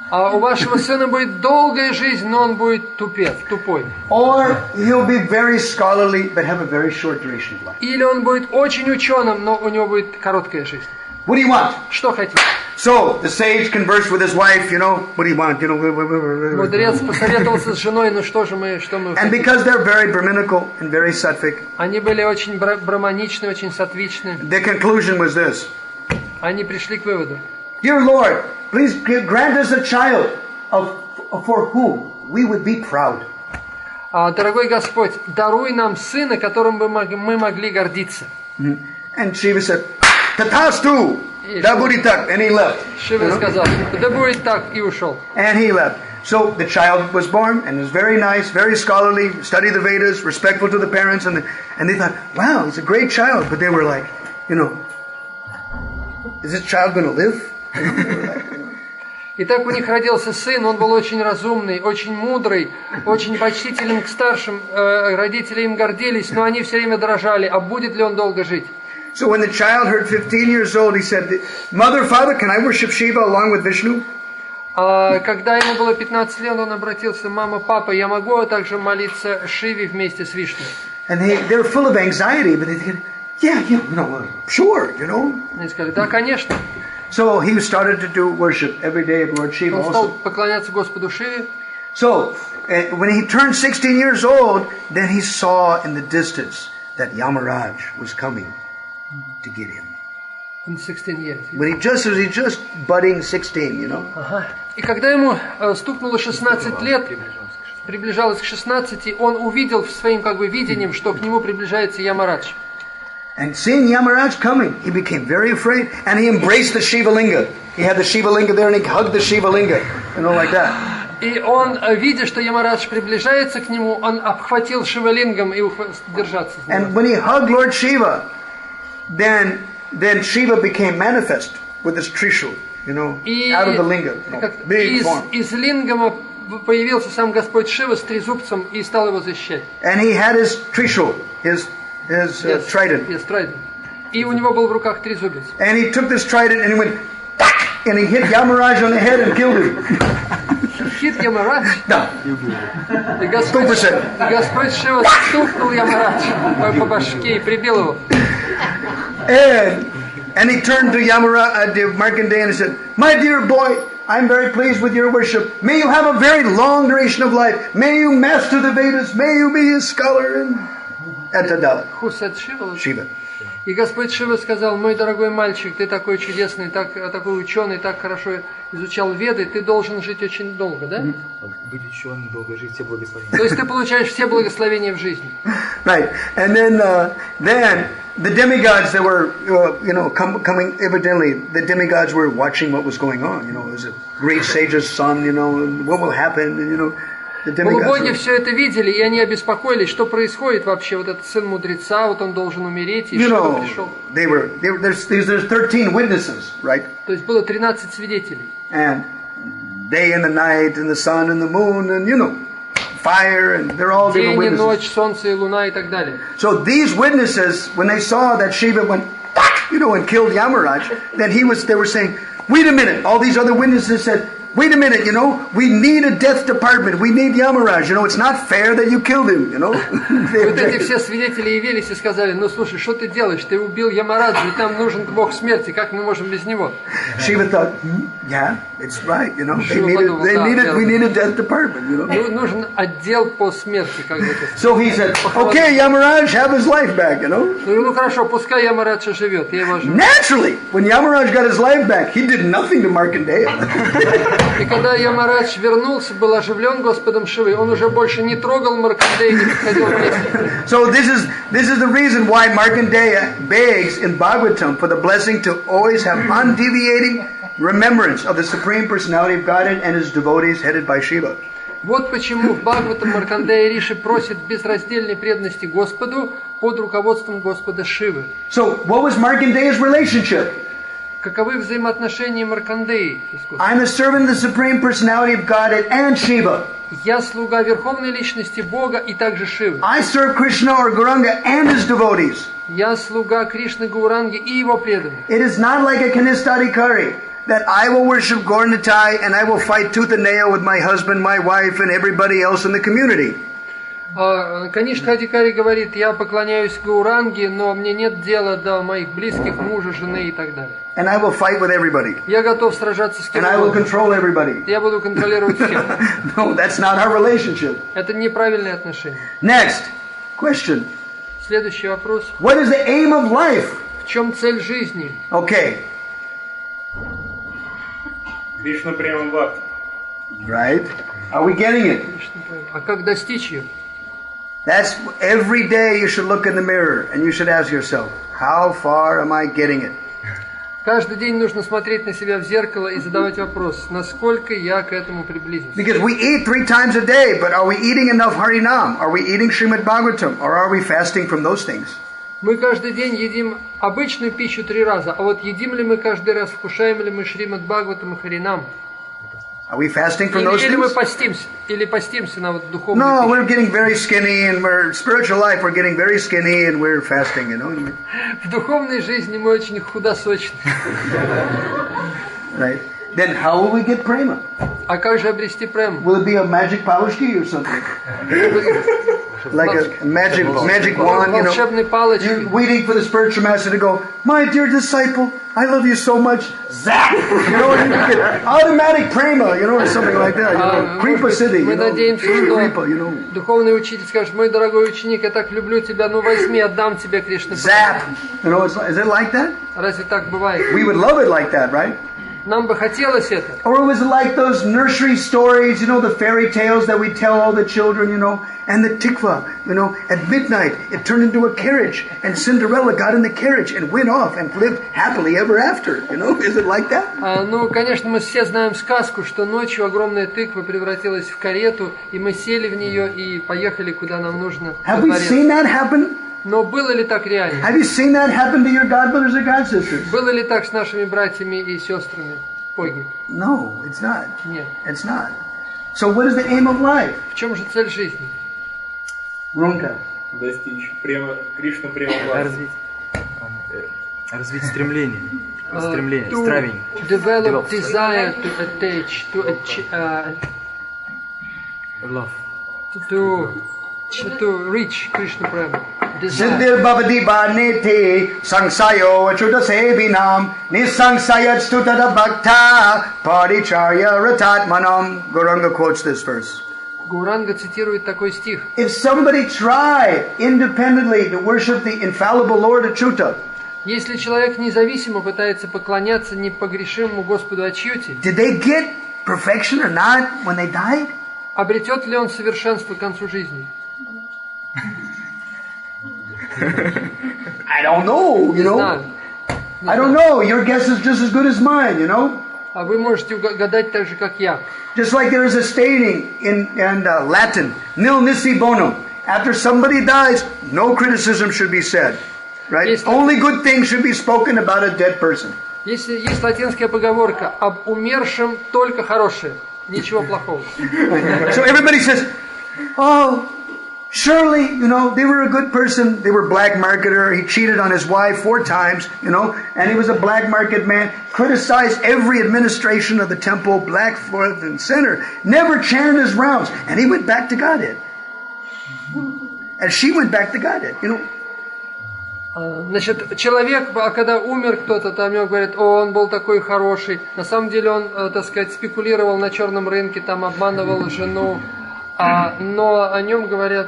А у вашего сына будет долгая жизнь, но он будет тупой. Or he'll be very scholarly, but have a very short duration of life. Или он будет очень ученым, но у него будет короткая жизнь. What do you want? Что хотите? So the sage conversed with his wife, what do you want? Мудрец посоветовался с женой: ну что мы And хотим? because they're very Brahminical and very sattvic, Они были очень браманичны, очень сатвичны. their conclusion was this. Они пришли к выводу: Dear Lord, please grant us a child for whom we would be proud. дорогой Господь, даруй нам сына, которым бы мы могли гордиться. And Shiva said, Tathastu, Daburitak, and he left. Шива сказал: да будет так, и ушел. And he left. So the child was born and was very nice, very scholarly, studied the Vedas, respectful to the parents, and they thought, wow, he's a great child. But they were like, is this child going to live? И так у них родился сын, он был очень разумный, очень мудрый, очень почтителен к старшим, родители им гордились, но они все время дрожали, а будет ли он долго жить? So when the child heard 15 years old, he said, Mother, Father, can I worship Shiva along with Vishnu? Когда ему было 15 лет, он обратился: мама, папа, я могу также молиться Шиве вместе с Вишну? And they were full of anxiety, but they said, yeah, sure, Они сказали: да, конечно. So he started to do worship every day of Lord Shiva Он стал also. поклоняться Господу Шиве. So when he turned 16 years old, then he saw in the distance that Yamaraj was coming to get him. In 16 years. When he just budding 16, Ага. И когда ему стукнуло 16 лет, приближалось к 16, он увидел своим видением, что к нему приближается Ямарадж. And seeing Yamaraj coming, he became very afraid, and he embraced the Shiva Linga. He had the Shiva Linga there, and he hugged the Shiva Linga, like that. И он, видя, что Ямарадж приближается к нему, он обхватил Шивалингом и держаться. And when he hugged Lord Shiva, then Shiva became manifest with his trishul, out of the linga, big form. Из лингама появился сам Господь Шива с трезубцем и стал его защищать. And he had his trishul, his trident. Yes, trident. И у него был в руках трезубец. And he took this trident and he went, and he hit Yamaraj on the head and killed him. Hit Ямарадж? Да. И Господь Шива стукнул Ямарадж по башке и прибил его. And he turned to Markandeya and said, my dear boy, I'm very pleased with your worship. May you have a very long duration of life. May you master the Vedas. May you be a scholar in Atadala. Who said Shiva? Shiva. И Господь Шива сказал: мой дорогой мальчик, ты такой чудесный, такой ученый, так хорошо изучал Веды, ты должен жить очень долго, да? Быть ученым, долго жить, все благословения. То есть ты получаешь все благословения в жизни. Right. And then the demigods that were, coming evidently, the demigods were watching what was going on. It was a great sage's son, what will happen, Полубоги все это видели, и они обеспокоились, что происходит вообще. Вот этот сын мудреца, вот он должен умереть, и Шива пришел. There's 13 witnesses, right? То есть было 13 свидетелей. And day and the night, and the sun and the moon, and fire, and they're all different День и witnesses. ночь, солнце и луна и так далее. So these witnesses, when they saw that Shiva went, and killed Yamaraj, then they were saying, wait a minute. All these other witnesses said, wait a minute, we need a death department. We need Yamaraj. It's not fair that you killed him, Вот эти все свидетели явились и сказали, слушай, что ты делаешь? Ты убил Ямараджа, и нам нужен Бог смерти. Как мы можем без него? Shiva thought, yeah, it's right, we need a death department, Нужен отдел по смерти, как бы это сказать. So he said, okay, Yamaraj, have his life back, Ну хорошо, пускай Ямараджа живет, я его живу. Naturally, when Yamaraj got his life back, he did nothing to Markandeya. И когда Ямарадж вернулся, был оживлен Господом Шивой, он уже больше не трогал Маркандея, не подходил к нему. So this is the reason why Markandeya begs in Bhagavatam for the blessing to always have undeviating remembrance of the Supreme Personality of Godhead and His devotees headed by Shiva. Вот почему в Бхагаватам Маркандея Риши просит безраздельной преданности Господу под руководством Господа Шивы. So what was Markandeya's relationship? Каковы взаимоотношения Маркандеи? I'm a servant of the Supreme Personality of Godhead and Shiva. Я слуга Верховной Личности Бога и также Шивы. I serve Krishna or Gauranga and his devotees. Я слуга Кришны Гауранги и его преданных. It is not like a Kanistadikari that I will worship Gaurnitai and I will fight tooth and nail with my husband, my wife, and everybody else in the community. Каништха-адикари говорит, я поклоняюсь Гауранге, но мне нет дела до моих близких, мужа, жены и так далее. And I will fight with everybody. Я готов сражаться с кем And I will угодно. control everybody. Я буду контролировать всех. No, that's not our relationship. Это неправильные отношения. Next, question. Следующий вопрос. What is the aim of life? В чем цель жизни? Okay. Кришна према бхакти. Right? Are we getting it? А как достичь ее? That's every day you should look in the mirror and you should ask yourself, how far am I getting it? Каждый день нужно смотреть на себя в зеркало и задавать вопрос, насколько я к этому приблизился. Because we eat 3 times a day, but are we eating enough Harinam? Are we eating Srimad Bhagavatam? Or are we fasting from those things? Мы каждый день едим обычную пищу 3 раза, а вот едим ли мы каждый раз, вкушаем ли мы Шримад Бхагаватам и Харинам? Are we fasting from those Или мы things? постимся на вот духовную No, пищу? we're getting very skinny and we're spiritual life, we're getting very skinny and we're fasting, В духовной жизни мы очень худосочны. Right? Then how will we get prema? А как же обрести прему? Will it be a magic palishki or something? Like a magic wand, Волшебной палочкой. You're waiting for the spiritual master to go, my dear disciple, I love you so much. Zap! And you get automatic prema, or something like that. Kripa siddhi, Мы надеемся, Kripa, что духовный учитель скажет, мой дорогой ученик, я так люблю тебя, возьми, отдам тебе Кришна. Zap! Is it like that? Разве так бывает? We would love it like that, right? Нам бы хотелось это. Or was it like those nursery stories, the fairy tales that we tell all the children, and the tikva, at midnight it turned into a carriage and Cinderella got in the carriage and went off and lived happily ever after, is it like that? Конечно, мы все знаем сказку, что ночью огромная тыква превратилась в карету, и мы сели в нее и поехали куда нам нужно. Have we seen that happen? Но было ли так реально? Have you seen that happen to your godbrothers or godsisters? Было ли так с нашими братьями и сестрами? Погиб. No, it's not. Нет. It's not. So what is the aim of life? В чем же цель жизни? Ронка. Достичь Кришна према бхакти. Развить стремление. To стравень. develop desire to attach, to Love. to reach Krishna Prema. Siddhir bhavati bhaniti sangsayo achuta sevinam nisangsayat stutada bhakta paricharya ratatmanam. Gauranga quotes this verse. Гауранга цитирует такой стих. If somebody tried independently to worship the infallible Lord Achyuta, Если человек независимо пытается поклоняться непогрешимому Господу Ачьюти, did they get perfection or not when they died? обретет ли он совершенство к концу жизни? I don't know, Не знаю. I don't know. Your guess is just as good as mine, А вы можете гадать так же, как я. Just like there is a stating in Latin, nil nisi bonum. After somebody dies, no criticism should be said. Right? Only good things should be spoken about a dead person. Есть латинская поговорка: об умершем только хорошее. Ничего плохого. So everybody says, oh, surely, they were a good person. They were a black marketer. He cheated on his wife 4 times, and he was a black market man. Criticized every administration of the temple, black, forth, and center. Never chanted his rounds. And he went back to Godhead. And she went back to Godhead, Значит, человек, когда умер кто-то, там ему говорят, он был такой хороший. На самом деле он, так сказать, спекулировал на черном рынке, там обманывал жену. Но о нем говорят,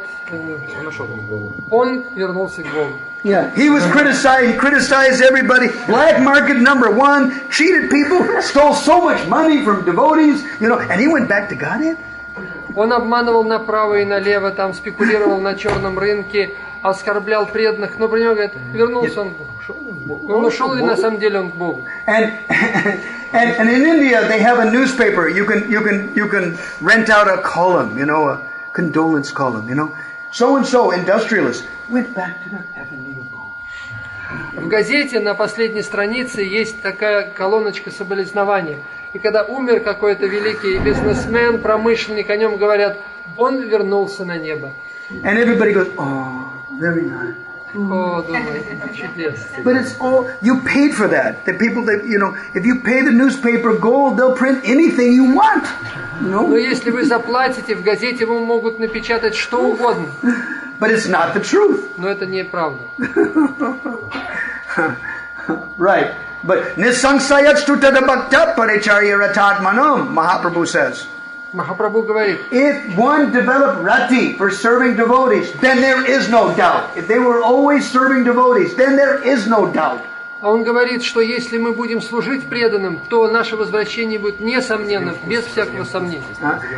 он вернулся к Богу. Yeah, he was criticized. He criticized everybody. Black market #1, cheated people, stole so much money from devotees, and he went back to Godhead. Он обманывал направо и налево, там спекулировал на черном рынке, оскорблял преданных, но при нем говорят, вернулся он к Богу. Он ушел, и на самом деле он к Богу. And in India they have a newspaper. You can rent out a column, a condolence column, So and so industrialist went back to their heavenly abode. В газете на последней странице есть такая колоночка соболезнования. И когда умер какой-то великий бизнесмен, промышленник, о нем говорят, он вернулся на небо. And everybody goes, oh, very nice. О, думаю, чудесно. But it's all, you paid for that. The people that, if you pay the newspaper gold, they'll print anything you want. Но если вы заплатите, в газете вам могут напечатать что угодно. But it's not the truth. Но это неправда. Right. But nisangsayat stutada bhakta paricharya ratatmanam, Mahaprabhu says. Махапрабху говорит, if one developed rati for serving devotees, then there is no doubt. If they were always serving devotees, then there is no doubt. А он говорит, что если мы будем служить преданным, то наше возвращение будет несомненно, без всякого сомнения.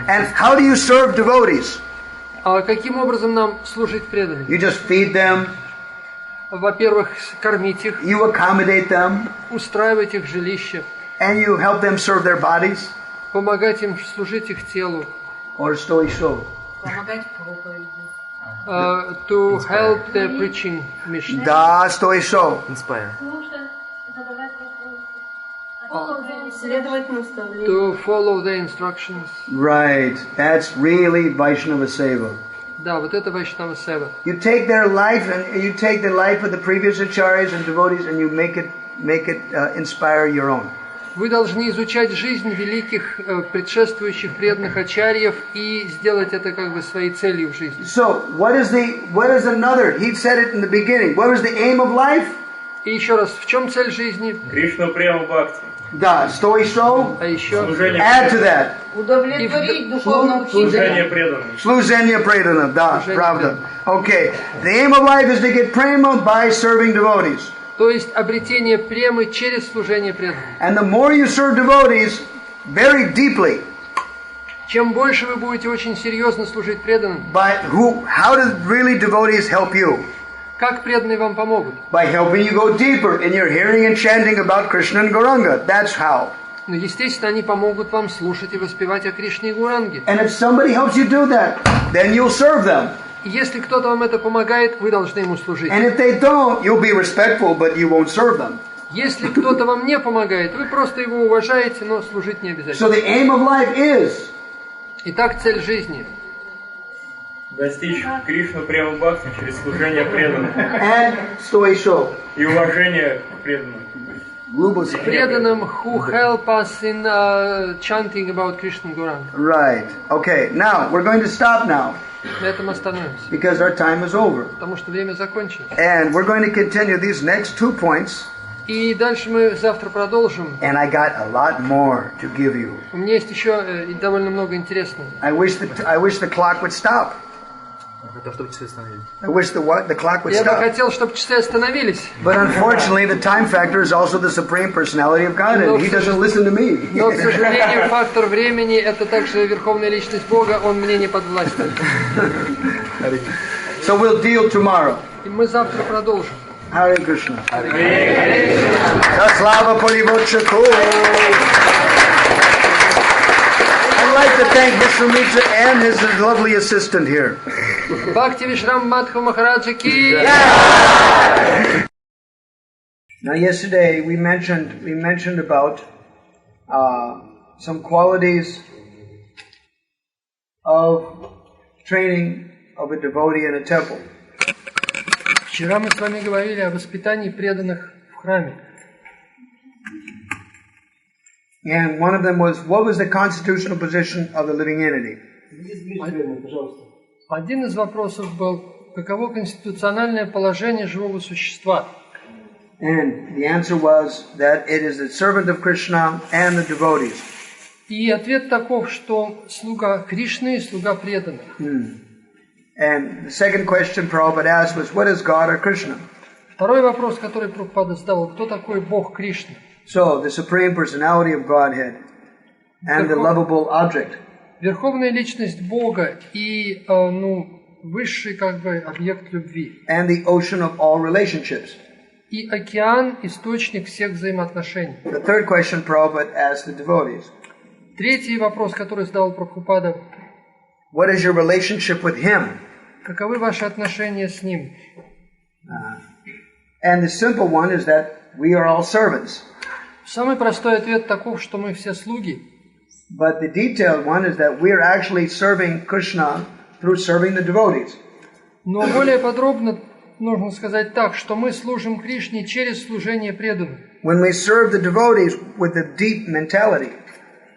And how do you serve devotees? А каким образом нам служить преданным? You just feed them. Во-первых, кормить их, You accommodate them. устраивать их жилище, And you help them serve their bodies. помогать им служить их телу. Or stoisho. Помогать проповеди. To help the preaching mission. Da stoisho. Inspire. Следовать наставлениям. To follow the instructions. Right. That's really Vaishnava Seva. Да, вот это Вайшнава Сева. You take their life and you take the life of the previous acharyas and devotees and you make it inspire your own. Вы должны изучать жизнь великих предшествующих преданных ачарьев и сделать это как бы своей целью в жизни. So, what is another? He said it in the beginning. What was the aim of life? И еще раз, в чем цель жизни? Кришна према бхакти. Да, стоишо. А еще Add to that. Удовлетворить духовного Служение учителя. преданным. Служение преданным. Да, правда. Okay. The aim of life is to get prema by serving devotees. то есть обретение премы через служение преданным. And the more you serve devotees very deeply, чем больше вы будете очень серьезно служить преданным, how do really devotees help you? как преданные вам помогут? By helping you go deeper in your hearing and chanting about Krishna and Gauranga. That's how. Но, естественно, они помогут вам слушать и воспевать о Кришне и Гауранге. And if somebody helps you do that, then you'll serve them. И если кто-то вам это помогает, вы должны ему служить. And if they don't, you'll be respectful, but you won't serve them. Если кто-то вам не помогает, вы просто его уважаете, но служить не обязательно. So the aim of life is Итак, цель жизни Достичь Кришну према бхакти через служение преданным and stoisho. и уважение к преданным. преданным who help us in chanting about Krishna and Gauranga. Right. Okay. Now we're going to stop now На этом остановимся, because our time is over, потому что время закончилось. and we're going to continue these next 2 points. И дальше мы завтра продолжим. And I got a lot more to give you. У меня есть еще довольно много интересного. I wish the clock would stop. I wish the clock would Я бы stop. хотел, чтобы часы остановились. But unfortunately, the time factor is also the supreme personality of God, and He doesn't listen to me. Но, к сожалению, фактор времени – это также верховная личность Бога, Он мне не подвластен. So we'll deal tomorrow. И мы завтра продолжим. Hare Krishna. Slava Parivochaku. I'd like to thank Vishramita and his lovely assistant here. Бхакти Вишрамбха Мадхава Махараджа ки. Now, yesterday we mentioned about some qualities of training of a devotee in a temple. Вчера мы с вами говорили о воспитании преданных в храме. And one of them was, what was the constitutional position of the living entity? Один из вопросов был, каково конституциональное положение живого существа? And the answer was that it is the servant of Krishna and the devotees. И ответ таков, что слуга Кришны и слуга преданных. And the second question Prabhupada asked was, what is God or Krishna? Второй вопрос, который Прабхупада задал, кто такой Бог Кришна? So, the Supreme Personality of Godhead and the lovable object. Верховная личность Бога и высший объект любви. And the ocean of all relationships. И океан – источник всех взаимоотношений. The third question Prabhupada asked the devotees. Третий вопрос, который задал Прабхупада. What is your relationship with Him? Каковы ваши отношения с Ним? And the simple one is that we are all servants. Самый простой ответ таков, что мы все слуги. But the detailed one is that we are actually serving Krishna through serving the devotees. Но более подробно нужно сказать так, что мы служим Кришне через служение преданным. When we serve the devotees with a deep mentality.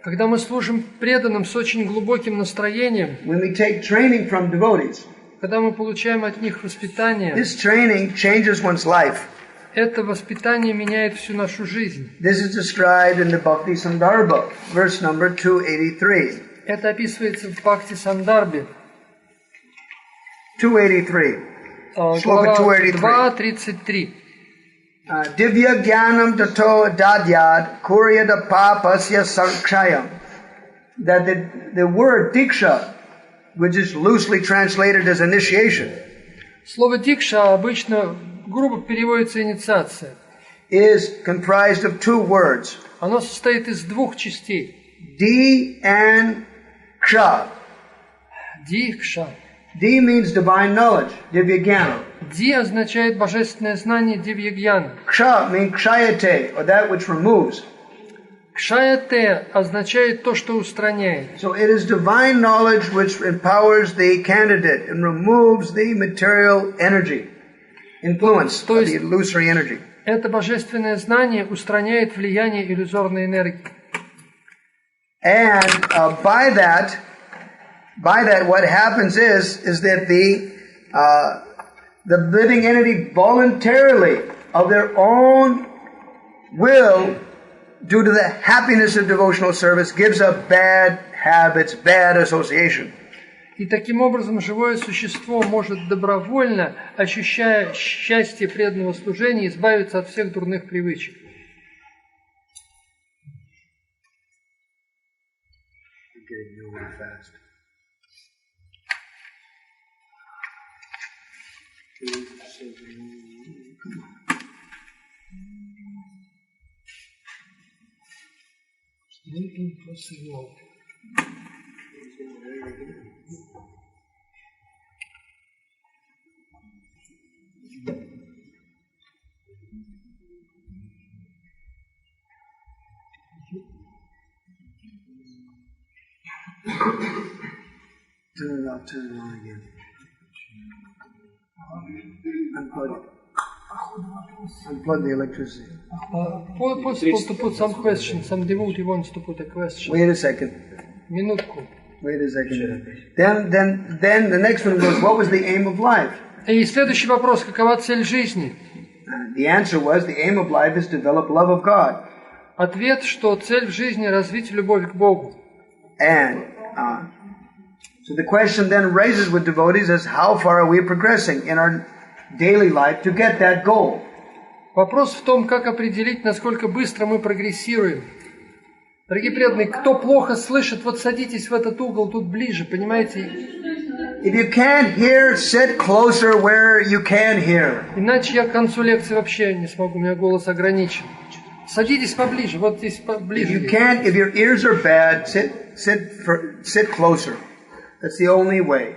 Когда мы служим преданным с очень глубоким настроением. When we take training from devotees. Когда мы получаем от них воспитание. This training changes one's life. Это воспитание меняет всю нашу жизнь. This is described in the Bhakti Sandarbha, verse number 283. Это описывается в Бхакти Сандарбе. 283. Глава 2.33. Divya Jnanam Tato Dadyad Kuryada Papasya Sankshayam. That the word Diksha, which is loosely translated as initiation, слово Дикша обычно грубо переводится инициация. Is comprised of two words. Оно состоит из двух частей. Di and Ksha. Дикша. Di means divine knowledge, Divya Jnana. Ди означает божественное знание, Дивья-гьяна. Ksha means Kshayate, or that which removes. Кшаяте означает то, что устраняет. So it is divine knowledge which empowers the candidate and removes the material energy, influence, the illusory energy. Это божественное знание устраняет влияние иллюзорной энергии. And by that, what happens is that the living entity voluntarily, of their own will, due to the happiness of devotional service, gives up bad habits, bad association. И таким образом живое существо может добровольно, ощущая счастье преданного служения, избавиться от всех дурных привычек. Turn it off, turn it on again. Unplug the electricity. Possible to put some question. Some devotee wants to put a question. Wait a second. Минутку. Wait a second. Then the next one was, what was the aim of life? И следующий вопрос: какова цель жизни? The answer was, the aim of life is to develop love of God. Ответ, что цель в жизни развить любовь к Богу. And so the question then raises with devotees is, how far are we progressing in our daily life to get that goal? Вопрос в том, как определить, насколько быстро мы прогрессируем. Дорогие преданные, кто плохо слышит, вот садитесь в этот угол, тут ближе, понимаете? If you can't hear, sit closer where you can hear. Иначе я к концу лекции вообще не смогу, у меня голос ограничен. Садитесь поближе, вот здесь поближе. If you can't, if your ears are bad, sit closer. That's the only way.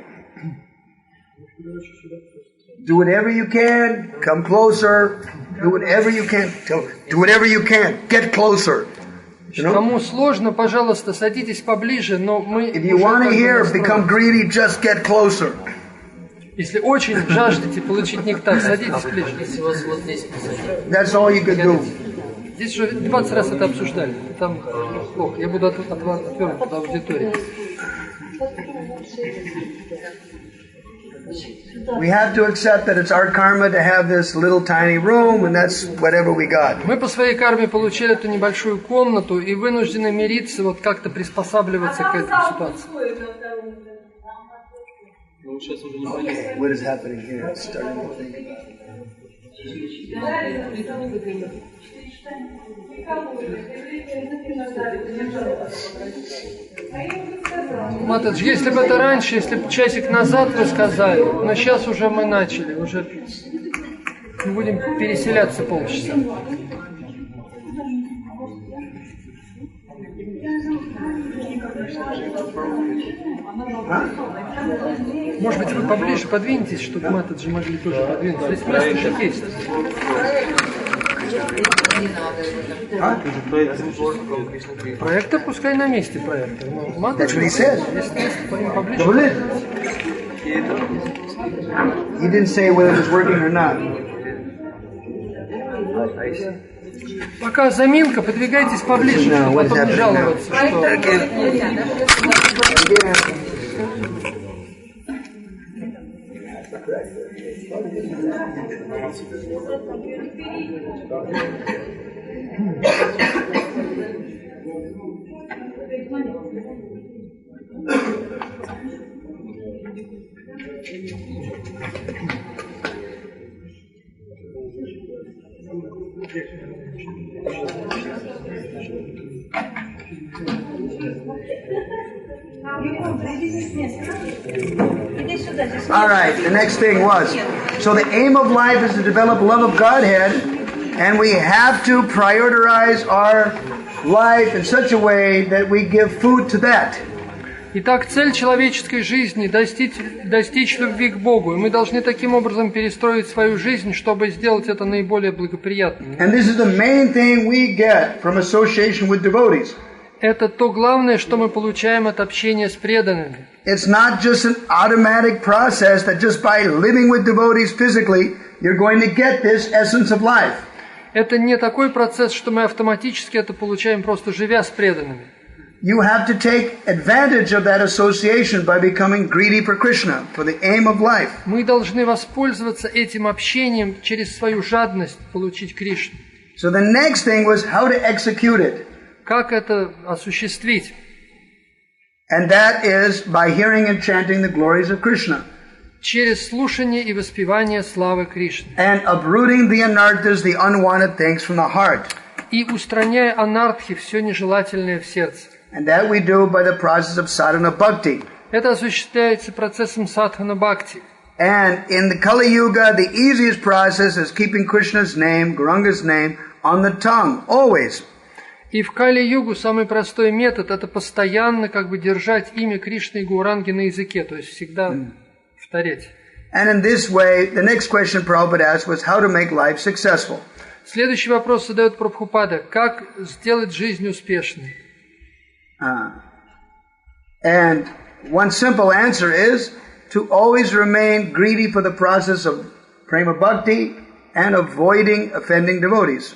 Do whatever you can, come closer. Do whatever you can, get closer. Кому сложно, пожалуйста, садитесь поближе, но мы... If you want to hear, become greedy, just get closer. Если очень жаждете получить нектар, садитесь ближе. That's all you can do. Здесь уже 20 раз это обсуждали. Там плохо. Я буду отвернут от аудитории. We have to accept that it's our karma to have this little tiny room, and that's whatever we got. Мы по своей карме получили эту небольшую комнату и вынуждены мириться, вот как-то приспосабливаться к этой ситуации. What is happening here? It's starting to think about it. Матаджи, если бы это раньше, если бы часик назад вы сказали, но сейчас уже мы начали, уже мы будем переселяться полчаса. Может быть, вы поближе подвинетесь, чтобы Матаджи могли тоже подвинуться. Здесь место же есть. Проектор пускай на месте проектор. Но Матаджи, если поближе. He didn't say whether it was working or not. Пока заминка, подвигайтесь поближе, чтобы потом не жаловаться, что... All right, the next thing was, so the aim of life is to develop love of Godhead, and we have to prioritize our life in such a way that we give food to that. Итак, цель человеческой жизни – достичь любви к Богу. И мы должны таким образом перестроить свою жизнь, чтобы сделать это наиболее благоприятным. And this is the main thing we get from association with devotees. Это то главное, что мы получаем от общения с преданными. It's not just an automatic process that just by living with devotees physically, you're going to get this essence of life. Это не такой процесс, что мы автоматически это получаем, просто живя с преданными. You have to take advantage of that association by becoming greedy for Krishna, for the aim of life. Мы должны воспользоваться этим общением через свою жадность получить Кришну. So the next thing was how to execute it. Как это осуществить? And that is by hearing and chanting the glories of Krishna. Через слушание и воспевание славы Кришны. And uprooting the anarthas, the unwanted things from the heart. И устраняя анартхи, все нежелательное в сердце. And that we do by the process of sadhana bhakti. Это осуществляется процессом садхана бхакти. And in the Kali Yuga, the easiest process is keeping Krishna's name, Gauranga's name, on the tongue, always. И в Кали-югу самый простой метод – это постоянно держать имя Кришны и Гауранги на языке, то есть всегда повторять. And in this way, the next question Prabhupada asked was how to make life successful. Следующий вопрос задает Прабхупада: как сделать жизнь успешной? And one simple answer is to always remain greedy for the process of prema bhakti and avoiding offending devotees.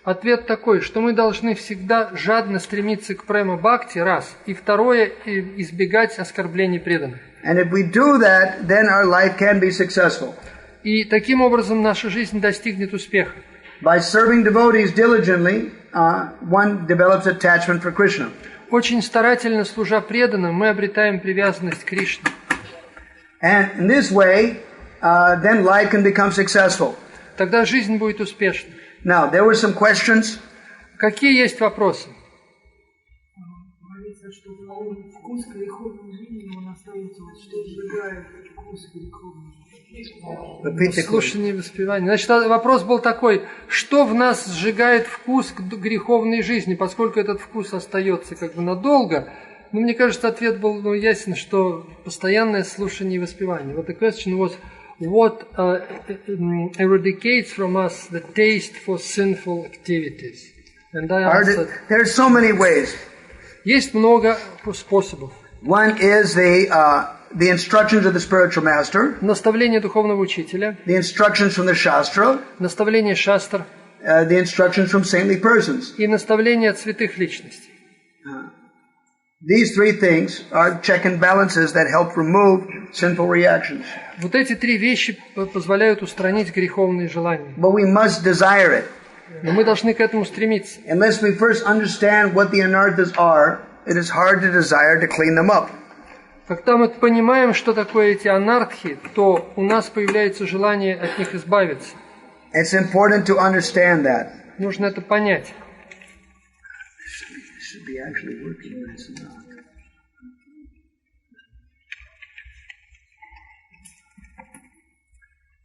Ответ такой, что мы должны всегда жадно стремиться к према бхакти, раз, и второе, избегать оскорблений преданных. And if we do that, then our life can be successful. И таким образом наша жизнь достигнет успеха. By serving devotees diligently, one develops attachment for Krishna. Очень старательно служа преданным, мы обретаем привязанность к Кришне. And in this way, then life can become successful. Тогда жизнь будет успешной. Now, there were some questions. Какие есть вопросы? Говорится, что вкус греховной жизни он остается, что сжигает вкус греховной жизни. Слушание и воспевание. Значит, вопрос был такой: что в нас сжигает вкус греховной жизни, поскольку этот вкус остается надолго? Но мне кажется, ответ был ясен, что постоянное слушание и воспевание. Вот the question was, what eradicates from us the taste for sinful activities? And I answered, There are so many ways. есть много способов. One is the instructions of the spiritual master, Наставление духовного учителя, the instructions from the Shastra, наставление шастр the instructions from saintly persons. и наставление от святых личностей. These three things are check and balances that help remove sinful reactions. Вот эти три вещи позволяют устранить греховные желания. But we must desire it. Но мы должны к этому стремиться. Unless we first understand what the anarthas are, it is hard to desire to clean them up. Когда мы понимаем, что такое эти анархи, то у нас появляется желание от них избавиться. It's important to understand that. Нужно это понять. Should be actually working, but it's not.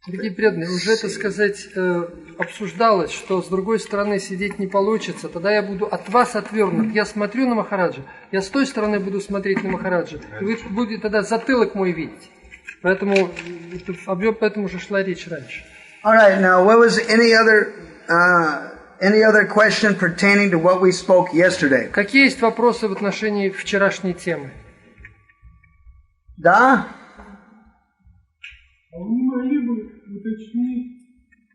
Дорогие преданные, уже, так сказать, обсуждалось, что с другой стороны сидеть не получится, тогда я буду от вас отвернут. Я смотрю на Махараджа, я с той стороны буду смотреть на Махараджа, и вы будете тогда затылок мой видеть. Поэтому об этом уже шла речь раньше. All right, now what was any other question pertaining to what we spoke yesterday? Какие есть вопросы в отношении вчерашней темы? Да? А вы не могли бы уточнить,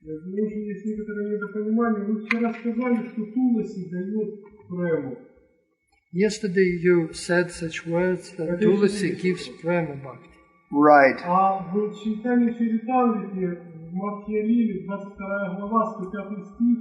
может, есть некоторое недопонимание, вы вчера сказали, что Туласи дает прему. Yesterday you said such words that Tulasi gives prema bhakti. Right. А в читании Чаритамрите в Мадхья-лиле, 22 глава, 105 стих,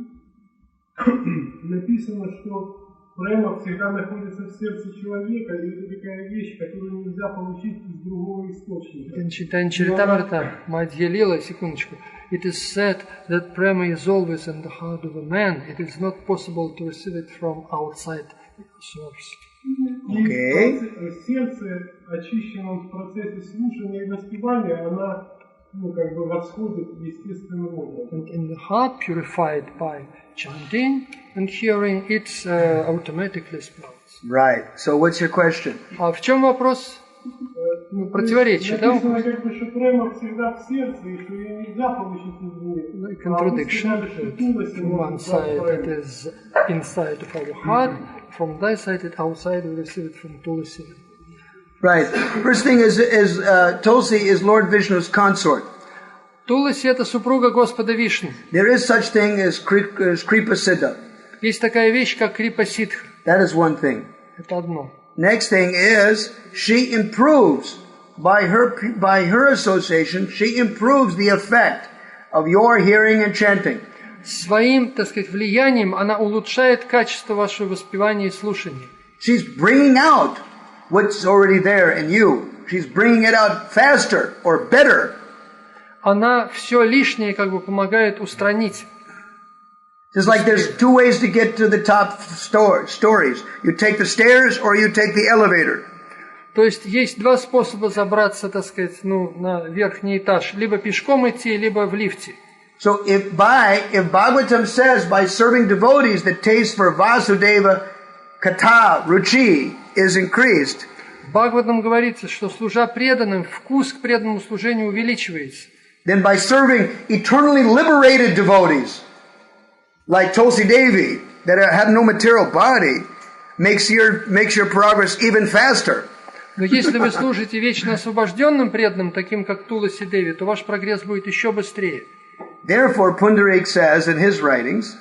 написано, что према всегда находится в сердце человека, и это такая вещь, которую нельзя получить из другого источника. In Chaitanya Charitamrita, Madhya Lila, секундочку. It is said that prema is always in the heart of a man. It is not possible to receive it from outside source. И в сердце, очищенном в процессе слушания и воспевания, она восходит естественным образом. And in the heart purified by chanting and hearing, it automatically sprouts. Right. So what's your question? А в чем вопрос? Противоречие, да? Написано, что према всегда в сердце, и что ее нельзя получить извне. Contradiction. From one side it is inside of our heart, from thy side it outside, we receive it from Tulasi. Right. First thing is Tulsi is Lord Vishnu's consort. Туласи – это супруга Господа Вишну. There is such thing as Kripa Siddha. Есть такая вещь, как Крипа Сидха. That is one thing. Это одно. Next thing is she improves by her association. She improves the effect of your hearing and chanting. Своим, так сказать, влиянием она улучшает качество вашего воспевания и слушания. She's bringing out what's already there in you. She's bringing it out faster or better. Она все лишнее помогает устранить. Just like there's two ways to get to the top stories. You take the stairs or you take the elevator. То есть есть два способа забраться, так сказать, на верхний этаж. Либо пешком идти, либо в лифте. So if Bhagavatam says by serving devotees the taste for Vasudeva Katha Ruchi is increased. В Бхагаватам говорится, что служа преданным, вкус к преданному служению увеличивается. Then by serving eternally liberated devotees, like Tulsi Devi, that have no material body, makes your progress even faster. Но если вы служите вечно освобожденным преданным, таким как Туласи Деви, то ваш прогресс будет еще быстрее. Therefore, Pundarik says in his writings,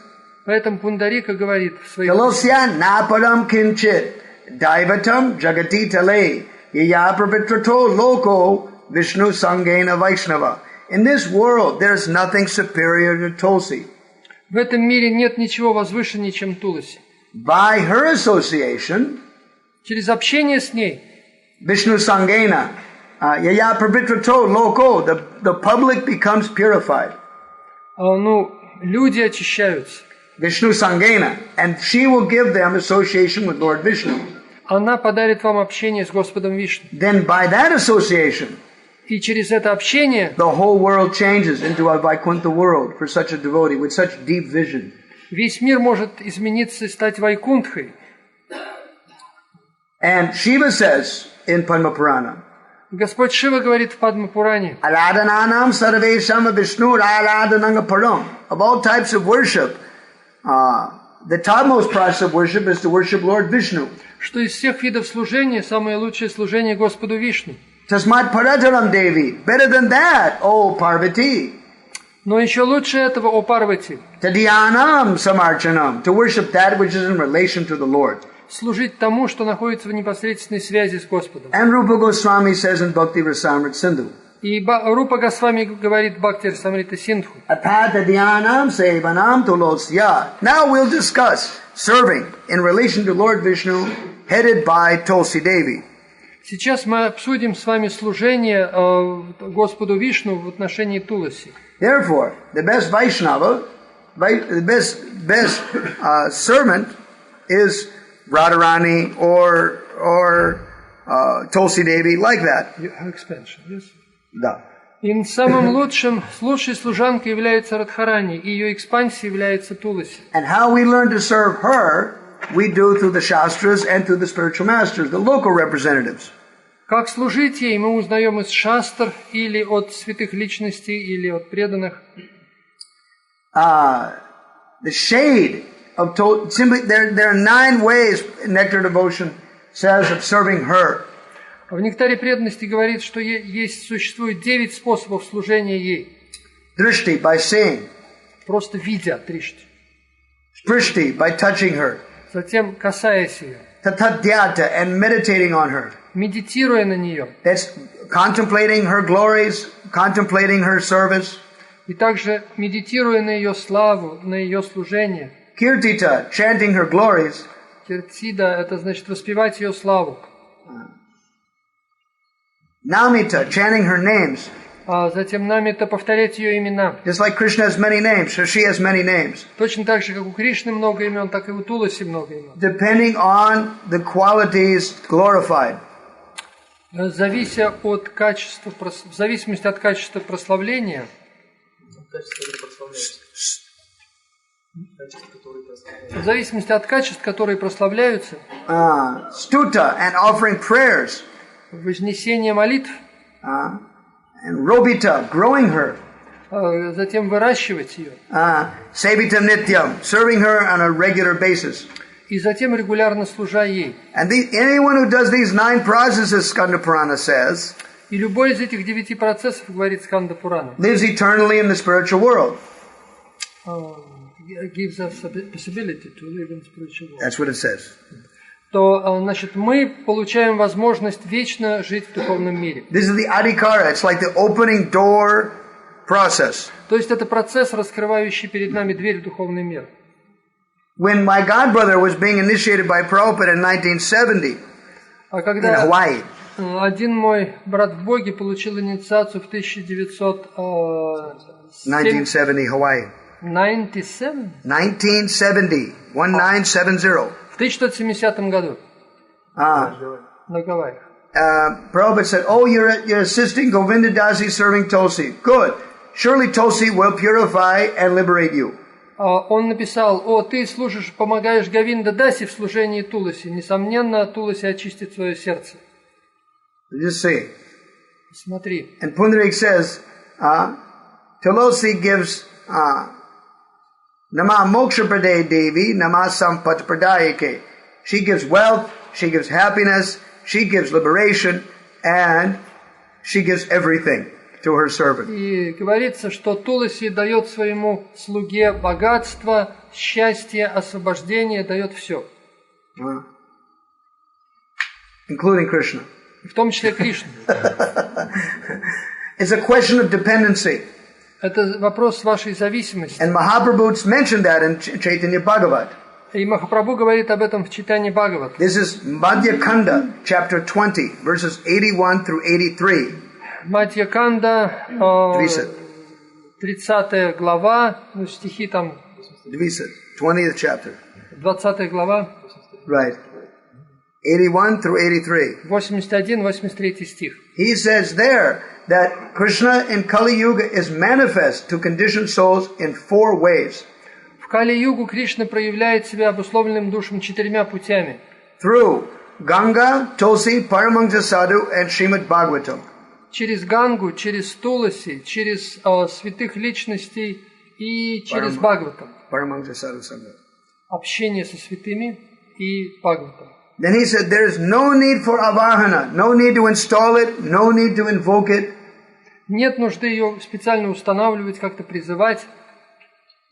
поэтому Пундарика говорит в своих Kalosya naparam kinchit daivatam jagati tale yaya pravitrato loko Vishnu sangena Vaishnava. In this world, there's nothing superior to Tulsi. В этом мире нет ничего возвышеннее, чем Туласи. By her association, через общение с ней, Vishnu sangena yaya pravitrato loko, the public becomes purified. Люди очищаются. Vishnu sangena, and she will give them association with Lord Vishnu. Она подарит вам общение с Господом Вишну. Then by that association, и через это общение, the whole world changes into a Vaikuntha world for such a devotee with such deep vision. Весь мир может измениться и стать Вайкунтхой. And Shiva says in Padma Purana, Господь Шива говорит в Падма-пуране, Aradhananam sarvesham Vishnu aradhananga param. Of all types of worship, the topmost process of worship is to worship Lord Vishnu. Что из всех видов служения самое лучшее служение Господу Вишну. Tasmat parataram Devi. Better than that, O Parvati. Но еще лучше этого, о Парвати. Tadhyanam samarchanam. To worship that which is in relation to the Lord. Служить тому, что находится в непосредственной связи с Господом. And Rupa Goswami says in Bhakti Vишramбха Sindhu. И Рупа Госвами говорит в Бхакти Вишрамбха Синдху. Atadhyanam sevanam tulosya. Now we'll discuss serving in relation to Lord Vishnu, headed by Tulsi Devi. Сейчас мы обсудим с вами служение Господу Вишну в отношении Туласи. Therefore, the best Vaishnava, the best servant is Radharani or Tulsi Devi, like that. Expansion, yes? Да. И самым лучшей служанкой является Радхарани, и ее экспансией является Туласи. And how we learn to serve her, we do through the Shastras and through the spiritual masters, the local representatives. Как служить ей, мы узнаем из шастр, или от святых личностей, или от преданных. The shade of simply there are 9 ways in Nectar Devotion says of serving her. В Нектаре преданности говорит, что существует 9 способов служения ей. Drishti, by seeing. Просто видя, тришти. Sprishti, by touching her. Затем касаясь ее. Tatadhyata, and meditating on her. Медитируя на нее. That's contemplating her glories, contemplating her service. И также медитируя на ее славу, на ее служение. Kirtita, chanting her glories. Киртида, это значит воспевать ее славу. Namita, chanting her names. А затем намита повторять ее имена. Just like Krishna has many names, so she has many names. Точно так же, как у Кришны много имен, так и у Туласи много имен. Depending on the qualities glorified. В зависимости от качества прославления. В зависимости от качеств, которые прославляются. Stuta and offering prayers. Вознесение молитв. And robita, growing her. Затем выращивать ее. Sevitam nityam, serving her on a regular basis. И затем регулярно служа ей. And anyone who does these 9 processes, Skanda Purana says, и любой из этих 9 процессов, говорит Сканда Пурана, lives eternally in the spiritual world. Gives us a possibility to live in spiritual world. That's what it says. То, значит, мы получаем возможность вечно жить в духовном мире. This is the adhikara. It's like the opening door process. То есть это процесс, раскрывающий перед нами дверь в духовный мир. When my godbrother was being initiated by Prabhupada in 1970 in Hawaii, один мой брат в Боге получил инициацию в 1970 Hawaii. 1970. 1970. В 1970 году. На Гавайях. Prabhupada said, "Oh, you're assisting Govinda Dasi serving Tulsi. Good. Surely Tulsi will purify and liberate you." Он написал: "О, ты служишь, помогаешь Говинда Даси в служении Туласи. Несомненно, Туласи очистит свое сердце." Just see. Смотри. And Pundarik says, Tulsi gives Nama Moksha Prade Devi, Nama Sampat Pradayake. She gives wealth, she gives happiness, she gives liberation, and she gives everything to her servant. И говорится, что Туласи дает своему слуге богатство, счастье, освобождение, дает все. Including Krishna. В том числе Кришну. It's a question of dependency. Это вопрос вашей зависимости. And Mahaprabhu mentioned that in Chaitanya Bhagavat. И Махапрабху говорит об этом в читании Бхагават. This is Madhya Kanda, chapter 20, verses 81 through 83. Madhya Kanda, 30 глава, стихи там... 20th chapter. 20 глава. Right. 81 through 83. 81-83 стих. He says there that Krishna in Kali Yuga is manifest to conditioned souls in 4 ways. В Кали-югу Кришна проявляет себя обусловленным душам 4 путями. Through Ganga, Tulsi, Paramahansa Sadhu and Srimad Bhagavatam. Через Гангу, через Туласи, через святых личностей и через Бхагаватам. Paramahansa Sadhu Sangha. общение со святыми и Бхагаватом. Then he said, there is no need for avahana, no need to install it, no need to invoke it. Нет нужды ее специально устанавливать, как-то призывать.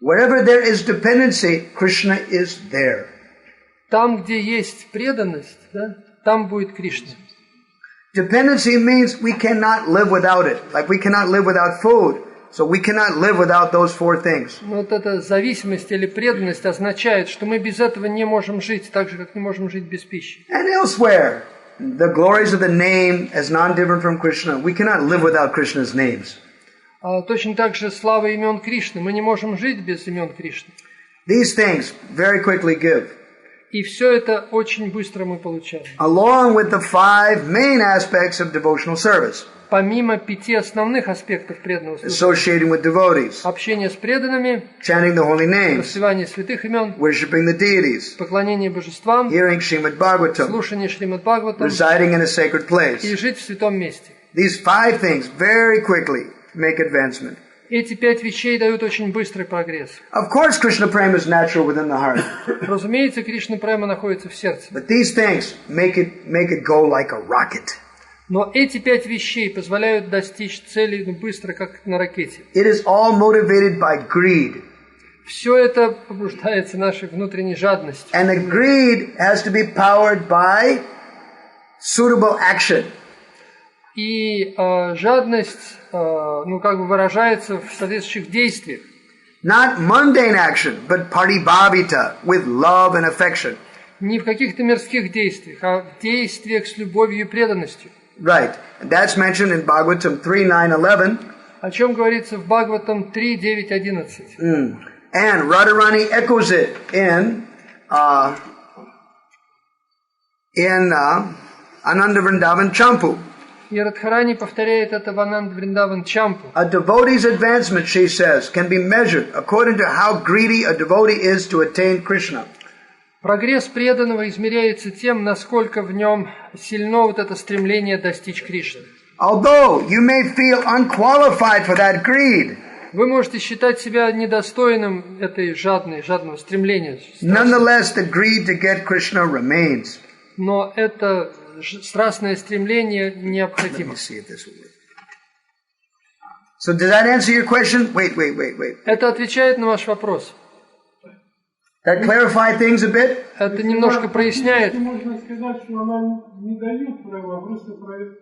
Wherever there is dependency, Krishna is there. Там, где есть преданность, да, там будет Кришна. Dependency means we cannot live without it. Like we cannot live without food. So we cannot live without those four things. Вот эта зависимость или преданность означает, что мы без этого не можем жить, так же, как не можем жить без пищи. And elsewhere, the glories of the name as non-different from Krishna. We cannot live without Krishna's names. Точно так же слава имен Кришны. Мы не можем жить без имен Кришны. These things very quickly give. И все это очень быстро мы получаем. Along with the 5 main aspects of devotional service. Помимо 5 основных аспектов преданного служения. Associating with devotees. Общение с преданными. Chanting the holy names. Распевание святых имен. Worshiping the deities. Поклонение божествам. Hearing Srimad Bhagavatam. Слушание Шримад Бхагаватам. Residing in a sacred place. И жить в святом месте. These 5 things very quickly make advancement. Эти 5 вещей дают очень быстрый прогресс. Of course, Krishna Prema is natural within the heart. Разумеется, Кришна Према находится в сердце. But these things make it go like a rocket. Но эти 5 вещей позволяют достичь цели быстро, как на ракете. It is all motivated by greed. Все это побуждается нашей внутренней жадностью. And the greed has to be powered by suitable action. И жадность, выражается в соответствующих действиях. Not mundane action, but paribhavita, with love and affection. Не в каких-то мирских действиях, а в действиях с любовью и преданностью. Right. And that's mentioned in Bhagavatam 3:9-11. О чем говорится в Бхагаватам 3:9-11. And Radharani echoes it in Ananda Vrindavan Champu. И Радхарани повторяет это в Ананда Вриндаван Чампу. A devotee's advancement, she says, can be measured according to how greedy a devotee is to attain Krishna. Прогресс преданного измеряется тем, насколько в нем сильно вот это стремление достичь Кришны. Although you may feel unqualified for that greed, вы можете считать себя недостойным этой жадного стремления. Nonetheless, the greed to get Krishna remains. Но это страстное стремление необходимо. So does that answer your question? Wait. Это отвечает на ваш вопрос. That clarify things a bit? Это немножко проясняет. Можно сказать, что она не дает права, просто проявляет.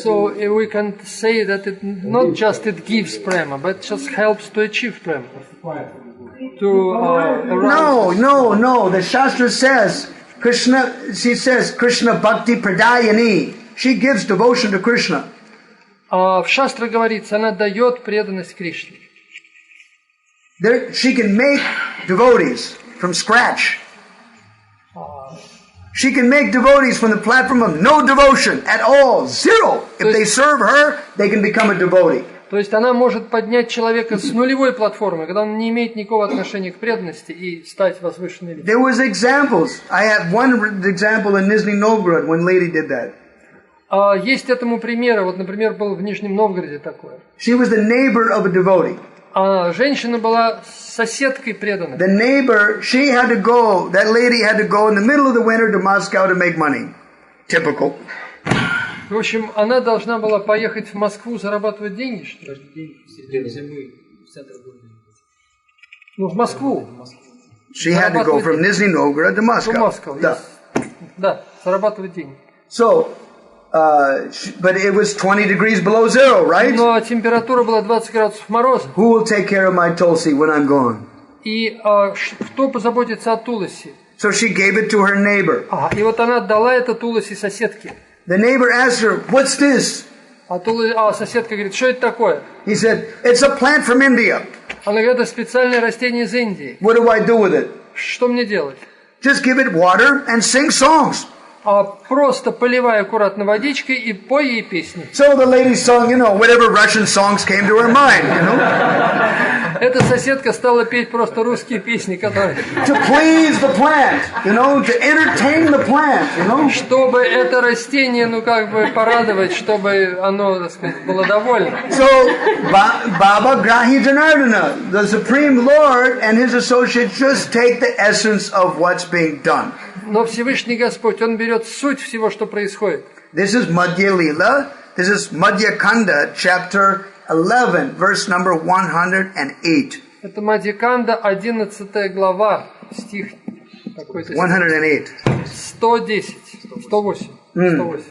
So we can say that it not just it gives prema, but just helps to achieve prema. No. The Shastra says she says Krishna Bhakti Pradayani. She gives devotion to Krishna. В Шастре говорится, она дает преданность Кришне. She can make devotees from scratch. She can make devotees from the platform of no devotion at all, zero. If they serve her, they can become a devotee. То есть она может поднять человека с нулевой платформы, когда он не имеет никакого отношения к преданности, и стать возвышенной личностью. There was examples. I have one example in Nizhny Novgorod when lady did that. Есть этому примеры. Вот, например, был в Нижнем Новгороде такое. She was the neighbor of a devotee. Женщина была соседкой преданной. The neighbor, that lady had to go in the middle of the winter to Moscow to make money. Typical. В общем, она должна была поехать в Москву зарабатывать деньги, что ли? В Москву. She had to go from Nizhny Novgorod to Moscow. Да, зарабатывать деньги. So, but it was 20 degrees below zero, right? Но температура была 20 градусов мороза. Who will take care of my Tulsi when I'm gone? И кто позаботится о Туласи? So she gave it to her neighbor. И вот она отдала это Туласи соседке. The neighbor asked her, "What's this?" Соседка говорит, что это такое? He said, "It's a plant from India." Она говорит, это специальное растение из Индии. What do I do with it? Что мне делать? Just give it water and sing songs. Просто поливай аккуратно водичкой и пой ей песни. So the lady sung, whatever Russian songs came to her mind, Эта соседка стала петь просто русские песни, которые... To please the plant, to entertain the plant, Чтобы это растение, порадовать, чтобы оно, так сказать, было довольно. So, Baba Grahi Janardana, the Supreme Lord and His associates just take the essence of what's being done. Но Всевышний Господь, Он берет суть всего, что происходит. This is Madhya Lila. This is Madhya Kanda, chapter 11, verse number 108. Это Мадхья Канда, 11 глава, стих какой-то. 108. 110, 108. 108.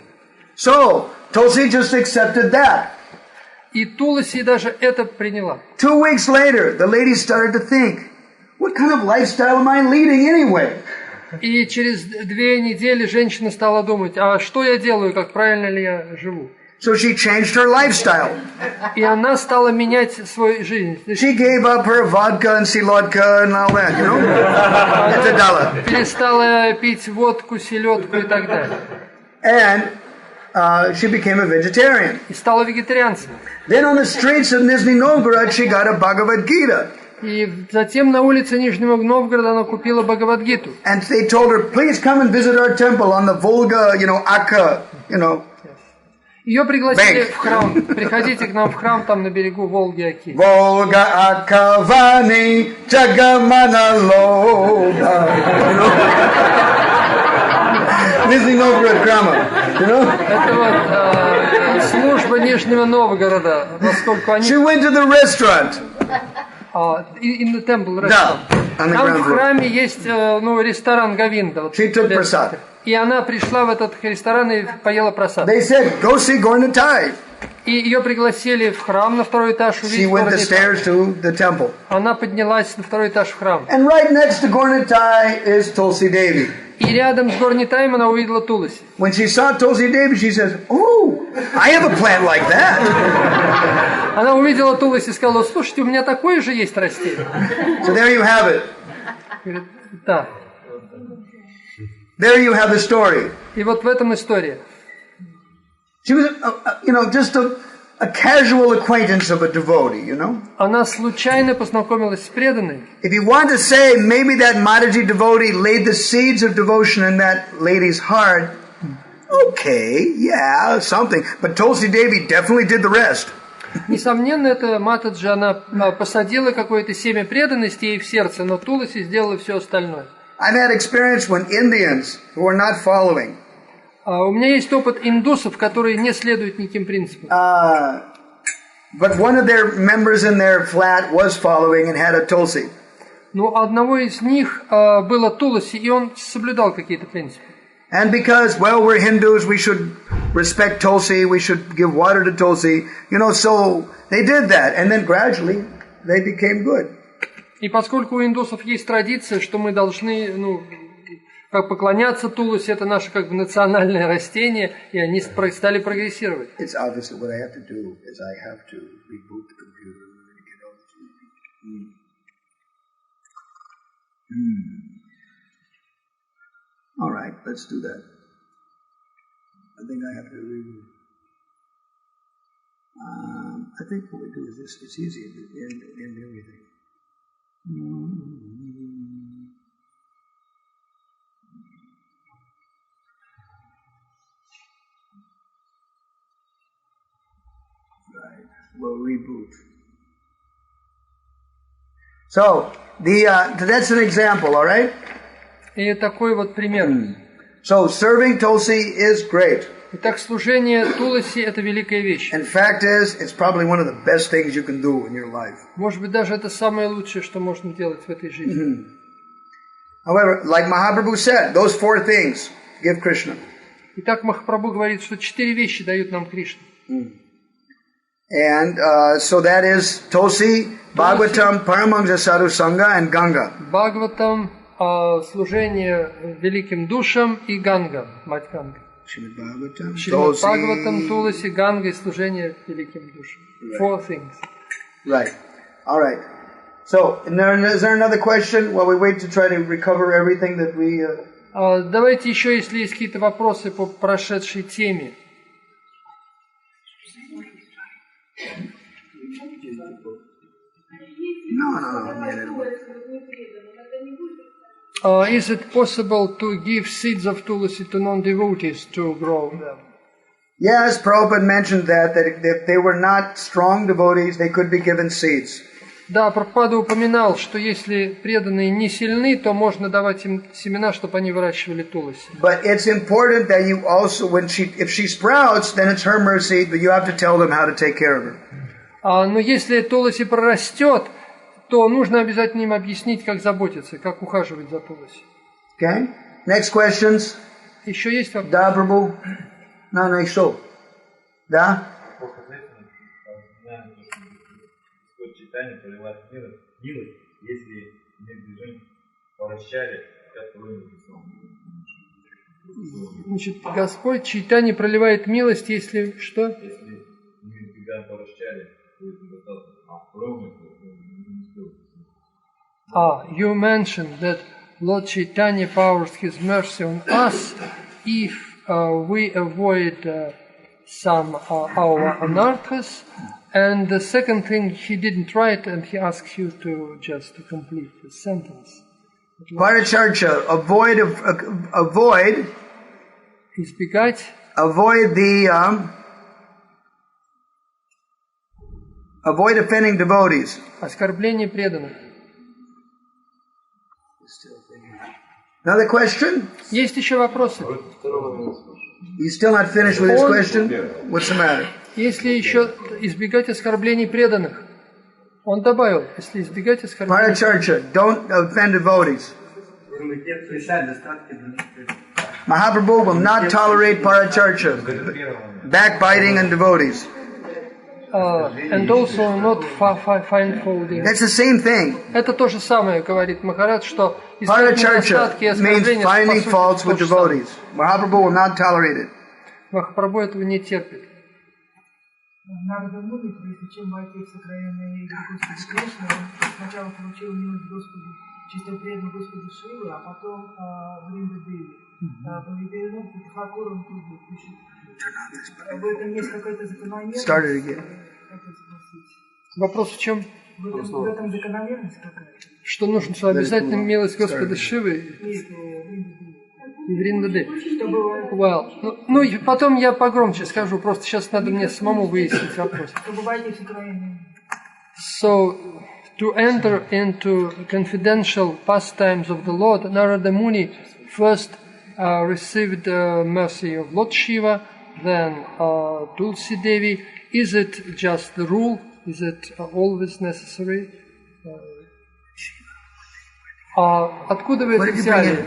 So, Tulsi just accepted that. И Туласи даже это приняла. 2 weeks later, the lady started to think, what kind of lifestyle am I leading anyway? И через 2 недели женщина стала думать, а что я делаю, как правильно ли я живу? So she changed her lifestyle. И она стала менять свою жизнь. She gave up her vodka and селедка and all that, It's a dollar. Перестала пить водку, селедку и так далее. And she became a vegetarian. И стала вегетарианцем. Then on the streets of Nizhny Novgorod, she got a Bhagavad Gita. И затем на улице Нижнего Новгорода она купила Бхагавад-гиту. And they told her, please come and visit our temple on the Volga, Akka, Ее пригласили в храм. Приходите к нам в храм, там на берегу Волги Оки. Volga Akka Vani Jagamana Loga. Nizhny Novgorod Grammar. Это служба Нижнего Новгорода, поскольку они... She went to the restaurant. In the temple restaurant. Да, там в храме есть ресторан Говинда. She took prasad. И она пришла в этот ресторан и поела прасад. They said, go see Gornitai. И ее пригласили в храм на 2-й этаж увидеть She went the stairs to the temple. Она поднялась на 2-й этаж в храм. And right next to Gornitai is Tulsi Devi. И рядом с Горнитаем она увидела Туласи. When she saw Tulsi Devi, she says, oh, I have a plant like that. Она увидела Туласи и сказала, слушайте, у меня такое же есть растение. So there you have it. Говорит, да. There you have the story. И вот в этом история. She was, just a casual acquaintance of a devotee, Она случайно познакомилась с преданными. If you want to say maybe that Mataji devotee laid the seeds of devotion in that lady's heart, okay, yeah, something. But Tulsi Devi definitely did the rest. Несомненно, эта Матаджи, она посадила какое-то семя преданности ей в сердце, но Туласи сделала все остальное. I've had experience when Indians who are not following. У меня есть опыт индусов, которые не следуют никаким принципам. But one of their members in their flat was following and had a tulsi. Но одного из них было Туласи, и он соблюдал какие-то принципы. And because, we're Hindus, we should respect Tulsi, we should give water to Tulsi, so they did that. And then gradually, they became good. И поскольку у индусов есть традиция, что мы должны, поклоняться Туласи, это наше национальное растение, и они стали прогрессировать. It's obviously what I have to do is I have to reboot the computer and get all this. All right, let's do that. I think I have to reboot. I think what we do is this. It's easy to end everything. Right, we'll reboot. So, that's an example, all right? И такой вот пример. So, serving Tulsi is great. Итак, служение Туласи – это великая вещь. And fact is, it's probably one of the best things you can do in your life. Может быть, даже это самое лучшее, что можно делать в этой жизни. However, like Mahaprabhu said, those 4 things give Krishna. Итак, Махапрабху говорит, что 4 вещи дают нам Кришна. And so that is Tulsi, Bhagavatam, Paramahansa Sadhu Sangha, and Ganga. Бхагаватам, служение великим душам и Ганга, мать Ганга. Shrimad Bhagavatam, Шримад Бхагаватам, Туласи, Ганга и служение великим душам. 4 things. Right. All right. So, is there another question while we wait to try to recover everything that we... Давайте еще, если есть какие-то вопросы по прошедшей теме. Is it possible to give seeds of tulsi to non-devotees to grow them? Yes, Prabhupada mentioned that if they were not strong devotees, they could be given seeds. Да, Прабхупада упоминал, что если преданные не сильны, то можно давать им семена, чтобы они выращивали туласи. But it's important that you also, if she sprouts, then it's her mercy, but you have to tell them how to take care of her. Но если туласи прорастет, то нужно обязательно им объяснить, как заботиться, как ухаживать за туласи. Okay? Next questions? Еще есть вопросы? Да, Прабhu? No, что? Да? Читание проливает милость, если мир движений поращали, как вроде Значит, Господь Чайтанья проливает милость, если что? Если мир движения поращали, то это достаточно ровно, то не успел. You mentioned that Lord Chaitanya pours His mercy on us if we avoid some our anarthas. And the second thing, he didn't write, and he asks you to just to complete the sentence. Paracharcha, avoid избегать, avoid offending devotees. Оскорбление преданных. Another question? Есть еще вопросы? You still not finished with this question? What's the matter? Если еще избегать оскорблений преданных, он добавил, если избегать оскорблений. Paracharcha, don't offend devotees. Mahaprabhu will not tolerate paracharcha, backbiting and devotees. And also not find fault. That's the same thing. Это то же самое, говорит Махарадж, что Paracharcha means finding faults with devotees. Mahaprabhu will not tolerate it. Махапрабху этого не терпит. Надо думать, прежде чем войти в сокровенные игры Господа Кришны, он сначала получил милость Господа, чисто преданно Господу Шриле, а потом в Риндадеве. Поведено Тхакуром тут пишет. В этом есть какая-то закономерность. Вопрос в чем? В этом закономерность какая-то. Что нужно, что обязательно милость Господа Шивы? Нет, в Риндадеве. Well, ну и потом я погромче скажу, просто сейчас надо мне самому выяснить вопрос. So, to enter into confidential pastimes of the Lord, Narada Muni first received the mercy of Lord Shiva, then Tulsi Devi. Is it just the rule? Is it always necessary? Откуда вы это взяли?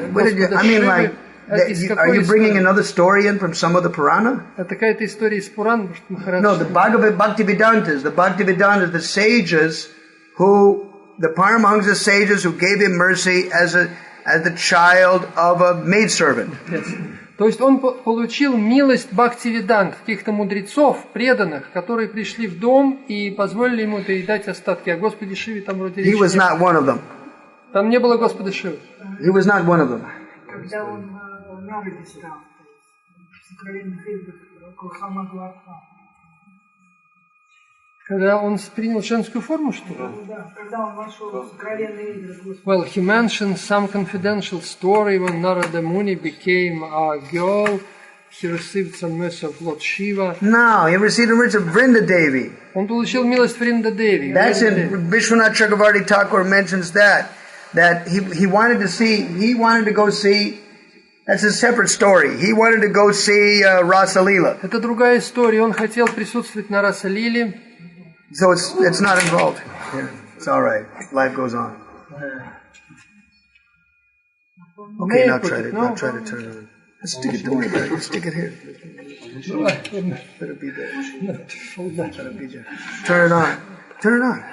Are you bringing another story in from some other Purana? Это какая-то история из Пурана, может, Махарадж? No, the Bhaktivedantas. The Bhaktivedantas, the sages the Paramahansa sages who gave him mercy as the child of a maidservant. Yes. То есть он получил милость Бхактивидант, каких-то мудрецов, преданных, которые пришли в дом и позволили ему доедать остатки. А Господи Шиве там вроде He was not one of them. Там не было Господа Шивы. He was not one of them. Когда он народе стал, в сокровенных играх, около Хамагварха. Когда он принял женскую форму, что ли? Да, когда он вошел в сокровенные игры. Well, he mentioned some confidential story when Narada Muni became a girl. He received some mercy of Lord Shiva. No, he received the mercy of Vrindadevi. Он получил милость Вриндадеви. That's it. Vishwanath Chakravarti Thakur mentions that he wanted to go see. That's a separate story. He wanted to go see Rasa Leela. Это другая история. Он хотел присутствовать на Раса Лиле. So it's not involved. Yeah, it's all right. Life goes on. Okay, now try to turn it on. Stick it. Don't worry about it. Stick it here. Let it be there. Let it be there. Turn it on. Turn it on.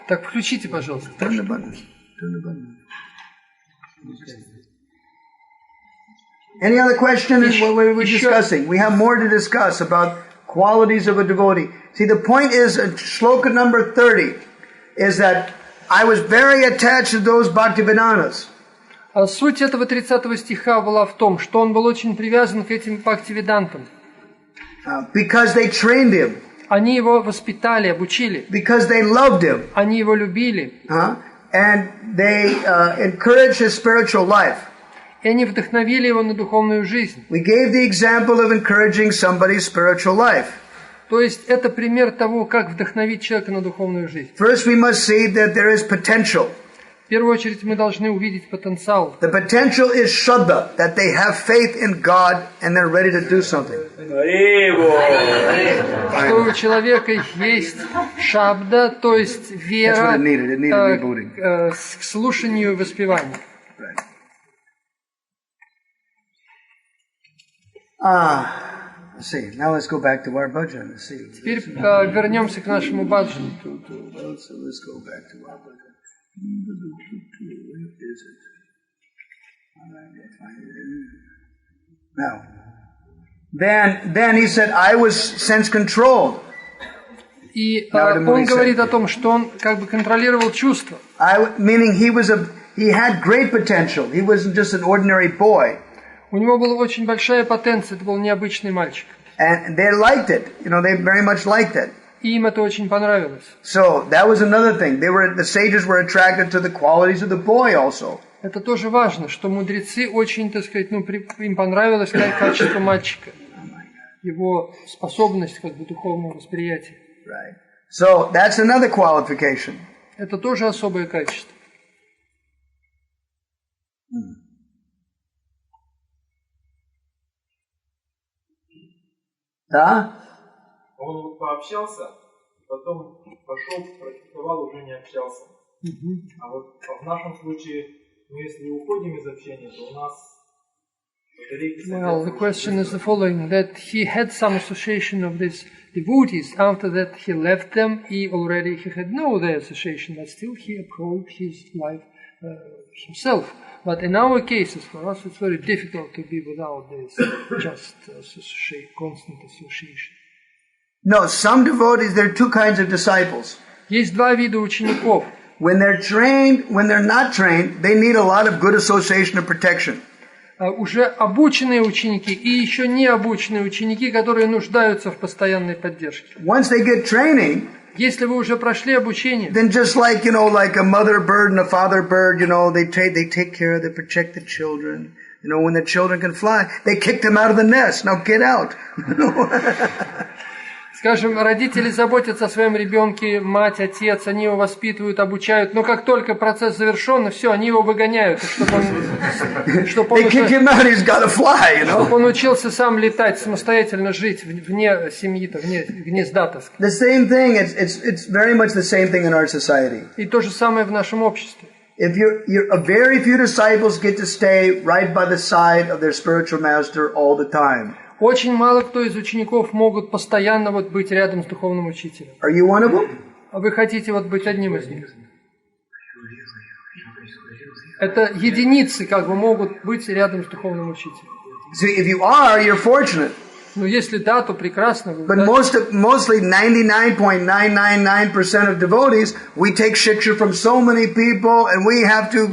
Так, включите, пожалуйста. Turn the button. Turn the button. Any other questions? What were we discussing? We have more to discuss about qualities of a devotee. See, the point is, shloka number 30, is that I was very attached to those Bhaktivedantas. Суть этого 30 стиха была в том, что он был очень привязан к этим бхактивидантам. Because they trained him. Они его воспитали, обучили. Because they loved him. Они его любили. And they encouraged his spiritual life. И они вдохновили его на духовную жизнь. We gave the example of encouraging somebody's spiritual life. То есть это пример того, как вдохновить человека на духовную жизнь. First, we must see that there is potential. В первую очередь мы должны увидеть потенциал. The potential is shraddha, that they have faith in God and they're ready to do something. Что у человека есть шабда, то есть вера к слушанию и воспеванию. Let's see. Now let's go back to our bhajan. Let's see. Теперь вернемся к нашему баджану. Let's go back to our bhajan. Where is it? All right, we'll find it. Now, then he said, I was sense controlled. И он говорит о том, что он как бы контролировал чувства. Meaning he had great potential. He wasn't just an ordinary boy. У него была очень большая потенция, это был необычный мальчик. And they liked it. They very much liked it. И им это очень понравилось. So that was another thing. The sages were attracted to the qualities of the boy also. Это тоже важно, что мудрецы очень, так сказать, им понравилось качество мальчика, его способность как бы духовного восприятия. Right. So that's another qualification. Это тоже особое качество. Да? Он пообщался, потом пошел, практиковал, уже не общался. А вот в нашем случае, если уходим из общения, то у нас батарейки... Well, the question is the following, that he had some association of these devotees. After that he left them, he had no other association, but still he upheld his life himself. But in our cases, for us, it's very difficult to be without this just constant association. No, some devotees, there are two kinds of disciples. Есть два вида учеников. When they're trained, when they're not trained, they need a lot of good association and protection. Уже обученные ученики и еще не обученные ученики, которые нуждаются в постоянной поддержке. Once they get training, если вы уже прошли обучение, then just like a mother bird and a father bird, they take care of, they protect the children. When the children can fly, they kick them out of the nest. Now get out. Скажем, родители заботятся о своем ребенке, мать, отец, они его воспитывают, обучают, но как только процесс завершен, все, они его выгоняют, чтобы он учился сам летать, самостоятельно жить, вне семьи, вне гнезда. The same thing, it's very much the same thing in our society. И то же самое в нашем обществе. If very few disciples get to stay right by the side of their spiritual master all the time. Очень мало кто из учеников могут постоянно быть рядом с духовным учителем. Are you one of them? А вы хотите быть одним из них? Это единицы могут быть рядом с духовным учителем. See, if you are, you're fortunate. Ну, если да, то прекрасно. But mostly 99.999% of devotees, we take shiksha from so many people, and we have to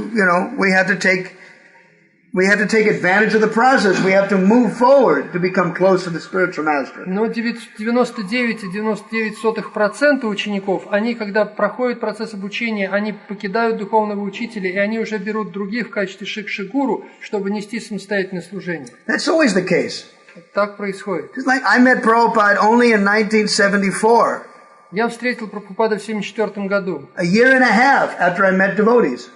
take advantage of the process. We have to move forward to become close to the spiritual master. Но 99,99% учеников, они, когда проходят процесс обучения, они покидают духовного учителя, и они уже берут других в качестве шикши-гуру, чтобы нести самостоятельное служение. That's always the case. Так происходит. Just like I met Prabhupada only in 1974. Я встретил Прабхупада в 1974 году. A year and a half after I met devotees.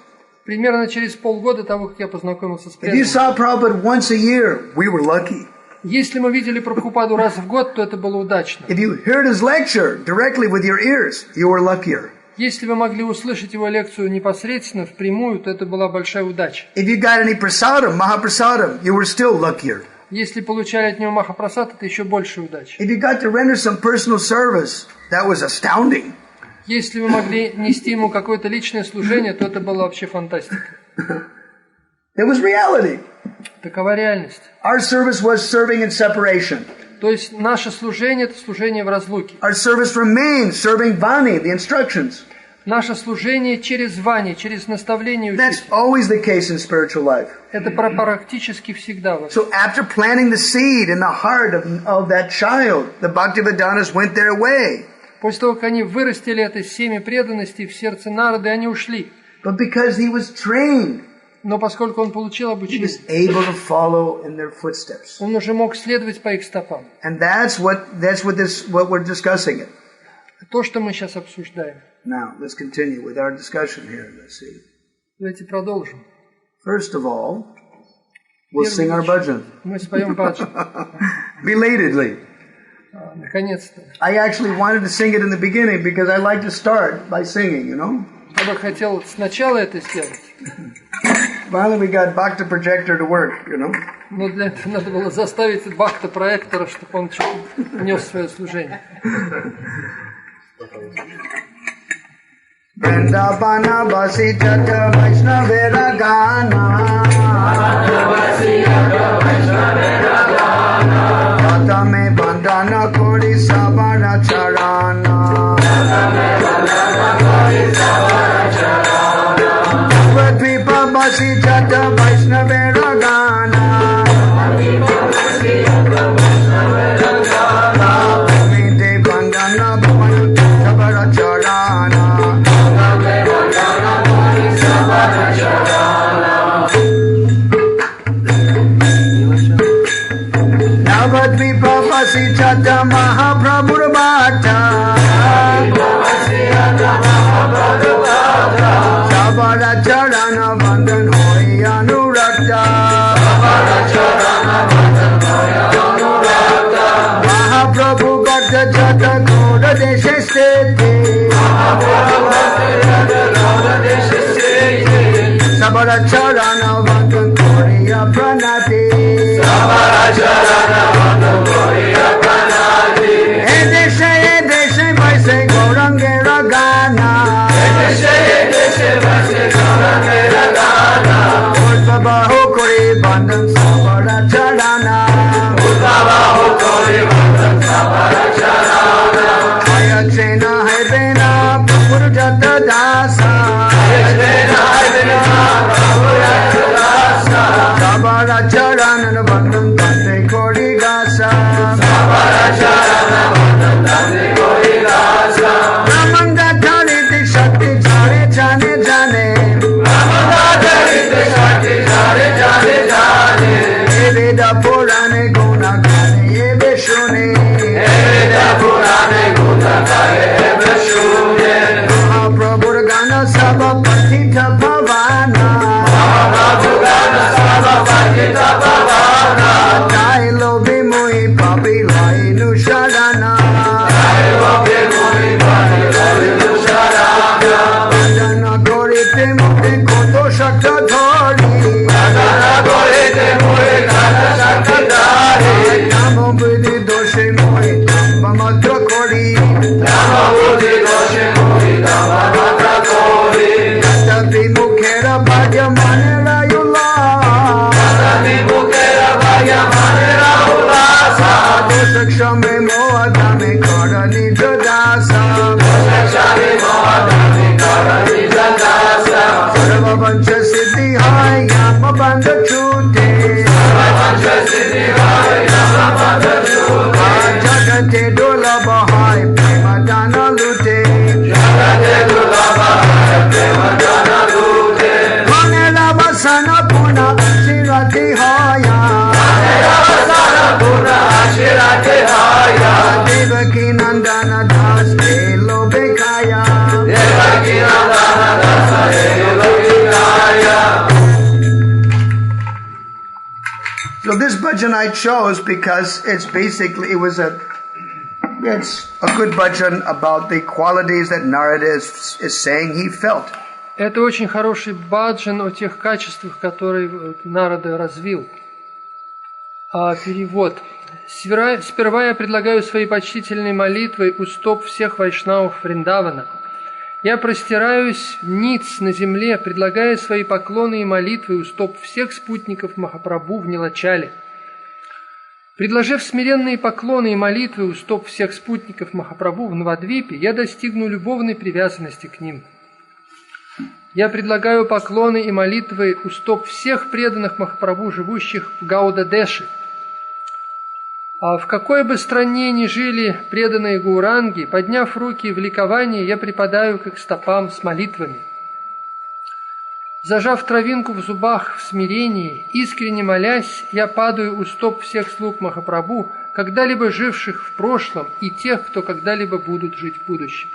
Примерно через полгода того, как я познакомился с преданными. If you saw Prabhupada once a year, we were lucky. Если мы видели Прабхупаду раз в год, то это было удачно. If you heard his lecture directly with your ears, you were luckier. Если вы могли услышать его лекцию непосредственно, впрямую, то это была большая удача. If you got any prasadam, mahaprasadam, you were still luckier. Если получали от него махапрасад, это еще больше удачи. If you got to render some personal service, that was astounding. Если вы могли нести ему какое-то личное служение, то это была вообще фантастика. It was reality. Такова реальность. Our service was serving in separation. То есть наше служение – это служение в разлуке. Our service remained serving Vani, the instructions. Наше служение через звание, через наставление That's учителя. always the case in spiritual life. Это практически всегда. So after planting the seed in the heart of that child, the Bhaktivedanas went their way. После того, как они вырастили это семя преданности в сердце Нарады, они ушли. But because he was trained, Но поскольку он получил he обучение, was able to follow in their footsteps. он уже мог следовать по их стопам. And that's what we're discussing it. То, что мы сейчас обсуждаем. Now, let's continue with our discussion here. Let's see. Давайте продолжим. First of all, we'll sing our bhajan. Мы споем баджан. Belatedly. Наконец-то. I actually wanted to sing it in the beginning because I like to start by singing, you know. Я бы хотел сначала это сделать. Finally, we got Bhakti projector to work, you know. Но для этого надо было заставить бхакта-проектора, чтобы он нес свое служение. Vrindavana basi jata Vaishnavera gana Tata me bandana kori sabara charana Navadvipa basi jata Vaishnavera gana Primite bandana sabara charana Navadvipa basi jata Mahaprabhu bhakta Sabara charana vandan hoy anurakta Mahaprabhu bhakta jata goda deshe sthiti Sabara charana vandan koriya pranati E deshe vaise gaurangera gana Uddhavaho kori vandan sabara charana Ayachena haibena prabhu jata dasa Sabara charana vandan tante kori gasa Ramanga dhariti shakti jane jane jane Veda purane guna gane ebe shune Mahaprabhur gana sabha patita bhavana Tailo vimui papi lainu sharana Bhajana korite mukhe koto shakta dhari Namo buddhi doshe mohi dhamma matra kori Tatapi mukhera bhagya manera yula Dosha kshame moadame karani jadasa Sarva vancha siddhi hai yama bandha chute Jagate dulabha hai prema dana lute Manela vasana puna ashirati haya Devaki nandana das elo bekaya So this bhajan I chose because it's a good bhajan about the qualities that Narada is saying he felt. Это очень хороший баджан о тех качествах, которые Нарада развил. Перевод. Сперва я предлагаю свои почтительные молитвы у стоп всех вайшнавов Вриндавана. Я простираюсь ниц на земле, предлагая свои поклоны и молитвы у стоп всех спутников Махапрабху в Нилачале. Предложив смиренные поклоны и молитвы у стоп всех спутников Махапрабху в Навадвипе, я достигну любовной привязанности к ним. Я предлагаю поклоны и молитвы у стоп всех преданных Махапрабху, живущих в Гауда-Деше. А в какой бы стране ни жили преданные гауранги, подняв руки в ликовании, я припадаю к их стопам с молитвами. Зажав травинку в зубах в смирении, искренне молясь, я падаю у стоп всех слуг Махапрабху, когда-либо живших в прошлом, и тех, кто когда-либо будут жить в будущем.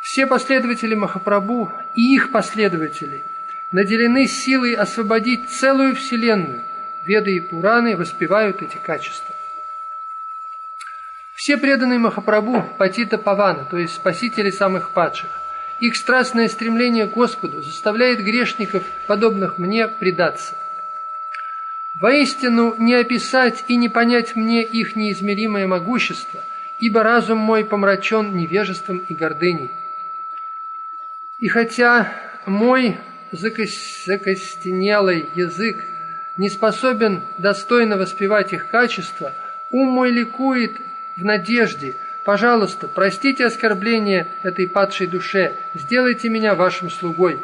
Все последователи Махапрабху и их последователи наделены силой освободить целую вселенную. Веды и Пураны воспевают эти качества. Все преданные Махапрабху Патита Павана, то есть спасители самых падших, их страстное стремление к Господу заставляет грешников, подобных мне, предаться. Воистину, не описать и не понять мне их неизмеримое могущество, ибо разум мой помрачен невежеством и гордыней. И хотя мой закостенелый язык не способен достойно воспевать их качества, ум мой ликует в надежде: пожалуйста, простите оскорбление этой падшей душе, сделайте меня вашим слугой.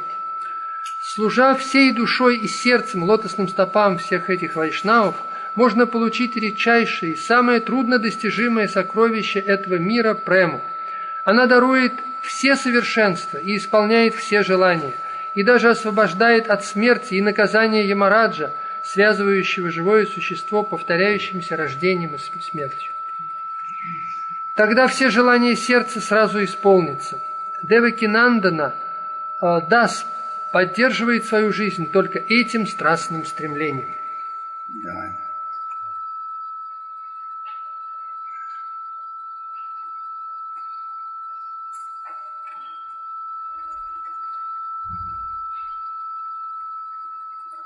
Служа всей душой и сердцем лотосным стопам всех этих вайшнавов, можно получить редчайшее и самое труднодостижимое сокровище этого мира прему. Она дарует все совершенства и исполняет все желания, и даже освобождает от смерти и наказания Ямараджа, связывающего живое существо повторяющимся рождением и смертью. Тогда все желания сердца сразу исполнятся. Девакинандана Дас поддерживает свою жизнь только этим страстным стремлением. Да.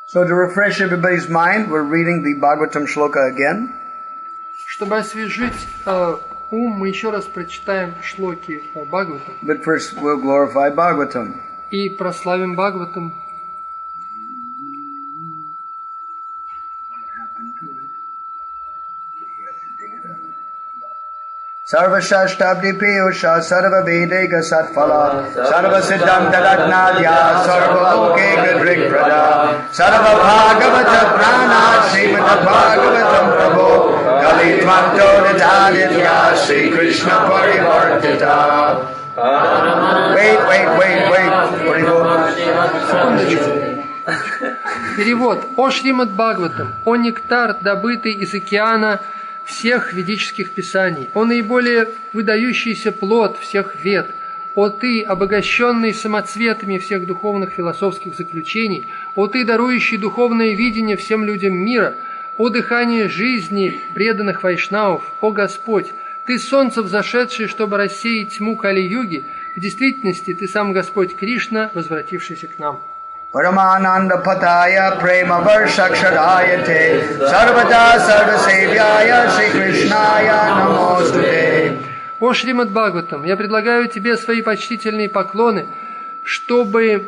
So to refresh everybody's mind, we're reading the Bhagavatam shloka again. Чтобы освежить ум, мы еще раз прочитаем шлоки Бхагаватам. But first we'll glorify Bhagavatam. И прославим Бхагаватам. Sarva Shashtabdi Piyusha Sarva Vedega Satphala Sarva Siddhanta Ratnadya Sarva Loke Gadrik Prada Sarva Bhagavata Prana Srimad Bhagavatam Prabhu Kalitvanto Nitaditya Sri Krishna Parivartita. Wait. Перевод. О Шримад Бхагаватам, о нектар, добытый из океана всех ведических писаний, о наиболее выдающийся плод всех вед, о ты, обогащенный самоцветами всех духовных философских заключений, о ты, дарующий духовное видение всем людям мира, о дыхании жизни преданных вайшнавов, о Господь, ты солнце взошедшее, чтобы рассеять тьму Кали-юги, в действительности ты сам Господь Кришна, возвратившийся к нам. Paramananda Pataya Prema Varshakshadayate Sarvada Sarvasevyaya Shri Krishnaya Namostute. О Шримад Бхагаватам, я предлагаю тебе свои почтительные поклоны, чтобы,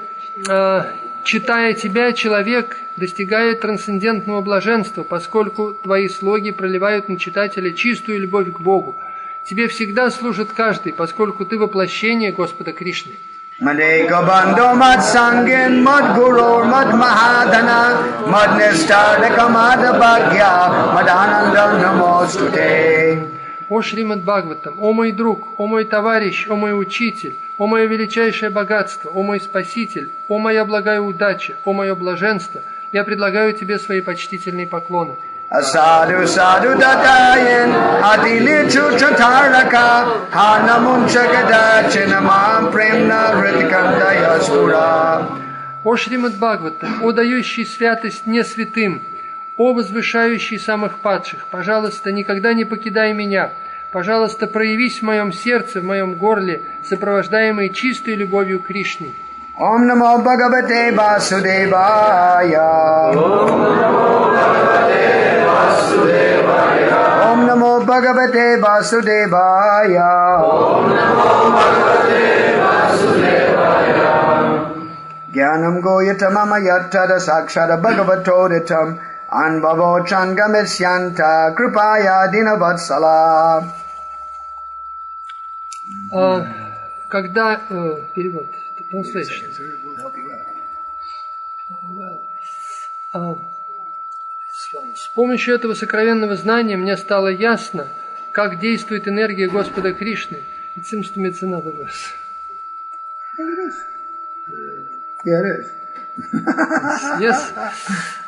читая тебя, человек достигает трансцендентного блаженства, поскольку твои слоги проливают на читателя чистую любовь к Богу. Тебе всегда служит каждый, поскольку ты воплощение Господа Кришны. Madeka Bandho Mad Sangin Mad Guru Mad Mahadana Mad Nistardaka Mad Bhagya Mad Ananda Namostute. О Шримад Бхагаватам, о мой друг, о мой товарищ, о мой учитель, о мое величайшее богатство, о мой спаситель, о моя благая удача, о мое блаженство, я предлагаю тебе свои почтительные поклоны. Asadu sadhu datayin adili chuchataraka hanamunchagada chinamam premna hritikandaya spura. О Шримад Бхагаватам, о дающий святость не святым, о возвышающий самых падших, пожалуйста, никогда не покидай меня, пожалуйста, проявись в моем сердце, в моем горле, сопровождаемый чистой любовью к Кришне. Om Namo Bhagavate Vasudevaya. Om Namo Bhagavate Vasudevaya. Om Namo Bhagavate Vasudevaya. Jnanam goyatamama yattada sakshara bhagavatoditam anbhavo changamisyanta kripaya dinavatsala. Когда перевод, translation. С помощью этого сокровенного знания мне стало ясно, как действует энергия Господа Кришны. It seems to me it's another verse. Yeah, it is. Yes.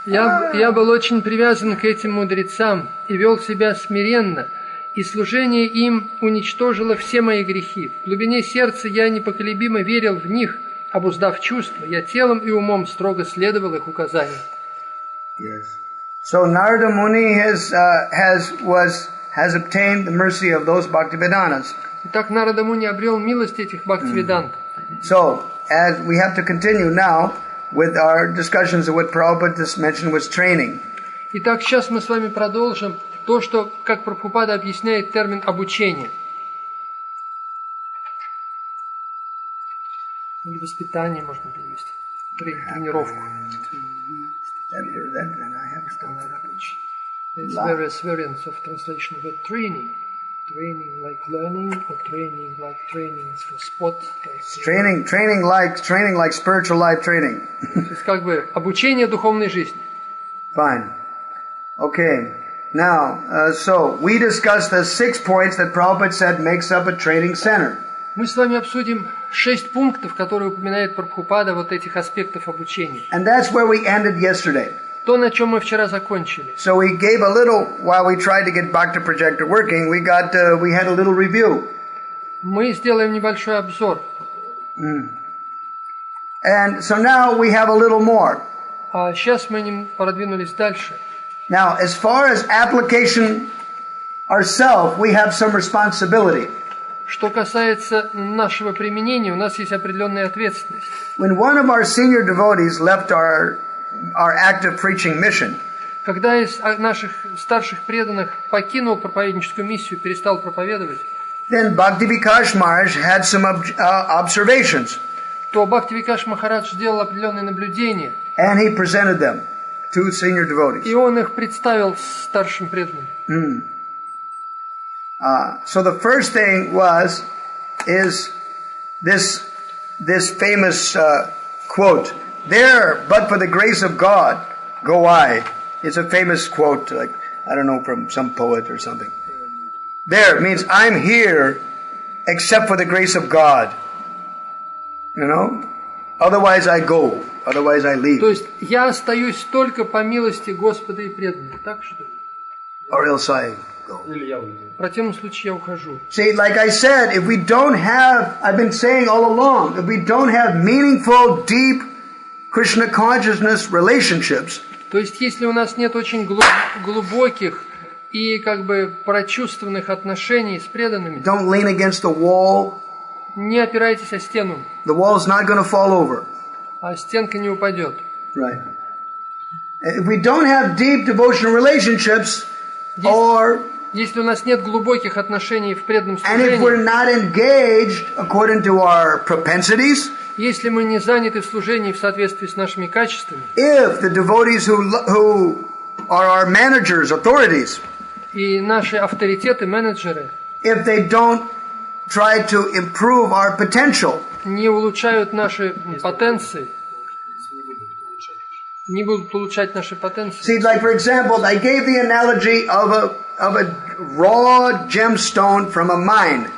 Я был очень привязан к этим мудрецам и вел себя смиренно, и служение им уничтожило все мои грехи. В глубине сердца я непоколебимо верил в них, обуздав чувства. Я телом и умом строго следовал их указаниям. Yes. So Narada Muni has obtained the mercy of those Bhaktivedanas. Итак, Нарада Муни обрел милость этих Бхактивидант. So, as we have to continue now with our discussions of what Prabhupada just mentioned was training. Итак, сейчас мы с вами продолжим то, что, как Прабхупада объясняет термин обучение. Или воспитание можно перевести. Тренировку. It's various variants of translation of it. Training. Training like learning, or training like training for sport. Training like spiritual life training. То есть как бы обучение духовной жизни. Fine. Okay. Now, so we discussed the 6 points that Prabhupada said makes up a training center. Мы с вами обсудим 6 пунктов, которые упоминает Прабхупада, вот этих аспектов обучения. And that's where we ended yesterday. То, на чем мы вчера закончили. So we gave a little, while we tried to get Bhakti Projector working, we had a little review. Мы сделаем небольшой обзор. And so now we have a little more. А сейчас мы продвинулись дальше. Now, as far as application ourselves, we have some responsibility. Что касается нашего применения, у нас есть определенная ответственность. When one of our senior devotees left our active preaching mission, когда из наших старших преданных покинул проповедническую миссию, перестал проповедовать, then Bhakti Vikash Maharaj had some observations. То Бхакти Викаш Махарадж сделал определенные наблюдения. And he presented them to senior devotees. И он их представил старшим преданным. So the first thing is this famous quote. There, but for the grace of God, go I. It's a famous quote, like, I don't know, from some poet or something. There means I'm here except for the grace of God. You know? Otherwise I go. Otherwise I leave. То есть я остаюсь только по милости Господа и преданных. Так что? Or else I go. В противном случае я ухожу. See, like I said, if we don't have, I've been saying all along, if we don't have meaningful, deep Krishna consciousness relationships, то есть, если у нас нет очень глубоких и как бы прочувствованных отношений с преданными, don't lean against the wall. Не опирайтесь о стену. The wall is not going to fall over. А стенка не упадет. Right. If we don't have deep devotional relationships, если у нас нет глубоких отношений в преданном and if we're not engaged according to our propensities, если мы не заняты в служении в соответствии с нашими качествами, if the devotees who are our managers, authorities, и наши авторитеты, менеджеры, if they don't try to improve our potential, не улучшают наши потенции, не будут улучшать наши потенции. See, like for example, I gave the analogy of a raw gemstone from a mine.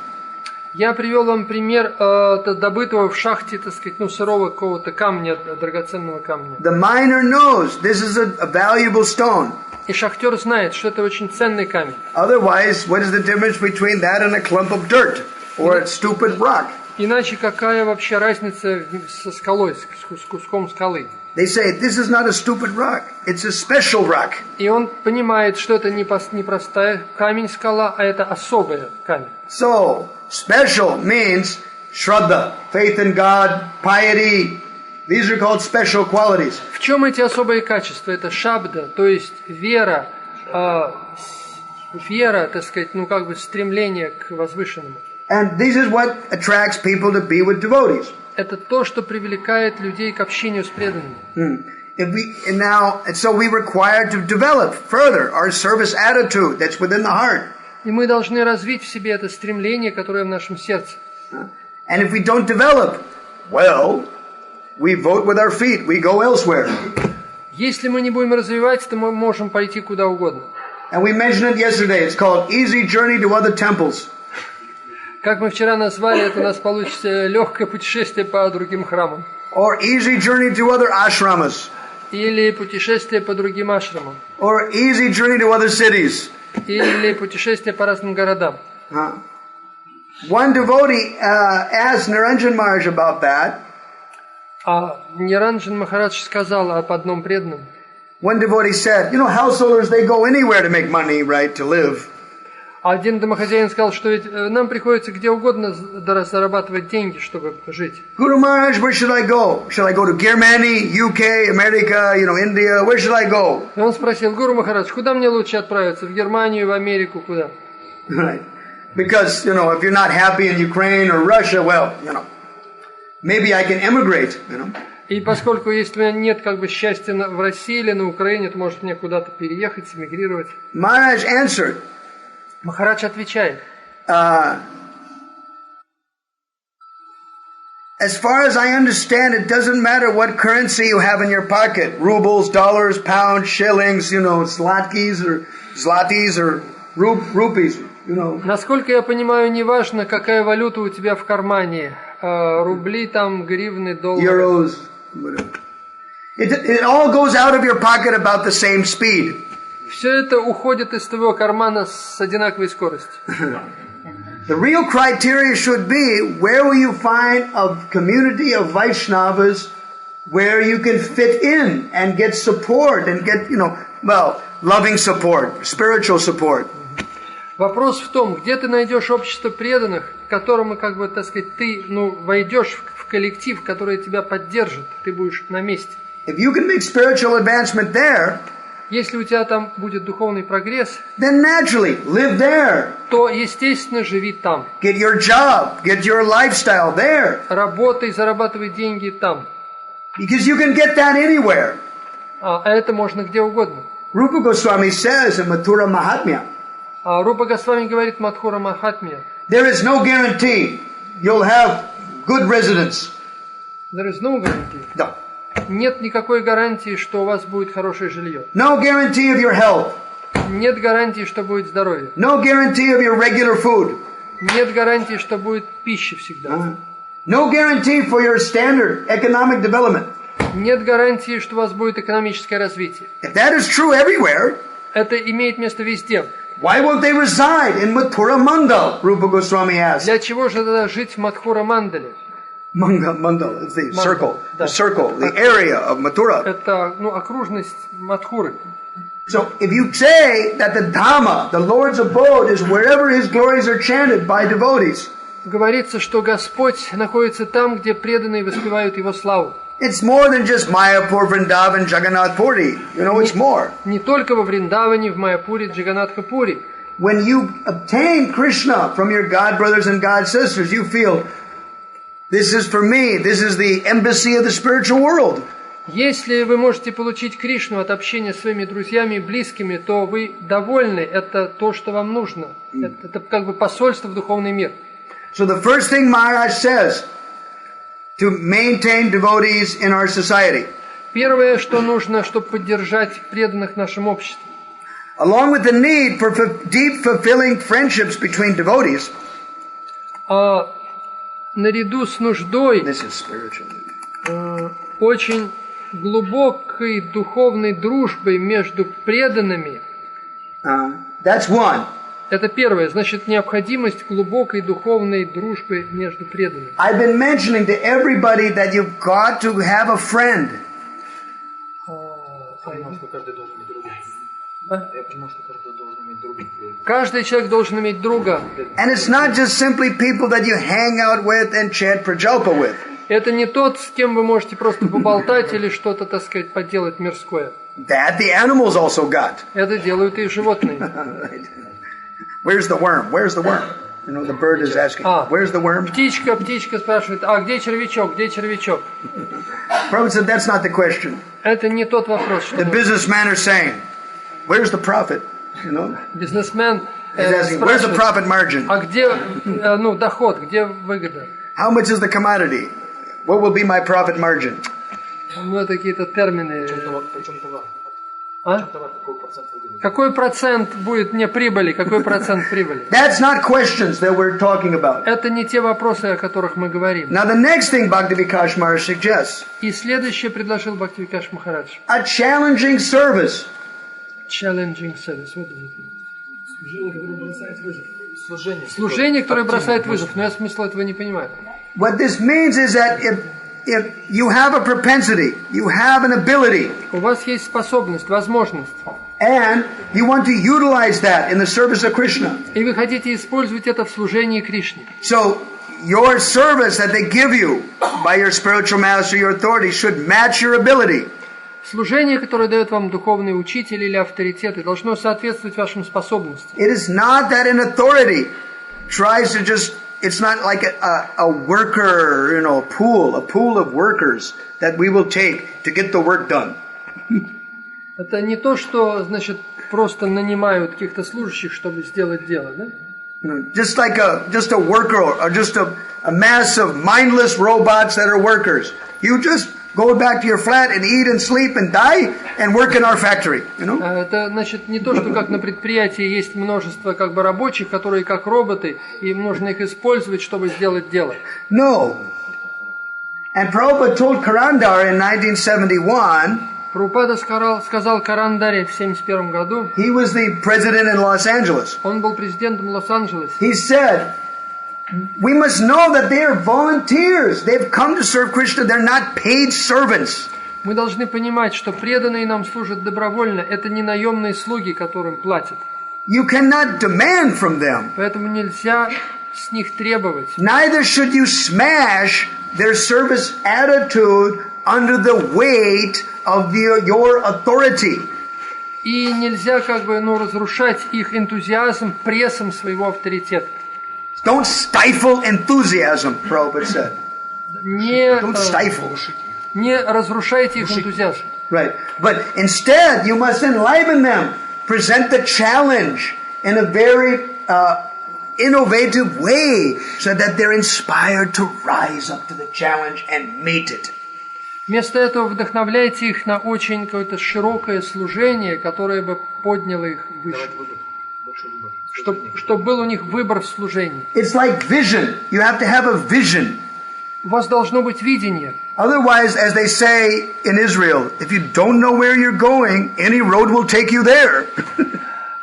Я привел вам пример добытого в шахте, так сказать, сырого какого-то камня, драгоценного камня. The miner knows this is a valuable stone. И шахтер знает, что это очень ценный камень. Otherwise, what is the difference between that and a clump of dirt or a stupid rock? Иначе какая вообще разница со скалой, с куском скалы? They say this is not a stupid rock; it's a special rock. И он понимает, что это не простая камень-скала, а это особый камень. So special means shraddha, faith in God, piety. These are called special qualities. В чем эти особые качества? Это шабда, то есть вера, так сказать, стремление к возвышенному. And this is what attracts people to be with devotees. Это то, что привлекает людей к общению с преданными. So we require to develop further our service attitude that's within the heart. И мы должны развить в себе это стремление, которое в нашем сердце. And if we don't develop, well, we vote with our feet, we go elsewhere. Если мы не будем развивать, то мы можем пойти куда угодно. And we mentioned it yesterday. It's called Easy Journey to Other Temples. Как мы вчера назвали, это у нас получится легкое путешествие по другим храмам. Or Easy Journey to Other Ashramas. Или путешествие по другим ашрамам. Or Easy Journey to Other Cities. Или путешествие по разным городам. One devotee asked Niranjan Maharaj about that. А Ниранджан Махарадж сказал об одном преданном. One devotee said, householders, they go anywhere to make money, right, to live. Один домохозяин сказал, что ведь нам приходится где угодно зарабатывать деньги, чтобы жить. Guru Maharaj, where should I go? Should I go to Germany, UK, America, India? Where should I go? И он спросил, Гуру Махарадж, куда мне лучше отправиться? В Германию, в Америку, куда? Right. Because, if you're not happy in Ukraine or Russia, well, maybe I can emigrate, И поскольку если у меня нет счастья в России или на Украине, то может мне куда-то переехать, эмигрировать. Maharaj answered. Махарадж отвечает. As far as I understand, it doesn't matter what currency you have in your pocket. Rubles, dollars, pounds, shillings, zlatkis or rupees, Насколько я понимаю, неважно, какая валюта у тебя в кармане. Рубли, гривны, доллары. Euros, whatever. It all goes out of your pocket about the same speed. Все это уходит из твоего кармана с одинаковой скоростью. The real criteria should be, where will you find a community of Vaishnavas where you can fit in and get support and get, loving support, spiritual support. Вопрос в том, где ты найдешь общество преданных, к которому, ты, войдешь в коллектив, который тебя поддержит, ты будешь на месте. If you can make spiritual advancement there, если у тебя там будет духовный прогресс, then naturally live there. То естественно живи там. Get your job, get your lifestyle there. Работай, зарабатывай деньги там. Because you can get that anywhere. А это можно где угодно. Rupa Goswami says in Mathura Mahatmya. Рупа Госвами говорит в Мадхура Махатмья. There is no guarantee you'll have good residence. There is no guarantee. Да. Нет никакой гарантии, что у вас будет хорошее жилье. No guarantee of your health. Нет гарантии, что будет здоровье. No guarantee of your regular food. Нет гарантии, что будет пища всегда. No guarantee for your standard economic development. Нет гарантии, что у вас будет экономическое развитие. If that is true everywhere, это имеет место везде. Why won't they reside in Mathura Mandal? Rupa Goswami asked. Для чего же тогда жить в Мадхура Мандале? Mandal is the circle, the circle, the area of Mathura. Это, окружность Мадхуры. So if you say that the Dhamma, the Lord's abode, is wherever His glories are chanted by devotees, говорится, что Господь находится там, где преданные воспевают Его славу. It's more than just Mayapur, Vrindavan, Jagannath Puri. It's more. Не только во Вриндаване, в Майяпуре, Джаганатха-Пури. When you obtain Krishna from your God brothers and God sisters, you feel, this is for me, this is the embassy of the spiritual world. Если вы можете получить Кришну от общения с своими друзьями и близкими, то вы довольны, это то, что вам нужно. Это посольство в духовный мир. So the first thing Maharaj says, to maintain devotees in our society. Первое, что нужно, чтобы поддержать преданных в нашем обществе. Along with the need for deep fulfilling friendships between devotees. Наряду с нуждой This is spiritual. Очень глубокой духовной дружбой между преданными. That's one. Это первое, значит, необходимость глубокой духовной дружбы между преданными. I've been mentioning to everybody that you've got to have a friend. Каждый человек должен иметь друга. And it's not just simply people that you hang out with and chant prajalpa with. Это не тот, с кем вы можете просто поболтать или что-то, поделать мирское. That the animals also got. Это делают и животные. Where's the worm? Where's the worm? The bird is asking. Where's the worm? Птичка спрашивает, где червячок? Где червячок? Prabhupada said that's not the question. Это не тот вопрос, что. The businessmen are saying, where's the profit? Бизнесмен asking, where's the profit margin? А где, доход? Где выгода? How much is the commodity? What will be my profit margin? Ну, это какие-то термины. Причем товар? А? Товар какой процент выделен? Какой процент будет мне прибыли? Какой процент прибыли? That's not questions that we're talking about. Это не те вопросы, о которых мы говорим. Now the next thing Bhakti Vishrambha Maharaj suggests, И следующее предложил Бхакти Вишрамбха Махарадж. a challenging service. Challenging service. Вот это. Служение, которое бросает вызов. Служение, которое бросает вызов. Но я смысла этого не понимаю. What this means is that if you have a propensity, you have an ability, У вас есть способность, возможность. and you want to utilize that in the service of Krishna. И вы хотите использовать это в служении Кришне. So your service that they give you by your spiritual master, your authority, should match your ability. Служение, которое дает вам духовный учитель или авторитеты, должно соответствовать вашим способностям. It is not that an authority tries to just, it's not like a worker, a pool of workers that we will take to get the work done. Это не то, что, значит, просто нанимают каких-то служащих, чтобы сделать дело, да? Just like just a worker or just a mass of mindless robots that are workers. You just go back to your flat and eat and sleep and die and work in our factory, Это, значит, не то, что как на предприятии есть множество как бы рабочих, которые как роботы, и им нужно их использовать, чтобы сделать дело. No. And Prabhupada told Karandar in 1971, Прабхупада сказал Карандаре в 1971 году, he was the president in Los Angeles. он был президентом Лос-Анджелеса. He said, we must know that they are volunteers. They've come to serve Krishna. They're not paid servants. Мы должны понимать, что преданные нам служат добровольно. Это не наемные слуги, которым платят. You cannot demand from them. Поэтому нельзя с них требовать. Neither should you smash their service attitude under the weight of your authority. И нельзя как бы, разрушать их энтузиазм прессом своего авторитета. Don't stifle enthusiasm, Prabhupada said. Don't stifle. Не разрушайте их энтузиазм. Right. But instead, you must enliven them. Present the challenge in a very innovative way so that they're inspired to rise up to the challenge and meet it. Вместо этого вдохновляйте их на очень какое-то широкое служение, которое бы подняло их выше. Чтобы был у них выбор в служении. It's like vision. You have to have a vision. У вас должно быть видение. Otherwise, as they say in Israel, if you don't know where you're going, any road will take you there.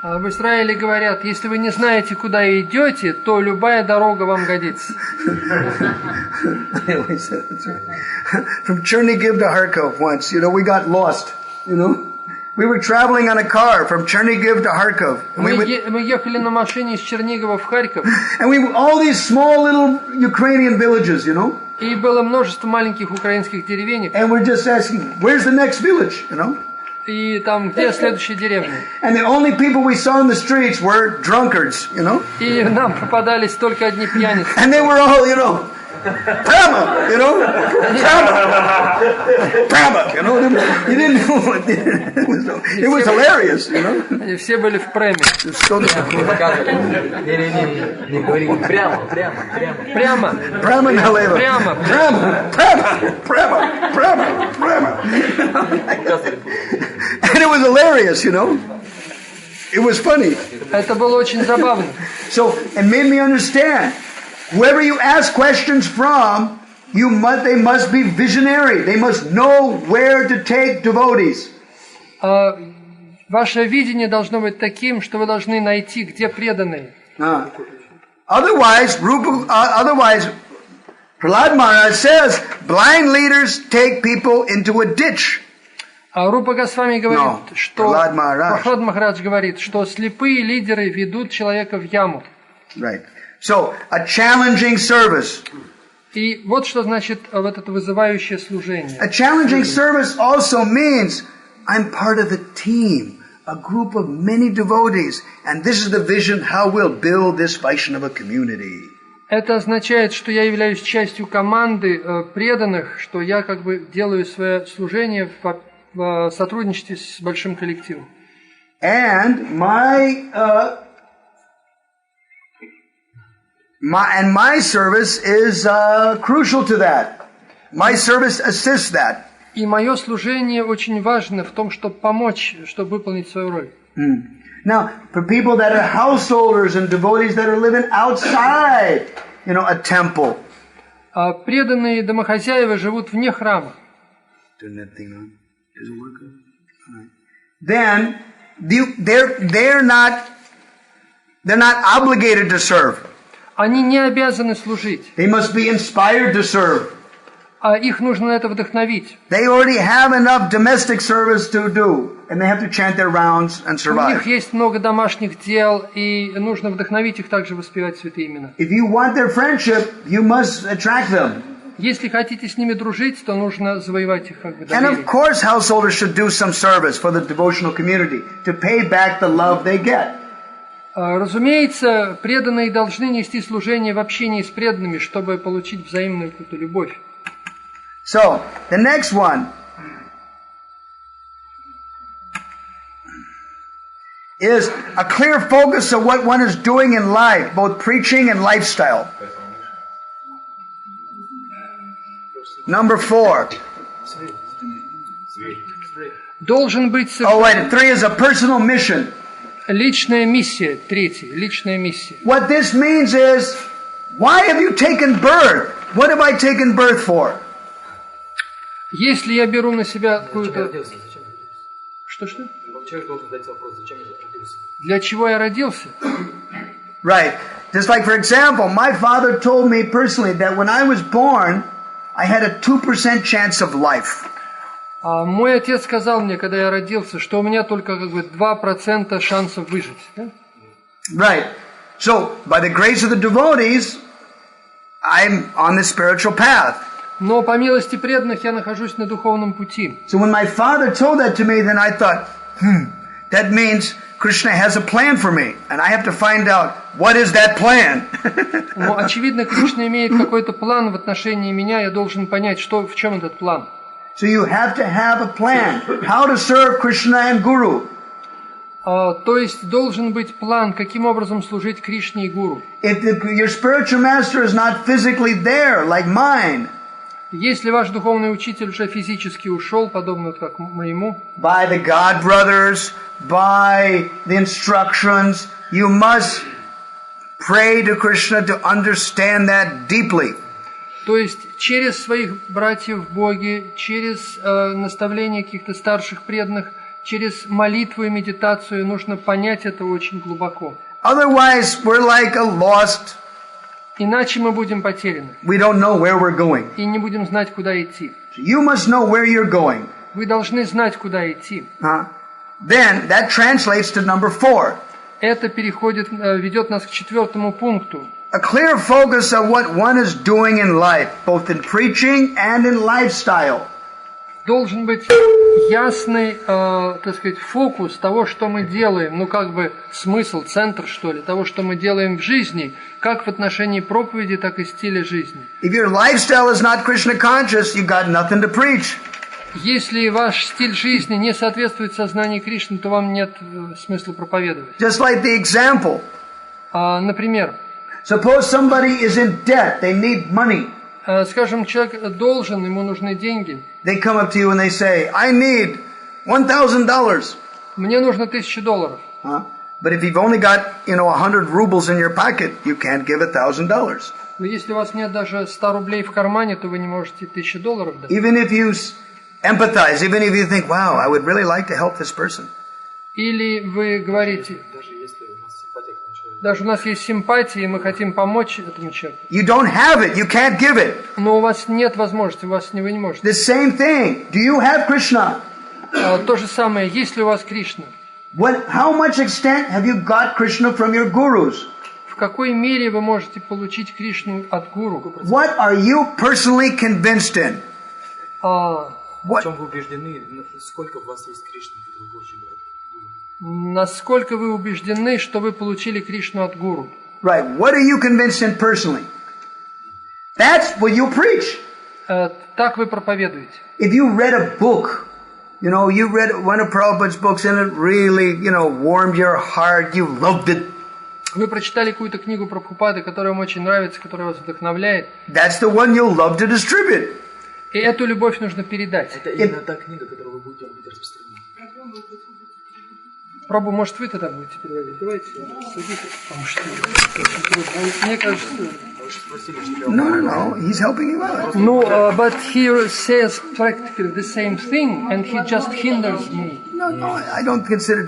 В Израиле говорят, если вы не знаете, куда идете, то любая дорога вам годится. From Chernigiv to Kharkov once, we got lost, We were traveling on a car from Chernigiv to Kharkov. Мы ехали на машине из Чернигова в Харьков. And all these small little Ukrainian villages, И было множество маленьких украинских деревенек. And we're just asking, where's the next village, И там, где следующая деревня? And the only people we saw in the streets were drunkards, И нам попадались только одни пьяницы. And they were all, Prama, Prama, You didn't know what it was hilarious, И все были в преме. Не говори, прямо. Прямо. Прямо налево. Прямо. Prama. And it was hilarious, It was funny. Это было очень забавно. So it made me understand. Whoever you ask questions from, they must be visionary. They must know where to take devotees. Ваше видение должно быть таким, что вы должны найти, где преданные. Otherwise, Prahlad Maharaj says, blind leaders take people into a ditch. Рупа Госвами говорит, что Prahlad Махарадж говорит, что слепые лидеры ведут человека в яму. Right. So, a challenging service. И вот что значит вот это вызывающее служение. A challenging service also means I'm part of a team, a group of many devotees, and this is the vision how we'll build this Vaishnava community. Это означает, что я являюсь частью команды преданных, что я как бы делаю свое служение в сотрудничестве с большим коллективом. And my service is crucial to that. My service assists that. И мое служение очень важно в том, чтобы помочь, чтобы выполнить свою роль. Now, for people that are householders and devotees that are living outside, a temple. А преданные домохозяева живут вне храма. Then they're not obligated to serve. Они не обязаны служить. They must be inspired to serve. А их нужно на это вдохновить. They already have enough domestic service to do, and they have to chant their rounds and У них survive. есть много домашних дел, и нужно вдохновить их также воспевать святые имена. If you want their friendship, you must attract them. Если хотите с ними дружить, то нужно завоевать их как бы And of доверие. course, householders should do some service for the devotional community to pay back the love they get. Разумеется, преданные должны нести служение в общении с преданными, чтобы получить взаимную какую-то любовь. So, the next one is a clear focus of what one is doing in life, both preaching and lifestyle. Number 4. Должен быть Oh, wait, 3 is a personal mission. личная миссия. Третье, личная миссия. What this means is, why have you taken birth? What have I taken birth for? Если я беру на себя какую-то... Что? Человек должен задать вопрос, зачем я родился? Для чего я родился? Right. Just like, for example, my father told me personally that when I was born, I had a 2% chance of life. Мой отец сказал мне, когда я родился, что у меня только 2% шансов выжить. Да? Right. So, by the grace of the devotees, I'm on the spiritual path. Но по милости преданных я нахожусь на духовном пути. So when my father told that to me, then I thought, that means Krishna has a plan for me, and I have to find out what is that plan. Но, очевидно, Кришна имеет какой-то план в отношении меня, я должен понять, в чем этот план. So you have to have a plan, how to serve Krishna and Guru. То есть должен быть план, каким образом служить Кришне и Гуру. If your spiritual master is not physically there, like mine, если ваш духовный учитель уже физически ушел, подобно как моему, by the God brothers, by the instructions, you must pray to Krishna to understand that deeply. То есть через своих братьев в Боге, через наставление каких-то старших преданных, через молитву и медитацию нужно понять это очень глубоко. Otherwise, we're like a lost. Иначе мы будем потеряны. We don't know where we're going. И не будем знать, куда идти. So you must know where you're going. Вы должны знать, куда идти. Then that translates to number 4. Это ведет нас к 4-му пункту. A clear focus of what one is doing in life, both in preaching and in lifestyle. Должен быть ясный, фокус того, что мы делаем, смысл, центр, того, что мы делаем в жизни, как в отношении проповеди, так и стиля жизни. If your lifestyle is not Krishna conscious, you got nothing to preach. Если ваш стиль жизни не соответствует сознанию Кришны, то вам нет смысла проповедовать. Just like the example. Например, suppose somebody is in debt, they need money. Скажем, человек должен, ему нужны деньги. They come up to you and they say, I need $1,000. Мне нужно $1000. But if you've only got, 100 rubles in your pocket, you can't give $1,000. Но если у вас нет даже 100 рублей в кармане, то вы не можете $1000 дать. Even if you empathize, even if you think, wow, I would really like to help this person. Или вы говорите, даже у нас есть симпатия, и мы хотим помочь этому человеку. You don't have it, you can't give it. Но у вас нет возможности, вы не можете. The same thing. Do you have Krishna? То же самое, есть ли у вас Кришна? How much extent have you got Krishna from your gurus? В какой мере вы можете получить Кришну от гуру? What are you personally convinced in? В чем вы убеждены, сколько у вас есть Кришны, который больше брат? Насколько вы убеждены, что вы получили Кришну от гуру? Right. What are you convinced in personally? That's what you preach. Так вы проповедуете. If you read a book, you read one of Prabhupada's books and it really, warmed your heart, you loved it. Вы прочитали какую-то книгу Прабхупады, которая вам очень нравится, которая вас вдохновляет. That's the one you'll love to distribute. И эту любовь нужно передать. Это именно та книга, которую вы будете распространять. Прабху, может, вы тогда будете переводить? Давайте садитесь, потому что очень трудно. Мне кажется... No, he's helping you out. No, but he says practically the same thing, and he just hinders me. No, I don't consider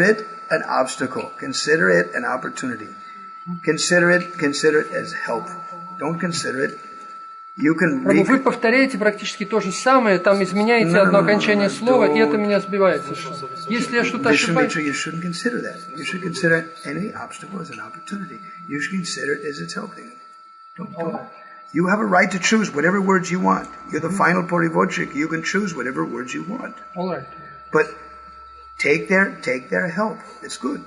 it an obstacle. Consider it an opportunity. Consider it as help. Don't consider it. You can Прабху, вы повторяете практически то же самое, там изменяете одно окончание слова, и это меня сбивает совершенно. Если я что-то ошибаюсь... You shouldn't consider that. You should consider any obstacle as an opportunity. You should consider it as it's helping. Don't. You have a right to choose whatever words you want. You're the final parivochik. You can choose whatever words you want. All right. But take their help. It's good.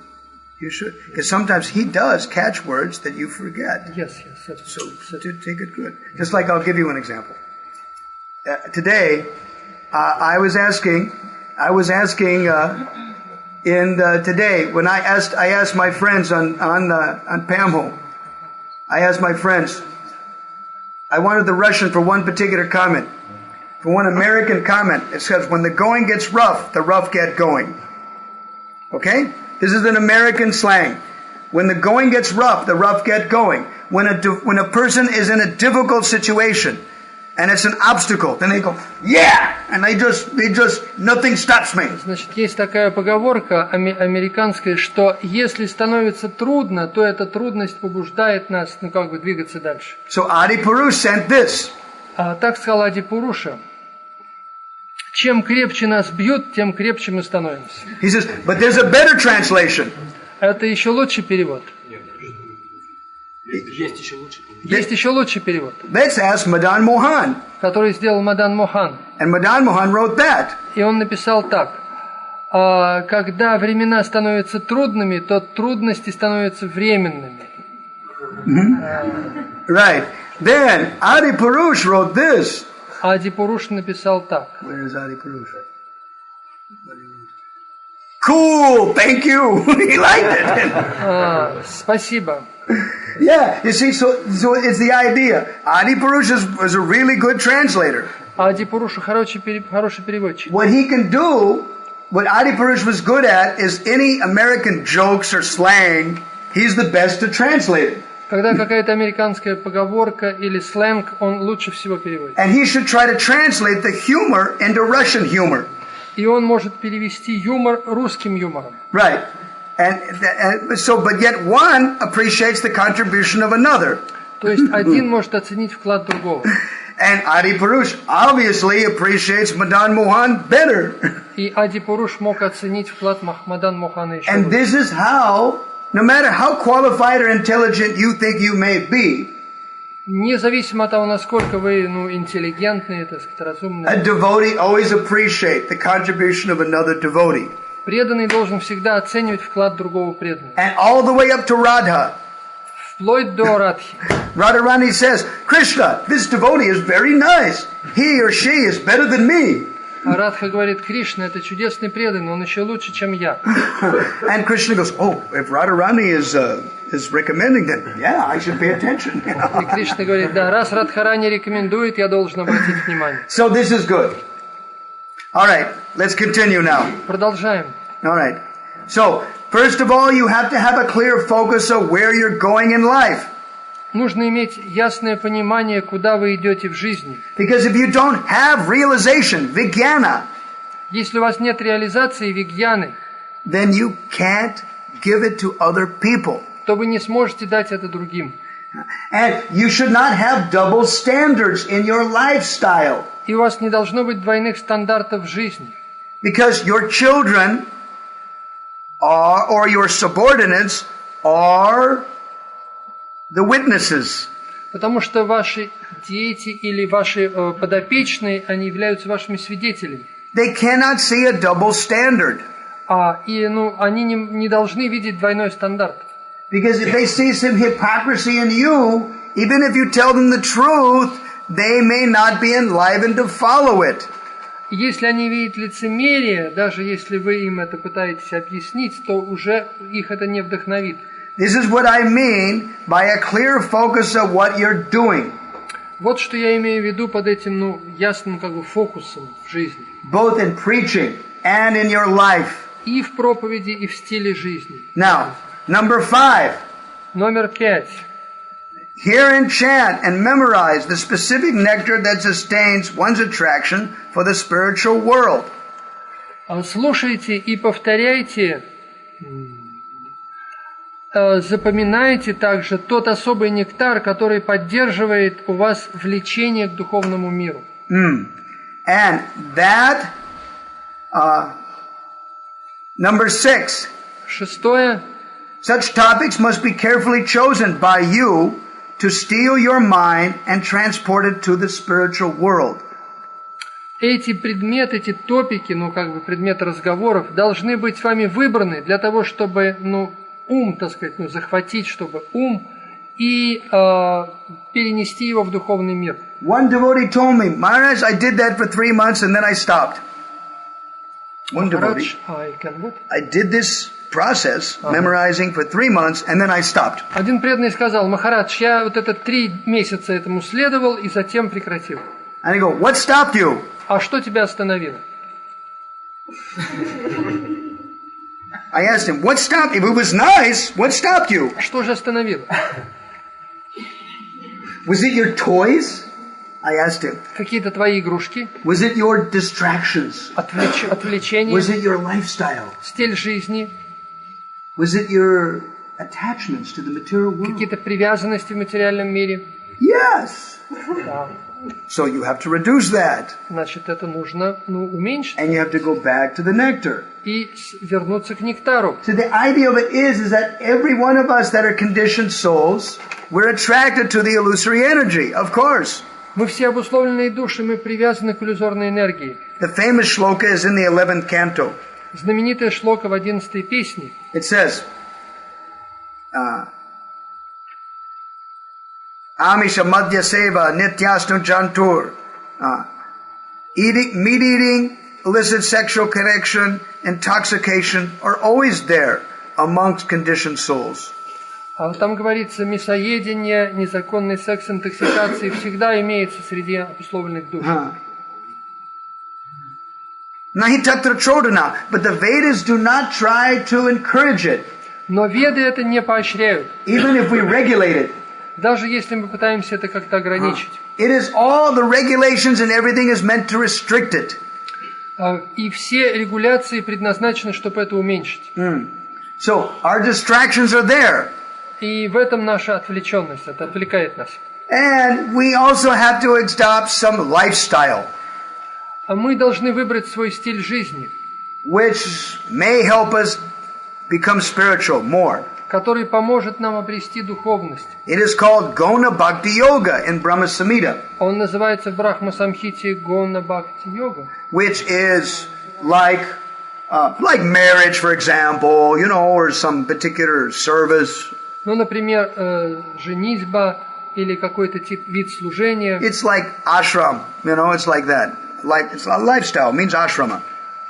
You should. Because sometimes he does catch words that you forget. Yes. So take it good. Just like I'll give you an example. Today, I was asking today when I asked my friends on Pamho. I asked my friends. I wanted the Russian for one particular comment. For one American comment, it says, when the going gets rough, the rough get going. Okay? This is an American slang. When the going gets rough, the rough get going. When a person is in a difficult situation, and it's an obstacle, then they go, yeah! And they just, nothing stops me. Значит, есть такая поговорка американская, что если становится трудно, то эта трудность побуждает нас, двигаться дальше. So Adi Purush sent this. Так сказал Ади Пуруша. Чем крепче нас бьют, тем крепче мы становимся. He says, but there's a better translation. Это еще лучший перевод. Есть еще лучший перевод. Let's ask Madan Mohan. Который сделал Мадан Мохан. And Madan Mohan wrote that. И он написал так. Когда времена становятся трудными, то трудности становятся временными. Right. Then Adi Purush wrote this. Ади Пуруш написал так. Where is Adi Purush? Cool, thank you. He liked it. Спасибо. Yeah, you see, so it's the idea. Adi Purush is a really good translator. Ади Пуруш хороший переводчик. What he can do, what Adi Purush was good at, is any American jokes or slang, he's the best to translate it. Когда какая-то американская поговорка или сленг, он лучше всего переводит. And he should try to translate the humor into Russian humor. И он может перевести юмор русским юмором. Right. But yet one appreciates the contribution of another. То есть один может оценить вклад другого. And Adi Purush obviously appreciates Madan Mohan better. И Ади Пуруш мог оценить вклад Мадан Мохана еще And this is how, no matter how qualified or intelligent you think you may be, независимо от того, насколько вы интеллигентные, так сказать, разумные, a devotee always appreciates the contribution of another devotee. Преданный должен всегда оценивать вклад другого преданного. And all the way up to Radha. Вплоть до Радхи. Radharani says, Krishna, this devotee is very nice. He or she is better than me. А Радха говорит, Кришна, это чудесный преданный, он еще лучше, чем я. And Krishna goes, oh, if Radharani is recommending that, yeah, I should pay attention. И Кришна говорит, да, раз Радхарани рекомендует, я должен обратить внимание. So this is good. All right, let's continue now. Продолжаем. All right. So, first of all, you have to have a clear focus of where you're going in life. Нужно иметь ясное понимание, куда вы идете в жизни. Because if you don't have realization, vijnana, если у вас нет реализации вигьяны, then you can't give it to other people. То вы не сможете дать это другим. And you should not have double standards in your lifestyle. И у вас не должно быть двойных стандартов в жизни. Because your children are, or your subordinates are the witnesses. Потому что ваши дети или ваши подопечные, они являются вашими свидетелями. They cannot see a double standard. Они не должны видеть двойной стандарт. Because if they see some hypocrisy in you, even if you tell them the truth, they may not be enlivened to follow it. Если они видят лицемерие, даже если вы им это пытаетесь объяснить, то уже их это не вдохновит. This is what I mean by a clear focus of what you're doing. Вот что я имею в виду под этим, ясным как бы фокусом в жизни. both in preaching and in your life. И в проповеди, и в стиле жизни. Now, number 5. Номер 5. Hear and chant and memorize the specific nectar that sustains one's attraction for the spiritual world. Слушайте и повторяйте, запоминайте также тот особый нектар, который поддерживает у вас влечение к духовному миру. And that, number 6. Шестое. Such topics must be carefully chosen by you to steal your mind and transport it to the spiritual world. Эти предметы, эти топики, предметы разговоров, должны быть с вами выбраны для того, чтобы, ум, так сказать, захватить, чтобы ум и перенести его в духовный мир. One devotee told me, Maharaj, I did that for 3 months and then I stopped. One devotee, I did this process, memorizing for 3 months and then I stopped. Один преданный сказал, Махарадж, я вот это 3 месяца этому следовал и затем прекратил. And I go, what stopped you? А что тебя остановило? I asked him, what stopped you? If it was nice, what stopped you? Что же остановило? Was it your toys? I asked him. Какие-то твои игрушки? Was it your distractions? Отвлечения? Was it your lifestyle? Стиль жизни? Was it your attachments to the material world? Какие-то привязанности в материальном мире? Yes. Да. So you have to reduce that. Значит, это нужно, уменьшить. And you have to go back to the nectar. И вернуться к нектару. So the idea of it is that every one of us that are conditioned souls, we're attracted to the illusory energy, of course. Мы все обусловленные души, мы привязаны к иллюзорной энергии. The famous shloka is in the 11th canto. Знаменитая шлока в 11-й песне. It says, Amisha Madhya Seva Nityasnu Jantur. Meat eating, illicit sexual connection, intoxication are always there amongst conditioned souls. А вот там говорится, мясоедение, незаконный секс, интоксикации всегда имеется среди обусловленных душ. Nahi tatra chodana, but the Vedas do not try to encourage it. Но веды это не поощряют. Even if we regulate it. Даже если мы пытаемся это как-то ограничить. It is all the regulations and everything is meant to restrict it. И все регуляции предназначены, чтобы это уменьшить. So our distractions are there. И в этом наша отвлеченность, это отвлекает нас. And we also have to adopt some lifestyle. А мы должны выбрать свой стиль жизни, which may help us become spiritual more. Который поможет нам обрести духовность. It is called Gona Bhakti Yoga in Brahma Samhita. Он называется в Брахма Самхите Гона Бхакти Йога. Which is like marriage, for example, or some particular service. Например, женитьба или какой-то вид служения. It's like ashram, it's like that. It's a lifestyle, it means ashrama.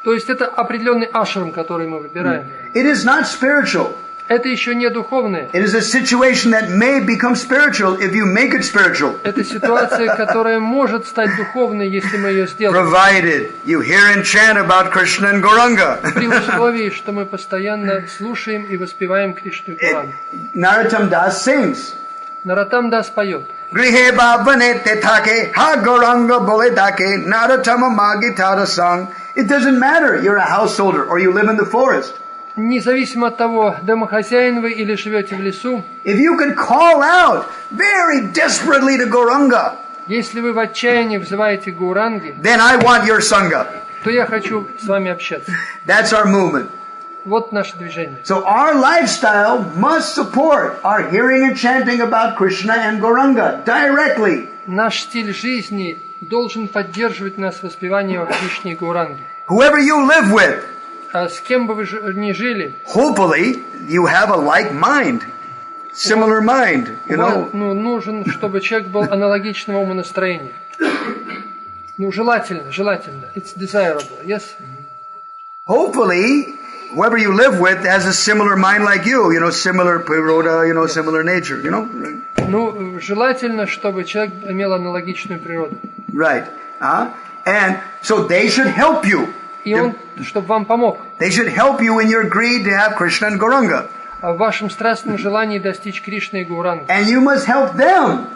То есть это определенный ашрам, который мы выбираем. It is not spiritual. Это еще не духовное. It is a situation that may become spiritual if you make it spiritual. Это ситуация, которая может стать духовной, если мы ее сделаем. Provided you hear and chant about Krishna and Gauranga. При условии, что мы постоянно слушаем и воспеваем Кришну и Гурангу. Narottam Das sings. Наротам Дас поет. Grihe bhavane te thake ha Gauranga bole dake Narottama magitara sang. It doesn't matter you're a householder or you live in the forest. Независимо от того, домохозяин вы или живете в лесу, if you can call out very desperately to Gauranga, если вы в отчаянии взываете к Гауранге, then I want your Sangha. То я хочу с вами общаться. That's our movement. Вот наше движение. So our lifestyle must support our hearing and chanting about Krishna and Gauranga directly. Наш стиль жизни должен поддерживать нас в воспевании о Кришне и Гауранге. Whoever you live with, с кем бы вы ни жили, hopefully you have a like mind, similar mind, нужен, чтобы человек был аналогичного умонастроения. Желательно. It's desirable, yes? Hopefully, whoever you live with has a similar mind like you, similar природа, similar nature, Ну, желательно, чтобы человек имел аналогичную природу. Right. And so they should help you. И он, чтобы вам помог. They should help you in your greed to have Krishna and Gauranga. В вашем страстном желании достичь Кришны и Гауранги. And you must help them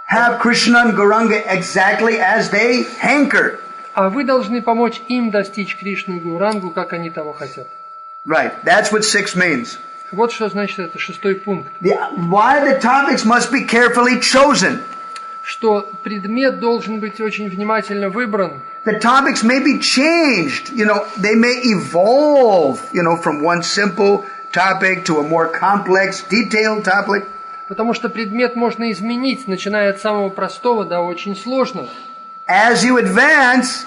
have Krishna and Gauranga exactly as they hanker. А вы должны помочь им достичь Кришну и Gaurangу, как они того хотят. Right. That's what 6 means. Вот что значит это 6-й пункт. Why the topics must be carefully chosen. Что предмет должен быть очень внимательно выбран. The topics may be changed. They may evolve, from one simple topic to a more complex, detailed topic. Потому что предмет можно изменить, начиная от самого простого до очень сложного. As you advance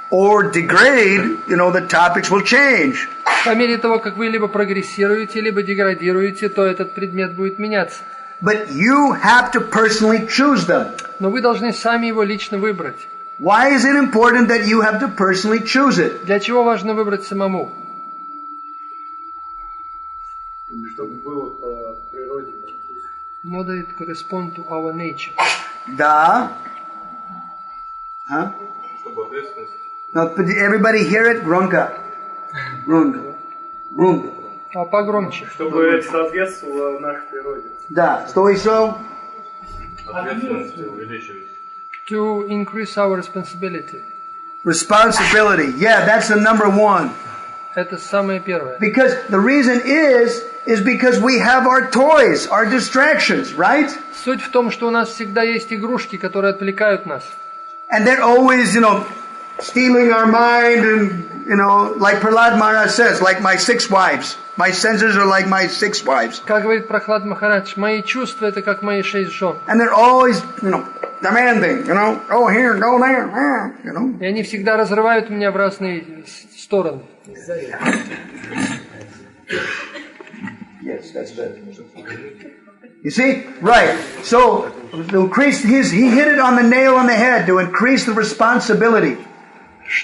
or degrade, the topics will change. По мере того, как вы либо прогрессируете, либо деградируете, то этот предмет будет меняться. But you have to personally choose them. Но вы должны сами его лично выбрать. Why is it important that you have to personally choose it? Для чего важно выбрать самому? Чтобы было по природе. In order it correspond to our nature. Да. Huh? Чтобы ответственность. Now, did everybody hear it? Gronka. Gronka. Gronka. А погромче. Чтобы это соответствовало нашей природе. Да. Что еще? Ответственность увеличивать. To increase our responsibility. Responsibility. Yeah, that's the number one. Это самое первое. Because the reason is because we have our toys, our distractions, right? Суть в том, что у нас всегда есть игрушки, которые отвлекают нас. And they're always, stealing our mind and, like Prahlad Maharaj says, like my 6 wives. My senses are like my 6 wives. Как говорит Прохлад Махарадж, мои чувства это как мои 6 жен. And they're always, demanding, go here, go there, И они всегда разрывают меня в разные стороны. Yes, that's better. You see? Right. So, to increase he hit it on the nail on the head, to increase the responsibility.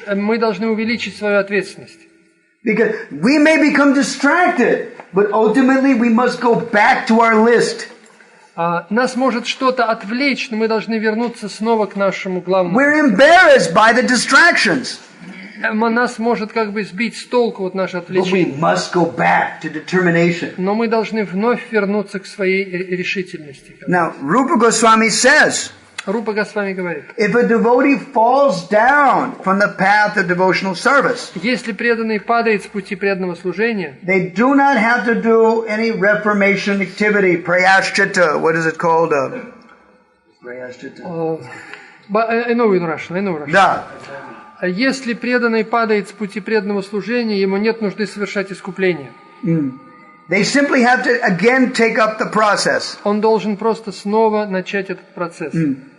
Мы должны увеличить свою ответственность. Because we may become distracted, but ultimately we must go back to our list. Нас может что-то отвлечь, но мы должны вернуться снова к нашему главному. We're embarrassed by the distractions. Нас может как бы сбить с толку вот наше отвлечение. But we must go back to determination. Но мы должны вновь вернуться к своей решительности. Now, Rupa Goswami says, Рупа Госвами говорит, if a devotee falls down from the path of devotional service, если преданный падает с пути преданного служения, they do not have to do any reformation activity, prayashchitta, what is it called? Prayashchitta. I know in Russian. Да. Если преданный падает с пути преданного служения, ему нет нужды совершать искупление. They simply have to again take up the process. Он должен просто снова начать этот процесс.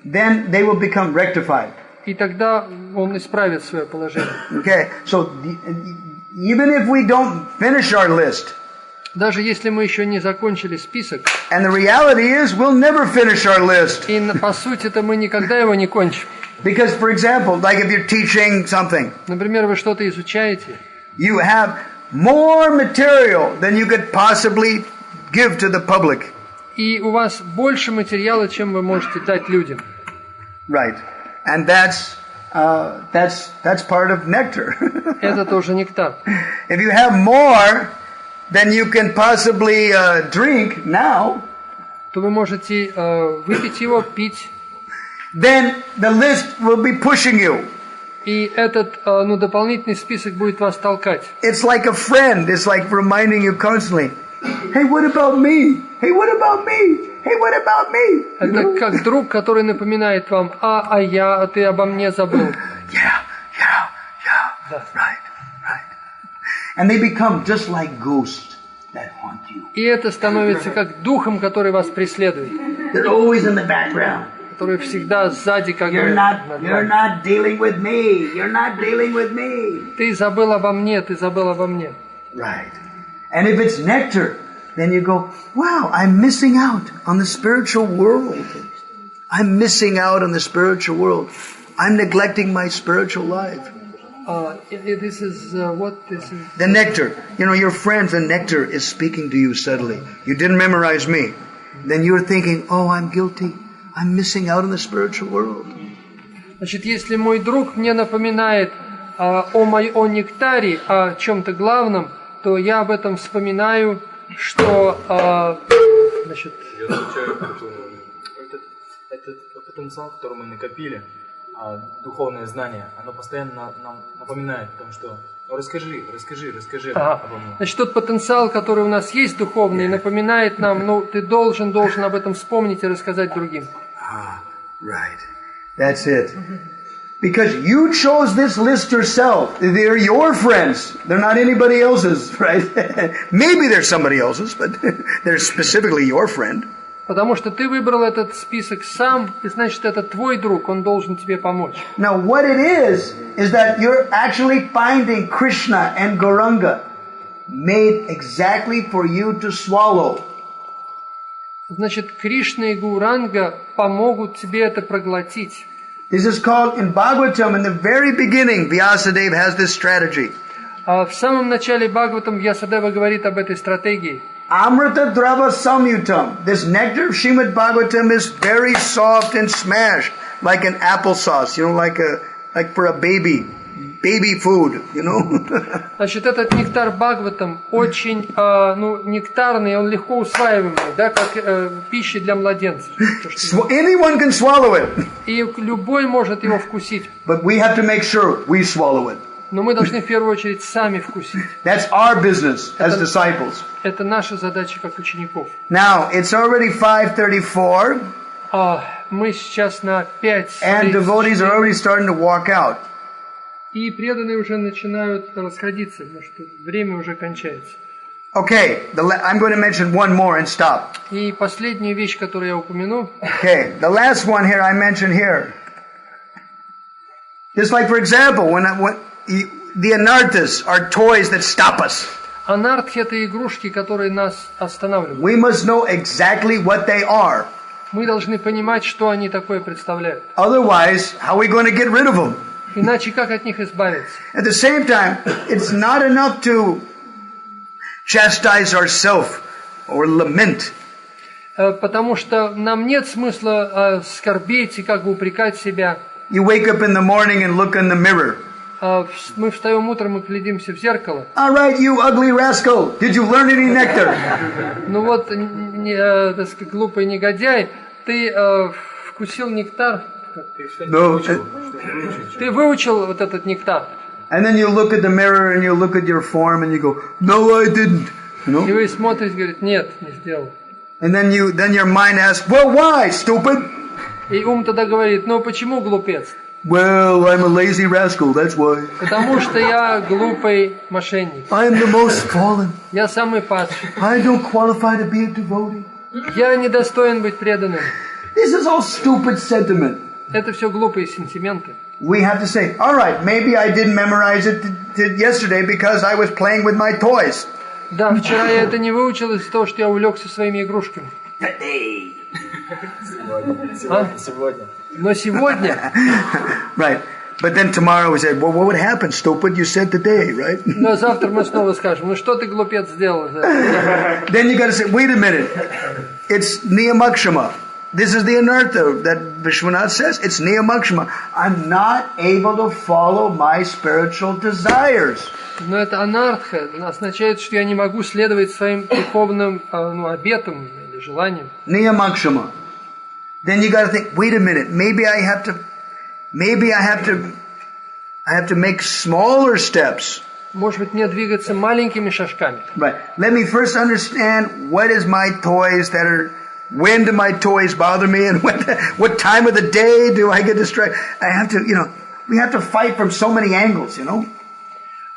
Then they will become rectified. И тогда он исправит свое положение. Okay, so even if we don't finish our list, даже если мы еще не закончили список, and the reality is we'll never finish our list. И по сути-то мы никогда его не кончим. Because, for example, like if you're teaching something, например, вы что-то изучаете, you have more material than you could possibly give to the public. И у вас больше материала, чем вы можете дать людям. Right, and that's part of nectar. Это тоже нектар. If you have more than you can possibly drink now, то вы можете выпить его, пить. Then the list will be pushing you. И этот дополнительный список будет вас толкать. It's like a friend. It's like reminding you constantly. Hey, what about me? Hey, what about me? Hey, what about me? Это как друг, который напоминает вам, а ты обо мне забыл. Yeah. Right. And they become just like ghosts that haunt you. И это становится как духом, который вас преследует. They're always in the background. Который всегда сзади как бы. You're not dealing with me. You're not dealing with me. Ты забыл обо мне, ты забыл обо мне. Right. And if it's nectar, then you go, wow, I'm missing out on the spiritual world. I'm missing out on the spiritual world. I'm neglecting my spiritual life. This is what this is. The nectar. You know, your friend, the nectar, is speaking to you suddenly. You didn't memorize me. Then you're thinking, oh, I'm guilty. I'm missing out on the spiritual world. Значит, если мой друг мне напоминает о нектаре, о чем-то главном, то я об этом вспоминаю, что, значит... Я замечаю, этот потенциал, который мы накопили, духовное знание, оно постоянно нам напоминает о том, что расскажи обо мне. Значит, тот потенциал, который у нас есть духовный, напоминает нам, ты должен об этом вспомнить и рассказать другим. Right. That's it. Because you chose this list yourself. They're your friends. They're not anybody else's, right? Maybe they're somebody else's, but they're specifically your friend. Потому что ты выбрал этот список сам, и значит, это твой друг, он должен тебе помочь. Now, what it is that you're actually finding Krishna and Gauranga made exactly for you to swallow. Значит, Кришна и Гауранга помогут тебе это проглотить. This is called in Bhagavatam, in the very beginning, Vyasadeva has this strategy. В самом начале Бхагаватам Вьясадева говорит об этой стратегии. Amrita Drava Samyutam. This nectar of Srimad Bhagavatam is very soft and smashed, like an applesauce, like for a baby food, Значит, этот нектар Бхагаватам очень, нектарный, он легко усваиваемый, да, как пища для младенцев. Anyone can swallow it. И любой может его вкусить. But we have to make sure we swallow it. Но мы должны в первую очередь сами вкусить. That's our business as disciples. Это наша задача как учеников. Now, it's already 5:34. Мы сейчас на 5:34. And devotees are already starting to walk out. И преданные уже начинают расходиться, потому что время уже кончается. Okay, I'm going to mention one more and stop. И последнюю вещь, которую я упомяну. Okay, the last one here I mentioned here. Just like, for example, when the anarthas are toys that stop us. Анартхи — это игрушки, которые нас останавливают. We must know exactly what they are. Мы должны понимать, что они такое представляют. Otherwise, how are we going to get rid of them? Иначе как от них избавиться? At the same time, it's not enough to chastise ourselves or lament. Потому что нам нет смысла скорбеть и как бы упрекать себя. You wake up in the morning and look in the mirror. Мы встаем утром и глядимся в зеркало. All right, you ugly rascal. Did you learn any nectar? Ну вот, так сказать, глупый негодяй, ты вкусил нектар? No. Ты выучил вот этот нектар? And then you look at the mirror and you look at your form and you go, no, I didn't. И вы смотрите, говорит, нет, не сделал. And then your mind asks, well, why, stupid? И ум тогда говорит, ну почему глупец? Well, I'm a lazy rascal, that's why. Потому что я глупый мошенник. I'm the most fallen. Я самый падший. I don't qualify to be a devotee. Я недостоин быть преданным. This is all stupid sentiment. Это все глупые сентименты. We have to say, all right, maybe I didn't memorize it yesterday because I was playing with my toys. Да, вчера я это не выучил из-за того, что я увлекся своими игрушками. Сегодня. Но сегодня. Right. But then tomorrow we say, well, what would happen, stupid? You said today, right? Но завтра мы снова скажем, ну что ты, глупец, сделал? Then you got to say, wait a minute. It's Niyamakshama. This is the anartha that Vishwanath says. It's Niyamakshama. I'm not able to follow my spiritual desires. Но это анартха означает, что я не могу следовать своим духовным обетам или желаниям. Niyamakshama. Then you got to think, wait a minute. Maybe I have to make smaller steps. Может быть, мне двигаться маленькими шажками. Right. Let me first understand what is my toys that are. When do my toys bother me, and what time of the day do I get distracted? I have to, we have to fight from so many angles, То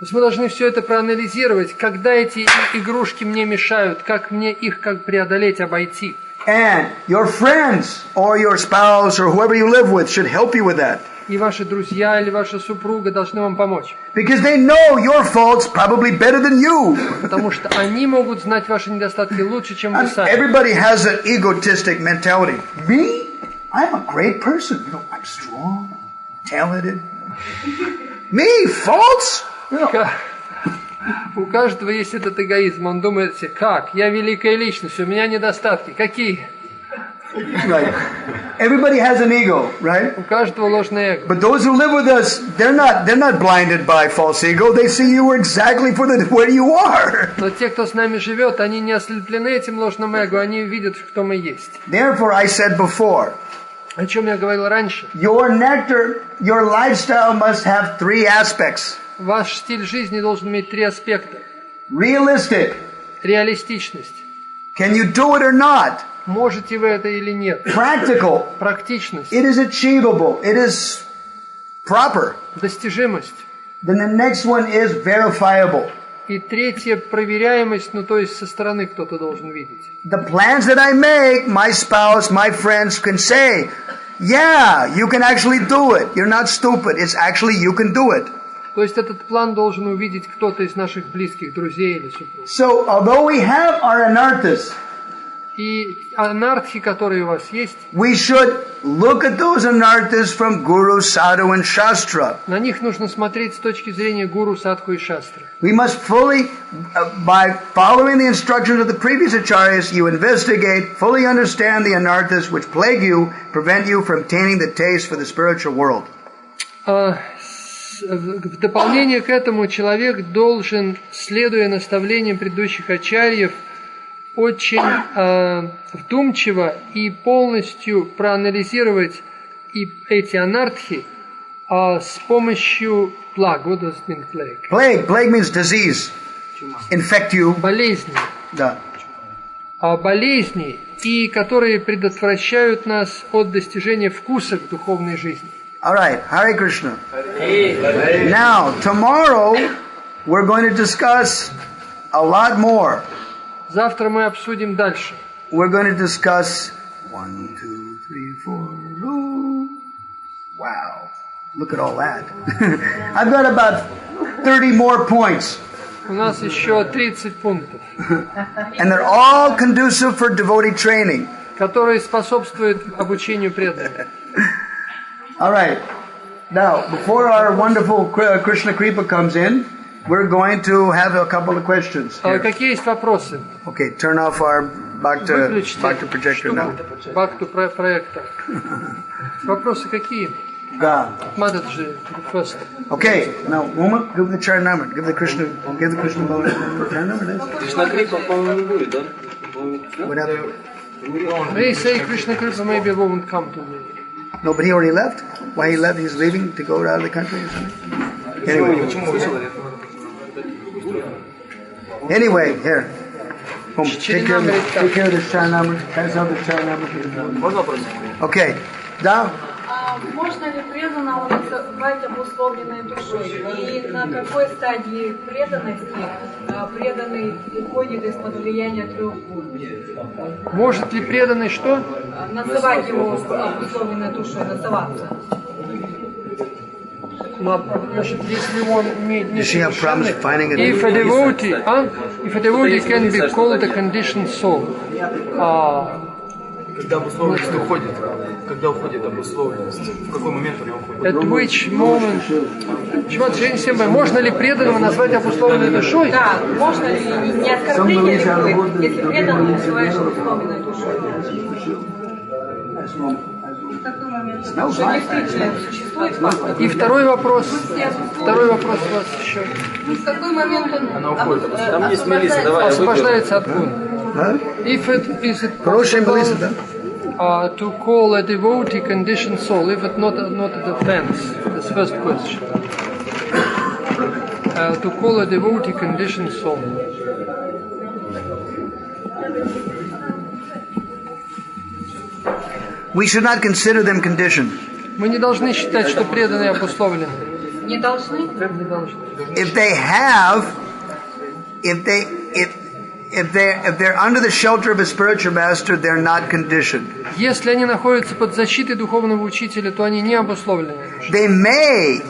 есть мы должны все это проанализировать, когда эти игрушки мне мешают, как мне их преодолеть, обойти. And your friends or your spouse or whoever you live with should help you with that. И ваши друзья или ваша супруга должны вам помочь. Because they know your faults probably better than you. Потому что они могут знать ваши недостатки лучше, чем вы сами. Everybody has an egotistic mentality. Me? I'm a great person. I'm strong, talented. Me, false? У каждого есть этот эгоизм. Он думает себе, как? Я великая личность, у меня недостатки. Какие? Right. Everybody has an ego, right? У каждого ложное эго. But those who live with us, they're not blinded by false ego. They see you exactly for where you are. Но те, кто с нами живет, они не ослеплены этим ложным эго, они видят, кто мы есть. Therefore, I said before, о чем я говорил раньше. Your nectar, your lifestyle must have 3 aspects. Ваш стиль жизни должен иметь 3 аспекта. Realistic. Реалистичность. Can you do it or not? Можете вы это или нет? Practical. Практичность. It is achievable. It is proper. Достижимость. Then the next one is verifiable. И третье, проверяемость, ну то есть со стороны кто-то должен видеть. The plans that I make, my spouse, my friends can say, yeah, you can actually do it. You're not stupid. It's actually you can do it. То есть этот план должен увидеть кто-то из наших близких, друзей или супругов. So, although we have our anarthas, и анархи, которые у вас есть, we should look at those anarthas from Guru, Sadhu and Shastra. На них нужно смотреть с точки зрения гуру, садху и шастры. We must fully, by following the instructions of the previous acharyas, you investigate, fully understand the anarthas which plague you, prevent you from attaining the taste for the spiritual world. В дополнение к этому человек должен, следуя наставлениям предыдущих ачарьев, очень вдумчиво и полностью проанализировать и эти анархи с помощью плаг. What does it mean, plague? Plague means disease. Infect you. Болезни. Да. Болезни, и которые предотвращают нас от достижения вкуса к духовной жизни. All right, Hare Krishna. Now, tomorrow we're going to discuss a lot more. Завтра мы обсудим дальше. We're going to discuss 1, 2, 3, 4. Ooh. Wow, look at all that. I've got about 30 more points. У нас еще 30 пунктов. And they're all conducive for devotee training. Которые способствуют обучению преданных. All right. Now, before our wonderful Krishna Kripa comes in, we're going to have a couple of questions. Какие есть вопросы? Okay, turn off our Bhakti projector now. Бхакту проектор. Вопросы какие? Да. Mataji, first. Okay, now, woman, give the chair number. Give the Krishna chair number. Krishna Kripa, по-моему, не будет, да? What happened? They say Krishna Kripa maybe won't come to me. No, but he already left. Why he left? He's leaving to go out of the country or something? Anyway, here. Take care of this chair number. Okay. Да. Можно ли преданного называть обусловленной душой? И на какой стадии преданности преданный уходит из-под влияния 3 гун? Может ли преданный что? Называть его обусловленной душой, называться. Значит, если он имеет несовершенный, if a devotee can be called a conditioned soul. Когда обусловленность уходит? Когда уходит обусловленность? В какой момент она уходит? At which moment? Можно ли преданного назвать обусловленной душой? Да, можно ли, не оскорбление ли будет, если преданного называешь обусловленной душой? В какой момент? Что действительно существует фактор? И второй вопрос у вас еще. В какой момент она уходит? Там есть Мелисса, давай. Освобождается от гун. If it is it possible to call a devotee conditioned soul, if it not an offense, this first question. To call a devotee conditioned soul. We should not consider them conditioned. Мы не должны считать, что преданные обусловлены. Не должны? Не должны. If they're under the shelter of a spiritual master, they're not conditioned. Если они находятся под защитой духовного учителя, то они не обусловлены. They may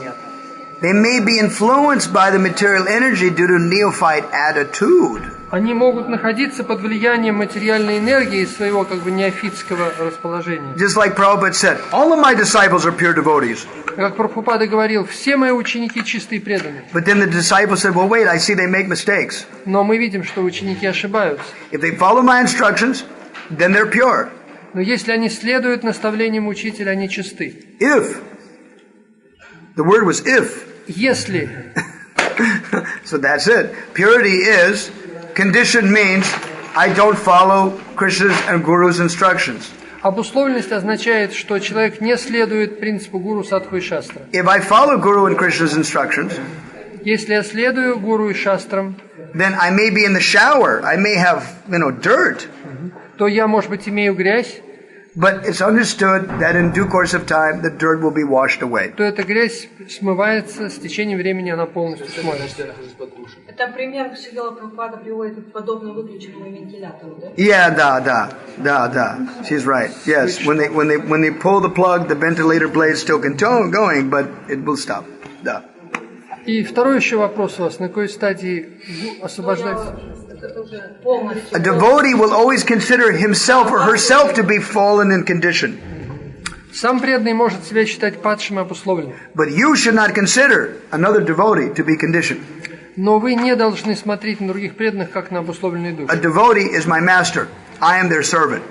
be influenced by the material energy due to neophyte attitude. Они могут находиться под влиянием материальной энергии и своего как бы неофитского расположения. Just like Prabhupada said, all of my disciples are pure devotees. Как Прабхупаде говорил, все мои ученики чистые и преданные. But then the disciples said, well, wait, I see they make mistakes. Но мы видим, что ученики ошибаются. If they follow my instructions, then they're pure. Но если они следуют наставлениям учителя, они чисты. If. The word was if. Если. So that's it. Purity is, condition means, I don't follow Krishna's and Guru's instructions. Обусловленность означает, что человек не следует принципу гуру, садху и шастра. If I follow Guru and Krishna's instructions, если я следую гуру и шастрам, then I may be in the shower, I may have, dirt. То я, может быть, имею грязь. But it's understood that in due course of time, the dirt will be washed away. То эта грязь смывается, с течением времени она полностью смоется. Это пример, Шрила Прабхупада приводит к подобно выключенному вентилятору, да? Yeah, da. She's right. Yes, when they pull the plug, the ventilator blade still continue going, but it will stop. Da. И второй еще вопрос у вас: на какой стадии освобождается? A devotee will always consider himself or herself to be fallen in condition. Сам преданный может себя считать падшим и обусловленным. But you should not consider another devotee to be conditioned. Но вы не должны смотреть на других преданных как на обусловленные души. A devotee is my master. I am their servant.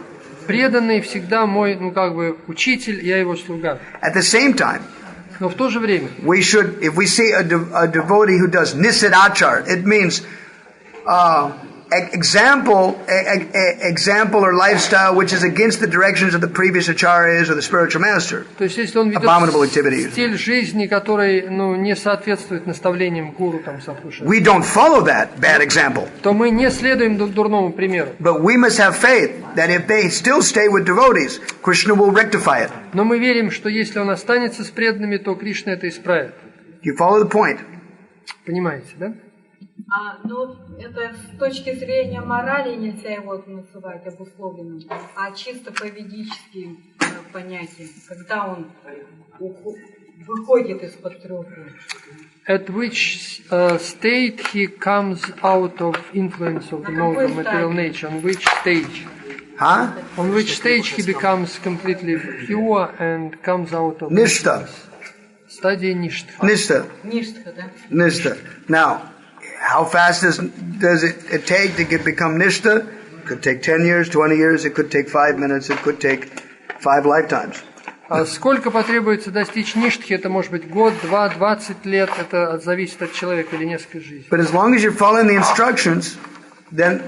Преданный всегда мой, учитель, я его слуга. At the same time, но в то же время, we should, if we see a devotee who does nisidachar, it means example or lifestyle which is against the directions of the previous acharyas or the spiritual master. То есть, если он ведет стиль жизни, который не соответствует наставлениям гуру, садху, we don't follow that bad example. То мы не следуем дурному примеру. But we must have faith that if they still stay with devotees, Krishna will rectify it. Но мы верим, что если он останется с преданными, то Кришна это исправит. You follow the point? Понимаете, да? Это с точки зрения морали нельзя его называть обусловленным, а чисто по ведическим понятиям, когда он выходит из-под трех. At which state he comes out of influence of the mode of material nature? On which stage? Huh? On which stage he becomes completely pure and comes out of Nishta. Стадия ништха. Nishta. Ништха, да? Nishta. Now, how fast does it take to become nishta? It could take 10 years, 20 years, it could take 5 minutes, it could take 5 lifetimes. Сколько потребуется достичь ништхи? Это может быть год, 2, 20 лет. Это зависит от человека или несколько жизней. But as long as you're following the instructions, then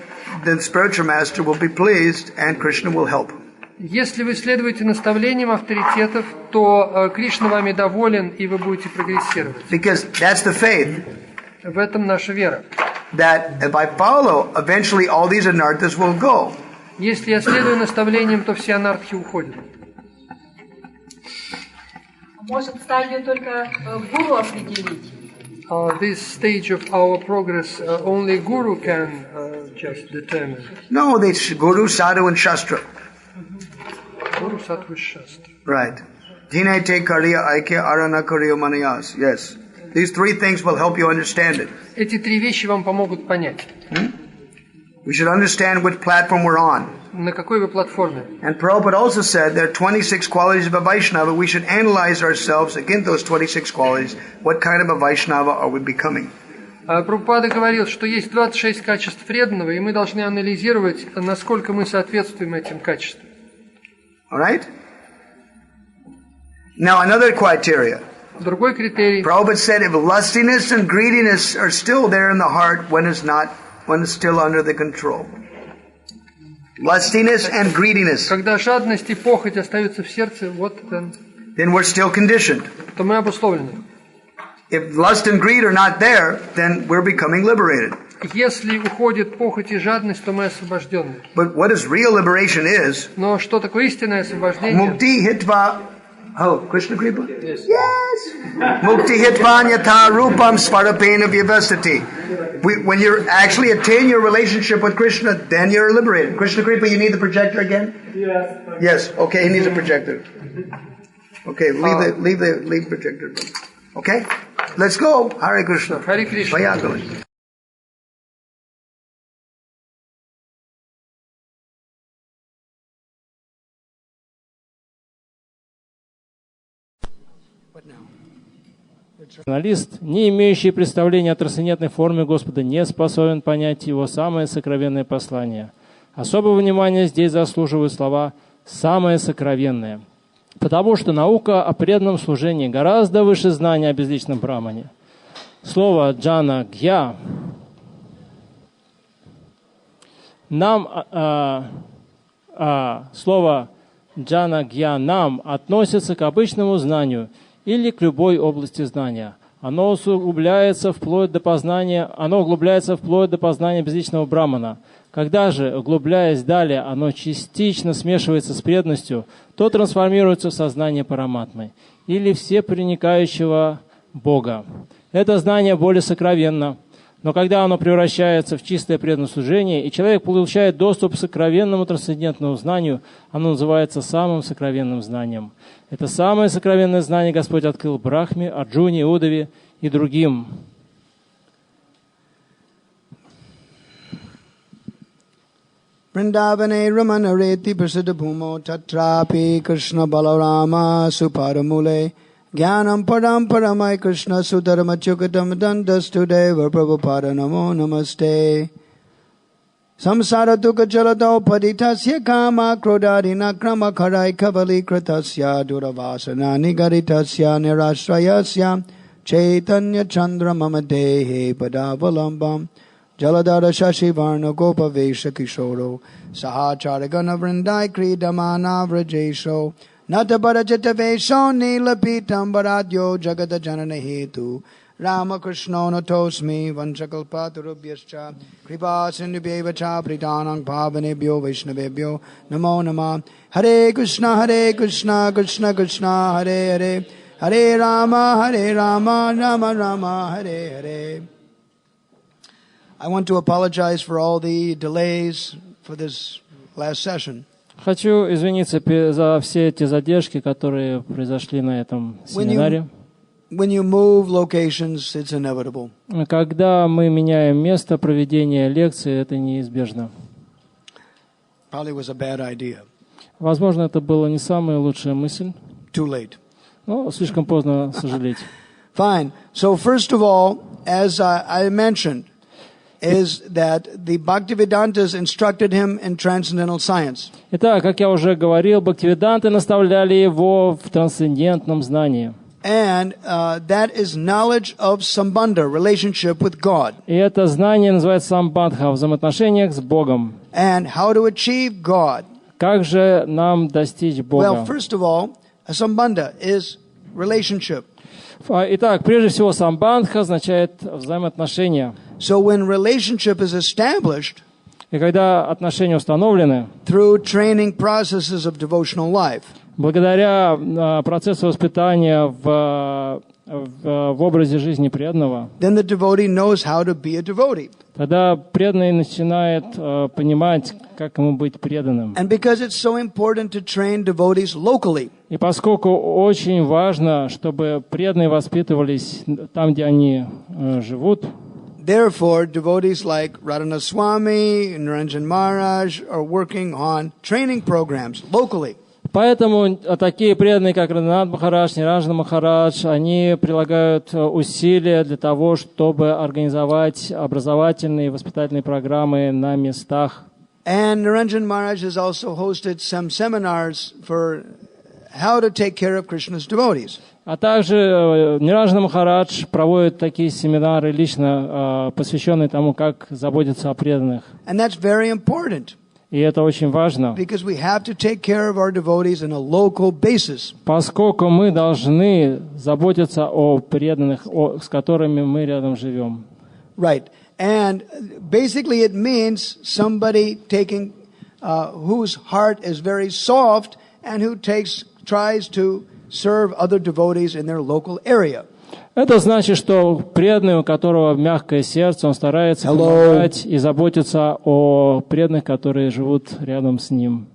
the spiritual master will be pleased and Krishna will help. Если вы следуете наставлениям авторитетов, то Кришна вами доволен, и вы будете прогрессировать. Because that's the faith. В этом наша вера. That if I follow, eventually all these anarthas will go. Если я следую наставлениям, то все анархи уходят. Может, стадию только гуру определить? This stage of our progress, only Guru can just determine. No, it's Guru, Sadhu, and Shastra. Guru, Sadhu, Shastra. Right. Dine te kariya aikya arana kariya manayas. Yes. These three things will help you understand it. Эти три вещи вам помогут понять. We should understand which platform we're on. На какой вы платформе? And Prabhupada also said there are 26 qualities of a Vaishnava. We should analyze ourselves against those 26 qualities. What kind of a Vaishnava are we becoming? Прабхупада говорил, что есть 26 качеств преданного, и мы должны анализировать, насколько мы соответствуем этим качествам. All right? Now another criteria. Другой критерий. Prabhupada said if lustiness and greediness are still there in the heart, when it's still under the control. Lustiness and greediness. Когда жадность и похоть остаются в сердце, then we're still conditioned. То мы обусловлены. If lust and greed are not there, then we're becoming liberated. Если уходит похоть и жадность, то мы освобождены. But what is real liberation is? Но что такое истинное освобождение? Mukti hitva. Oh, Krishna Kripa? Yes. Mukti hitvanyata rupam sparapena vyavastati. When you actually attain your relationship with Krishna, then you're liberated. Krishna Kripa, you need the projector again? Yes. Yes. Okay, he needs a projector. Okay, leave the projector. Okay? Let's go. Hare Krishna. Харе Кришна. Журналист, не имеющий представления о трансцендентной форме Господа, не способен понять его самое сокровенное послание. Особого внимания здесь заслуживают слова «самое сокровенное», потому что наука о преданном служении гораздо выше знания о безличном брамане. Слово «джана гья» слово «джана гья» нам относится к обычному знанию или к любой области знания. Оно углубляется вплоть до познания безличного брамана. Когда же, углубляясь далее, оно частично смешивается с преданностью, то трансформируется в сознание параматмы или всепроникающего Бога. Это знание более сокровенно, но когда оно превращается в чистое преданное служение, и человек получает доступ к сокровенному трансцендентному знанию, оно называется самым сокровенным знанием. Это самое сокровенное знание Господь открыл Брахме, Арджуне, Удаве и другим. Vrindavane Ramanareti Prasiddha Bhumo Tatrapi Krishna Balarama Suparamule Jnanam Param Paramai Krishna Sudharma Chukatam Dandastudeva Prabhupada Namo Namaste Samsara Dukha Jalado Paditasya Kama Krodadina Krama Karai Kavali Kritasya Duravasana Nigaritasya Nirashrayasya Chaitanya Chandra Mamadehe Padavalambam Jaladara Shashi Varna Gopa Vesha Kishoro Sahacharagana Vrindai Kridamana Vrajesho Natabara Jatavesho Nilapitam Baradyo Jagata Janana Hetu Rama Krishna Natosmi Vanchakalpaturubhyascha Kripa Sindhubhyevacha Pritanang Bhavanebhyo Vaishnavebhyo Namo Nama Hare Krishna Krishna Krishna Hare Hare Hare Rama Rama Rama Hare Hare. I want to apologize for all the delays for this last session. Хочу извиниться за все эти задержки, которые произошли на этом семинаре. When you move locations, it's inevitable. Когда мы меняем место проведения лекции, это неизбежно. Probably was a bad idea. Возможно, это была не самая лучшая мысль. Too late. Но слишком поздно сожалеть. Fine. So first of all, as I mentioned, is that the Bhaktivedantas instructed him in transcendental science. Итак, как я уже говорил, бхактивиданты наставляли его в трансцендентном знании. And that is knowledge of sambandha, relationship with God. И это знание называется самбандха, взаимоотношениях с Богом. And how to achieve God. Как же нам достичь Бога? Well, first of all, a sambandha is relationship. Итак, прежде всего, самбандха означает взаимоотношения. So when relationship is established, и когда отношения установлены, through training processes of devotional life, благодаря процессу воспитания в образе жизни преданного, then the devotee knows how to be a devotee. Тогда преданный начинает понимать, как ему быть преданным. And because it's so important to train devotees locally, и поскольку очень важно, чтобы преданные воспитывались там, где они живут, therefore, devotees like Radhana Swami and Niranjan Maharaj are working on training programs locally. Поэтому такие преданные, как Радханат Махарадж, Ниранджан Махарадж, они прилагают усилия для того, чтобы организовать образовательные и воспитательные программы на местах. And Niranjan Maharaj has also hosted some seminars for how to take care of Krishna's devotees. А также Ниранджан Махарадж проводит такие семинары лично, посвященные тому, как заботиться о преданных. And that's very important. И это очень важно, because we have to take care of our devotees on a local basis. Поскольку мы должны заботиться о преданных, с которыми мы рядом живем. Right. And basically it means somebody taking whose heart is very soft and who tries to serve other devotees in their local area. Это значит, что преданный, у которого мягкое сердце, он старается помогать и заботиться о преданных, которые живут рядом с ним.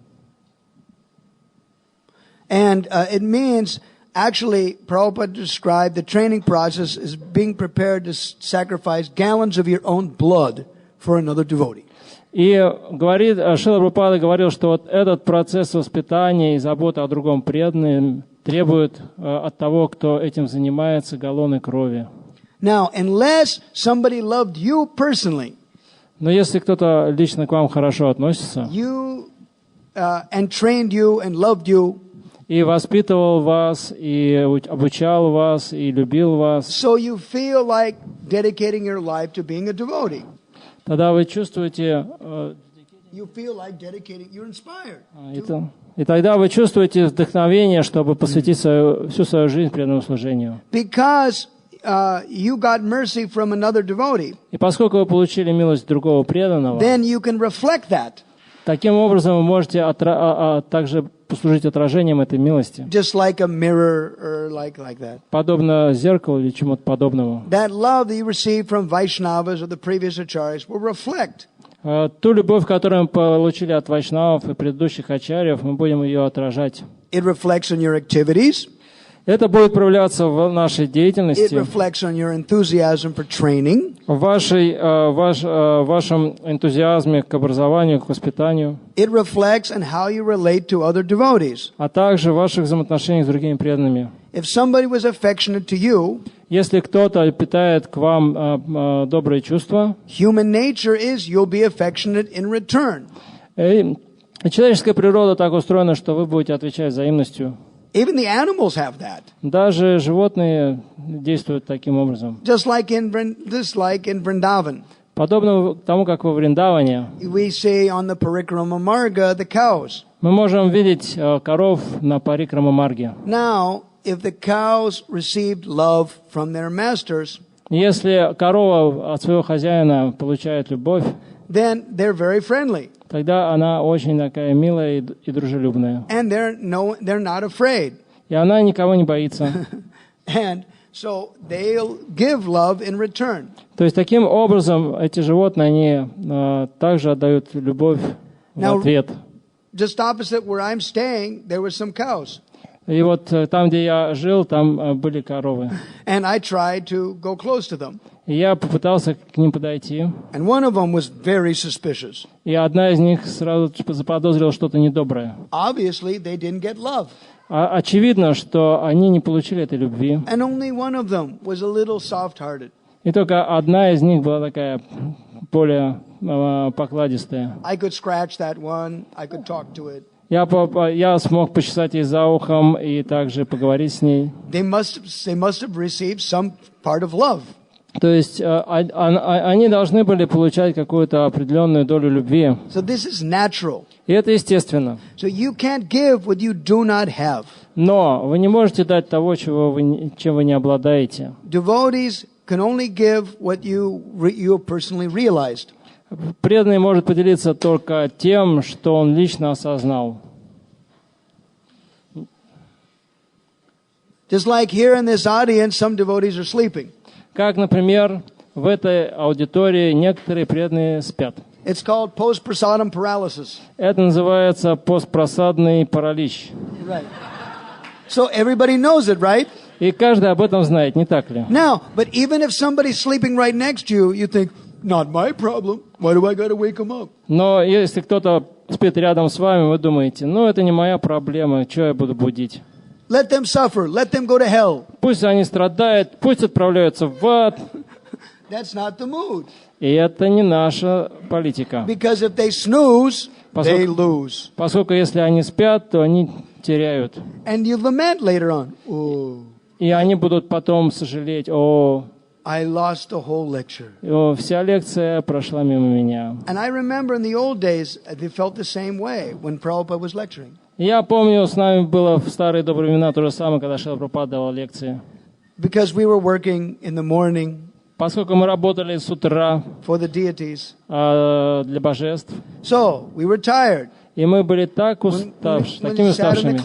And it means, actually, Prabhupada described the training process as being prepared to sacrifice gallons of your own blood for another devotee. И говорит, Шрила Прабхупада говорил, что вот этот процесс воспитания и заботы о другом преданном требует от того, кто этим занимается, галлоны крови. Now, unless somebody loved you personally, но если кто-то лично к вам хорошо относится, and trained you and loved you, и воспитывал вас, и обучал вас, и любил вас, so you feel like dedicating your life to being a devotee. Тогда вы чувствуете, You feel like dedicating, you're inspired. И тогда вы чувствуете вдохновение, чтобы посвятить всю свою жизнь преданному служению. Because you got mercy from another devotee, и поскольку вы получили милость другого преданного, then you can reflect that. Таким образом вы можете также послужить отражением этой милости. Just like a mirror or like that. Подобно зеркалу или чему-то подобному. That love that you received from Vaishnavas or the previous acharyas will reflect. Ту любовь, которую мы получили от вайшнавов и предыдущих ачарьев, мы будем ее отражать. It reflects on your activities. Это будет проявляться в нашей деятельности, It reflects on your enthusiasm for training. в вашем энтузиазме к образованию, к воспитанию, It reflects on how you relate to other devotees. а также в ваших взаимоотношениях с другими преданными. If somebody was affectionate to you, если кто-то питает к вам добрые чувства, human nature is you'll be affectionate in return. Человеческая природа так устроена, что вы будете отвечать взаимностью. Even the animals have that. Даже животные действуют таким образом. Just like in Vrindavan. Подобно тому, как во Вриндаване. We see on the Parikrama Marga the cows. Мы можем видеть коров на Парикрама Марге. Now, if the cows received love from their masters, если корова от своего хозяина получает любовь, then they're very friendly. Тогда она очень такая милая и дружелюбная. And they're not afraid. И она никого не боится. And so they'll give love in return. То есть таким образом эти животные, они также отдают любовь в ответ. Just opposite where I'm staying, there were some cows. И вот там, где я жил, там были коровы. And I tried to go close to them. И я попытался к ним подойти. And one of them was very suspicious. И одна из них сразу заподозрила что-то недоброе. Obviously, they didn't get love. Очевидно, что они не получили этой любви. And only one of them was a little soft-hearted. И только одна из них была такая более покладистая. I could scratch that one. I could talk to it. Я смог почесать ей за ухом и также поговорить с ней. They must have received some part of love. То есть они должны были получать какую-то определенную долю любви. So this is natural. И это естественно. So you can't give what you do not have. Но вы не можете дать того, чем вы не обладаете. Devotees can only give what you personally realized. Преданный может поделиться только тем, что он лично осознал. Just like here in this audience, some devotees are sleeping. Как, например, в этой аудитории некоторые преданные спят. It's called post-prasadam paralysis. Это называется постпросадный паралич. Right. So everybody knows it, right? И каждый об этом знает, не так ли? Now, but even if somebody's sleeping right next to you, you think, not my problem. Why do I got to wake him up? Но если кто-то спит рядом с вами, вы думаете, это не моя проблема, что я буду будить? Let them suffer. Let them go to hell. Пусть они страдают, пусть отправляются в ад. That's not the mood. И это не наша политика. Because if they snooze, they lose. Поскольку если они спят, то они теряют. And you lament later on. Oh. И они будут потом сожалеть, I lost the whole lecture. Вся лекция прошла мимо меня. And I remember in the old days, they felt the same way when Prabhupada was lecturing. Я помню, с нами было в старые добрые времена то же самое, когда Шрила Прабхупада давал лекции. Because we were working in the morning. Поскольку мы работали с утра for the deities. Для божеств. So, we were tired. И мы были такими уставшими.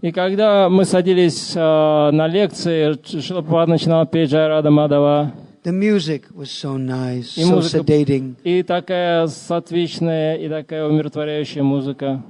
И когда мы садились на лекции, Шрила Прабхупада начинал петь Джая Рада Мадхава. The music was so nice, so sedating. И такая сатвичная, и такая умиротворяющая музыка.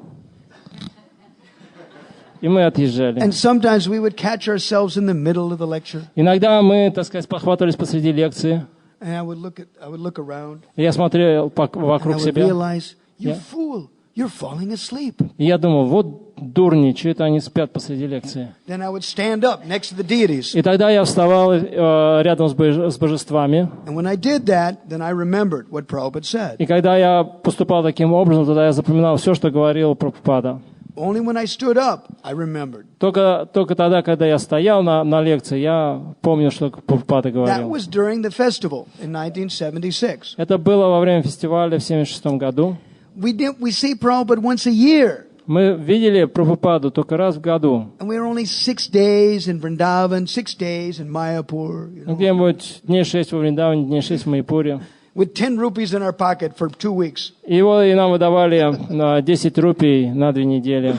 И мы отъезжали. And sometimes we would catch ourselves in the middle of the lecture. Иногда мы, так сказать, похватывались посреди лекции. And I would look around. Я смотрел вокруг себя. Realize, you fool, you're falling asleep. И я думал, вот дурни, что это они спят посреди лекции. Then I would stand up next to the deities. И тогда я вставал рядом с божествами. And when I did that, then I remembered what Prabhupada said. И когда я поступал таким образом, тогда я запоминал все, что говорил Прабхупада. Only when I stood up, I remembered. Только тогда, когда я стоял на лекции, я помнил, что Прабхупада That говорил. was during the festival in 1976. Это было во время фестиваля в 1976 году. We see Prabhupada once a year. Мы видели Прабхупаду только раз в году. And we were only 6 days in Vrindavan, 6 days in Mayapur. Где-нибудь дней 6 во Вриндаване, дней 6 в Майяпуре. With 10 rupees in our pocket for 2 weeks. И нам выдавали 10 рупий на 2 недели.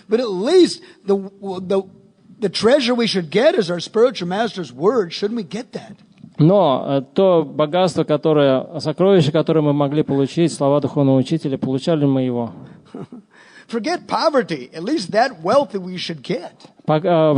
But at least the treasure we should get is our spiritual master's word. Shouldn't we get that? Но то богатство, сокровище, которое мы могли получить, слова духовного учителя, получали мы его. Forget poverty. At least that wealth that we should get.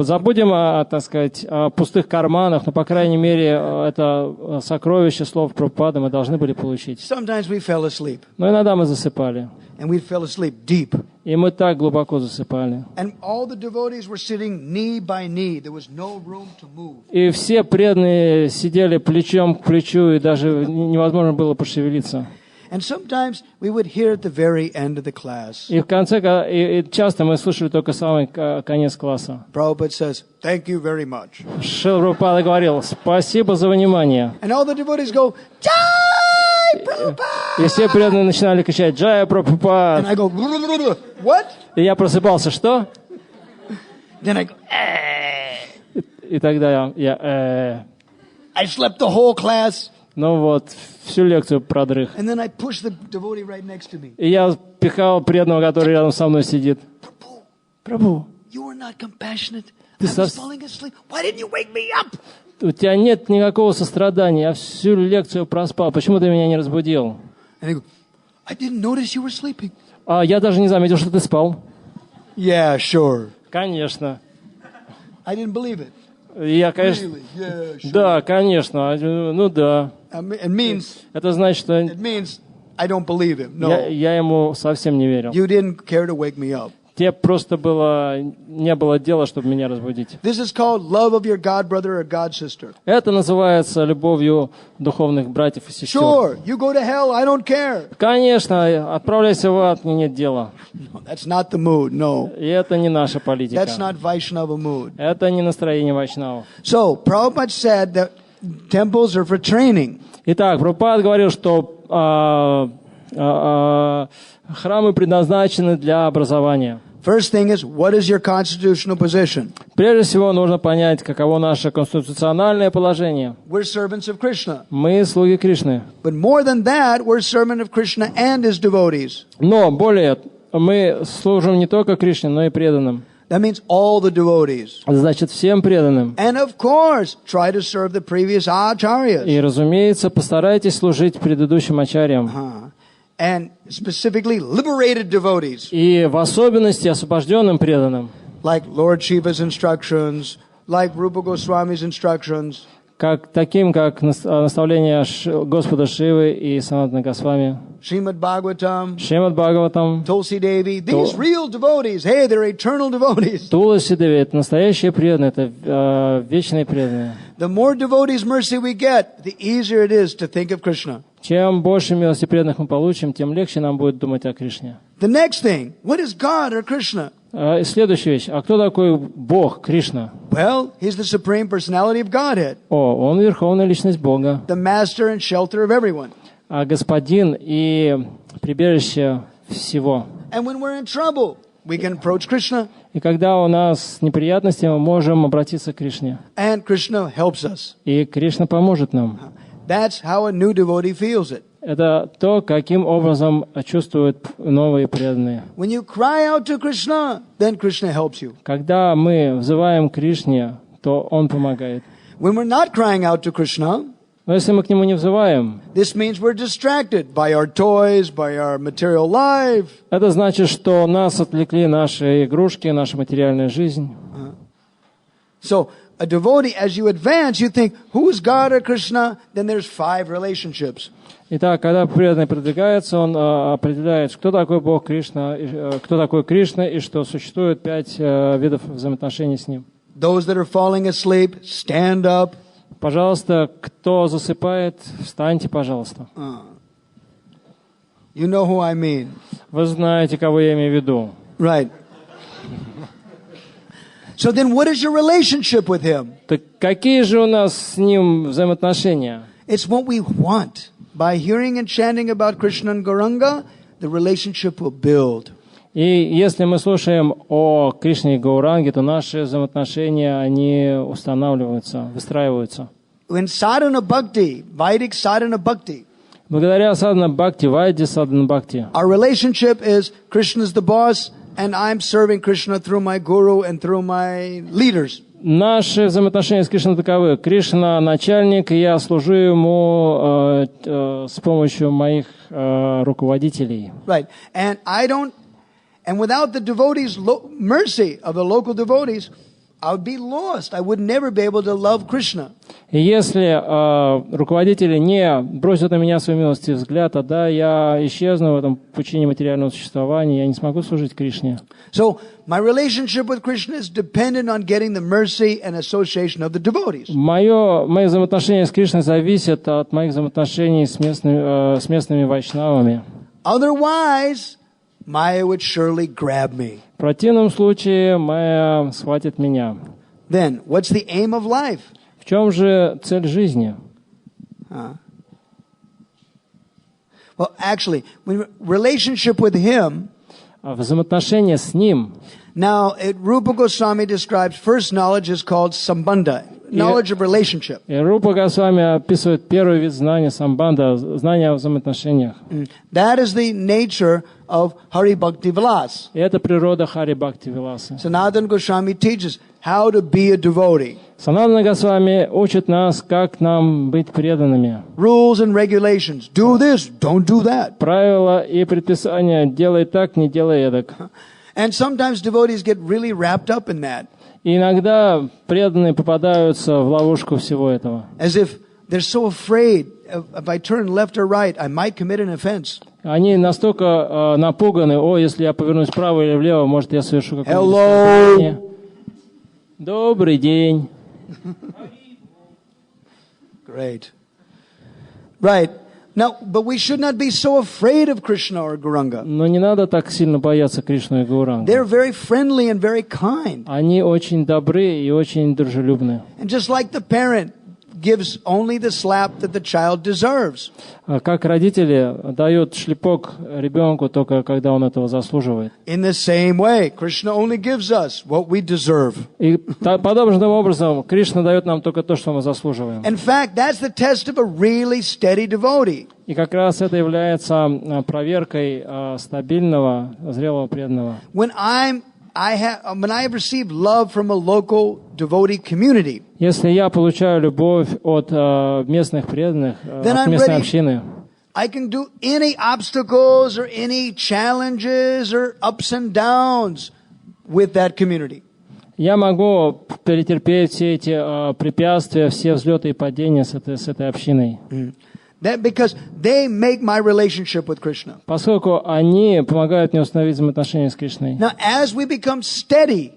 Забудем, так сказать, о пустых карманах, но, по крайней мере, это сокровище слов Прабхупады мы должны были получить. Sometimes we fell asleep. Но иногда мы засыпали. And we fell asleep deep. И мы так глубоко засыпали. And all the devotees were sitting knee by knee. There was no room to move. И все преданные сидели плечом к плечу, и даже невозможно было пошевелиться. And sometimes we would hear at the very end of the class. И в конце, и часто мы слышали только самый конец класса. Prabhupada says, "Thank you very much." Шрила Прабхупада говорил, спасибо за внимание. And all the devotees go, "Jai Prabhupada!" И все преданные начинали кричать, Джая Прабхупад. And I go, "What?" И я просыпался, что? Then I go, И тогда я I slept the whole class. Ну вот, всю лекцию продрых. And then I pushed the devotee right next to me. И я пихал преданного, который рядом со мной сидит. Прабху, you are not compassionate. I was falling asleep. Why didn't you wake me up? У тебя нет никакого сострадания. Я всю лекцию проспал. Почему ты меня не разбудил? And I go, I didn't notice you were sleeping. Я даже не заметил, что ты спал. Yeah, sure. Конечно. I didn't believe it. Я, конечно, really? Yeah, sure. Да, конечно, ну да. It means, это значит, что it means I don't believe him. No. Я ему совсем не верил. You didn't care to wake me up. Тебе просто не было дела, чтобы меня разбудить. This is called love of your god brother or god sister. Это называется любовью духовных братьев и сестер. Sure, you go to hell, I don't care. Конечно, отправляйся в ад, мне нет дела. No, that's not the mood, no. И это не наша политика. That's not Vaishnava mood. Это не настроение вайшнавов. So, Prabhupada said that temples are for training. Итак, Прабхупада говорил, что храмы предназначены для образования. First thing is, what is your constitutional position? Прежде всего, нужно понять, каково наше конституциональное положение. We're servants of Krishna. Мы слуги Кришны. But more than that, we're servants of Krishna and his devotees. Но более, мы служим не только Кришне, но и преданным. That means all the devotees. Значит, всем преданным. And of course, try to serve the previous acharyas. И, разумеется, постарайтесь служить предыдущим ачарьям. And specifically liberated devotees. И в особенности освобожденным преданным. Like Lord Shiva's instructions, like Rupa Goswami's instructions. Таким, как наставление Господа Шивы и Санатана Госвами. Srimad Bhagavatam. Шримад Бхагаватам. Tulsi Devi. These real devotees. Hey, they're eternal devotees. Туласи Деви — это настоящие преданные, это вечные преданные. The more devotees mercy we get, the easier it is to think of Krishna. Чем больше милости преданных мы получим, тем легче нам будет думать о Кришне. The next thing, what is God or Krishna? Следующая вещь. А кто такой Бог, Кришна? Well, he's the supreme personality of Godhead. Он верховная личность Бога. The master and shelter of everyone. Господин и прибежище всего. And when we're in trouble, we can approach Krishna. И когда у нас неприятности, мы можем обратиться к Кришне. And Krishna helps us. И Кришна поможет нам. That's how a new devotee feels it. Это то, каким образом чувствуют новые преданные. When you cry out to Krishna, then Krishna helps you. Когда мы взываем к Кришне, то Он помогает. When we're not crying out to Krishna, но если мы к Нему не взываем, this means we're distracted by our toys, by our material life. Это значит, что нас отвлекли наши игрушки, наша материальная жизнь. So a devotee, as you advance, you think, who is God or Krishna? Then there's 5 relationships. Итак, когда преданный продвигается, он определяет, кто такой Бог Кришна, кто такой Кришна, и что существует 5 видов взаимоотношений с ним. Those that are falling asleep, stand up. Пожалуйста, кто засыпает, встаньте, пожалуйста. You know who I mean. Вы знаете, кого я имею в виду. Right. So then what is your relationship with him? Так какие же у нас с ним взаимоотношения? It's what we want. By hearing and chanting about Krishna and Gauranga, the relationship will build. И если мы слушаем о Кришне и Гауранге, то наши взаимоотношения, они устанавливаются, выстраиваются. In sadhana bhakti, Vedic sadhana bhakti, благодаря садхана бхакти, вайди садхана бхакти, our relationship is Krishna is the boss, and I'm serving Krishna through my guru and through my leaders. Наши взаимоотношения с Кришной таковы. Кришна начальник, и я служу ему с помощью моих руководителей. Right. And without the devotees' mercy of the local devotees, I would be lost. I would never be able to love Krishna. И если руководители не бросят на меня свою милость и взгляд, тогда я исчезну в этом пучине материального существования, я не смогу служить Кришне. So my relationship with Krishna is dependent on getting the mercy and association of the devotees. Мои взаимоотношения с Кришной зависят от моих взаимоотношений с местными вайшнавами. Otherwise, Maya would surely grab me. В противном случае Майя схватит меня. Then, what's the aim of life? В чем же цель жизни? Well, actually, relationship with him. Взаимоотношения с ним. Now, Rupa Goswami describes first knowledge is called sambandha, knowledge of relationship. И Рупа Госвами описывает первый вид знания самбанда, знания о взаимоотношениях. That is the nature of Hari Bhakti Vilas. И это природа Хари Бхакти Виласа. Sanatana Goswami teaches how to be a devotee. Санатана Госвами учит нас, как нам быть преданными. Rules and regulations. Do this, don't do that. Правила и предписания. Делай так, не делай эдак. And sometimes devotees get really wrapped up in that. И иногда преданные попадаются в ловушку всего этого. As if they're so afraid, if I turn left or right, I might commit an offense. Они настолько напуганы, если я повернусь вправо или влево, может, я совершу какое-нибудь преступление. Добрый день. Great. Right. Now, but we should not be so afraid of Krishna or Gauranga. Но не надо так сильно бояться Кришну и Гауранга. They're very friendly and very kind. Они очень добры и очень дружелюбны. And just like the parent gives only the slap that the child deserves. Как родители дают шлепок ребенку только когда он этого заслуживает. In the same way, Krishna only gives us what we deserve. И подобным образом Кришна дает нам только то, что мы заслуживаем. In fact, that's the test of a really steady devotee. И как раз это является проверкой стабильного, зрелого преданного. When I have received love from a local devotee community, если я получаю любовь от местных преданных, от местной общины, I can do any obstacles or any challenges or ups and downs with that community. Я могу перетерпеть все эти препятствия, все взлеты и падения с этой общиной. That because they make my relationship with Krishna. Поскольку они помогают мне установить взаимоотношения с Кришной. Now, as we become steady,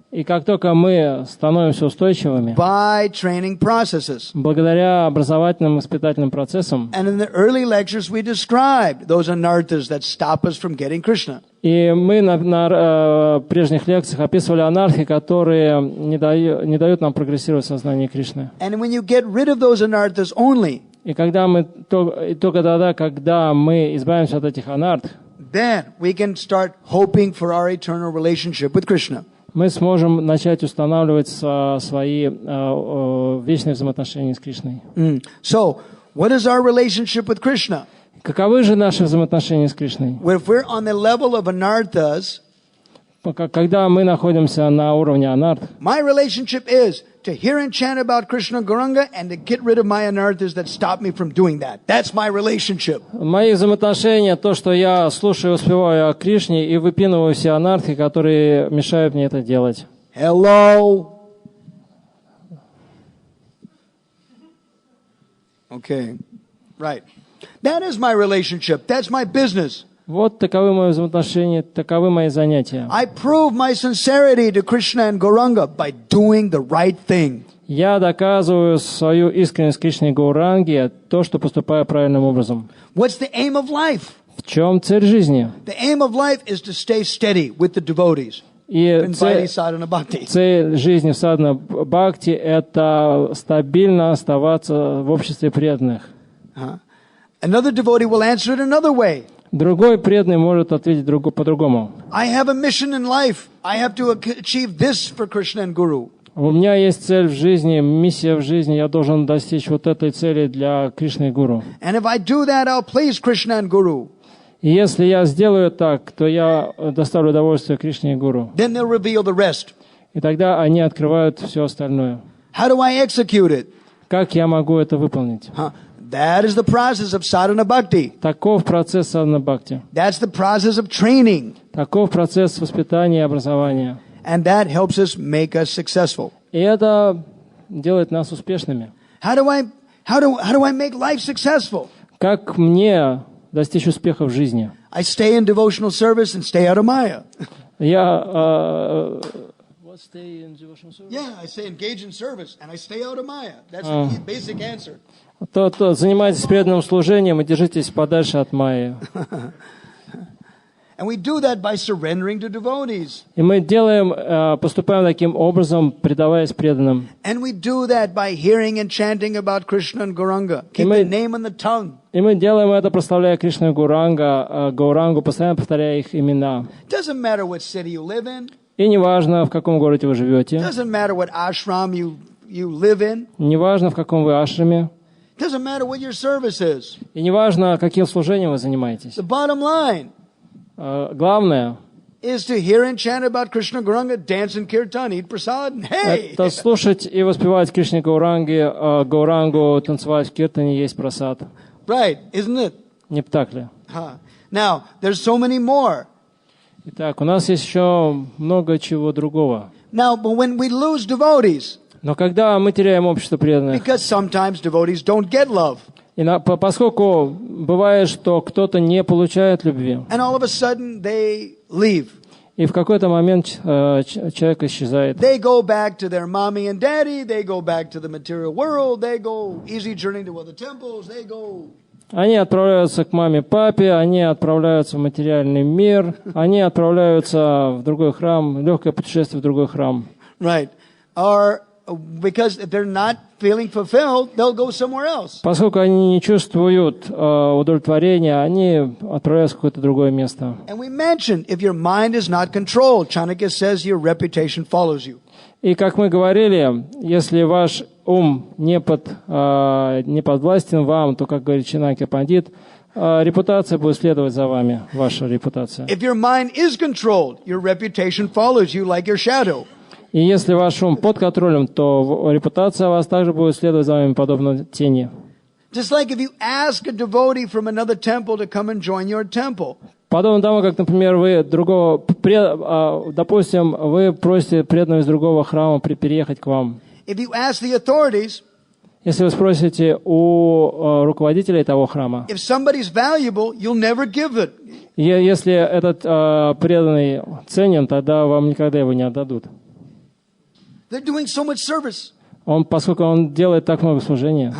и как только мы становимся устойчивыми, by training processes, благодаря образовательным испытательным процессам, and in the early lectures we described those anarthas that stop us from getting Krishna. И мы на прежних лекциях описывали анархи, которые не дают нам прогрессировать в сознании Кришны. And when you get rid of those anarthas only, и когда мы только тогда, когда мы избавимся от этих анарх, then we can start hoping for our eternal relationship with Krishna. Мы сможем начать устанавливать свои вечные взаимоотношения с Кришной. So, what is our relationship with Krishna? Каковы же наши взаимоотношения с Кришной? If we're on the level of anarthas, когда мы находимся на уровне анарх, my relationship is to hear and chant about Krishna Gauranga and to get rid of my anarthas that stop me from doing that. That's my relationship. Мои взаимоотношения, то, что я слушаю и успеваю о Кришне и выпинываю все анархи, которые мешают мне это делать. Hello. Okay. Right. That is my relationship. That's my business. Вот таковы мои взаимоотношения, таковы мои занятия. I prove my sincerity to Krishna and Gauranga by doing the right thing. Я доказываю свою искренность Кришне и Гауранге, то, что поступаю правильным образом. What's the aim of life? В чем цель жизни? The aim of life is to stay steady with the devotees. И цель жизни в садхана бхакти – это стабильно оставаться в обществе преданных. Another devotee will answer it another way. Другой преданный может ответить по-другому. I have a mission in life. I have to achieve this for Krishna and Guru. У меня есть цель в жизни, миссия в жизни. Я должен достичь вот этой цели для Кришны и Гуру. And if I do that, I'll please Krishna and Guru. И если я сделаю так, то я доставлю удовольствие Кришне и Гуру. Then they'll reveal the rest. И тогда они открывают все остальное. How do I execute it? Как я могу это выполнить? That is the process of sadhana bhakti. Таков процесс садхана бхакти. That's the process of training. Таков процесс воспитания и образования. And that helps us make us successful. И это делает нас успешными. How do I make life successful? Как мне достичь успеха в жизни? I stay in devotional service and stay out of Maya. Я stay in devotional service? Yeah, I say engage in service and I stay out of Maya. That's the basic answer. То занимайтесь преданным служением и держитесь подальше от майи. And we do that by surrendering to devotees. И мы поступаем таким образом, предаваясь преданным. And we do that by hearing and chanting about Krishna and Gauranga. Keep the name on the tongue. И мы делаем это, прославляя Кришну и Gauranga, постоянно повторяя их имена. Doesn't matter what city you live in. И неважно, в каком городе вы живете. Doesn't matter what ashram you live in. Неважно, в каком вы ашраме. Doesn't matter what your service is. И неважно, каким служением вы занимаетесь. The bottom line главное is to hear and chant about Krishna Gauranga, dance in kirtan, eat prasad, and hey! Это слушать и воспевать Кришне Gaurangу, танцевать в киртане, есть прасад. Right, isn't it? Не так ли? Now, there's so many more. Итак, у нас есть еще много чего другого. Now, but when we lose devotees, но когда мы теряем общество преданных, because sometimes devotees don't get love. И поскольку бывает, что кто-то не получает любви, and all of a sudden they leave. И в какой-то момент человек исчезает. They go back to their mommy and daddy, they go back to the material world, they go easy journey to other temples, they go. Они отправляются к маме, папе, они отправляются в материальный мир, они отправляются в другой храм, легкое путешествие в другой храм. Right. Or because if they're not feeling fulfilled, they'll go somewhere else. Поскольку они не чувствуют удовлетворения, они отправляются в какое-то другое место. And we mentioned, if your mind is not controlled, Chanakya says your reputation follows you. И как мы говорили, если ваш ум не подвластен вам, то, как говорит Чанакья Пандит, репутация будет следовать за вами, ваша репутация. If your mind is controlled, your reputation follows you like your shadow. И если ваш ум под контролем, то репутация вас также будет следовать за вами, подобно тени. Just like if you ask a devotee from another temple to come and join your temple. Подобно тому, как, например, допустим, вы просите преданного из другого храма переехать к вам. If you ask the authorities, если вы спросите у руководителей того храма, if somebody's valuable, you'll never give it. Если этот преданный ценен, тогда вам никогда его не отдадут. They're doing so much service. Поскольку он делает так много служения,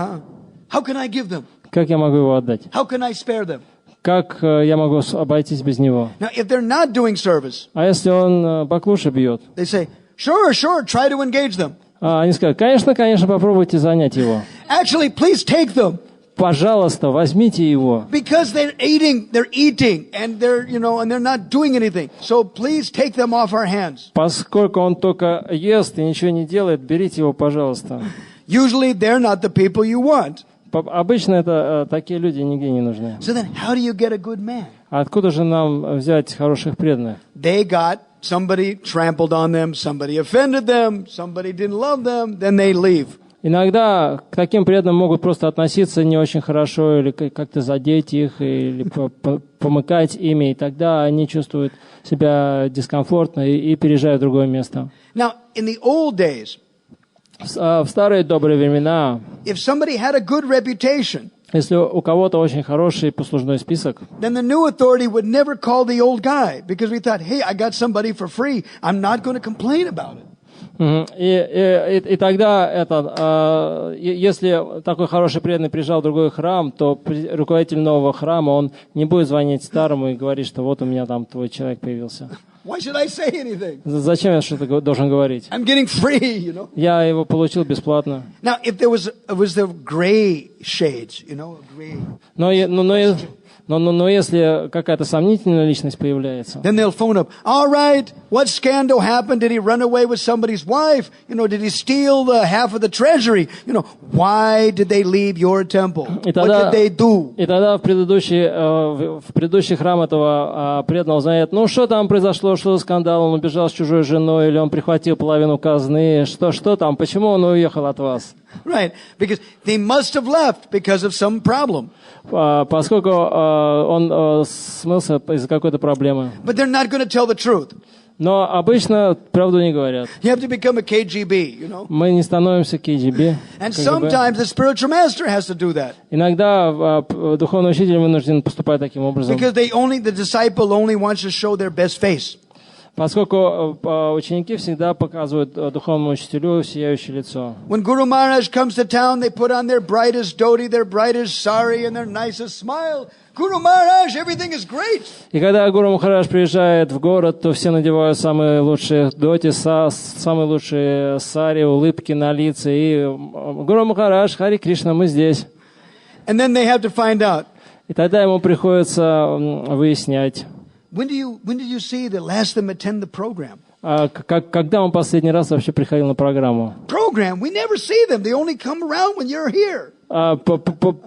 how can I give them? Как я могу его отдать? How can I spare them? Как я могу обойтись без него? Now, if they're not doing service, а если он баклуши бьет? They say, sure, try to engage them. Они скажут, конечно, попробуйте занять его. Actually, please take them. Пожалуйста, возьмите его. Because they're eating, and they're not doing anything. So please take them off our hands. Поскольку он только ест и ничего не делает, берите его, пожалуйста. Usually they're not the people you want. Обычно это такие люди нигде не нужны. So then, how do you get a good man? А откуда же нам взять хороших преданных? They got somebody trampled on them, somebody offended them, somebody didn't love them, then they leave. Иногда к таким преданным могут просто относиться не очень хорошо, или как-то задеть их, или помыкать ими, и тогда они чувствуют себя дискомфортно и переезжают в другое место. Now, in the old days, В старые добрые времена, if somebody had a good reputation, если у кого-то очень хороший послужной список, then the new authority would never call the old guy because we thought, hey, I got somebody for free. I'm not going to complain about it. И тогда если такой хороший преданный приезжал в другой храм, то руководитель нового храма, он не будет звонить старому и говорить, что вот у меня там твой человек появился. Why should I say anything? Зачем я что-то должен говорить? I'm getting free, you know. Я его получил бесплатно. Now, if there was the gray shades, you know, gray. Но если какая-то сомнительная личность появляется, then they'll phone up. All right, what scandal happened? Did he run away with somebody's wife? You know, did he steal the half of the treasury? You know, why did they leave your temple? What did they do? И тогда в предыдущий храм этого преданного узнает, ну что там произошло, что за скандал, он убежал с чужой женой, или он прихватил половину казны, что там, почему он уехал от вас? Right, because they must have left because of some problem. Поскольку он смылся из-за какой-то проблемы. But they're not going to tell the truth. Но обычно правду не говорят. You have to become a KGB, you know. Мы не становимся KGB. And sometimes the spiritual master has to do that. Иногда духовный учитель вынужден поступать таким образом. Because the disciple only wants to show their best face. Поскольку ученики всегда показывают духовному учителю сияющее лицо. When Guru Maharaj comes to town, they put on their brightest dhoti, their brightest sari, and their nicest smile. Guru Maharaj, everything is great. И когда Гуру Махарадж приезжает в город, то все надевают самые лучшие доти, самые лучшие сари, улыбки на лице. И Гуру Махарадж, Харе Кришна, мы здесь. And then they have to find out. И тогда ему приходится выяснять. When did you see the last them attend the program? Когда он последний раз вообще приходил на программу? Program? We never see them. They only come around when you're here.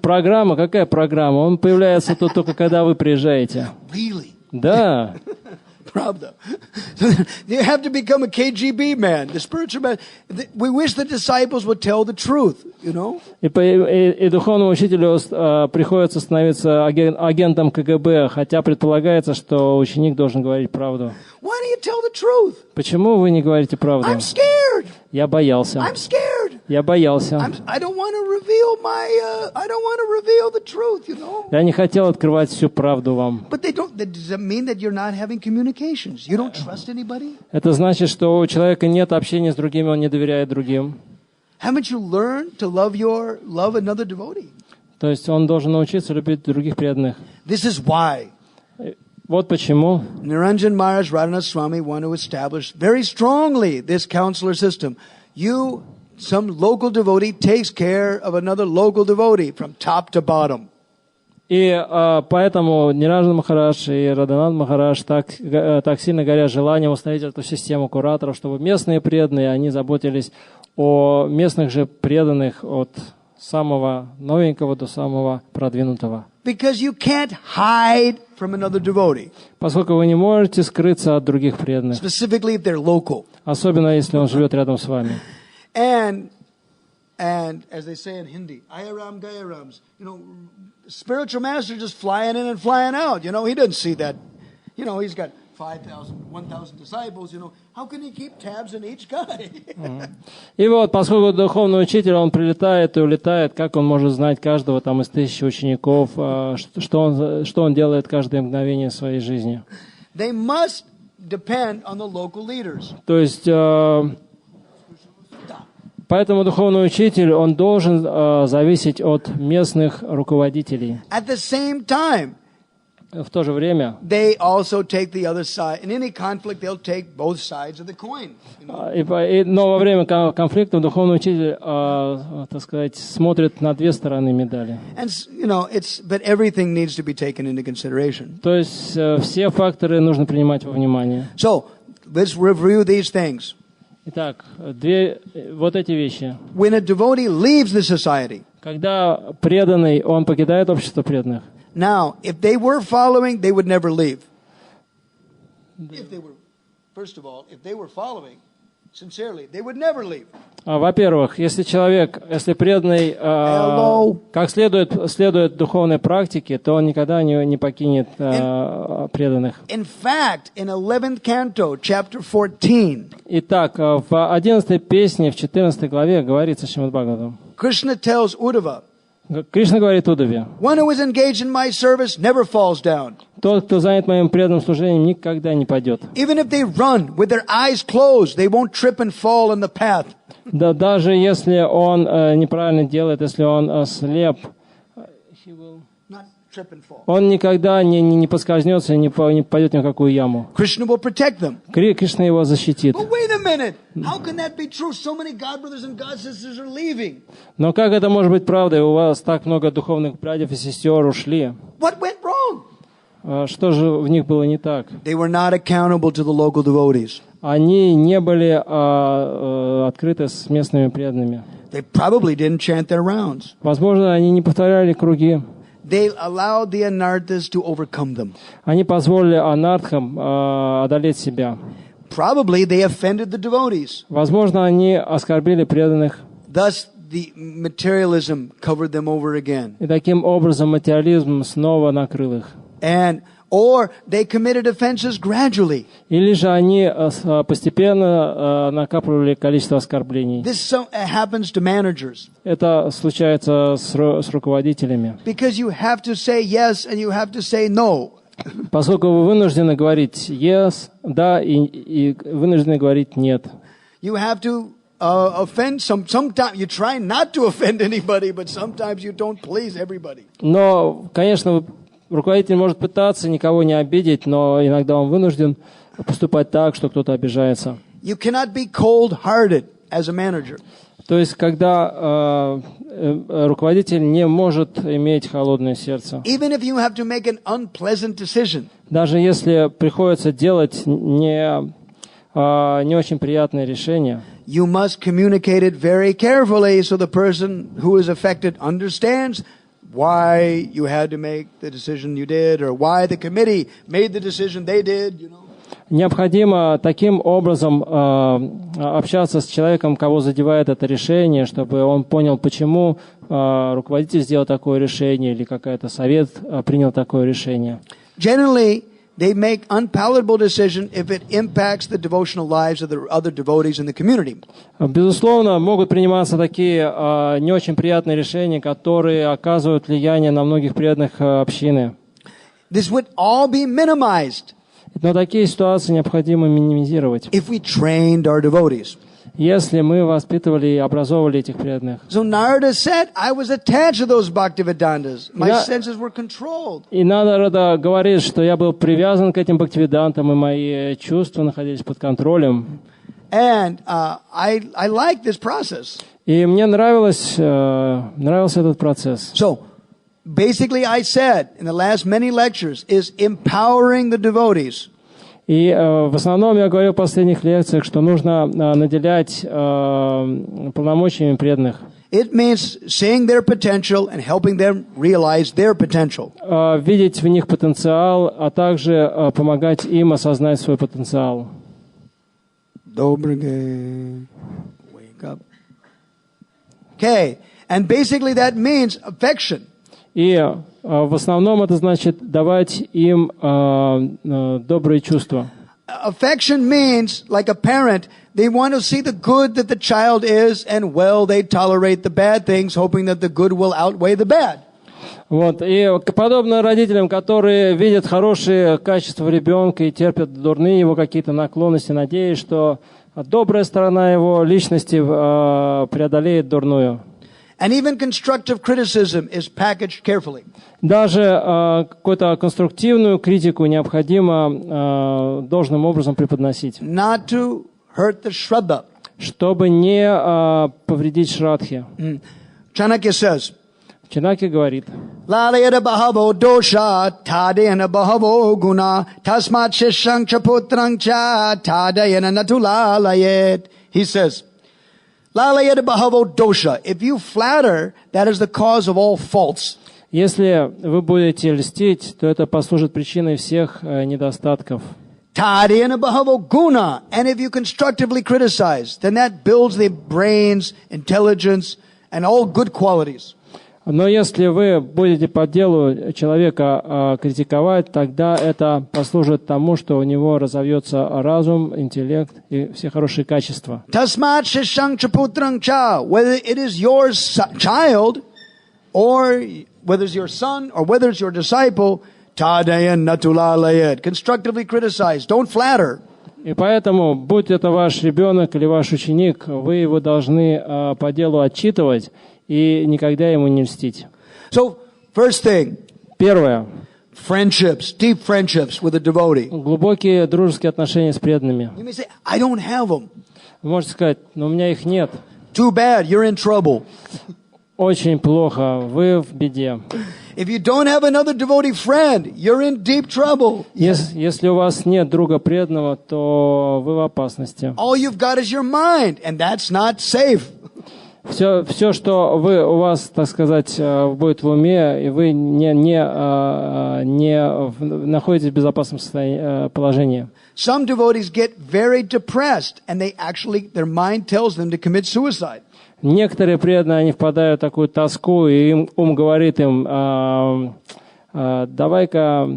Программа? Какая программа? Он появляется только когда вы приезжаете. Really? Да. Правда. You have to become a KGB man, the spiritual man. We wish the disciples would tell the truth, you know. И духовному учителю приходится становиться агентом КГБ, хотя предполагается, что ученик должен говорить правду. Why do you tell the truth? Почему вы не говорите правду? I'm scared. Я боялся. I'm scared. Я боялся. I don't want to reveal the truth, you know. Я не хотел открывать всю правду вам. But does that mean that you're not having communications? You don't trust anybody? Это значит, что у человека нет общения с другими, он не доверяет другим. Haven't you learned to love another devotee? То есть он должен научиться любить других преданных. This is why. Вот почему. Niranjan Maharaj Radhanath Swami want to establish very strongly this counselor system. Some local devotee takes care of another local devotee from top to bottom. И поэтому Ниранджан Махарадж и Радханат Махарадж так сильно горят желанием установить эту систему кураторов, чтобы местные преданные, они заботились о местных же преданных от самого новенького до самого продвинутого. Because you can't hide from another devotee. Поскольку вы не можете скрыться от других преданных. Specifically if they're local. Особенно если он живет рядом с вами. And as they say in Hindi, Ayaram Gayarams, you know, spiritual master just flying in and flying out. You know, he doesn't see that. You know, he's got 5,000, 1,000 disciples. You know, how can he keep tabs on each guy? И вот, поскольку духовный учитель, он прилетает и улетает, как он может знать каждого там из 1000 учеников, что он делает каждое мгновение своей жизни? They must depend on the local leaders. То есть поэтому духовный учитель, он должен зависеть от местных руководителей. At the same time, в то же время, they also take the other side. In any conflict, they'll take both sides of the coin. Но во время конфликта духовный учитель, так сказать, смотрит на две стороны медали. And you know, but everything needs to be taken into consideration. То есть все факторы нужно принимать во внимание. So let's review these things. Итак, вот эти вещи. When a devotee leaves the society, когда преданный, он покидает общество преданных. Now, if they were following, they would never leave. If they were, first of all, if they were following, sincerely, they would never leave. Во-первых, если преданный как следует духовной практике, то он никогда не покинет преданных. In fact, in 11th canto, chapter 14, Итак, в 11 песне, в 14 главе говорится Шримад Бхагаватам. Krishna tells Uddhava, Кришна говорит Удаве: one who is engaged in my service never falls down. Тот, кто занят моим преданным служением, никогда не падет. Even if they run with their eyes closed, they won't trip and fall on the path. Да, даже если он неправильно делает, если он слеп, он никогда не поскользнется и не попадет ни в какую яму. Krishna will protect them. Кришна его защитит. But wait a minute, how can that be true? So many God brothers and God sisters are leaving. Но как это может быть правдой? У вас так много духовных братьев и сестер ушли. What went wrong? Что же в них было не так? They were not accountable to the local devotees. Они не были открыты с местными преданными. They probably didn't chant their rounds. Возможно, они не повторяли круги. They allowed the anarthas to overcome them. Они позволили анартхам одолеть себя. Probably they offended the devotees. Возможно, они оскорбили преданных. Thus, the materialism covered them over again. И таким образом материализм снова накрыл их. Or they committed offenses gradually. Или же они постепенно накапливали количество оскорблений. This happens to managers. Это случается с руководителями. Because you have to say yes and you have to say no. Поскольку вы вынуждены говорить yes, да, и вынуждены говорить нет. You have to offend sometimes you try not to offend anybody, but sometimes you don't please everybody. Но, конечно, руководитель может пытаться никого не обидеть, но иногда он вынужден поступать так, что кто-то обижается. You cannot be cold-hearted as a manager. То есть, когда руководитель не может иметь холодное сердце. Even if you have to make an unpleasant decision. Даже если приходится делать не очень приятное решение. You must communicate it very carefully so the person who is affected understands why you had to make the decision you did, or why the committee made the decision they did, you know. Необходимо таким образом общаться с человеком, кого задевает это решение, чтобы он понял, почему руководитель сделал такое решение, или какой-то совет принял такое решение. Generally, they make unpalatable decision if it impacts the devotional lives of the other devotees in the community. Безусловно, могут приниматься такие не очень приятные решения, которые оказывают влияние на многих преданных общины. This would all be minimized. Но такие ситуации необходимо минимизировать. If we trained our devotees. Если мы воспитывали и образовывали этих преданных. So Narada said, I was attached to those Bhaktivedantas. My senses were controlled. И Нарада говорит, что я был привязан к этим Бхактивидантам, и мои чувства находились под контролем. And I like this process. И мне нравился этот процесс. So, basically I said in the last many lectures is empowering the devotees. И в основном я говорил в последних лекциях, что нужно наделять полномочиями преданных. It means seeing their potential and helping them realize their potential. Видеть в них потенциал, а также помогать им осознать свой потенциал. Добрый. Wake up. Okay, and basically that means affection. И в основном это значит давать им добрые чувства. Affection means, like a parent, they want to see the good that the child is, and well, they tolerate the bad things, hoping that the good will outweigh the bad. Вот, и подобно родителям, которые видят хорошие качества ребенка и терпят дурные его какие-то наклонности, надеясь, что добрая сторона его личности преодолеет дурную. And even constructive criticism is packaged carefully. Даже какую-то конструктивную критику необходимо должным образом преподносить. Not to hurt the Shraddha. Чтобы не повредить Шрадхе. Chanakya says. Chanakya говорит. Lalayada bahavo dosha tadayana bahavo guna tasmat shishang chaputrang cha tadayana natulalayet. He says. If you flatter, that is the cause of all faults. Если вы будете льстить, то это послужит причиной всех недостатков. Tadena bahavo guna. And if you constructively criticize, then that builds the brains, intelligence, and all good qualities. Но если вы будете по делу человека критиковать, тогда это послужит тому, что у него разовьется разум, интеллект и все хорошие качества. Tasmat shishang chaputrang cha. Whether it is your child, or whether it's your son, or whether it's your disciple, tadayan natulalayat. Constructively criticize. Don't flatter. И поэтому, будь это ваш ребенок или ваш ученик, вы его должны по делу отчитывать и никогда ему не льстить. So, first thing. Первое. Friendships, deep friendships with a devotee. Глубокие дружеские отношения с преданными. You may say, I don't have them. Вы можете сказать, но у меня их нет. Too bad, you're in trouble. Очень плохо, вы в беде. If you don't have another devotee friend, you're in deep trouble. Если у вас нет друга преданного, то вы в опасности. All you've got is your mind, and that's not safe. Все, что у вас, так сказать, будет в уме, и вы не находитесь в безопасном положении. Some devotees get very depressed, and their mind tells them to commit suicide. Некоторые преданные, они впадают в такую тоску, и ум говорит им, давай-ка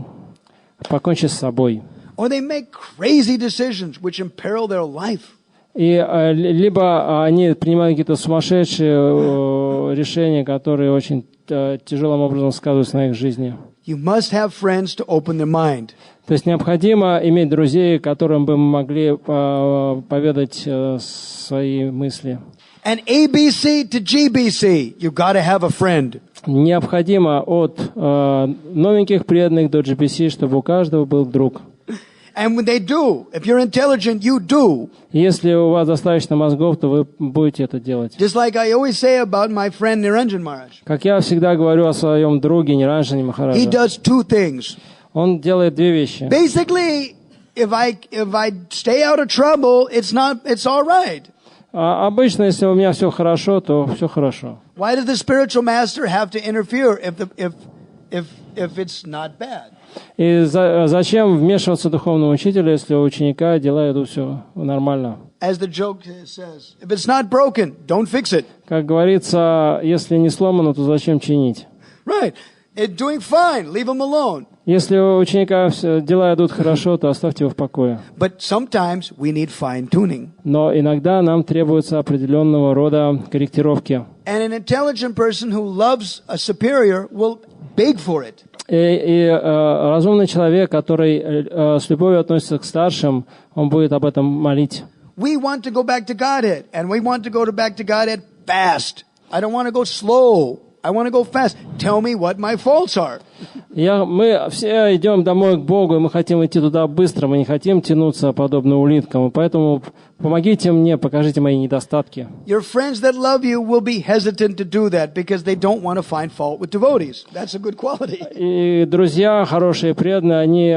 покончи с собой. Or they make crazy decisions which imperil their life. И либо они принимают какие-то сумасшедшие решения, которые очень тяжелым образом сказываются на их жизни. You must have friends to open their mind. То есть необходимо иметь друзей, которым бы мы могли поведать свои мысли. And ABC to GBC, you got to have a friend. Необходимо от новеньких преданных до GBC, чтобы у каждого был друг. And when they do, if you're intelligent, you do. Если у вас достаточно мозгов, то вы будете это делать. Just like I always say about my friend Niranjan Maharaj. Как я всегда говорю о своем друге Ниранджане Махараджа. He does two things. Он делает две вещи. Basically, if I stay out of trouble, it's all right. Обычно, если у меня все хорошо, то все хорошо. Why does the spiritual master have to interfere if it's not bad? И зачем вмешиваться духовному учителю, если у ученика дела идут все нормально? As the joke says, if it's not broken, don't fix it. Как говорится, если не сломано, то зачем чинить? Right. It's doing fine. Leave him alone. Если у ученика дела идут хорошо, то оставьте его в покое. But sometimes we need fine-tuning. Но иногда нам требуется определенного рода корректировки. And an intelligent person who loves a superior will beg for it. И разумный человек, который с любовью относится к старшим, он будет об этом молить. We want to go back to Godhead, and we want to go back to Godhead fast. I don't want to go slow. I want to go fast. Tell me what my faults are. Мы все идем домой к Богу, и мы хотим идти туда быстро, мы не хотим тянуться подобно улиткам, и поэтому помогите мне, покажите мои недостатки. Your friends that love you will be hesitant to do that because they don't want to find fault with devotees. That's a good quality. И друзья хорошие, преданные, они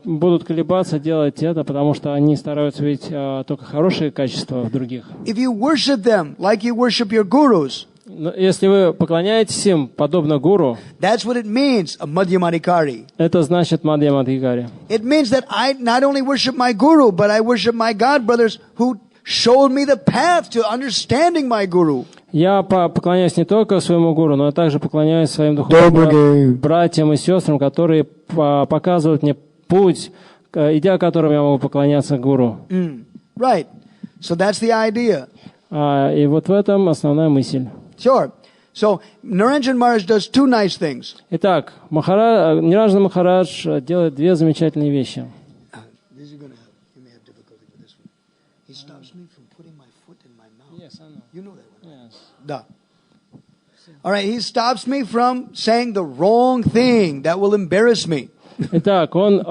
будут колебаться делать это, потому что они стараются видеть только хорошие качества в других. If you worship them like you worship your gurus, если вы поклоняетесь им, подобно гуру, that's what it means, a madhyamadikari. Это значит мадхьямадхикари. It means that I not only worship my guru, but I worship my god brothers who showed me the path to understanding my guru. Я поклоняюсь не только своему гуру, но я также поклоняюсь своим духовным братьям и сестрам, которые показывают мне путь, идя которым я могу поклоняться гуру. Right. So that's the idea. И вот в этом основная мысль. Sure. So Niranjan Maharaj does two nice things. Итак, Ниранджан Махарадж делает две замечательные вещи. He stops me from putting my foot in my mouth. Yes, I know. You know that one. Yes. Da. All right, he stops me from saying the wrong thing that will embarrass me. Итак, он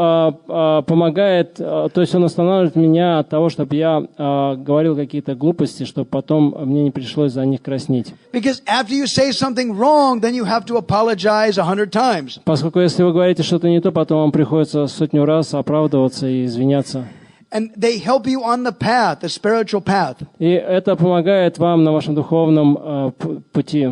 помогает, то есть он останавливает меня от того, чтобы я говорил какие-то глупости, чтобы потом мне не пришлось за них краснеть. Because after you say something wrong, then you have to apologize 100 times. Поскольку если вы говорите что-то не то, потом вам приходится сотню раз оправдываться и извиняться. And they help you on the path, the spiritual path. И это помогает вам на вашем духовном пути.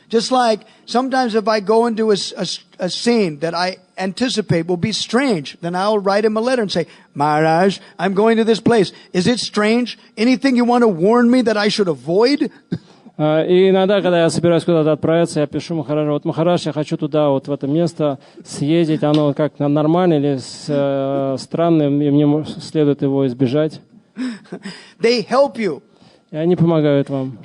Just like sometimes if I go into a scene that anticipate will be strange. Then I'll write him a letter and say, Maharaj, I'm going to this place. Is it strange? Anything you want to warn me that I should avoid? И иногда, когда я собираюсь куда-то отправиться, я пишу Махараджу: вот, Махарадж, я хочу туда, вот в это место съездить, оно как нормально или странным, и мне следует его избежать. They help you. И они помогают вам.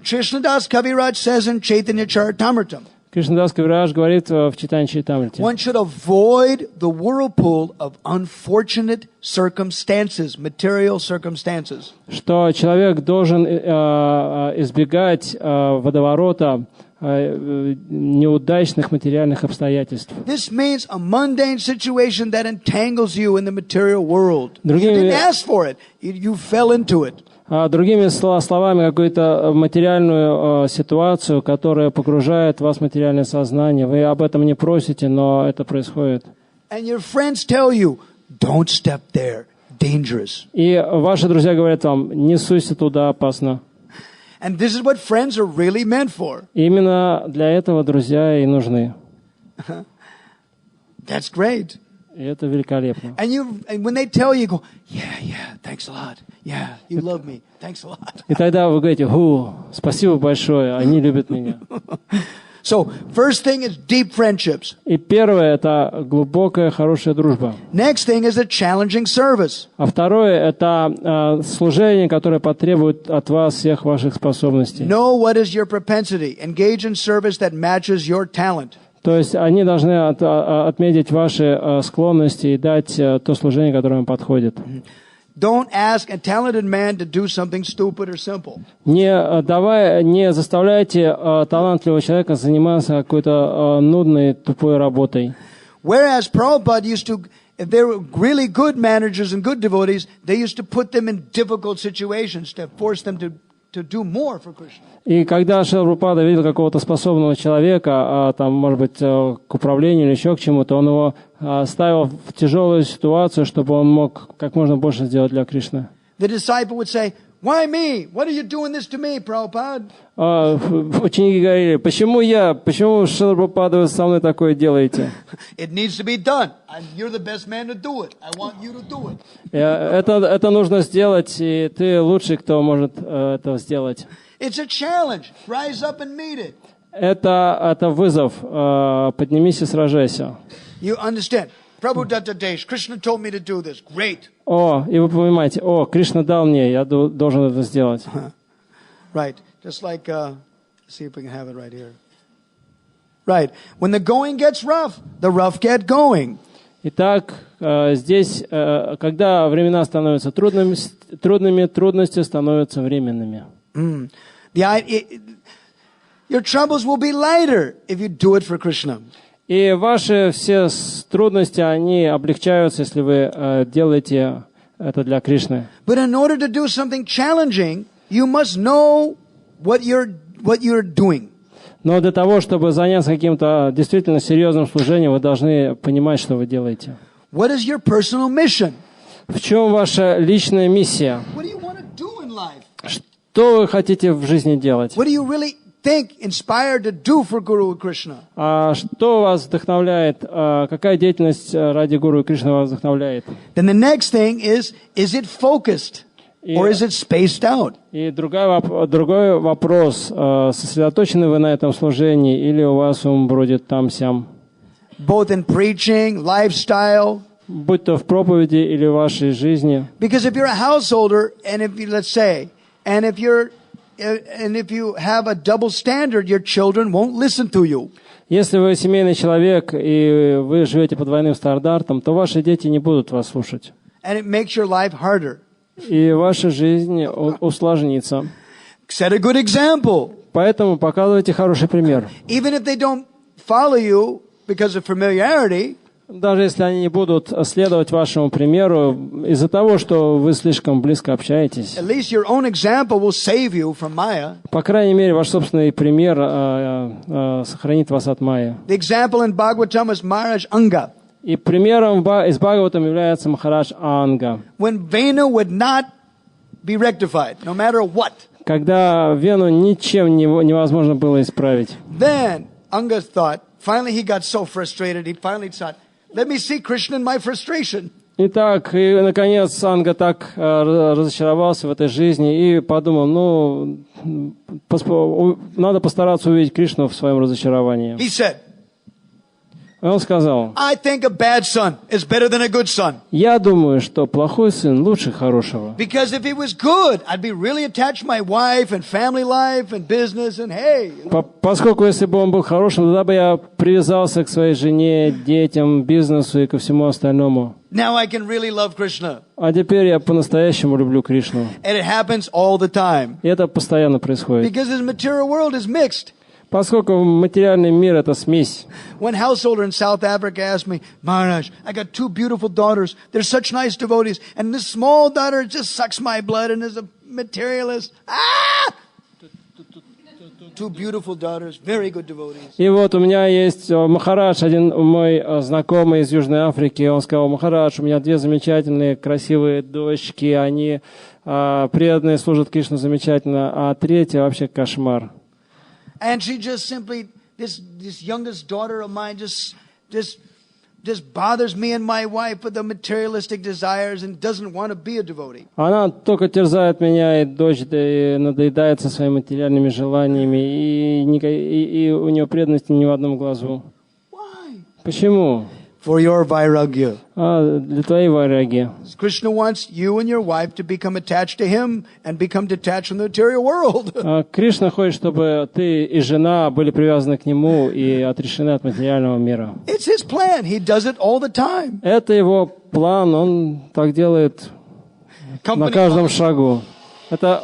Krishnadas Kaviraj says in Chaitanya Charitamrita, Кришнадас Кавирадж говорит в Чайтанья Чаритамрите: one should avoid the whirlpool of unfortunate circumstances, material circumstances. Что человек должен избегать водоворота неудачных материальных обстоятельств. This means a mundane situation that entangles you in the material world. You didn't ask for it. You fell into it. Другими словами, какую-то материальную ситуацию, которая погружает вас в материальное сознание. Вы об этом не просите, но это происходит. And your friends tell you, don't step there, dangerous. И ваши друзья говорят вам: не суйся туда, опасно. And this is what friends are really meant for. Именно для этого друзья и нужны. That's great. И это великолепно. And when they tell you, go, yeah, thanks a lot. Yeah, you love me. Thanks a lot. И тогда вы говорите: спасибо большое, они любят меня. So, first thing is deep friendships. И первое — это глубокая, хорошая дружба. Next thing is a challenging service. А второе — это служение, которое потребует от вас всех ваших способностей. Know what is your propensity. Engage in service that matches your talent. То есть они должны отметить ваши склонности и дать то служение, которое вам подходит. Don't ask a talented man to do something stupid or simple. Не заставляйте талантливого человека заниматься какой-то нудной, тупой работой. Whereas Prabhupada used to, if they were really good managers and good devotees, they used to put them in difficult situations to force them to do more for Krishna. И когда Шрила Прабхупада видел какого-то способного человека, там, может быть, к управлению или еще к чему-то, он его ставил в тяжелую ситуацию, чтобы он мог как можно больше сделать для Кришны. The disciple would say, "Why me? What are you doing this to me, Prabhupada?" Ученики говорили: почему я? Почему, Шрила Прабхупада, вы со мной такое делаете? It needs to be done. You're the best man to do it. I want you to do it. Это нужно сделать, и ты лучший, кто может это сделать. It's a challenge. Rise up and meet it. Это вызов. Поднимись и сражайся. You understand? Prabhu Datta Desh, Krishna told me to do this. Great. И вы понимаете: Кришна дал мне, я должен это сделать. Right. Just like, see if we can have it right here. Right. When the going gets rough, the rough get going. Итак, здесь, когда времена становятся трудными, трудности становятся временными. Your troubles will be lighter if you do it for Krishna. И ваши все трудности, они облегчаются, если вы делаете это для Кришны. But in order to do something challenging, you must know what you're doing. Но для того, чтобы заняться каким-то действительно серьезным служением, вы должны понимать, что вы делаете. What is your personal mission? В чем ваша личная миссия? What do you want to do in life? Что вы хотите в жизни делать? What do you really think inspired to do for Guru Krishna? Что вас вдохновляет? Какая деятельность ради Гуру Кришны вас вдохновляет? Then the next thing is it focused or is it spaced out? И другой вопрос: сосредоточены вы на этом служении или у вас ум бродит там-сям? Both in preaching, lifestyle. Будь то в проповеди или в вашей жизни. Because if you're a householder and if you, let's say, and if you have a double standard, your children won't listen to you. Если вы семейный человек и вы живете по двойным стандартам, то ваши дети не будут вас слушать. And it makes your life harder. И ваша жизнь усложнится. Set a good example. Поэтому показывайте хороший пример. Even if they don't follow you because of familiarity. Даже если они не будут следовать вашему примеру из-за того, что вы слишком близко общаетесь. At least your own example will save you from Maya. По крайней мере, ваш собственный пример сохранит вас от Майи. The example in Bhagavatam is Maharaj Anga. И примером из Бхагаватам является Махарадж Анга. When Venu would not be rectified, no matter what. Когда Вену ничем невозможно было исправить. Then Anga thought, finally he got so frustrated, he finally thought, Let me see Krishna in my frustration. Итак, и наконец Санга так разочаровался в этой жизни и подумал, надо постараться увидеть Кришну в своем разочаровании. He said, Он сказал, I think a bad son is better than a good son. я думаю, что плохой сын лучше хорошего. Because if he was good, I'd be really attached to my wife and family life and business and hey. Поскольку если бы он был хорошим, тогда бы я привязался к своей жене, детям, бизнесу и ко всему остальному. Now I can really love Krishna. А теперь я по-настоящему люблю Кришну. And it happens all the time. И это постоянно происходит. Because his material world is mixed. Поскольку материальный мир — это смесь. One householder in South Africa asked me, Maharaj, I got 2 beautiful daughters. They're such nice devotees. And this small daughter just sucks my blood and is a materialist. Ah! 2 beautiful daughters, very good devotees. И вот у меня есть Махарадж, один мой знакомый из Южной Африки. Он сказал, Махарадж, у меня 2 замечательные, красивые дочки. Они преданные, служат Кришну замечательно. А 3-я вообще кошмар. And she just simply, this youngest daughter of mine just bothers me and my wife with the materialistic desires and doesn't want to be a devotee. Она только терзает меня, и дочь надоедает со своими материальными желаниями, и у нее преданности ни в одном глазу. Why? Почему? For your vairagya. Для твоей вайраги. Krishna wants you and your wife to become attached to him and become detached from the material world. Кришна хочет, чтобы ты и жена были привязаны к нему и отрешены от материального мира. It's his plan. He does it all the time. Это его план, он так делает на каждом шагу. Это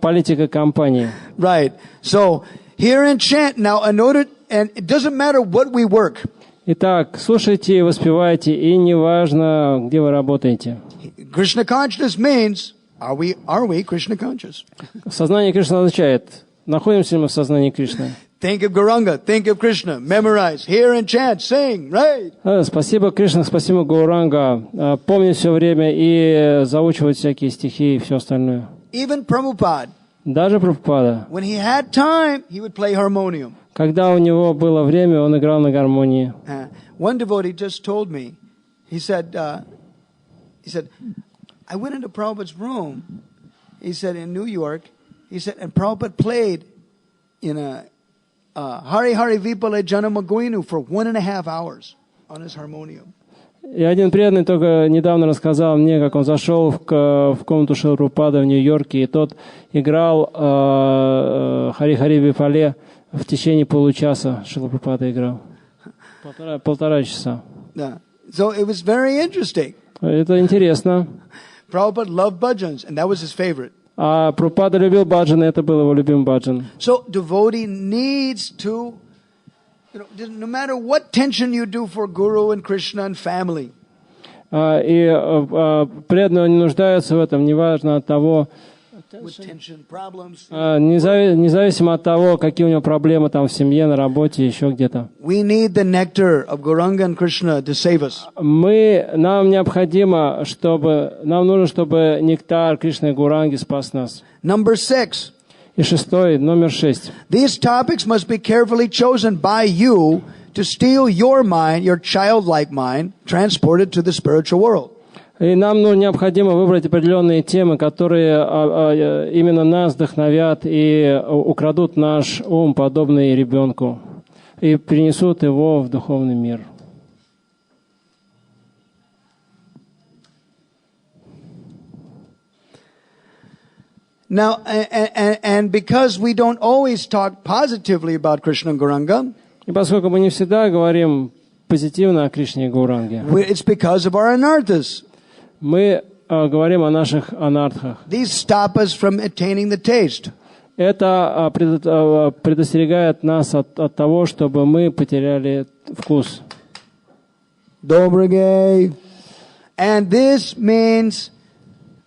политика компании. Right. So hear and chant now. In order, and it doesn't matter what we work. Итак, слушайте и воспевайте, и неважно, где вы работаете. Krishna consciousness means, are we Krishna conscious? Сознание Кришны означает, находимся ли мы в сознании Кришны. Think of Gauranga, think of Krishna, memorize, hear and chant, sing, right? Спасибо Кришна, спасибо Гауранга. Помнить все время и заучивать всякие стихи и все остальное. Even Prabhupada. Даже Прабхупада. When he had time, he would play harmonium. Когда у него было время, он играл на гармонии. One devotee just told me, he said, I went into Prabhupada's room, he said, in New York, he said, and Prabhupada played in a Hari Hari Vipale Janamaguinu for 1.5 hours on his harmonium. И один преданный только недавно рассказал мне, как он зашел в комнату Шрилы Прабхупады в Нью-Йорке, и тот играл Хари Хари Випале в течение получаса. Шрила Прабхупада играл. Полтора часа. Yeah. So it was very interesting. Это интересно. Prabhupada loved bhajans, and that was his favorite. А Прабхупада любил баджаны, это был его любимый баджан. So devotee needs to, no matter what tension you do for Guru and Krishna and family. И преданные не нуждаются в этом, неважно от того, независимо от того, какие у него проблемы там в семье, на работе, еще где-то. Нам необходимо, нам нужно, чтобы нектар Кришны и Гауранги спас нас. Number 6. И номер 6. These topics must be carefully chosen by you to steal your mind, your childlike mind, transported to the spiritual world. И нам необходимо выбрать определенные темы, которые именно нас вдохновят и украдут наш ум, подобный ребенку, и принесут его в духовный мир. Now, and because we don't always talk positively about Krishna and Gauranga, и поскольку мы не всегда говорим позитивно о Кришне и Гауранге, it's because of our anarthas. Мы говорим о наших анартхах. These stop us from attaining the taste. Это предостерегает нас от того, чтобы мы потеряли вкус. Добрый. And this means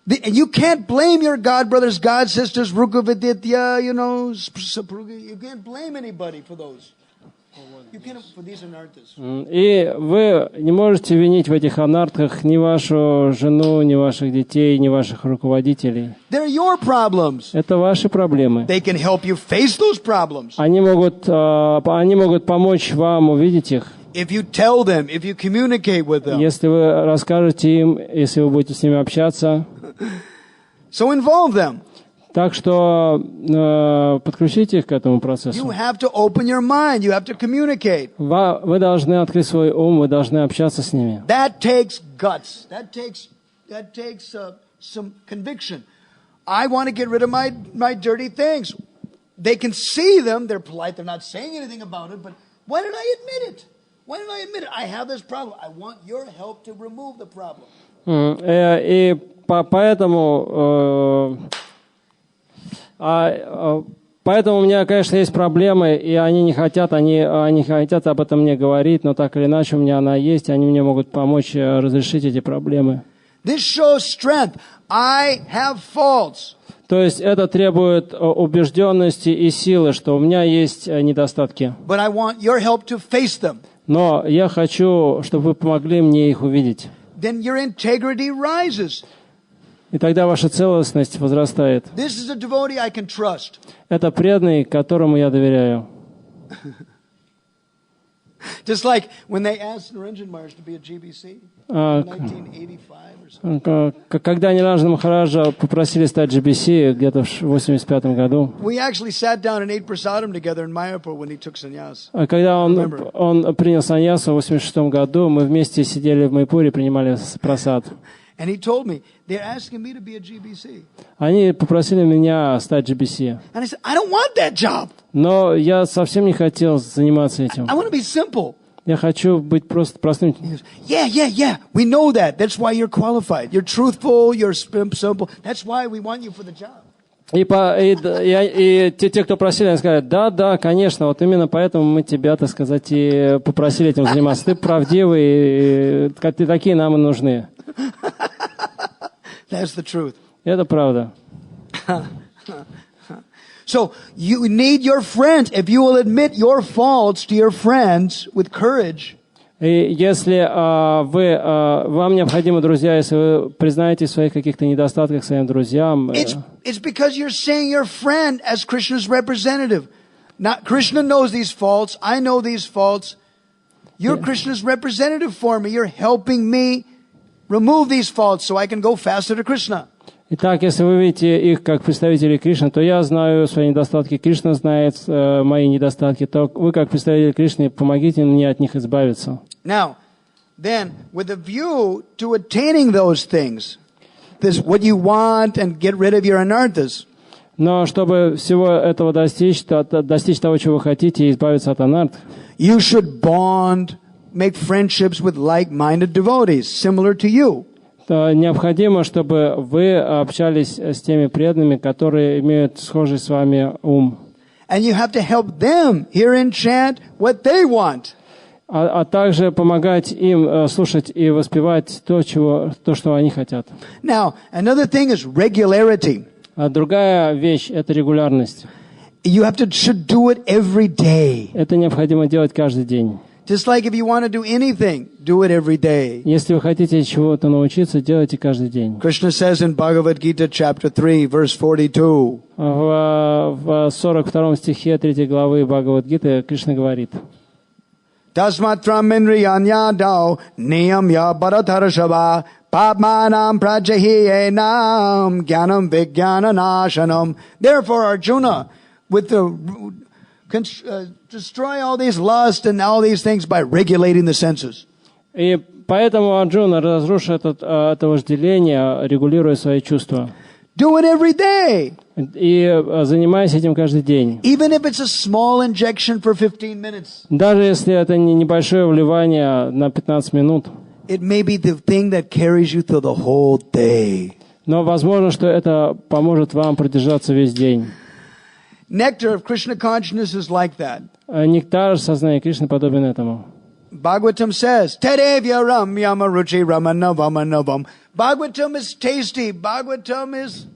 you can't blame your god brothers, god sisters, Rukaviditya, you can't blame anybody for those. И вы не можете винить в этих анартхах ни вашу жену, ни ваших детей, ни ваших руководителей. Это ваши проблемы. Они могут помочь вам увидеть их. if you tell them, if you communicate with them. Если вы расскажете им, если вы будете с ними общаться. So involve them. Так что подключите их к этому процессу. You have to open your mind. You have to communicate. Вы должны открыть свой ум, вы должны общаться с ними. That takes guts. That takes some conviction. I want to get rid of my dirty things. They can see them. They're polite. They're not saying anything about it. But why did I admit it? Why did I admit it? I have this problem. I want your help to remove the problem. И поэтому у меня, конечно, есть проблемы, и они не хотят об этом мне говорить, но так или иначе у меня она есть, и они мне могут помочь разрешить эти проблемы. This shows strength. I have faults. То есть это требует убежденности и силы, что у меня есть недостатки. But I want your help to face them. Но я хочу, чтобы вы помогли мне их увидеть. Then your integrity rises. И тогда ваша целостность возрастает. This is a devotee I can trust. Это преданный, которому я доверяю. Just like when they asked Niranjan Maharaj to be a GBC in 1985 or something. Когда Ниранджана Махараджа попросили стать GBC где-то в 85 году. We actually sat down and ate prasadam together in Mayapur when he took sannyas. Когда он принял саньясу в 86 году, мы вместе сидели в Майпуре и принимали прасад. And he told me, they're asking me to be a GBC. Они попросили меня стать GBC. And I said, I don't want that job. Но я совсем не хотел заниматься этим. I want to be simple. Я хочу быть просто простым. Yeah. We know that. That's why you're qualified. You're truthful, you're simple. That's why we want you for the job. И те, кто просили, они сказали, да, конечно, вот именно поэтому мы тебя, так сказать, и попросили этим заниматься. Ты правдивый, ты такие нам и нужны. That's the truth. Это правда. So you need your friends. If you will admit your faults to your friends with courage. И если вам необходимы друзья, если вы признаете своих каких-то недостатках своим друзьям. It's because you're saying your friend as Krishna's representative. Not Krishna knows these faults. I know these faults. You're Krishna's representative for me. You're helping me remove these faults so I can go faster to Krishna. Итак, если вы видите их как представители Кришны, то я знаю свои недостатки, Кришна знает мои недостатки, то вы как представители Кришны помогите мне от них избавиться. Now, then, with a view to attaining those things, this what you want and get rid of your anarthas. Но чтобы всего этого достичь того, чего вы хотите, и избавиться от анарт, you should bond, make friendships with like-minded devotees, similar to you. Необходимо, чтобы вы общались с теми преданными, которые имеют схожий с вами ум. And you have to help them hear and chant what they want. А также помогать им слушать и воспевать то, что они хотят. Now, another thing is regularity. А другая вещь – это регулярность. You should do it every day. Это необходимо делать каждый день. Just like if you want to do anything, do it every day. Если вы хотите чего-то научиться, делайте каждый день. Krishna says in Bhagavad Gita chapter 3 verse 42. В 42 стихе 3 главы Бхагавад-гиты Кришна говорит: Tasmatram indriyanyadau niyam ya bharatharshava papmanam prajahiyenam jnanam vijnananashanam. Therefore, Arjuna, with the destroy all these lusts and all these things by regulating the senses. И поэтому Арджуна разрушит это вожделение, регулируя свои чувства. Do it every day. И занимаясь этим каждый день. Even if it's a small injection for 15 minutes. Даже если это не небольшое вливание на 15 минут. It may be the thing that carries you through the whole day. Но возможно, что это поможет вам продержаться весь день. Nectar of Krishna consciousness is like that. Нектар сознания Кришны подобен этому. Bhagavatam says, Tadevya ramyama ruchi ramanavamanavam. Bhagavatam is tasty. Bhagavatam is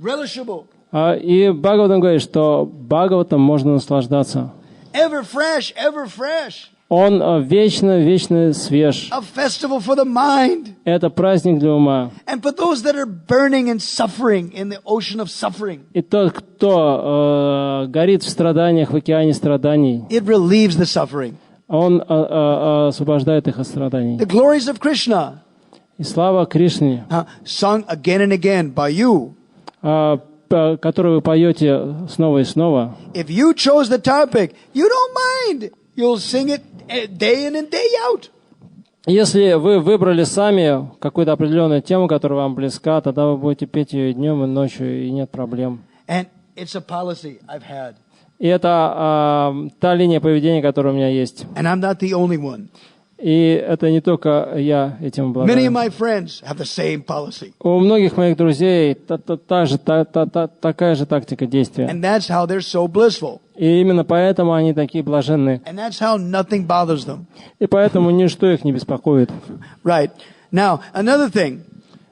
relishable. И Бхагаватам говорит, что Бхагаватам можно наслаждаться. Ever fresh, ever fresh. Он вечно свеж. A festival for the mind. Это праздник для ума. And for those that are burning and suffering in the ocean of suffering. И тот, кто горит в страданиях, в океане страданий, it relieves the suffering. Он освобождает их от страданий. The glories of Krishna. И слава Кришне, sung again and again by you. Которую вы поете снова и снова. If you chose the topic, you don't mind. You'll sing it day in and day out. Если вы выбрали сами какую-то определенную тему, которая вам близка, тогда вы будете петь ее и днем, и ночью, и нет проблем. And it's a policy I've had. И это та линия поведения, которая у меня есть. And I'm not the only one. И это не только я этим обладаю. Many of my friends have the same policy. У многих моих друзей такая же тактика действия. And that's how they're so blissful. И именно поэтому они такие блаженные. And that's how nothing bothers them. И поэтому ничто их не беспокоит. Right. Now, another thing.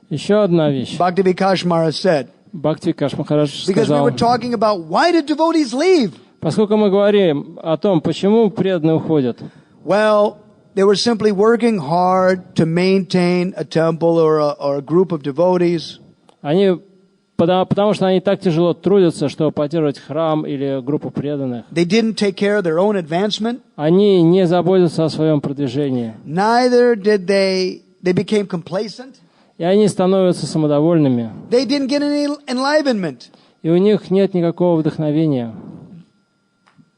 Еще одна вещь. Bhakti Vishrambha Maharaj said. Бхакти Вишрамбха Мадхава сказал. Because we were talking about why did devotees leave? Поскольку мы говорим о том, почему преданные уходят. Well, they were simply working hard to maintain a temple or a group of devotees. Они, потому что они так тяжело трудятся, чтобы поддерживать храм или группу преданных. They didn't take care of their own advancement. Они не заботятся о своем продвижении. Neither did they became complacent. И они становятся самодовольными. They didn't get any enlivenment. И у них нет никакого вдохновения.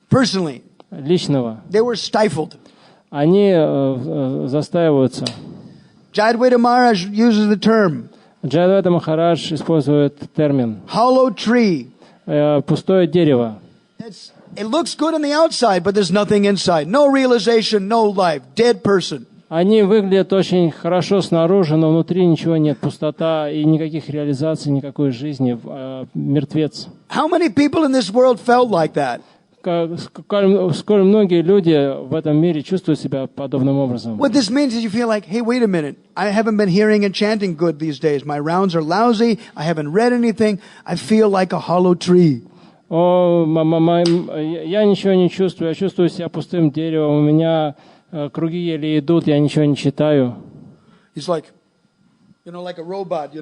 Personally. Личного. They were stifled. Они застаиваются. Jayadvaita Maharaj uses the term. Джайадвайта Махарадж использует термин. Hollow tree. Пустое дерево. It looks good on the outside, but there's nothing inside. No realization, no life. Dead person. Они выглядят очень хорошо снаружи, но внутри ничего нет. Пустота и никаких реализаций, никакой жизни. Мертвец. How many people in this world felt like that? Сколь многие люди в этом мире чувствуют себя подобным образом. What this means is you feel like, hey, wait a minute. I haven't been hearing and chanting good these days. My rounds are lousy. I haven't read anything. I feel like a hollow tree. Я ничего не чувствую. Я чувствую себя пустым деревом. У меня круги еле идут. Я ничего не читаю. He's like, like a robot.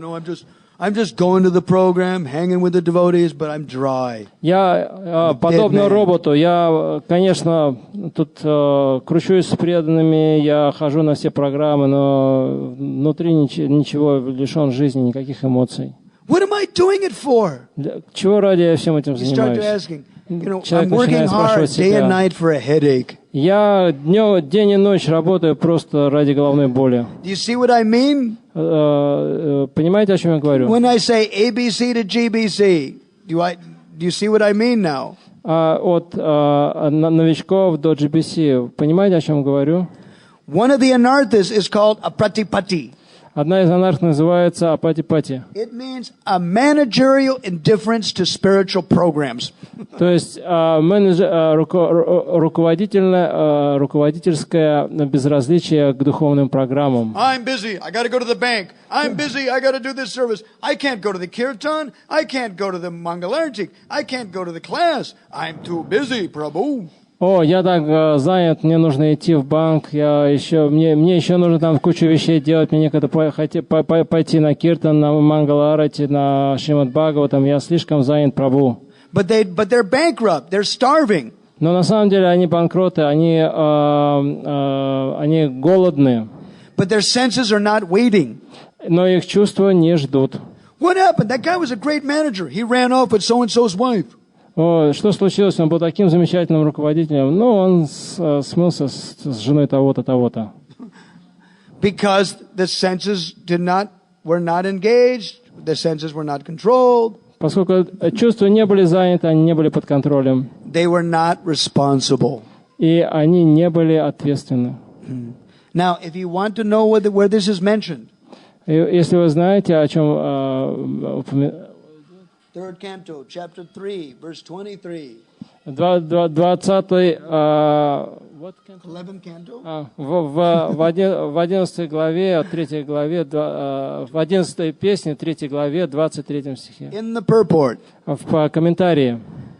I'm just going to the program, hanging with the devotees, but I'm dry. Я подобно роботу. Я, конечно, тут кручусь с преданными, я хожу на все программы, но внутри ничего, лишен жизни, никаких эмоций. What am I doing it for? Чего ради я всем этим занимаюсь? I'm working hard day and night for a headache. Я день и ночь работаю просто ради головной боли. Do you see what I mean? Понимаете, о чем я говорю? When I say ABC to GBC, do you see what I mean now? От новичков до GBC. Понимаете, о чем я говорю? One of the anarthas is called a pratipatti. Одна из анарх называется апати-пати. It means a managerial indifference to spiritual programs. То есть руководительское безразличие к духовным программам. I'm busy. I got to go to the bank. I'm busy. I got to do this service. I can't go to the kirtan. I can't go to the mangalartik. I can't go to the class. I'm too busy, Prabhu. Я так занят, мне нужно идти в банк, мне еще нужно там кучу вещей делать, мне некогда пойти на киртан, на мангаларати, на Шримад Бхагаватам, я слишком занят, Прабху. But they're bankrupt, they're starving. Но на самом деле они банкроты, они голодные. But their senses are not waiting. Но их чувства не ждут. What happened? That guy was a great manager. He ran off with so-and-so's wife. Что случилось? Он был таким замечательным руководителем. Он смылся с женой того-то, того-то. Because the senses were not engaged, the senses were not controlled. Поскольку чувства не были заняты, они не были под контролем. They were not responsible. И они не были ответственны. Now, if you want to know where this is mentioned. Если вы знаете, о чем Third canto, chapter 3, verse 23. 20-й, 11th canto? В 11 главе, 3 главе, в 11 песне, 3 главе, 23 стихе. In the purport. В комментарии.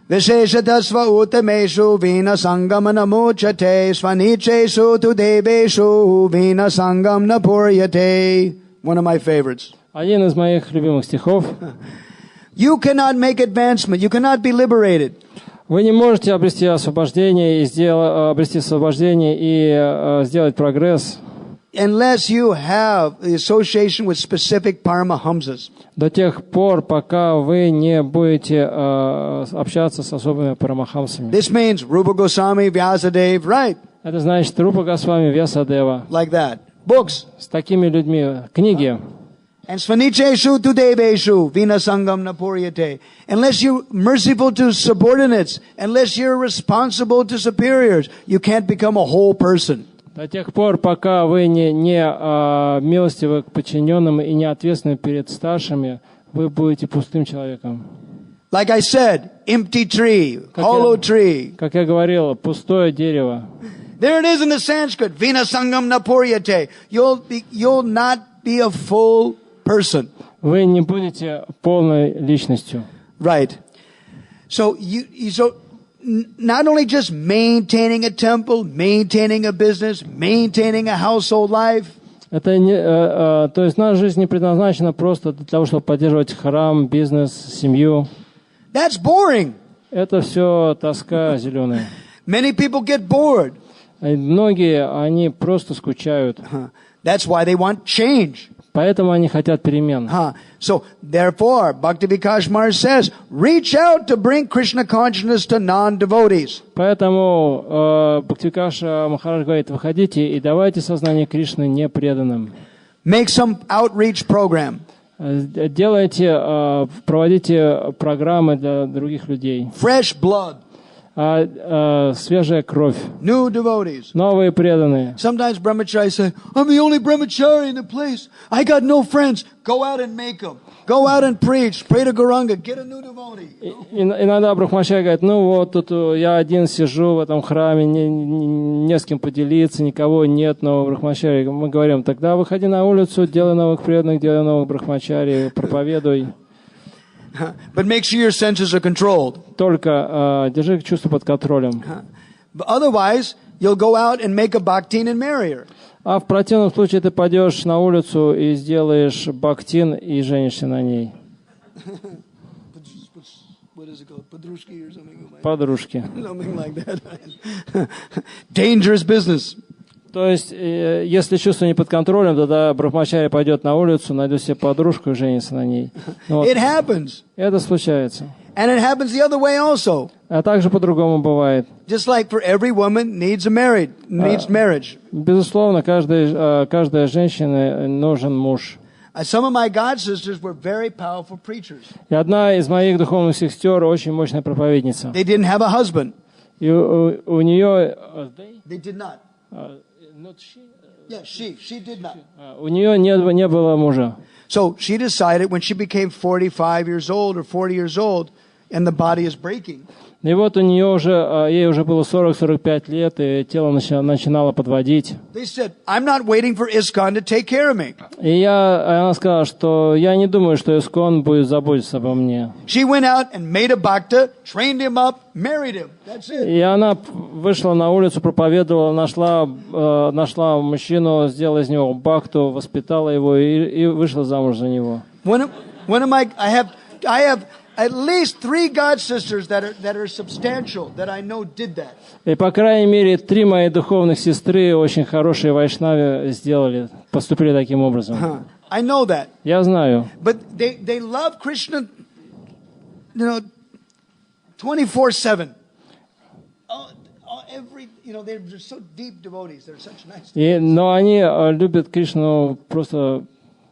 Visheshatasva utameshu vina sangam namuchate svanichesu tu deveshu vina sangam napuryate. One of my favorites. Один из моих любимых стихов. You cannot make advancement. You cannot be liberated. Вы не можете обрести освобождение и сделать прогресс, unless you have the association with specific Paramahamsas. До тех пор, пока вы не будете общаться с особыми парамахамсами. This means Rupa Goswami, Vyasadeva, right? Это значит Рупа Госвами, Вьясадева. Like that. Books. С такими людьми. Книги. And Svanicheshu tu deveshu vina sangam napuryate. Unless you're merciful to subordinates, unless you're responsible to superiors, you can't become a whole person. До тех пор, пока вы не милостивы к подчиненным и не ответственны перед старшими, вы будете пустым человеком. Like I said, empty tree, hollow tree. Как я говорил, пустое дерево. There it is in the Sanskrit, vina sangam napuryate. You'll not be a full person. Вы не будете полной личностью. Right. So not only just maintaining a temple, maintaining a business, maintaining a household life. Это не, то есть наша жизнь не предназначена просто для того, чтобы поддерживать храм, бизнес, семью. That's boring. Это все тоска зеленая. Many people get bored. Многие, они просто скучают. That's why they want change. Поэтому они хотят перемен. So, therefore, Bhakti Vikash Maharaj says, reach out to bring Krishna consciousness to non-devotees. Поэтому Бхакти Викаша Махарадж говорит, выходите и давайте сознание Кришны непреданным. Make some outreach program. Делайте, проводите программы для других людей. Fresh blood. Свежая кровь. New devotees. Новые преданные. Sometimes brahmacharis say, I'm the only brahmachari in the place. I got no friends. Go out and make them. Go out and preach. Pray to Gauranga. Get a new devotee. Иногда брахмачари говорят, ну вот тут я один сижу в этом храме, не с кем поделиться, никого нет нового брахмачари. Мы говорим, тогда выходи на улицу, делай новых преданных, делай новых брахмачари, проповедуй. But make sure your senses are controlled. Только держи чувство под контролем. But otherwise, you'll go out and make a bhaktin and marry her. А в противном случае ты пойдешь на улицу и сделаешь бхактин и женишься на ней. Подружки. Something like that. Dangerous business. То есть, если чувство не под контролем, тогда брахмачари пойдет на улицу, найдет себе подружку и женится на ней. Вот. It happens. Это случается. And it happens the other way also. А также по-другому бывает. Just like for every woman needs marriage. Безусловно, каждая женщина нужен муж. Some of my god sisters were very powerful preachers. И одна из моих духовных сестер очень мощная проповедница. They didn't have a husband. И у нее... They did not. She did not. У нее не было мужа. So she decided when she became 45 years old or 40 years old and the body is breaking. И вот ей уже было 40-45 лет, и тело начинало подводить. They said, I'm not waiting for ISKCON to take care of me. И она сказала, что я не думаю, что ISKCON будет заботиться обо мне. She went out and made a bhakta, trained him up, married him. That's it. И она вышла на улицу, проповедовала, нашла мужчину, сделала из него бхакту, воспитала его и вышла замуж за него. I have at least 3 god sisters that are substantial that I know did that. И по крайней мере 3 мои духовных сестры, очень хорошие вайшнави, поступили таким образом. I know that. Я знаю. But they love Krishna, 24/7. They're so deep devotees. They're such nice. Но они любят Кришну просто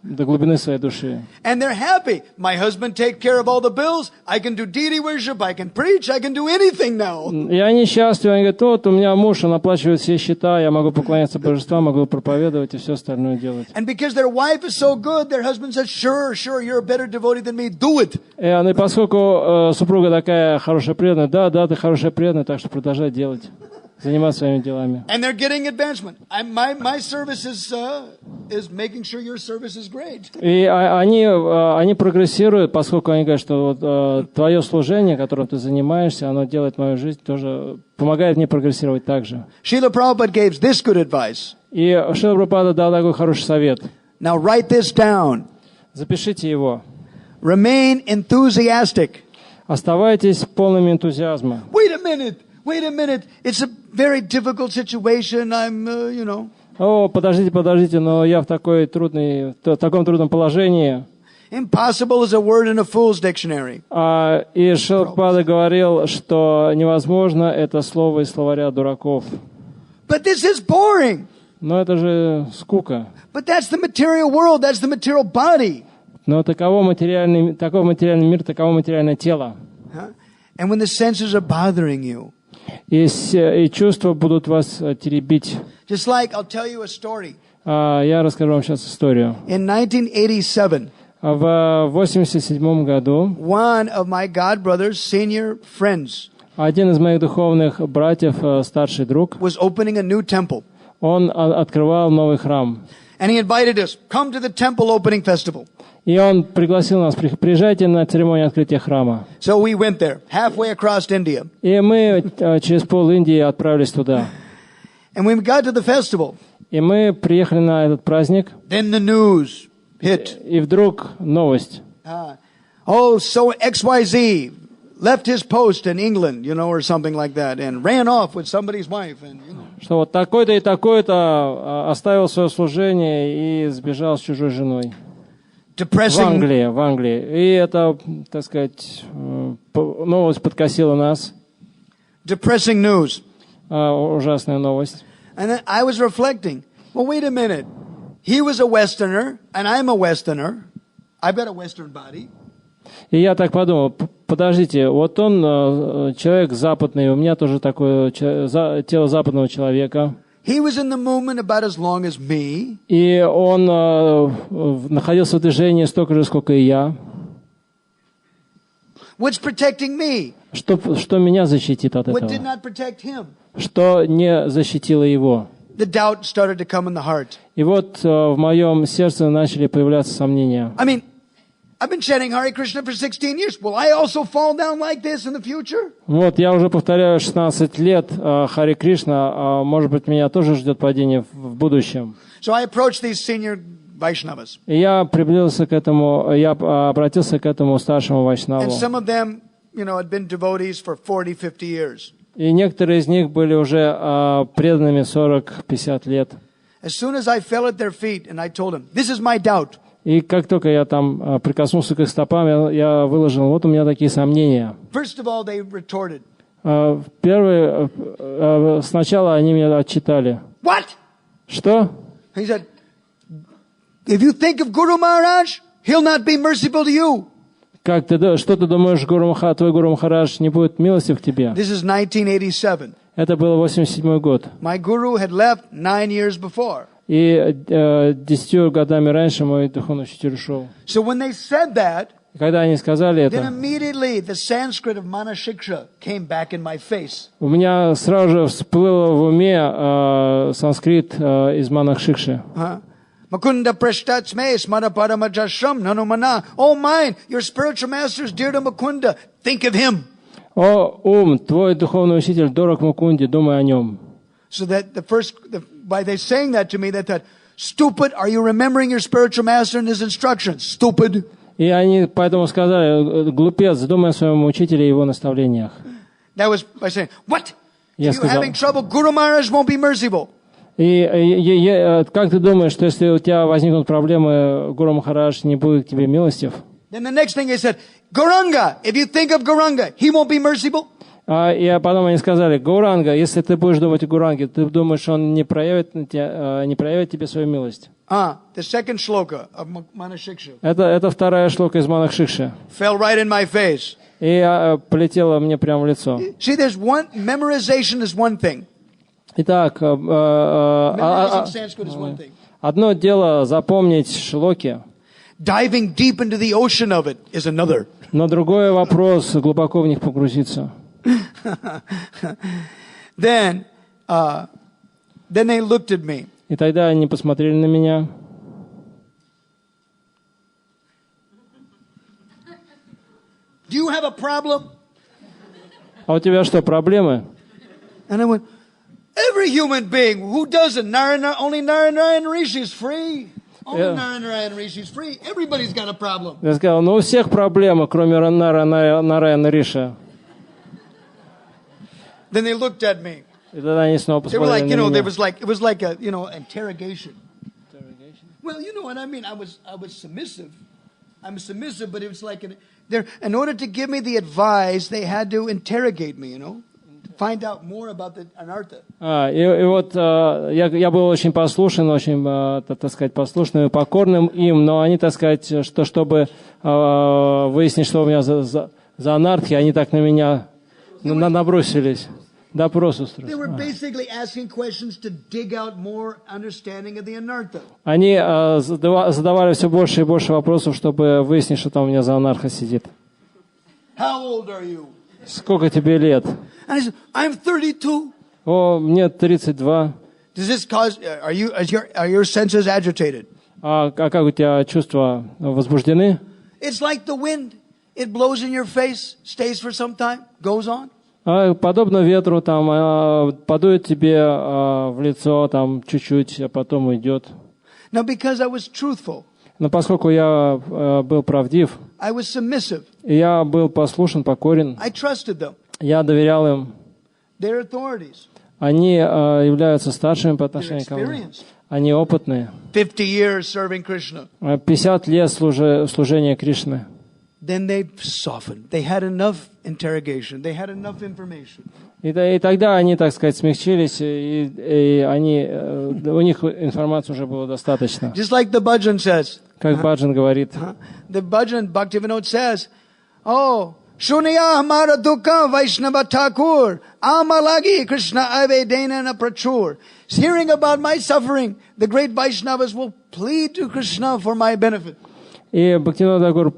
до глубины своей души. And they're happy. My husband takes care of all the bills. I can do deity worship. I can preach. I can do anything now. И они счастливы. Они говорят, вот у меня муж, он оплачивает все счета, я могу поклоняться божествам, могу проповедовать и все остальное делать. And because their wife is so good, their husband says, sure, you're a better devotee than me. Do it. И поскольку супруга такая хорошая преданная, да, ты хорошая преданная, так что продолжай делать. Заниматься своими делами. And they're getting advancement. My service is is making sure your service is great. И они прогрессируют, поскольку они говорят, что вот, твое служение, которым ты занимаешься, оно делает мою жизнь тоже, помогает мне прогрессировать также. Srila Prabhupada gave this good advice. И Шрила Прабхупада дал такой хороший совет. Now write this down. Запишите его. Remain enthusiastic. Оставайтесь полными энтузиазма. Wait a minute. It's a very difficult situation. I'm, О, подождите, но я в таком трудном положении. Impossible is a word in a fool's dictionary. И Шрила Прабхупада говорил, что невозможно это слово из словаря дураков. But this is boring. Но это же скука. But that's the material world. That's the material body. Но таков материальный мир, таково материальное тело. And when the senses are bothering you, и чувства будут вас теребить. Just like I'll tell you a story. Я расскажу вам сейчас историю. In 1987, в 87 году one of my god brothers, senior friends, один из моих духовных братьев, старший друг, was opening a new temple. Он открывал новый храм. And he invited us, come to the temple opening festival. И он пригласил нас, приезжайте на церемонию открытия храма. So we went there, halfway across India. И мы через пол Индии отправились туда. And when we got to the festival, и мы приехали на этот праздник. Then the news hit. И вдруг новость. So XYZ left his post in England, or something like that, and ran off with somebody's wife, and Что вот такой-то и такой-то оставил свое служение и сбежал с чужой женой. В Англии. И это, так сказать, новость подкосила нас. Depressing news. Ужасная новость. And then I was reflecting. Well, wait a minute. He was a Westerner, and I'm a Westerner. I've got a Western body. И я так подумал, подождите, вот он человек западный, у меня тоже такое тело западного человека. He was in the movement about as long as me. И он находился в движении столько же, сколько и я. What's protecting me? Что меня защитит от этого? What did not protect him? Что не защитило его? The doubt started to come in the heart. И вот в моем сердце начали появляться сомнения. I mean, I've been chanting Hare Krishna for 16 years. Will I also fall down like this in the future? Вот, я уже повторяю 16 лет Харе Кришна, может быть, меня тоже ждет падение в будущем. So I approached these senior Vaishnavas. И я приблизился к этому, я обратился к этому старшему вайшнаву. And some of them, had been devotees for 40-50 years. И некоторые из них были уже преданными 40-50 лет. As soon as I fell at their feet and I told them, this is my doubt. И как только я там прикоснулся к их стопам, я выложил, вот у меня такие сомнения. First of all, they retorted. Сначала они меня отчитали. What? Что? He said, if you think of Guru Maharaj, he'll not be merciful to you. Что ты думаешь, твой Гуру Махарадж не будет милостив к тебе? This is 1987. Это был 87 год. My guru had left 9 years before. И 10 годами раньше мой духовный учитель ушел. So when they said that, когда они сказали это, then immediately the Sanskrit of Manashiksha came back in my face. У меня сразу же всплыло в уме санскрит из Манашикши. Makunda prashtatsme smaraparamajashram nanumana. Oh mine, your spiritual master is dear to Makunda. Think of him. О, ум, твой духовный учитель дорог Мукунде, думай о нем. So that by they saying that to me, they thought, stupid, are you remembering your spiritual master and his instructions? Stupid. И они поэтому сказали, глупец, думай о своем учителе и его наставлениях. That was by saying, what? If you're having trouble, Guru Maharaj won't be merciful. И как ты думаешь, что если у тебя возникнут проблемы, Гуру Махарадж не будет к тебе милостив? Then the next thing they said, Gauranga, if you think of Gauranga, he won't be merciful. И потом они сказали, Гауранга, если ты будешь думать о Гауранге, ты думаешь, он не проявит тебе свою милость. The second shloka of Manashiksha. Это вторая шлока из Манашикши. Fell right in my face. И полетела мне прямо в лицо. See, memorization is one thing. Итак, одно дело запомнить шлоки. Diving deep into the ocean of it is another. Но другой вопрос глубоко в них погрузиться. Then they looked at me. И тогда они посмотрели на меня. do you have a problem? А у тебя что, проблемы? And I went, every human being, who doesn't? Only Narayana Rishi is free. Only Narayana Rishi is free. Everybody's got a problem. Я сказал, ну у всех проблемы, кроме Нараяна Риши. Then they looked at me. И тогда они снова They were like, посмотрели на меня. it was like a, interrogation. Well, you know what I mean. I was submissive. I'm submissive, but it was like in order to give me the advice, they had to interrogate me, to find out more about the anartha. И вот я был очень послушен, очень, так сказать, послушным и покорным им, но они, так сказать, чтобы выяснить, что у меня за анархия, они так на меня набросились. Допрос устроили. They were basically asking questions to dig out more understanding of the anartha. Они задавали все больше и больше вопросов, чтобы выяснить, что там у меня за анарха сидит. How old are you? Сколько тебе лет? And I said, I'm 32. О, мне 32. Does this cause? Are your senses agitated? А как у тебя чувства возбуждены? It's like the wind. It blows in your face, stays for some time, goes on. Подобно ветру, там подует тебе в лицо, там чуть-чуть, а потом уйдет. Now, because I was truthful, но поскольку я был правдив, I was submissive, и я был послушен, покорен, I trusted them. Я доверял им. They're authorities. Они являются старшими по отношению ко мне. Они опытные. 50 years serving Krishna. 50 лет служения Кришны. Then they softened. They had enough interrogation. They had enough information. И тогда они, так сказать, смягчились, и у них информации уже было достаточно. Just like the bhajan says. Как бхаджан говорит. The bhajan, Bhakti Vinod says, "Oh, Shuniya hamara dukha Vaishnava Thakur, amalagi Krishna avedena na prachur." Hearing about my suffering, the great Vaishnavas will plead to Krishna for my benefit. И Бхактивинод Тхакур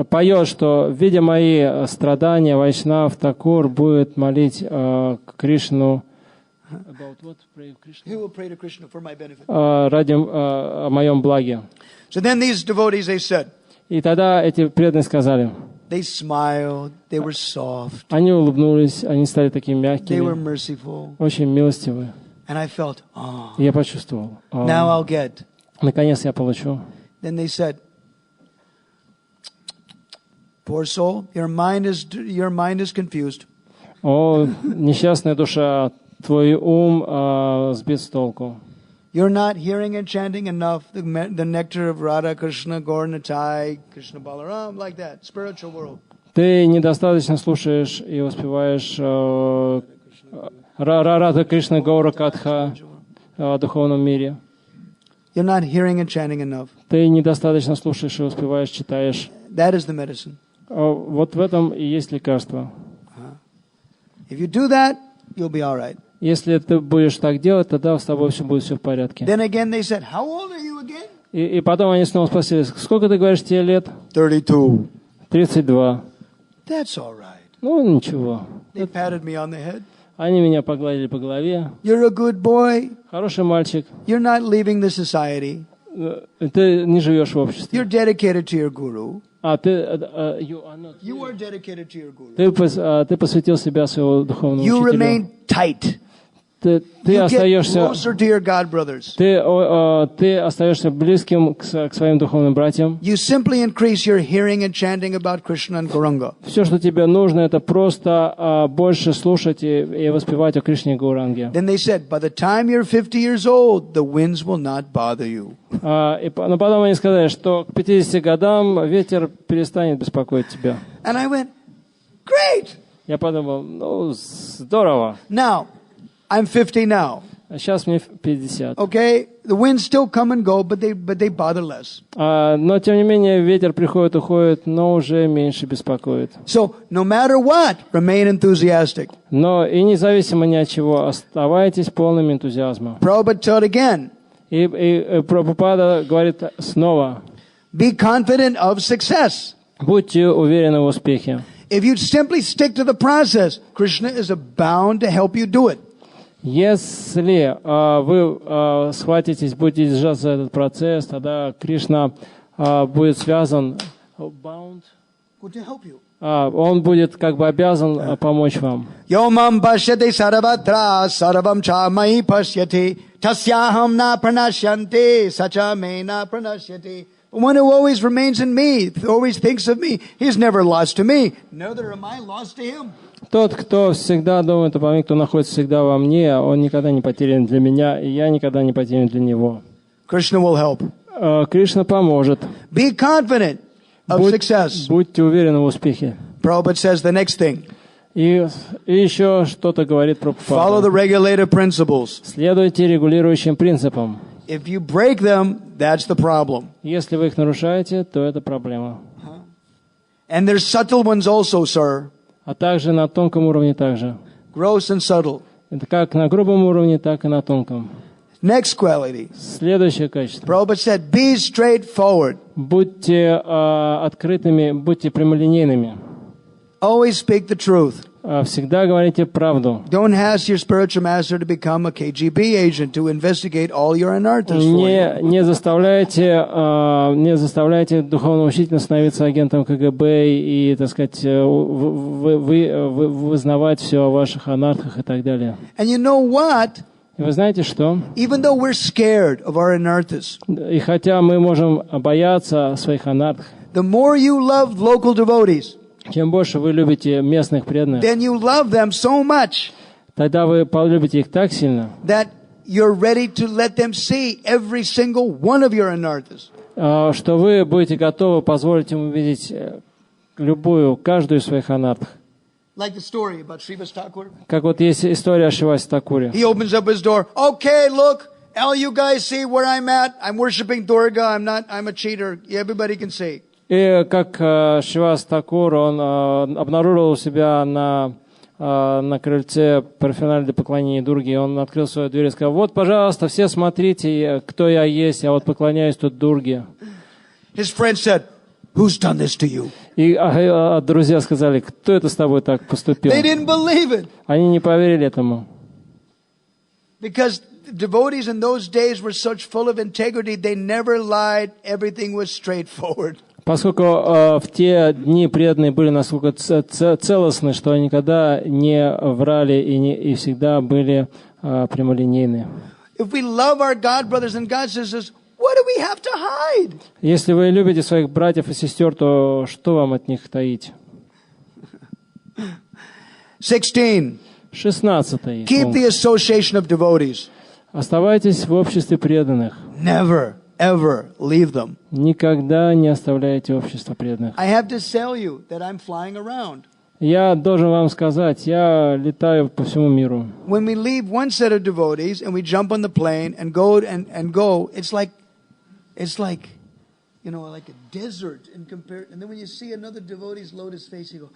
поет, что, видя мои страдания, Вайшнав Такур будет молить Кришну ради о моем благе. So then these devotees, they said, и тогда эти преданные сказали, they smiled, they were soft, они улыбнулись, они стали такими мягкими, they were merciful, очень милостивы. And I felt, я почувствовал, now I'll get. Наконец я получу. Then they said, poor soul, your mind is confused. О, несчастная душа, твой ум сбит с толку. You're not hearing and chanting enough the nectar of Radha, Krishna, Gaur Nitai, Krishna Balaram, like that, spiritual world. Ты недостаточно слушаешь и воспеваешь Радха, Кришна, Гаура, Катха в духовном мире. You're not hearing and chanting enough. Ты недостаточно слушаешь и воспеваешь, читаешь. That is the medicine. Вот в этом и есть лекарство. If you do that, you'll be all right. Если ты будешь так делать, тогда с тобой будет все в порядке. Then again they said, how old are you again? И потом они снова спросили, сколько ты говоришь тебе лет? 32. 32. That's all right. Ну, ничего. They patted me on the head. Они меня погладили по голове. You're a good boy. Хороший мальчик. You're not leaving the society. Ты не живешь в обществе. You're dedicated to your guru. You are dedicated to your guru. Ты посвятил себя своему духовному учителю. You учителю. remain tight. Ты остаешься, ты остаешься близким к своим духовным братьям. You simply increase your hearing and chanting about Krishna and Gauranga. Все, что тебе нужно, это просто больше слушать и воспевать о Кришне и Гауранге. Then they said, by the time you're 50 years old, the winds will not bother you. Но потом они сказали, что к 50 годам ветер перестанет беспокоить тебя. And I went, great. Я подумал, ну здорово. Now, I'm 50 now. Сейчас мне 50. Okay, the winds still come and go, but they bother less. Но тем не менее ветер приходит, уходит, но уже меньше беспокоит. So no matter what, remain enthusiastic. Но и независимо ни от чего, оставайтесь полными энтузиазма. Prabhupada taught again. И Прабхупада говорит снова. Be confident of success. Будьте уверены в успехе. If you simply stick to the process, Krishna is bound to help you do it. Если вы схватитесь, будете держаться за этот процесс, тогда Кришна будет связан. Bound. To help you. Он будет как бы обязан помочь вам. Yomam pashyate sarvatra sarvam cha mai pashyate tasyaham na pranashyante sacha me na pranashyate. One who always remains in me, always thinks of me, he's never lost to me, neither am I lost to him. Тот, кто всегда думает обо мне, кто находится всегда во мне, он никогда не потерян для меня, и я никогда не потерян для него. Krishna will help. Кришна поможет. Be confident of success. Будьте уверены в успехе. Prabhupada says the next thing. И еще что-то говорит Прабхупада. Follow the regulative principles. Следуйте регулирующим принципам. If you break them, that's the problem. Если вы их нарушаете, то это проблема. And there's subtle ones also, sir. А также на тонком уровне также. Gross and subtle. Это как на грубом уровне, так и на тонком. Next quality. Следующее качество. Prabhupada said, be straightforward. Будьте открытыми, будьте прямолинейными. Always speak the truth. Всегда говорите правду. Don't ask your spiritual master to become a KGB agent to investigate all your anarthas for you. Не заставляйте духовного учителя становиться агентом КГБ и, так сказать, вызнавать все о ваших анархах и так далее. And you know what? И вы знаете что? Even though we're scared of our anarthas, и хотя мы можем бояться своих анарх, the more you love local devotees, чем больше вы любите местных преданных, then you love them so much, тогда вы полюбите их так сильно, that you're ready to let them see every single one of your anarthas. Что вы будете готовы позволить им увидеть каждую из своих анарх. Like the story about Srivas Thakur. Как вот есть история о Шривасе Такуре. He opens up his door. Okay, look, all you guys see where I'm at. I'm worshiping Durga. I'm a cheater. Everybody can see. И как Шривас Такур, он обнаружил у себя на крыльце парфюмерии для поклонения Дурги, он открыл свою дверь и сказал: вот, пожалуйста, все смотрите, кто я есть, я вот поклоняюсь тут Дурге. His friend said, who's done this to you? И друзья сказали: кто это с тобой так поступил? They didn't believe it. Они не поверили этому. Because devotees in those days were such full of integrity, they never lied. Everything was straightforward. Поскольку в те дни преданные были настолько целостны, что они никогда не врали и всегда были прямолинейны. If we love our God brothers and God sisters, what do we have to hide? Если вы любите своих братьев и сестер, то что вам от них таить? 16. 16. Keep the association of devotees. Оставайтесь в обществе преданных. Never, ever leave them. Никогда не оставляйте общество преданных. I have to tell you that I'm flying around. Я должен вам сказать, я летаю по всему миру. When we leave one set of devotees and we jump on the plane and go, it's like, you know, like a desert in comparison. And then when you see another devotee's lotus face, you go,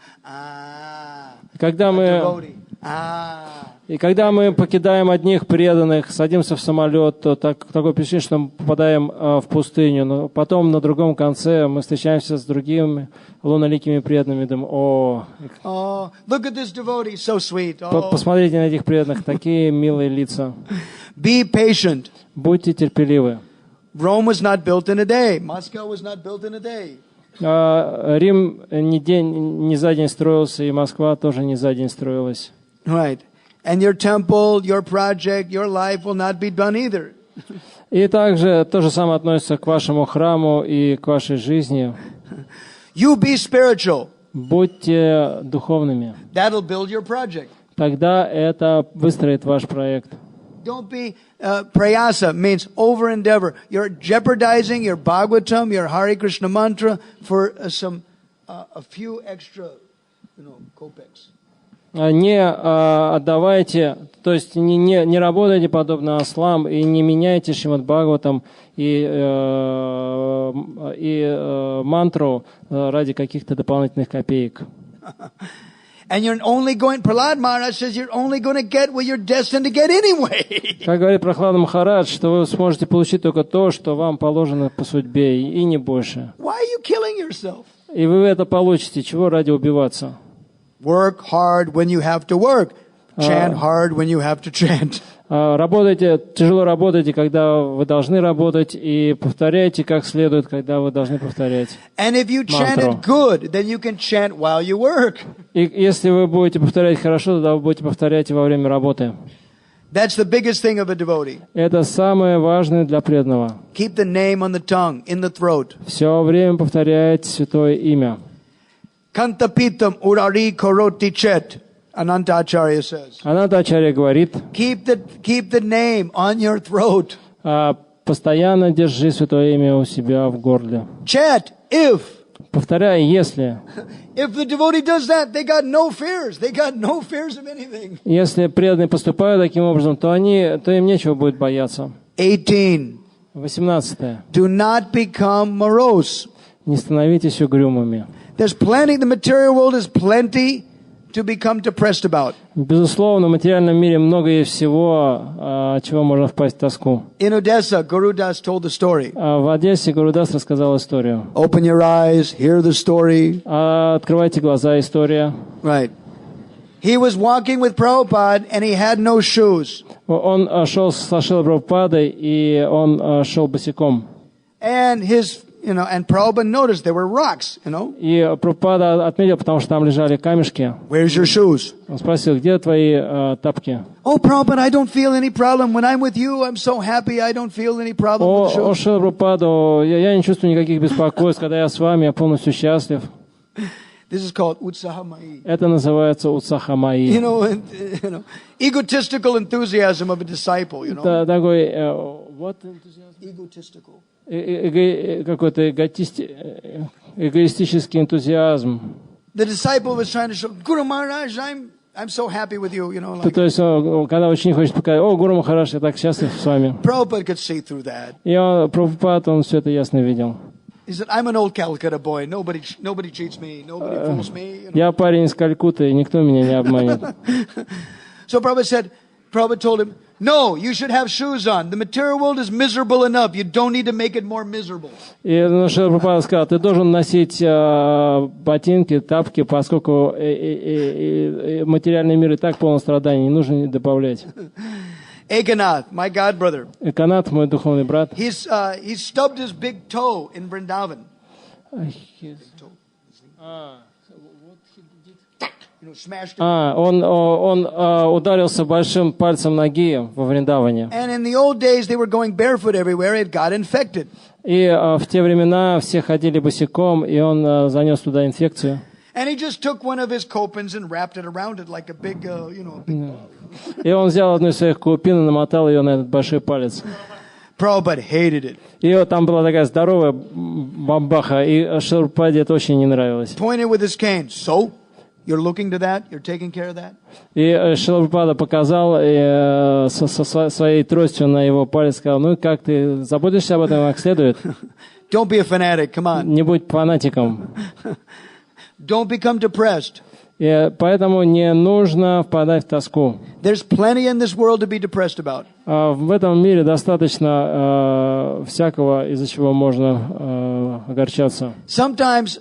И когда мы покидаем одних преданных, садимся в самолет, то такое впечатление, что мы попадаем в пустыню. Но потом на другом конце мы встречаемся с другими луноликими преданными. Думаем: look at this devotee, so sweet. Посмотрите на этих преданных, такие милые лица. Be patient. Будьте терпеливы. Rome was not built in a day. Moscow was not built in a day. Рим не за день строился, и Москва тоже не за день строилась. Right. And your temple, your project, your life will not be done either. И также то же самое относится к вашему храму и к вашей жизни. You be spiritual. Будьте духовными. That'll build your project. Тогда это выстроит ваш проект. Don't be prayasa, means over endeavor. You're jeopardizing your Bhagavatam, your Hare Krishna mantra for a few extra, kopecks. Не отдавайте, то есть не работайте подобно ослам и не меняйте Шримад Бхагаватам и мантру ради каких-то дополнительных копеек. And you're only going, Prahlad Maharaj says, you're only going to get what you're destined to get anyway. Как говорит Прахлада Махарадж, что вы сможете получить только то, что вам положено по судьбе, и не больше. Why are you killing yourself? И вы это получите. Чего ради убиваться? Work hard when you have to work. Chant hard when you have to chant. Работайте, тяжело работайте, когда вы должны работать, и повторяйте как следует, когда вы должны повторять мантру. И если вы будете повторять хорошо, тогда вы будете повторять и во время работы. That's the biggest thing of a devotee. Это самое важное для преданного. Keep the name on the tongue, in the throat. Все время повторять святое имя. Kantapitam urari koroti chet. Anantacharya says. Анантачарья говорит. Keep the name on your throat. Постоянно держи святое имя у себя в горле. Chet, if. Повторяй, если. If the devotee does that, they got no fears. They got no fears of anything. Если преданные поступают таким образом, то им нечего будет бояться. 18. 18. Do not become morose. Не становитесь угрюмыми. There's plenty. The material world is plenty to become depressed about. Безусловно, в материальном мире много есть всего, от чего можно впасть в тоску. In Odessa, Guru Das told the story. В Одессе Гуру Дас рассказал историю. Open your eyes, hear the story. Открывайте глаза, история. Right. He was walking with Prabhupada and he had no shoes. Он шел со Шрилой Прабхупадой, и он шел босиком. And and Prabhupada noticed there were rocks, И Прабхупада отметил, потому что там лежали камешки. Where's your shoes? Он спросил, где твои тапки? Oh, Prabhupada, I don't feel any problem. When I'm with you, I'm so happy. I don't feel any problem with the shoes. О, Шрила Прабхупада, я не чувствую никаких беспокойств, когда я с вами, я полностью счастлив. This is called utsahamai. Это называется утсахамаи. Egotistical enthusiasm of a disciple, Это такой, what enthusiasm? Egotistical. Какой-то эгоистический энтузиазм. The disciple was trying to show, Guru Maharaj, I'm so happy with you, То есть, когда ученик хочет показать, о, Гуру Махарадж, я так счастлив с вами. Prabhupada could see through that. И Прабхупад, он все это ясно видел. He said, I'm an old Calcutta boy. Nobody cheats me. Nobody fools me. Я парень из Калькутты, и никто меня не обманет. So Prabhupada told him, no, you should have shoes on. The material world is miserable enough. You don't need to make it more miserable. И Шрила Прабхупада сказал, ты должен носить ботинки, тапки, поскольку материальный мир и так полон страданий, не нужно добавлять. Ekanath, my god brother. Эканат, мой духовный брат. He stubbed his big toe in Vrindavan. Он ударился большим пальцем ноги во Вриндаване. And in the old days they were going barefoot everywhere. It got infected. И в те времена все ходили босиком, и он занес туда инфекцию. And he just took one of his copins and wrapped it around it like a big, И он взял одну из своих купин и намотал ее на этот большой палец. Prabhupada hated it. И там была такая здоровая бамбаха, и Шриле Прабхупаде это очень не нравилось. Pointed with his cane. So, you're looking to that? You're taking care of that? И Шрила Прабхупада показал со своей тростью на его палец, сказал, ну как ты заботишься об этом как следует? Don't be a fanatic. Come on. Не будь фанатиком. Don't become depressed. И поэтому не нужно впадать в тоску. There's plenty in this world to be depressed about. В этом мире достаточно всякого, из-за чего можно огорчаться. Sometimes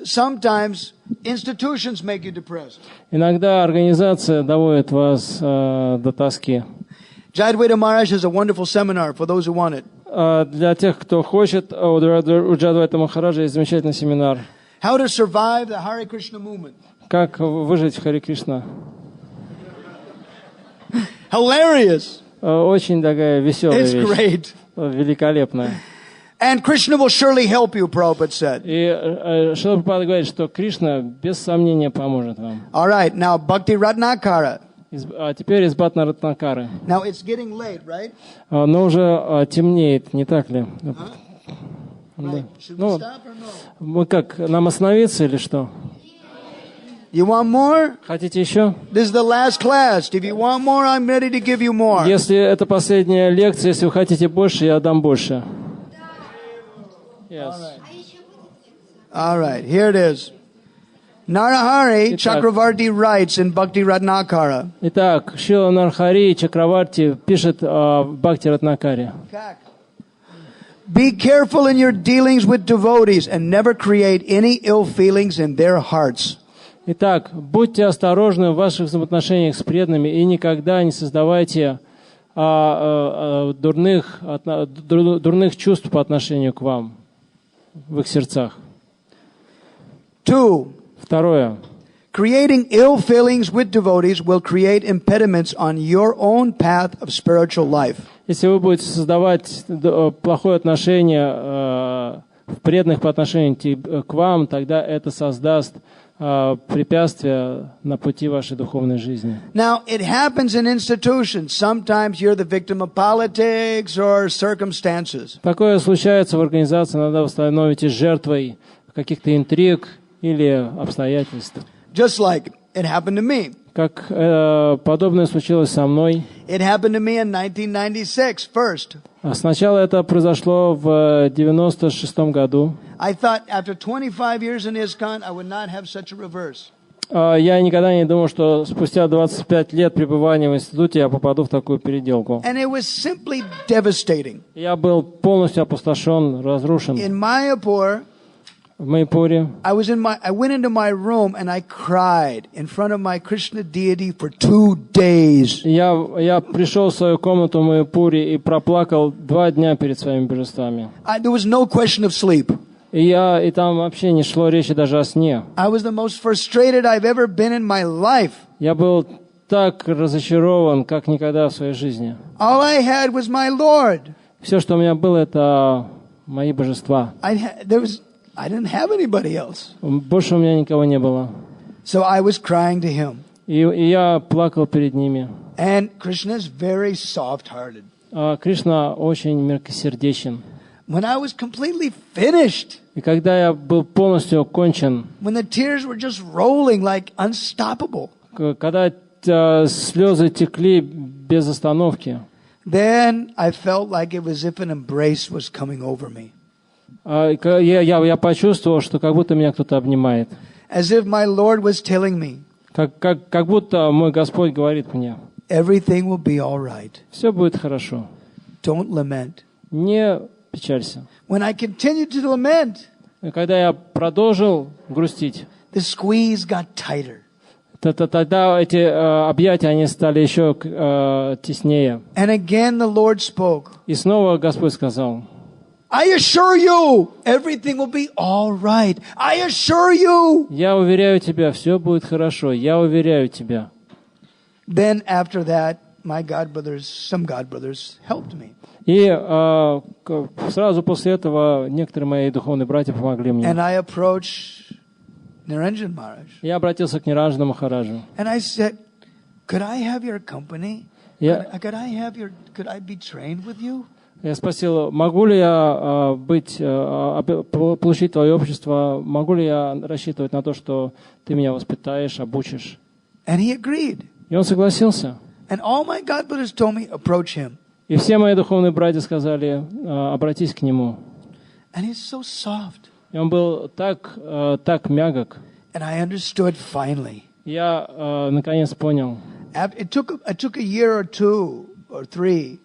institutions make you depressed. Иногда организация доводит вас до тоски. Jadvaita Maharaj has a wonderful seminar for those who want it. Для тех, кто хочет, у Джадвайта Махараджа есть замечательный семинар. How to survive the Hare Krishna movement. Как выжить в Харе Кришна. Hilarious. Очень такая веселая вещь. It's great. Великолепная. And Krishna will surely help you, Prabhupada said. И Шрила Прабхупада говорит, что Кришна без сомнения поможет вам. All right, now Bhakti Ratnakara. А теперь из Бхакти Ратнакары. Now it's getting late, right? Но уже темнеет, не так ли? Right. Should we stop or no? Мы как, нам остановиться или что? You want more? Хотите еще? This is the last class. If you want more, I'm ready to give you more. Если это последняя лекция, если вы хотите больше, я дам больше. Yes. All right, here it is. Narahari Chakravarti writes in Bhakti Ratnakara. Итак, Шрила Нарахари Чакраварти пишет в Бхакти Ратнакаре. Be careful in your dealings with devotees and never create any ill feelings in their hearts. Итак, будьте осторожны в ваших взаимоотношениях с преданными и никогда не создавайте дурных чувств по отношению к вам в их сердцах. Второе. Creating ill feelings with devotees will create impediments on your own path of spiritual life. Если вы будете создавать плохое отношение преданных по отношению к вам, тогда это создаст препятствия на пути вашей духовной жизни. Now, it happens in institutions. Sometimes you're the victim of politics or circumstances. Такое случается в организации, иногда вы становитесь жертвой каких-то интриг или обстоятельств. Just like it happened to me. Как подобное случилось со мной. It happened to me in 1996 first. Сначала это произошло в 96 году. I thought after 25 years in ISKCON, I would not have such a reverse. Я никогда не думал, что спустя 25 лет пребывания в институте я попаду в такую переделку. And it was simply devastating. Я был полностью опустошен, разрушен. In Mayapur, в Майяпуре. I went into my room and I cried in front of my Krishna deity for 2 days. Я пришел в свою комнату в Майяпуре и проплакал 2 дня перед своими божествами. There was no question of sleep. И там вообще не шло речи даже о сне. I was the most frustrated I've ever been in my life. Я был так разочарован, как никогда в своей жизни. All I had was my Lord. Все, что у меня было, это мои божества. I didn't have anybody else. Больше у меня никого не было. So I was crying to him. И я плакал перед ними. And Krishna is very soft-hearted. Кришна очень мягкосердечен. When I was completely finished. И когда я был полностью кончен. When the tears were just rolling like unstoppable. Когда слезы текли без остановки. Then I felt like it was as if an embrace was coming over me. Я почувствовал, что как будто меня кто-то обнимает. As if my Lord was telling me. Как будто мой Господь говорит мне. Everything will be all right. Все будет хорошо. Don't lament. Не печалься. When I continued to lament. Когда я продолжил грустить. The squeeze got tighter. Тогда эти объятия они стали еще теснее. And again the Lord spoke. И снова Господь сказал. I assure you, everything will be all right. I assure you. Я уверяю тебя, все будет хорошо. Я уверяю тебя. Then after that, some God brothers helped me. И сразу после этого некоторые мои духовные братья помогли мне. And I approached Niranjan Maharaj. Я обратился к Ниранджану Махараджу. And I said, could I have your company? Could I be trained with you? Я спросил, могу ли я получить твое общество, могу ли я рассчитывать на то, что ты меня воспитаешь, обучишь? And he agreed. И он согласился. And all my God brothers told me, approach him. И все мои духовные братья сказали, обратись к нему. And he's so soft. И он был так мягок. And I understood finally. Я наконец понял. It took a year or 2 or 3.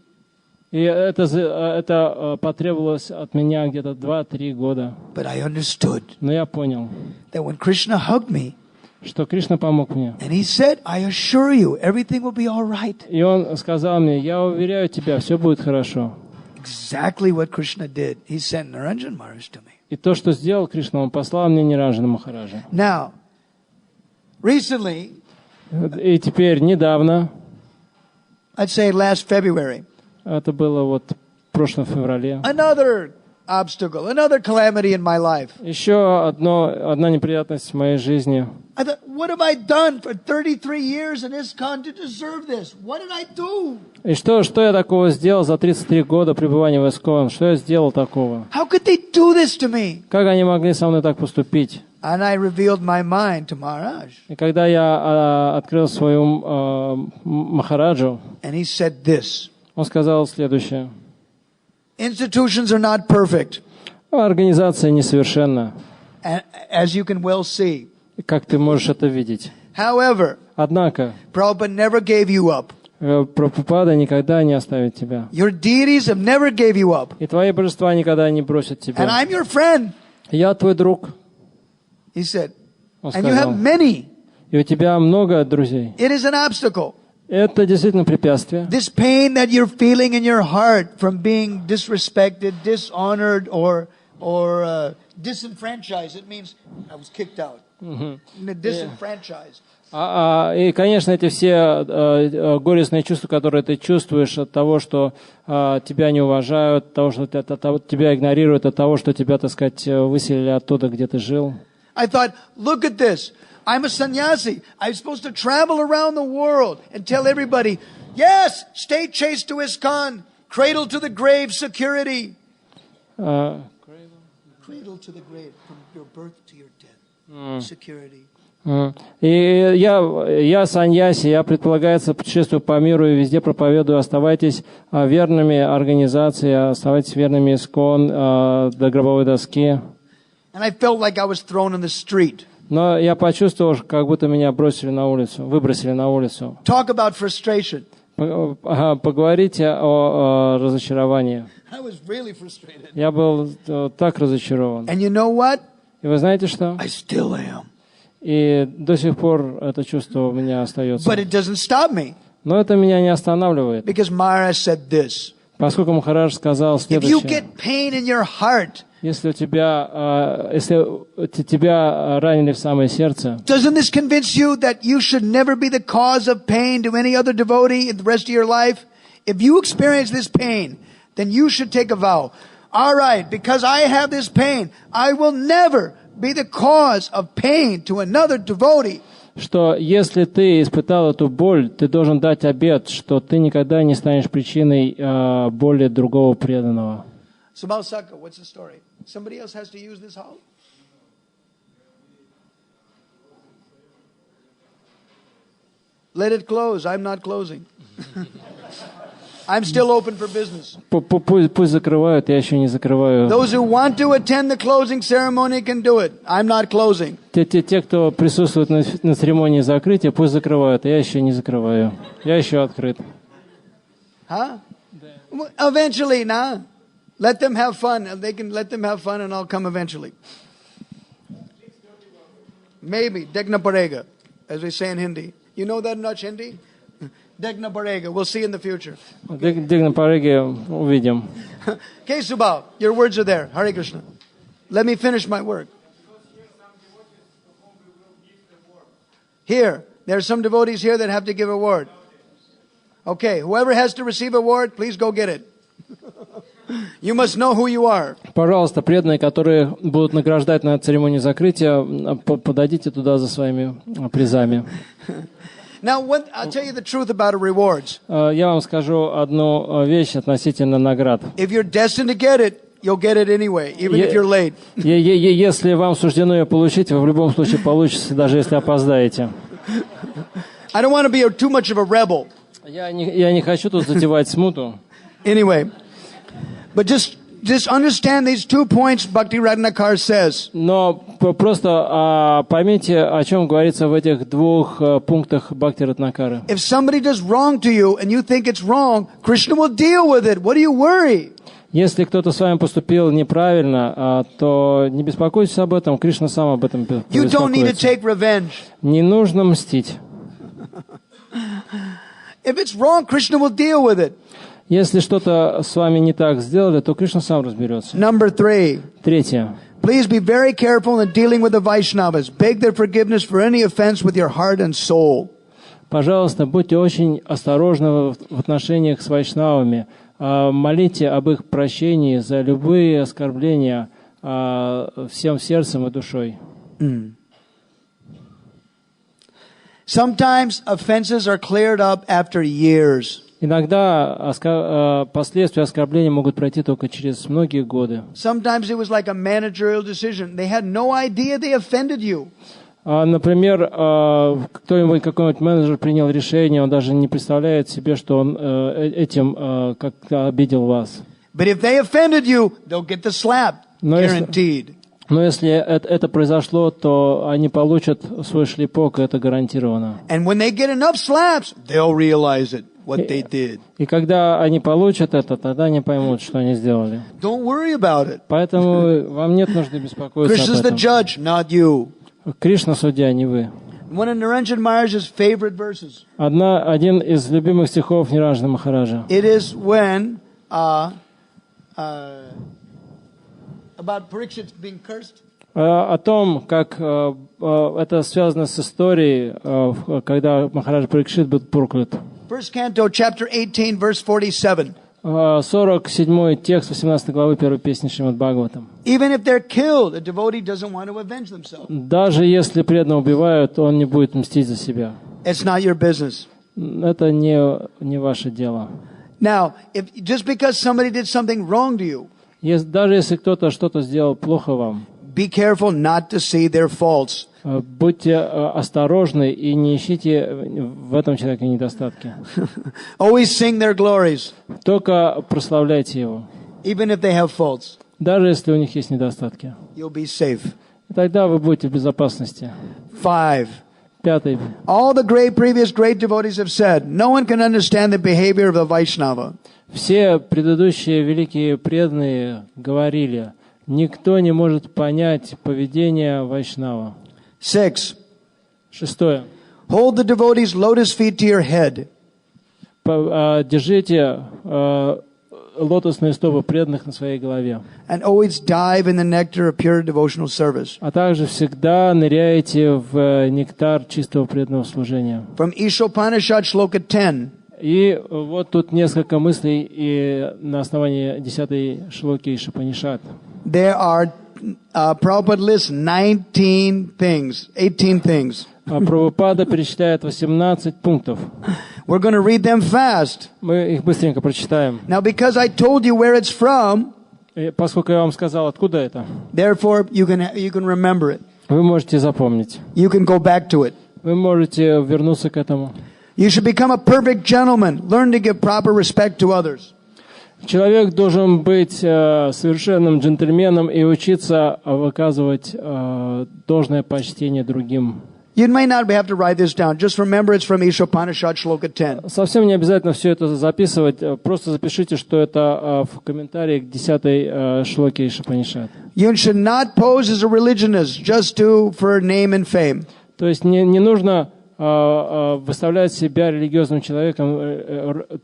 И это потребовалось от меня где-то 2-3 года. But I understood. Но я понял. That when Krishna hugged me. Что Кришна помог мне. And he said, I assure you, everything will be all right. И он сказал мне, я уверяю тебя, все будет хорошо. Exactly what Krishna did. He sent Niranjan Maharaj to me. И то, что сделал Кришна, он послал мне Ниранджана Махараджа. Now, recently, и теперь недавно, I'd say last February, это было вот в прошлом феврале, another obstacle, another calamity in my life. Еще одна неприятность в моей жизни. I thought, what have I done for 33 years in ISKCON to deserve this? What did I do? И что я такого сделал за 33 года пребывания в ISKCON? Что я сделал такого? How could they do this to me? Как они могли со мной так поступить? And I revealed my mind to Maharaj. И когда я открыл свою Махараджу, and he said this. Он сказал следующее. Institutions are not perfect. Организация несовершенна. As you can well see. Как ты можешь это видеть. However, однако, Prabhupada never gave you up. Прабхупада никогда не оставит тебя. Your deities have never gave you up. И твои божества никогда не бросят тебя. And I'm your friend. Я твой друг. He said. Он And you have сказал. many. И у тебя много друзей. It is an obstacle. Это действительно препятствие. This pain that you're feeling in your heart from being disrespected, dishonored, or disenfranchised. It means I was kicked out. Disenfranchised. И, конечно, эти все горестные чувства, которые ты чувствуешь от того, что тебя не уважают, от того, что тебя игнорируют, от того, что тебя, так сказать, выселили оттуда, где ты жил. I thought, look at this. I'm a sannyasi. I'm supposed to travel around the world and tell everybody, yes, stay chaste to ISKCON, cradle to the grave security. Cradle to the grave, from your birth to your death. Security. И я саньяси, я, предполагается, путешествую по миру и везде проповедую, оставайтесь верными организации, оставайтесь верными ISKCON до гробовой доски. And I felt like I was thrown in the street. Но я почувствовал, как будто меня выбросили на улицу. Talk about frustration. Поговорите о разочаровании. I was really frustrated. Я был так разочарован. And you know what? И вы знаете что? I still am. И до сих пор это чувство у меня остается. But it doesn't stop me. Но это меня не останавливает. Because Maharaj said this. Поскольку Махарадж сказал следующее. If you get pain in your heart, если тебя ранили в самое сердце, doesn't this convince you that you should never be the cause of pain to any other devotee in the rest of your life? If you experience this pain, then you should take a vow. All right, because I have this pain, I will never be the cause of pain to another devotee. Что если ты испытал эту боль, ты должен дать обет, что ты никогда не станешь причиной боли другого преданного. So about Sakha, what's the story? Somebody else has to use this hall? Let it close. I'm not closing. I'm still open for business. Пусть закрывают, я еще не закрываю. Those who want to attend the closing ceremony can do it. I'm not closing. Те, кто присутствует на церемонии закрытия, пусть закрывают, я еще не закрываю. Я еще открыт. Huh? Eventually, nah. Let them have fun. They can let them have fun, and I'll come eventually. Maybe Dekhna Parega, as we say in Hindi. You know that much Hindi? Dekhna Parega. We'll see in the future. Dekhna Parega, увидим. Okay, Subal, your words are there. Hare Krishna. Let me finish my work. Here, there are some devotees here that have to give a word. Okay, whoever has to receive a word, please go get it. You must know who you are. Пожалуйста, преданные, которые будут награждать на церемонии закрытия, подойдите туда за своими призами. Now, I'll tell you the truth about rewards. Я вам скажу одну вещь относительно наград. If you're destined to get it, you'll get it anyway, even if you're late. Если вам суждено ее получить, вы в любом случае получите, даже если опоздаете. I don't want to be too much of a rebel. Я не хочу тут затевать смуту. Anyway, but just understand these 2 points Bhakti Ratnakar says. Но просто поймите, о чем говорится в этих 2 пунктах Бхакти Ратнакары. If somebody does wrong to you and you think it's wrong, Krishna will deal with it. What do you worry? Если кто-то с вами поступил неправильно, то не беспокойтесь об этом, Кришна сам об этом беспокоится. You don't need to take revenge. Не нужно мстить. If it's wrong, Krishna will deal with it. Если что-то с вами не так сделали, то Кришна сам разберется. Number 3. Третье. Please be very careful in dealing with the Vaishnavas. Beg their forgiveness for any offense with your heart and soul. Пожалуйста, будьте очень осторожны в отношениях с вайшнавами. Молите об их прощении за любые оскорбления всем сердцем и душой. Sometimes offenses are cleared up after years. Иногда последствия оскорбления могут пройти только через многие годы. Sometimes it was like a managerial decision. They had no idea they offended you. Например, какой-нибудь менеджер принял решение, он даже не представляет себе, что он этим как-то обидел вас. But if they offended you, they'll get the slap, guaranteed. Но если это произошло, то они получат свой шлепок, это гарантированно. And when they get enough slaps, they'll realize it, what they did. И когда они получат это, тогда они поймут, что они сделали. Don't worry about it. Поэтому вам нет нужды беспокоиться об этом. Krishna's the judge, not you. Кришна судья, не вы. One of Niranjan Maharaj's favorite verses. Один из любимых стихов Ниранджана Махараджа. It is when about Parikshit being cursed. О том, как это связано с историей, когда Махарадж Парикшит был проклят. First canto, chapter 18, verse 47. 47 текст 18 главы первой песни Шримад Бхагаватам. Even if they're killed, a devotee doesn't want to avenge themselves. Даже если преданного убивают, он не будет мстить за себя. It's not your business. Это не ваше дело. Now, just because somebody did something wrong to you, даже если кто-то что-то сделал плохо вам, be careful not to see their faults. Будьте осторожны и не ищите в этом человеке недостатки. Always sing their glories. Только прославляйте его. Even if they have faults. Даже если у них есть недостатки. You'll be safe. И тогда вы будете в безопасности. 5. Пятый. All the previous great devotees have said, no one can understand the behavior of the Vaishnava. Все предыдущие великие преданные говорили, никто не может понять поведение Вайшнава. 6. Шестое. Hold the devotee's lotus feet to your head. Держите лотосные стопы преданных на своей голове. And always dive in the nectar of pure devotional service. А также всегда ныряйте в нектар чистого преданного служения. From Ishopanishad Shloka 10. И вот тут несколько мыслей и на основании 10-й шлоки Ишопанишад. There are Prabhupada lists 18 things. Прабхупада перечисляет 18 пунктов. We're going to read them fast. Мы их быстренько прочитаем. Now, because I told you where it's from, поскольку я вам сказал, откуда это, therefore you can remember it. Вы можете запомнить. You can go back to it. Вы можете вернуться к этому. You should become a perfect gentleman. Learn to give proper respect to others. Человек должен быть совершенным джентльменом и учиться выказывать должное почтение другим. You may not have to write this down. Just remember it's from Ishopanishad Shloka 10. Совсем не обязательно все это записывать. Просто запишите, что это в комментарии к 10-й шлоке Ишопанишад. You should not pose as a religionist just for name and fame. То есть не нужно выставлять себя религиозным человеком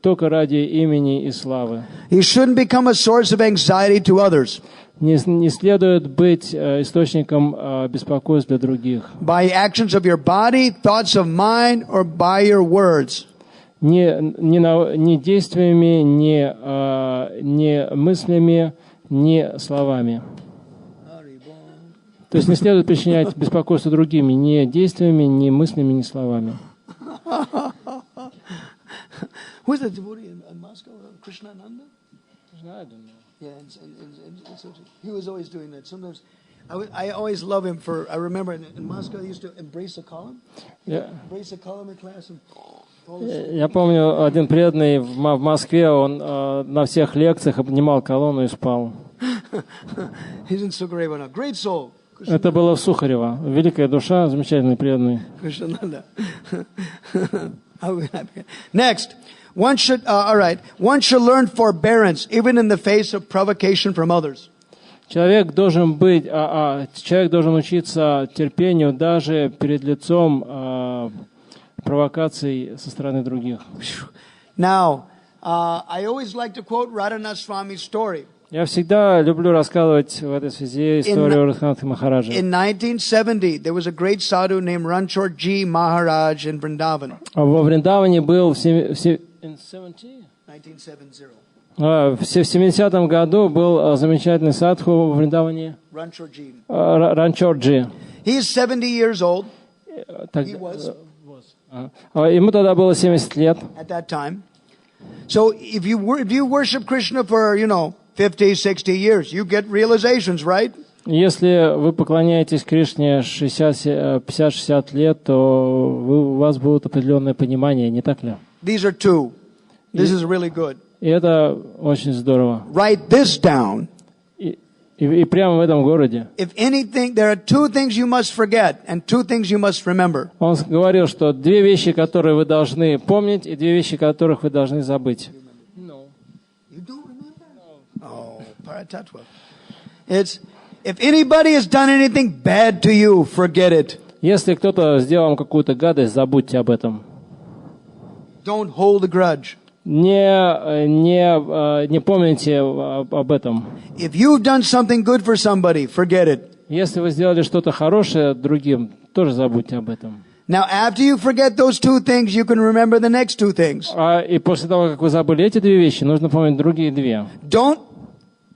только ради имени и славы. You shouldn't become a source of anxiety to others. Не следует быть источником беспокойств для других. By actions of your body, thoughts of mind, or by your words. Не действиями, не мыслями, не словами. То есть не следует причинять беспокойство другим ни действиями, ни мыслями, ни словами. Who is that devotee in Moscow? Krishnananda? I don't know. Yeah, he was always doing that. Sometimes I always love him for. I remember in Moscow he used to embrace a column. Embrace a column in class. Я помню, один преданный в Москве, он на всех лекциях обнимал колонну и спал. He's in Sukhareva now. Great soul. Это было в Сухарево. Великая душа, замечательный преданный. Next, one should learn forbearance even in the face of provocation from others. Человек должен учиться терпению даже перед лицом провокаций со стороны других. Now, I always like to quote Radhanath Swami's story. Я всегда люблю рассказывать в этой связи историю Радханатха Махараджа. In 1970, there was a great sadhu named Ranchorji Maharaj in Vrindavan. Во Вриндаване был в 70-м году был замечательный садху во Вриндаване Ранчорджи. He is 70 years old. He was. Ему тогда было 70 лет. At that time. So if you worship Krishna for, 50, 60 years, you get realizations, right? Если вы поклоняетесь Кришне 50-60 лет, то у вас будет определенное понимание, не так ли? These are two. This is really good. И это очень здорово. Write this down. И прямо в этом городе. If anything, there are two things you must forget and two things you must remember. Он говорил, что две вещи, которые вы должны помнить, и две вещи, которых вы должны забыть. You don't remember? Oh, Paratattva. It's if anybody has done anything bad to you, forget it. Если кто-то сделал вам какую-то гадость, забудьте об этом. Don't hold a grudge. Не помните об этом. If you've done something good for somebody, forget it. Если вы сделали что-то хорошее другим, тоже забудьте об этом. Now, after you forget those two things, you can remember the next two things. И после того, как вы забыли эти две вещи, нужно помнить другие две. Don't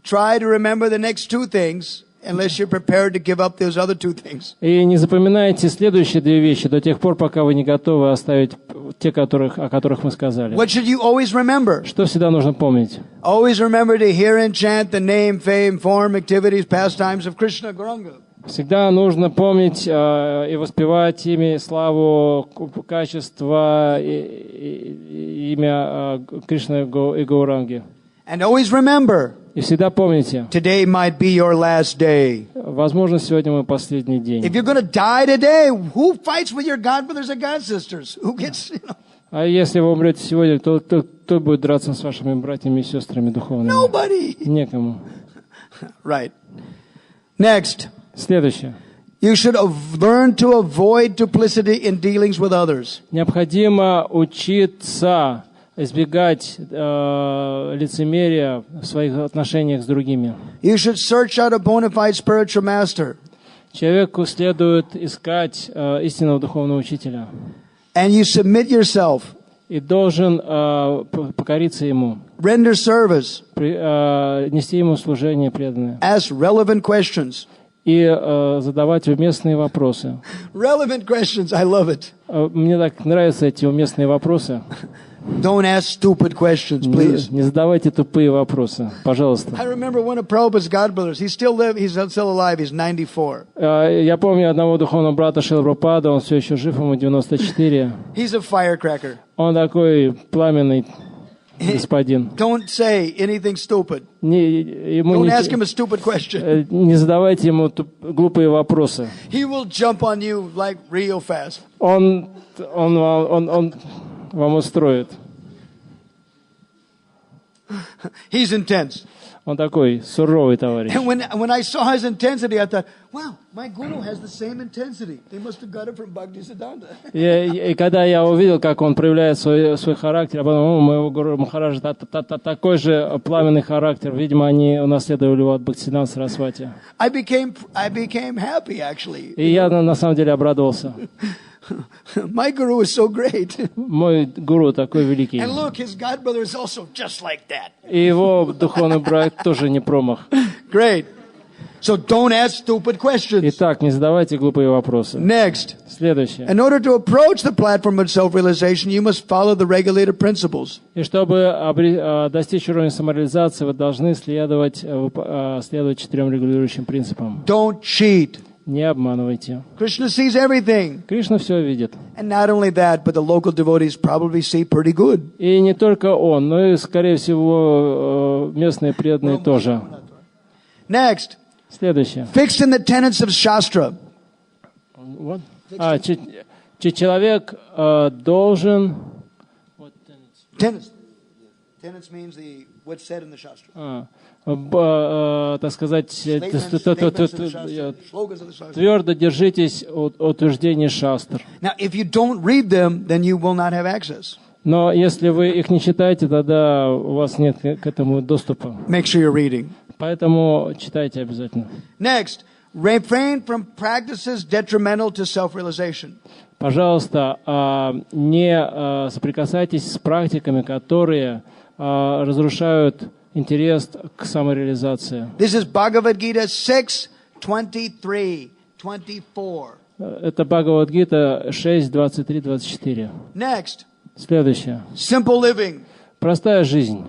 try to remember the next two things unless you're prepared to give up those other two things. И не запоминайте следующие две вещи до тех пор, пока вы не готовы оставить те, о которых мы сказали. What should you always remember? Что всегда нужно помнить? Always remember to hear and chant the name, fame, form, activities, pastimes of Krishna Gauranga. Всегда нужно помнить и воспевать имя, славу, качество, имя Кришны и Гауранги. And always remember, и всегда помните, today might be your last day. Возможно, сегодня мой последний день. If you're going to die today, who fights with your godbrothers and godsisters? Who gets, А если вы умрете сегодня, то кто будет драться с вашими братьями и сестрами духовными? Nobody. Некому. Right. Next. Следующее. You should learn to avoid duplicity in dealings with others. Необходимо учиться избегать лицемерия в своих отношениях с другими. You should search out a bona fide spiritual master. Человеку следует искать истинного духовного учителя. And you submit yourself. И должен покориться ему. Render service. Нести ему служение преданное. Ask relevant questions. И задавать уместные вопросы. Relevant questions, I love it. Мне так нравятся эти уместные вопросы. Don't ask stupid questions, please. Не задавайте тупые вопросы, пожалуйста. I remember one of Prabhupada's godbrothers. He's still alive. He's 94. Я помню одного духовного брата Шриле Прабхупады, он все еще жив, ему 94. He's a firecracker. Он такой пламенный господин. Don't say anything stupid. Don't ask him a stupid question. Не задавайте ему глупые вопросы. He will jump on you like real fast. Он вам устроит. He's intense. Он такой суровый товарищ. And when I saw his intensity, I thought, wow, my guru has the same intensity. They must have got it from Bhakti Siddhanta. И когда я увидел, как он проявляет свой характер, я подумал, моего гуру Махараджа такой же пламенный характер. Видимо, они унаследовали его от Бхактисиддханты Сарасвати. I became happy, actually. И я на самом деле обрадовался. My guru is so great. Мой гуру такой великий. And look, his godbrother is also just like that. И его духовный брат тоже не промах. Great. So don't ask stupid questions. Итак, не задавайте глупые вопросы. Next. Следующее. In order to approach the platform of self-realization, you must follow the regulated principles. И чтобы достичь уровня самореализации, вы должны следовать 4 регулирующим принципам. Don't cheat. Не обманывайте. Krishna sees everything. Кришна все видит. And not only that, but the local devotees probably see pretty good. И не только он, но и, скорее всего, местные преданные тоже. Next. Следующее. Fixed in the tenets of Shastra. What? Человек должен... Tenets. Tenets means what's said in the Shastra. Так сказать, твердо держитесь от утверждений шастр. Но если вы их не читаете, тогда у вас нет к этому доступа. Поэтому читайте обязательно. Next, refrain from practices detrimental to self-realization. Пожалуйста, не соприкасайтесь с практиками, которые разрушают интерес к самореализации. This is Bhagavad Gita 6:23-24. Это Бхагавад-гита 6:23-24. Next. Следующее. Simple living. Простая жизнь.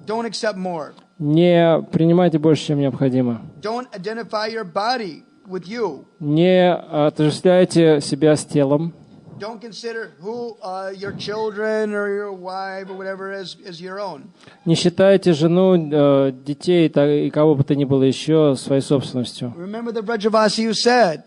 Don't accept more. Не принимайте больше, чем необходимо. Don't identify your body with you. Не отождествляйте себя с телом. Don't consider who your children or your wife or whatever as your own. Не считайте жену, детей и кого бы то ни было еще своей собственностью. Remember the Vrajavasi who said.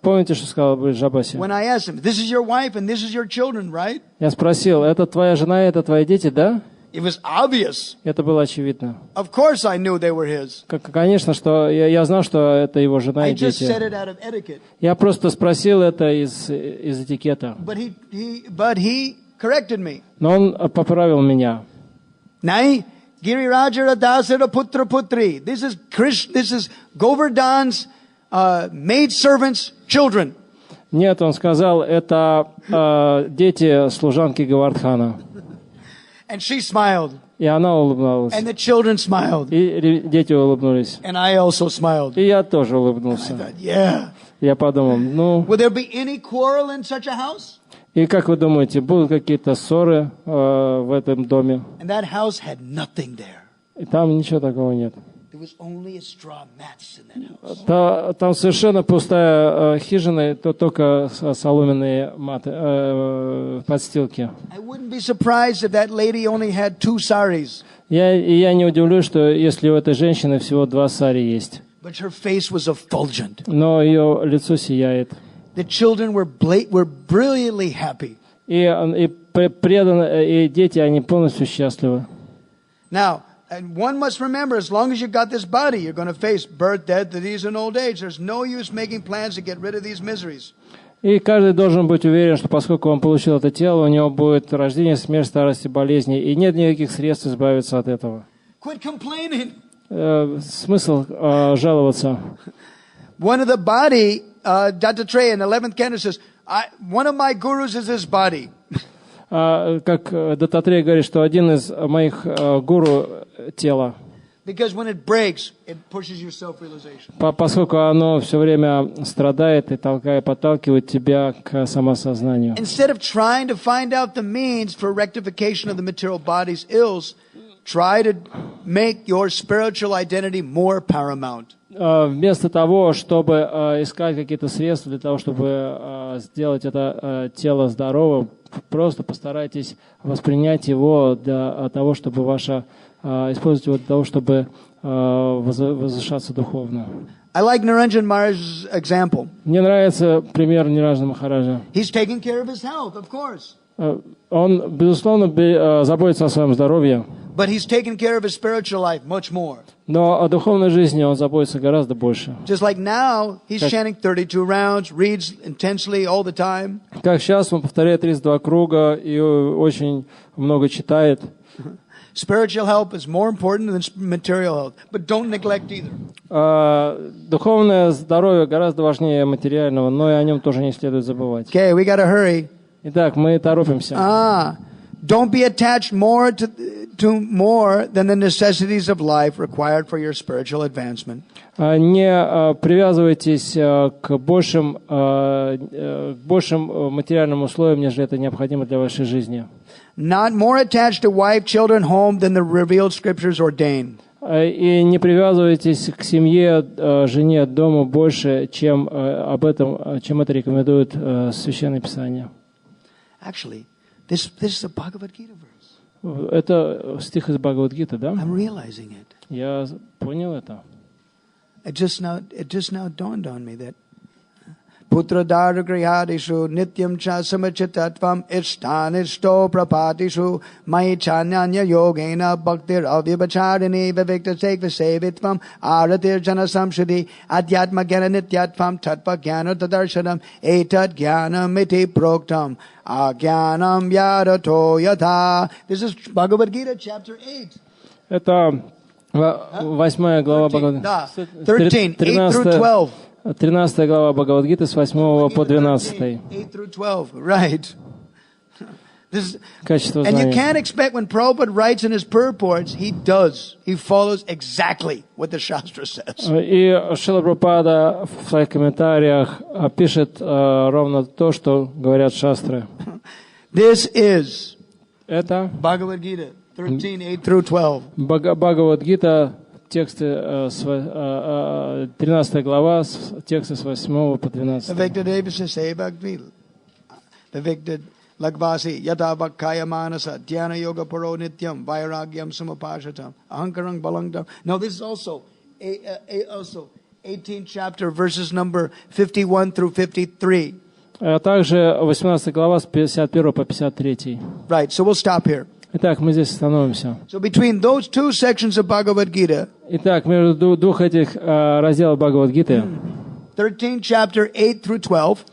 Помните, что сказал Браджаваси? When I asked him, this is your wife and this is your children, right? Я спросил, это твоя жена и это твои дети, да? It was obvious. Это было очевидно. Of course I knew they were his. Конечно, что я знал, что это его жена I и just дети. said it out of etiquette. Я просто спросил это из этикета. But he corrected me. Но он поправил меня. Nai Girirajara Dasara Putra Putri. This is Govardhan's maid servants' children. Нет, он сказал, это дети служанки Говардхана. And she smiled. И она улыбнулась. And the children smiled. И дети улыбнулись. And I also smiled. И я тоже улыбнулся. I thought, yeah. Я подумал, ну... Will there be any quarrel in such a house? И как вы думаете, будут какие-то ссоры в этом доме? And that house had nothing there. И там ничего такого нет. There was only a straw mattress in that house. Там совершенно пустая хижина, то только соломенные подстилки. I wouldn't be surprised if that lady only had 2 saris. Я не удивлюсь, что если у этой женщины всего 2 сари есть. But her face was effulgent. Но ее лицо сияет. The children were brilliantly happy. И дети, они полностью счастливы. Now, and one must remember, as long as you've got this body, you're going to face birth, death, disease, and old age. There's no use making plans to get rid of these miseries. И каждый должен быть уверен, что поскольку он получил это тело, у него будет рождение, смерть, старость и болезни, и нет никаких средств избавиться от этого. Quit complaining. Смысл жаловаться. One of the body, Dattatreya in the 11th canto says, one of my gurus is this body. Как Даттатрея говорит, что один из моих гуру — тело. Because when it breaks, it pushes your self-realization. Поскольку оно все время страдает и подталкивает тебя к самосознанию. Instead of trying to find out the means for rectification of the material body's ills, try to make your spiritual identity more paramount. Вместо того, чтобы искать какие-то средства для того, чтобы сделать это тело здоровым, просто постарайтесь воспринять его для того, чтобы использовать его для того, чтобы возвышаться духовно. I like Niranjan Maharaj's example. Мне нравится пример Ниранджана Махараджа. He's taking care of his health, of course. Он, безусловно, заботится о своем здоровье. But he's taking care of his spiritual life much more. Но о духовной жизни он заботится гораздо больше. Just like now, he's chanting 32 rounds, reads intensely all the time. Как сейчас он повторяет 32 круга и очень много читает. Spiritual health is more important than material health, but don't neglect either. Духовное здоровье гораздо важнее материального, но и о нем тоже не следует забывать. Okay, we gotta hurry. Итак, мы торопимся. Don't be attached more to more than the necessities of life required for your spiritual advancement. Не привязывайтесь к большим материальным условиям, нежели это необходимо для вашей жизни. Not more attached to wife, children, home than the revealed scriptures ordain. И не привязывайтесь к семье, жене, дому больше, чем это рекомендует Священное Писание. Actually, this is a Bhagavad Gita verse. Это стих из Бхагавад-гиты, да? I'm realizing it. Я понял это. It just now dawned on me that Putra Dara Grihadishu Nityam Cha Samachitatvam Ishtanisto Prapatishu Mai Chanyanya Yogena Bhaktir Avyabacharini Vivikta Sekva Sevitvam Aratir Jana Samshudi Adhyatma Gyana Nityatvam Tatva Gyana Tadarshanam Etad Gyanam Iti Proktam Agyanam Yadato Yatha. This is Bhagavad Gita chapter 8. Это 8 глава Бхагавад-гиты. 13, 8 through 12. 13 глава Бхагавад-гиты с 8 по 12. 8 through 12, right. Качество And you знания. can't expect when Prabhupada writes in his purports, he follows exactly what the Shastra says. И Шрила Прабхупада в своих комментариях пишет ровно то, что говорят шастры. This is Это Bhagavad Gita 13, 8 through 12. Бхагавад-гита, тексты 13 глава, тексты с 8 по 12. Lagvasi yata vakkaya manasa dhyana yoga paro nityam vairagyam samapashatam ahankarang balangdam. Now this is also 18th chapter verses number 51 through 53. А также 18 глава с 51 по 53. Right, so we'll stop here. Итак, мы здесь остановимся. So between those two sections of Bhagavad Gita, Итак, между двух этих разделов Бхагавад-гиты, 13 chapter 8 through 12,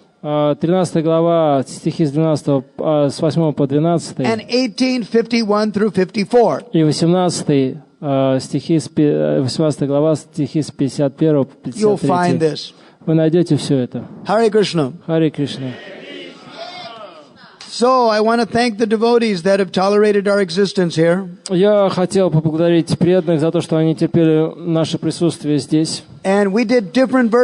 13 глава, стихи с 12, с 8 по 12, and 18:51 through 54. и 18 стихи, 18 глава, стихи с 51 по You'll find 53. this. Вы найдете все это. Hare Krishna. Харе Кришна. So I want to thank the devotees that have tolerated our existence here. Я хотел поблагодарить преданных за то, что они терпели наше присутствие здесь. And we did different versions